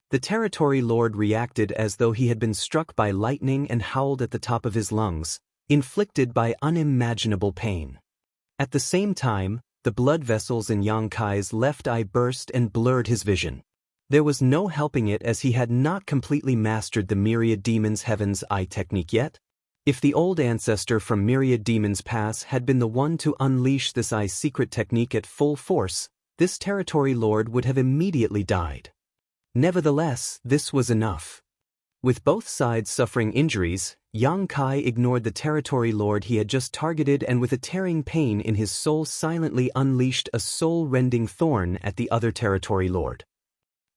The territory lord reacted as though he had been struck by lightning and howled at the top of his lungs, inflicted by unimaginable pain. At the same time, the blood vessels in Yang Kai's left eye burst and blurred his vision. There was no helping it as he had not completely mastered the Myriad Demons Heaven's Eye technique yet. If the old ancestor from Myriad Demons Pass had been the one to unleash this eye's secret technique at full force, this territory lord would have immediately died. Nevertheless, this was enough. With both sides suffering injuries, Yang Kai ignored the territory lord he had just targeted and with a tearing pain in his soul silently unleashed a soul-rending thorn at the other territory lord.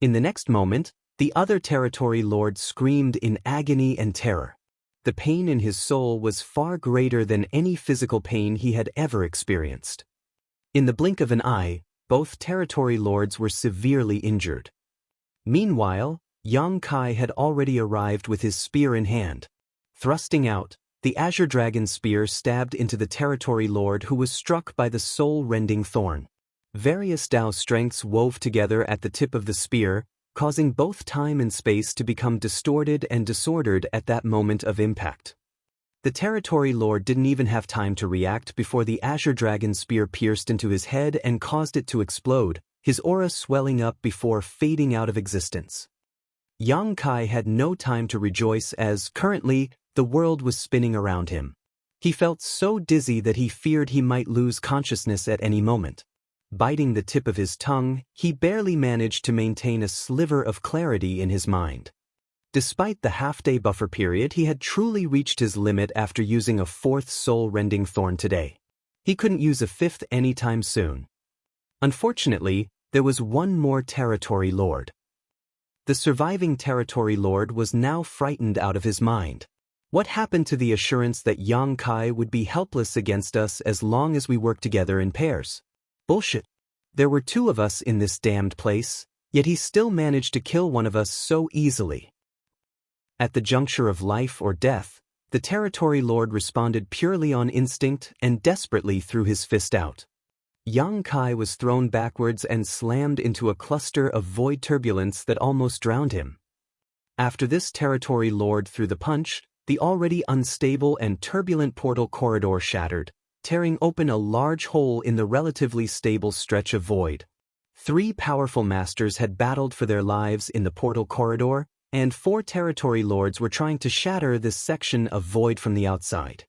In the next moment, the other territory lord screamed in agony and terror. The pain in his soul was far greater than any physical pain he had ever experienced. In the blink of an eye, both territory lords were severely injured. Meanwhile, Yang Kai had already arrived with his spear in hand. Thrusting out, the Azure Dragon spear stabbed into the territory lord who was struck by the soul-rending thorn. Various Tao strengths wove together at the tip of the spear, causing both time and space to become distorted and disordered at that moment of impact. The territory lord didn't even have time to react before the Azure Dragon spear pierced into his head and caused it to explode, his aura swelling up before fading out of existence. Yang Kai had no time to rejoice as, currently, the world was spinning around him. He felt so dizzy that he feared he might lose consciousness at any moment. Biting the tip of his tongue, he barely managed to maintain a sliver of clarity in his mind. Despite the half-day buffer period, he had truly reached his limit after using a fourth soul-rending thorn today. He couldn't use a fifth anytime soon. Unfortunately, there was one more territory lord. The surviving territory lord was now frightened out of his mind. What happened to the assurance that Yang Kai would be helpless against us as long as we worked together in pairs? Bullshit. There were two of us in this damned place, yet he still managed to kill one of us so easily. At the juncture of life or death, the territory lord responded purely on instinct and desperately threw his fist out. Yang Kai was thrown backwards and slammed into a cluster of void turbulence that almost drowned him. After this territory lord threw the punch, the already unstable and turbulent portal corridor shattered, tearing open a large hole in the relatively stable stretch of void. 3 powerful masters had battled for their lives in the portal corridor, and 4 territory lords were trying to shatter this section of void from the outside.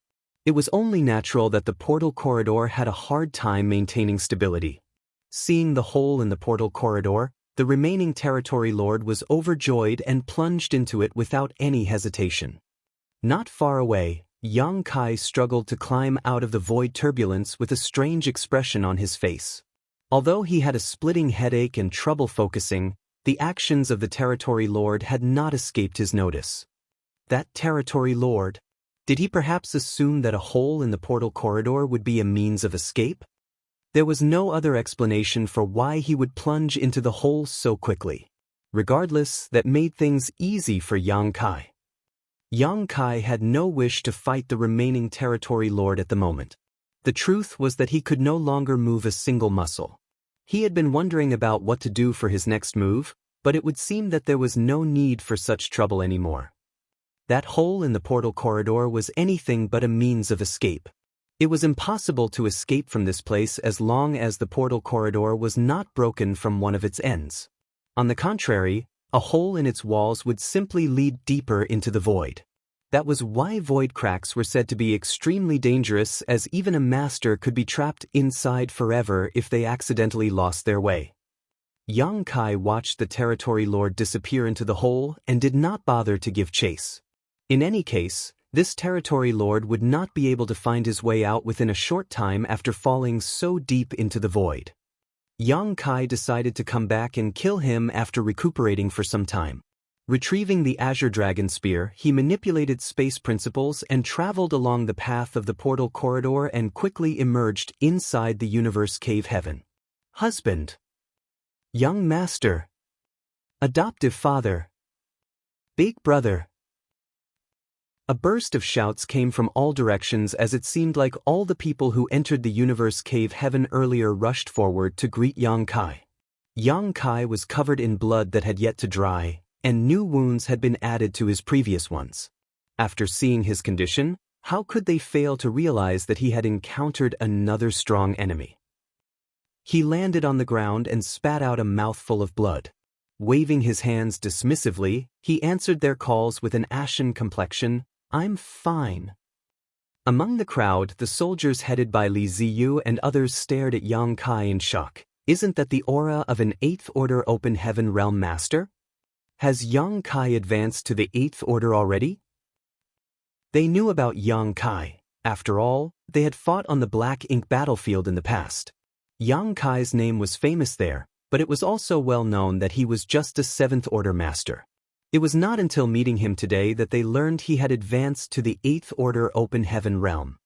It was only natural that the portal corridor had a hard time maintaining stability. Seeing the hole in the portal corridor, the remaining territory lord was overjoyed and plunged into it without any hesitation. Not far away, Yang Kai struggled to climb out of the void turbulence with a strange expression on his face. Although he had a splitting headache and trouble focusing, the actions of the territory lord had not escaped his notice. That territory lord? Did he perhaps assume that a hole in the portal corridor would be a means of escape? There was no other explanation for why he would plunge into the hole so quickly. Regardless, that made things easy for Yang Kai. Yang Kai had no wish to fight the remaining territory lord at the moment. The truth was that he could no longer move a single muscle. He had been wondering about what to do for his next move, but it would seem that there was no need for such trouble anymore. That hole in the portal corridor was anything but a means of escape. It was impossible to escape from this place as long as the portal corridor was not broken from one of its ends. On the contrary, a hole in its walls would simply lead deeper into the void. That was why void cracks were said to be extremely dangerous, as even a master could be trapped inside forever if they accidentally lost their way. Yang Kai watched the territory lord disappear into the hole and did not bother to give chase. In any case, this territory lord would not be able to find his way out within a short time after falling so deep into the void. Yang Kai decided to come back and kill him after recuperating for some time. Retrieving the Azure Dragon Spear, he manipulated space principles and traveled along the path of the portal corridor and quickly emerged inside the universe cave heaven. Husband. Young master. Adoptive father. Big brother. A burst of shouts came from all directions as it seemed like all the people who entered the universe cave heaven earlier rushed forward to greet Yang Kai. Yang Kai was covered in blood that had yet to dry, and new wounds had been added to his previous ones. After seeing his condition, how could they fail to realize that he had encountered another strong enemy? He landed on the ground and spat out a mouthful of blood. Waving his hands dismissively, he answered their calls with an ashen complexion. "I'm fine." Among the crowd, the soldiers headed by Li Ziyu and others stared at Yang Kai in shock. Isn't that the aura of an 8th Order Open Heaven Realm Master? Has Yang Kai advanced to the 8th Order already? They knew about Yang Kai. After all, they had fought on the Black Ink battlefield in the past. Yang Kai's name was famous there, but it was also well known that he was just a 7th Order Master. It was not until meeting him today that they learned he had advanced to the 8th Order Open Heaven Realm.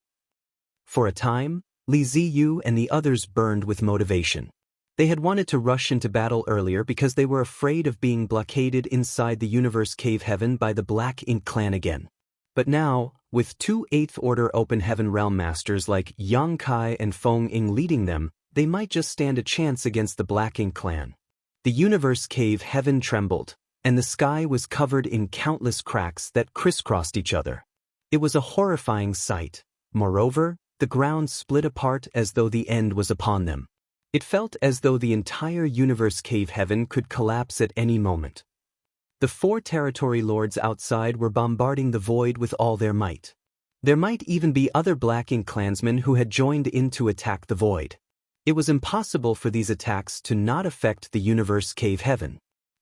For a time, Li Ziyu and the others burned with motivation. They had wanted to rush into battle earlier because they were afraid of being blockaded inside the universe cave heaven by the Black Ink clan again. But now, with 2 8th Order Open Heaven Realm Masters like Yang Kai and Feng Ying leading them, they might just stand a chance against the Black Ink clan. The universe cave heaven trembled, and the sky was covered in countless cracks that crisscrossed each other. It was a horrifying sight. Moreover, the ground split apart as though the end was upon them. It felt as though the entire universe cave heaven could collapse at any moment. The 4 territory lords outside were bombarding the void with all their might. There might even be other Black Ink clansmen who had joined in to attack the void. It was impossible for these attacks to not affect the universe cave heaven.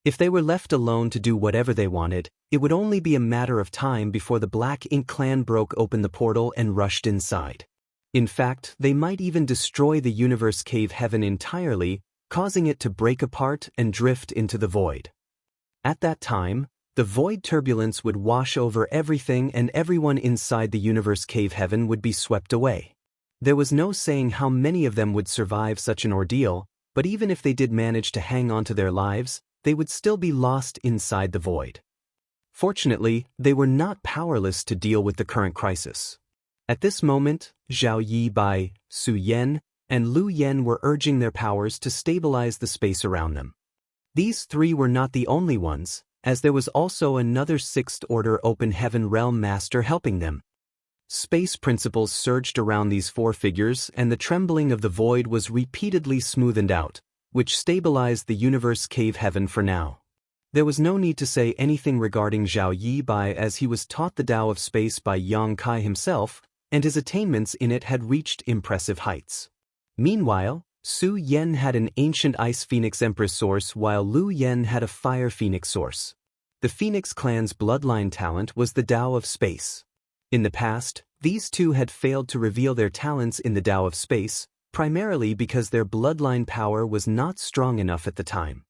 If they were left alone to do whatever they wanted, it would only be a matter of time before the Black Ink clan broke open the portal and rushed inside. In fact, they might even destroy the universe cave heaven entirely, causing it to break apart and drift into the void. At that time, the void turbulence would wash over everything and everyone inside the universe cave heaven would be swept away. There was no saying how many of them would survive such an ordeal, but even if they did manage to hang on to their lives, they would still be lost inside the void. Fortunately, they were not powerless to deal with the current crisis. At this moment, Zhao Yibai, Su Yan, and Lu Yan were urging their powers to stabilize the space around them. These three were not the only ones, as there was also another Sixth Order Open Heaven Realm Master helping them. Space principles surged around these four figures and the trembling of the void was repeatedly smoothened out, which stabilized the universe cave heaven for now. There was no need to say anything regarding Zhao Yibai as he was taught the Tao of Space by Yang Kai himself, and his attainments in it had reached impressive heights. Meanwhile, Su Yan had an ancient Ice Phoenix Empress source while Lu Yan had a Fire Phoenix source. The Phoenix clan's bloodline talent was the Tao of Space. In the past, these two had failed to reveal their talents in the Tao of Space, primarily because their bloodline power was not strong enough at the time.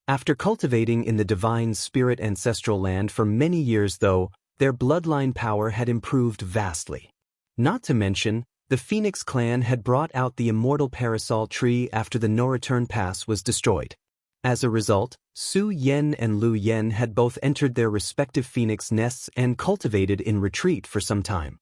After cultivating in the divine spirit ancestral land for many years though, their bloodline power had improved vastly. Not to mention, the Phoenix clan had brought out the immortal parasol tree after the no-return pass was destroyed. As a result, Su Yan and Lu Yan had both entered their respective phoenix nests and cultivated in retreat for some time.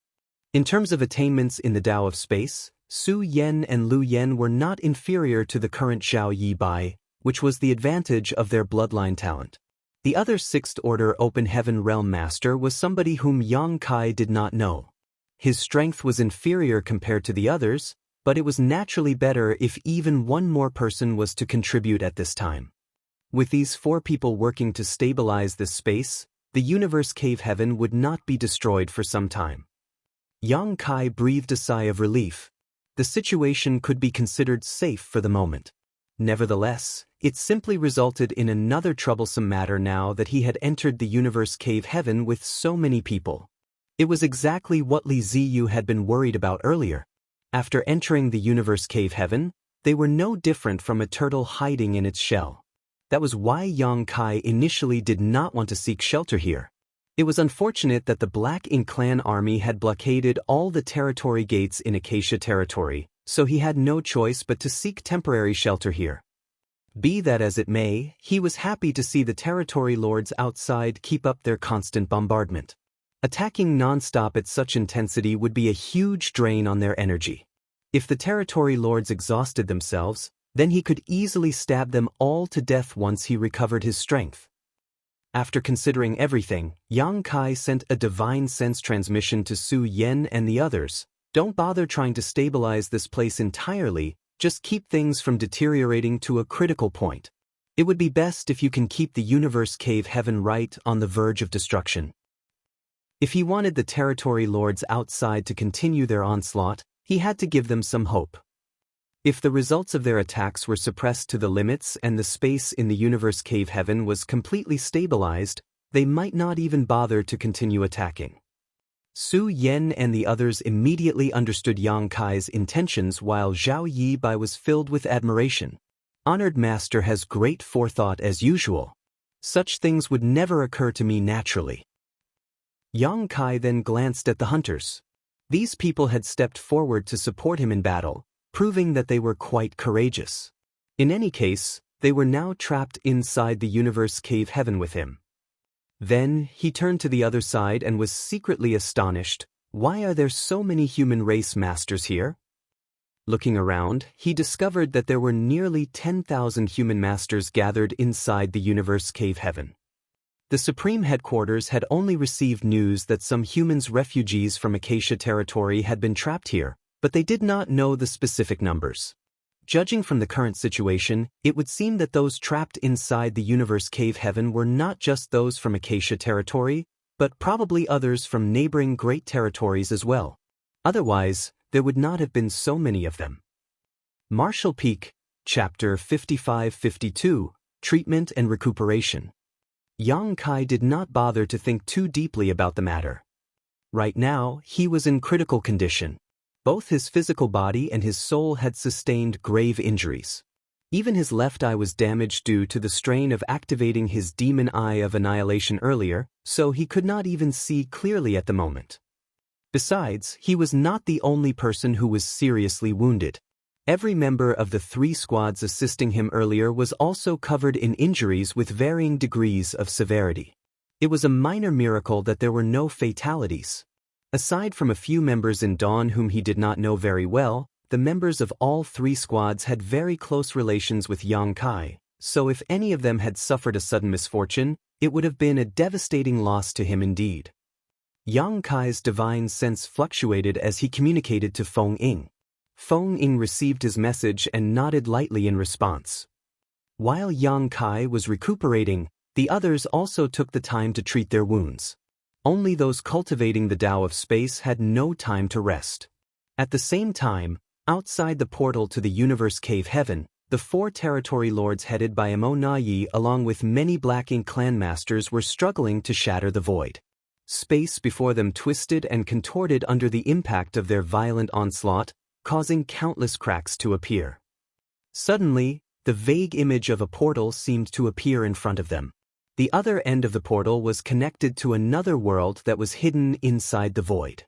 In terms of attainments in the Tao of Space, Su Yan and Lu Yan were not inferior to the current Zhao Yibai, which was the advantage of their bloodline talent. The other Sixth Order Open Heaven Realm Master was somebody whom Yang Kai did not know. His strength was inferior compared to the others, but it was naturally better if even one more person was to contribute at this time. With these four people working to stabilize this space, the universe cave heaven would not be destroyed for some time. Yang Kai breathed a sigh of relief. The situation could be considered safe for the moment. Nevertheless, it simply resulted in another troublesome matter now that he had entered the universe cave heaven with so many people. It was exactly what Li Ziyu had been worried about earlier. After entering the universe cave heaven, they were no different from a turtle hiding in its shell. That was why Yang Kai initially did not want to seek shelter here. It was unfortunate that the Black Ink clan army had blockaded all the territory gates in Acacia territory, so he had no choice but to seek temporary shelter here. Be that as it may, he was happy to see the territory lords outside keep up their constant bombardment. Attacking non-stop at such intensity would be a huge drain on their energy. If the territory lords exhausted themselves, then he could easily stab them all to death once he recovered his strength. After considering everything, Yang Kai sent a divine sense transmission to Su Yan and the others. Don't bother trying to stabilize this place entirely, just keep things from deteriorating to a critical point. It would be best if you can keep the universe cave heaven right on the verge of destruction. If he wanted the territory lords outside to continue their onslaught, he had to give them some hope. If the results of their attacks were suppressed to the limits and the space in the universe cave heaven was completely stabilized, they might not even bother to continue attacking. Su Yan and the others immediately understood Yang Kai's intentions while Zhao Yibai was filled with admiration. Honored master has great forethought as usual. Such things would never occur to me naturally. Yang Kai then glanced at the hunters. These people had stepped forward to support him in battle, proving that they were quite courageous. In any case, they were now trapped inside the universe cave heaven with him. Then, he turned to the other side and was secretly astonished. Why are there so many human race masters here? Looking around, he discovered that there were nearly 10,000 human masters gathered inside the universe cave heaven. The Supreme Headquarters had only received news that some humans refugees from Acacia territory had been trapped here, but they did not know the specific numbers. Judging from the current situation, it would seem that those trapped inside the universe cave heaven were not just those from Acacia territory, but probably others from neighboring great territories as well. Otherwise, there would not have been so many of them. Marshall Peak, Chapter 55-52, treatment and recuperation. Yang Kai did not bother to think too deeply about the matter. Right now, he was in critical condition. Both his physical body and his soul had sustained grave injuries. Even his left eye was damaged due to the strain of activating his demon eye of annihilation earlier, so he could not even see clearly at the moment. Besides, he was not the only person who was seriously wounded. Every member of the 3 squads assisting him earlier was also covered in injuries with varying degrees of severity. It was a minor miracle that there were no fatalities. Aside from a few members in Dawn whom he did not know very well, the members of all 3 squads had very close relations with Yang Kai, so if any of them had suffered a sudden misfortune, it would have been a devastating loss to him indeed. Yang Kai's divine sense fluctuated as he communicated to Feng Ying. Feng Ying received his message and nodded lightly in response. While Yang Kai was recuperating, the others also took the time to treat their wounds. Only those cultivating the Tao of space had no time to rest. At the same time, outside the portal to the universe cave heaven, the 4 territory lords headed by Mo Na Yi along with many Black Ink clan masters were struggling to shatter the void. Space before them twisted and contorted under the impact of their violent onslaught, causing countless cracks to appear. Suddenly, the vague image of a portal seemed to appear in front of them. The other end of the portal was connected to another world that was hidden inside the void.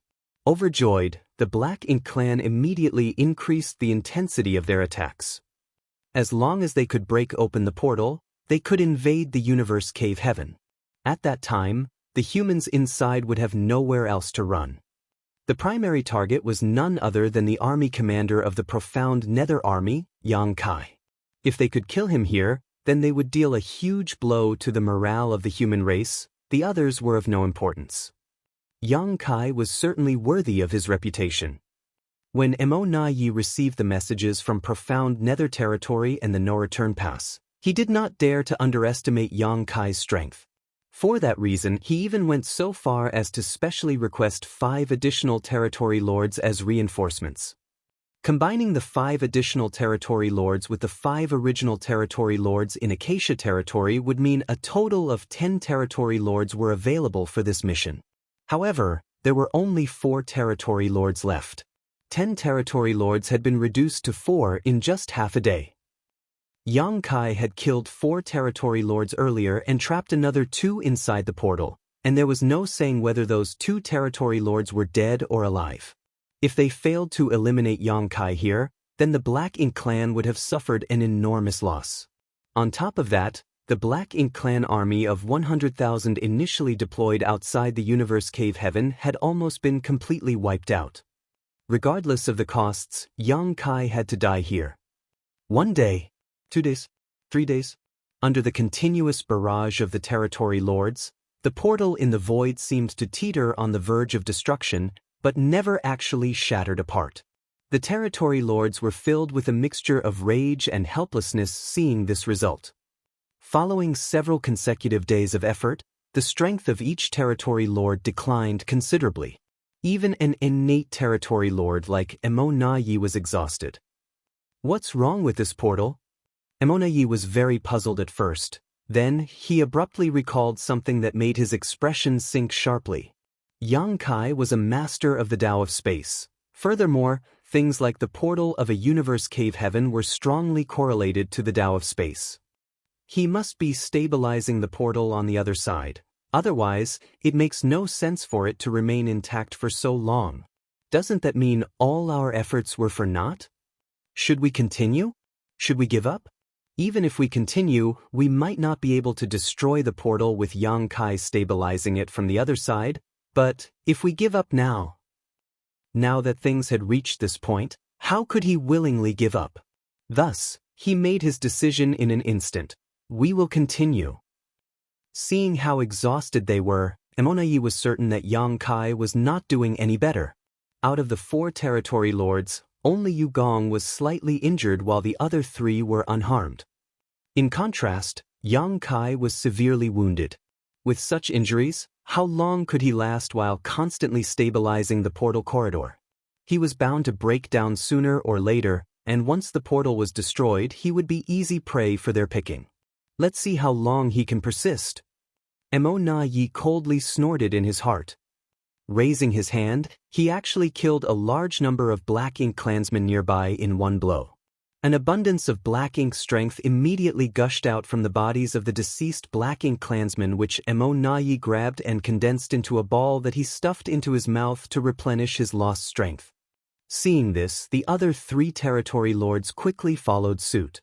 Overjoyed, the Black Ink clan immediately increased the intensity of their attacks. As long as they could break open the portal, they could invade the universe cave heaven. At that time, the humans inside would have nowhere else to run. The primary target was none other than the army commander of the profound Nether Army, Yang Kai. If they could kill him here, then they would deal a huge blow to the morale of the human race. The others were of no importance. Yang Kai was certainly worthy of his reputation. When Mo Na Yi received the messages from profound Nether territory and the no-return pass, he did not dare to underestimate Yang Kai's strength. For that reason, he even went so far as to specially request 5 additional territory lords as reinforcements. Combining the 5 additional territory lords with the 5 original territory lords in Acacia territory would mean a total of 10 territory lords were available for this mission. However, there were only 4 territory lords left. 10 territory lords had been reduced to 4 in just half a day. Yang Kai had killed 4 territory lords earlier and trapped another 2 inside the portal, and there was no saying whether those 2 territory lords were dead or alive. If they failed to eliminate Yang Kai here, then the Black Ink clan would have suffered an enormous loss. On top of that, the Black Ink clan army of 100,000 initially deployed outside the universe cave heaven had almost been completely wiped out. Regardless of the costs, Yang Kai had to die here. 1 day, 2 days, 3 days. Under the continuous barrage of the territory lords, the portal in the void seemed to teeter on the verge of destruction, but never actually shattered apart. The territory lords were filled with a mixture of rage and helplessness seeing this result. Following several consecutive days of effort, the strength of each territory lord declined considerably. Even an innate territory lord like Mo Na Yi was exhausted. What's wrong with this portal? Mo Na Yi was very puzzled at first. Then, he abruptly recalled something that made his expression sink sharply. Yang Kai was a master of the Tao of space. Furthermore, things like the portal of a universe cave heaven were strongly correlated to the Tao of space. He must be stabilizing the portal on the other side. Otherwise, it makes no sense for it to remain intact for so long. Doesn't that mean all our efforts were for naught? Should we continue? Should we give up? Even if we continue, we might not be able to destroy the portal with Yang Kai stabilizing it from the other side, but if we give up now that things had reached this point, how could he willingly give up? Thus, he made his decision in an instant. We will continue. Seeing how exhausted they were, Mo Na Yi was certain that Yang Kai was not doing any better. Out of the 4 territory lords, only Yu Gong was slightly injured while the other 3 were unharmed. In contrast, Yang Kai was severely wounded. With such injuries, how long could he last while constantly stabilizing the portal corridor? He was bound to break down sooner or later, and once the portal was destroyed, he would be easy prey for their picking. Let's see how long he can persist. Mo Na Yi coldly snorted in his heart. Raising his hand, he actually killed a large number of Black Ink clansmen nearby in one blow. An abundance of Black Ink strength immediately gushed out from the bodies of the deceased Black Ink clansmen, which Mo Na Yi grabbed and condensed into a ball that he stuffed into his mouth to replenish his lost strength. Seeing this, the other 3 territory lords quickly followed suit.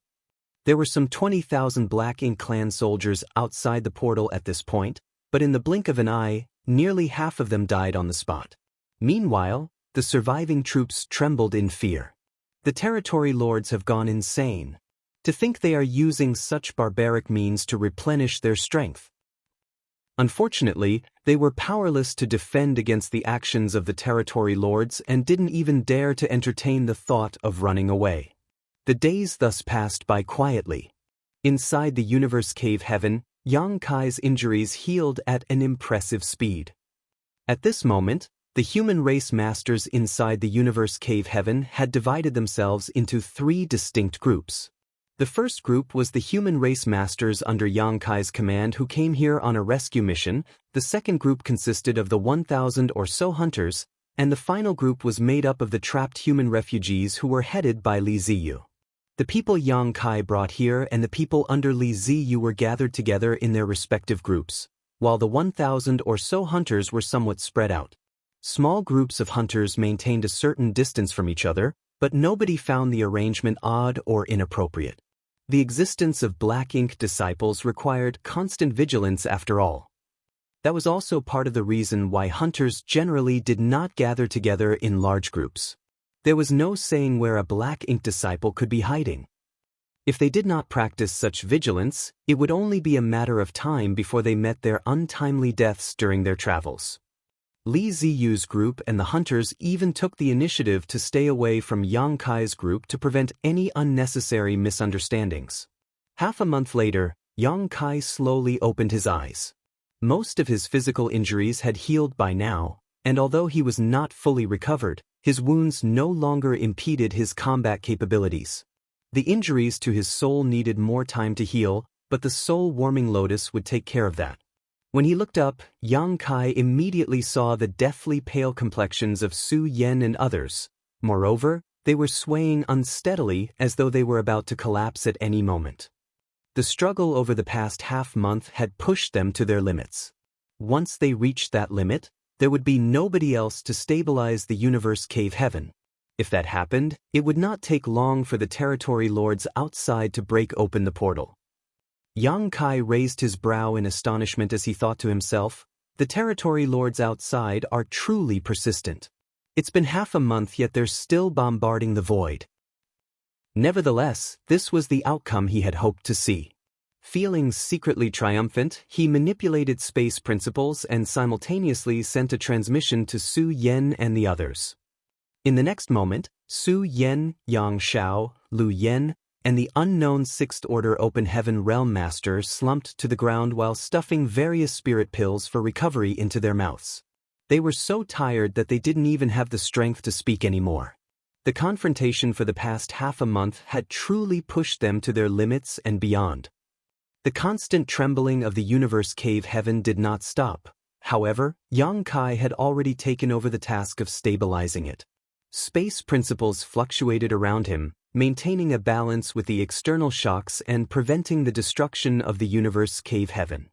There were some 20,000 Black Ink clan soldiers outside the portal at this point, but in the blink of an eye, nearly half of them died on the spot. Meanwhile, the surviving troops trembled in fear. The territory lords have gone insane. To think they are using such barbaric means to replenish their strength. Unfortunately, they were powerless to defend against the actions of the territory lords and didn't even dare to entertain the thought of running away. The days thus passed by quietly. Inside the universe cave heaven, Yang Kai's injuries healed at an impressive speed. At this moment, the human race masters inside the universe cave heaven had divided themselves into 3 distinct groups. The first group was the human race masters under Yang Kai's command who came here on a rescue mission, the second group consisted of the 1,000 or so hunters, and the final group was made up of the trapped human refugees who were headed by Li Ziyu. The people Yang Kai brought here and the people under Li Ziyu were gathered together in their respective groups, while the 1,000 or so hunters were somewhat spread out. Small groups of hunters maintained a certain distance from each other, but nobody found the arrangement odd or inappropriate. The existence of Black Ink disciples required constant vigilance after all. That was also part of the reason why hunters generally did not gather together in large groups. There was no saying where a Black Ink disciple could be hiding. If they did not practice such vigilance, it would only be a matter of time before they met their untimely deaths during their travels. Li Ziyu's group and the hunters even took the initiative to stay away from Yang Kai's group to prevent any unnecessary misunderstandings. Half a month later, Yang Kai slowly opened his eyes. Most of his physical injuries had healed by now, and although he was not fully recovered, his wounds no longer impeded his combat capabilities. The injuries to his soul needed more time to heal, but the soul-warming lotus would take care of that. When he looked up, Yang Kai immediately saw the deathly pale complexions of Su Yen and others. Moreover, they were swaying unsteadily as though they were about to collapse at any moment. The struggle over the past half-month had pushed them to their limits. Once they reached that limit, there would be nobody else to stabilize the universe cave heaven. If that happened, it would not take long for the territory lords outside to break open the portal. Yang Kai raised his brow in astonishment as he thought to himself, the territory lords outside are truly persistent. It's been half a month yet they're still bombarding the void. Nevertheless, this was the outcome he had hoped to see. Feeling secretly triumphant, he manipulated space principles and simultaneously sent a transmission to Su Yen and the others. In the next moment, Su Yen, Yang Shao, Lu Yen, and the unknown Sixth Order Open Heaven Realm Master slumped to the ground while stuffing various spirit pills for recovery into their mouths. They were so tired that they didn't even have the strength to speak anymore. The confrontation for the past half a month had truly pushed them to their limits and beyond. The constant trembling of the universe cave heaven did not stop. However, Yang Kai had already taken over the task of stabilizing it. Space principles fluctuated around him, maintaining a balance with the external shocks and preventing the destruction of the universe cave heaven.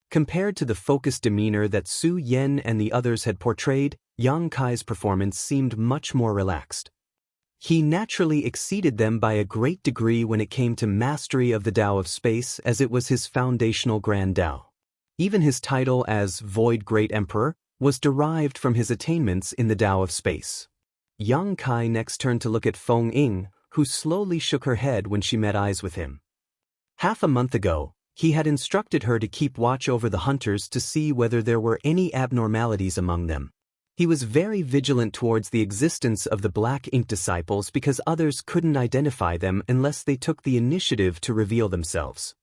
Compared to the focused demeanor that Su Yen and the others had portrayed, Yang Kai's performance seemed much more relaxed. He naturally exceeded them by a great degree when it came to mastery of the Tao of Space, as it was his foundational Grand Tao. Even his title as Void Great Emperor was derived from his attainments in the Tao of Space. Yang Kai next turned to look at Feng Ying, who slowly shook her head when she met eyes with him. Half a month ago, he had instructed her to keep watch over the hunters to see whether there were any abnormalities among them. He was very vigilant towards the existence of the Black Ink disciples because others couldn't identify them unless they took the initiative to reveal themselves.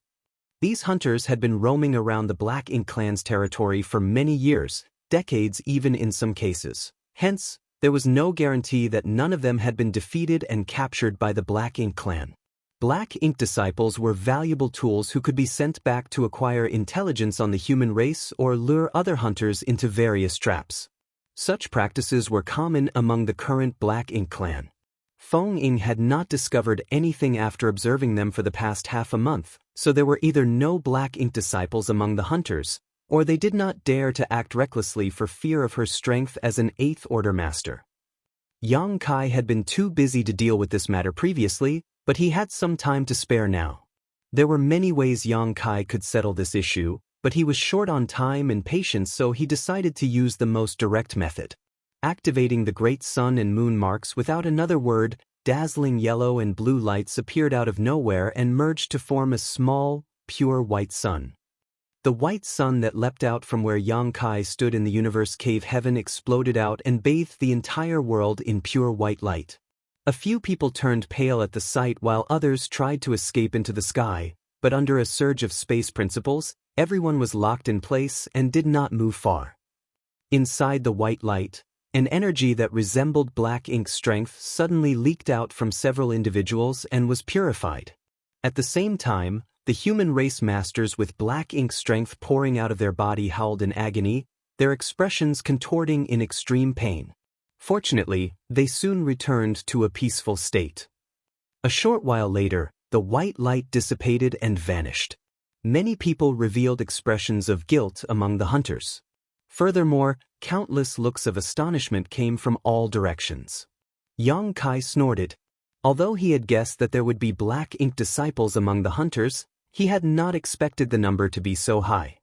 These hunters had been roaming around the Black Ink clan's territory for many years, decades even in some cases. Hence, there was no guarantee that none of them had been defeated and captured by the Black Ink clan. Black ink disciples were valuable tools who could be sent back to acquire intelligence on the human race or lure other hunters into various traps. Such practices were common among the current Black Ink clan. Feng Ying had not discovered anything after observing them for the past half a month, so there were either no Black Ink disciples among the hunters, or they did not dare to act recklessly for fear of her strength as an 8th Order master. Yang Kai had been too busy to deal with this matter previously, but he had some time to spare now. There were many ways Yang Kai could settle this issue, but he was short on time and patience, so he decided to use the most direct method. Activating the great sun and moon marks without another word, dazzling yellow and blue lights appeared out of nowhere and merged to form a small, pure white sun. The white sun that leapt out from where Yang Kai stood in the universe cave heaven exploded out and bathed the entire world in pure white light. A few people turned pale at the sight while others tried to escape into the sky, but under a surge of space principles, everyone was locked in place and did not move far. Inside the white light, an energy that resembled Black Ink strength suddenly leaked out from several individuals and was purified. At the same time, the human race masters with Black Ink strength pouring out of their body howled in agony, their expressions contorting in extreme pain. Fortunately, they soon returned to a peaceful state. A short while later, the white light dissipated and vanished. Many people revealed expressions of guilt among the hunters. Furthermore, countless looks of astonishment came from all directions. Yang Kai snorted. Although he had guessed that there would be Black Ink disciples among the hunters, he had not expected the number to be so high.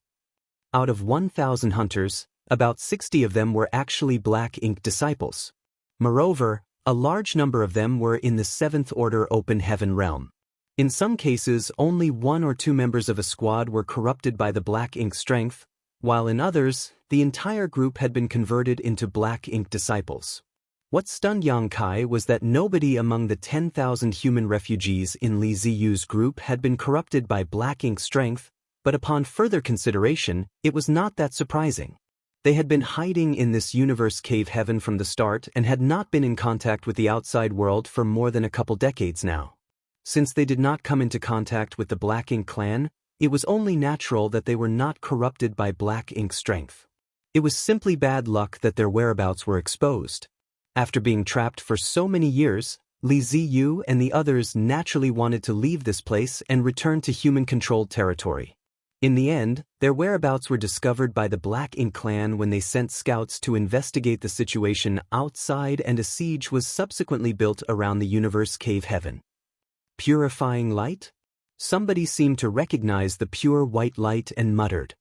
Out of 1,000 hunters, about 60 of them were actually Black Ink disciples. Moreover, a large number of them were in the 7th Order Open Heaven realm. In some cases, only 1 or 2 members of a squad were corrupted by the Black Ink strength, while in others, the entire group had been converted into Black Ink disciples. What stunned Yang Kai was that nobody among the 10,000 human refugees in Li Ziyu's group had been corrupted by Black Ink strength, but upon further consideration, it was not that surprising. They had been hiding in this universe cave heaven from the start and had not been in contact with the outside world for more than a couple decades now. Since they did not come into contact with the Black Ink clan, it was only natural that they were not corrupted by Black Ink strength. It was simply bad luck that their whereabouts were exposed. After being trapped for so many years, Li Ziyu and the others naturally wanted to leave this place and return to human-controlled territory. In the end, their whereabouts were discovered by the Black Ink clan when they sent scouts to investigate the situation outside, and a siege was subsequently built around the universe cave heaven. Purifying light? Somebody seemed to recognize the pure white light and muttered.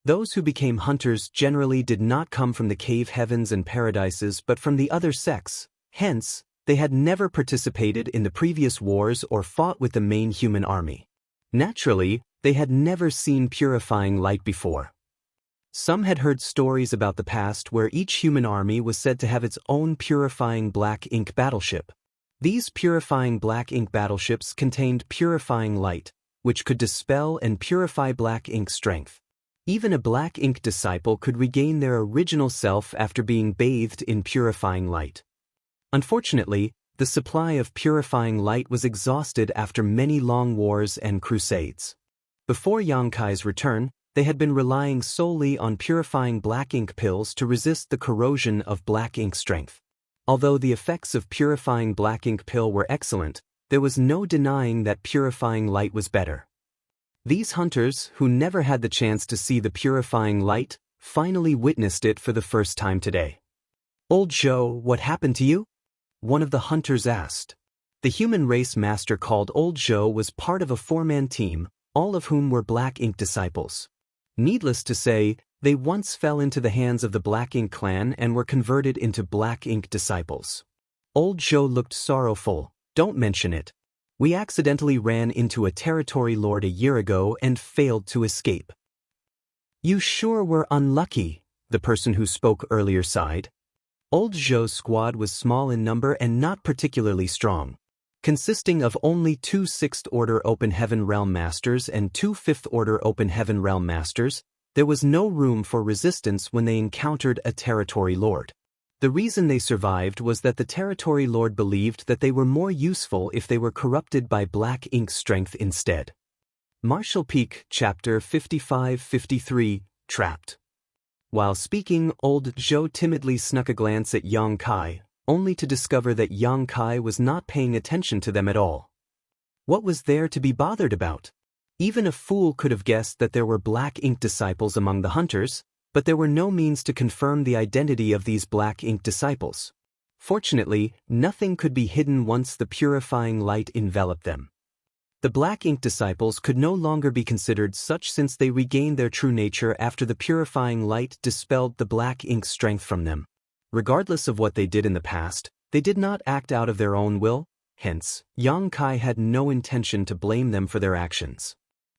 Those who became hunters generally did not come from the cave heavens and paradises but from the other sects, hence, they had never participated in the previous wars or fought with the main human army. Naturally, they had never seen purifying light before. Some had heard stories about the past where each human army was said to have its own purifying Black Ink battleship. These purifying Black Ink battleships contained purifying light, which could dispel and purify Black Ink strength. Even a Black Ink disciple could regain their original self after being bathed in purifying light. Unfortunately, the supply of purifying light was exhausted after many long wars and crusades. Before Yang Kai's return, they had been relying solely on purifying Black Ink pills to resist the corrosion of Black Ink strength. Although the effects of purifying Black Ink pill were excellent, there was no denying that purifying light was better. These hunters, who never had the chance to see the purifying light, finally witnessed it for the first time today. "Old Zhou, what happened to you?" one of the hunters asked. The human race master called Old Zhou was part of a 4-man team, all of whom were Black Ink disciples. Needless to say, they once fell into the hands of the Black Ink clan and were converted into Black Ink disciples. Old Zhou looked sorrowful. "Don't mention it. We accidentally ran into a territory lord a year ago and failed to escape." "You sure were unlucky," the person who spoke earlier sighed. Old Zhou's squad was small in number and not particularly strong. Consisting of only 2 6th Order Open Heaven Realm Masters and 2 5th Order Open Heaven Realm Masters, there was no room for resistance when they encountered a territory lord. The reason they survived was that the territory lord believed that they were more useful if they were corrupted by black ink strength instead. Marshall Peak, Chapter 55-53, Trapped. While speaking, old Zhou timidly snuck a glance at Yang Kai, only to discover that Yang Kai was not paying attention to them at all. What was there to be bothered about? Even a fool could have guessed that there were black ink disciples among the hunters, but there were no means to confirm the identity of these black ink disciples. Fortunately, nothing could be hidden once the purifying light enveloped them. The black ink disciples could no longer be considered such since they regained their true nature after the purifying light dispelled the black ink strength from them. Regardless of what they did in the past, they did not act out of their own will, hence, Yang Kai had no intention to blame them for their actions.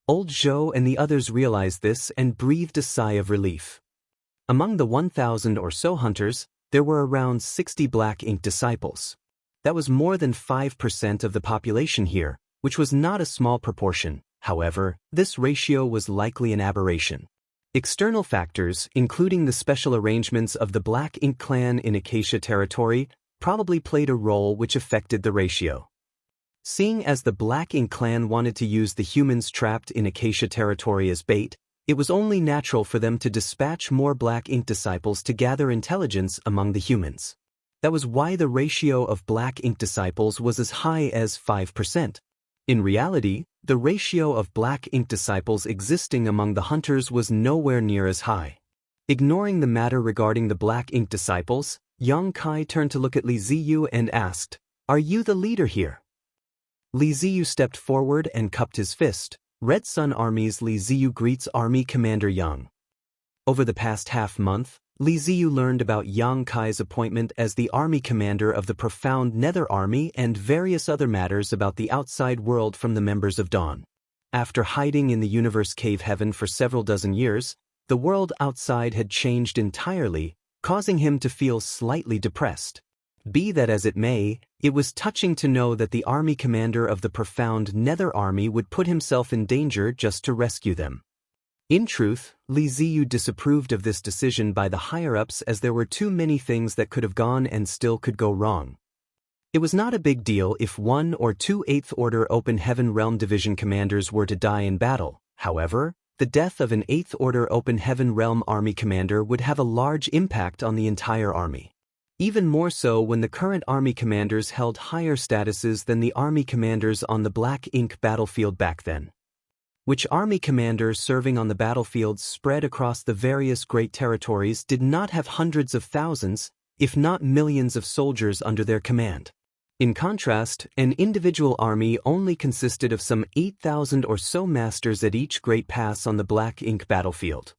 Old Zhou and the others realized this and breathed a sigh of relief. Among the 1,000 or so hunters, there were around 60 black ink disciples. That was more than 5% of the population here, which was not a small proportion. However, this ratio was likely an aberration. External factors, including the special arrangements of the Black Ink clan in Acacia territory, probably played a role which affected the ratio. Seeing as the Black Ink clan wanted to use the humans trapped in Acacia territory as bait, it was only natural for them to dispatch more Black Ink disciples to gather intelligence among the humans. That was why the ratio of Black Ink disciples was as high as 5%. In reality, the ratio of Black Ink disciples existing among the hunters was nowhere near as high. Ignoring the matter regarding the Black Ink disciples, Yang Kai turned to look at Li Ziyu and asked, "Are you the leader here?" Li Ziyu stepped forward and cupped his fist. Red Sun Army's Li Ziyu greets Army Commander Yang. Over the past half-month, Li Ziyu learned about Yang Kai's appointment as the Army Commander of the Profound Nether Army and various other matters about the outside world from the members of Dawn. After hiding in the universe cave heaven for several dozen years, the world outside had changed entirely, causing him to feel slightly depressed. Be that as it may, it was touching to know that the Army Commander of the Profound Nether Army would put himself in danger just to rescue them. In truth, Li Ziyu disapproved of this decision by the higher-ups as there were too many things that could have gone and still could go wrong. It was not a big deal if 1 or 2 8th Order Open Heaven Realm Division commanders were to die in battle. However, the death of an 8th Order Open Heaven Realm Army commander would have a large impact on the entire army. Even more so when the current army commanders held higher statuses than the army commanders on the Black Ink battlefield back then. Which army commander serving on the battlefields spread across the various great territories did not have hundreds of thousands, if not millions of soldiers under their command. In contrast, an individual army only consisted of some 8,000 or so masters at each great pass on the Black Ink battlefield.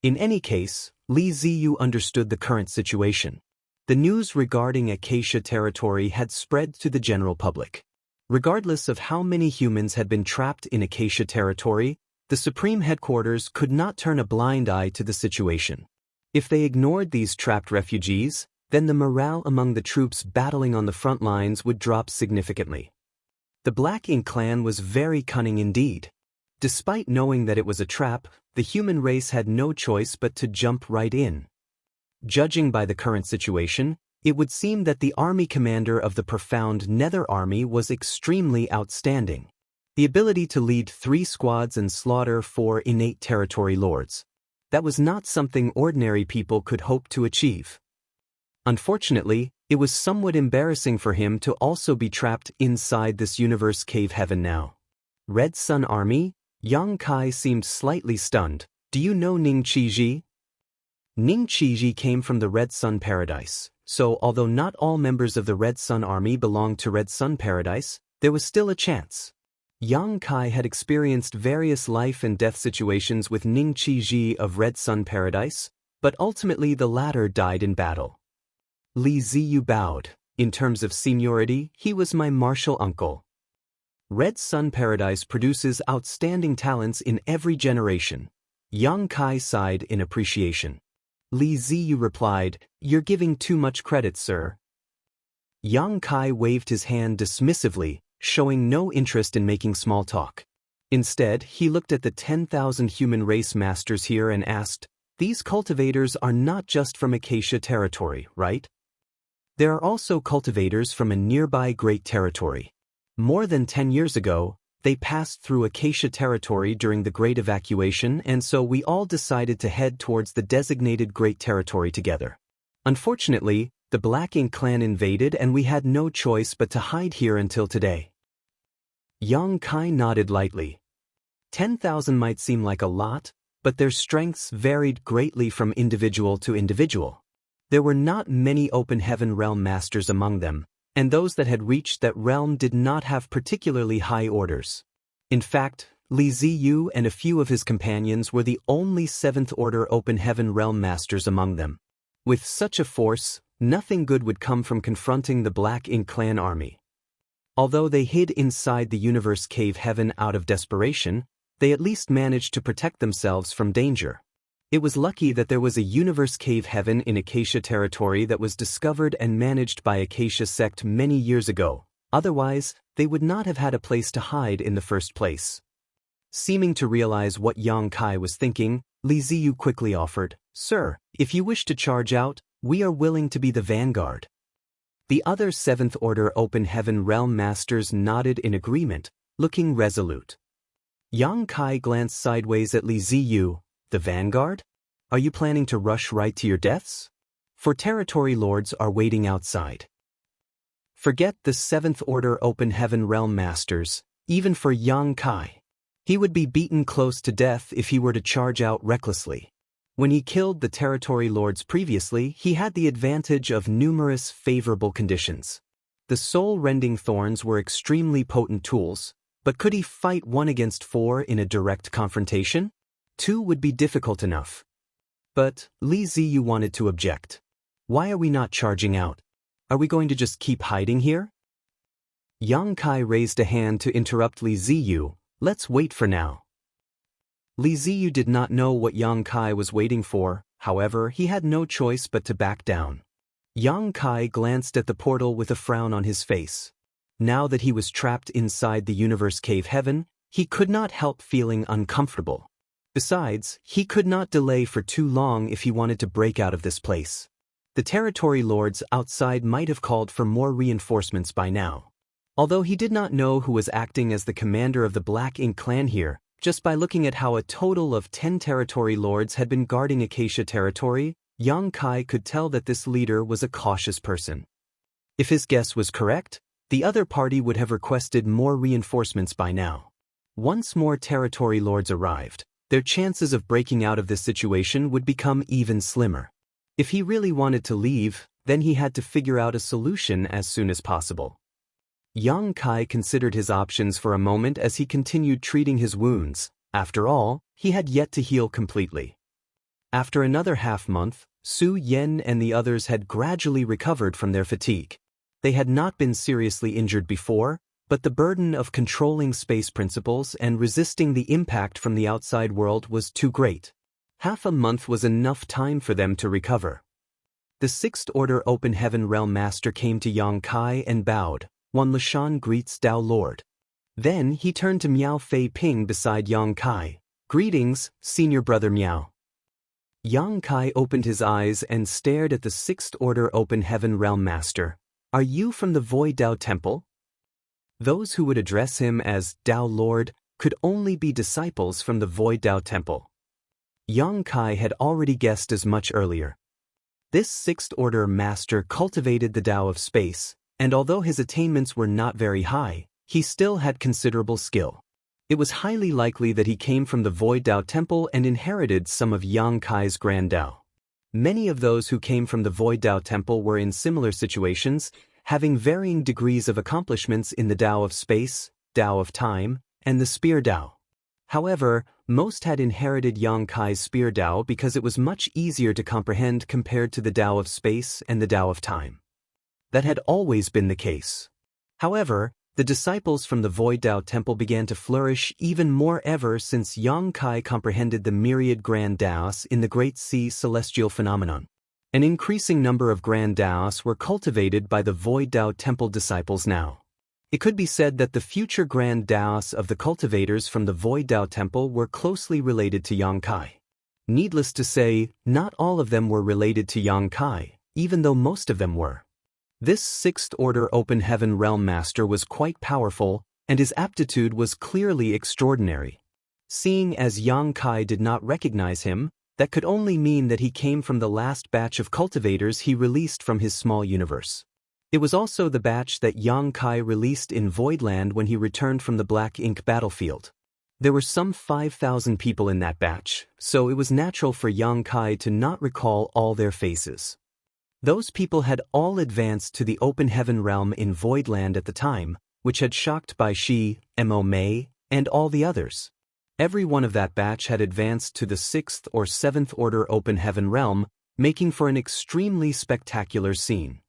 In any case, Li Ziyu understood the current situation. The news regarding Acacia territory had spread to the general public. Regardless of how many humans had been trapped in Acacia territory, the Supreme Headquarters could not turn a blind eye to the situation. If they ignored these trapped refugees, then the morale among the troops battling on the front lines would drop significantly. The Black Ink clan was very cunning indeed. Despite knowing that it was a trap, the human race had no choice but to jump right in. Judging by the current situation, it would seem that the army commander of the Profound Nether Army was extremely outstanding. The ability to lead 3 squads and slaughter 4 innate territory lords. That was not something ordinary people could hope to achieve. Unfortunately, it was somewhat embarrassing for him to also be trapped inside this universe cave heaven now. Red Sun Army? Yang Kai seemed slightly stunned. Do you know Ning Qiji? Ning Qiji came from the Red Sun Paradise, so although not all members of the Red Sun Army belonged to Red Sun Paradise, there was still a chance. Yang Kai had experienced various life and death situations with Ning Qiji of Red Sun Paradise, but ultimately the latter died in battle. Li Ziyu bowed. In terms of seniority, he was my martial uncle. Red Sun Paradise produces outstanding talents in every generation. Yang Kai sighed in appreciation. Li Ziyu replied, "You're giving too much credit, sir." Yang Kai waved his hand dismissively, showing no interest in making small talk. Instead, he looked at the 10,000 human race masters here and asked, These cultivators are not just from Acacia territory, right? There are also cultivators from a nearby Great Territory. More than 10 years ago, they passed through Acacia territory during the Great Evacuation, and so we all decided to head towards the designated Great Territory together. Unfortunately, the Black Ink clan invaded and we had no choice but to hide here until today. Yang Kai nodded lightly. 10,000 might seem like a lot, but their strengths varied greatly from individual to individual. There were not many Open Heaven Realm Masters among them, and those that had reached that realm did not have particularly high orders. In fact, Li Ziyu and a few of his companions were the only 7th Order Open Heaven Realm Masters among them. With such a force, nothing good would come from confronting the Black Ink clan army. Although they hid inside the Universe Cave Heaven out of desperation, they at least managed to protect themselves from danger. It was lucky that there was a Universe Cave Heaven in Acacia territory that was discovered and managed by Acacia sect many years ago, otherwise, they would not have had a place to hide in the first place. Seeming to realize what Yang Kai was thinking, Li Ziyu quickly offered, "Sir, if you wish to charge out, we are willing to be the vanguard." The other 7th Order Open Heaven Realm Masters nodded in agreement, looking resolute. Yang Kai glanced sideways at Li Ziyu. "The vanguard? Are you planning to rush right to your deaths? For territory lords are waiting outside." Forget the 7th Order Open Heaven Realm Masters, even for Yang Kai. He would be beaten close to death if he were to charge out recklessly. When he killed the territory lords previously, he had the advantage of numerous favorable conditions. The soul-rending thorns were extremely potent tools, but could he fight 1 against 4 in a direct confrontation? 2 would be difficult enough. But Li Ziyu wanted to object. "Why are we not charging out? Are we going to just keep hiding here?" Yang Kai raised a hand to interrupt Li Ziyu. "Let's wait for now." Li Ziyu did not know what Yang Kai was waiting for, however, he had no choice but to back down. Yang Kai glanced at the portal with a frown on his face. Now that he was trapped inside the Universe Cave Heaven, he could not help feeling uncomfortable. Besides, he could not delay for too long if he wanted to break out of this place. The territory lords outside might have called for more reinforcements by now. Although he did not know who was acting as the commander of the Black Ink clan here, just by looking at how a total of 10 territory lords had been guarding Acacia territory, Yang Kai could tell that this leader was a cautious person. If his guess was correct, the other party would have requested more reinforcements by now. Once more territory lords arrived, their chances of breaking out of this situation would become even slimmer. If he really wanted to leave, then he had to figure out a solution as soon as possible. Yang Kai considered his options for a moment as he continued treating his wounds. After all, he had yet to heal completely. After another half-month, Su Yen and the others had gradually recovered from their fatigue. They had not been seriously injured before, but the burden of controlling space principles and resisting the impact from the outside world was too great. Half a month was enough time for them to recover. The 6th Order Open Heaven Realm Master came to Yang Kai and bowed. "Wan Lashan greets Tao Lord." Then he turned to Miao Fei Ping beside Yang Kai. "Greetings, Senior Brother Miao." Yang Kai opened his eyes and stared at the 6th Order Open Heaven Realm Master. "Are you from the Void Dao Temple?" Those who would address him as Tao Lord could only be disciples from the Void Dao Temple. Yang Kai had already guessed as much earlier. This 6th Order Master cultivated the Tao of space, and although his attainments were not very high, he still had considerable skill. It was highly likely that he came from the Void Dao Temple and inherited some of Yang Kai's Grand Dao. Many of those who came from the Void Dao Temple were in similar situations, having varying degrees of accomplishments in the Tao of space, Tao of time, and the Spear Tao. However, most had inherited Yang Kai's Spear Tao because it was much easier to comprehend compared to the Tao of space and the Tao of time. That had always been the case. However, the disciples from the Void Dao Temple began to flourish even more ever since Yang Kai comprehended the myriad Grand Daos in the Great Sea Celestial Phenomenon. An increasing number of Grand Daos were cultivated by the Void Dao Temple disciples now. It could be said that the future Grand Daos of the cultivators from the Void Dao Temple were closely related to Yang Kai. Needless to say, not all of them were related to Yang Kai, even though most of them were. This sixth-order open heaven realm master was quite powerful, and his aptitude was clearly extraordinary. Seeing as Yang Kai did not recognize him, that could only mean that he came from the last batch of cultivators he released from his small universe. It was also the batch that Yang Kai released in Voidland when he returned from the Black Ink battlefield. There were some 5,000 people in that batch, so it was natural for Yang Kai to not recall all their faces. Those people had all advanced to the open heaven realm in Voidland at the time, which had shocked Bai Shi, Mo Mei, and all the others. Every one of that batch had advanced to the 6th or 7th order open heaven realm, making for an extremely spectacular scene.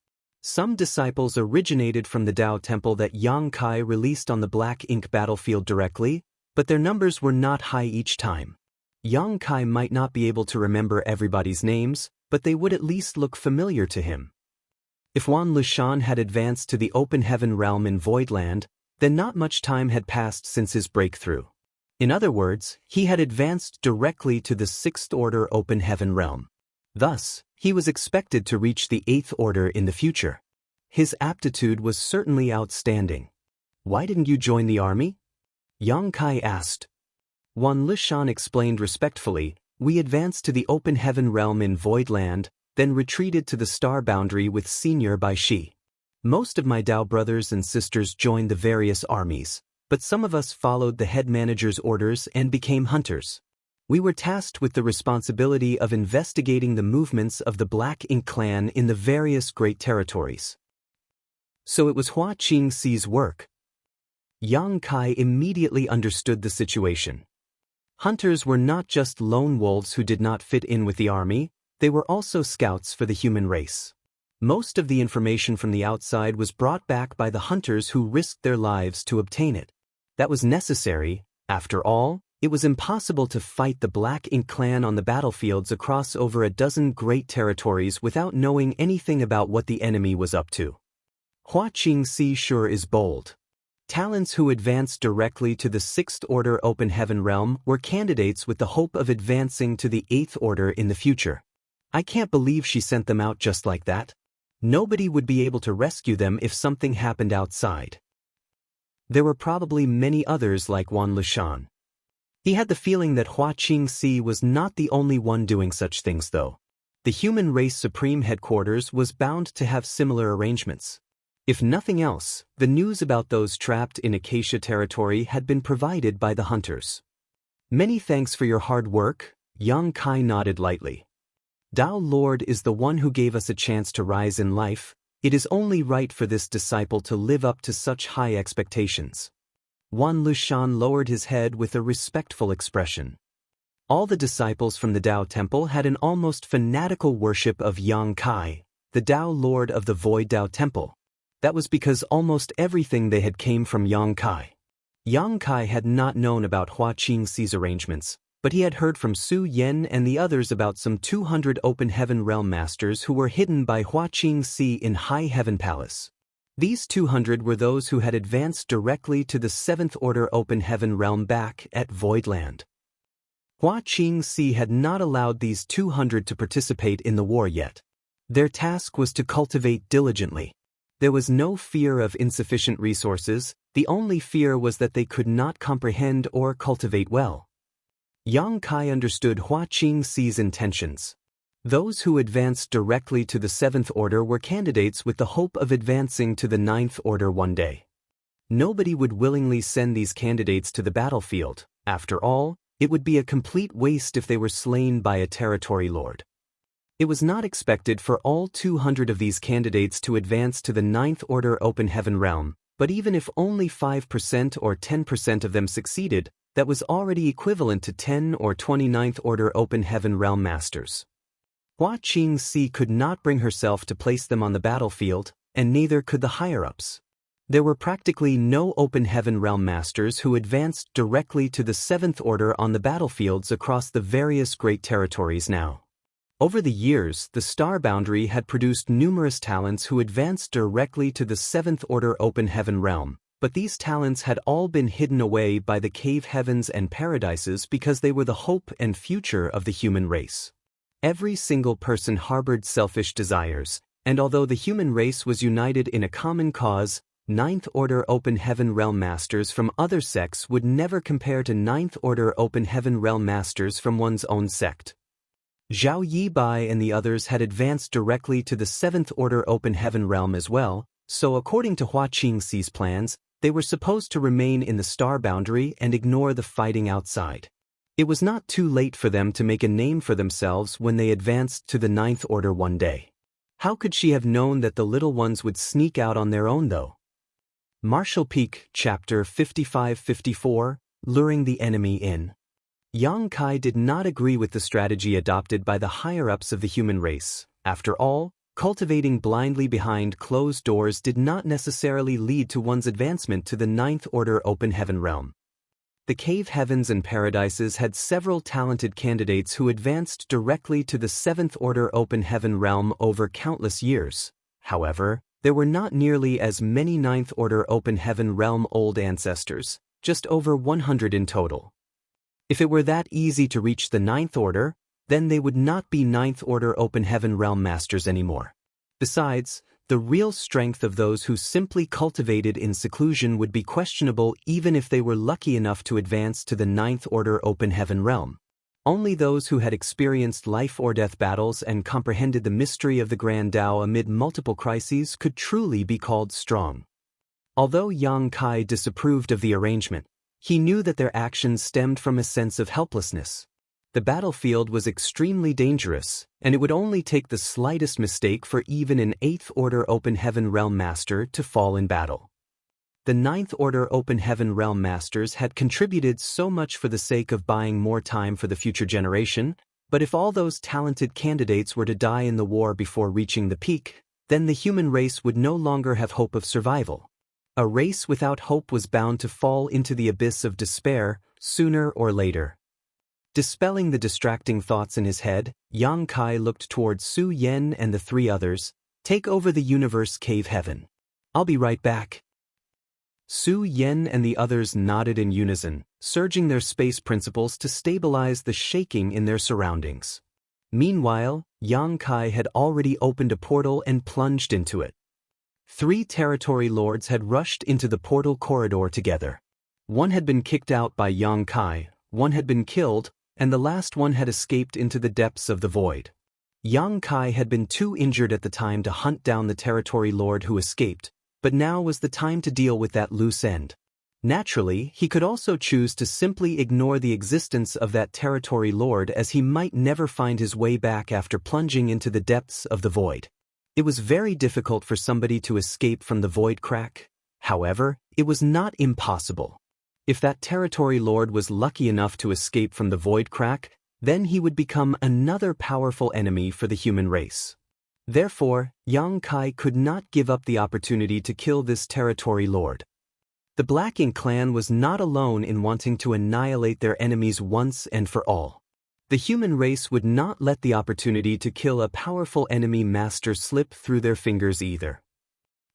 Some disciples originated from the Dao Temple that Yang Kai released on the Black Ink battlefield directly, but their numbers were not high each time. Yang Kai might not be able to remember everybody's names, but they would at least look familiar to him. If Wan Lushan had advanced to the open heaven realm in Voidland, then not much time had passed since his breakthrough. In other words, he had advanced directly to the 6th order open heaven realm. Thus, he was expected to reach the 8th order in the future. His aptitude was certainly outstanding. Why didn't you join the army? Yang Kai asked. Wan Lushan explained respectfully, we advanced to the open heaven realm in Voidland, then retreated to the star boundary with Senior Bai Shi. Most of my Dao brothers and sisters joined the various armies, but some of us followed the head manager's orders and became hunters. We were tasked with the responsibility of investigating the movements of the Black Ink clan in the various great territories. So it was Hua Qingxi's work. Yang Kai immediately understood the situation. Hunters were not just lone wolves who did not fit in with the army, they were also scouts for the human race. Most of the information from the outside was brought back by the hunters who risked their lives to obtain it. That was necessary. After all, it was impossible to fight the Black Ink clan on the battlefields across over a dozen great territories without knowing anything about what the enemy was up to. Hua Qingxi sure is bold. Talents who advanced directly to the 6th order open heaven realm were candidates with the hope of advancing to the 8th order in the future. I can't believe she sent them out just like that. Nobody would be able to rescue them if something happened outside. There were probably many others like Wan Lushan. He had the feeling that Hua Qingxi was not the only one doing such things though. The Human Race Supreme Headquarters was bound to have similar arrangements. If nothing else, the news about those trapped in Acacia territory had been provided by the hunters. Many thanks for your hard work, Yang Kai nodded lightly. Dao Lord is the one who gave us a chance to rise in life. It is only right for this disciple to live up to such high expectations. Wan Lushan lowered his head with a respectful expression. All the disciples from the Dao Temple had an almost fanatical worship of Yang Kai, the Dao Lord of the Void Dao Temple. That was because almost everything they had came from Yang Kai. Yang Kai had not known about Hua Qingxi's arrangements, but he had heard from Su Yan and the others about some 200 open heaven realm masters who were hidden by Hua Qingxi in High Heaven Palace. These 200 were those who had advanced directly to the 7th order open heaven realm back at Voidland. Hua Qingxi had not allowed these 200 to participate in the war yet. Their task was to cultivate diligently. There was no fear of insufficient resources, the only fear was that they could not comprehend or cultivate well. Yang Kai understood Hua Qingxi's intentions. Those who advanced directly to the 7th order were candidates with the hope of advancing to the 9th order one day. Nobody would willingly send these candidates to the battlefield. After all, it would be a complete waste if they were slain by a territory lord. It was not expected for all 200 of these candidates to advance to the 9th order open heaven realm, but even if only 5% or 10% of them succeeded, that was already equivalent to 10 or 29th order open heaven realm masters. Hua Qingxi could not bring herself to place them on the battlefield, and neither could the higher-ups. There were practically no open heaven realm masters who advanced directly to the 7th order on the battlefields across the various great territories now. Over the years, the star boundary had produced numerous talents who advanced directly to the 7th order open heaven realm, but these talents had all been hidden away by the cave heavens and paradises because they were the hope and future of the human race. Every single person harbored selfish desires, and although the human race was united in a common cause, Ninth Order Open Heaven Realm Masters from other sects would never compare to Ninth Order Open Heaven Realm Masters from one's own sect. Zhao Yibai and the others had advanced directly to the Seventh Order Open Heaven Realm as well, so according to Hua Qingxi's plans, they were supposed to remain in the star boundary and ignore the fighting outside. It was not too late for them to make a name for themselves when they advanced to the Ninth Order one day. How could she have known that the little ones would sneak out on their own though? Martial Peak, Chapter 55-54, Luring the Enemy In. Yang Kai did not agree with the strategy adopted by the higher-ups of the human race. After all, cultivating blindly behind closed doors did not necessarily lead to one's advancement to the Ninth Order Open Heaven Realm. The cave heavens and paradises had several talented candidates who advanced directly to the Seventh Order Open Heaven Realm over countless years. However, there were not nearly as many Ninth Order Open Heaven Realm old ancestors, just over 100 in total. If it were that easy to reach the Ninth Order, then they would not be Ninth Order Open Heaven Realm Masters anymore. Besides, the real strength of those who simply cultivated in seclusion would be questionable even if they were lucky enough to advance to the Ninth Order Open Heaven Realm. Only those who had experienced life-or-death battles and comprehended the mystery of the Grand Tao amid multiple crises could truly be called strong. Although Yang Kai disapproved of the arrangement, he knew that their actions stemmed from a sense of helplessness. The battlefield was extremely dangerous, and it would only take the slightest mistake for even an Eighth Order Open Heaven Realm Master to fall in battle. The Ninth Order Open Heaven Realm Masters had contributed so much for the sake of buying more time for the future generation, but if all those talented candidates were to die in the war before reaching the peak, then the human race would no longer have hope of survival. A race without hope was bound to fall into the abyss of despair, sooner or later. Dispelling the distracting thoughts in his head, Yang Kai looked toward Su Yen and the three others. Take over the universe cave heaven. I'll be right back. Su Yen and the others nodded in unison, surging their space principles to stabilize the shaking in their surroundings. Meanwhile, Yang Kai had already opened a portal and plunged into it. 3 territory lords had rushed into the portal corridor together. One had been kicked out by Yang Kai, one had been killed, and the last one had escaped into the depths of the void. Yang Kai had been too injured at the time to hunt down the territory lord who escaped, but now was the time to deal with that loose end. Naturally, he could also choose to simply ignore the existence of that territory lord as he might never find his way back after plunging into the depths of the void. It was very difficult for somebody to escape from the void crack. However, it was not impossible. If that territory lord was lucky enough to escape from the void crack, then he would become another powerful enemy for the human race. Therefore, Yang Kai could not give up the opportunity to kill this territory lord. The Black Ink clan was not alone in wanting to annihilate their enemies once and for all. The human race would not let the opportunity to kill a powerful enemy master slip through their fingers either.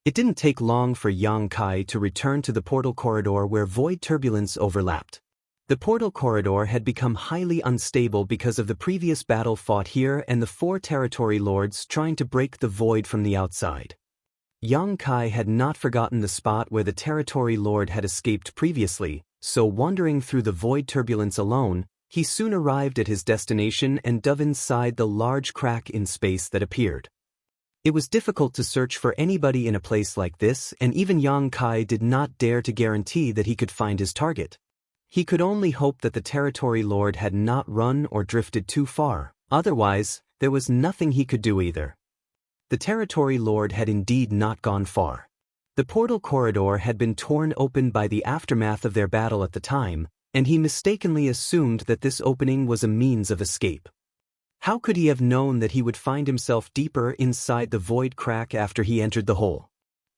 It didn't take long for Yang Kai to return to the portal corridor where void turbulence overlapped. The portal corridor had become highly unstable because of the previous battle fought here and the 4 territory lords trying to break the void from the outside. Yang Kai had not forgotten the spot where the territory lord had escaped previously, so wandering through the void turbulence alone, he soon arrived at his destination and dove inside the large crack in space that appeared. It was difficult to search for anybody in a place like this, and even Yang Kai did not dare to guarantee that he could find his target. He could only hope that the territory lord had not run or drifted too far, otherwise, there was nothing he could do either. The territory lord had indeed not gone far. The portal corridor had been torn open by the aftermath of their battle at the time, and he mistakenly assumed that this opening was a means of escape. How could he have known that he would find himself deeper inside the void crack after he entered the hole?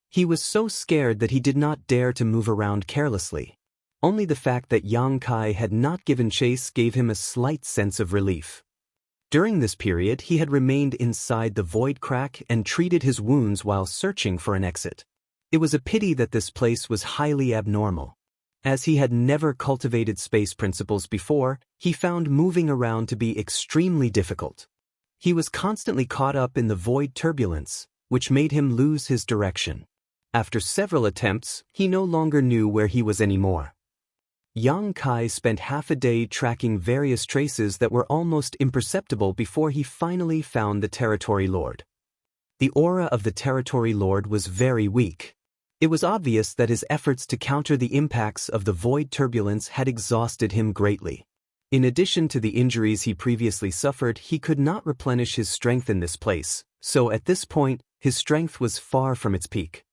He was so scared that he did not dare to move around carelessly. Only the fact that Yang Kai had not given chase gave him a slight sense of relief. During this period, he had remained inside the void crack and treated his wounds while searching for an exit. It was a pity that this place was highly abnormal. As he had never cultivated space principles before, he found moving around to be extremely difficult. He was constantly caught up in the void turbulence, which made him lose his direction. After several attempts, he no longer knew where he was anymore. Yang Kai spent half a day tracking various traces that were almost imperceptible before he finally found the Territory Lord. The aura of the Territory Lord was very weak. It was obvious that his efforts to counter the impacts of the void turbulence had exhausted him greatly. In addition to the injuries he previously suffered, he could not replenish his strength in this place, so at this point, his strength was far from its peak.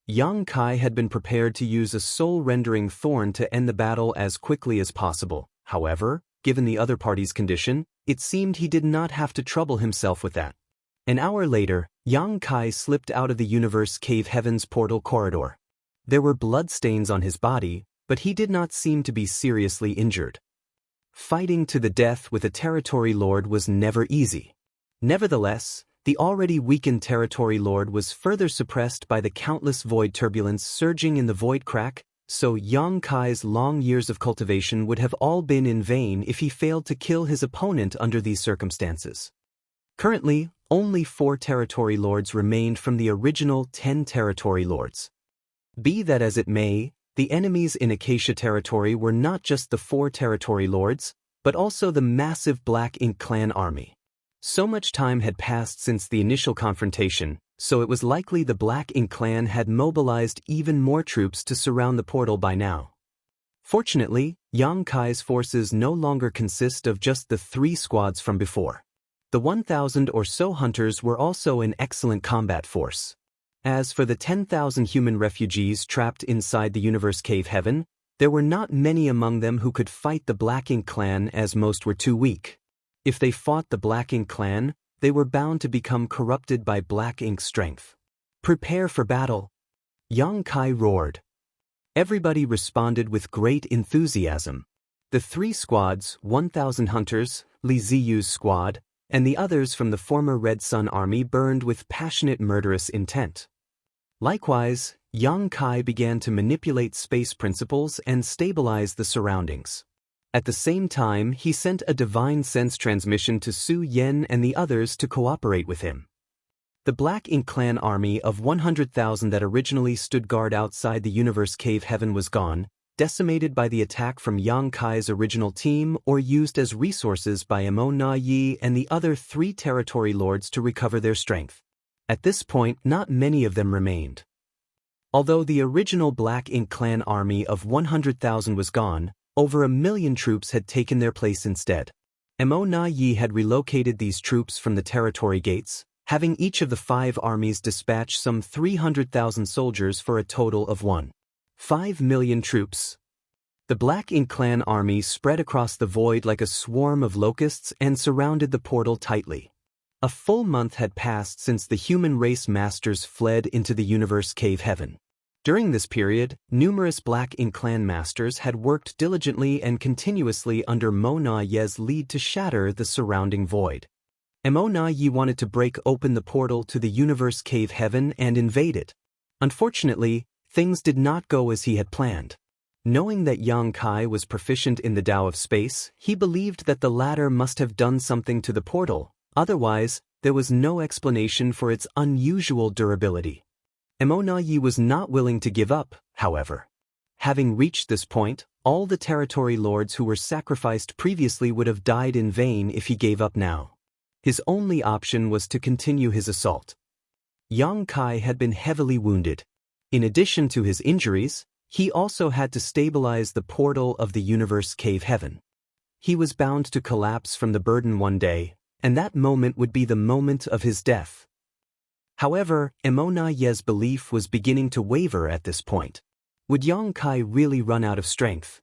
Yang Kai had been prepared to use a soul-rendering thorn to end the battle as quickly as possible. However, given the other party's condition, it seemed he did not have to trouble himself with that. An hour later, Yang Kai slipped out of the Universe Cave Heaven's portal corridor. There were bloodstains on his body, but he did not seem to be seriously injured. Fighting to the death with a Territory Lord was never easy. Nevertheless, the already weakened Territory Lord was further suppressed by the countless void turbulence surging in the void crack, so Yang Kai's long years of cultivation would have all been in vain if he failed to kill his opponent under these circumstances. Currently, only 4 Territory Lords remained from the original 10 Territory Lords. Be that as it may, the enemies in Acacia Territory were not just the 4 Territory Lords, but also the massive Black Ink clan army. So much time had passed since the initial confrontation, so it was likely the Black Ink clan had mobilized even more troops to surround the portal by now. Fortunately, Yang Kai's forces no longer consist of just the 3 squads from before. The 1,000 or so hunters were also an excellent combat force. As for the 10,000 human refugees trapped inside the Universe Cave Heaven, there were not many among them who could fight the Black Ink clan, as most were too weak. If they fought the Black Ink clan, they were bound to become corrupted by Black Ink's strength. "Prepare for battle!" Yang Kai roared. Everybody responded with great enthusiasm. The 3 squads, 1,000 hunters, Li Ziyu's squad, and the others from the former Red Sun army burned with passionate murderous intent. Likewise, Yang Kai began to manipulate space principles and stabilize the surroundings. At the same time, he sent a divine sense transmission to Su Yen and the others to cooperate with him. The Black Ink clan army of 100,000 that originally stood guard outside the Universe Cave Heaven was gone, decimated by the attack from Yang Kai's original team or used as resources by Mo Na Yi and the other 3 Territory Lords to recover their strength. At this point, not many of them remained. Although the original Black Ink clan army of 100,000 was gone, over 1,000,000 troops had taken their place instead. Mo Na Yi had relocated these troops from the territory gates, having each of the 5 armies dispatch some 300,000 soldiers for a total of 1.5 million troops. The Black Ink clan army spread across the void like a swarm of locusts and surrounded the portal tightly. A full month had passed since the human race masters fled into the Universe Cave Heaven. During this period, numerous Black Ink clan masters had worked diligently and continuously under Mo Na Ye's lead to shatter the surrounding void. Mo Na Yi wanted to break open the portal to the Universe Cave Heaven and invade it. Unfortunately, things did not go as he had planned. Knowing that Yang Kai was proficient in the Tao of Space, he believed that the latter must have done something to the portal, otherwise, there was no explanation for its unusual durability. Mo Na Yi was not willing to give up, however. Having reached this point, all the Territory Lords who were sacrificed previously would have died in vain if he gave up now. His only option was to continue his assault. Yang Kai had been heavily wounded. In addition to his injuries, he also had to stabilize the portal of the Universe Cave Heaven. He was bound to collapse from the burden one day, and that moment would be the moment of his death. However, Mo Na Ye's belief was beginning to waver at this point. Would Yang Kai really run out of strength?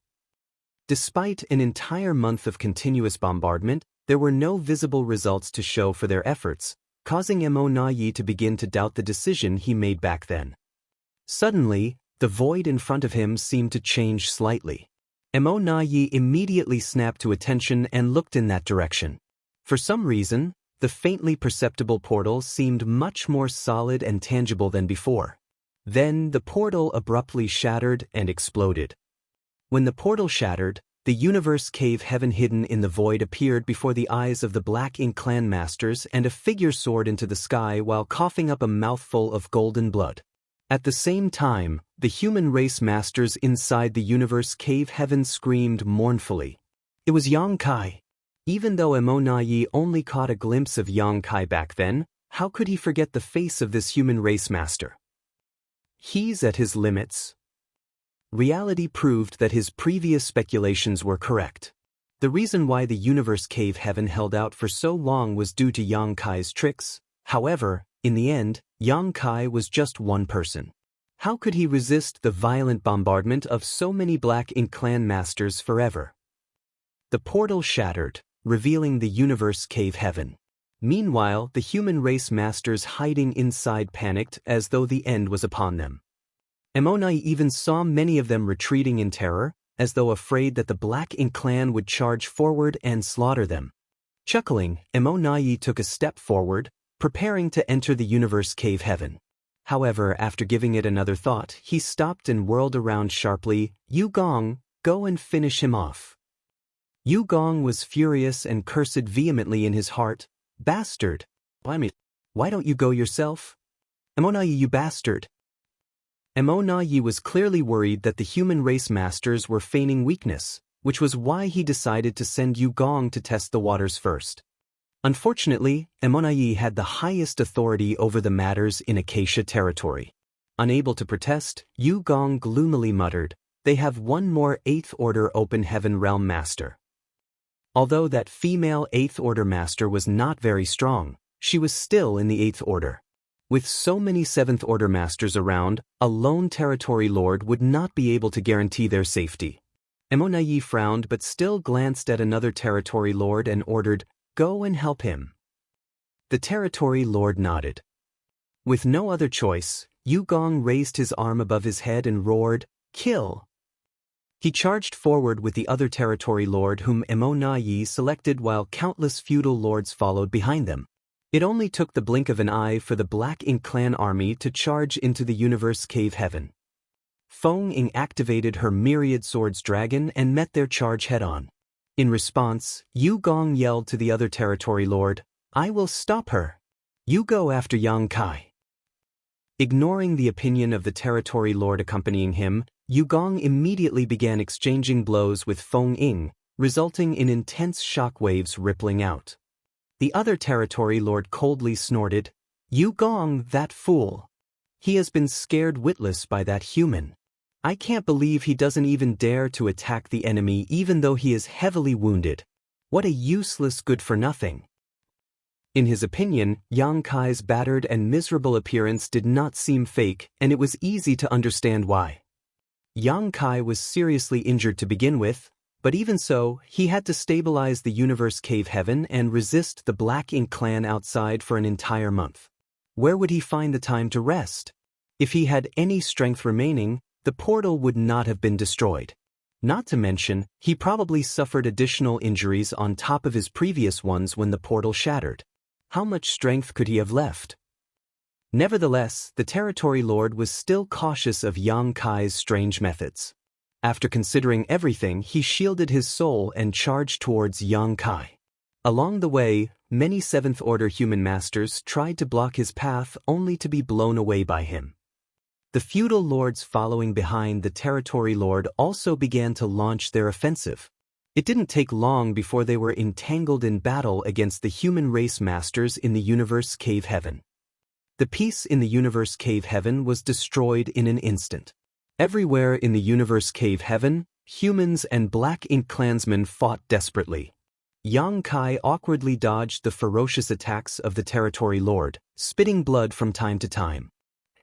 Despite an entire month of continuous bombardment, there were no visible results to show for their efforts, causing Mo Na Yi to begin to doubt the decision he made back then. Suddenly, the void in front of him seemed to change slightly. Mo Na Yi immediately snapped to attention and looked in that direction. For some reason, the faintly perceptible portal seemed much more solid and tangible than before. Then the portal abruptly shattered and exploded. When the portal shattered, the universe cave heaven hidden in the void appeared before the eyes of the Black Ink clan masters, and a figure soared into the sky while coughing up a mouthful of golden blood. At the same time, the human race masters inside the universe cave heaven screamed mournfully. It was Yang Kai. Even though Emonayi only caught a glimpse of Yang Kai back then, how could he forget the face of this human race master? He's at his limits. Reality proved that his previous speculations were correct. The reason why the universe cave heaven held out for so long was due to Yang Kai's tricks. However, in the end, Yang Kai was just one person. How could he resist the violent bombardment of so many Black Ink clan masters forever? The portal shattered, revealing the universe cave heaven. Meanwhile, the human race masters hiding inside panicked as though the end was upon them. Emonai even saw many of them retreating in terror, as though afraid that the Black Ink clan would charge forward and slaughter them. Chuckling, Emonai took a step forward, preparing to enter the universe cave heaven. However, after giving it another thought, he stopped and whirled around sharply. Yu Gong, go and finish him off. Yu Gong was furious and cursed vehemently in his heart. Bastard! Why don't you go yourself? Emonai, you bastard! Emonai was clearly worried that the human race masters were feigning weakness, which was why he decided to send Yu Gong to test the waters first. Unfortunately, Emonai had the highest authority over the matters in Acacia territory. Unable to protest, Yu Gong gloomily muttered, "They have one more 8th Order Open Heaven Realm Master." Although that female 8th Order Master was not very strong, she was still in the 8th Order. With so many 7th Order Masters around, a lone territory lord would not be able to guarantee their safety. Emonai frowned but still glanced at another territory lord and ordered, "Go and help him." The territory lord nodded. With no other choice, Yu Gong raised his arm above his head and roared, "Kill!" He charged forward with the other territory lord whom Emonai selected while countless feudal lords followed behind them. It only took the blink of an eye for the Black Ink clan army to charge into the universe cave heaven. Feng Ying activated her myriad swords dragon and met their charge head-on. In response, Yu Gong yelled to the other territory lord, "I will stop her. You go after Yang Kai." Ignoring the opinion of the territory lord accompanying him, Yu Gong immediately began exchanging blows with Feng Ying, resulting in intense shock waves rippling out. The other territory lord coldly snorted, "Yu Gong, that fool. He has been scared witless by that human. I can't believe he doesn't even dare to attack the enemy even though he is heavily wounded. What a useless good-for-nothing." In his opinion, Yang Kai's battered and miserable appearance did not seem fake, and it was easy to understand why. Yang Kai was seriously injured to begin with, but even so, he had to stabilize the universe cave heaven and resist the Black Ink clan outside for an entire month. Where would he find the time to rest? If he had any strength remaining, the portal would not have been destroyed. Not to mention, he probably suffered additional injuries on top of his previous ones when the portal shattered. How much strength could he have left? Nevertheless, the territory lord was still cautious of Yang Kai's strange methods. After considering everything, he shielded his soul and charged towards Yang Kai. Along the way, many 7th Order human masters tried to block his path only to be blown away by him. The feudal lords following behind the territory lord also began to launch their offensive. It didn't take long before they were entangled in battle against the human race masters in the universe cave heaven. The peace in the universe cave heaven was destroyed in an instant. Everywhere in the universe cave heaven, humans and Black Ink clansmen fought desperately. Yang Kai awkwardly dodged the ferocious attacks of the territory lord, spitting blood from time to time.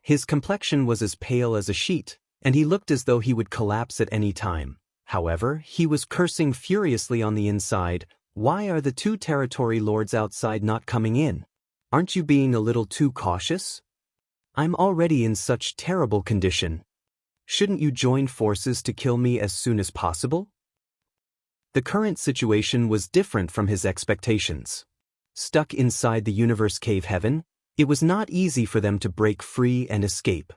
His complexion was as pale as a sheet, and he looked as though he would collapse at any time. However, he was cursing furiously on the inside. "Why are the 2 territory lords outside not coming in? Aren't you being a little too cautious? I'm already in such terrible condition. Shouldn't you join forces to kill me as soon as possible?" The current situation was different from his expectations. Stuck inside the universe cave heaven, it was not easy for them to break free and escape.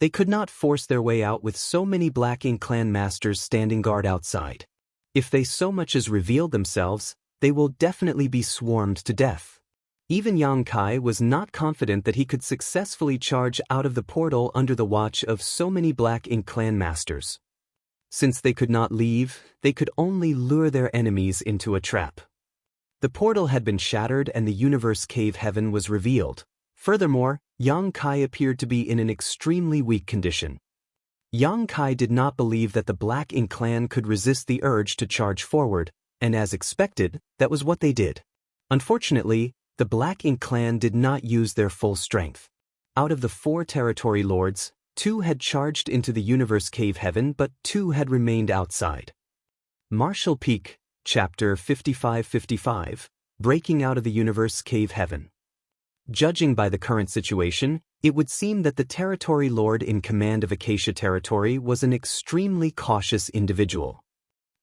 They could not force their way out with so many Black Ink clan masters standing guard outside. If they so much as reveal themselves, they will definitely be swarmed to death. Even Yang Kai was not confident that he could successfully charge out of the portal under the watch of so many Black Ink clan masters. Since they could not leave, they could only lure their enemies into a trap. The portal had been shattered and the universe cave heaven was revealed. Furthermore, Yang Kai appeared to be in an extremely weak condition. Yang Kai did not believe that the Black Ink clan could resist the urge to charge forward, and as expected, that was what they did. Unfortunately, the Black Ink clan did not use their full strength. Out of the 4 territory lords, 2 had charged into the universe cave heaven, but 2 had remained outside. Marshall Peak, Chapter 5555, Breaking Out of the Universe Cave Heaven. Judging by the current situation, it would seem that the territory lord in command of Acacia Territory was an extremely cautious individual.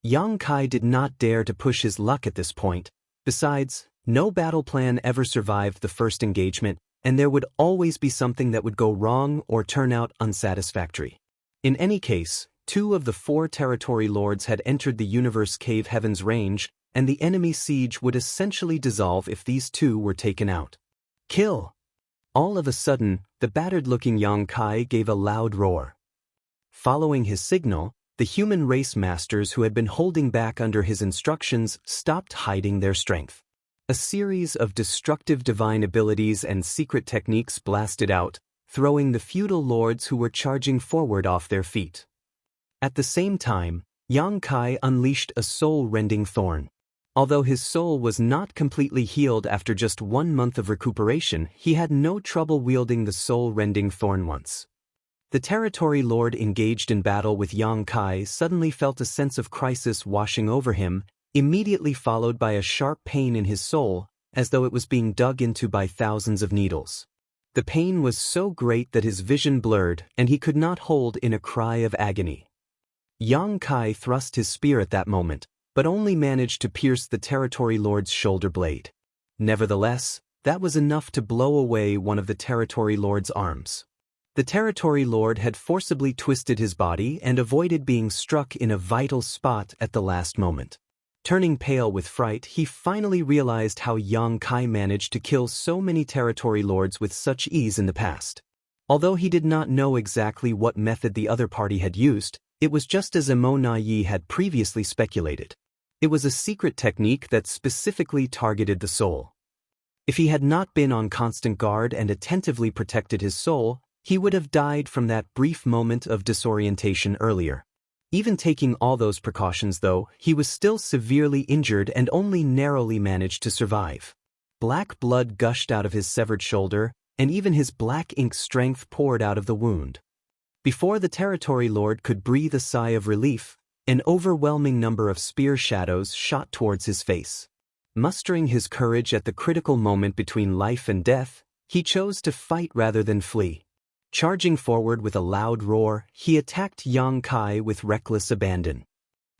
Yang Kai did not dare to push his luck at this point. Besides, no battle plan ever survived the first engagement, and there would always be something that would go wrong or turn out unsatisfactory. In any case, 2 of the 4 territory lords had entered the universe cave heaven's range, and the enemy siege would essentially dissolve if these 2 were taken out. Kill! All of a sudden, the battered-looking Yang Kai gave a loud roar. Following his signal, the human race masters who had been holding back under his instructions stopped hiding their strength. A series of destructive divine abilities and secret techniques blasted out, throwing the feudal lords who were charging forward off their feet. At the same time, Yang Kai unleashed a soul-rending thorn. Although his soul was not completely healed after just 1 month of recuperation, he had no trouble wielding the soul-rending thorn once. The territory lord engaged in battle with Yang Kai suddenly felt a sense of crisis washing over him, immediately followed by a sharp pain in his soul, as though it was being dug into by thousands of needles. The pain was so great that his vision blurred, and he could not hold in a cry of agony. Yang Kai thrust his spear at that moment, but only managed to pierce the territory lord's shoulder blade. Nevertheless, that was enough to blow away one of the territory lord's arms. The territory lord had forcibly twisted his body and avoided being struck in a vital spot at the last moment. Turning pale with fright, he finally realized how Yang Kai managed to kill so many territory lords with such ease in the past. Although he did not know exactly what method the other party had used, it was just as Emo Na Yi had previously speculated. It was a secret technique that specifically targeted the soul. If he had not been on constant guard and attentively protected his soul, he would have died from that brief moment of disorientation earlier. Even taking all those precautions though, he was still severely injured and only narrowly managed to survive. Black blood gushed out of his severed shoulder, and even his black ink strength poured out of the wound. Before the territory lord could breathe a sigh of relief, an overwhelming number of spear shadows shot towards his face. Mustering his courage at the critical moment between life and death, he chose to fight rather than flee. Charging forward with a loud roar, he attacked Yang Kai with reckless abandon.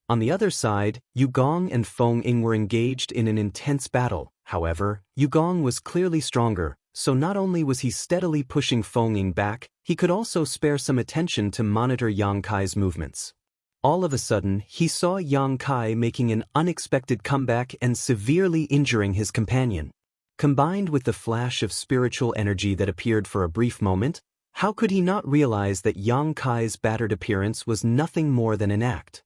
On the other side, Yugong and Feng Ying were engaged in an intense battle. However, Yugong was clearly stronger, so not only was he steadily pushing Feng Ying back, he could also spare some attention to monitor Yang Kai's movements. All of a sudden, he saw Yang Kai making an unexpected comeback and severely injuring his companion. Combined with the flash of spiritual energy that appeared for a brief moment, how could he not realize that Yang Kai's battered appearance was nothing more than an act?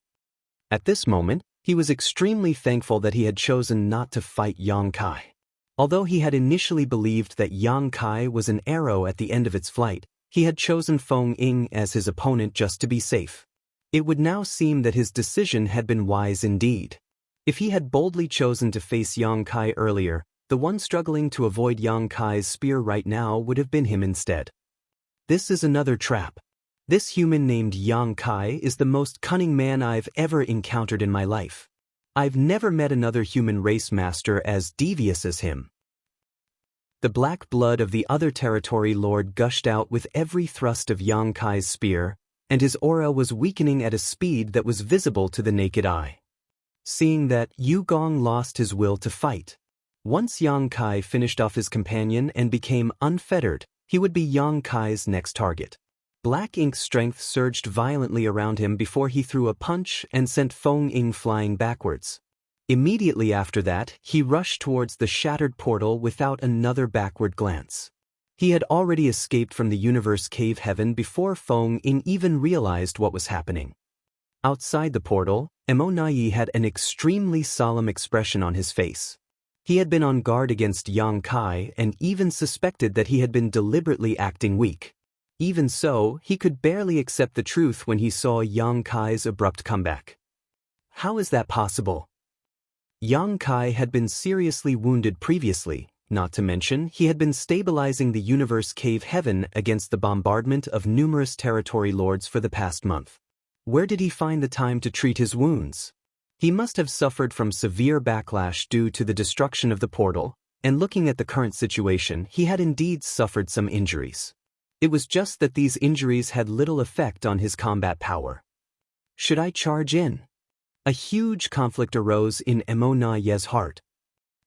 At this moment, he was extremely thankful that he had chosen not to fight Yang Kai. Although he had initially believed that Yang Kai was an arrow at the end of its flight, he had chosen Feng Ying as his opponent just to be safe. It would now seem that his decision had been wise indeed. If he had boldly chosen to face Yang Kai earlier, the one struggling to avoid Yang Kai's spear right now would have been him instead. This is another trap. This human named Yang Kai is the most cunning man I've ever encountered in my life. I've never met another human race master as devious as him. The black blood of the other territory lord gushed out with every thrust of Yang Kai's spear, and his aura was weakening at a speed that was visible to the naked eye. Seeing that, Yugong lost his will to fight. Once Yang Kai finished off his companion and became unfettered, he would be Yang Kai's next target. Black Ink's strength surged violently around him before he threw a punch and sent Feng Ying flying backwards. Immediately after that, he rushed towards the shattered portal without another backward glance. He had already escaped from the universe cave heaven before Feng Ying even realized what was happening. Outside the portal, Emonayi had an extremely solemn expression on his face. He had been on guard against Yang Kai and even suspected that he had been deliberately acting weak. Even so, he could barely accept the truth when he saw Yang Kai's abrupt comeback. How is that possible? Yang Kai had been seriously wounded previously, not to mention he had been stabilizing the universe cave heaven against the bombardment of numerous territory lords for the past month. Where did he find the time to treat his wounds? He must have suffered from severe backlash due to the destruction of the portal, and looking at the current situation, he had indeed suffered some injuries. It was just that these injuries had little effect on his combat power. Should I charge in? A huge conflict arose in Emonaye's heart.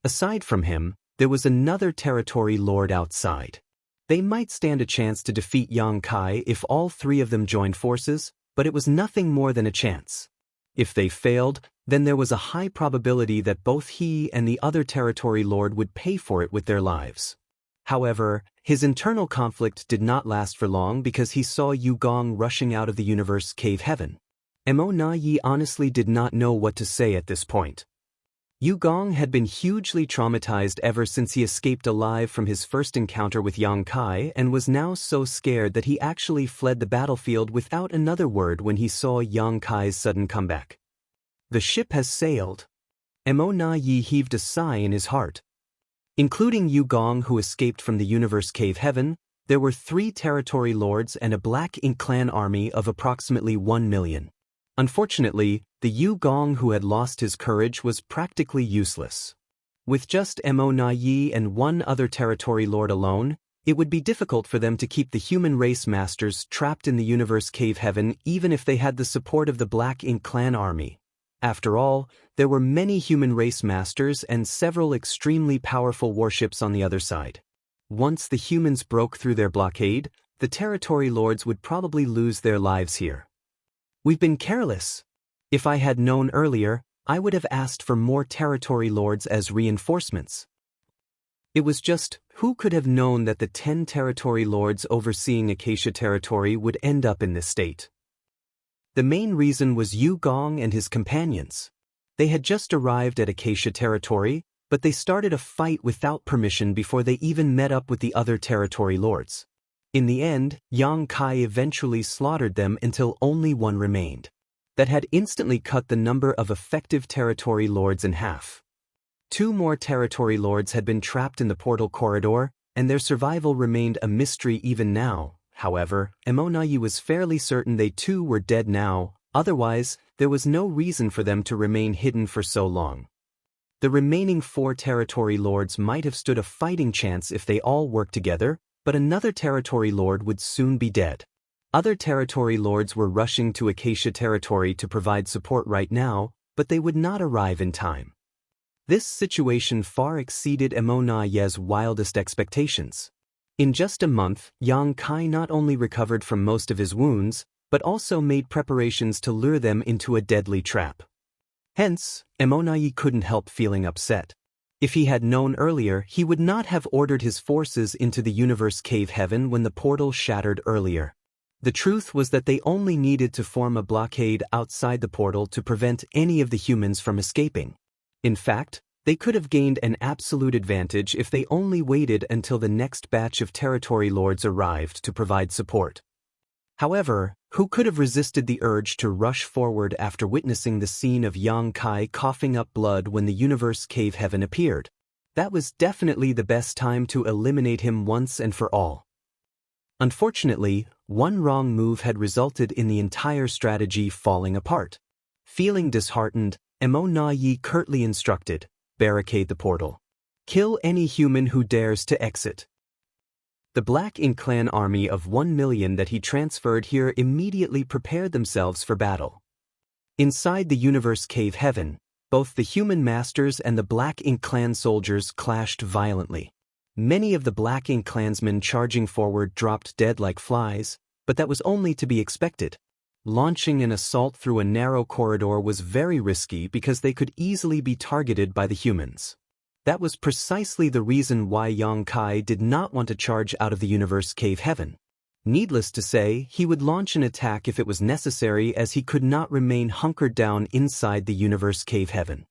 Aside from him, there was another territory lord outside. They might stand a chance to defeat Yang Kai if all three of them joined forces, but it was nothing more than a chance. If they failed, then there was a high probability that both he and the other territory lord would pay for it with their lives. However, his internal conflict did not last for long because he saw Yu Gong rushing out of the universe cave heaven. Emonayi honestly did not know what to say at this point. Yu Gong had been hugely traumatized ever since he escaped alive from his first encounter with Yang Kai and was now so scared that he actually fled the battlefield without another word when he saw Yang Kai's sudden comeback. The ship has sailed. Emonayi heaved a sigh in his heart. Including Yu Gong, who escaped from the universe cave heaven, there were 3 territory lords and a Black Ink clan army of approximately 1 million. Unfortunately, the Yu Gong who had lost his courage was practically useless. With just Emonayi and 1 other territory lord alone, it would be difficult for them to keep the human race masters trapped in the universe cave heaven even if they had the support of the Black Ink clan army. After all, there were many human race masters and several extremely powerful warships on the other side. Once the humans broke through their blockade, the territory lords would probably lose their lives here. We've been careless. If I had known earlier, I would have asked for more territory lords as reinforcements. It was just, who could have known that the 10 territory lords overseeing Acacia territory would end up in this state? The main reason was Yu Gong and his companions. They had just arrived at Acacia territory, but they started a fight without permission before they even met up with the other territory lords. In the end, Yang Kai eventually slaughtered them until only 1 remained. That had instantly cut the number of effective territory lords in half. 2 more territory lords had been trapped in the portal corridor, and their survival remained a mystery even now. However, Emonayi was fairly certain they too were dead now, otherwise, there was no reason for them to remain hidden for so long. The remaining 4 territory lords might have stood a fighting chance if they all worked together, but another territory lord would soon be dead. Other territory lords were rushing to Acacia territory to provide support right now, but they would not arrive in time. This situation far exceeded Emonaye's wildest expectations. In just a month, Yang Kai not only recovered from most of his wounds, but also made preparations to lure them into a deadly trap. Hence, Emonayi couldn't help feeling upset. If he had known earlier, he would not have ordered his forces into the universe cave heaven when the portal shattered earlier. The truth was that they only needed to form a blockade outside the portal to prevent any of the humans from escaping. In fact, they could have gained an absolute advantage if they only waited until the next batch of territory lords arrived to provide support. However, who could have resisted the urge to rush forward after witnessing the scene of Yang Kai coughing up blood when the universe cave heaven appeared? That was definitely the best time to eliminate him once and for all. Unfortunately, 1 wrong move had resulted in the entire strategy falling apart. Feeling disheartened, Emonayi curtly instructed, "Barricade the portal. Kill any human who dares to exit." The Black Ink clan army of 1 million that he transferred here immediately prepared themselves for battle. Inside the universe cave heaven, both the human masters and the Black Ink clan soldiers clashed violently. Many of the Black Ink clansmen charging forward dropped dead like flies, But that was only to be expected. Launching an assault through a narrow corridor was very risky because they could easily be targeted by the humans. That was precisely the reason why Yang Kai did not want to charge out of the universe cave heaven. Needless to say, he would launch an attack if it was necessary, as he could not remain hunkered down inside the universe cave heaven.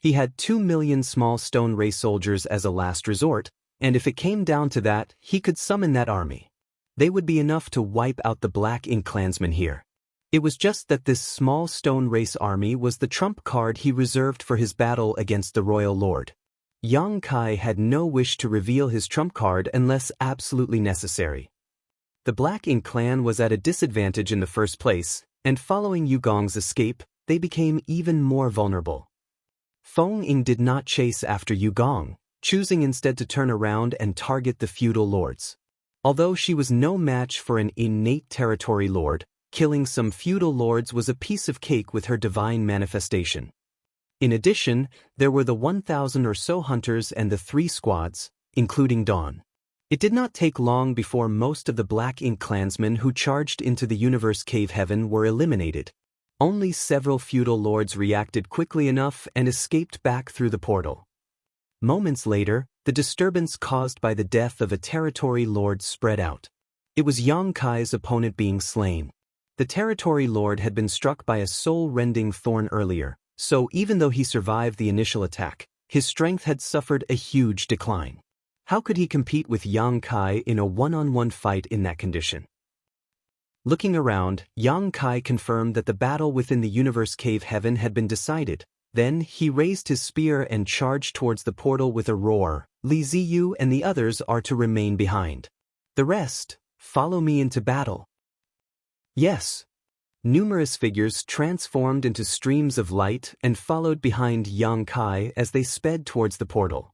He had 2 million small stone ray soldiers as a last resort, and if it came down to that, he could summon that army. They would be enough to wipe out the Black Ink clansmen here. It was just that this small stone race army was the trump card he reserved for his battle against the royal lord. Yang Kai had no wish to reveal his trump card unless absolutely necessary. The Black Ink clan was at a disadvantage in the first place, and following Yugong's escape, they became even more vulnerable. Feng Ying did not chase after Yugong, choosing instead to turn around and target the feudal lords. Although she was no match for an innate territory lord, killing some feudal lords was a piece of cake with her divine manifestation. In addition, there were the 1,000 or so hunters and the 3 squads, including Dawn. It did not take long before most of the Black Ink clansmen who charged into the universe cave heaven were eliminated. Only several feudal lords reacted quickly enough and escaped back through the portal. Moments later, the disturbance caused by the death of a territory lord spread out. It was Yang Kai's opponent being slain. The territory lord had been struck by a soul-rending thorn earlier, so even though he survived the initial attack, his strength had suffered a huge decline. How could he compete with Yang Kai in a one-on-one fight in that condition? Looking around, Yang Kai confirmed that the battle within the universe cave heaven had been decided. Then he raised his spear and charged towards the portal with a roar. Li Ziyu and the others are to remain behind. The rest, follow me into battle. Yes. Numerous figures transformed into streams of light and followed behind Yang Kai as they sped towards the portal.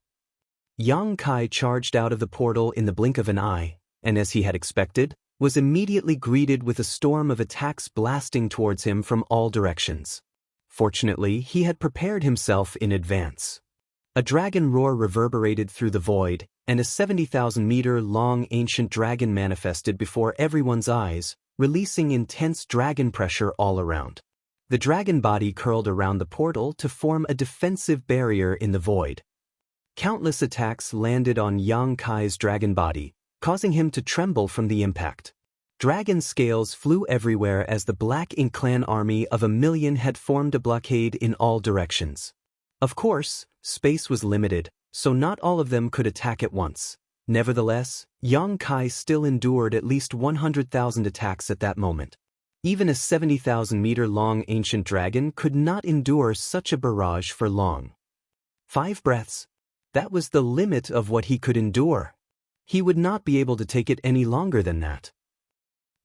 Yang Kai charged out of the portal in the blink of an eye, and as he had expected, was immediately greeted with a storm of attacks blasting towards him from all directions. Fortunately, he had prepared himself in advance. A dragon roar reverberated through the void, and a 70,000-meter-long ancient dragon manifested before everyone's eyes, releasing intense dragon pressure all around. The dragon body curled around the portal to form a defensive barrier in the void. Countless attacks landed on Yang Kai's dragon body, causing him to tremble from the impact. Dragon scales flew everywhere as the Black Ink clan army of 1 million had formed a blockade in all directions. Of course, space was limited, so not all of them could attack at once. Nevertheless, Yang Kai still endured at least 100,000 attacks at that moment. Even a 70,000-meter-long ancient dragon could not endure such a barrage for long. 5 breaths. That was the limit of what he could endure. He would not be able to take it any longer than that.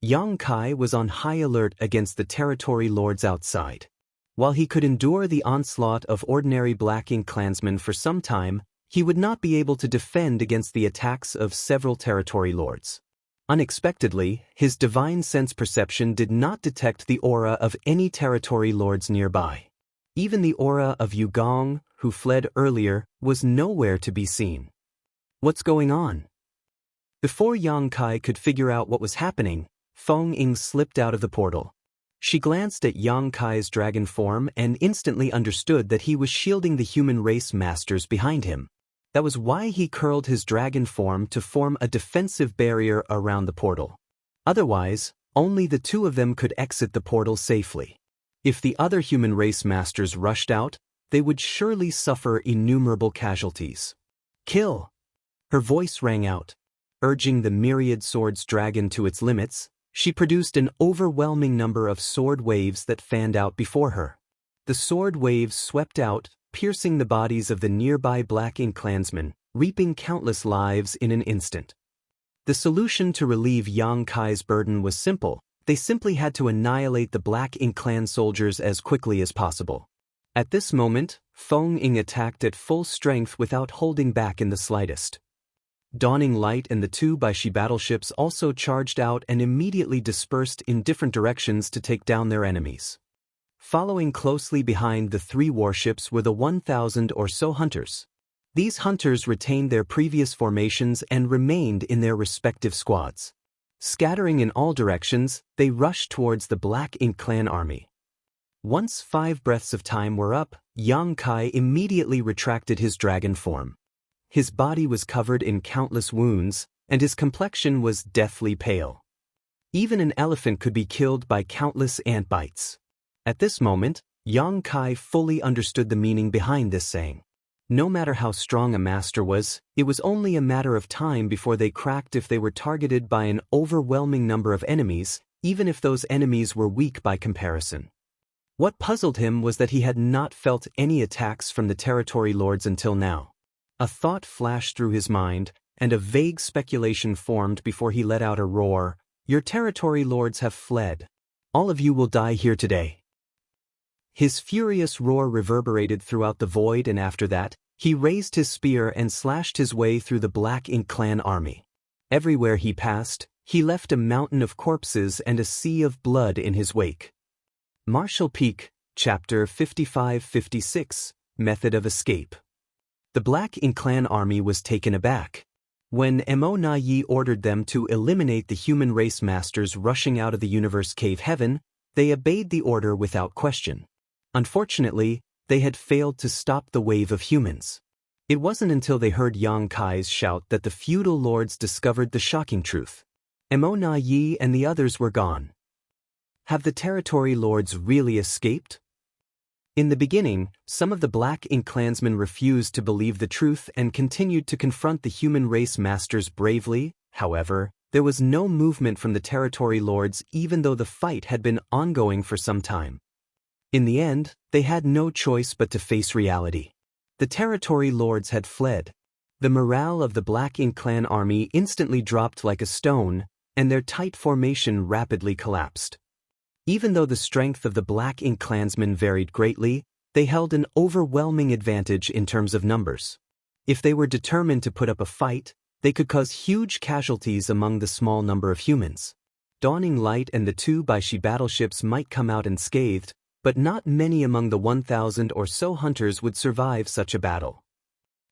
Yang Kai was on high alert against the territory lords outside. While he could endure the onslaught of ordinary Black Ink clansmen for some time, he would not be able to defend against the attacks of several territory lords. Unexpectedly, his divine sense perception did not detect the aura of any territory lords nearby. Even the aura of Yugong, who fled earlier, was nowhere to be seen. What's going on? Before Yang Kai could figure out what was happening, Feng Ying slipped out of the portal. She glanced at Yang Kai's dragon form and instantly understood that he was shielding the human race masters behind him. That was why he curled his dragon form to form a defensive barrier around the portal. Otherwise, only the 2 of them could exit the portal safely. If the other human race masters rushed out, they would surely suffer innumerable casualties. Kill! Her voice rang out. Urging the myriad swords dragon to its limits, she produced an overwhelming number of sword waves that fanned out before her. The sword waves swept out, piercing the bodies of the nearby Black Ink clansmen, reaping countless lives in an instant. The solution to relieve Yang Kai's burden was simple. They simply had to annihilate the Black Ink clan soldiers as quickly as possible. At this moment, Feng Ying attacked at full strength without holding back in the slightest. Dawning Light and the 2 Baishi battleships also charged out and immediately dispersed in different directions to take down their enemies. Following closely behind the 3 warships were the 1,000 or so hunters. These hunters retained their previous formations and remained in their respective squads. Scattering in all directions, they rushed towards the Black Ink Clan army. Once 5 breaths of time were up, Yang Kai immediately retracted his dragon form. His body was covered in countless wounds, and his complexion was deathly pale. Even an elephant could be killed by countless ant bites. At this moment, Yang Kai fully understood the meaning behind this saying. No matter how strong a master was, it was only a matter of time before they cracked if they were targeted by an overwhelming number of enemies, even if those enemies were weak by comparison. What puzzled him was that he had not felt any attacks from the territory lords until now. A thought flashed through his mind, and a vague speculation formed before he let out a roar. "Your territory lords have fled. All of you will die here today." His furious roar reverberated throughout the void, and after that, he raised his spear and slashed his way through the Black Ink Clan army. Everywhere he passed, he left a mountain of corpses and a sea of blood in his wake. Marshall Peak, Chapter 55-56, Method of Escape. The Black Ink Clan army was taken aback. When Mo Na Yi ordered them to eliminate the human race masters rushing out of the universe cave heaven, they obeyed the order without question. Unfortunately, they had failed to stop the wave of humans. It wasn't until they heard Yang Kai's shout that the feudal lords discovered the shocking truth. Mo Na Yi and the others were gone. Have the territory lords really escaped? In the beginning, some of the Black Ink clansmen refused to believe the truth and continued to confront the human race masters bravely. However, there was no movement from the territory lords even though the fight had been ongoing for some time. In the end, they had no choice but to face reality. The territory lords had fled. The morale of the Black Ink Clan army instantly dropped like a stone, and their tight formation rapidly collapsed. Even though the strength of the Black Ink clansmen varied greatly, they held an overwhelming advantage in terms of numbers. If they were determined to put up a fight, they could cause huge casualties among the small number of humans. Dawning Light and the 2 Baishi battleships might come out unscathed, but not many among the 1,000 or so hunters would survive such a battle.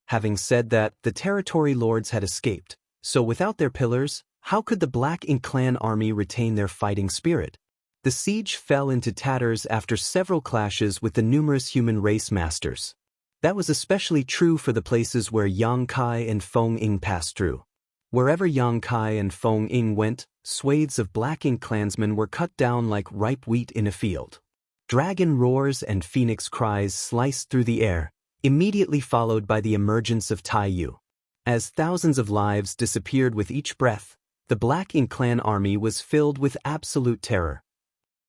Having said that, the territory lords had escaped, so without their pillars, how could the Black Ink Clan army retain their fighting spirit? The siege fell into tatters after several clashes with the numerous human race masters. That was especially true for the places where Yang Kai and Feng Ying passed through. Wherever Yang Kai and Feng Ying went, swathes of Black Ink clansmen were cut down like ripe wheat in a field. Dragon roars and phoenix cries sliced through the air, immediately followed by the emergence of Taiyu. As thousands of lives disappeared with each breath, the Black Ink Clan army was filled with absolute terror.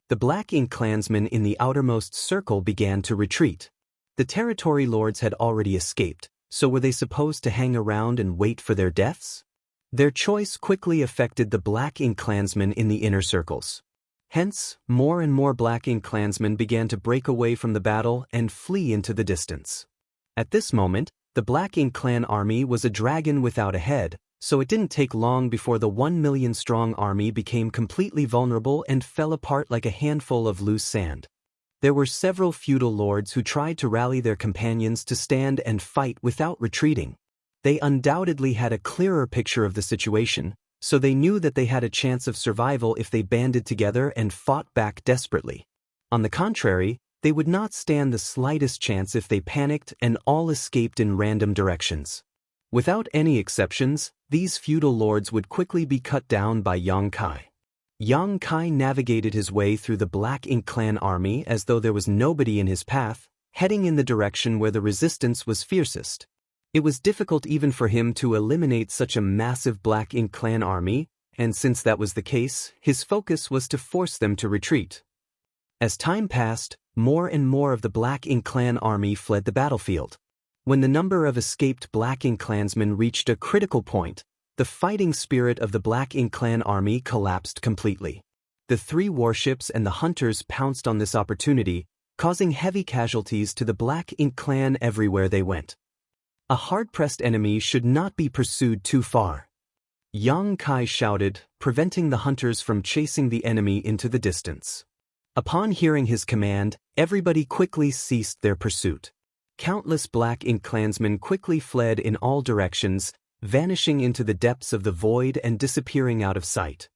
The Black Ink clansmen in the outermost circle began to retreat. The territory lords had already escaped, so were they supposed to hang around and wait for their deaths? Their choice quickly affected the Black Ink clansmen in the inner circles. Hence, more and more Black Ink clansmen began to break away from the battle and flee into the distance. At this moment, the Black Ink Clan army was a dragon without a head, so it didn't take long before the 1 million strong army became completely vulnerable and fell apart like a handful of loose sand. There were several feudal lords who tried to rally their companions to stand and fight without retreating. They undoubtedly had a clearer picture of the situation, so they knew that they had a chance of survival if they banded together and fought back desperately. On the contrary, they would not stand the slightest chance if they panicked and all escaped in random directions. Without any exceptions, these feudal lords would quickly be cut down by Yang Kai. Yang Kai navigated his way through the Black Ink Clan army as though there was nobody in his path, heading in the direction where the resistance was fiercest. It was difficult even for him to eliminate such a massive Black Ink Clan army, and since that was the case, his focus was to force them to retreat. As time passed, more and more of the Black Ink Clan army fled the battlefield. When the number of escaped Black Ink clansmen reached a critical point, the fighting spirit of the Black Ink Clan army collapsed completely. The 3 warships and the hunters pounced on this opportunity, causing heavy casualties to the Black Ink Clan everywhere they went. A hard-pressed enemy should not be pursued too far. Yang Kai shouted, preventing the hunters from chasing the enemy into the distance. Upon hearing his command, everybody quickly ceased their pursuit. Countless Black Ink clansmen quickly fled in all directions, vanishing into the depths of the void and disappearing out of sight.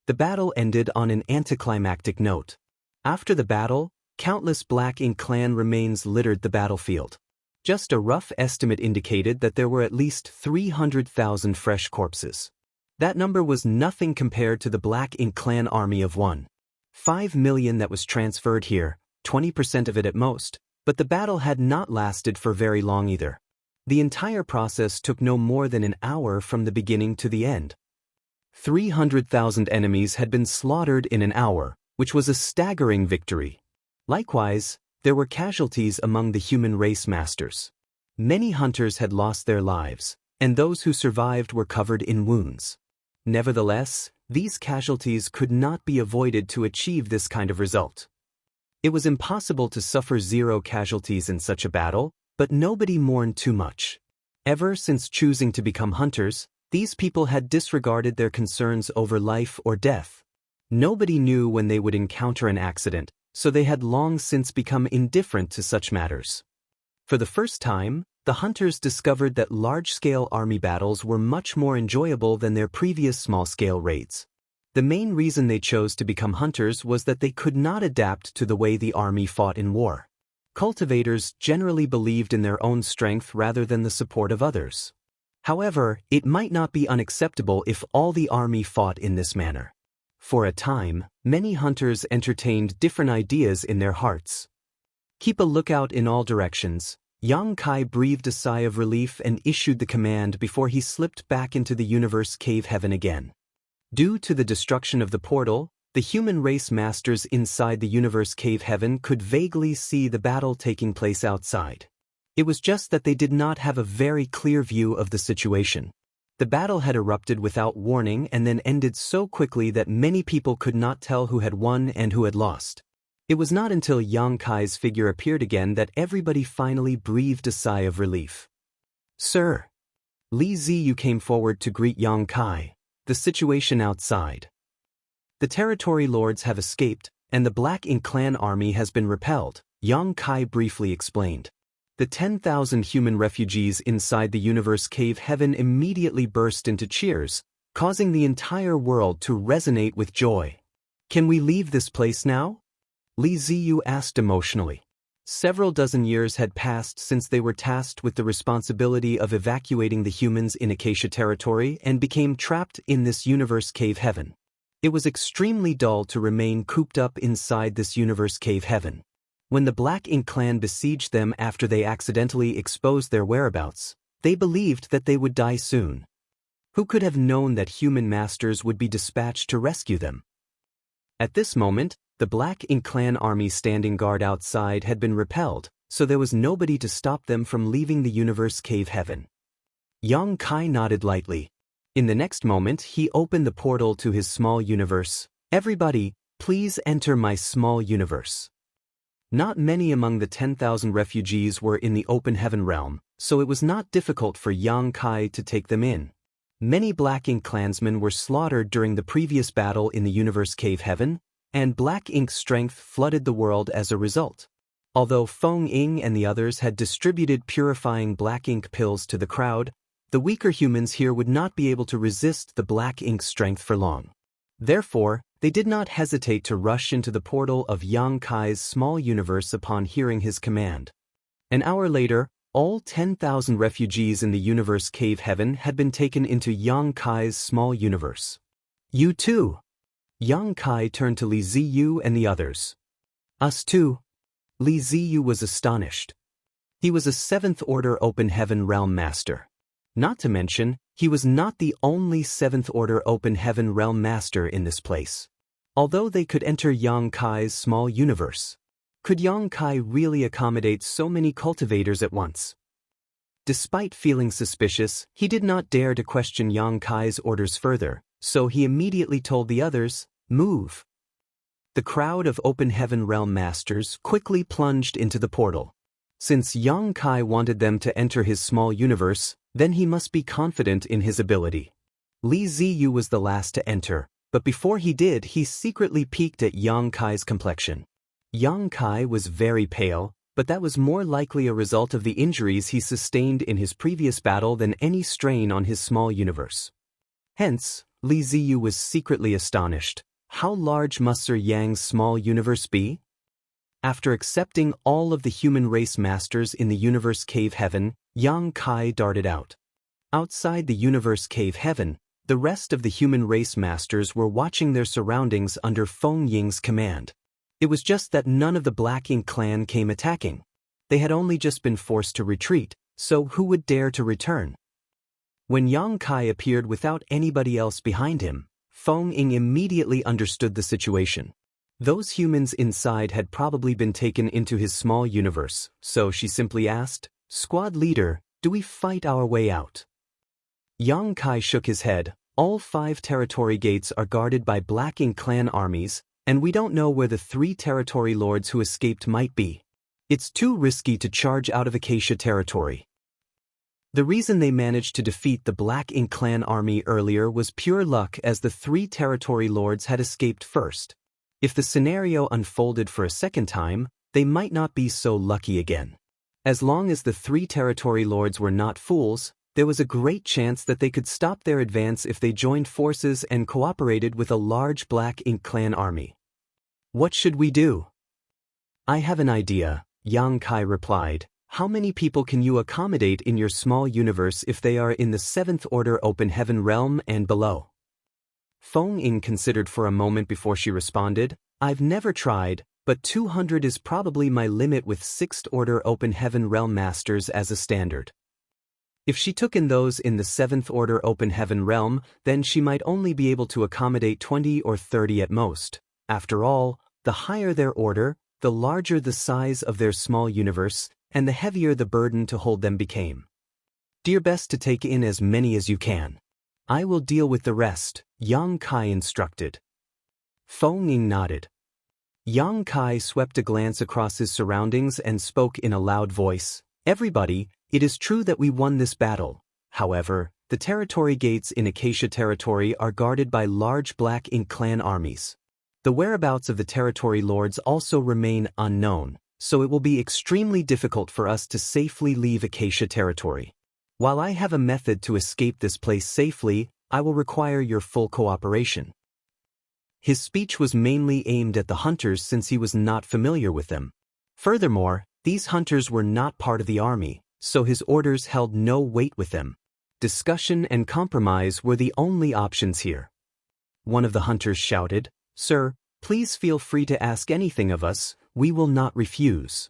The battle ended on an anticlimactic note. After the battle, countless Black Ink clan remains littered the battlefield. Just a rough estimate indicated that there were at least 300,000 fresh corpses. That number was nothing compared to the Black Ink clan army of 1.5 million that was transferred here, 20% of it at most, but the battle had not lasted for very long either. The entire process took no more than an hour from the beginning to the end. 300,000 enemies had been slaughtered in an hour, which was a staggering victory. Likewise, there were casualties among the human race masters. Many hunters had lost their lives, and those who survived were covered in wounds. Nevertheless, these casualties could not be avoided to achieve this kind of result. It was impossible to suffer 0 casualties in such a battle, but nobody mourned too much. Ever since choosing to become hunters, these people had disregarded their concerns over life or death. Nobody knew when they would encounter an accident, so they had long since become indifferent to such matters. For the first time, the hunters discovered that large-scale army battles were much more enjoyable than their previous small-scale raids. The main reason they chose to become hunters was that they could not adapt to the way the army fought in war. Cultivators generally believed in their own strength rather than the support of others. However, it might not be unacceptable if all the army fought in this manner. For a time, many hunters entertained different ideas in their hearts. Keep a lookout in all directions. Yang Kai breathed a sigh of relief and issued the command before he slipped back into the universe cave heaven again. Due to the destruction of the portal, the human race masters inside the universe cave heaven could vaguely see the battle taking place outside. It was just that they did not have a very clear view of the situation. The battle had erupted without warning and then ended so quickly that many people could not tell who had won and who had lost. It was not until Yang Kai's figure appeared again that everybody finally breathed a sigh of relief. "Sir." Li Ziyu came forward to greet Yang Kai. "The situation outside. The territory lords have escaped, and the Black Ink clan army has been repelled," Yang Kai briefly explained. The 10,000 human refugees inside the universe cave heaven immediately burst into cheers, causing the entire world to resonate with joy. "Can we leave this place now?" Li Ziyu asked emotionally. Several dozen years had passed since they were tasked with the responsibility of evacuating the humans in Acacia territory and became trapped in this universe cave heaven. It was extremely dull to remain cooped up inside this universe cave heaven. When the Black Ink clan besieged them after they accidentally exposed their whereabouts, they believed that they would die soon. Who could have known that human masters would be dispatched to rescue them? At this moment, the Black Ink clan army standing guard outside had been repelled, so there was nobody to stop them from leaving the universe cave heaven. Yang Kai nodded lightly. In the next moment, he opened the portal to his small universe. "Everybody, please enter my small universe." Not many among the 10,000 refugees were in the open heaven realm, so it was not difficult for Yang Kai to take them in. Many Black Ink clansmen were slaughtered during the previous battle in the universe cave heaven, and Black Ink's strength flooded the world as a result. Although Feng Ying and the others had distributed purifying Black Ink pills to the crowd, the weaker humans here would not be able to resist the Black Ink's strength for long. Therefore, they did not hesitate to rush into the portal of Yang Kai's small universe upon hearing his command. An hour later, all 10,000 refugees in the universe cave heaven had been taken into Yang Kai's small universe. "You too." Yang Kai turned to Li Ziyu and the others. "Us too?" Li Ziyu was astonished. He was a 7th Order Open Heaven Realm Master. Not to mention, he was not the only 7th Order Open Heaven Realm Master in this place. Although they could enter Yang Kai's small universe, could Yang Kai really accommodate so many cultivators at once? Despite feeling suspicious, he did not dare to question Yang Kai's orders further, so he immediately told the others, "Move." The crowd of Open Heaven Realm Masters quickly plunged into the portal. Since Yang Kai wanted them to enter his small universe, then he must be confident in his ability. Li Ziyu was the last to enter, but before he did, he secretly peeked at Yang Kai's complexion. Yang Kai was very pale, but that was more likely a result of the injuries he sustained in his previous battle than any strain on his small universe. Hence, Li Ziyu was secretly astonished. How large must Sir Yang's small universe be? After accepting all of the human race masters in the universe cave heaven, Yang Kai darted out. Outside the universe cave heaven, the rest of the human race masters were watching their surroundings under Feng Ying's command. It was just that none of the Black Ink clan came attacking. They had only just been forced to retreat, so who would dare to return? When Yang Kai appeared without anybody else behind him, Feng Ying immediately understood the situation. Those humans inside had probably been taken into his small universe, so she simply asked, "Squad leader, do we fight our way out?" Yang Kai shook his head. All 5 territory gates are guarded by Black Ink clan armies, and we don't know where the 3 territory lords who escaped might be. It's too risky to charge out of Acacia territory. The reason they managed to defeat the Black Ink clan army earlier was pure luck, as the 3 territory lords had escaped first. If the scenario unfolded for a second time, they might not be so lucky again. As long as the 3 territory lords were not fools, there was a great chance that they could stop their advance if they joined forces and cooperated with a large Black Ink clan army. What should we do? I have an idea, Yang Kai replied. How many people can you accommodate in your small universe if they are in the 7th order open heaven realm and below? Feng Ying considered for a moment before she responded. I've never tried, but 200 is probably my limit with 6th order open heaven realm masters as a standard. If she took in those in the 7th order open heaven realm, then she might only be able to accommodate 20 or 30 at most. After all, the higher their order, the larger the size of their small universe, and the heavier the burden to hold them became. Do your best to take in as many as you can. I will deal with the rest, Yang Kai instructed. Feng Ying nodded. Yang Kai swept a glance across his surroundings and spoke in a loud voice. Everybody, it is true that we won this battle. However, the territory gates in Acacia territory are guarded by large Black Ink clan armies. The whereabouts of the territory lords also remain unknown, so it will be extremely difficult for us to safely leave Acacia territory. While I have a method to escape this place safely, I will require your full cooperation. His speech was mainly aimed at the hunters since he was not familiar with them. Furthermore, these hunters were not part of the army, so his orders held no weight with them. Discussion and compromise were the only options here. One of the hunters shouted, "Sir, please feel free to ask anything of us, we will not refuse."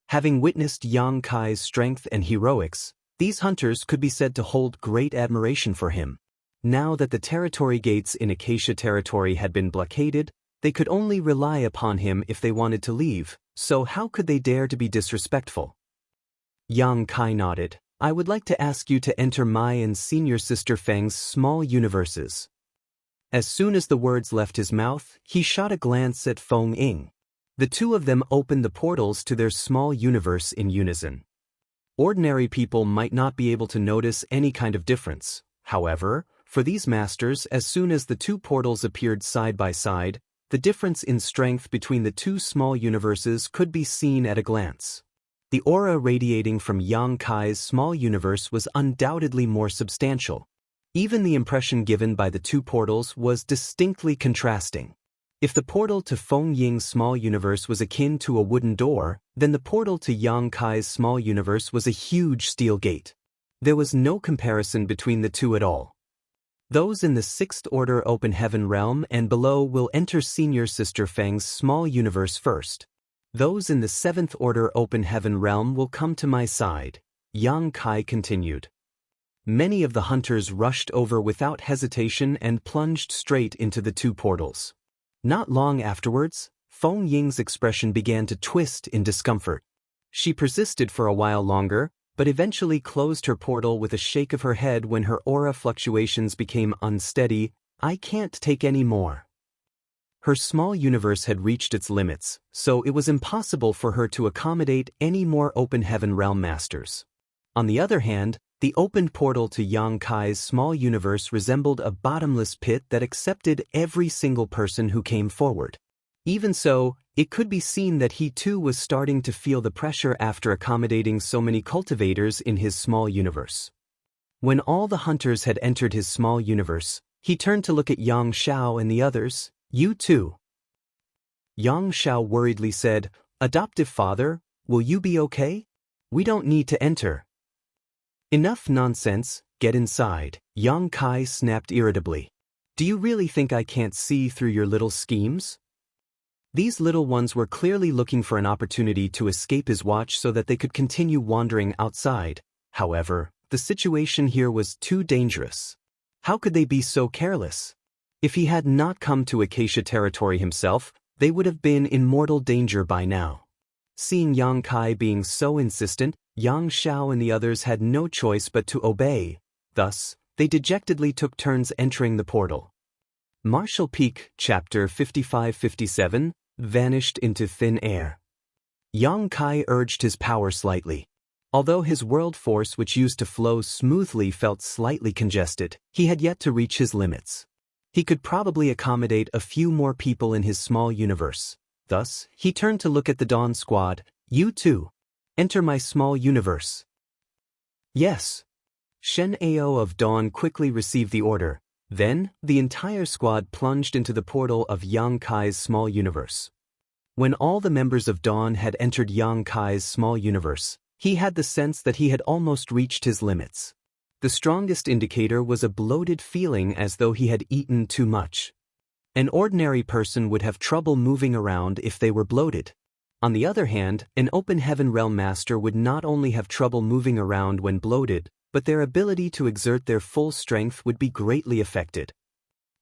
Having witnessed Yang Kai's strength and heroics, these hunters could be said to hold great admiration for him. Now that the territory gates in Acacia territory had been blockaded, they could only rely upon him if they wanted to leave, so how could they dare to be disrespectful? Yang Kai nodded. I would like to ask you to enter my and senior sister Feng's small universes. As soon as the words left his mouth, he shot a glance at Feng Ying. The two of them opened the portals to their small universe in unison. Ordinary people might not be able to notice any kind of difference. However, for these masters, as soon as the 2 portals appeared side by side, the difference in strength between the 2 small universes could be seen at a glance. The aura radiating from Yang Kai's small universe was undoubtedly more substantial. Even the impression given by the 2 portals was distinctly contrasting. If the portal to Feng Ying's small universe was akin to a wooden door, then the portal to Yang Kai's small universe was a huge steel gate. There was no comparison between the two at all. Those in the 6th order open heaven realm and below will enter senior sister Feng's small universe first. Those in the 7th order open heaven realm will come to my side, Yang Kai continued. Many of the hunters rushed over without hesitation and plunged straight into the 2 portals. Not long afterwards, Feng Ying's expression began to twist in discomfort. She persisted for a while longer, but eventually closed her portal with a shake of her head when her aura fluctuations became unsteady. I can't take any more. Her small universe had reached its limits, so it was impossible for her to accommodate any more open heaven realm masters. On the other hand, the opened portal to Yang Kai's small universe resembled a bottomless pit that accepted every single person who came forward. Even so, it could be seen that he too was starting to feel the pressure after accommodating so many cultivators in his small universe. When all the hunters had entered his small universe, He turned to look at Yang Xiao and the others. You too. Yang Xiao worriedly said, Adoptive father, will you be okay? We don't need to enter. Enough nonsense, get inside, Yang Kai snapped irritably. Do you really think I can't see through your little schemes? These little ones were clearly looking for an opportunity to escape his watch so that they could continue wandering outside. However, the situation here was too dangerous. How could they be so careless? If he had not come to Acacia territory himself, they would have been in mortal danger by now. Seeing Yang Kai being so insistent, Yang Xiao and the others had no choice but to obey. Thus, they dejectedly took turns entering the portal. Martial Peak, Chapter 55-57, vanished into thin air. Yang Kai urged his power slightly. Although his world force which used to flow smoothly felt slightly congested, he had yet to reach his limits. He could probably accommodate a few more people in his small universe. Thus, he turned to look at the Dawn Squad. You too. Enter my small universe. Yes. Shen Ao of Dawn quickly received the order. Then, the entire squad plunged into the portal of Yang Kai's small universe. When all the members of Dawn had entered Yang Kai's small universe, he had the sense that he had almost reached his limits. The strongest indicator was a bloated feeling as though he had eaten too much. An ordinary person would have trouble moving around if they were bloated. On the other hand, an Open Heaven Realm Master would not only have trouble moving around when bloated, but their ability to exert their full strength would be greatly affected.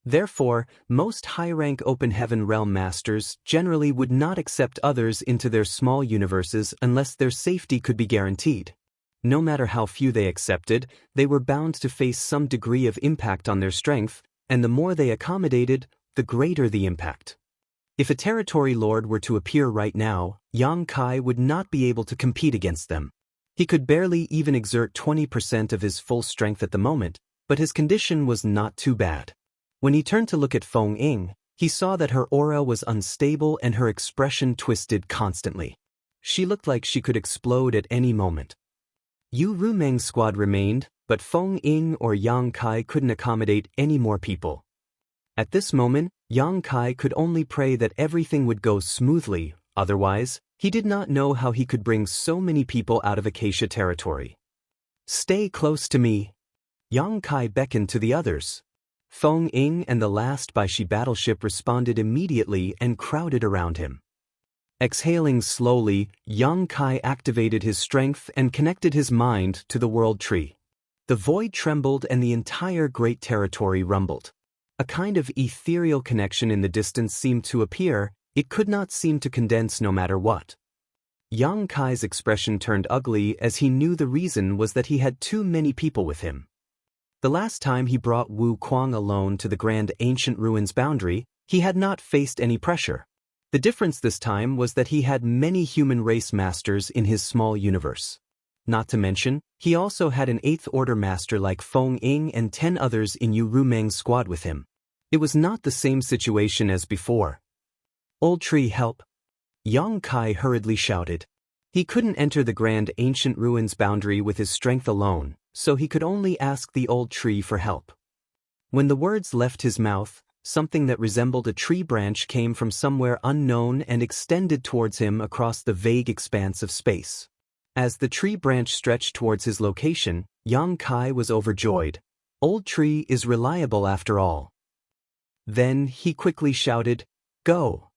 Therefore, most high-rank Open Heaven Realm Masters generally would not accept others into their small universes unless their safety could be guaranteed. No matter how few they accepted, they were bound to face some degree of impact on their strength, and the more they accommodated, the greater the impact. If a territory lord were to appear right now, Yang Kai would not be able to compete against them. He could barely even exert 20% of his full strength at the moment, but his condition was not too bad. When he turned to look at Feng Ying, he saw that her aura was unstable and her expression twisted constantly. She looked like she could explode at any moment. Yu Rumeng's squad remained, but Feng Ying or Yang Kai couldn't accommodate any more people. At this moment, Yang Kai could only pray that everything would go smoothly, otherwise, he did not know how he could bring so many people out of Acacia territory. Stay close to me. Yang Kai beckoned to the others. Feng Ying and the last Baishi battleship responded immediately and crowded around him. Exhaling slowly, Yang Kai activated his strength and connected his mind to the world tree. The void trembled and the entire great territory rumbled. A kind of ethereal connection in the distance seemed to appear. It could not seem to condense no matter what. Yang Kai's expression turned ugly as he knew the reason was that he had too many people with him. The last time he brought Wu Kuang alone to the Grand Ancient Ruins boundary, he had not faced any pressure. The difference this time was that he had many human race masters in his small universe. Not to mention, he also had an 8th Order master like Feng Ying and 10 others in Yu Rumeng's squad with him. It was not the same situation as before. Old Tree, help! Yang Kai hurriedly shouted. He couldn't enter the Grand Ancient Ruins boundary with his strength alone, so he could only ask the Old Tree for help. When the words left his mouth, something that resembled a tree branch came from somewhere unknown and extended towards him across the vague expanse of space. As the tree branch stretched towards his location, Yang Kai was overjoyed. Old Tree is reliable after all. Then he quickly shouted, Go!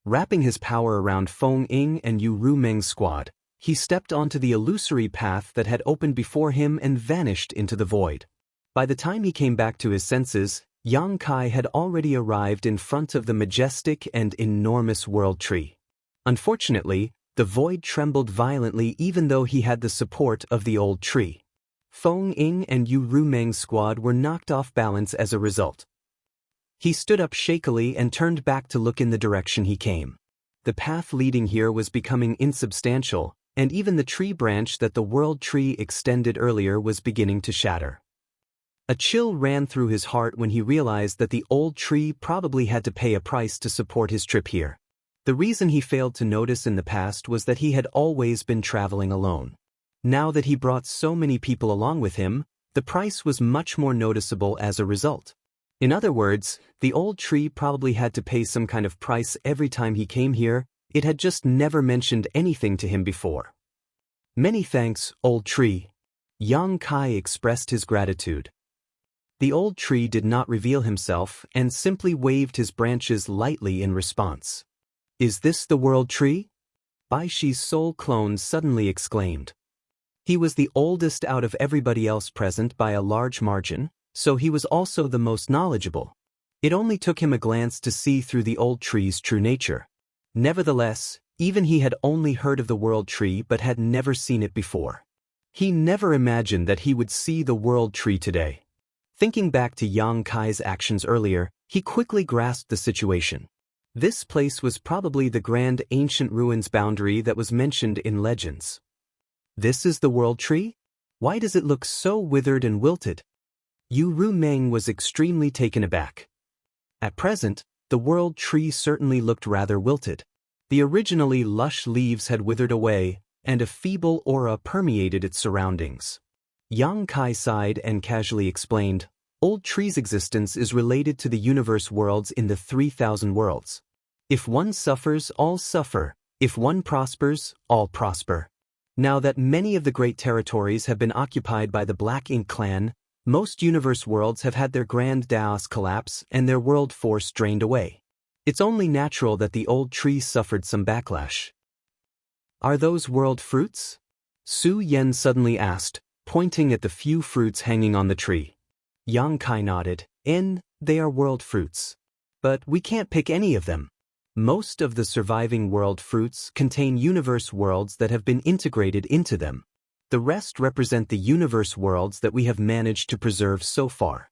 Wrapping his power around Feng Ying and Yu Rumeng's squad, he stepped onto the illusory path that had opened before him and vanished into the void. By the time he came back to his senses, Yang Kai had already arrived in front of the majestic and enormous world tree. Unfortunately, the void trembled violently even though he had the support of the old tree. Feng Ying and Yu Rumeng's squad were knocked off balance as a result. He stood up shakily and turned back to look in the direction he came. The path leading here was becoming insubstantial, and even the tree branch that the world tree extended earlier was beginning to shatter. A chill ran through his heart when he realized that the old tree probably had to pay a price to support his trip here. The reason he failed to notice in the past was that he had always been traveling alone. Now that he brought so many people along with him, the price was much more noticeable as a result. In other words, the old tree probably had to pay some kind of price every time he came here. It had just never mentioned anything to him before. Many thanks, old tree. Yang Kai expressed his gratitude. The old tree did not reveal himself and simply waved his branches lightly in response. Is this the world tree? Bai Shi's soul clone suddenly exclaimed. He was the oldest out of everybody else present by a large margin, so he was also the most knowledgeable. It only took him a glance to see through the old tree's true nature. Nevertheless, even he had only heard of the world tree but had never seen it before. He never imagined that he would see the world tree today. Thinking back to Yang Kai's actions earlier, he quickly grasped the situation. This place was probably the grand ancient ruins boundary that was mentioned in legends. This is the world tree? Why does it look so withered and wilted? Yu Ru Meng was extremely taken aback. At present, the world tree certainly looked rather wilted. The originally lush leaves had withered away, and a feeble aura permeated its surroundings. Yang Kai sighed and casually explained, Old tree's existence is related to the universe worlds in the 3,000 worlds. If one suffers, all suffer. If one prospers, all prosper. Now that many of the great territories have been occupied by the Black Ink clan, most universe worlds have had their grand Daos collapse and their world force drained away. It's only natural that the old tree suffered some backlash. Are those world fruits? Su Yen suddenly asked, pointing at the few fruits hanging on the tree. Yang Kai nodded. They are world fruits. But we can't pick any of them. Most of the surviving world fruits contain universe worlds that have been integrated into them. The rest represent the universe worlds that we have managed to preserve so far.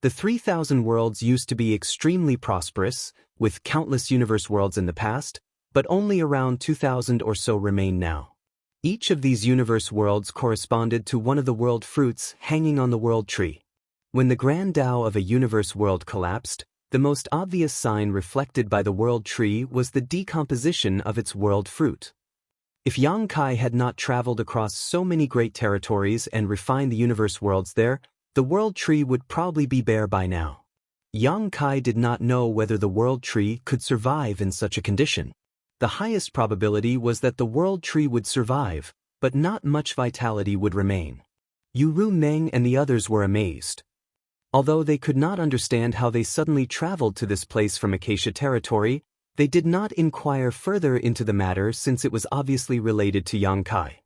The 3,000 worlds used to be extremely prosperous, with countless universe worlds in the past, but only around 2,000 or so remain now. Each of these universe worlds corresponded to one of the world fruits hanging on the world tree. When the grand Tao of a universe world collapsed, the most obvious sign reflected by the world tree was the decomposition of its world fruit. If Yang Kai had not traveled across so many great territories and refined the universe worlds there, the world tree would probably be bare by now. Yang Kai did not know whether the world tree could survive in such a condition. The highest probability was that the world tree would survive, but not much vitality would remain. Yu Ru Meng and the others were amazed. Although they could not understand how they suddenly traveled to this place from Acacia territory, they did not inquire further into the matter since it was obviously related to Yang Kai.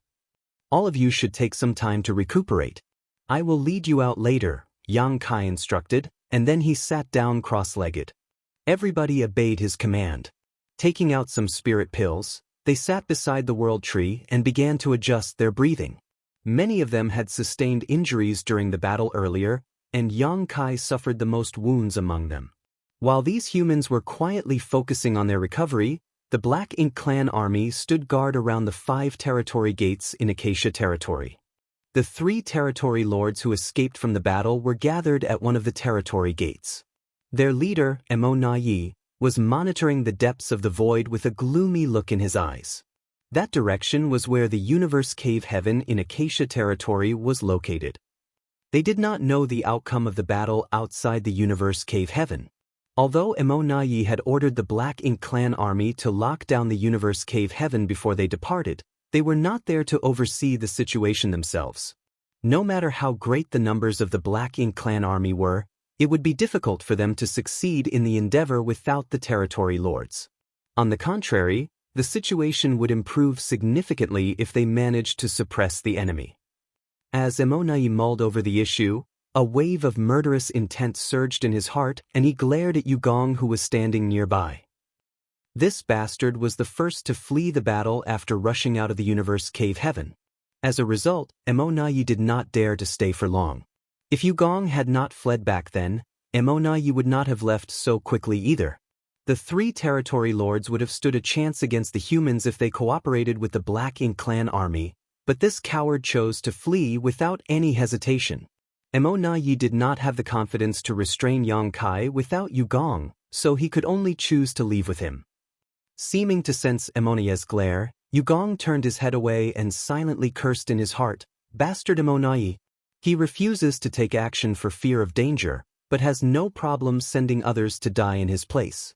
All of you should take some time to recuperate. I will lead you out later, Yang Kai instructed, and then he sat down cross-legged. Everybody obeyed his command. Taking out some spirit pills, they sat beside the world tree and began to adjust their breathing. Many of them had sustained injuries during the battle earlier, and Yang Kai suffered the most wounds among them. While these humans were quietly focusing on their recovery, the Black Ink clan army stood guard around the 5 territory gates in Acacia territory. The 3 territory lords who escaped from the battle were gathered at one of the territory gates. Their leader, Mo Yi, was monitoring the depths of the void with a gloomy look in his eyes. That direction was where the universe cave heaven in Acacia territory was located. They did not know the outcome of the battle outside the universe cave heaven. Although Mo Yi had ordered the Black Ink clan army to lock down the universe cave heaven before they departed, they were not there to oversee the situation themselves. No matter how great the numbers of the Black Ink clan army were, it would be difficult for them to succeed in the endeavor without the territory lords. On the contrary, the situation would improve significantly if they managed to suppress the enemy. As Mo Yi mulled over the issue, a wave of murderous intent surged in his heart and he glared at Yu Gong who was standing nearby. This bastard was the first to flee the battle after rushing out of the universe cave heaven. As a result, Mo Yi did not dare to stay for long. If Yu Gong had not fled back then, Mo Yi would not have left so quickly either. The 3 territory lords would have stood a chance against the humans if they cooperated with the Black Ink clan army, but this coward chose to flee without any hesitation. Mo Yi did not have the confidence to restrain Yang Kai without Yu Gong, so he could only choose to leave with him. Seeming to sense Mo Yi's glare, Yu Gong turned his head away and silently cursed in his heart, "Bastard Mo Yi. He refuses to take action for fear of danger, but has no problem sending others to die in his place.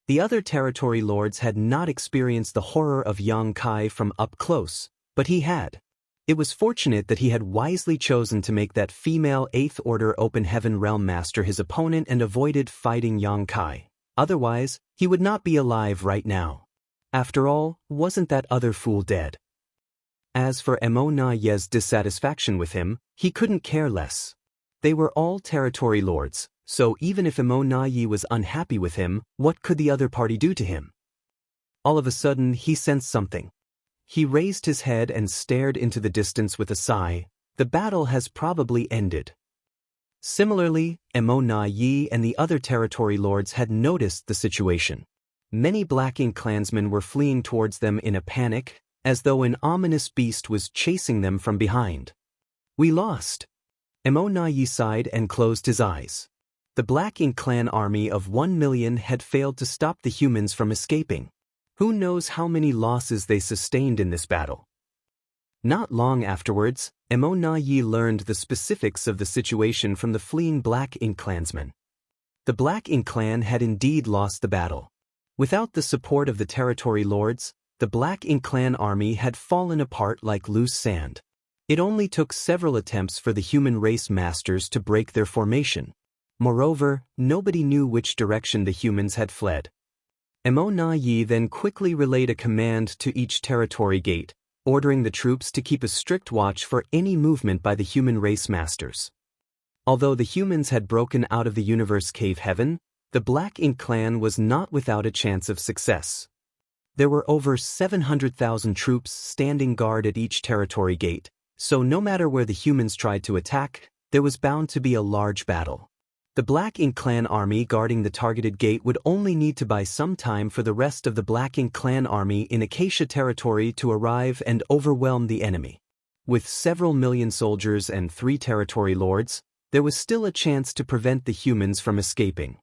The other territory lords had not experienced the horror of Yang Kai from up close, but he had. It was fortunate that he had wisely chosen to make that female 8th Order Open Heaven Realm Master his opponent and avoided fighting Yang Kai. Otherwise, he would not be alive right now. After all, wasn't that other fool dead? As for Emo Na Ye's dissatisfaction with him, he couldn't care less. They were all territory lords, so even if Emo Na Ye was unhappy with him, what could the other party do to him? All of a sudden, he sensed something. He raised his head and stared into the distance with a sigh. The battle has probably ended. Similarly, Emo Na Ye and the other territory lords had noticed the situation. Many Black Ink clansmen were fleeing towards them in a panic, as though an ominous beast was chasing them from behind. We lost. Emo Na Ye sighed and closed his eyes. The Black Ink clan army of 1 million had failed to stop the humans from escaping. Who knows how many losses they sustained in this battle? Not long afterwards, Emo Na Ye learned the specifics of the situation from the fleeing Black Ink clansmen. The Black Ink clan had indeed lost the battle. Without the support of the territory lords, the Black Ink clan army had fallen apart like loose sand. It only took several attempts for the human race masters to break their formation. Moreover, nobody knew which direction the humans had fled. Emo Na Ye then quickly relayed a command to each territory gate, ordering the troops to keep a strict watch for any movement by the human race masters. Although the humans had broken out of the universe cave heaven, the Black Ink clan was not without a chance of success. There were over 700,000 troops standing guard at each territory gate, so no matter where the humans tried to attack, there was bound to be a large battle. The Black Ink clan army guarding the targeted gate would only need to buy some time for the rest of the Black Ink clan army in Acacia territory to arrive and overwhelm the enemy. With several million soldiers and 3 territory lords, there was still a chance to prevent the humans from escaping.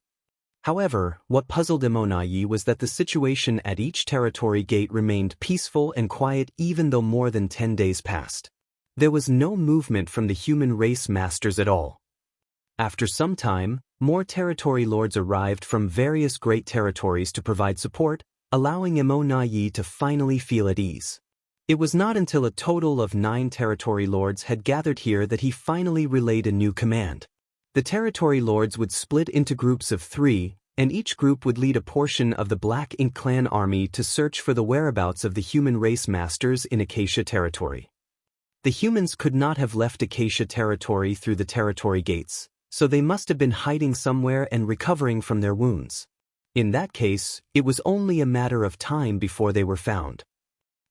However, what puzzled Emo Na Ye was that the situation at each territory gate remained peaceful and quiet even though more than 10 days passed. There was no movement from the human race masters at all. After some time, more territory lords arrived from various great territories to provide support, allowing Emo Na Ye to finally feel at ease. It was not until a total of 9 territory lords had gathered here that he finally relayed a new command. The territory lords would split into groups of 3, and each group would lead a portion of the Black Ink clan army to search for the whereabouts of the human race masters in Acacia territory. The humans could not have left Acacia territory through the territory gates, so they must have been hiding somewhere and recovering from their wounds. In that case, it was only a matter of time before they were found.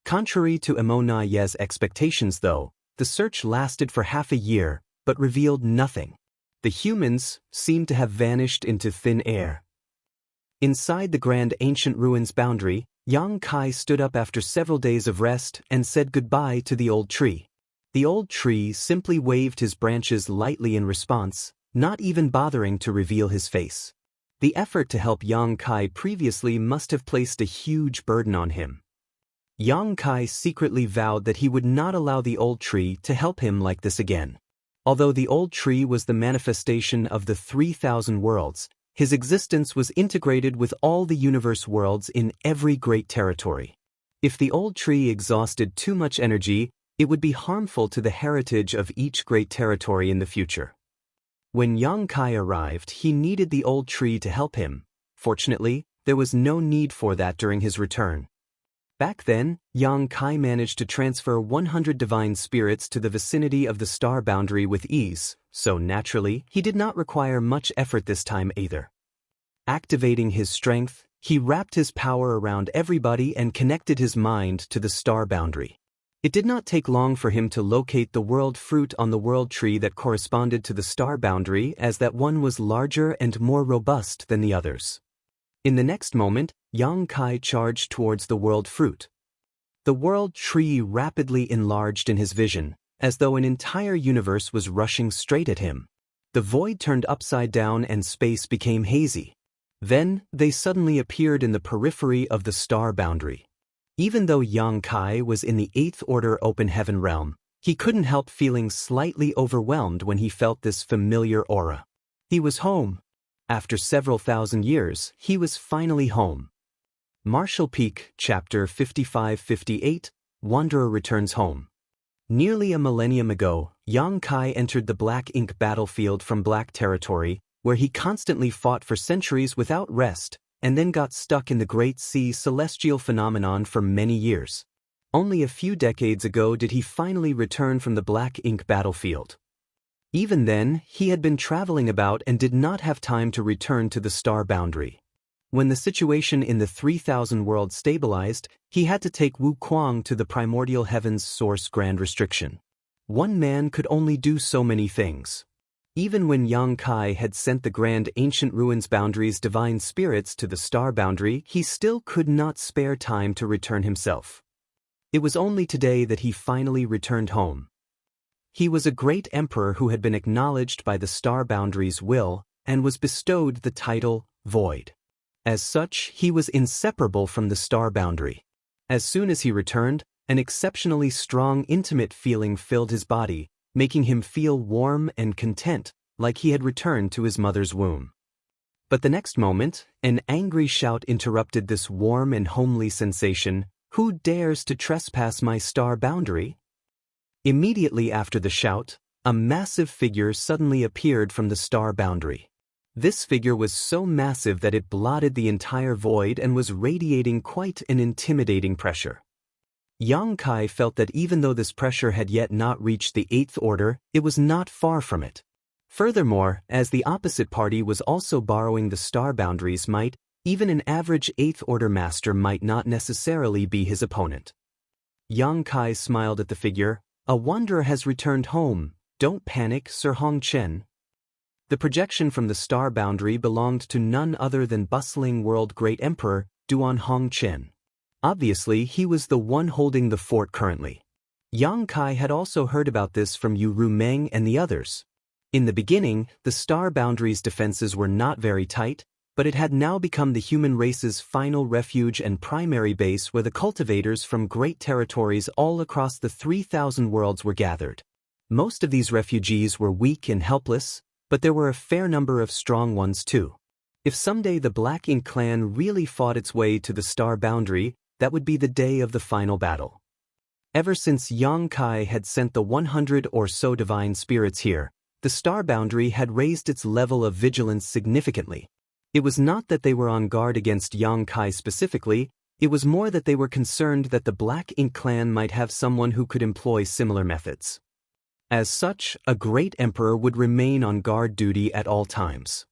Contrary to Emo Na Ye's expectations though, the search lasted for half a year, but revealed nothing. The humans seemed to have vanished into thin air. Inside the grand ancient ruins boundary, Yang Kai stood up after several days of rest and said goodbye to the old tree. The old tree simply waved his branches lightly in response, not even bothering to reveal his face. The effort to help Yang Kai previously must have placed a huge burden on him. Yang Kai secretly vowed that he would not allow the old tree to help him like this again. Although the old tree was the manifestation of the 3,000 worlds, his existence was integrated with all the universe worlds in every great territory. If the old tree exhausted too much energy, it would be harmful to the heritage of each great territory in the future. When Yang Kai arrived, he needed the old tree to help him. Fortunately, there was no need for that during his return. Back then, Yang Kai managed to transfer 100 divine spirits to the vicinity of the star boundary with ease, so naturally, he did not require much effort this time either. Activating his strength, he wrapped his power around everybody and connected his mind to the star boundary. It did not take long for him to locate the world fruit on the world tree that corresponded to the star boundary, as that one was larger and more robust than the others. In the next moment, Yang Kai charged towards the world fruit. The world tree rapidly enlarged in his vision, as though an entire universe was rushing straight at him. The void turned upside down and space became hazy. Then, they suddenly appeared in the periphery of the star boundary. Even though Yang Kai was in the 8th Order Open Heaven realm, he couldn't help feeling slightly overwhelmed when he felt this familiar aura. He was home. After several thousand years, he was finally home. Marshall Peak, Chapter 55-58, Wanderer Returns Home. Nearly a millennium ago, Yang Kai entered the Black Ink battlefield from Black Territory, where he constantly fought for centuries without rest, and then got stuck in the Great Sea celestial phenomenon for many years. Only a few decades ago did he finally return from the Black Ink battlefield. Even then, he had been traveling about and did not have time to return to the star boundary. When the situation in the 3000 world stabilized, he had to take Wu Kuang to the primordial heavens source grand restriction. One man could only do so many things. Even when Yang Kai had sent the grand ancient ruins boundaries divine spirits to the star boundary, he still could not spare time to return himself. It was only today that he finally returned home. He was a great emperor who had been acknowledged by the star boundary's will and was bestowed the title Void. As such, he was inseparable from the star boundary. As soon as he returned, an exceptionally strong intimate feeling filled his body, making him feel warm and content, like he had returned to his mother's womb. But the next moment, an angry shout interrupted this warm and homely sensation. "Who dares to trespass my star boundary?" Immediately after the shout, a massive figure suddenly appeared from the star boundary. This figure was so massive that it blotted the entire void and was radiating quite an intimidating pressure. Yang Kai felt that even though this pressure had yet not reached the 8th order, it was not far from it. Furthermore, as the opposite party was also borrowing the star boundary's might, even an average 8th order master might not necessarily be his opponent. Yang Kai smiled at the figure. "A wanderer has returned home. Don't panic, Sir Hong Chen." The projection from the star boundary belonged to none other than bustling world great emperor, Duan Hong Chen. Obviously, he was the one holding the fort currently. Yang Kai had also heard about this from Yu Rumeng and the others. In the beginning, the star boundary's defenses were not very tight, but it had now become the human race's final refuge and primary base where the cultivators from great territories all across the 3000 worlds were gathered. Most of these refugees were weak and helpless, but there were a fair number of strong ones too. If someday the Black Ink clan really fought its way to the star boundary, that would be the day of the final battle. Ever since Yang Kai had sent the 100 or so divine spirits here, the star boundary had raised its level of vigilance significantly. It was not that they were on guard against Yang Kai specifically, it was more that they were concerned that the Black Ink clan might have someone who could employ similar methods. As such, a great emperor would remain on guard duty at all times.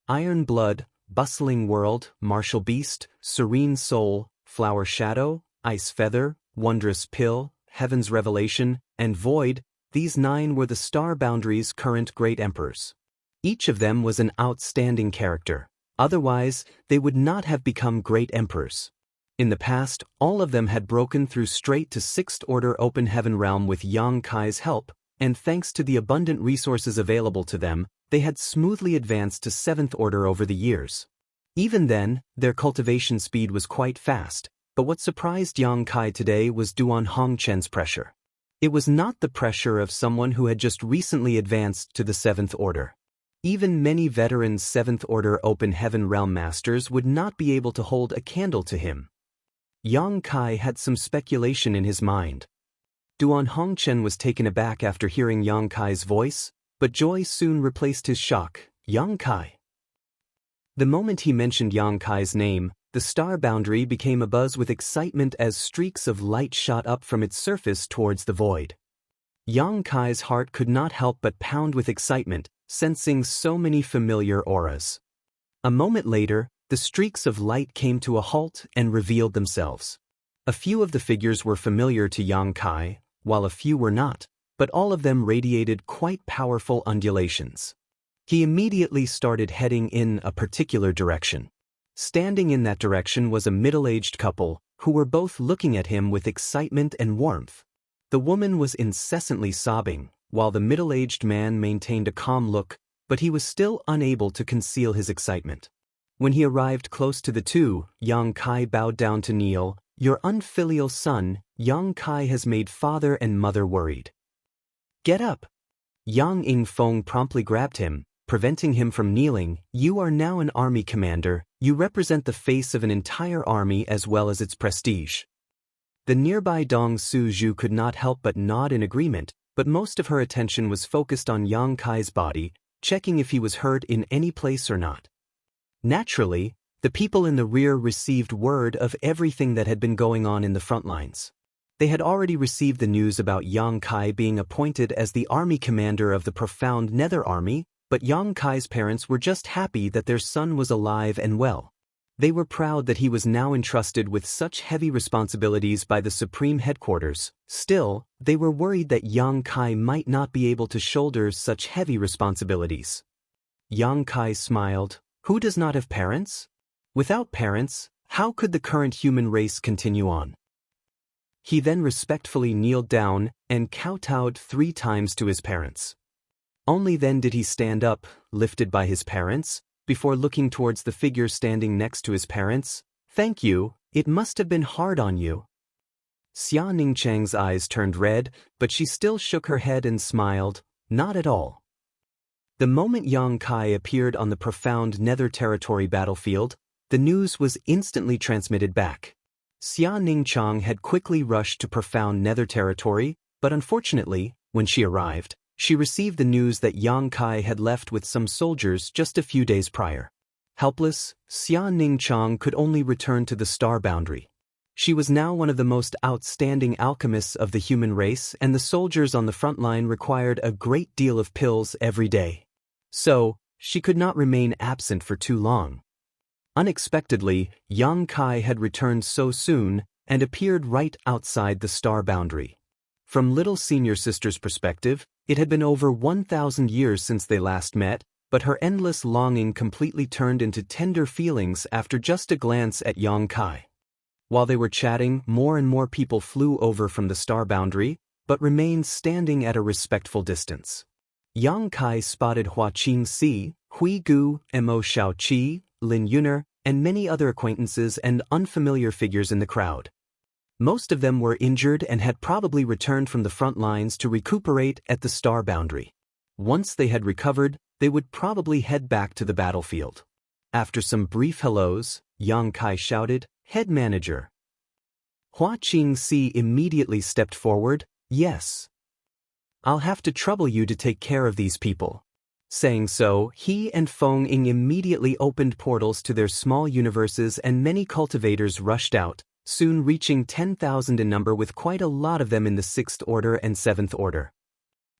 Iron Blood, Bustling World, Martial Beast, Serene Soul, Flower Shadow, Ice Feather, Wondrous Pill, Heaven's Revelation, and Void, these 9 were the star boundary's current great emperors. Each of them was an outstanding character. Otherwise, they would not have become great emperors. In the past, all of them had broken through straight to 6th order open heaven realm with Yang Kai's help, and thanks to the abundant resources available to them, they had smoothly advanced to 7th order over the years. Even then, their cultivation speed was quite fast, but what surprised Yang Kai today was Duan Hong Chen's pressure. It was not the pressure of someone who had just recently advanced to the 7th order. Even many veteran 7th order open heaven realm masters would not be able to hold a candle to him. Yang Kai had some speculation in his mind. Duan Hong Chen was taken aback after hearing Yang Kai's voice, but joy soon replaced his shock. Yang Kai. The moment he mentioned Yang Kai's name, the star boundary became abuzz with excitement as streaks of light shot up from its surface towards the void. Yang Kai's heart could not help but pound with excitement, sensing so many familiar auras. A moment later, the streaks of light came to a halt and revealed themselves. A few of the figures were familiar to Yang Kai, while a few were not, but all of them radiated quite powerful undulations. He immediately started heading in a particular direction. Standing in that direction was a middle-aged couple, who were both looking at him with excitement and warmth. The woman was incessantly sobbing, while the middle-aged man maintained a calm look, but he was still unable to conceal his excitement. When he arrived close to the two, Yang Kai bowed down to kneel. "Your unfilial son, Yang Kai, has made father and mother worried." "Get up!" Yang Ingfeng promptly grabbed him, preventing him from kneeling. "You are now an army commander. You represent the face of an entire army as well as its prestige." The nearby Dong Su-ju could not help but nod in agreement, but most of her attention was focused on Yang Kai's body, checking if he was hurt in any place or not. Naturally, the people in the rear received word of everything that had been going on in the front lines. They had already received the news about Yang Kai being appointed as the army commander of the profound Nether Army, but Yang Kai's parents were just happy that their son was alive and well. They were proud that he was now entrusted with such heavy responsibilities by the Supreme Headquarters. Still, they were worried that Yang Kai might not be able to shoulder such heavy responsibilities. Yang Kai smiled. Who does not have parents? Without parents, how could the current human race continue on? He then respectfully kneeled down and kowtowed 3 times to his parents. Only then did he stand up, lifted by his parents, before looking towards the figure standing next to his parents. "Thank you, it must have been hard on you." Xia Ningchang's eyes turned red, but she still shook her head and smiled. "Not at all." The moment Yang Kai appeared on the profound Nether Territory battlefield, the news was instantly transmitted back. Xia Ningchang had quickly rushed to profound Nether Territory, but unfortunately, when she arrived, she received the news that Yang Kai had left with some soldiers just a few days prior. Helpless, Xia Ningchang could only return to the star boundary. She was now one of the most outstanding alchemists of the human race, and the soldiers on the front line required a great deal of pills every day. So, she could not remain absent for too long. Unexpectedly, Yang Kai had returned so soon and appeared right outside the star boundary. From little senior sister's perspective, it had been over 1,000 years since they last met, but her endless longing completely turned into tender feelings after just a glance at Yang Kai. While they were chatting, more and more people flew over from the star boundary, but remained standing at a respectful distance. Yang Kai spotted Hua Qingxi, Hui Gu, Mo Shaoqi, Lin Yuner, and many other acquaintances and unfamiliar figures in the crowd. Most of them were injured and had probably returned from the front lines to recuperate at the star boundary. Once they had recovered, they would probably head back to the battlefield. After some brief hellos, Yang Kai shouted, "Head manager." Hua Qingxi immediately stepped forward. "Yes. I'll have to trouble you to take care of these people." Saying so, he and Feng Ying immediately opened portals to their small universes, and many cultivators rushed out, soon reaching 10,000 in number, with quite a lot of them in the 6th Order and 7th Order.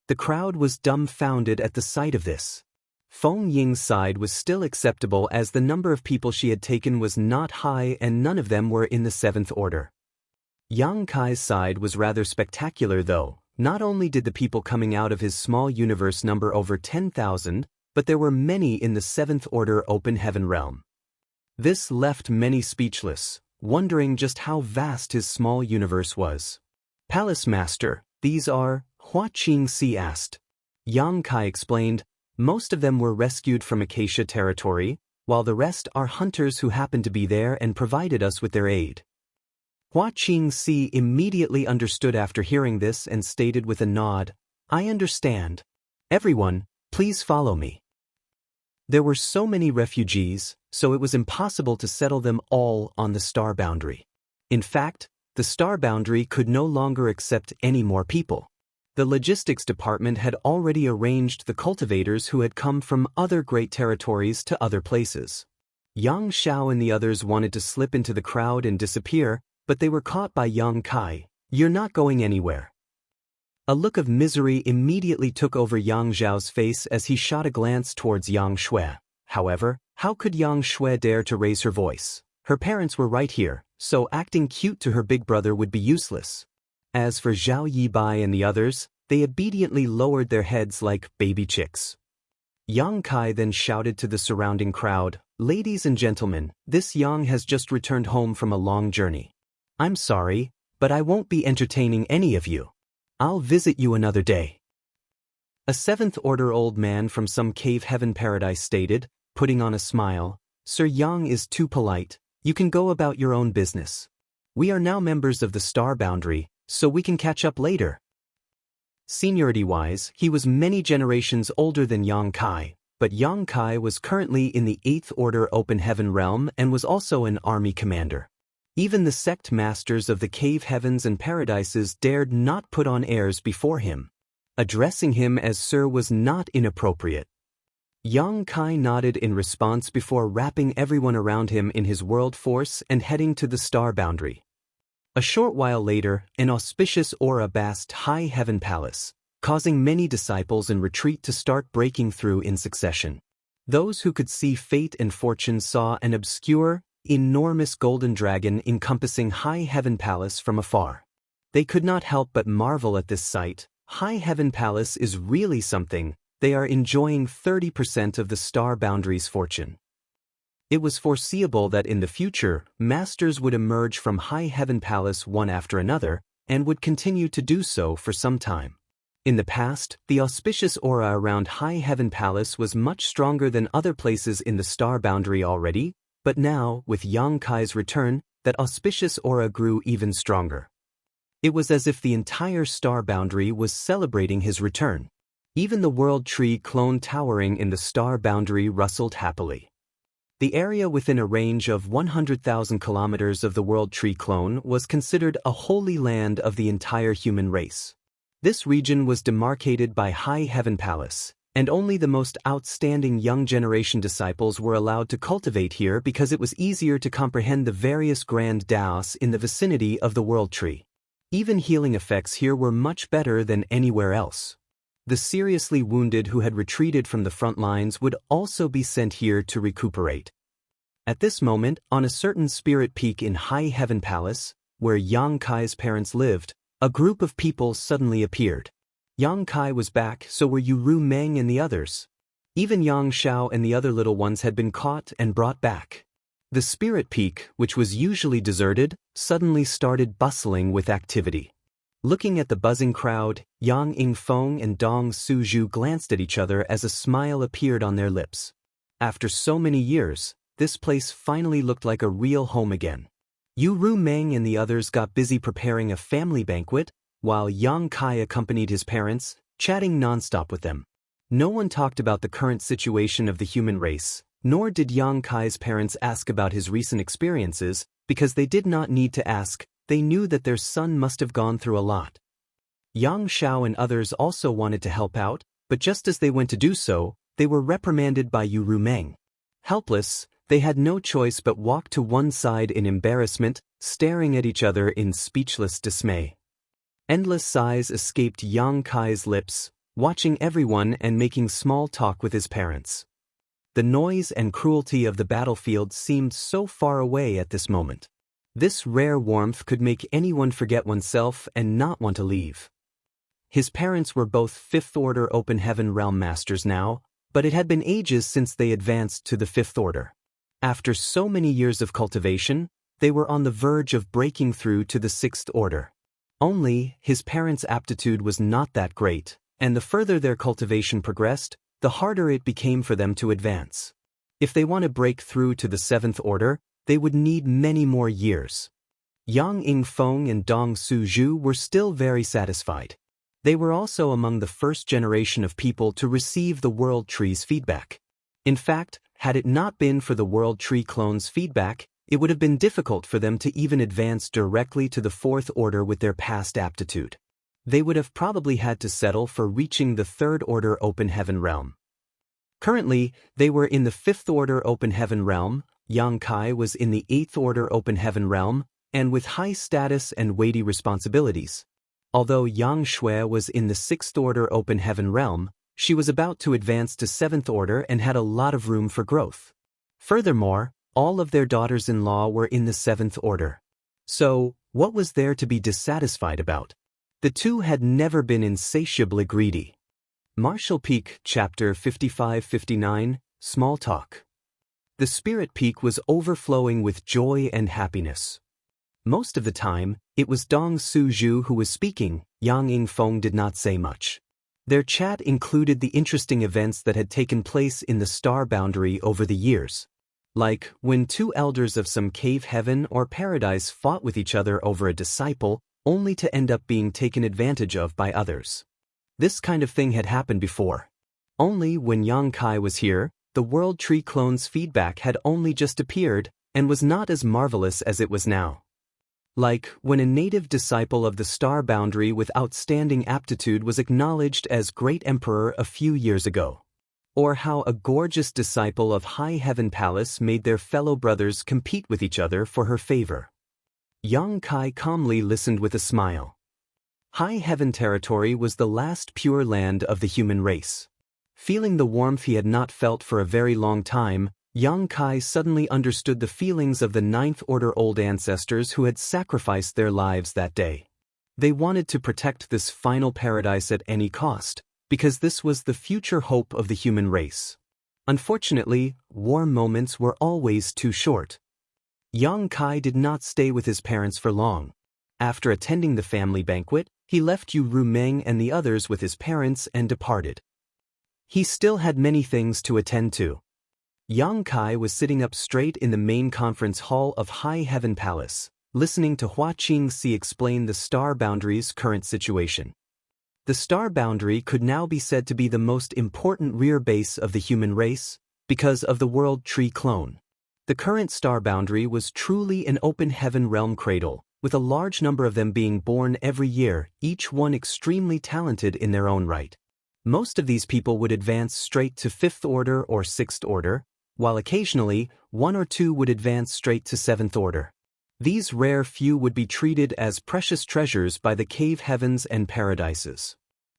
The crowd was dumbfounded at the sight of this. Feng Ying's side was still acceptable as the number of people she had taken was not high and none of them were in the 7th Order. Yang Kai's side was rather spectacular though. Not only did the people coming out of his small universe number over 10,000, but there were many in the 7th Order Open Heaven realm. This left many speechless, wondering just how vast his small universe was. "Palace Master, these are?" Hua Qingxi asked. Yang Kai explained, "Most of them were rescued from Acacia territory, while the rest are hunters who happened to be there and provided us with their aid." Hua Qingxi immediately understood after hearing this and stated with a nod, "I understand. Everyone, please follow me." There were so many refugees, so it was impossible to settle them all on the star boundary. In fact, the star boundary could no longer accept any more people. The logistics department had already arranged the cultivators who had come from other great territories to other places. Yang Xiao and the others wanted to slip into the crowd and disappear, but they were caught by Yang Kai. "You're not going anywhere." A look of misery immediately took over Yang Zhao's face as he shot a glance towards Yang Shui. However, how could Yang Shui dare to raise her voice? Her parents were right here, so acting cute to her big brother would be useless. As for Zhao Yibai and the others, they obediently lowered their heads like baby chicks. Yang Kai then shouted to the surrounding crowd, "Ladies and gentlemen, this Yang has just returned home from a long journey. I'm sorry, but I won't be entertaining any of you. I'll visit you another day." A 7th Order old man from some cave heaven paradise stated, putting on a smile, "Sir Yang is too polite. You can go about your own business. We are now members of the star boundary, so we can catch up later." Seniority-wise, he was many generations older than Yang Kai, but Yang Kai was currently in the 8th Order Open Heaven realm and was also an army commander. Even the sect masters of the cave heavens and paradises dared not put on airs before him. Addressing him as Sir was not inappropriate. Yang Kai nodded in response before wrapping everyone around him in his world force and heading to the star boundary. A short while later, an auspicious aura basked high heaven palace, causing many disciples in retreat to start breaking through in succession. Those who could see fate and fortune saw an obscure, enormous golden dragon encompassing high heaven palace from afar. They could not help but marvel at this sight. High heaven palace is really something. They are enjoying 30% of the star boundary's fortune. It was foreseeable that in the future, masters would emerge from High Heaven Palace one after another, and would continue to do so for some time. In the past, the auspicious aura around High Heaven Palace was much stronger than other places in the star boundary already, but now, with Yang Kai's return, that auspicious aura grew even stronger. It was as if the entire star boundary was celebrating his return. Even the World Tree clone towering in the star boundary rustled happily. The area within a range of 100,000 kilometers of the World Tree clone was considered a holy land of the entire human race. This region was demarcated by High Heaven Palace, and only the most outstanding young generation disciples were allowed to cultivate here because it was easier to comprehend the various grand Daos in the vicinity of the World Tree. Even healing effects here were much better than anywhere else. The seriously wounded who had retreated from the front lines would also be sent here to recuperate. At this moment, on a certain spirit peak in High Heaven Palace, where Yang Kai's parents lived, a group of people suddenly appeared. Yang Kai was back, so were Ru Meng and the others. Even Yang Xiao and the other little ones had been caught and brought back. The spirit peak, which was usually deserted, suddenly started bustling with activity. Looking at the buzzing crowd, Yang Yingfeng and Dong Suzhu glanced at each other as a smile appeared on their lips. After so many years, this place finally looked like a real home again. Ru Meng and the others got busy preparing a family banquet, while Yang Kai accompanied his parents, chatting nonstop with them. No one talked about the current situation of the human race, nor did Yang Kai's parents ask about his recent experiences, because they did not need to ask. They knew that their son must have gone through a lot. Yang Xiao and others also wanted to help out, but just as they went to do so, they were reprimanded by Ru Meng. Helpless, they had no choice but walk to one side in embarrassment, staring at each other in speechless dismay. Endless sighs escaped Yang Kai's lips, watching everyone and making small talk with his parents. The noise and cruelty of the battlefield seemed so far away at this moment. This rare warmth could make anyone forget oneself and not want to leave. His parents were both 5th Order Open Heaven Realm Masters now, but it had been ages since they advanced to the 5th Order. After so many years of cultivation, they were on the verge of breaking through to the 6th Order. Only, his parents' aptitude was not that great, and the further their cultivation progressed, the harder it became for them to advance. If they want to break through to the 7th Order, they would need many more years. Yang Yingfeng and Dong Suzhu were still very satisfied. They were also among the first generation of people to receive the World Tree's feedback. In fact, had it not been for the World Tree clone's feedback, it would have been difficult for them to even advance directly to the 4th Order with their past aptitude. They would have probably had to settle for reaching the 3rd Order Open Heaven realm. Currently, they were in the 5th Order Open Heaven realm. Yang Kai was in the 8th Order Open Heaven realm, and with high status and weighty responsibilities. Although Yang Shui was in the 6th Order Open Heaven realm, she was about to advance to 7th Order and had a lot of room for growth. Furthermore, all of their daughters-in-law were in the 7th Order. So, what was there to be dissatisfied about? The two had never been insatiably greedy. Martial Peak, Chapter 55-59, Small Talk. The spirit peak was overflowing with joy and happiness. Most of the time, it was Dong Suzhu who was speaking. Yang Yingfeng did not say much. Their chat included the interesting events that had taken place in the star boundary over the years. Like, when two elders of some cave heaven or paradise fought with each other over a disciple, only to end up being taken advantage of by others. This kind of thing had happened before. Only when Yang Kai was here, the World Tree clone's feedback had only just appeared and was not as marvelous as it was now. Like when a native disciple of the star boundary with outstanding aptitude was acknowledged as great emperor a few years ago. Or how a gorgeous disciple of High Heaven Palace made their fellow brothers compete with each other for her favor. Yang Kai calmly listened with a smile. High Heaven territory was the last pure land of the human race. Feeling the warmth he had not felt for a very long time, Yang Kai suddenly understood the feelings of the Ninth Order old ancestors who had sacrificed their lives that day. They wanted to protect this final paradise at any cost, because this was the future hope of the human race. Unfortunately, warm moments were always too short. Yang Kai did not stay with his parents for long. After attending the family banquet, he left Yu Rumeng and the others with his parents and departed. He still had many things to attend to. Yang Kai was sitting up straight in the main conference hall of High Heaven Palace, listening to Hua Qingxi explain the star boundary's current situation. The star boundary could now be said to be the most important rear base of the human race, because of the World Tree clone. The current star boundary was truly an open heaven realm cradle, with a large number of them being born every year, each one extremely talented in their own right. Most of these people would advance straight to 5th order or 6th order, while occasionally, one or two would advance straight to 7th order. These rare few would be treated as precious treasures by the cave heavens and paradises.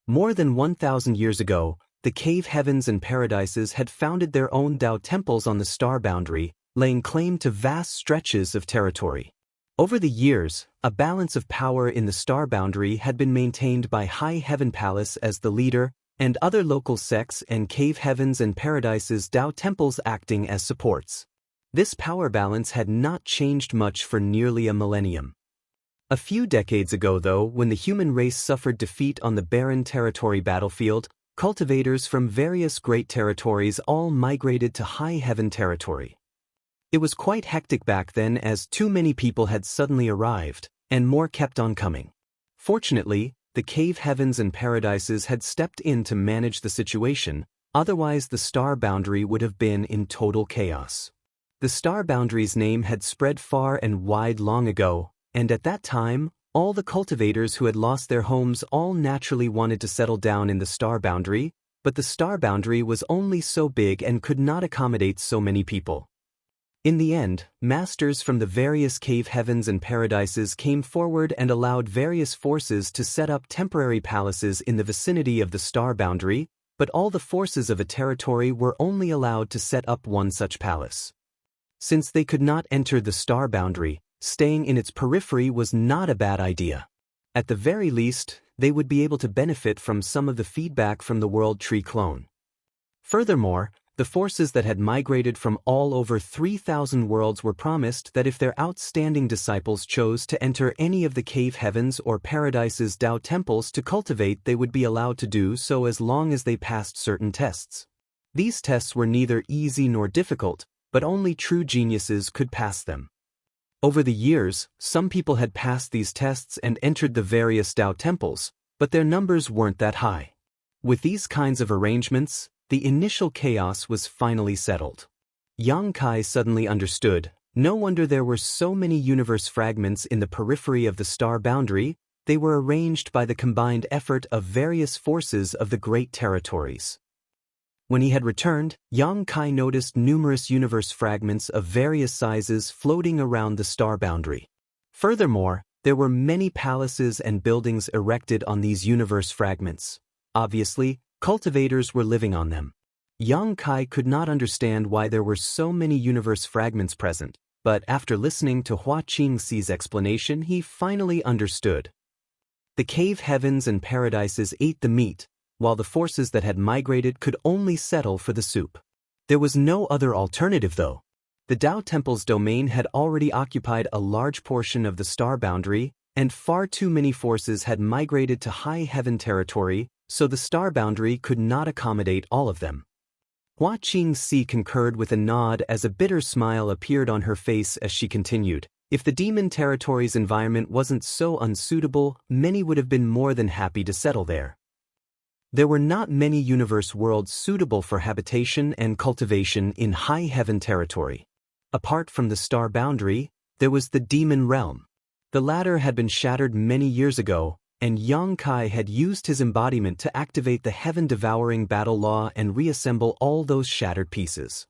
More than 1,000 years ago, the cave heavens and paradises had founded their own Dao temples on the star boundary, laying claim to vast stretches of territory. Over the years, a balance of power in the star boundary had been maintained by High Heaven Palace as the leader, and other local sects and cave heavens and paradises Dao temples acting as supports. This power balance had not changed much for nearly a millennium. A few decades ago though, when the human race suffered defeat on the barren territory battlefield, cultivators from various great territories all migrated to High Heaven territory. It was quite hectic back then as too many people had suddenly arrived, and more kept on coming. Fortunately, the cave heavens and paradises had stepped in to manage the situation, otherwise the star boundary would have been in total chaos. The star boundary's name had spread far and wide long ago, and at that time, all the cultivators who had lost their homes all naturally wanted to settle down in the star boundary, but the star boundary was only so big and could not accommodate so many people. In the end, masters from the various cave heavens and paradises came forward and allowed various forces to set up temporary palaces in the vicinity of the star boundary, but all the forces of a territory were only allowed to set up one such palace. Since they could not enter the star boundary, staying in its periphery was not a bad idea. At the very least, they would be able to benefit from some of the feedback from the World Tree clone. Furthermore, the forces that had migrated from all over 3,000 worlds were promised that if their outstanding disciples chose to enter any of the cave heavens or paradises Dao temples to cultivate, they would be allowed to do so as long as they passed certain tests. These tests were neither easy nor difficult, but only true geniuses could pass them. Over the years, some people had passed these tests and entered the various Dao temples, but their numbers weren't that high. With these kinds of arrangements, the initial chaos was finally settled. Yang Kai suddenly understood, no wonder there were so many universe fragments in the periphery of the star boundary, they were arranged by the combined effort of various forces of the great territories. When he had returned, Yang Kai noticed numerous universe fragments of various sizes floating around the star boundary. Furthermore, there were many palaces and buildings erected on these universe fragments. Obviously, cultivators were living on them. Yang Kai could not understand why there were so many universe fragments present, but after listening to Hua Qingxi's explanation, he finally understood. The cave heavens and paradises ate the meat, while the forces that had migrated could only settle for the soup. There was no other alternative though. The Dao Temple's domain had already occupied a large portion of the star boundary, and far too many forces had migrated to High Heaven territory, so the star boundary could not accommodate all of them. Hua Qingxi concurred with a nod as a bitter smile appeared on her face as she continued. If the demon territory's environment wasn't so unsuitable, many would have been more than happy to settle there. There were not many universe worlds suitable for habitation and cultivation in high heaven territory. Apart from the star boundary, there was the demon realm. The latter had been shattered many years ago, and Yang Kai had used his embodiment to activate the heaven-devouring battle law and reassemble all those shattered pieces.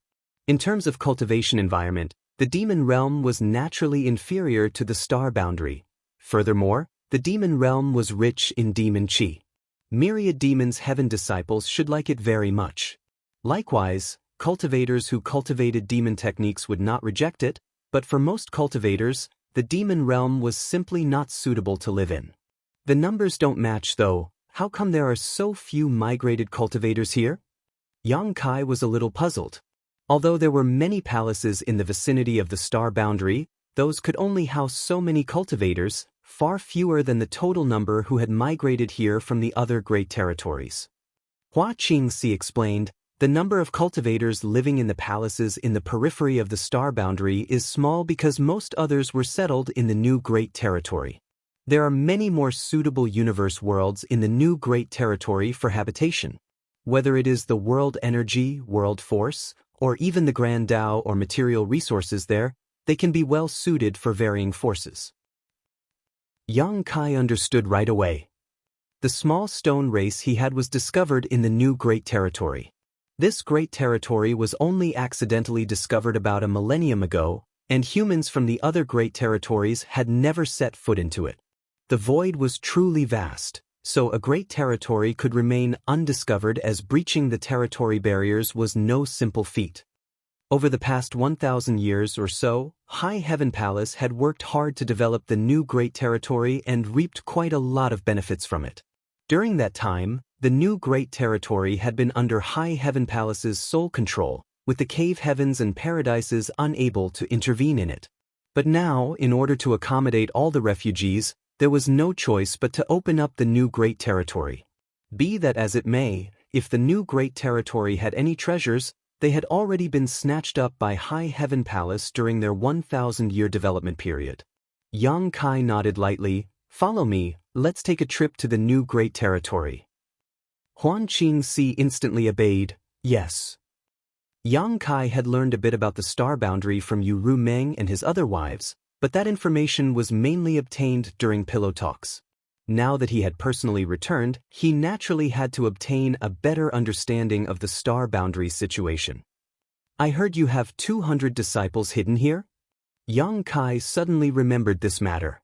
In terms of cultivation environment, the demon realm was naturally inferior to the star boundary. Furthermore, the demon realm was rich in demon chi. Myriad demons' heaven disciples should like it very much. Likewise, cultivators who cultivated demon techniques would not reject it, but for most cultivators, the demon realm was simply not suitable to live in. The numbers don't match though. How come there are so few migrated cultivators here? Yang Kai was a little puzzled. Although there were many palaces in the vicinity of the star boundary, those could only house so many cultivators, far fewer than the total number who had migrated here from the other great territories. Hua Qingxi explained, the number of cultivators living in the palaces in the periphery of the star boundary is small because most others were settled in the new great territory. There are many more suitable universe worlds in the new great territory for habitation. Whether it is the world energy, world force, or even the grand Tao or material resources there, they can be well suited for varying forces. Yang Kai understood right away. The small stone race he had was discovered in the new great territory. This great territory was only accidentally discovered about a millennium ago, and humans from the other great territories had never set foot into it. The void was truly vast, so a great territory could remain undiscovered as breaching the territory barriers was no simple feat. Over the past 1,000 years or so, High Heaven Palace had worked hard to develop the new great territory and reaped quite a lot of benefits from it. During that time, the new great territory had been under High Heaven Palace's sole control, with the cave heavens and paradises unable to intervene in it. But now, in order to accommodate all the refugees, there was no choice but to open up the new great territory. Be that as it may, if the new great territory had any treasures, they had already been snatched up by High Heaven Palace during their 1,000-year development period. Yang Kai nodded lightly, "Follow me, let's take a trip to the new great territory." Huan Qingxi instantly obeyed, "Yes." Yang Kai had learned a bit about the star boundary from Yu Ru Meng and his other wives, but that information was mainly obtained during pillow talks. Now that he had personally returned, he naturally had to obtain a better understanding of the star boundary situation. "I heard you have 200 disciples hidden here?" Yang Kai suddenly remembered this matter.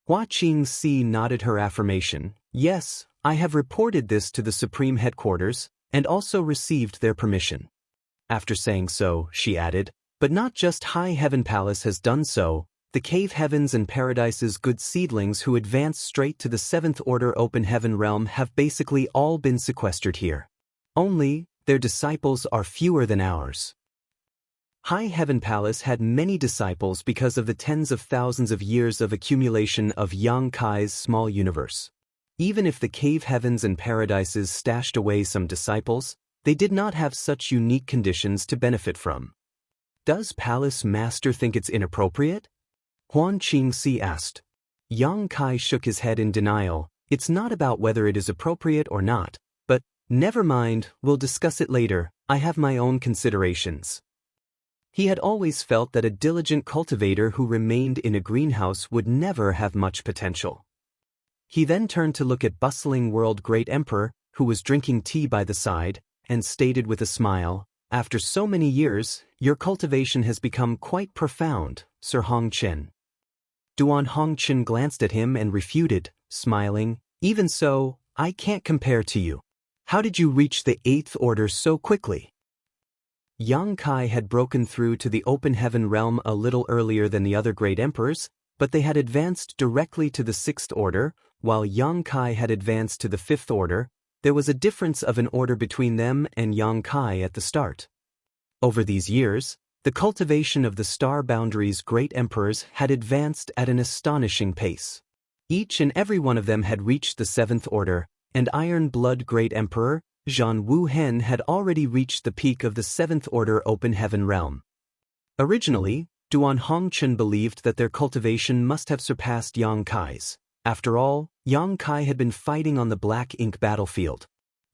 Hua Qingxi nodded her affirmation, "Yes, I have reported this to the Supreme Headquarters, and also received their permission." After saying so, she added, "But not just High Heaven Palace has done so. The cave heavens and paradises good seedlings who advance straight to the 7th order open heaven realm have basically all been sequestered here. Only, their disciples are fewer than ours." High Heaven Palace had many disciples because of the tens of thousands of years of accumulation of Yang Kai's small universe. Even if the cave heavens and paradises stashed away some disciples, they did not have such unique conditions to benefit from. "Does Palace Master think it's inappropriate?" Huan Qingxi asked. Yang Kai shook his head in denial. "It's not about whether it is appropriate or not, but, never mind, we'll discuss it later, I have my own considerations." He had always felt that a diligent cultivator who remained in a greenhouse would never have much potential. He then turned to look at bustling world great emperor, who was drinking tea by the side, and stated with a smile, "After so many years, your cultivation has become quite profound, Sir Hongchen." Duan Hongchen glanced at him and refuted, smiling, "Even so, I can't compare to you. How did you reach the 8th order so quickly?" Yang Kai had broken through to the open heaven realm a little earlier than the other great emperors, but they had advanced directly to the 6th order, while Yang Kai had advanced to the 5th order. There was a difference of an order between them and Yang Kai at the start. Over these years, the cultivation of the star boundary's great emperors had advanced at an astonishing pace. Each and every one of them had reached the 7th order, and Iron Blood Great Emperor, Zhan Wuhen, had already reached the peak of the 7th order open heaven realm. Originally, Duan Hongchen believed that their cultivation must have surpassed Yang Kai's. After all, Yang Kai had been fighting on the black ink battlefield.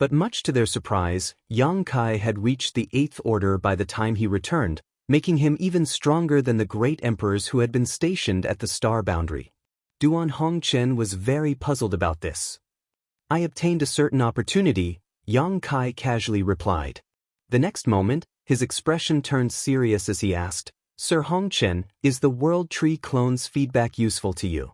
But much to their surprise, Yang Kai had reached the 8th order by the time he returned, making him even stronger than the great emperors who had been stationed at the star boundary. Duan Hongchen was very puzzled about this. "I obtained a certain opportunity," Yang Kai casually replied. The next moment, his expression turned serious as he asked, "Sir Hongchen, is the World Tree Clone's feedback useful to you?"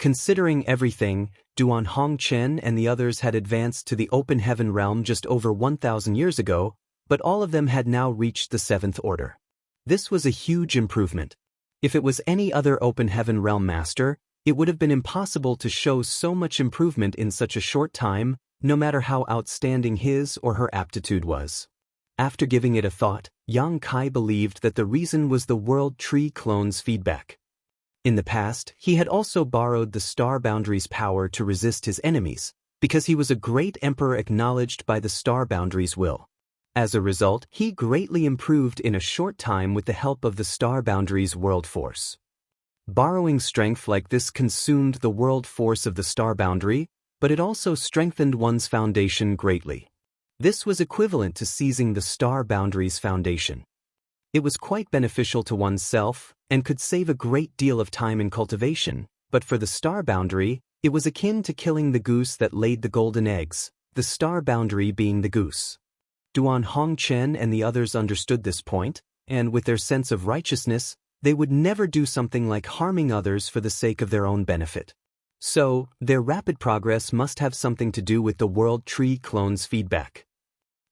Considering everything, Duan Hongchen and the others had advanced to the open heaven realm just over 1,000 years ago, but all of them had now reached the 7th order. This was a huge improvement. If it was any other open heaven realm master, it would have been impossible to show so much improvement in such a short time, no matter how outstanding his or her aptitude was. After giving it a thought, Yang Kai believed that the reason was the World Tree Clone's feedback. In the past, he had also borrowed the star boundary's power to resist his enemies, because he was a great emperor acknowledged by the star boundary's will. As a result, he greatly improved in a short time with the help of the star boundary's world force. Borrowing strength like this consumed the world force of the star boundary, but it also strengthened one's foundation greatly. This was equivalent to seizing the star boundary's foundation. It was quite beneficial to oneself and could save a great deal of time in cultivation, but for the star boundary, it was akin to killing the goose that laid the golden eggs, the star boundary being the goose. Duan Hongchen and the others understood this point, and with their sense of righteousness, they would never do something like harming others for the sake of their own benefit. So, their rapid progress must have something to do with the World Tree Clone's feedback.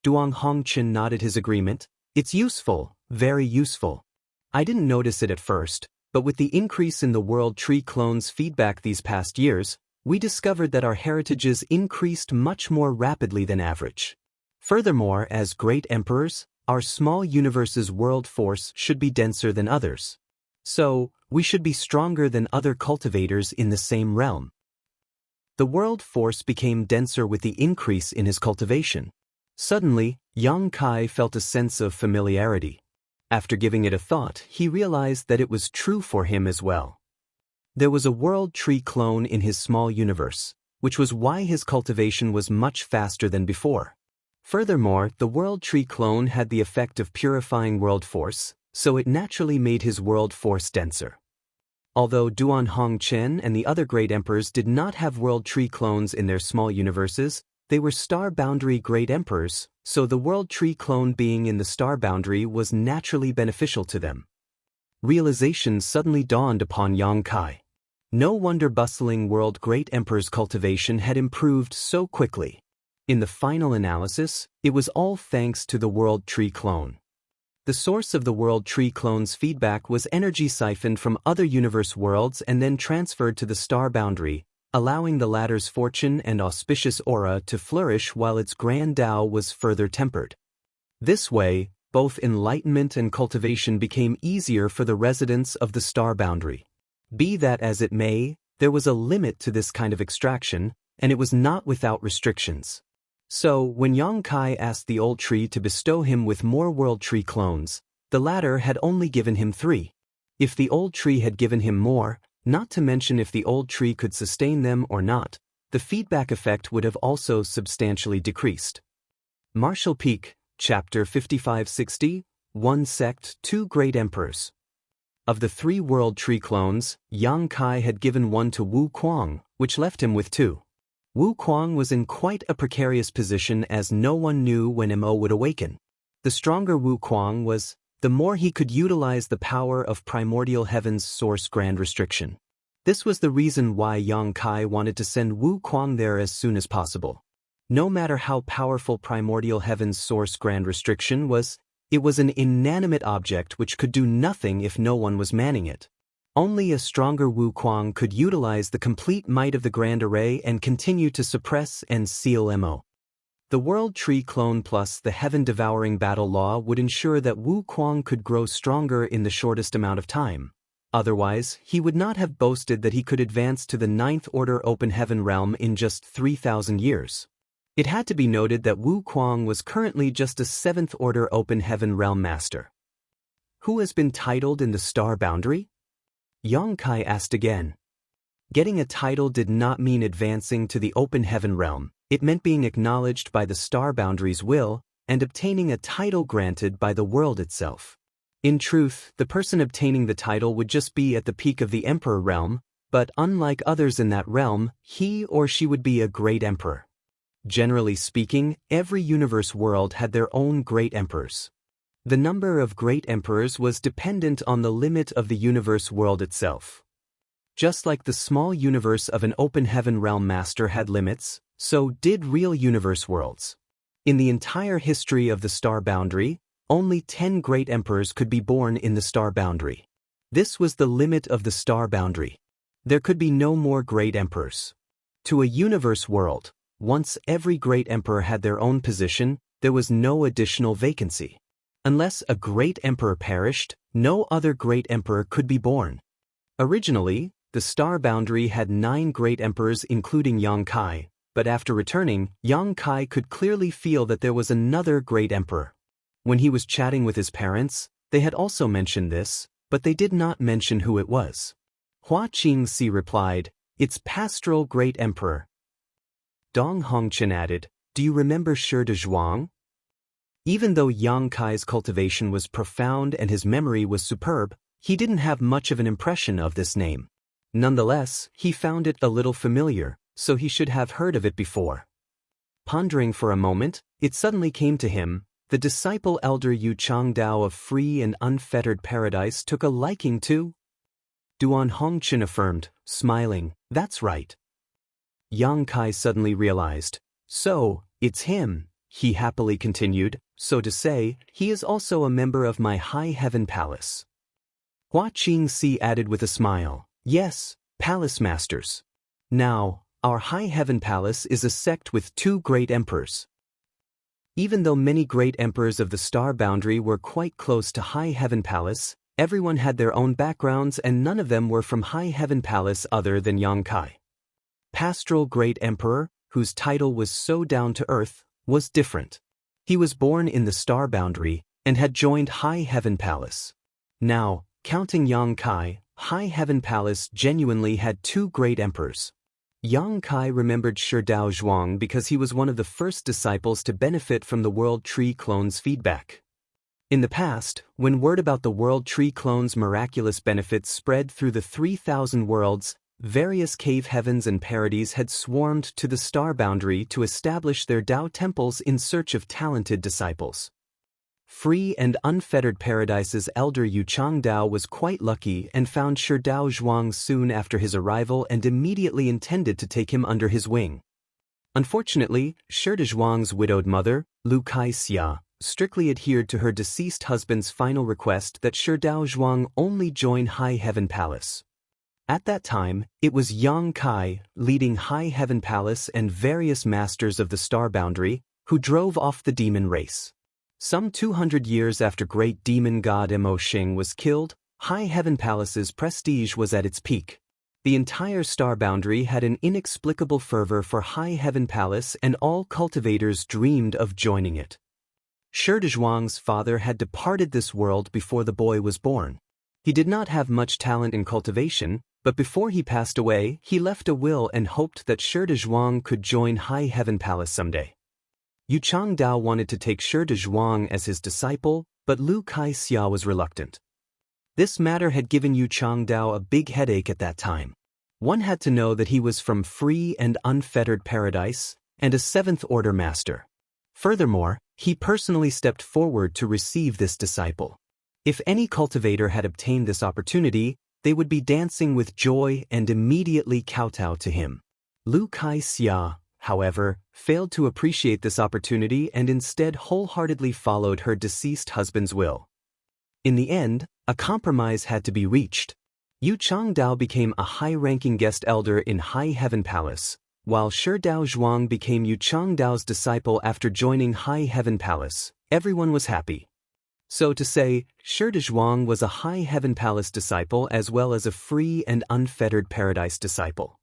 Duan Hongchen nodded his agreement. "It's useful, very useful. I didn't notice it at first, but with the increase in the World Tree Clone's feedback these past years, we discovered that our heritages increased much more rapidly than average. Furthermore, as great emperors, our small universe's world force should be denser than others. So, we should be stronger than other cultivators in the same realm." The world force became denser with the increase in his cultivation. Suddenly, Yang Kai felt a sense of familiarity. After giving it a thought, he realized that it was true for him as well. There was a World Tree Clone in his small universe, which was why his cultivation was much faster than before. Furthermore, the World Tree Clone had the effect of purifying world force, so it naturally made his world force denser. Although Duan Hongchen and the other great emperors did not have World Tree Clones in their small universes, they were star boundary great emperors, so the World Tree Clone being in the star boundary was naturally beneficial to them. Realization suddenly dawned upon Yang Kai. No wonder bustling world great emperor's cultivation had improved so quickly. In the final analysis, it was all thanks to the World Tree Clone. The source of the World Tree Clone's feedback was energy siphoned from other universe worlds and then transferred to the star boundary, allowing the latter's fortune and auspicious aura to flourish while its grand Tao was further tempered. This way, both enlightenment and cultivation became easier for the residents of the star boundary. Be that as it may, there was a limit to this kind of extraction, and it was not without restrictions. So, when Yang Kai asked the old tree to bestow him with more World Tree Clones, the latter had only given him 3. If the old tree had given him more, not to mention if the old tree could sustain them or not, the feedback effect would have also substantially decreased. Martial Peak, Chapter 5560, One Sect, Two Great Emperors. Of the 3 World Tree Clones, Yang Kai had given one to Wu Kuang, which left him with 2. Wu Kuang was in quite a precarious position as no one knew when Mo would awaken. The stronger Wu Kuang was, the more he could utilize the power of primordial heaven's source grand restriction. This was the reason why Yang Kai wanted to send Wu Kuang there as soon as possible. No matter how powerful primordial heaven's source grand restriction was, it was an inanimate object which could do nothing if no one was manning it. Only a stronger Wu Kuang could utilize the complete might of the Grand Array and continue to suppress and seal Mo. The World Tree Clone plus the Heaven-Devouring Battle Law would ensure that Wu Kuang could grow stronger in the shortest amount of time. Otherwise, he would not have boasted that he could advance to the 9th Order Open Heaven realm in just 3,000 years. It had to be noted that Wu Kuang was currently just a 7th Order Open Heaven realm master. Who has been titled in the star boundary? Yang Kai asked again. Getting a title did not mean advancing to the Open Heaven realm, It meant being acknowledged by the star boundary's will and obtaining a title granted by the world itself. In truth, the person obtaining the title would just be at the peak of the emperor realm, but unlike others in that realm, he or she would be a great emperor. Generally speaking, every universe world had their own great emperors. The number of great emperors was dependent on the limit of the universe world itself. Just like the small universe of an open heaven realm master had limits, so did real universe worlds. In the entire history of the star boundary, only 10 great emperors could be born in the star boundary. This was the limit of the star boundary. There could be no more great emperors. To a universe world, once every great emperor had their own position, there was no additional vacancy. Unless a great emperor perished, no other great emperor could be born. Originally, the star boundary had 9 great emperors including Yang Kai, but after returning, Yang Kai could clearly feel that there was another great emperor. When he was chatting with his parents, they had also mentioned this, but they did not mention who it was. Hua Qingxi replied, "It's Pastoral Great Emperor." Dong Hongchen added, "Do you remember Shi de Zhuang?" Even though Yang Kai's cultivation was profound and his memory was superb, he didn't have much of an impression of this name. Nonetheless, he found it a little familiar, so he should have heard of it before. Pondering for a moment, it suddenly came to him, the disciple elder Yu Changdao of free and unfettered paradise took a liking to. Duan Hongchen affirmed, smiling, "That's right." Yang Kai suddenly realized, "So, it's him," he happily continued, "so to say, he is also a member of my High Heaven Palace." Hua Qingxi added with a smile, "Yes, Palace Masters. Now, our High Heaven Palace is a sect with 2 great emperors." Even though many great emperors of the star boundary were quite close to High Heaven Palace, everyone had their own backgrounds and none of them were from High Heaven Palace other than Yang Kai. Pastoral Great Emperor, whose title was so down to earth, was different. He was born in the star boundary and had joined High Heaven Palace. Now, counting Yang Kai, High Heaven Palace genuinely had 2 great emperors. Yang Kai remembered Shi Dao Zhuang because he was one of the first disciples to benefit from the World Tree Clone's feedback. In the past, when word about the World Tree Clone's miraculous benefits spread through the 3,000 worlds, various cave heavens and paradies had swarmed to the star boundary to establish their Dao temples in search of talented disciples. Free and unfettered paradise's elder Yu Changdao was quite lucky and found Shi Dao Zhuang soon after his arrival and immediately intended to take him under his wing. Unfortunately, Shi de Zhuang's widowed mother, Lu Kai-xia, strictly adhered to her deceased husband's final request that Shi Dao Zhuang only join High Heaven Palace. At that time, it was Yang Kai, leading High Heaven Palace and various masters of the star boundary, who drove off the demon race. Some 200 years after great demon god Mo Xing was killed, High Heaven Palace's prestige was at its peak. The entire star boundary had an inexplicable fervor for High Heaven Palace and all cultivators dreamed of joining it. Shi de Zhuang's father had departed this world before the boy was born. He did not have much talent in cultivation, but before he passed away, he left a will and hoped that Shi de Zhuang could join High Heaven Palace someday. Yu Changdao wanted to take Shi de Zhuang as his disciple, but Lu Kai-xia was reluctant. This matter had given Yu Changdao a big headache at that time. One had to know that he was from free and unfettered paradise, and a 7th order master. Furthermore, he personally stepped forward to receive this disciple. If any cultivator had obtained this opportunity, they would be dancing with joy and immediately kowtow to him. Lu Kai-xia, however, failed to appreciate this opportunity and instead wholeheartedly followed her deceased husband's will. In the end, a compromise had to be reached. Yu Changdao became a high-ranking guest elder in High Heaven Palace, while Shi Dao Zhuang became Yu Changdao's disciple after joining High Heaven Palace. Everyone was happy. So to say, Shi de Zhuang was a High Heaven Palace disciple as well as a free and unfettered paradise disciple.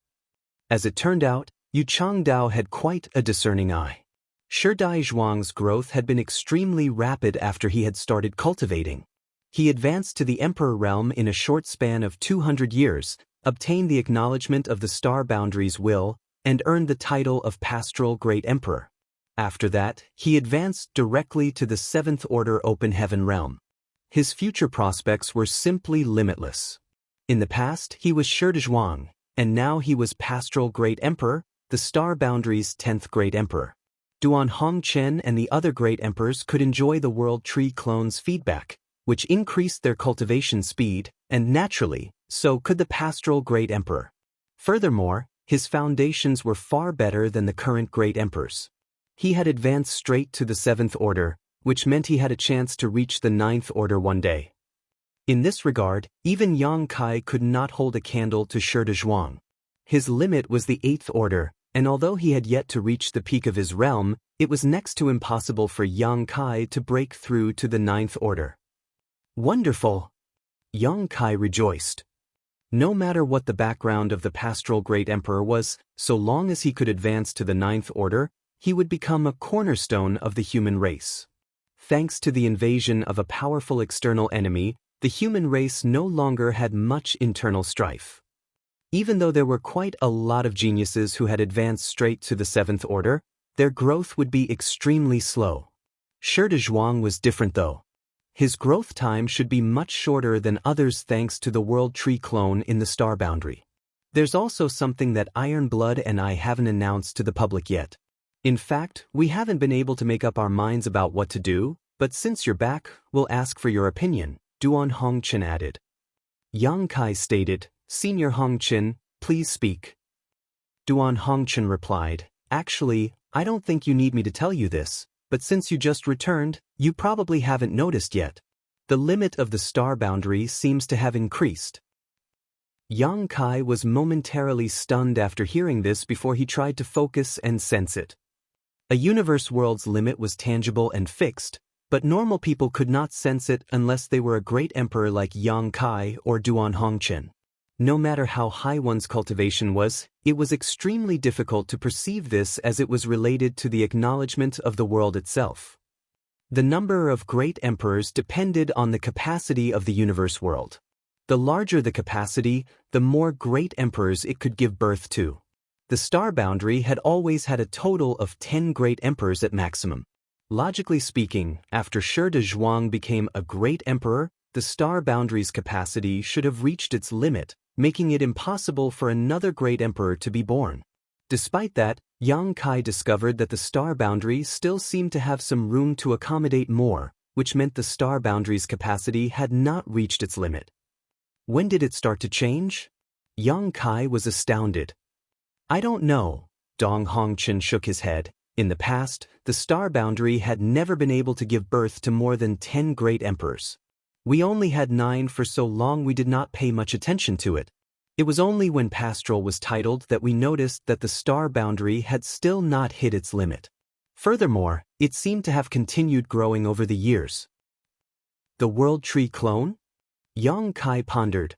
As it turned out, Yu Changdao had quite a discerning eye. Shi Dao Zhuang's growth had been extremely rapid after he had started cultivating. He advanced to the Emperor realm in a short span of 200 years, obtained the acknowledgement of the star boundary's will, and earned the title of Pastoral Great Emperor. After that, he advanced directly to the Seventh Order Open Heaven realm. His future prospects were simply limitless. In the past, he was Sherdezhuang, and now he was Pastoral Great Emperor, the Star Boundary's 10th Great Emperor. Duan Hongchen and the other Great Emperors could enjoy the World Tree clones' feedback, which increased their cultivation speed, and naturally, so could the Pastoral Great Emperor. Furthermore, his foundations were far better than the current Great Emperors. He had advanced straight to the Seventh Order, which meant he had a chance to reach the Ninth Order one day. In this regard, even Yang Kai could not hold a candle to Sherdezhuang. His limit was the Eighth Order, and although he had yet to reach the peak of his realm, it was next to impossible for Yang Kai to break through to the Ninth Order. Wonderful! Yang Kai rejoiced. No matter what the background of the Pastoral Great Emperor was, so long as he could advance to the Ninth Order, he would become a cornerstone of the human race. Thanks to the invasion of a powerful external enemy, the human race no longer had much internal strife. Even though there were quite a lot of geniuses who had advanced straight to the Seventh Order, their growth would be extremely slow. Sherdezhuang was different though. His growth time should be much shorter than others thanks to the World Tree clone in the Star Boundary. There's also something that Iron Blood and I haven't announced to the public yet. In fact, we haven't been able to make up our minds about what to do, but since you're back, we'll ask for your opinion, Duan Hongchen added. Yang Kai stated, Senior Hongchen, please speak. Duan Hongchen replied, Actually, I don't think you need me to tell you this, but since you just returned, you probably haven't noticed yet. The limit of the Star Boundary seems to have increased. Yang Kai was momentarily stunned after hearing this before he tried to focus and sense it. A universe world's limit was tangible and fixed, but normal people could not sense it unless they were a great emperor like Yang Kai or Duan Hongchen. No matter how high one's cultivation was, it was extremely difficult to perceive this as it was related to the acknowledgement of the world itself. The number of great emperors depended on the capacity of the universe world. The larger the capacity, the more great emperors it could give birth to. The Star Boundary had always had a total of 10 great emperors at maximum. Logically speaking, after Sherdezhuang became a great emperor, the Star Boundary's capacity should have reached its limit, making it impossible for another great emperor to be born. Despite that, Yang Kai discovered that the Star Boundary still seemed to have some room to accommodate more, which meant the Star Boundary's capacity had not reached its limit. When did it start to change? Yang Kai was astounded. I don't know. Dong Hongchen shook his head. In the past, the Star Boundary had never been able to give birth to more than 10 great emperors. We only had 9 for so long we did not pay much attention to it. It was only when Pastoral was titled that we noticed that the Star Boundary had still not hit its limit. Furthermore, it seemed to have continued growing over the years. The World Tree clone? Yang Kai pondered.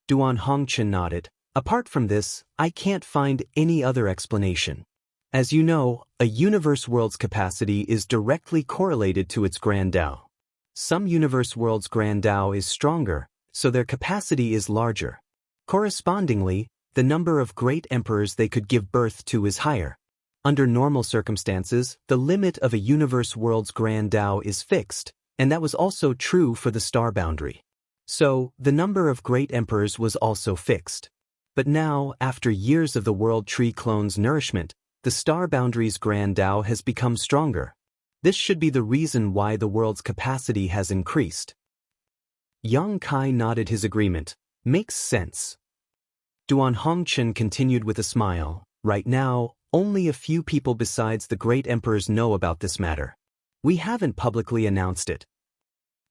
Duan Hongchen nodded. Apart from this, I can't find any other explanation. As you know, a universe world's capacity is directly correlated to its Grand Dao. Some universe worlds' Grand Dao is stronger, so their capacity is larger. Correspondingly, the number of great emperors they could give birth to is higher. Under normal circumstances, the limit of a universe world's Grand Dao is fixed, and that was also true for the Star Boundary. So, the number of great emperors was also fixed. But now, after years of the World Tree clone's nourishment, the Star Boundary's Grand Dao has become stronger. This should be the reason why the world's capacity has increased. Yang Kai nodded his agreement. Makes sense. Duan Hongchen continued with a smile. Right now, only a few people besides the great emperors know about this matter. We haven't publicly announced it.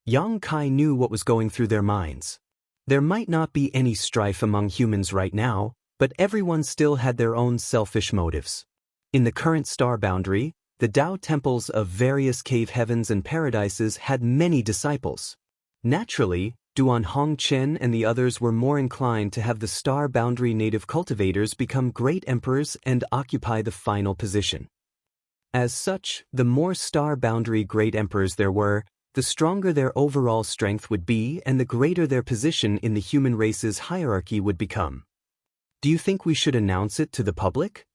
Yang Kai knew what was going through their minds. There might not be any strife among humans right now, but everyone still had their own selfish motives. In the current Star Boundary, the Tao temples of various cave heavens and paradises had many disciples. Naturally, Duan Hongchen and the others were more inclined to have the Star Boundary native cultivators become great emperors and occupy the final position. As such, the more Star Boundary great emperors there were, the stronger their overall strength would be and the greater their position in the human race's hierarchy would become. Do you think we should announce it to the public?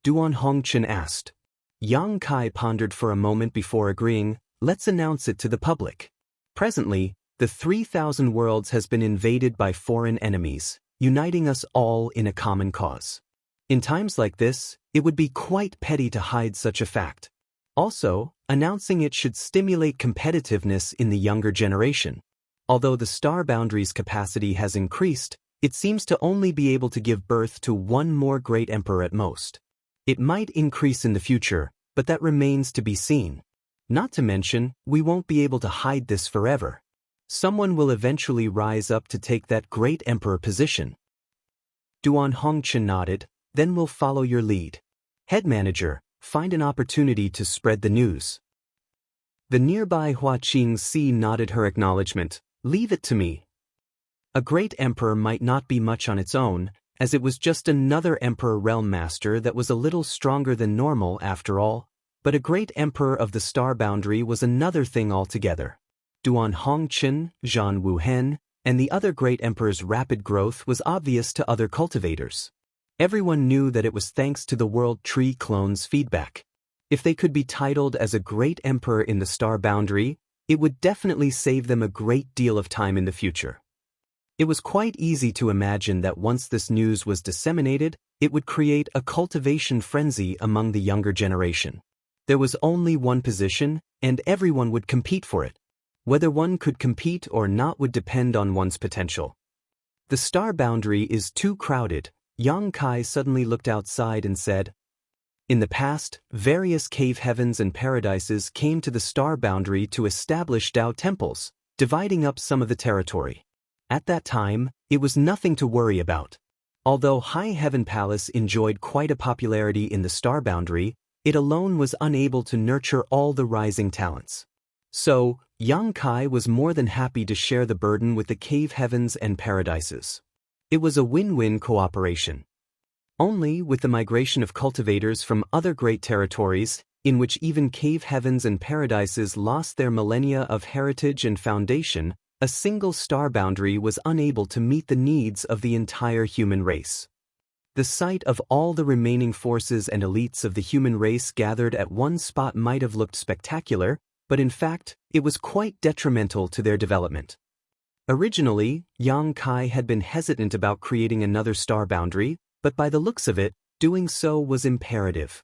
Duan Hongchen asked. Yang Kai pondered for a moment before agreeing, let's announce it to the public. Presently, the 3,000 worlds has been invaded by foreign enemies, uniting us all in a common cause. In times like this, it would be quite petty to hide such a fact. Also, announcing it should stimulate competitiveness in the younger generation. Although the star boundary's capacity has increased, it seems to only be able to give birth to one more great emperor at most. It might increase in the future, but that remains to be seen. Not to mention, we won't be able to hide this forever. Someone will eventually rise up to take that great emperor position. Duan Hongchen nodded, then we'll follow your lead. Head manager, find an opportunity to spread the news. The nearby Hua Qingxi nodded her acknowledgement. Leave it to me. A great emperor might not be much on its own, as it was just another emperor realm master that was a little stronger than normal after all, but a great emperor of the star boundary was another thing altogether. Duan Hongchen, Zhan Wuhen, and the other great emperor's rapid growth was obvious to other cultivators. Everyone knew that it was thanks to the World Tree clone's feedback. If they could be titled as a great emperor in the star boundary, it would definitely save them a great deal of time in the future. It was quite easy to imagine that once this news was disseminated, it would create a cultivation frenzy among the younger generation. There was only one position, and everyone would compete for it. Whether one could compete or not would depend on one's potential. The star boundary is too crowded. Yang Kai suddenly looked outside and said, in the past, various cave heavens and paradises came to the star boundary to establish Tao temples, dividing up some of the territory. At that time, it was nothing to worry about. Although High Heaven Palace enjoyed quite a popularity in the star boundary, it alone was unable to nurture all the rising talents. So, Yang Kai was more than happy to share the burden with the cave heavens and paradises. It was a win-win cooperation. Only with the migration of cultivators from other great territories, in which even cave heavens and paradises lost their millennia of heritage and foundation, a single star boundary was unable to meet the needs of the entire human race. The sight of all the remaining forces and elites of the human race gathered at one spot might have looked spectacular, but in fact, it was quite detrimental to their development. Originally, Yang Kai had been hesitant about creating another star boundary, but by the looks of it, doing so was imperative.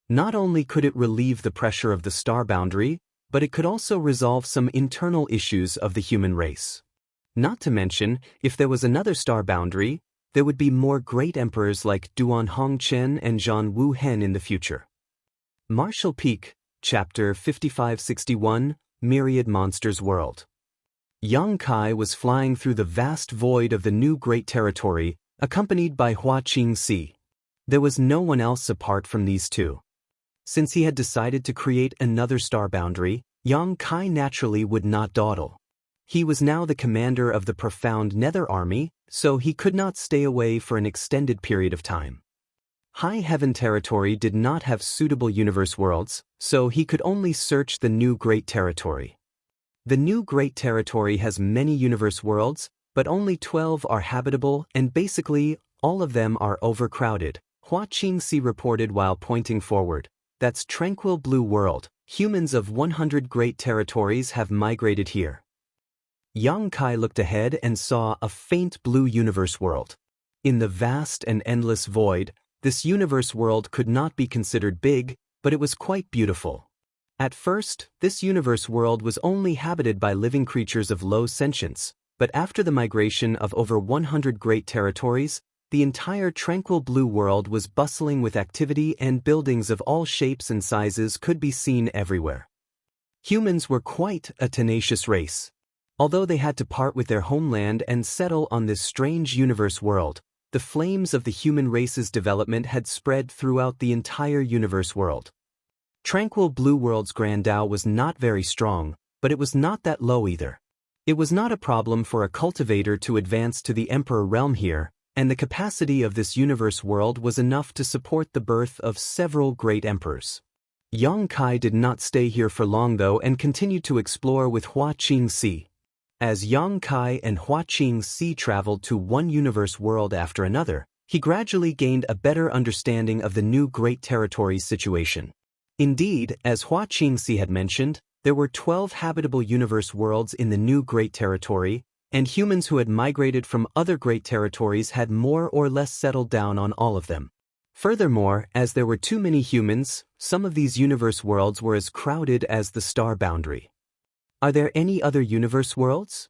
Not only could it relieve the pressure of the star boundary, but it could also resolve some internal issues of the human race. Not to mention, if there was another star boundary, there would be more great emperors like Duan Hongchen and Zhan Wuhen in the future. Martial Peak, Chapter 5561, Myriad Monsters World. Yang Kai was flying through the vast void of the new great territory, accompanied by Hua Qingxi. There was no one else apart from these two. Since he had decided to create another star boundary, Yang Kai naturally would not dawdle. He was now the commander of the profound Nether Army, so he could not stay away for an extended period of time. High Heaven territory did not have suitable universe worlds, so he could only search the new great territory. The new great territory has many universe worlds, but only 12 are habitable and basically, all of them are overcrowded, Hua Qingxi reported while pointing forward. That's Tranquil Blue World. Humans of 100 great territories have migrated here. Yang Kai looked ahead and saw a faint blue universe world. In the vast and endless void, this universe world could not be considered big, but it was quite beautiful. At first, this universe world was only habited by living creatures of low sentience, but after the migration of over 100 great territories, the entire Tranquil Blue World was bustling with activity and buildings of all shapes and sizes could be seen everywhere. Humans were quite a tenacious race. Although they had to part with their homeland and settle on this strange universe world, the flames of the human race's development had spread throughout the entire universe world. Tranquil Blue World's Grand Tao was not very strong, but it was not that low either. It was not a problem for a cultivator to advance to the Emperor realm here, and the capacity of this universe world was enough to support the birth of several great emperors. Yang Kai did not stay here for long though and continued to explore with Hua Qingxi. As Yang Kai and Hua Qingxi traveled to one universe world after another, he gradually gained a better understanding of the new Great Territories situation. Indeed, as Hua Qingxi had mentioned, there were 12 habitable universe worlds in the new Great Territory, and humans who had migrated from other great territories had more or less settled down on all of them. Furthermore, as there were too many humans, some of these universe worlds were as crowded as the star boundary. Are there any other universe worlds?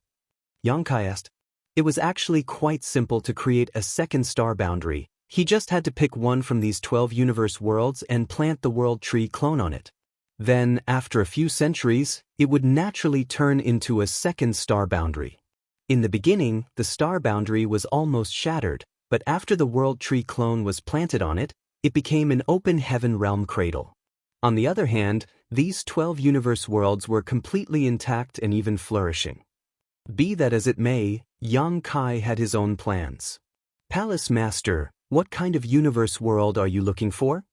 Yang Kai asked. It was actually quite simple to create a second star boundary. He just had to pick one from these 12 universe worlds and plant the world tree clone on it. Then, after a few centuries, it would naturally turn into a second star boundary. In the beginning, the star boundary was almost shattered, but after the world tree clone was planted on it, it became an open heaven realm cradle. On the other hand, these 12 universe worlds were completely intact and even flourishing. Be that as it may, Yang Kai had his own plans. Palace Master, what kind of universe world are you looking for?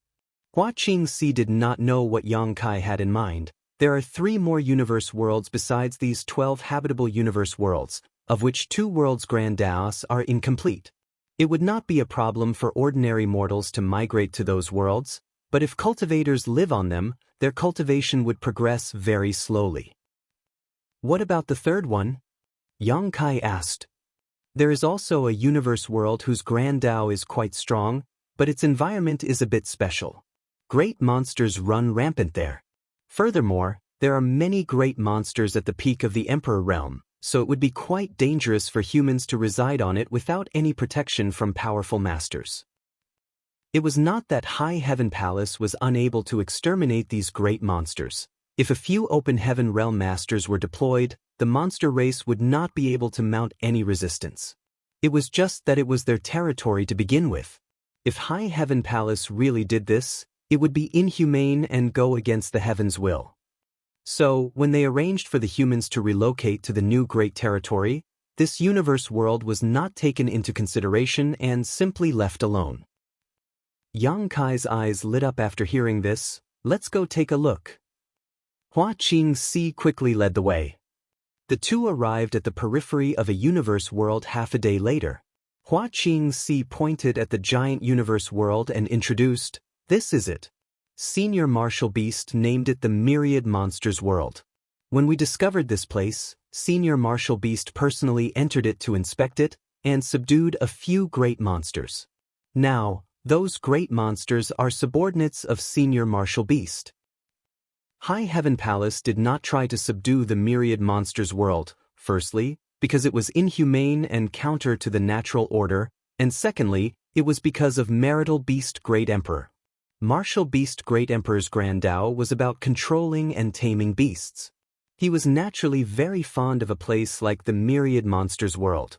Hua Qingxi did not know what Yang Kai had in mind. There are 3 more universe worlds besides these 12 habitable universe worlds, of which 2 worlds grandiose are incomplete. It would not be a problem for ordinary mortals to migrate to those worlds, but if cultivators live on them, their cultivation would progress very slowly. What about the third one? Yang Kai asked. There is also a universe world whose Grand Dao is quite strong, but its environment is a bit special. Great monsters run rampant there. Furthermore, there are many great monsters at the peak of the Emperor realm, so it would be quite dangerous for humans to reside on it without any protection from powerful masters. It was not that High Heaven Palace was unable to exterminate these great monsters. If a few Open Heaven Realm masters were deployed, the monster race would not be able to mount any resistance. It was just that it was their territory to begin with. If High Heaven Palace really did this, it would be inhumane and go against the heavens' will. So, when they arranged for the humans to relocate to the new Great Territory, this universe world was not taken into consideration and simply left alone. Yang Kai's eyes lit up after hearing this. Let's go take a look. Hua Qingxi quickly led the way. The two arrived at the periphery of a universe world half a day later. Hua Qingxi pointed at the giant universe world and introduced, "This is it." Senior Martial Beast named it the Myriad Monsters World. When we discovered this place, Senior Martial Beast personally entered it to inspect it and subdued a few great monsters. Now, those great monsters are subordinates of Senior Martial Beast. High Heaven Palace did not try to subdue the Myriad Monsters World, firstly, because it was inhumane and counter to the natural order, and secondly, it was because of Marital Beast Great Emperor. Martial Beast Great Emperor's Grand Dao was about controlling and taming beasts. He was naturally very fond of a place like the Myriad Monsters World.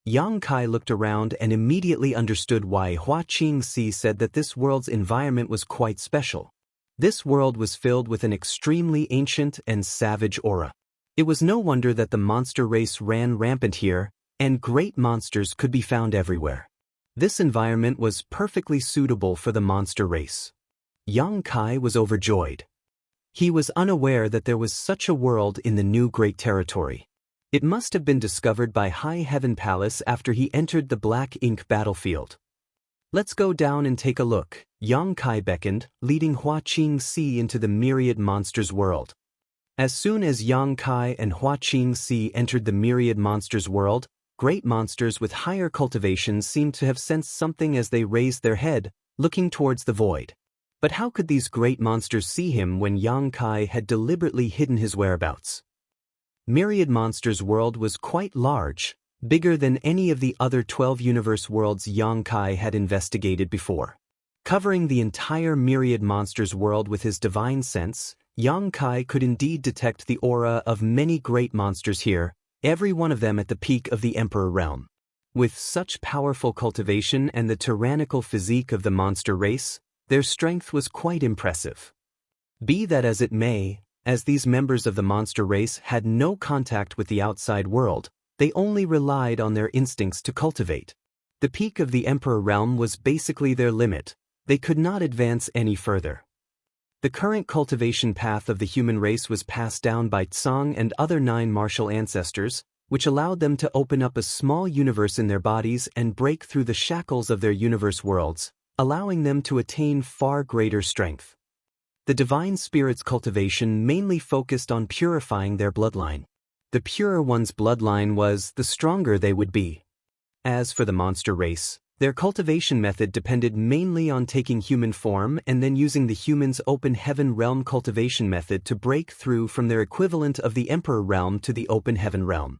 Yang Kai looked around and immediately understood why Hua Qingxi said that this world's environment was quite special. This world was filled with an extremely ancient and savage aura. It was no wonder that the monster race ran rampant here, and great monsters could be found everywhere. This environment was perfectly suitable for the monster race. Yang Kai was overjoyed. He was unaware that there was such a world in the new Great Territory. It must have been discovered by High Heaven Palace after he entered the Black Ink battlefield. Let's go down and take a look, Yang Kai beckoned, leading Hua Qingxi into the Myriad Monsters World. As soon as Yang Kai and Hua Qingxi entered the Myriad Monsters World, great monsters with higher cultivations seemed to have sensed something as they raised their head, looking towards the void. But how could these great monsters see him when Yang Kai had deliberately hidden his whereabouts? Myriad Monsters World was quite large, bigger than any of the other 12 universe worlds Yang Kai had investigated before. Covering the entire Myriad Monsters World with his divine sense, Yang Kai could indeed detect the aura of many great monsters here, every one of them at the peak of the Emperor realm. With such powerful cultivation and the tyrannical physique of the monster race, their strength was quite impressive. Be that as it may, as these members of the monster race had no contact with the outside world, they only relied on their instincts to cultivate. The peak of the Emperor realm was basically their limit. They could not advance any further. The current cultivation path of the human race was passed down by Tsang and other 9 martial ancestors, which allowed them to open up a small universe in their bodies and break through the shackles of their universe worlds, allowing them to attain far greater strength. The divine spirit's cultivation mainly focused on purifying their bloodline. The purer one's bloodline was, the stronger they would be. As for the monster race, their cultivation method depended mainly on taking human form and then using the human's open heaven realm cultivation method to break through from their equivalent of the emperor realm to the open heaven realm.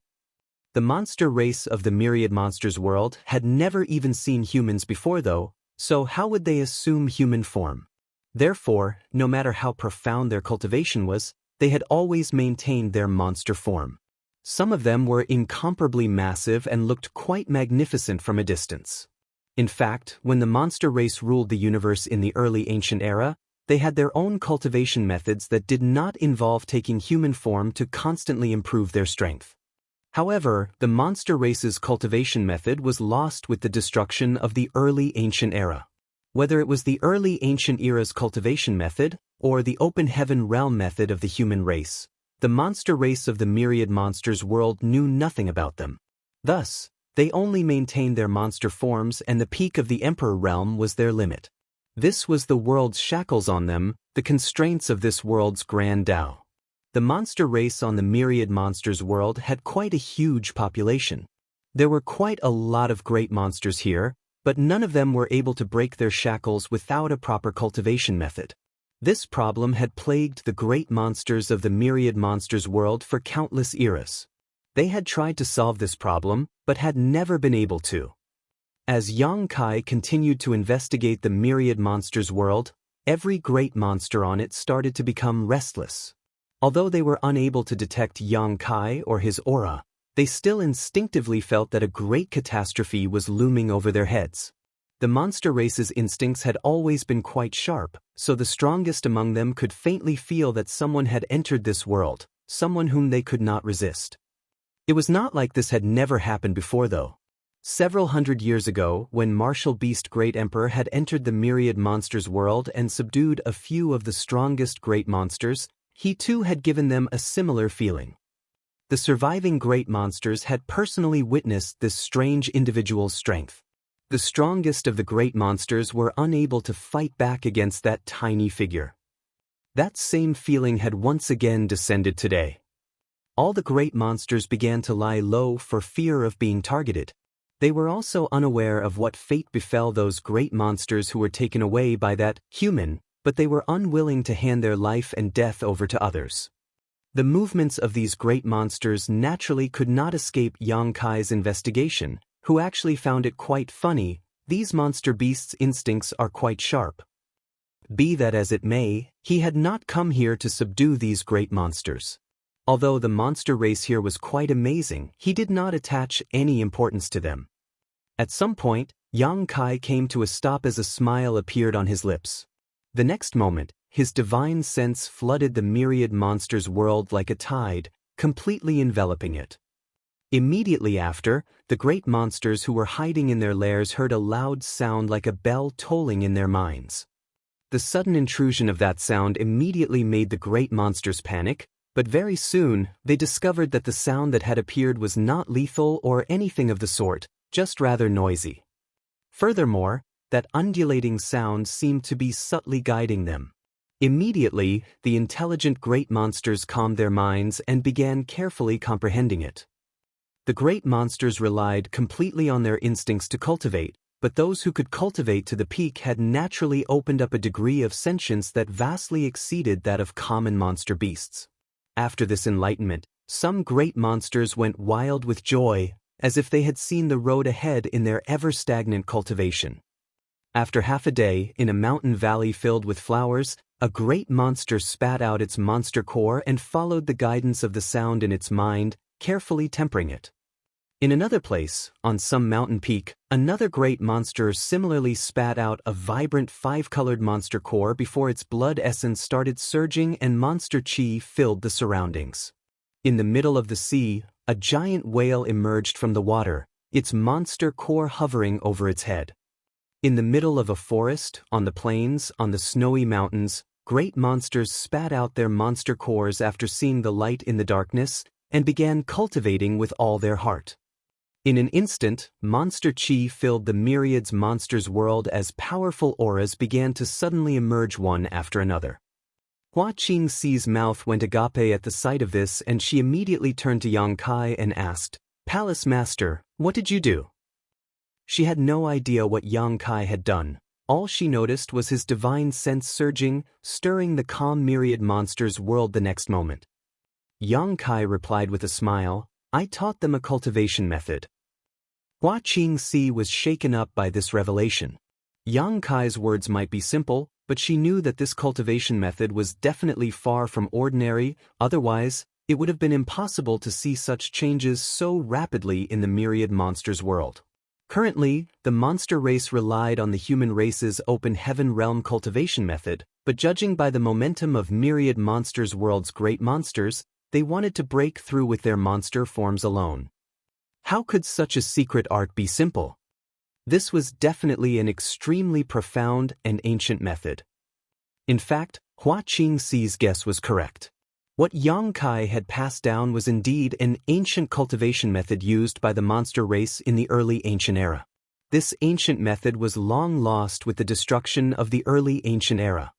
The monster race of the myriad monsters world had never even seen humans before though, so how would they assume human form? Therefore, no matter how profound their cultivation was, they had always maintained their monster form. Some of them were incomparably massive and looked quite magnificent from a distance. In fact, when the monster race ruled the universe in the early ancient era, they had their own cultivation methods that did not involve taking human form to constantly improve their strength. However, the monster race's cultivation method was lost with the destruction of the early ancient era. Whether it was the early ancient era's cultivation method, or the open heaven realm method of the human race, the monster race of the myriad monsters world knew nothing about them. Thus, they only maintained their monster forms and the peak of the emperor realm was their limit. This was the world's shackles on them, the constraints of this world's grand Tao. The monster race on the myriad monsters world had quite a huge population. There were quite a lot of great monsters here, but none of them were able to break their shackles without a proper cultivation method. This problem had plagued the great monsters of the myriad monsters world for countless eras. They had tried to solve this problem, but had never been able to. As Yang Kai continued to investigate the myriad monsters world, every great monster on it started to become restless. Although they were unable to detect Yang Kai or his aura, they still instinctively felt that a great catastrophe was looming over their heads. The monster race's instincts had always been quite sharp, so the strongest among them could faintly feel that someone had entered this world, someone whom they could not resist. It was not like this had never happened before though. Several hundred years ago, when Martial Beast Great Emperor had entered the myriad monsters world and subdued a few of the strongest great monsters, he too had given them a similar feeling. The surviving great monsters had personally witnessed this strange individual's strength. The strongest of the great monsters were unable to fight back against that tiny figure. That same feeling had once again descended today. All the great monsters began to lie low for fear of being targeted. They were also unaware of what fate befell those great monsters who were taken away by that human, but they were unwilling to hand their life and death over to others. The movements of these great monsters naturally could not escape Yang Kai's investigation, who actually found it quite funny. These monster beasts' instincts are quite sharp. Be that as it may, he had not come here to subdue these great monsters. Although the monster race here was quite amazing, he did not attach any importance to them. At some point, Yang Kai came to a stop as a smile appeared on his lips. The next moment, his divine sense flooded the myriad monsters world like a tide, completely enveloping it. Immediately after, the great monsters who were hiding in their lairs heard a loud sound like a bell tolling in their minds. The sudden intrusion of that sound immediately made the great monsters panic, but very soon, they discovered that the sound that had appeared was not lethal or anything of the sort, just rather noisy. Furthermore, that undulating sound seemed to be subtly guiding them. Immediately, the intelligent great monsters calmed their minds and began carefully comprehending it. The great monsters relied completely on their instincts to cultivate, but those who could cultivate to the peak had naturally opened up a degree of sentience that vastly exceeded that of common monster beasts. After this enlightenment, some great monsters went wild with joy, as if they had seen the road ahead in their ever-stagnant cultivation. After half a day, in a mountain valley filled with flowers, a great monster spat out its monster core and followed the guidance of the sound in its mind, carefully tempering it. In another place, on some mountain peak, another great monster similarly spat out a vibrant five-colored monster core before its blood essence started surging and monster chi filled the surroundings. In the middle of the sea, a giant whale emerged from the water, its monster core hovering over its head. In the middle of a forest, on the plains, on the snowy mountains, great monsters spat out their monster cores after seeing the light in the darkness, and began cultivating with all their heart. In an instant, monster chi filled the myriads monsters' world as powerful auras began to suddenly emerge one after another. Hua Qingxi's mouth went agape at the sight of this, and she immediately turned to Yang Kai and asked, "Palace Master, what did you do?" She had no idea what Yang Kai had done. All she noticed was his divine sense surging, stirring the calm myriad monsters' world the next moment. Yang Kai replied with a smile, "I taught them a cultivation method." Hua Qingxi was shaken up by this revelation. Yang Kai's words might be simple, but she knew that this cultivation method was definitely far from ordinary, otherwise, it would have been impossible to see such changes so rapidly in the myriad monsters' world. Currently, the monster race relied on the human race's open heaven realm cultivation method, but judging by the momentum of myriad monsters' world's great monsters, they wanted to break through with their monster forms alone. How could such a secret art be simple? This was definitely an extremely profound and ancient method. In fact, Hua Qingxi's guess was correct. What Yang Kai had passed down was indeed an ancient cultivation method used by the monster race in the early ancient era. This ancient method was long lost with the destruction of the early ancient era.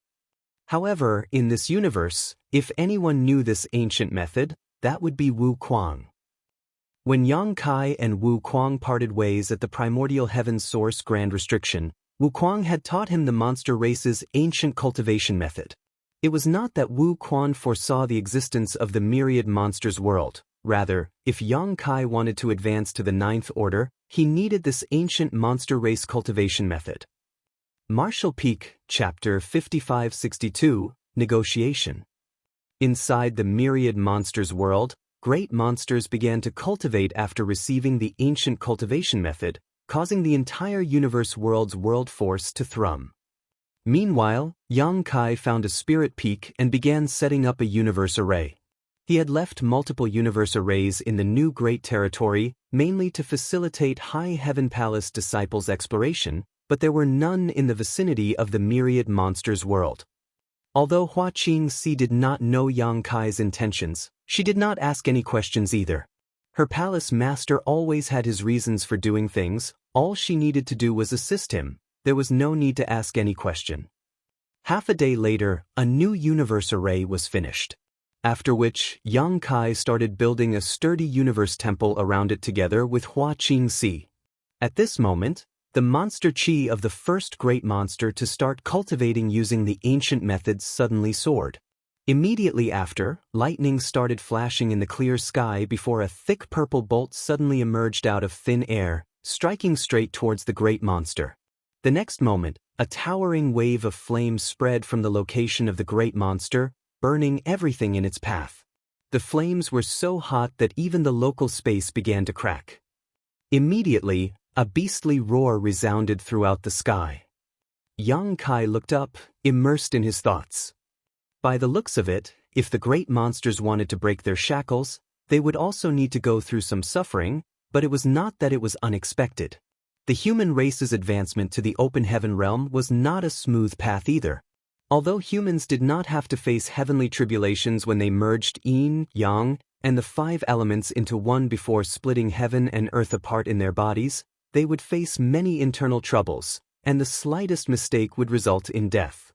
However, in this universe, if anyone knew this ancient method, that would be Wu Kuang. When Yang Kai and Wu Kuang parted ways at the primordial heaven source Grand Restriction, Wu Kuang had taught him the monster race's ancient cultivation method. It was not that Wu Kuang foresaw the existence of the myriad monsters world. Rather, if Yang Kai wanted to advance to the ninth order, he needed this ancient monster race cultivation method. Martial Peak, Chapter 5562, Negotiation. Inside the myriad monsters world, great monsters began to cultivate after receiving the ancient cultivation method, causing the entire universe world's world force to thrum. Meanwhile, Yang Kai found a spirit peak and began setting up a universe array. He had left multiple universe arrays in the new Great Territory, mainly to facilitate High Heaven Palace disciples' exploration, but there were none in the vicinity of the myriad monsters world. Although Hua Qingxi did not know Yang Kai's intentions, she did not ask any questions either. Her palace master always had his reasons for doing things. All she needed to do was assist him. There was no need to ask any question. Half a day later, a new universe array was finished. After which, Yang Kai started building a sturdy universe temple around it together with Hua Qingxi. At this moment, the monster chi of the first great monster to start cultivating using the ancient methods suddenly soared. Immediately after, lightning started flashing in the clear sky before a thick purple bolt suddenly emerged out of thin air, striking straight towards the great monster. The next moment, a towering wave of flames spread from the location of the great monster, burning everything in its path. The flames were so hot that even the local space began to crack. Immediately, a beastly roar resounded throughout the sky. Yang Kai looked up, immersed in his thoughts. By the looks of it, if the great monsters wanted to break their shackles, they would also need to go through some suffering, but it was not that it was unexpected. The human race's advancement to the open heaven realm was not a smooth path either. Although humans did not have to face heavenly tribulations when they merged yin, yang, and the five elements into one before splitting heaven and earth apart in their bodies, they would face many internal troubles, and the slightest mistake would result in death.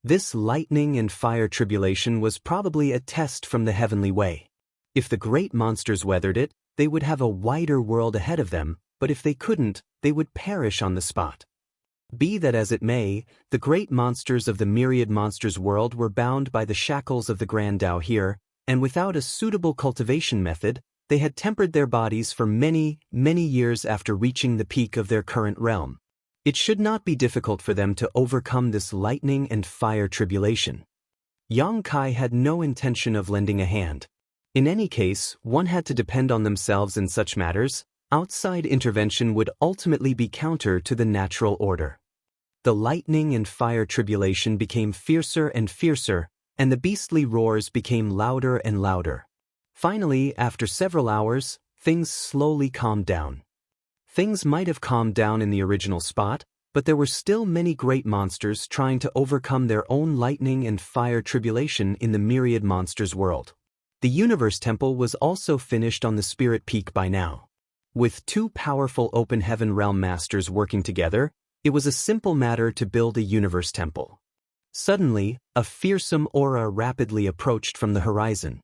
This lightning and fire tribulation was probably a test from the heavenly way. If the great monsters weathered it, they would have a wider world ahead of them, but if they couldn't, they would perish on the spot. Be that as it may, the great monsters of the myriad monsters world were bound by the shackles of the Grand Tao here, and without a suitable cultivation method, they had tempered their bodies for many, many years after reaching the peak of their current realm. It should not be difficult for them to overcome this lightning and fire tribulation. Yang Kai had no intention of lending a hand. In any case, one had to depend on themselves in such matters. Outside intervention would ultimately be counter to the natural order. The lightning and fire tribulation became fiercer and fiercer, and the beastly roars became louder and louder. Finally, after several hours, things slowly calmed down. Things might have calmed down in the original spot, but there were still many great monsters trying to overcome their own lightning and fire tribulation in the myriad monsters world. The Universe Temple was also finished on the Spirit Peak by now. With two powerful Open Heaven Realm Masters working together, it was a simple matter to build a Universe Temple. Suddenly, a fearsome aura rapidly approached from the horizon.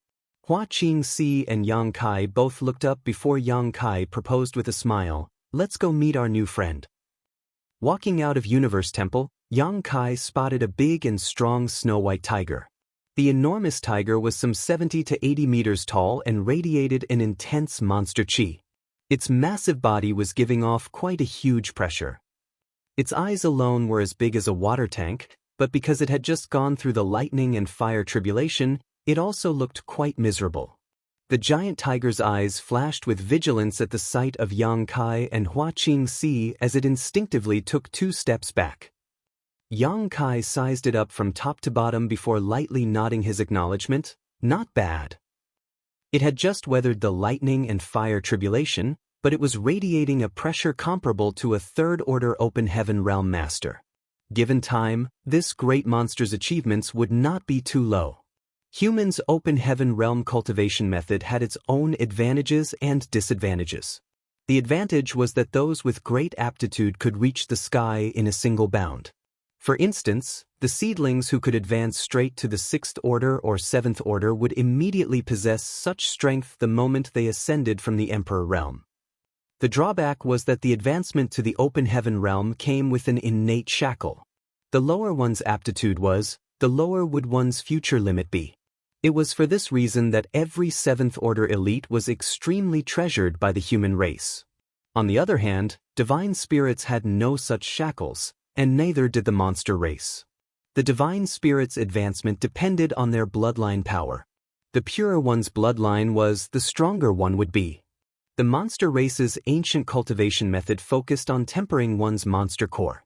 Hua Qingxi and Yang Kai both looked up before Yang Kai proposed with a smile, "Let's go meet our new friend." Walking out of Universe Temple, Yang Kai spotted a big and strong snow-white tiger. The enormous tiger was some 70 to 80 meters tall and radiated an intense monster chi. Its massive body was giving off quite a huge pressure. Its eyes alone were as big as a water tank, but because it had just gone through the lightning and fire tribulation, it also looked quite miserable. The giant tiger's eyes flashed with vigilance at the sight of Yang Kai and Hua Qingxi as it instinctively took 2 steps back. Yang Kai sized it up from top to bottom before lightly nodding his acknowledgement. Not bad. It had just weathered the lightning and fire tribulation, but it was radiating a pressure comparable to a third-order Open Heaven Realm Master. Given time, this great monster's achievements would not be too low. Humans' Open Heaven Realm cultivation method had its own advantages and disadvantages. The advantage was that those with great aptitude could reach the sky in a single bound. For instance, the seedlings who could advance straight to the 6th order or 7th order would immediately possess such strength the moment they ascended from the Emperor realm. The drawback was that the advancement to the Open Heaven realm came with an innate shackle. The lower one's aptitude was, the lower would one's future limit be. It was for this reason that every 7th order elite was extremely treasured by the human race. On the other hand, divine spirits had no such shackles, and neither did the monster race. The divine spirits' advancement depended on their bloodline power. The purer one's bloodline was, the stronger one would be. The monster race's ancient cultivation method focused on tempering one's monster core.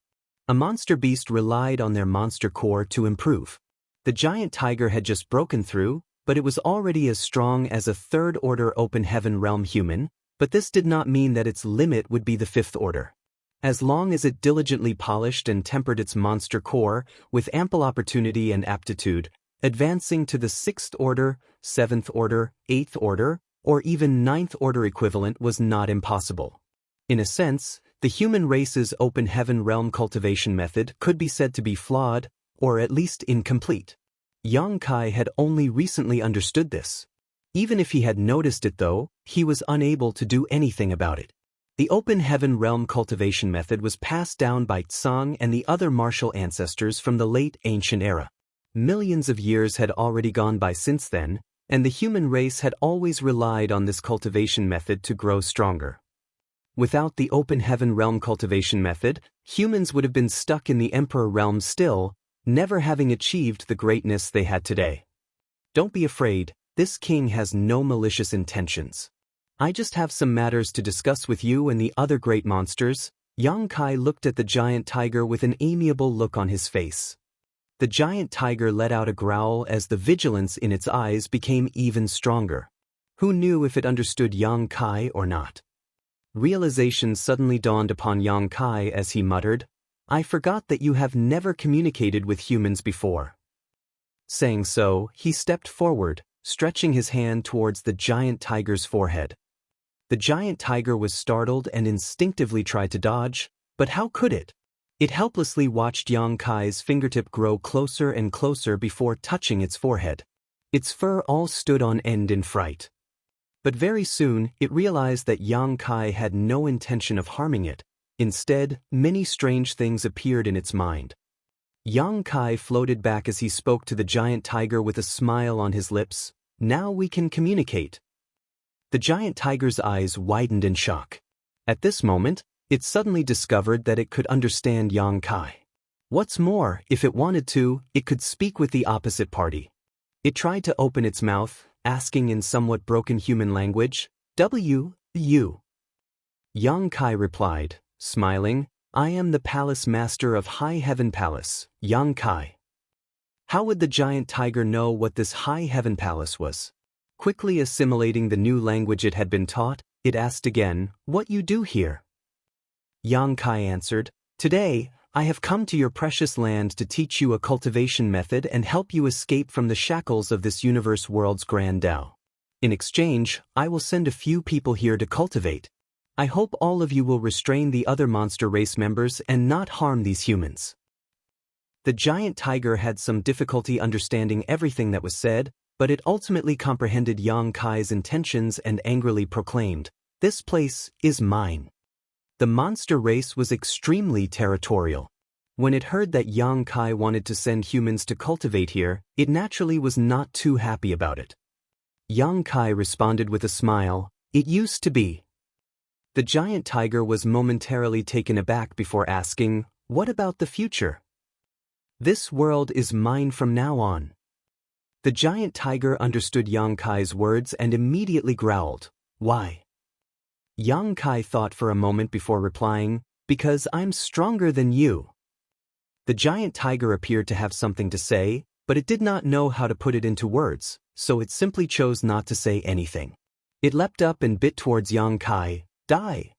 A monster beast relied on their monster core to improve. The giant tiger had just broken through, but it was already as strong as a third-order Open Heaven Realm human, but this did not mean that its limit would be the 5th order. As long as it diligently polished and tempered its monster core, with ample opportunity and aptitude, advancing to the 6th order, 7th order, 8th order, or even 9th order equivalent was not impossible. In a sense, the human race's Open Heaven Realm cultivation method could be said to be flawed, or at least incomplete. Yang Kai had only recently understood this. Even if he had noticed it though, he was unable to do anything about it. The Open Heaven Realm cultivation method was passed down by Tsang and the other martial ancestors from the late ancient era. Millions of years had already gone by since then, and the human race had always relied on this cultivation method to grow stronger. Without the Open Heaven Realm cultivation method, humans would have been stuck in the Emperor realm still, never having achieved the greatness they had today. Don't be afraid, this king has no malicious intentions. I just have some matters to discuss with you and the other great monsters. Yang Kai looked at the giant tiger with an amiable look on his face. The giant tiger let out a growl as the vigilance in its eyes became even stronger. Who knew if it understood Yang Kai or not? Realization suddenly dawned upon Yang Kai as he muttered, "I forgot that you have never communicated with humans before." Saying so, he stepped forward, stretching his hand towards the giant tiger's forehead. The giant tiger was startled and instinctively tried to dodge, but how could it? It helplessly watched Yang Kai's fingertip grow closer and closer before touching its forehead. Its fur all stood on end in fright. But very soon, it realized that Yang Kai had no intention of harming it. Instead, many strange things appeared in its mind. Yang Kai floated back as he spoke to the giant tiger with a smile on his lips. "Now we can communicate." The giant tiger's eyes widened in shock. At this moment, it suddenly discovered that it could understand Yang Kai. What's more, if it wanted to, it could speak with the opposite party. It tried to open its mouth, asking in somewhat broken human language, "You?" Yang Kai replied, smiling, "I am the Palace Master of High Heaven Palace, Yang Kai." How would the giant tiger know what this High Heaven Palace was? Quickly assimilating the new language it had been taught, it asked again, "What you do here?" Yang Kai answered, "Today, I have come to your precious land to teach you a cultivation method and help you escape from the shackles of this universe world's grand Tao." In exchange, I will send a few people here to cultivate. I hope all of you will restrain the other monster race members and not harm these humans." The giant tiger had some difficulty understanding everything that was said, but it ultimately comprehended Yang Kai's intentions and angrily proclaimed, "This place is mine." The monster race was extremely territorial. When it heard that Yang Kai wanted to send humans to cultivate here, it naturally was not too happy about it. Yang Kai responded with a smile, "It used to be." The giant tiger was momentarily taken aback before asking, "What about the future?" "This world is mine from now on." The giant tiger understood Yang Kai's words and immediately growled, "Why?" Yang Kai thought for a moment before replying, "Because I'm stronger than you." The giant tiger appeared to have something to say, but it did not know how to put it into words, so it simply chose not to say anything. It leapt up and bit towards Yang Kai. "Die!"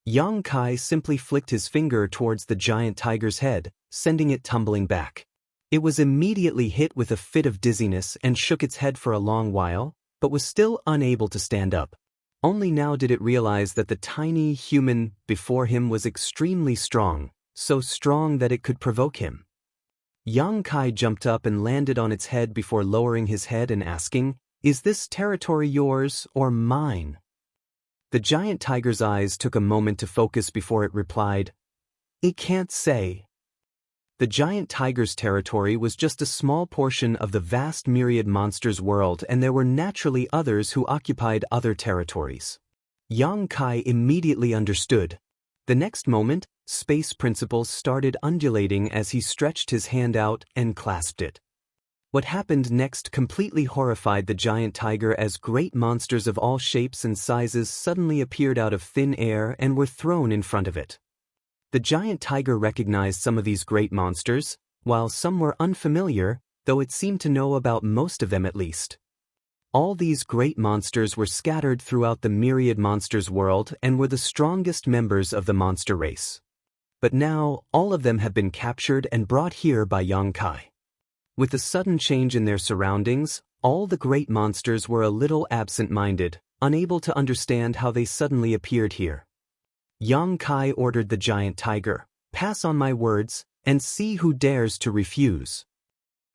Yang Kai simply flicked his finger towards the giant tiger's head, sending it tumbling back. It was immediately hit with a fit of dizziness and shook its head for a long while, but was still unable to stand up. Only now did it realize that the tiny human before him was extremely strong, so strong that it could provoke him. Yang Kai jumped up and landed on its head before lowering his head and asking, "Is this territory yours or mine?" The giant tiger's eyes took a moment to focus before it replied, "It can't say." The giant tiger's territory was just a small portion of the vast myriad monsters world, and there were naturally others who occupied other territories. Yang Kai immediately understood. The next moment, space principles started undulating as he stretched his hand out and clasped it. What happened next completely horrified the giant tiger as great monsters of all shapes and sizes suddenly appeared out of thin air and were thrown in front of it. The giant tiger recognized some of these great monsters, while some were unfamiliar, though it seemed to know about most of them at least. All these great monsters were scattered throughout the myriad monsters world and were the strongest members of the monster race. But now, all of them have been captured and brought here by Yang Kai. With the sudden change in their surroundings, all the great monsters were a little absent-minded, unable to understand how they suddenly appeared here. Yang Kai ordered the giant tiger, "Pass on my words, and see who dares to refuse."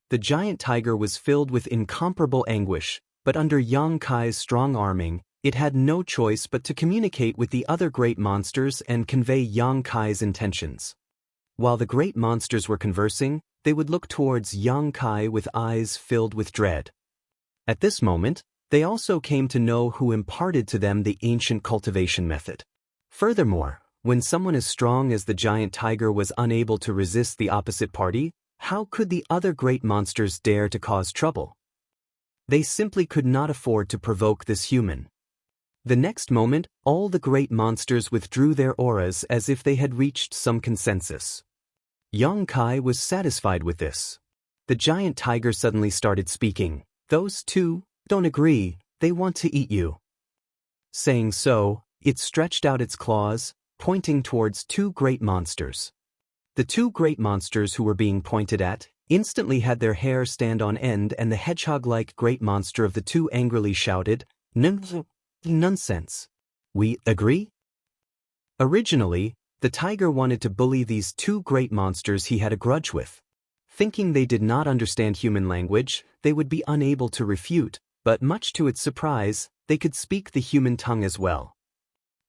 The giant tiger was filled with incomparable anguish, but under Yang Kai's strong arming, it had no choice but to communicate with the other great monsters and convey Yang Kai's intentions. While the great monsters were conversing, they would look towards Yang Kai with eyes filled with dread. At this moment, they also came to know who imparted to them the ancient cultivation method. Furthermore, when someone as strong as the giant tiger was unable to resist the opposite party, how could the other great monsters dare to cause trouble? They simply could not afford to provoke this human. The next moment, all the great monsters withdrew their auras as if they had reached some consensus. Yang Kai was satisfied with this. The giant tiger suddenly started speaking. "Those two don't agree, they want to eat you." Saying so, it stretched out its claws, pointing towards two great monsters. The two great monsters who were being pointed at instantly had their hair stand on end, and the hedgehog-like great monster of the two angrily shouted, "Nonsense. We agree?" Originally, the tiger wanted to bully these two great monsters he had a grudge with. Thinking they did not understand human language, they would be unable to refute, but much to its surprise, they could speak the human tongue as well.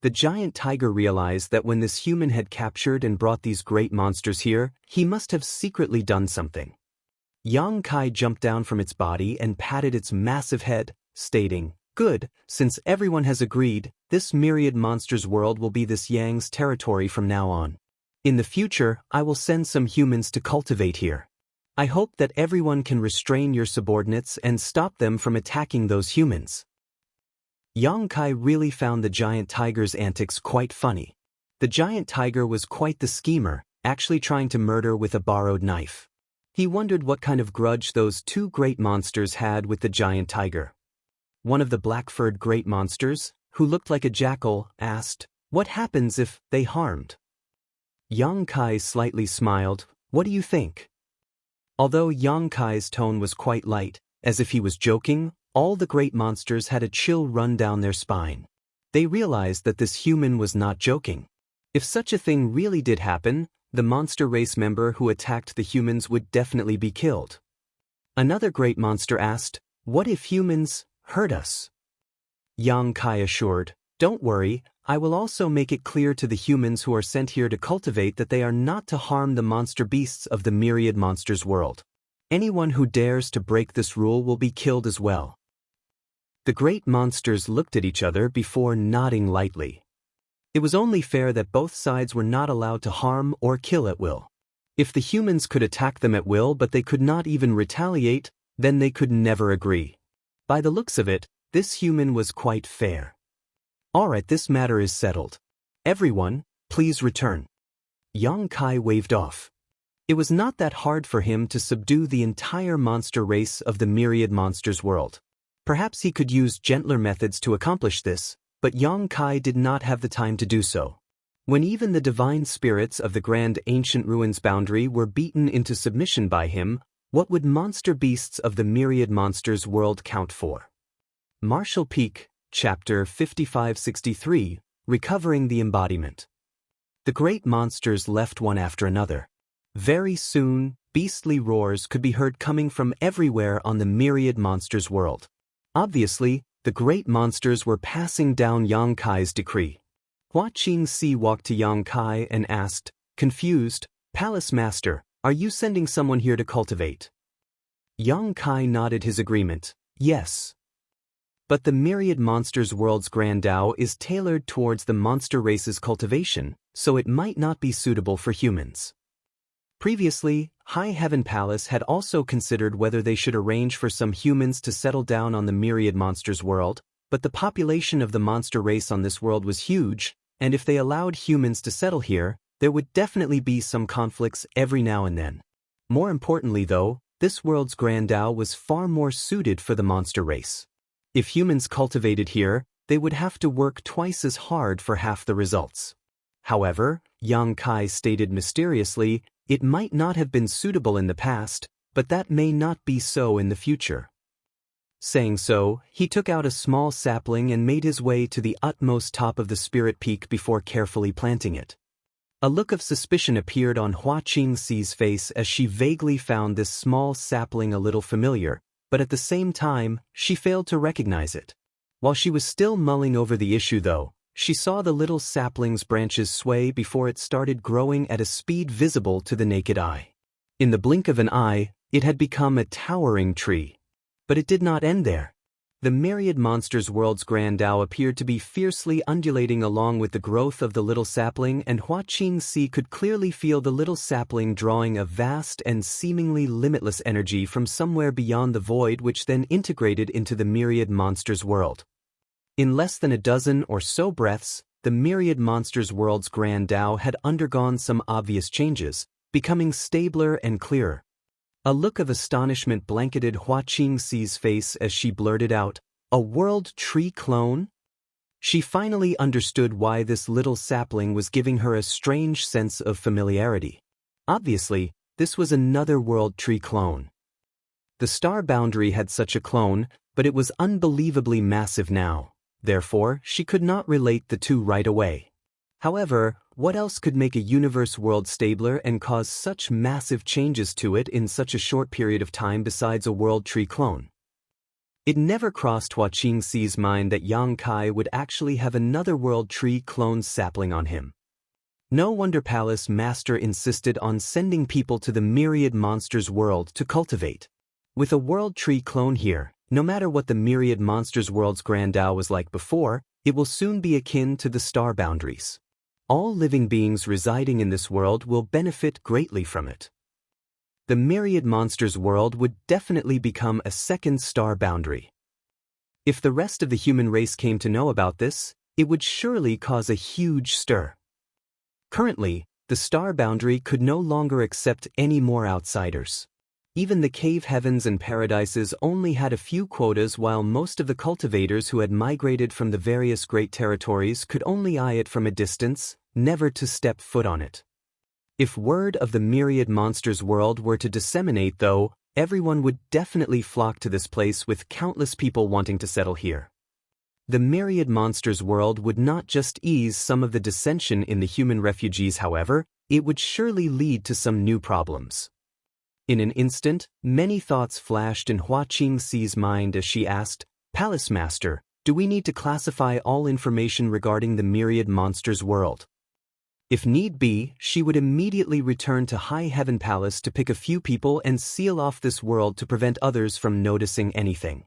The giant tiger realized that when this human had captured and brought these great monsters here, he must have secretly done something. Yang Kai jumped down from its body and patted its massive head, stating, "Good, since everyone has agreed, this myriad monsters world will be this Yang's territory from now on. In the future, I will send some humans to cultivate here. I hope that everyone can restrain your subordinates and stop them from attacking those humans." Yang Kai really found the giant tiger's antics quite funny. The giant tiger was quite the schemer, actually trying to murder with a borrowed knife. He wondered what kind of grudge those two great monsters had with the giant tiger. One of the black-furred great monsters, who looked like a jackal, asked, "What happens if they harmed?" Yang Kai slightly smiled, "What do you think?" Although Yang Kai's tone was quite light, as if he was joking, all the great monsters had a chill run down their spine. They realized that this human was not joking. If such a thing really did happen, the monster race member who attacked the humans would definitely be killed. Another great monster asked, "What if humans hurt us?" Yang Kai assured, "Don't worry, I will also make it clear to the humans who are sent here to cultivate that they are not to harm the monster beasts of the myriad monsters world. Anyone who dares to break this rule will be killed as well." The great monsters looked at each other before nodding lightly. It was only fair that both sides were not allowed to harm or kill at will. If the humans could attack them at will but they could not even retaliate, then they could never agree. By the looks of it, this human was quite fair. "Alright, this matter is settled. Everyone, please return." Yang Kai waved off. It was not that hard for him to subdue the entire monster race of the myriad monsters world. Perhaps he could use gentler methods to accomplish this, but Yang Kai did not have the time to do so. When even the divine spirits of the grand ancient ruins boundary were beaten into submission by him, what would monster beasts of the myriad monsters world count for? Marshall Peak, Chapter 5563, Recovering the Embodiment. The great monsters left one after another. Very soon, beastly roars could be heard coming from everywhere on the myriad monsters world. Obviously, the great monsters were passing down Yang Kai's decree. Hua Qingxi walked to Yang Kai and asked, confused, "Palace Master, are you sending someone here to cultivate?" Yang Kai nodded his agreement, "Yes. But the myriad monsters world's Grand Tao is tailored towards the monster race's cultivation, so it might not be suitable for humans." Previously, High Heaven Palace had also considered whether they should arrange for some humans to settle down on the myriad monsters world, but the population of the monster race on this world was huge, and if they allowed humans to settle here, there would definitely be some conflicts every now and then. More importantly though, this world's Grand Tao was far more suited for the monster race. If humans cultivated here, they would have to work twice as hard for half the results. However, Yang Kai stated mysteriously, it might not have been suitable in the past, but that may not be so in the future. Saying so, he took out a small sapling and made his way to the utmost top of the spirit peak before carefully planting it. A look of suspicion appeared on Hua Qingxi's face as she vaguely found this small sapling a little familiar, but at the same time, she failed to recognize it. While she was still mulling over the issue though, she saw the little sapling's branches sway before it started growing at a speed visible to the naked eye. In the blink of an eye, it had become a towering tree. But it did not end there. The myriad monsters world's Grand Tao appeared to be fiercely undulating along with the growth of the little sapling, and Hua Qingxi could clearly feel the little sapling drawing a vast and seemingly limitless energy from somewhere beyond the void, which then integrated into the myriad monsters world. In less than a dozen or so breaths, the myriad monsters world's Grand Tao had undergone some obvious changes, becoming stabler and clearer. A look of astonishment blanketed Hua Qingxi's face as she blurted out, "A world tree clone?" She finally understood why this little sapling was giving her a strange sense of familiarity. Obviously, this was another world tree clone. The star boundary had such a clone, but it was unbelievably massive now. Therefore, she could not relate the two right away. However, what else could make a universe world stabler and cause such massive changes to it in such a short period of time besides a world tree clone? It never crossed Hua Qingxi's mind that Yang Kai would actually have another world tree clone sapling on him. No wonder Palace Master insisted on sending people to the myriad monsters world to cultivate. With a world tree clone here, no matter what the myriad monsters world's Grand Tao was like before, it will soon be akin to the star boundaries. All living beings residing in this world will benefit greatly from it. The myriad monsters world would definitely become a second star boundary. If the rest of the human race came to know about this, it would surely cause a huge stir. Currently, the star boundary could no longer accept any more outsiders. Even the cave heavens and paradises only had a few quotas, while most of the cultivators who had migrated from the various great territories could only eye it from a distance, never to step foot on it. If word of the myriad monsters world were to disseminate though, everyone would definitely flock to this place with countless people wanting to settle here. The myriad monsters world would not just ease some of the dissension in the human refugees, however, it would surely lead to some new problems. In an instant, many thoughts flashed in Hua Qingxi's mind as she asked, "Palace Master, do we need to classify all information regarding the myriad monsters world?" If need be, she would immediately return to High Heaven Palace to pick a few people and seal off this world to prevent others from noticing anything.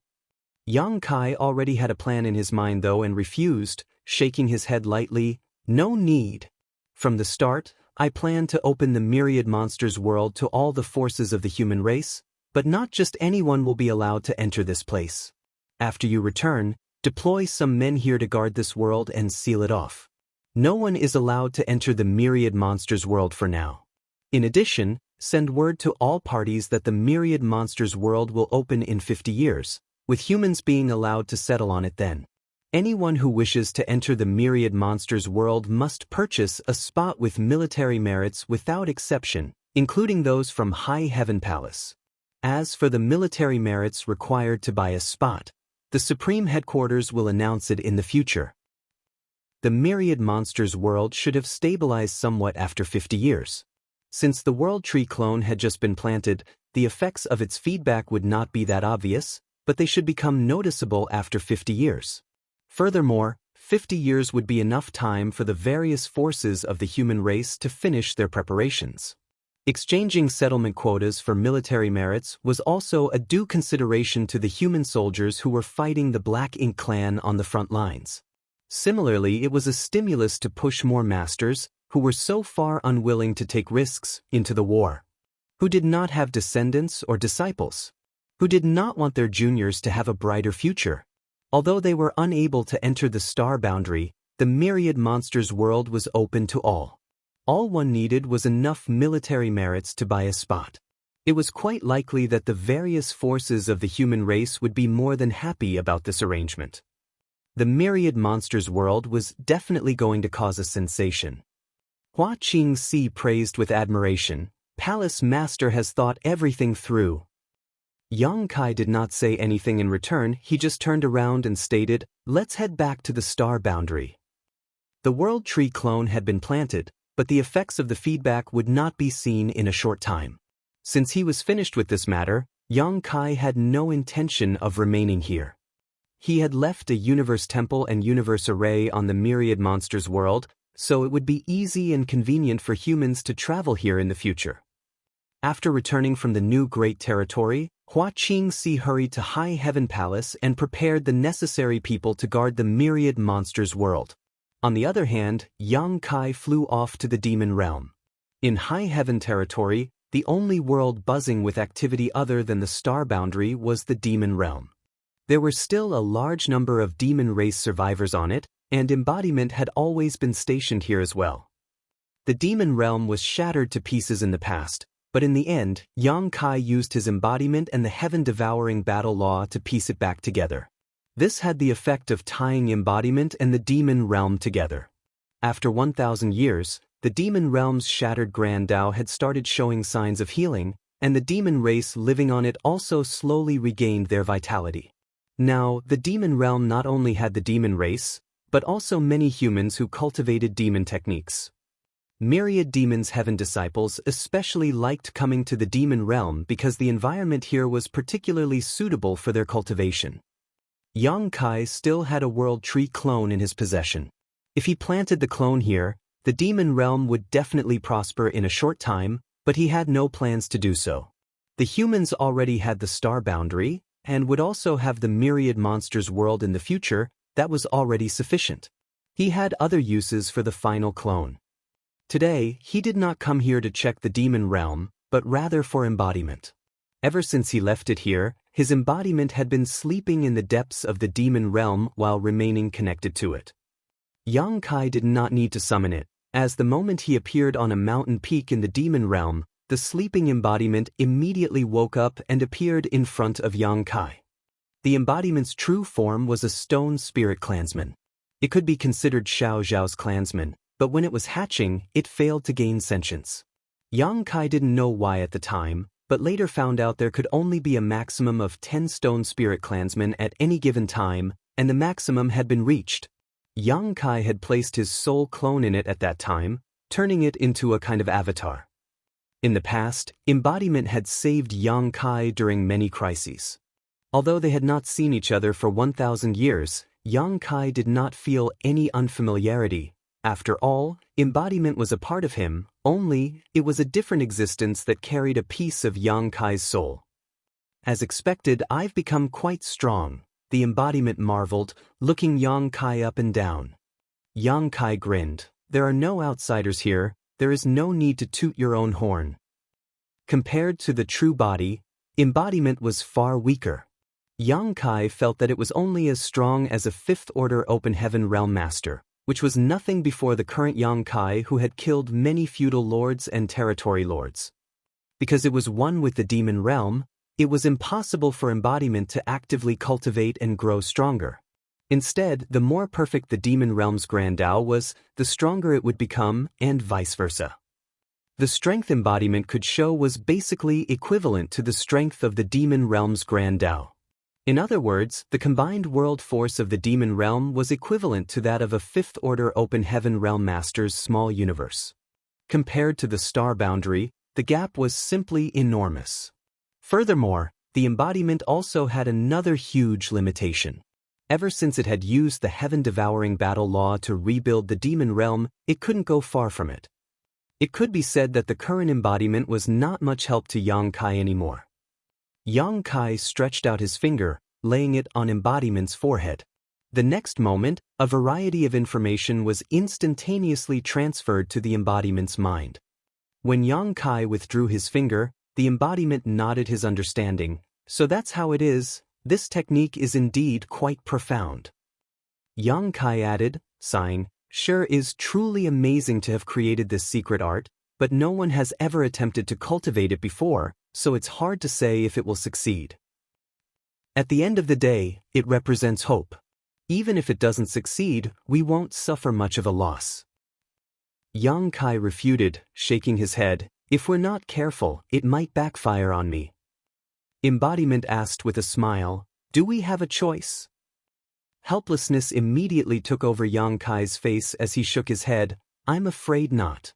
Yang Kai already had a plan in his mind though and refused, shaking his head lightly, "No need. From the start, I plan to open the myriad monsters world to all the forces of the human race, but not just anyone will be allowed to enter this place. After you return, deploy some men here to guard this world and seal it off. No one is allowed to enter the myriad monsters world for now. In addition, send word to all parties that the myriad monsters world will open in 50 years, with humans being allowed to settle on it then. Anyone who wishes to enter the myriad monsters world must purchase a spot with military merits without exception, including those from High Heaven Palace. As for the military merits required to buy a spot, the Supreme Headquarters will announce it in the future. The myriad monsters world should have stabilized somewhat after 50 years. Since the World Tree clone had just been planted, the effects of its feedback would not be that obvious, but they should become noticeable after 50 years. Furthermore, 50 years would be enough time for the various forces of the human race to finish their preparations. Exchanging settlement quotas for military merits was also a due consideration to the human soldiers who were fighting the Black Ink clan on the front lines. Similarly, it was a stimulus to push more masters, who were so far unwilling to take risks, into the war. Who did not have descendants or disciples. Who did not want their juniors to have a brighter future. Although they were unable to enter the star boundary, the myriad monsters world was open to all. All one needed was enough military merits to buy a spot. It was quite likely that the various forces of the human race would be more than happy about this arrangement. The myriad monsters world was definitely going to cause a sensation. Hua Qingxi praised with admiration, "Palace Master has thought everything through." Yang Kai did not say anything in return, he just turned around and stated, "Let's head back to the star boundary." The World Tree clone had been planted, but the effects of the feedback would not be seen in a short time. Since he was finished with this matter, Yang Kai had no intention of remaining here. He had left a universe temple and universe array on the myriad monsters world, so it would be easy and convenient for humans to travel here in the future. After returning from the new great territory, Hua Qingxi hurried to High Heaven Palace and prepared the necessary people to guard the myriad monsters world. On the other hand, Yang Kai flew off to the demon realm. In High Heaven territory, the only world buzzing with activity other than the star boundary was the demon realm. There were still a large number of demon race survivors on it, and embodiment had always been stationed here as well. The demon realm was shattered to pieces in the past, but in the end, Yang Kai used his embodiment and the heaven-devouring battle law to piece it back together. This had the effect of tying embodiment and the demon realm together. After 1,000 years, the demon realm's shattered Grand Tao had started showing signs of healing, and the demon race living on it also slowly regained their vitality. Now, the demon realm not only had the demon race, but also many humans who cultivated demon techniques. Myriad demons' heaven disciples especially liked coming to the demon realm because the environment here was particularly suitable for their cultivation. Yang Kai still had a World Tree clone in his possession. If he planted the clone here, the demon realm would definitely prosper in a short time, but he had no plans to do so. The humans already had the star boundary, and would also have the myriad monsters world in the future. That was already sufficient. He had other uses for the final clone. Today, he did not come here to check the demon realm, but rather for embodiment. Ever since he left it here, his embodiment had been sleeping in the depths of the demon realm while remaining connected to it. Yang Kai did not need to summon it, as the moment he appeared on a mountain peak in the demon realm, the sleeping embodiment immediately woke up and appeared in front of Yang Kai. The embodiment's true form was a stone spirit clansman. It could be considered Xiao Zhao's clansman, but when it was hatching, it failed to gain sentience. Yang Kai didn't know why at the time, but later found out there could only be a maximum of 10 stone spirit clansmen at any given time, and the maximum had been reached. Yang Kai had placed his soul clone in it at that time, turning it into a kind of avatar. In the past, embodiment had saved Yang Kai during many crises. Although they had not seen each other for 1,000 years, Yang Kai did not feel any unfamiliarity. After all, embodiment was a part of him, only it was a different existence that carried a piece of Yang Kai's soul. As expected, I've become quite strong, the embodiment marveled, looking Yang Kai up and down. Yang Kai grinned. There are no outsiders here, there is no need to toot your own horn. Compared to the true body, embodiment was far weaker. Yang Kai felt that it was only as strong as a fifth-order open heaven realm master, which was nothing before the current Yang Kai who had killed many feudal lords and territory lords. Because it was one with the demon realm, it was impossible for embodiment to actively cultivate and grow stronger. Instead, the more perfect the demon realm's Grand Tao was, the stronger it would become, and vice versa. The strength embodiment could show was basically equivalent to the strength of the demon realm's Grand Tao. In other words, the combined world force of the demon realm was equivalent to that of a fifth-order open heaven realm master's small universe. Compared to the star boundary, the gap was simply enormous. Furthermore, the embodiment also had another huge limitation. Ever since it had used the heaven-devouring battle law to rebuild the demon realm, it couldn't go far from it. It could be said that the current embodiment was not much help to Yang Kai anymore. Yang Kai stretched out his finger, laying it on embodiment's forehead. The next moment, a variety of information was instantaneously transferred to the embodiment's mind. When Yang Kai withdrew his finger, the embodiment nodded his understanding. So that's how it is. This technique is indeed quite profound. Yang Kai added, sighing, sure is truly amazing to have created this secret art, but no one has ever attempted to cultivate it before, so it's hard to say if it will succeed. At the end of the day, it represents hope. Even if it doesn't succeed, we won't suffer much of a loss. Yang Kai refuted, shaking his head, if we're not careful, it might backfire on me. Embodiment asked with a smile, do we have a choice? Helplessness immediately took over Yang Kai's face as he shook his head, I'm afraid not.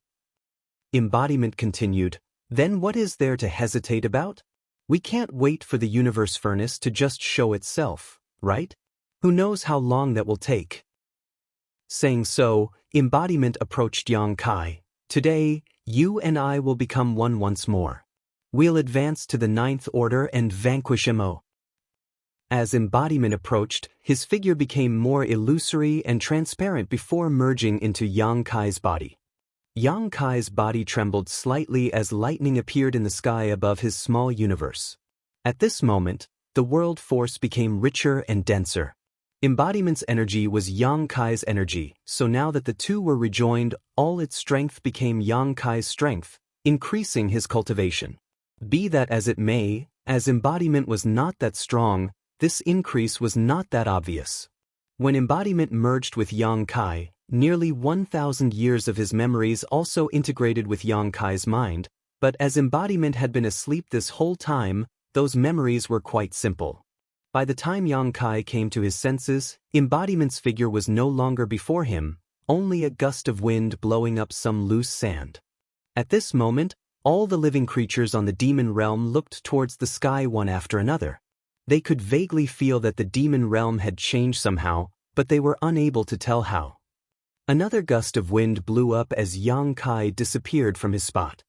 Embodiment continued, then what is there to hesitate about? We can't wait for the universe furnace to just show itself, right? Who knows how long that will take? Saying so, embodiment approached Yang Kai. Today, you and I will become one once more. We'll advance to the 9th order and vanquish Mo. As embodiment approached, his figure became more illusory and transparent before merging into Yang Kai's body. Yang Kai's body trembled slightly as lightning appeared in the sky above his small universe. At this moment, the world force became richer and denser. Embodiment's energy was Yang Kai's energy, so now that the two were rejoined, all its strength became Yang Kai's strength, increasing his cultivation. Be that as it may, as embodiment was not that strong, this increase was not that obvious. When embodiment merged with Yang Kai, nearly 1,000 years of his memories also integrated with Yang Kai's mind, but as embodiment had been asleep this whole time, those memories were quite simple. By the time Yang Kai came to his senses, embodiment's figure was no longer before him, only a gust of wind blowing up some loose sand. At this moment, all the living creatures on the demon realm looked towards the sky one after another. They could vaguely feel that the demon realm had changed somehow, but they were unable to tell how. Another gust of wind blew up as Yang Kai disappeared from his spot.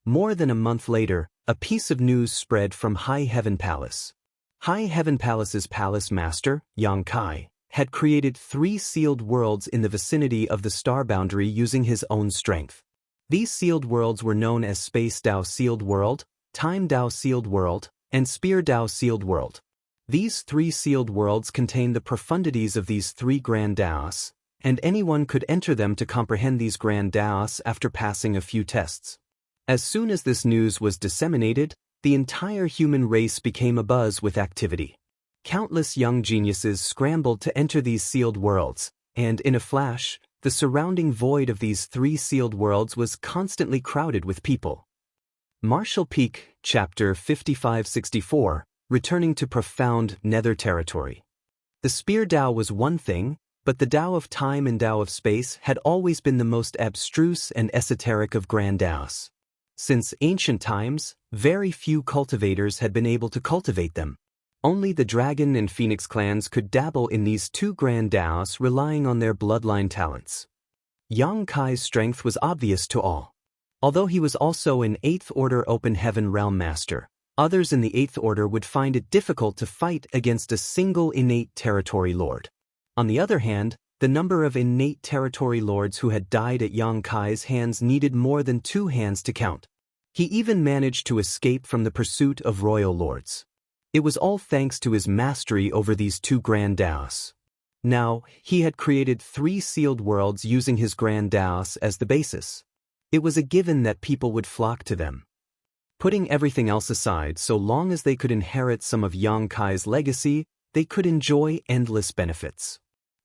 More than a month later, a piece of news spread from High Heaven Palace. High Heaven Palace's palace master, Yang Kai, had created 3 sealed worlds in the vicinity of the star boundary using his own strength. These sealed worlds were known as Space Tao Sealed World, Time Tao Sealed World, and Spear Tao Sealed World. These 3 sealed worlds contain the profundities of these 3 Grand Taos, and anyone could enter them to comprehend these Grand Taos after passing a few tests. As soon as this news was disseminated, the entire human race became abuzz with activity. Countless young geniuses scrambled to enter these sealed worlds, and in a flash, the surrounding void of these 3 sealed worlds was constantly crowded with people. Marshall Peak, Chapter 5564, Returning to Profound Nether Territory. The Spear Tao was one thing, but the Tao of Time and Tao of Space had always been the most abstruse and esoteric of grand Taos. Since ancient times, very few cultivators had been able to cultivate them. Only the Dragon and Phoenix clans could dabble in these two grand Taos, relying on their bloodline talents. Yang Kai's strength was obvious to all. Although he was also an 8th Order Open Heaven Realm Master, others in the 8th Order would find it difficult to fight against a single innate territory lord. On the other hand, the number of innate territory lords who had died at Yang Kai's hands needed more than 2 hands to count. He even managed to escape from the pursuit of royal lords. It was all thanks to his mastery over these 2 grand Taos. Now, he had created 3 sealed worlds using his grand Taos as the basis. It was a given that people would flock to them. Putting everything else aside, so long as they could inherit some of Yang Kai's legacy, they could enjoy endless benefits.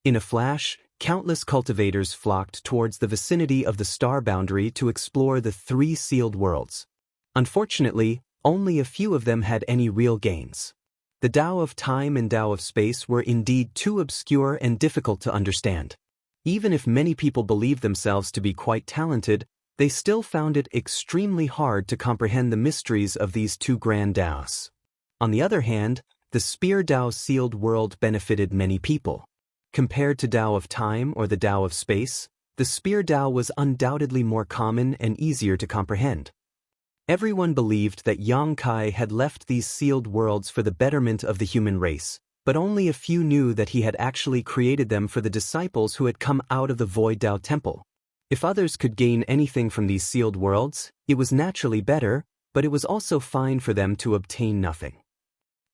In a flash, countless cultivators flocked towards the vicinity of the star boundary to explore the 3 sealed worlds. Unfortunately, only a few of them had any real gains. The Tao of Time and Tao of Space were indeed too obscure and difficult to understand. Even if many people believed themselves to be quite talented, they still found it extremely hard to comprehend the mysteries of these 2 grand Taos. On the other hand, the Spear Tao sealed world benefited many people. Compared to Tao of Time or the Tao of Space, the Spear Tao was undoubtedly more common and easier to comprehend. Everyone believed that Yang Kai had left these sealed worlds for the betterment of the human race, but only a few knew that he had actually created them for the disciples who had come out of the Void Tao Temple. If others could gain anything from these sealed worlds, it was naturally better, but it was also fine for them to obtain nothing.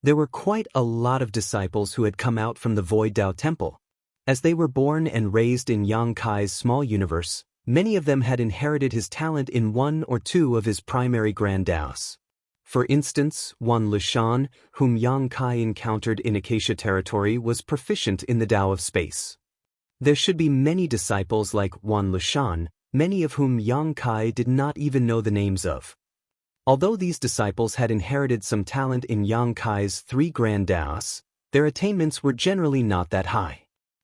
There were quite a lot of disciples who had come out from the Void Tao Temple. As they were born and raised in Yang Kai's small universe, many of them had inherited his talent in 1 or 2 of his primary grand Taos. For instance, Wan Lushan, whom Yang Kai encountered in Acacia territory, was proficient in the Tao of Space. There should be many disciples like Wan Lushan, many of whom Yang Kai did not even know the names of. Although these disciples had inherited some talent in Yang Kai's 3 grand Taos, their attainments were generally not that high.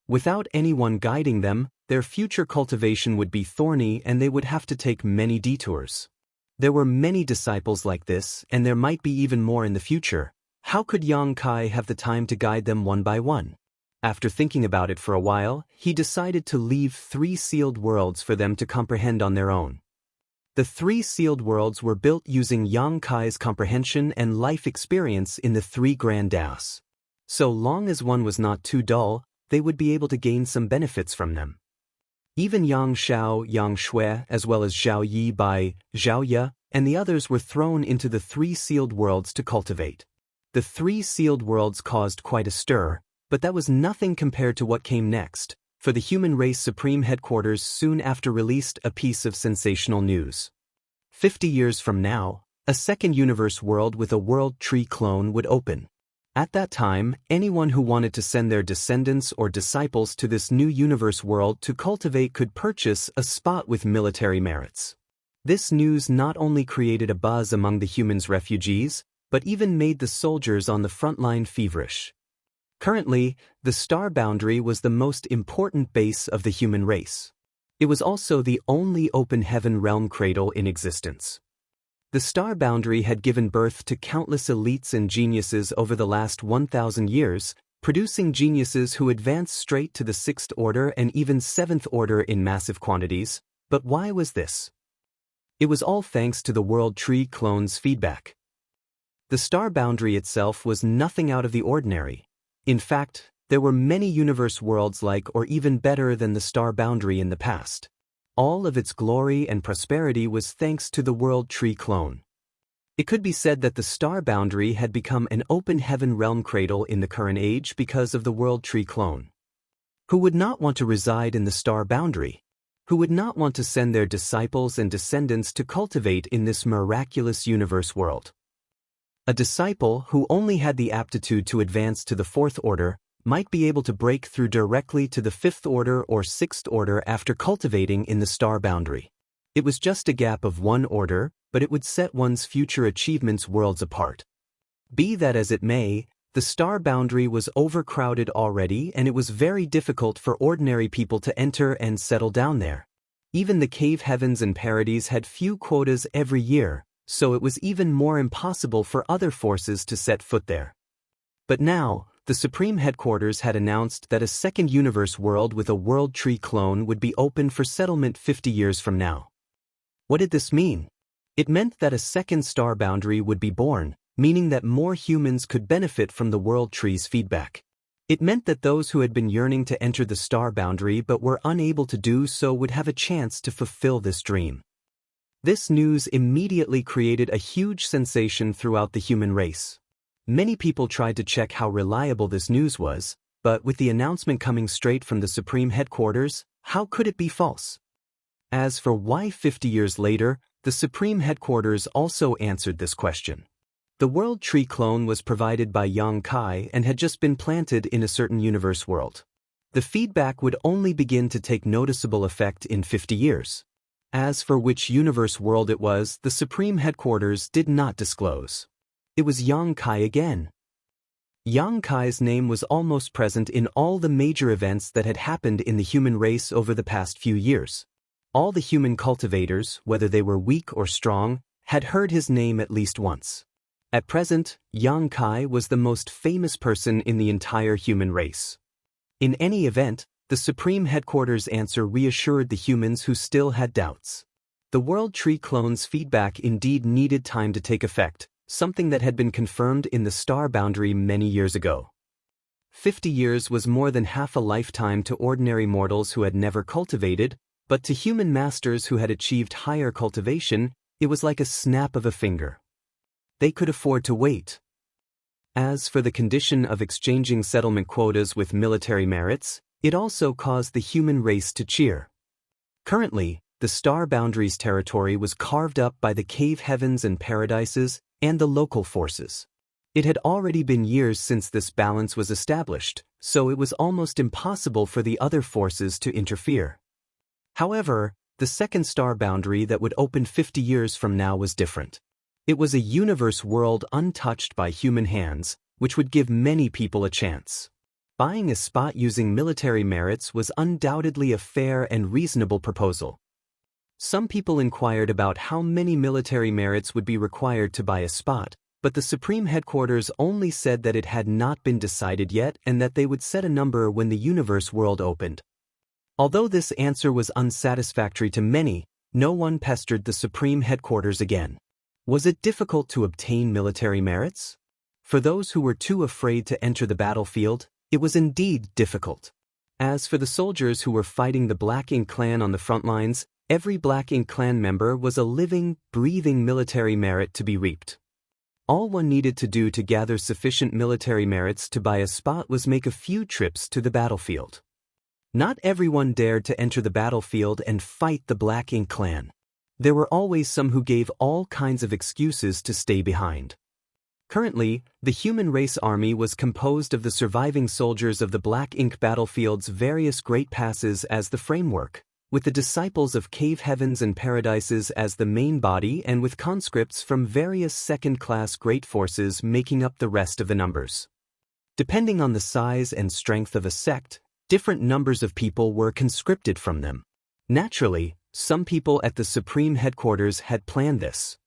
Without anyone guiding them, their future cultivation would be thorny and they would have to take many detours. There were many disciples like this, and there might be even more in the future. How could Yang Kai have the time to guide them one by one? After thinking about it for a while, he decided to leave 3 sealed worlds for them to comprehend on their own. The 3 sealed worlds were built using Yang Kai's comprehension and life experience in the 3 grand Taos. So long as one was not too dull, they would be able to gain some benefits from them. Even Yang Shao, Yang Shui, as well as Zhao Yi Bai, Zhao Ye, and the others were thrown into the 3 sealed worlds to cultivate. The 3 sealed worlds caused quite a stir, but that was nothing compared to what came next, for the Human Race Supreme Headquarters soon after released a piece of sensational news. 50 years from now, a second universe world with a world tree clone would open. At that time, anyone who wanted to send their descendants or disciples to this new universe world to cultivate could purchase a spot with military merits. This news not only created a buzz among the humans' refugees, but even made the soldiers on the front line feverish. Currently, the star boundary was the most important base of the human race. It was also the only open heaven realm cradle in existence. The star boundary had given birth to countless elites and geniuses over the last 1,000 years, producing geniuses who advanced straight to the 6th order and even 7th order in massive quantities. But why was this? It was all thanks to the World Tree clone's feedback. The star boundary itself was nothing out of the ordinary. In fact, there were many universe worlds like or even better than the star boundary in the past. All of its glory and prosperity was thanks to the World Tree clone. It could be said that the star boundary had become an open heaven realm cradle in the current age because of the World Tree clone. Who would not want to reside in the star boundary? Who would not want to send their disciples and descendants to cultivate in this miraculous universe world? A disciple who only had the aptitude to advance to the 4th order might be able to break through directly to the 5th order or 6th order after cultivating in the star boundary. It was just a gap of one order, but it would set one's future achievements worlds apart. Be that as it may, the star boundary was overcrowded already, and it was very difficult for ordinary people to enter and settle down there. Even the cave heavens and paradies had few quotas every year, so it was even more impossible for other forces to set foot there. But now, the Supreme Headquarters had announced that a second universe world with a World Tree clone would be open for settlement 50 years from now. What did this mean? It meant that a second star boundary would be born, meaning that more humans could benefit from the World Tree's feedback. It meant that those who had been yearning to enter the star boundary but were unable to do so would have a chance to fulfill this dream. This news immediately created a huge sensation throughout the human race. Many people tried to check how reliable this news was, but with the announcement coming straight from the Supreme Headquarters, how could it be false? As for why 50 years later, the Supreme Headquarters also answered this question. The World Tree clone was provided by Yang Kai and had just been planted in a certain universe world. The feedback would only begin to take noticeable effect in 50 years. As for which universe world it was, the Supreme Headquarters did not disclose. It was Yang Kai again. Yang Kai's name was almost present in all the major events that had happened in the human race over the past few years. All the human cultivators, whether they were weak or strong, had heard his name at least once. At present, Yang Kai was the most famous person in the entire human race. In any event, the Supreme Headquarters' answer reassured the humans who still had doubts. The World Tree clone's feedback indeed needed time to take effect, something that had been confirmed in the star boundary many years ago. 50 years was more than half a lifetime to ordinary mortals who had never cultivated, but to human masters who had achieved higher cultivation, it was like a snap of a finger. They could afford to wait. As for the condition of exchanging settlement quotas with military merits, it also caused the human race to cheer. Currently, the star boundary's territory was carved up by the cave heavens and paradises and the local forces. It had already been years since this balance was established, so it was almost impossible for the other forces to interfere. However, the second star boundary that would open 50 years from now was different. It was a universe world untouched by human hands, which would give many people a chance. Buying a spot using military merits was undoubtedly a fair and reasonable proposal. Some people inquired about how many military merits would be required to buy a spot, but the Supreme Headquarters only said that it had not been decided yet and that they would set a number when the universe world opened. Although this answer was unsatisfactory to many, no one pestered the Supreme Headquarters again. Was it difficult to obtain military merits? For those who were too afraid to enter the battlefield, it was indeed difficult. As for the soldiers who were fighting the Black Ink clan on the front lines, every Black Ink clan member was a living, breathing military merit to be reaped. All one needed to do to gather sufficient military merits to buy a spot was make a few trips to the battlefield. Not everyone dared to enter the battlefield and fight the Black Ink clan. There were always some who gave all kinds of excuses to stay behind. Currently, the human race army was composed of the surviving soldiers of the Black Ink battlefield's various great passes as the framework, with the disciples of cave heavens and paradises as the main body and with conscripts from various second-class great forces making up the rest of the numbers. Depending on the size and strength of a sect, different numbers of people were conscripted from them. Naturally, some people at the Supreme Headquarters had planned this.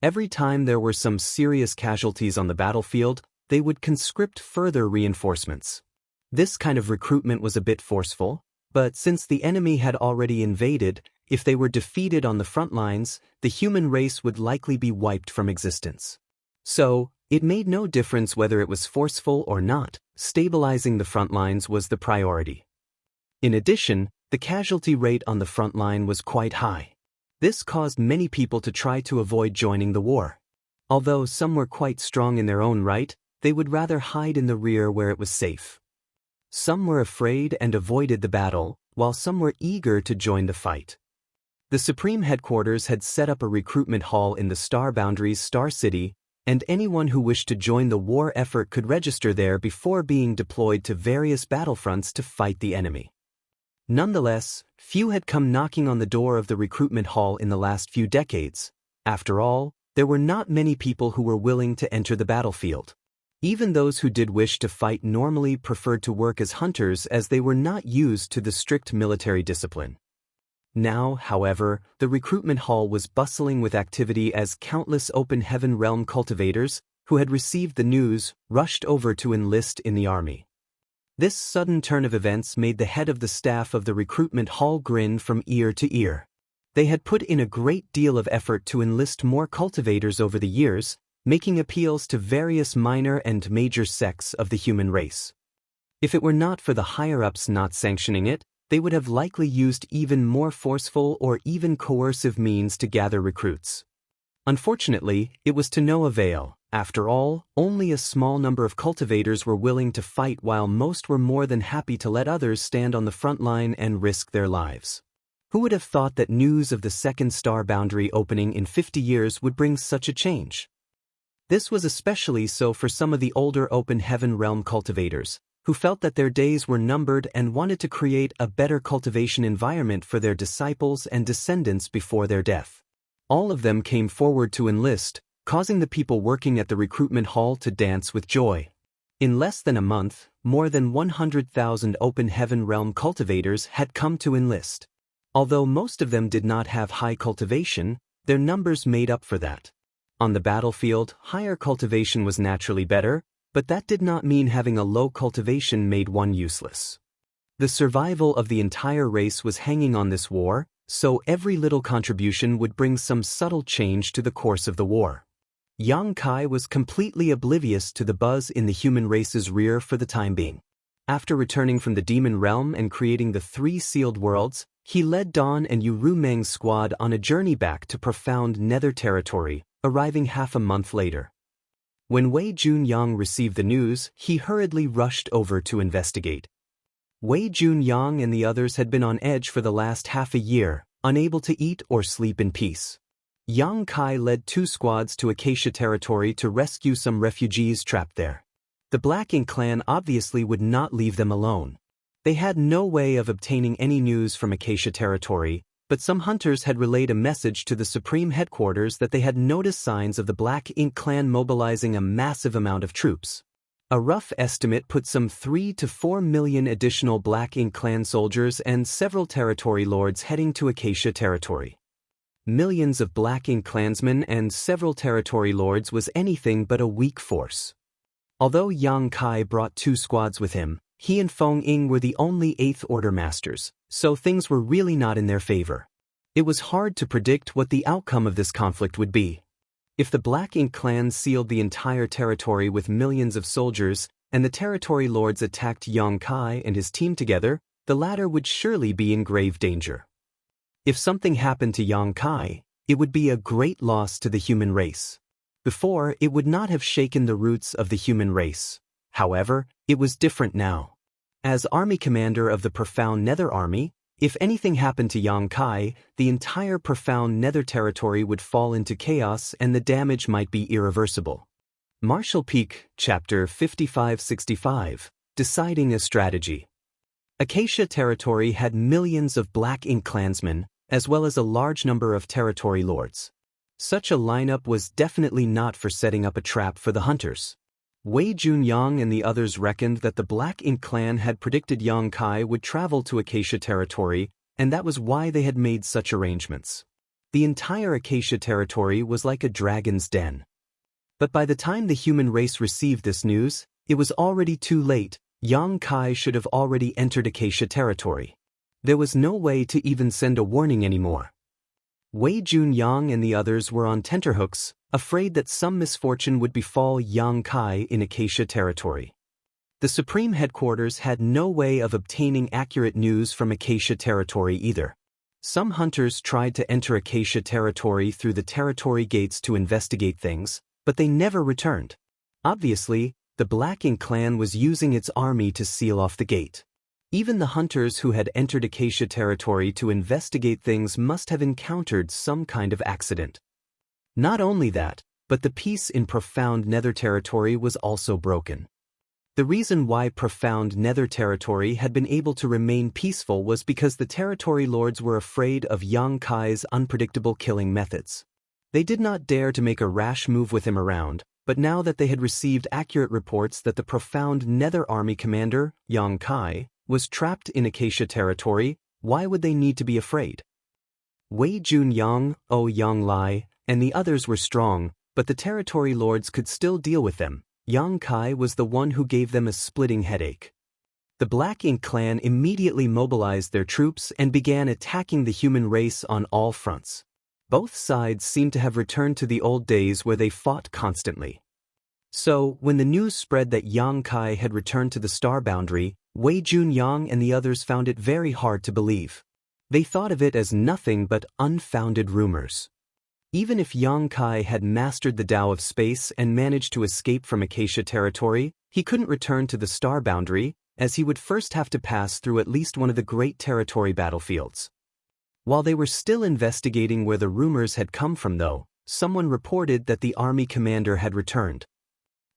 Every time there were some serious casualties on the battlefield, they would conscript further reinforcements. This kind of recruitment was a bit forceful, but since the enemy had already invaded, if they were defeated on the front lines, the human race would likely be wiped from existence. So, it made no difference whether it was forceful or not, stabilizing the front lines was the priority. In addition, the casualty rate on the front line was quite high. This caused many people to try to avoid joining the war. Although some were quite strong in their own right, they would rather hide in the rear where it was safe. Some were afraid and avoided the battle, while some were eager to join the fight. The Supreme Headquarters had set up a recruitment hall in the Star Boundary's Star City, and anyone who wished to join the war effort could register there before being deployed to various battlefronts to fight the enemy. Nonetheless, Few had come knocking on the door of the recruitment hall in the last few decades. After all, there were not many people who were willing to enter the battlefield. Even those who did wish to fight normally preferred to work as hunters as they were not used to the strict military discipline. Now, however, the recruitment hall was bustling with activity as countless open heaven realm cultivators, who had received the news, rushed over to enlist in the army. This sudden turn of events made the head of the staff of the recruitment hall grin from ear to ear. They had put in a great deal of effort to enlist more cultivators over the years, making appeals to various minor and major sects of the human race. If it were not for the higher-ups not sanctioning it, they would have likely used even more forceful or even coercive means to gather recruits. Unfortunately, it was to no avail. After all, only a small number of cultivators were willing to fight while most were more than happy to let others stand on the front line and risk their lives. Who would have thought that news of the second star boundary opening in 50 years would bring such a change? This was especially so for some of the older open heaven realm cultivators, who felt that their days were numbered and wanted to create a better cultivation environment for their disciples and descendants before their death. All of them came forward to enlist, causing the people working at the recruitment hall to dance with joy. In less than a month, more than 100,000 open heaven realm cultivators had come to enlist. Although most of them did not have high cultivation, their numbers made up for that. On the battlefield, higher cultivation was naturally better, but that did not mean having a low cultivation made one useless. The survival of the entire race was hanging on this war, so every little contribution would bring some subtle change to the course of the war. Yang Kai was completely oblivious to the buzz in the human race's rear for the time being. After returning from the demon realm and creating the 3 sealed worlds, he led Dawn and Yu Rumeng's squad on a journey back to profound nether territory, arriving half a month later. When Wei Junyang received the news, he hurriedly rushed over to investigate. Wei Junyang and the others had been on edge for the last half a year, unable to eat or sleep in peace. Yang Kai led 2 squads to Acacia territory to rescue some refugees trapped there. The Black Ink clan obviously would not leave them alone. They had no way of obtaining any news from Acacia territory, but some hunters had relayed a message to the Supreme Headquarters that they had noticed signs of the Black Ink clan mobilizing a massive amount of troops. A rough estimate put some 3 to 4 million additional Black Ink clan soldiers and several territory lords heading to Acacia territory. Millions of Black Ink clansmen and several territory lords was anything but a weak force. Although Yang Kai brought 2 squads with him, he and Feng Ying were the only 8th Order masters, so things were really not in their favor. It was hard to predict what the outcome of this conflict would be. If the Black Ink clan sealed the entire territory with millions of soldiers, and the territory lords attacked Yang Kai and his team together, the latter would surely be in grave danger. If something happened to Yang Kai, it would be a great loss to the human race. Before, it would not have shaken the roots of the human race. However, it was different now. As army commander of the Profound Nether Army, if anything happened to Yang Kai, the entire Profound Nether territory would fall into chaos and the damage might be irreversible. Marshall Peak, Chapter 5565, Deciding a Strategy. Acacia territory had millions of Black Ink clansmen, as well as a large number of territory lords. Such a lineup was definitely not for setting up a trap for the hunters. Wei Junyang and the others reckoned that the Black Ink clan had predicted Yang Kai would travel to Acacia territory, and that was why they had made such arrangements. The entire Acacia territory was like a dragon's den. But by the time the human race received this news, it was already too late. Yang Kai should have already entered Acacia territory. There was no way to even send a warning anymore. Wei Junyang and the others were on tenterhooks, afraid that some misfortune would befall Yang Kai in Acacia territory. The Supreme Headquarters had no way of obtaining accurate news from Acacia territory either. Some hunters tried to enter Acacia territory through the territory gates to investigate things, but they never returned. Obviously, the Black Ink clan was using its army to seal off the gate. Even the hunters who had entered Acacia territory to investigate things must have encountered some kind of accident. Not only that, but the peace in Profound Nether territory was also broken. The reason why profound Nether territory had been able to remain peaceful was because the territory lords were afraid of Yang Kai's unpredictable killing methods. They did not dare to make a rash move with him around, but now that they had received accurate reports that the profound Nether army commander, Yang Kai, was trapped in Acacia territory, why would they need to be afraid? Wei Junyang, Yang Lai, and the others were strong, but the territory lords could still deal with them. Yang Kai was the one who gave them a splitting headache. The Black Ink clan immediately mobilized their troops and began attacking the human race on all fronts. Both sides seemed to have returned to the old days where they fought constantly. So, when the news spread that Yang Kai had returned to the star boundary, Wei Junyang and the others found it very hard to believe. They thought of it as nothing but unfounded rumors. Even if Yang Kai had mastered the Tao of space and managed to escape from Acacia territory, he couldn't return to the star boundary, as he would first have to pass through at least one of the great territory battlefields. While they were still investigating where the rumors had come from though, someone reported that the army commander had returned.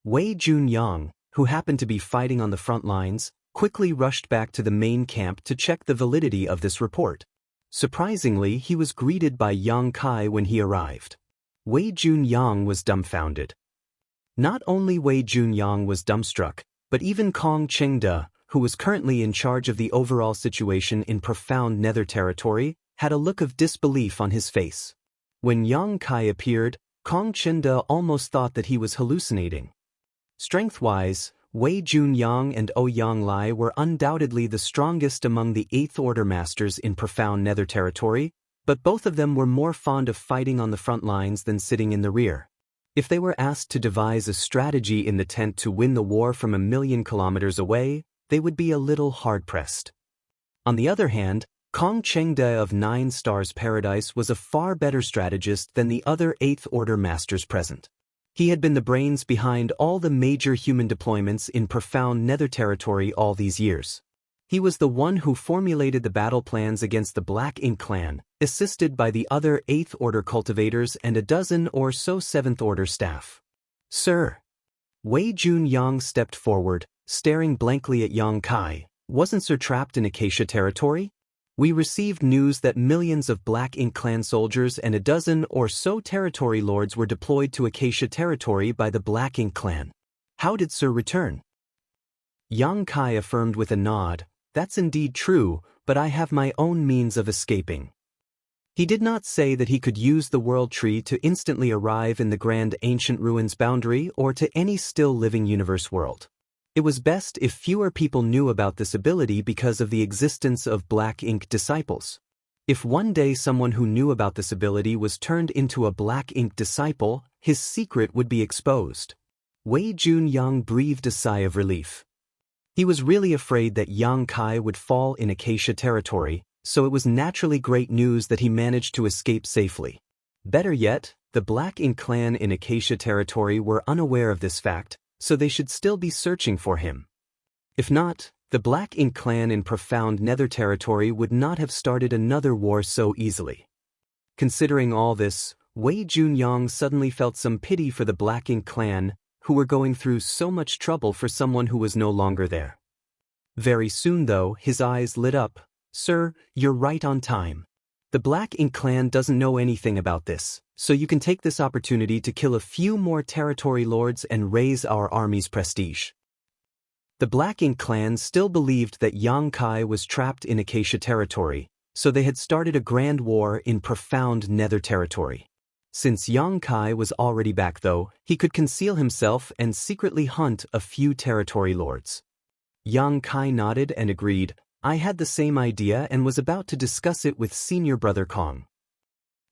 Wei Junyang, who happened to be fighting on the front lines, quickly rushed back to the main camp to check the validity of this report. Surprisingly, he was greeted by Yang Kai when he arrived. Wei Junyang was dumbfounded. Not only Wei Junyang was dumbstruck, but even Kong Chengde, who was currently in charge of the overall situation in profound Nether territory, had a look of disbelief on his face. When Yang Kai appeared, Kong Chengde almost thought that he was hallucinating. Strength-wise, Wei Junyang and Yang Lai were undoubtedly the strongest among the 8th Order Masters in profound Nether territory, but both of them were more fond of fighting on the front lines than sitting in the rear. If they were asked to devise a strategy in the tent to win the war from 1,000,000 kilometers away, they would be a little hard-pressed. On the other hand, Kong Chengde of 9 Stars Paradise was a far better strategist than the other 8th Order Masters present. He had been the brains behind all the major human deployments in profound Nether territory all these years. He was the one who formulated the battle plans against the Black Ink clan, assisted by the other 8th Order cultivators and a dozen or so 7th Order staff. "Sir." Wei Junyang stepped forward, staring blankly at Yang Kai. "Wasn't Sir trapped in Acacia territory? We received news that millions of Black Ink clan soldiers and a dozen or so territory lords were deployed to Acacia territory by the Black Ink clan. How did Sir return?" Yang Kai affirmed with a nod, "That's indeed true, but I have my own means of escaping." He did not say that he could use the World Tree to instantly arrive in the Grand Ancient Ruins boundary or to any still-living universe world. It was best if fewer people knew about this ability because of the existence of Black Ink disciples. If one day someone who knew about this ability was turned into a Black Ink disciple, his secret would be exposed. Wei Junyang breathed a sigh of relief. He was really afraid that Yang Kai would fall in Acacia territory, so it was naturally great news that he managed to escape safely. Better yet, the Black Ink clan in Acacia territory were unaware of this fact, so they should still be searching for him. If not, the Black Ink clan in profound Nether territory would not have started another war so easily. Considering all this, Wei Junyang suddenly felt some pity for the Black Ink clan, who were going through so much trouble for someone who was no longer there. Very soon though, his eyes lit up. "Sir, you're right on time. The Black Ink clan doesn't know anything about this, so you can take this opportunity to kill a few more territory lords and raise our army's prestige." The Black Ink clan still believed that Yang Kai was trapped in Acacia territory, so they had started a grand war in profound Nether territory. Since Yang Kai was already back though, he could conceal himself and secretly hunt a few territory lords. Yang Kai nodded and agreed. "I had the same idea and was about to discuss it with senior brother Kong."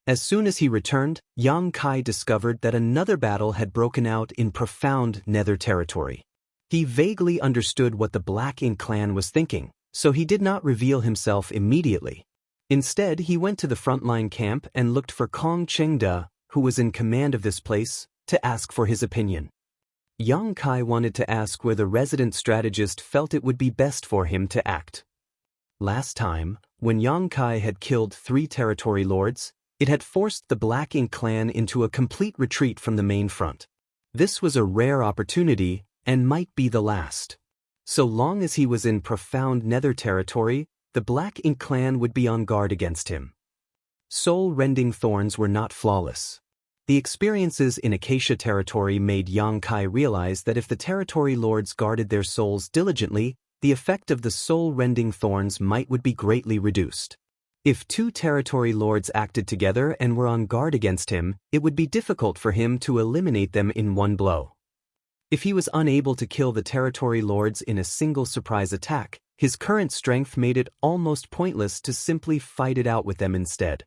As soon as he returned, Yang Kai discovered that another battle had broken out in profound Nether territory. He vaguely understood what the Black Ink clan was thinking, so he did not reveal himself immediately. Instead, he went to the frontline camp and looked for Kong Chengde, who was in command of this place, to ask for his opinion. Yang Kai wanted to ask where the resident strategist felt it would be best for him to act. Last time, when Yang Kai had killed 3 territory lords, it had forced the Black Ink clan into a complete retreat from the main front. This was a rare opportunity, and might be the last. So long as he was in profound nether territory, the Black Ink clan would be on guard against him. Soul-rending thorns were not flawless. The experiences in Acacia territory made Yang Kai realize that if the territory lords guarded their souls diligently, the effect of the soul-rending thorns would be greatly reduced. If two territory lords acted together and were on guard against him, it would be difficult for him to eliminate them in one blow. If he was unable to kill the territory lords in a single surprise attack, his current strength made it almost pointless to simply fight it out with them instead.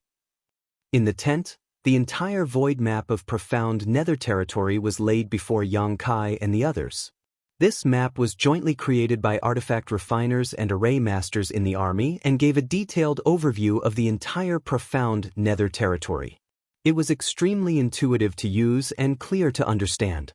In the tent, the entire void map of profound nether territory was laid before Yang Kai and the others. This map was jointly created by artifact refiners and array masters in the army and gave a detailed overview of the entire profound nether territory. It was extremely intuitive to use and clear to understand.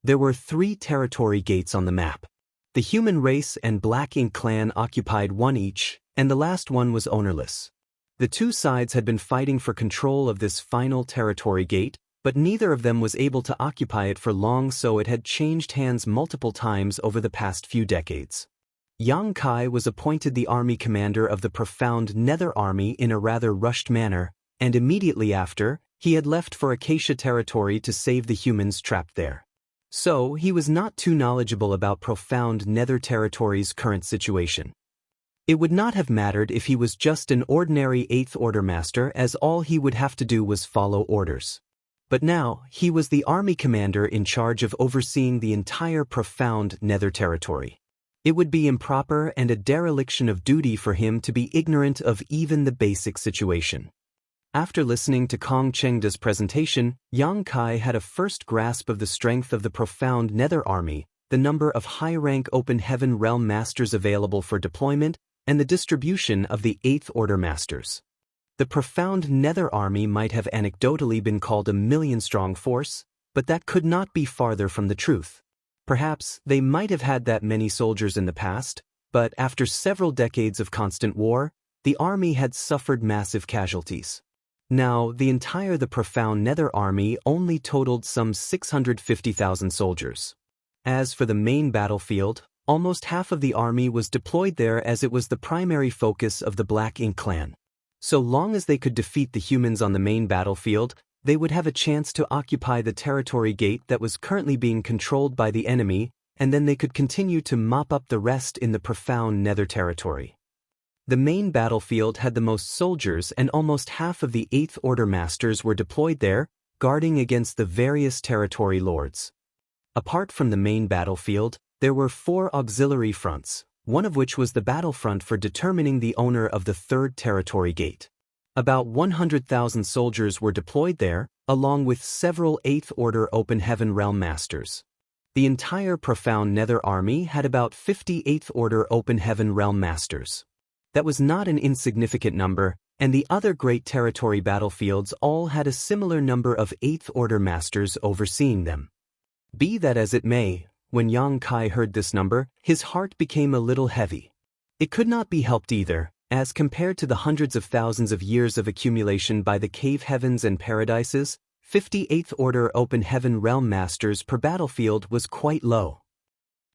There were 3 territory gates on the map. The human race and Black Ink clan occupied one each, and the last one was ownerless. The two sides had been fighting for control of this final territory gate, but neither of them was able to occupy it for long, so it had changed hands multiple times over the past few decades. Yang Kai was appointed the army commander of the profound Nether Army in a rather rushed manner, and immediately after, he had left for Acacia territory to save the humans trapped there. So, he was not too knowledgeable about profound Nether territory's current situation. It would not have mattered if he was just an ordinary 8th Order master, as all he would have to do was follow orders. But now, he was the army commander in charge of overseeing the entire profound Nether territory. It would be improper and a dereliction of duty for him to be ignorant of even the basic situation. After listening to Kong Chengda's presentation, Yang Kai had a first grasp of the strength of the profound Nether Army, the number of high-rank Open Heaven Realm Masters available for deployment, and the distribution of the 8th Order Masters. The profound Nether Army might have anecdotally been called a million-strong force, but that could not be farther from the truth. Perhaps they might have had that many soldiers in the past, but after several decades of constant war, the army had suffered massive casualties. Now, the profound Nether Army only totaled some 650,000 soldiers. As for the main battlefield, almost half of the army was deployed there, as it was the primary focus of the Black Ink clan. So long as they could defeat the humans on the main battlefield, they would have a chance to occupy the territory gate that was currently being controlled by the enemy, and then they could continue to mop up the rest in the profound Nether territory. The main battlefield had the most soldiers, and almost half of the 8th Order Masters were deployed there, guarding against the various territory lords. Apart from the main battlefield, there were 4 auxiliary fronts, one of which was the battlefront for determining the owner of the 3rd territory gate. About 100,000 soldiers were deployed there, along with several 8th Order Open Heaven Realm Masters. The entire profound Nether Army had about 50 8th Order Open Heaven Realm Masters. That was not an insignificant number, and the other great territory battlefields all had a similar number of 8th Order Masters overseeing them. Be that as it may, when Yang Kai heard this number, his heart became a little heavy. It could not be helped either, as compared to the hundreds of thousands of years of accumulation by the cave heavens and paradises, 58th Order Open Heaven Realm Masters per battlefield was quite low.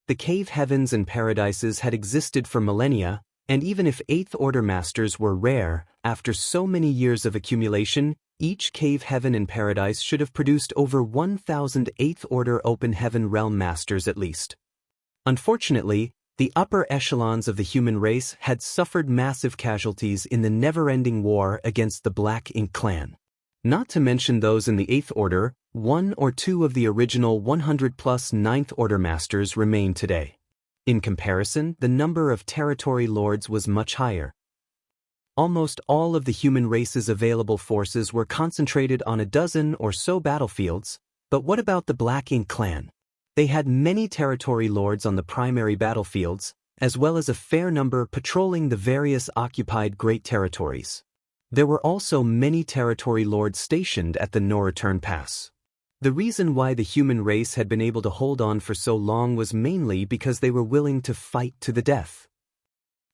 The cave heavens and paradises had existed for millennia, and even if 8th Order Masters were rare, after so many years of accumulation, each cave heaven and paradise should have produced over 1,000 8th Order Open Heaven Realm Masters at least. Unfortunately, the upper echelons of the human race had suffered massive casualties in the never-ending war against the Black Ink clan. Not to mention those in the 8th Order, 1 or 2 of the original 100-plus 9th Order Masters remain today. In comparison, the number of territory lords was much higher. Almost all of the human race's available forces were concentrated on a dozen or so battlefields, but what about the Black Ink clan? They had many territory lords on the primary battlefields, as well as a fair number patrolling the various occupied great territories. There were also many territory lords stationed at the No Return Pass. The reason why the human race had been able to hold on for so long was mainly because they were willing to fight to the death.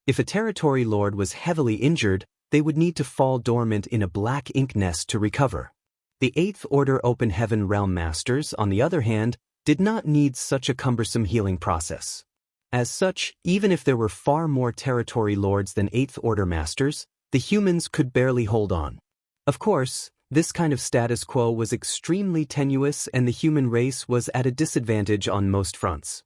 If a territory lord was heavily injured, they would need to fall dormant in a Black Ink nest to recover. The 8th Order Open Heaven Realm Masters, on the other hand, did not need such a cumbersome healing process. As such, even if there were far more territory lords than Eighth Order masters, the humans could barely hold on. Of course, this kind of status quo was extremely tenuous and the human race was at a disadvantage on most fronts.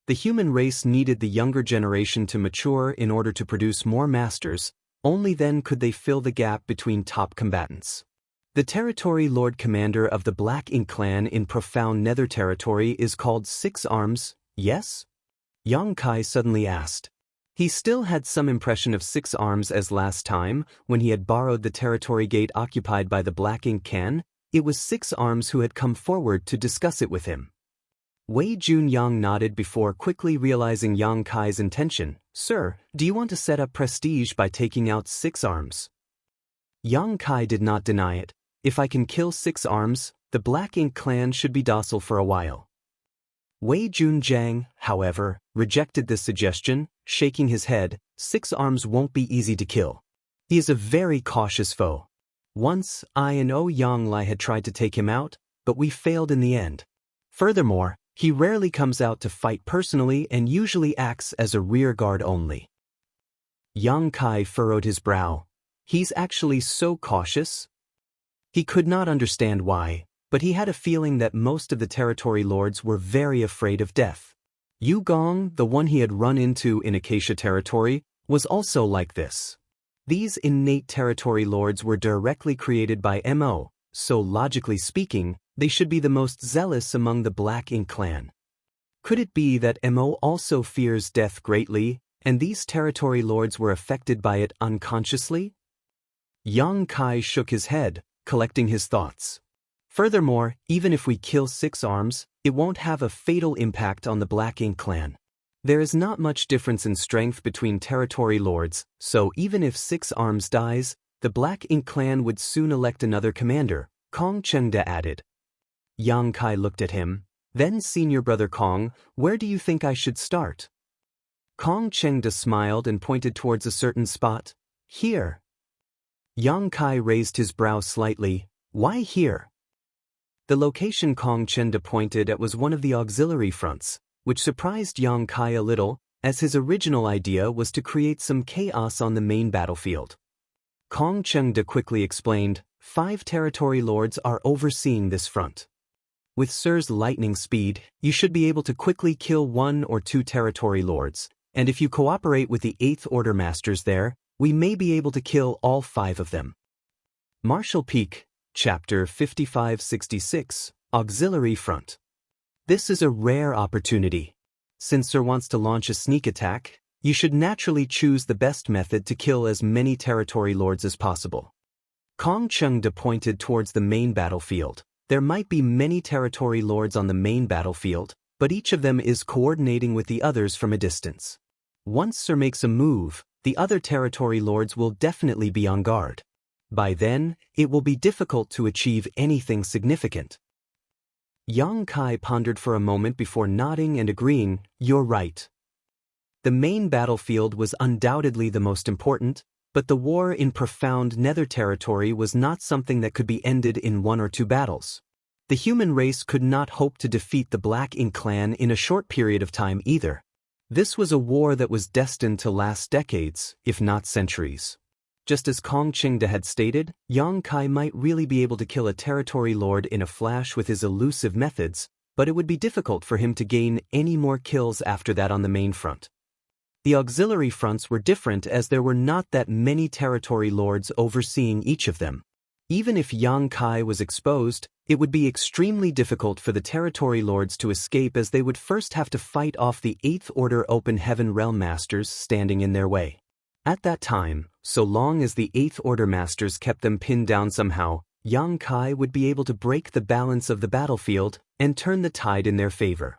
The human race needed the younger generation to mature in order to produce more masters, only then could they fill the gap between top combatants. The Territory Lord Commander of the Black Ink Clan in Profound Nether Territory is called Six Arms, yes? Yang Kai suddenly asked. He still had some impression of Six Arms as last time, when he had borrowed the territory gate occupied by the Black Ink Clan. It was Six Arms who had come forward to discuss it with him. Wei Junyang nodded before quickly realizing Yang Kai's intention. Sir, do you want to set up prestige by taking out Six Arms? Yang Kai did not deny it. If I can kill Six Arms, the Black Ink Clan should be docile for a while. Wei Junjiang, however, rejected this suggestion, shaking his head. Six Arms won't be easy to kill. He is a very cautious foe. Once, I and Ouyang Lai had tried to take him out, but we failed in the end. Furthermore, he rarely comes out to fight personally and usually acts as a rear guard only. Yang Kai furrowed his brow. He's actually so cautious? He could not understand why, but he had a feeling that most of the territory lords were very afraid of death. Yu Gong, the one he had run into in Acacia territory, was also like this. These innate territory lords were directly created by Mo, so logically speaking, they should be the most zealous among the Black Ink Clan. Could it be that Mo also fears death greatly, and these territory lords were affected by it unconsciously? Yang Kai shook his head, collecting his thoughts. Furthermore, even if we kill Six Arms, it won't have a fatal impact on the Black Ink Clan. There is not much difference in strength between territory lords, so even if Six Arms dies, the Black Ink Clan would soon elect another commander, Kong Chengda added. Yang Kai looked at him. Then Senior Brother Kong, where do you think I should start? Kong Chengda smiled and pointed towards a certain spot. Here. Yang Kai raised his brow slightly. Why here? The location Kong Chengda pointed at was one of the auxiliary fronts, which surprised Yang Kai a little, as his original idea was to create some chaos on the main battlefield. Kong Chengda quickly explained, 5 territory lords are overseeing this front. With Sir's lightning speed, you should be able to quickly kill 1 or 2 territory lords, and if you cooperate with the 8th Order masters there, we may be able to kill all 5 of them. Marshall Peak, Chapter 5566, Auxiliary Front. This is a rare opportunity. Since Sir wants to launch a sneak attack, you should naturally choose the best method to kill as many territory lords as possible. Kong Chengda pointed towards the main battlefield. There might be many territory lords on the main battlefield, but each of them is coordinating with the others from a distance. Once Sir makes a move, the other territory lords will definitely be on guard. By then, it will be difficult to achieve anything significant. Yang Kai pondered for a moment before nodding and agreeing, you're right. The main battlefield was undoubtedly the most important, but the war in Profound Nether Territory was not something that could be ended in 1 or 2 battles. The human race could not hope to defeat the Black Ink Clan in a short period of time either. This was a war that was destined to last decades, if not centuries. Just as Kong Chengda had stated, Yang Kai might really be able to kill a territory lord in a flash with his elusive methods, but it would be difficult for him to gain any more kills after that on the main front. The auxiliary fronts were different as there were not that many territory lords overseeing each of them. Even if Yang Kai was exposed, it would be extremely difficult for the territory lords to escape as they would first have to fight off the 8th Order Open Heaven Realm Masters standing in their way. At that time, so long as the 8th Order Masters kept them pinned down somehow, Yang Kai would be able to break the balance of the battlefield and turn the tide in their favor.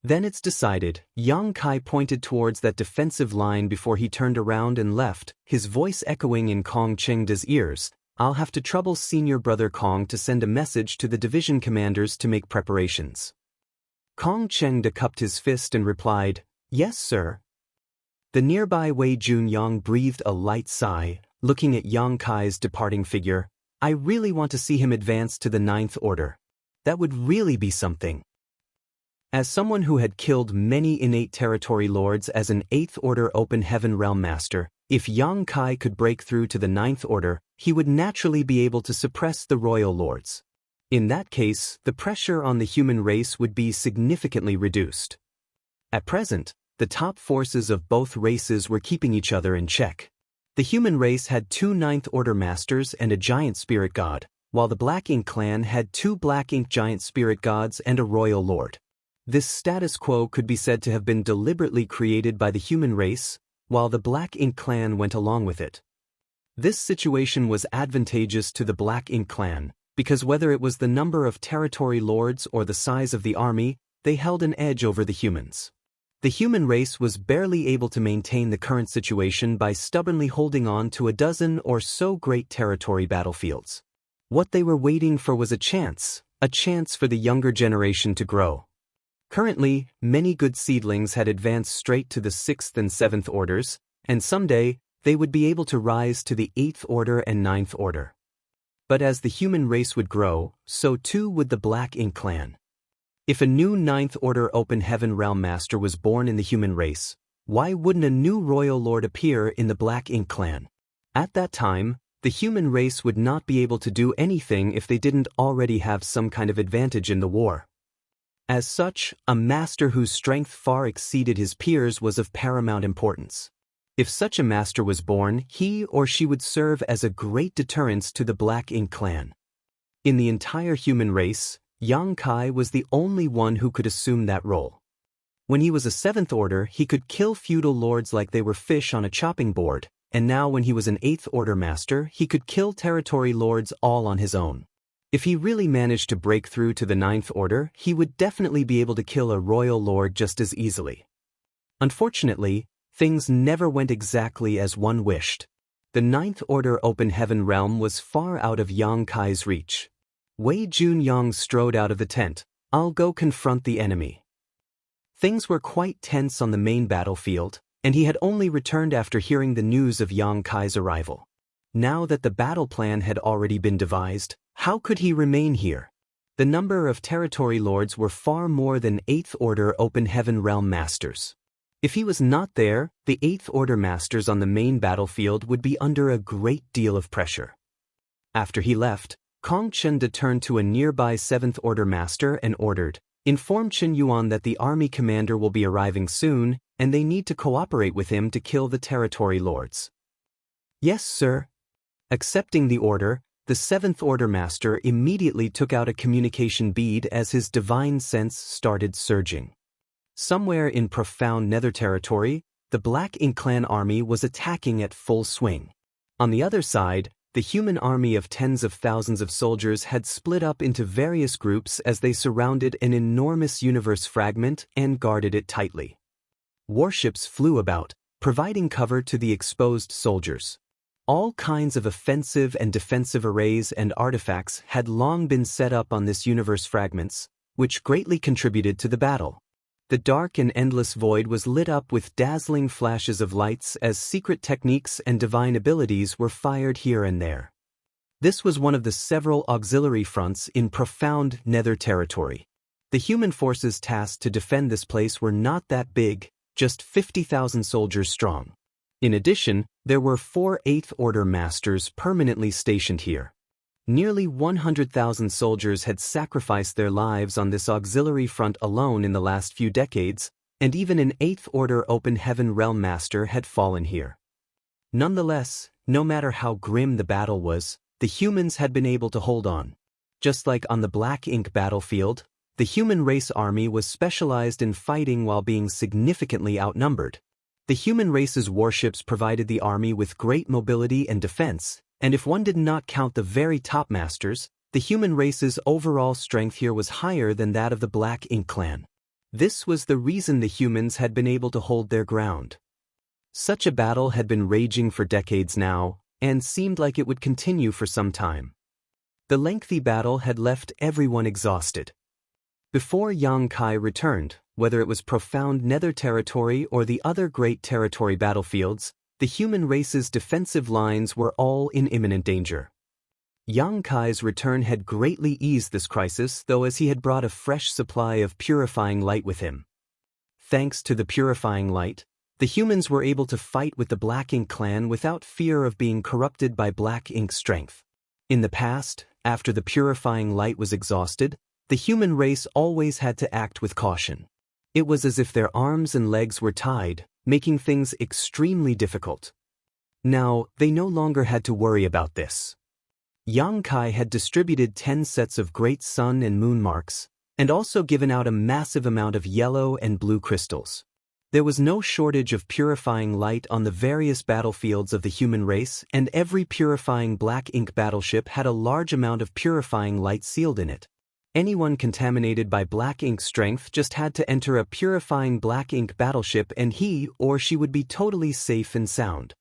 Then it's decided. Yang Kai pointed towards that defensive line before he turned around and left, his voice echoing in Kong Chengda's ears. I'll have to trouble Senior Brother Kong to send a message to the division commanders to make preparations. Kong Chengda cupped his fist and replied, yes, sir. The nearby Wei Junyang breathed a light sigh, looking at Yang Kai's departing figure. I really want to see him advance to the 9th Order. That would really be something. As someone who had killed many innate territory lords as an 8th Order Open Heaven Realm Master, if Yang Kai could break through to the 9th Order, he would naturally be able to suppress the royal lords. In that case, the pressure on the human race would be significantly reduced. At present, the top forces of both races were keeping each other in check. The human race had 2 9th Order Masters and a giant spirit god, while the Black Ink clan had 2 Black Ink giant spirit gods and a royal lord. This status quo could be said to have been deliberately created by the human race, while the Black Ink clan went along with it. This situation was advantageous to the Black Ink clan, because whether it was the number of territory lords or the size of the army, they held an edge over the humans. The human race was barely able to maintain the current situation by stubbornly holding on to a dozen or so great territory battlefields. What they were waiting for was a chance for the younger generation to grow. Currently, many good seedlings had advanced straight to the 6th and 7th orders, and someday, they would be able to rise to the 8th Order and 9th Order. But as the human race would grow, so too would the Black Ink clan. If a new 9th Order Open Heaven Realm Master was born in the human race, why wouldn't a new royal lord appear in the Black Ink clan? At that time, the human race would not be able to do anything if they didn't already have some kind of advantage in the war. As such, a master whose strength far exceeded his peers was of paramount importance. If such a master was born, he or she would serve as a great deterrence to the Black Ink clan. In the entire human race, Yang Kai was the only one who could assume that role. When he was a 7th Order, he could kill feudal lords like they were fish on a chopping board, and now when he was an 8th Order Master, he could kill territory lords all on his own. If he really managed to break through to the 9th Order, he would definitely be able to kill a royal lord just as easily. Unfortunately, things never went exactly as one wished. The 9th Order Open Heaven realm was far out of Yang Kai's reach. Wei Junyang strode out of the tent. "I'll go confront the enemy." Things were quite tense on the main battlefield, and he had only returned after hearing the news of Yang Kai's arrival. Now that the battle plan had already been devised, how could he remain here? The number of territory lords were far more than 8th Order Open Heaven Realm Masters. If he was not there, the 8th Order Masters on the main battlefield would be under a great deal of pressure. After he left, Kong Chen turned to a nearby 7th Order Master and ordered, "Inform Chen Yuan that the army commander will be arriving soon, and they need to cooperate with him to kill the territory lords." "Yes, sir." Accepting the order, the 7th Order Master immediately took out a communication bead as his divine sense started surging. Somewhere in profound Nether territory, the Black Ink clan army was attacking at full swing. On the other side, the human army of tens of thousands of soldiers had split up into various groups as they surrounded an enormous universe fragment and guarded it tightly. Warships flew about, providing cover to the exposed soldiers. All kinds of offensive and defensive arrays and artifacts had long been set up on this universe fragments, which greatly contributed to the battle. The dark and endless void was lit up with dazzling flashes of lights as secret techniques and divine abilities were fired here and there. This was one of the several auxiliary fronts in profound Nether territory. The human forces tasked to defend this place were not that big, just 50,000 soldiers strong. In addition, there were 4 8th Order Masters permanently stationed here. Nearly 100,000 soldiers had sacrificed their lives on this auxiliary front alone in the last few decades, and even an 8th Order Open Heaven Realm Master had fallen here. Nonetheless, no matter how grim the battle was, the humans had been able to hold on. Just like on the Black Ink battlefield, the human race army was specialized in fighting while being significantly outnumbered. The human race's warships provided the army with great mobility and defense, and if one did not count the very top masters, the human race's overall strength here was higher than that of the Black Ink clan. This was the reason the humans had been able to hold their ground. Such a battle had been raging for decades now, and seemed like it would continue for some time. The lengthy battle had left everyone exhausted. Before Yang Kai returned, whether it was profound Nether territory or the other great territory battlefields, the human race's defensive lines were all in imminent danger. Yang Kai's return had greatly eased this crisis, though, as he had brought a fresh supply of purifying light with him. Thanks to the purifying light, the humans were able to fight with the Black Ink clan without fear of being corrupted by Black Ink strength. In the past, after the purifying light was exhausted, the human race always had to act with caution. It was as if their arms and legs were tied, making things extremely difficult. Now, they no longer had to worry about this. Yang Kai had distributed 10 sets of great sun and moon marks, and also given out a massive amount of yellow and blue crystals. There was no shortage of purifying light on the various battlefields of the human race, and every purifying Black Ink battleship had a large amount of purifying light sealed in it. Anyone contaminated by Black Ink strength just had to enter a purifying Black Ink battleship and he or she would be totally safe and sound.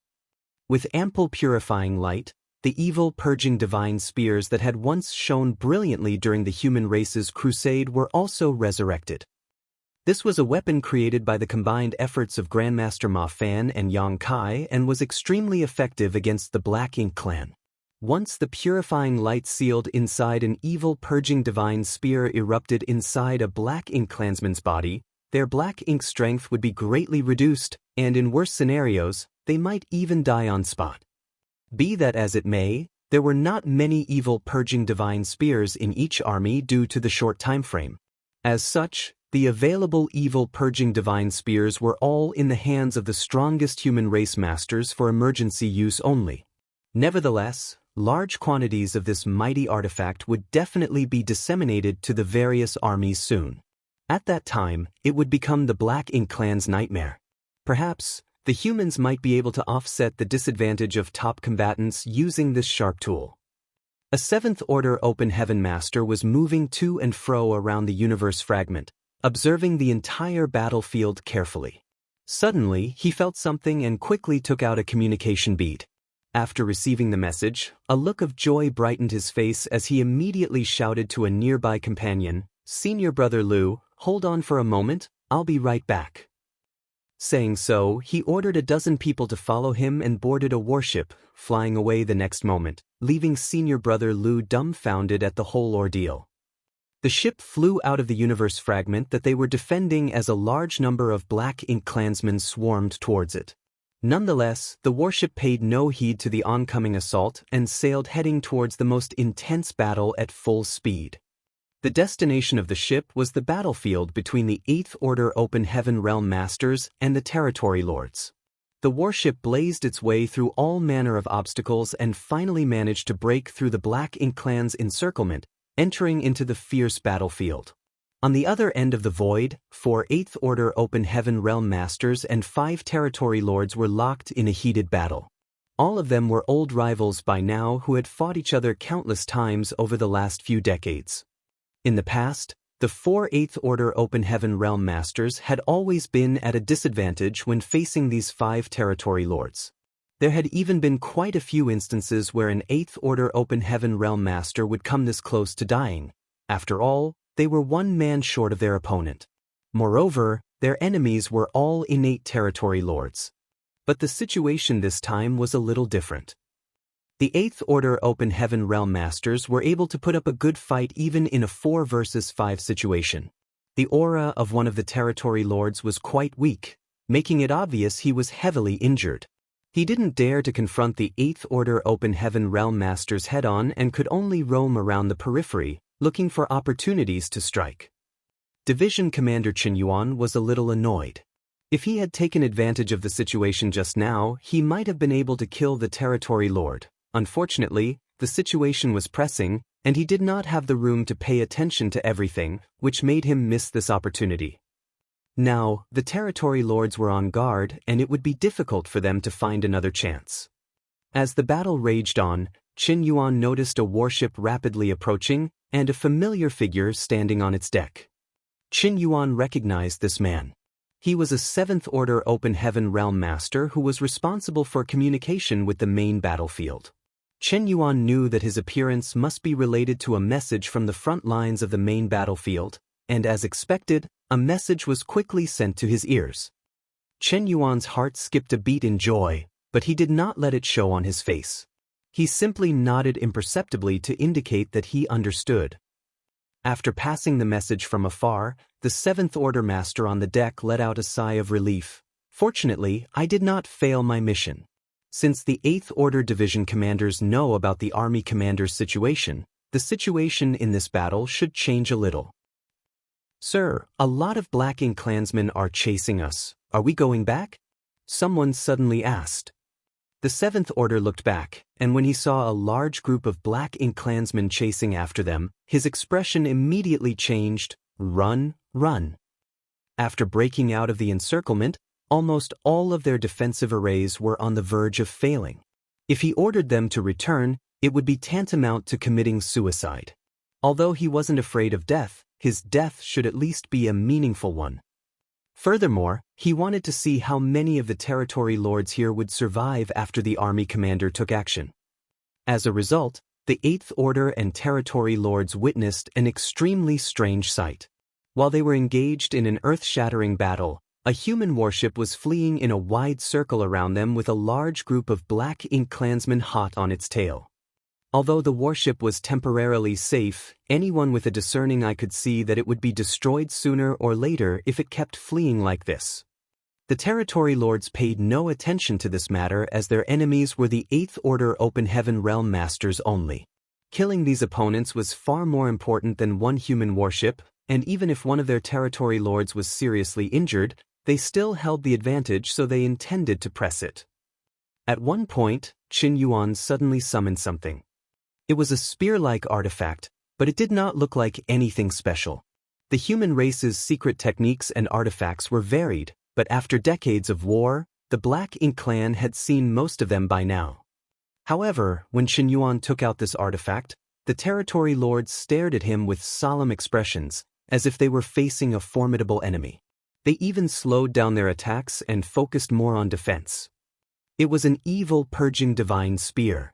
With ample purifying light, the evil purging divine spears that had once shone brilliantly during the human race's crusade were also resurrected. This was a weapon created by the combined efforts of Grandmaster Ma Fan and Yang Kai and was extremely effective against the Black Ink clan. Once the purifying light sealed inside an evil purging divine spear erupted inside a Black Ink clansman's body, their Black Ink strength would be greatly reduced, and in worse scenarios, they might even die on spot. Be that as it may, there were not many evil purging divine spears in each army due to the short time frame. As such, the available evil purging divine spears were all in the hands of the strongest human race masters for emergency use only. Nevertheless, large quantities of this mighty artifact would definitely be disseminated to the various armies soon. At that time, it would become the Black Ink clan's nightmare. Perhaps, the humans might be able to offset the disadvantage of top combatants using this sharp tool. A 7th Order Open Heaven Master was moving to and fro around the universe fragment, observing the entire battlefield carefully. Suddenly, he felt something and quickly took out a communication bead. After receiving the message, a look of joy brightened his face as he immediately shouted to a nearby companion, "Senior Brother Liu, hold on for a moment, I'll be right back." Saying so, he ordered a dozen people to follow him and boarded a warship, flying away the next moment, leaving Senior Brother Liu dumbfounded at the whole ordeal. The ship flew out of the universe fragment that they were defending as a large number of Black Ink clansmen swarmed towards it. Nonetheless, the warship paid no heed to the oncoming assault and sailed heading towards the most intense battle at full speed. The destination of the ship was the battlefield between the 8th Order Open Heaven Realm Masters and the Territory Lords. The warship blazed its way through all manner of obstacles and finally managed to break through the Black Ink clan's encirclement, entering into the fierce battlefield. On the other end of the void, 4 8th Order Open Heaven Realm Masters and 5 Territory Lords were locked in a heated battle. All of them were old rivals by now who had fought each other countless times over the last few decades. In the past, the 4 8th Order Open Heaven Realm Masters had always been at a disadvantage when facing these 5 Territory Lords. There had even been quite a few instances where an 8th Order Open Heaven Realm Master would come this close to dying. After all, they were one man short of their opponent. Moreover, their enemies were all innate Territory Lords. But the situation this time was a little different. The 8th Order Open Heaven Realm Masters were able to put up a good fight even in a 4 versus 5 situation. The aura of one of the Territory Lords was quite weak, making it obvious he was heavily injured. He didn't dare to confront the 8th Order Open Heaven Realm Masters head-on and could only roam around the periphery, looking for opportunities to strike. Division Commander Qin Yuan was a little annoyed. If he had taken advantage of the situation just now, he might have been able to kill the Territory Lord. Unfortunately, the situation was pressing, and he did not have the room to pay attention to everything, which made him miss this opportunity. Now, the Territory Lords were on guard, and it would be difficult for them to find another chance. As the battle raged on, Qin Yuan noticed a warship rapidly approaching, and a familiar figure standing on its deck. Qin Yuan recognized this man. He was a 7th Order Open Heaven Realm Master who was responsible for communication with the main battlefield. Qin Yuan knew that his appearance must be related to a message from the front lines of the main battlefield, and as expected, a message was quickly sent to his ears. Qin Yuan's heart skipped a beat in joy, but he did not let it show on his face. He simply nodded imperceptibly to indicate that he understood. After passing the message from afar, the Seventh Order Master on the deck let out a sigh of relief. Fortunately, I did not fail my mission. Since the Eighth Order Division commanders know about the Army Commander's situation, the situation in this battle should change a little. Sir, a lot of Black Ink Klansmen are chasing us. Are we going back? Someone suddenly asked. The Seventh Order looked back, and when he saw a large group of Black Ink Klansmen chasing after them, his expression immediately changed. Run, run. After breaking out of the encirclement, almost all of their defensive arrays were on the verge of failing. If he ordered them to return, it would be tantamount to committing suicide. Although he wasn't afraid of death, his death should at least be a meaningful one. Furthermore, he wanted to see how many of the territory lords here would survive after the army commander took action. As a result, the Eighth Order and territory lords witnessed an extremely strange sight. While they were engaged in an earth-shattering battle, a human warship was fleeing in a wide circle around them with a large group of Black Ink Klansmen hot on its tail. Although the warship was temporarily safe, anyone with a discerning eye could see that it would be destroyed sooner or later if it kept fleeing like this. The territory lords paid no attention to this matter as their enemies were the Eighth Order Open Heaven Realm Masters only. Killing these opponents was far more important than one human warship, and even if one of their territory lords was seriously injured, they still held the advantage, so they intended to press it. At one point, Qin Yuan suddenly summoned something. It was a spear-like artifact, but it did not look like anything special. The human race's secret techniques and artifacts were varied, but after decades of war, the Black Ink Clan had seen most of them by now. However, when Qin Yuan took out this artifact, the territory lords stared at him with solemn expressions, as if they were facing a formidable enemy. They even slowed down their attacks and focused more on defense. It was an evil purging divine spear.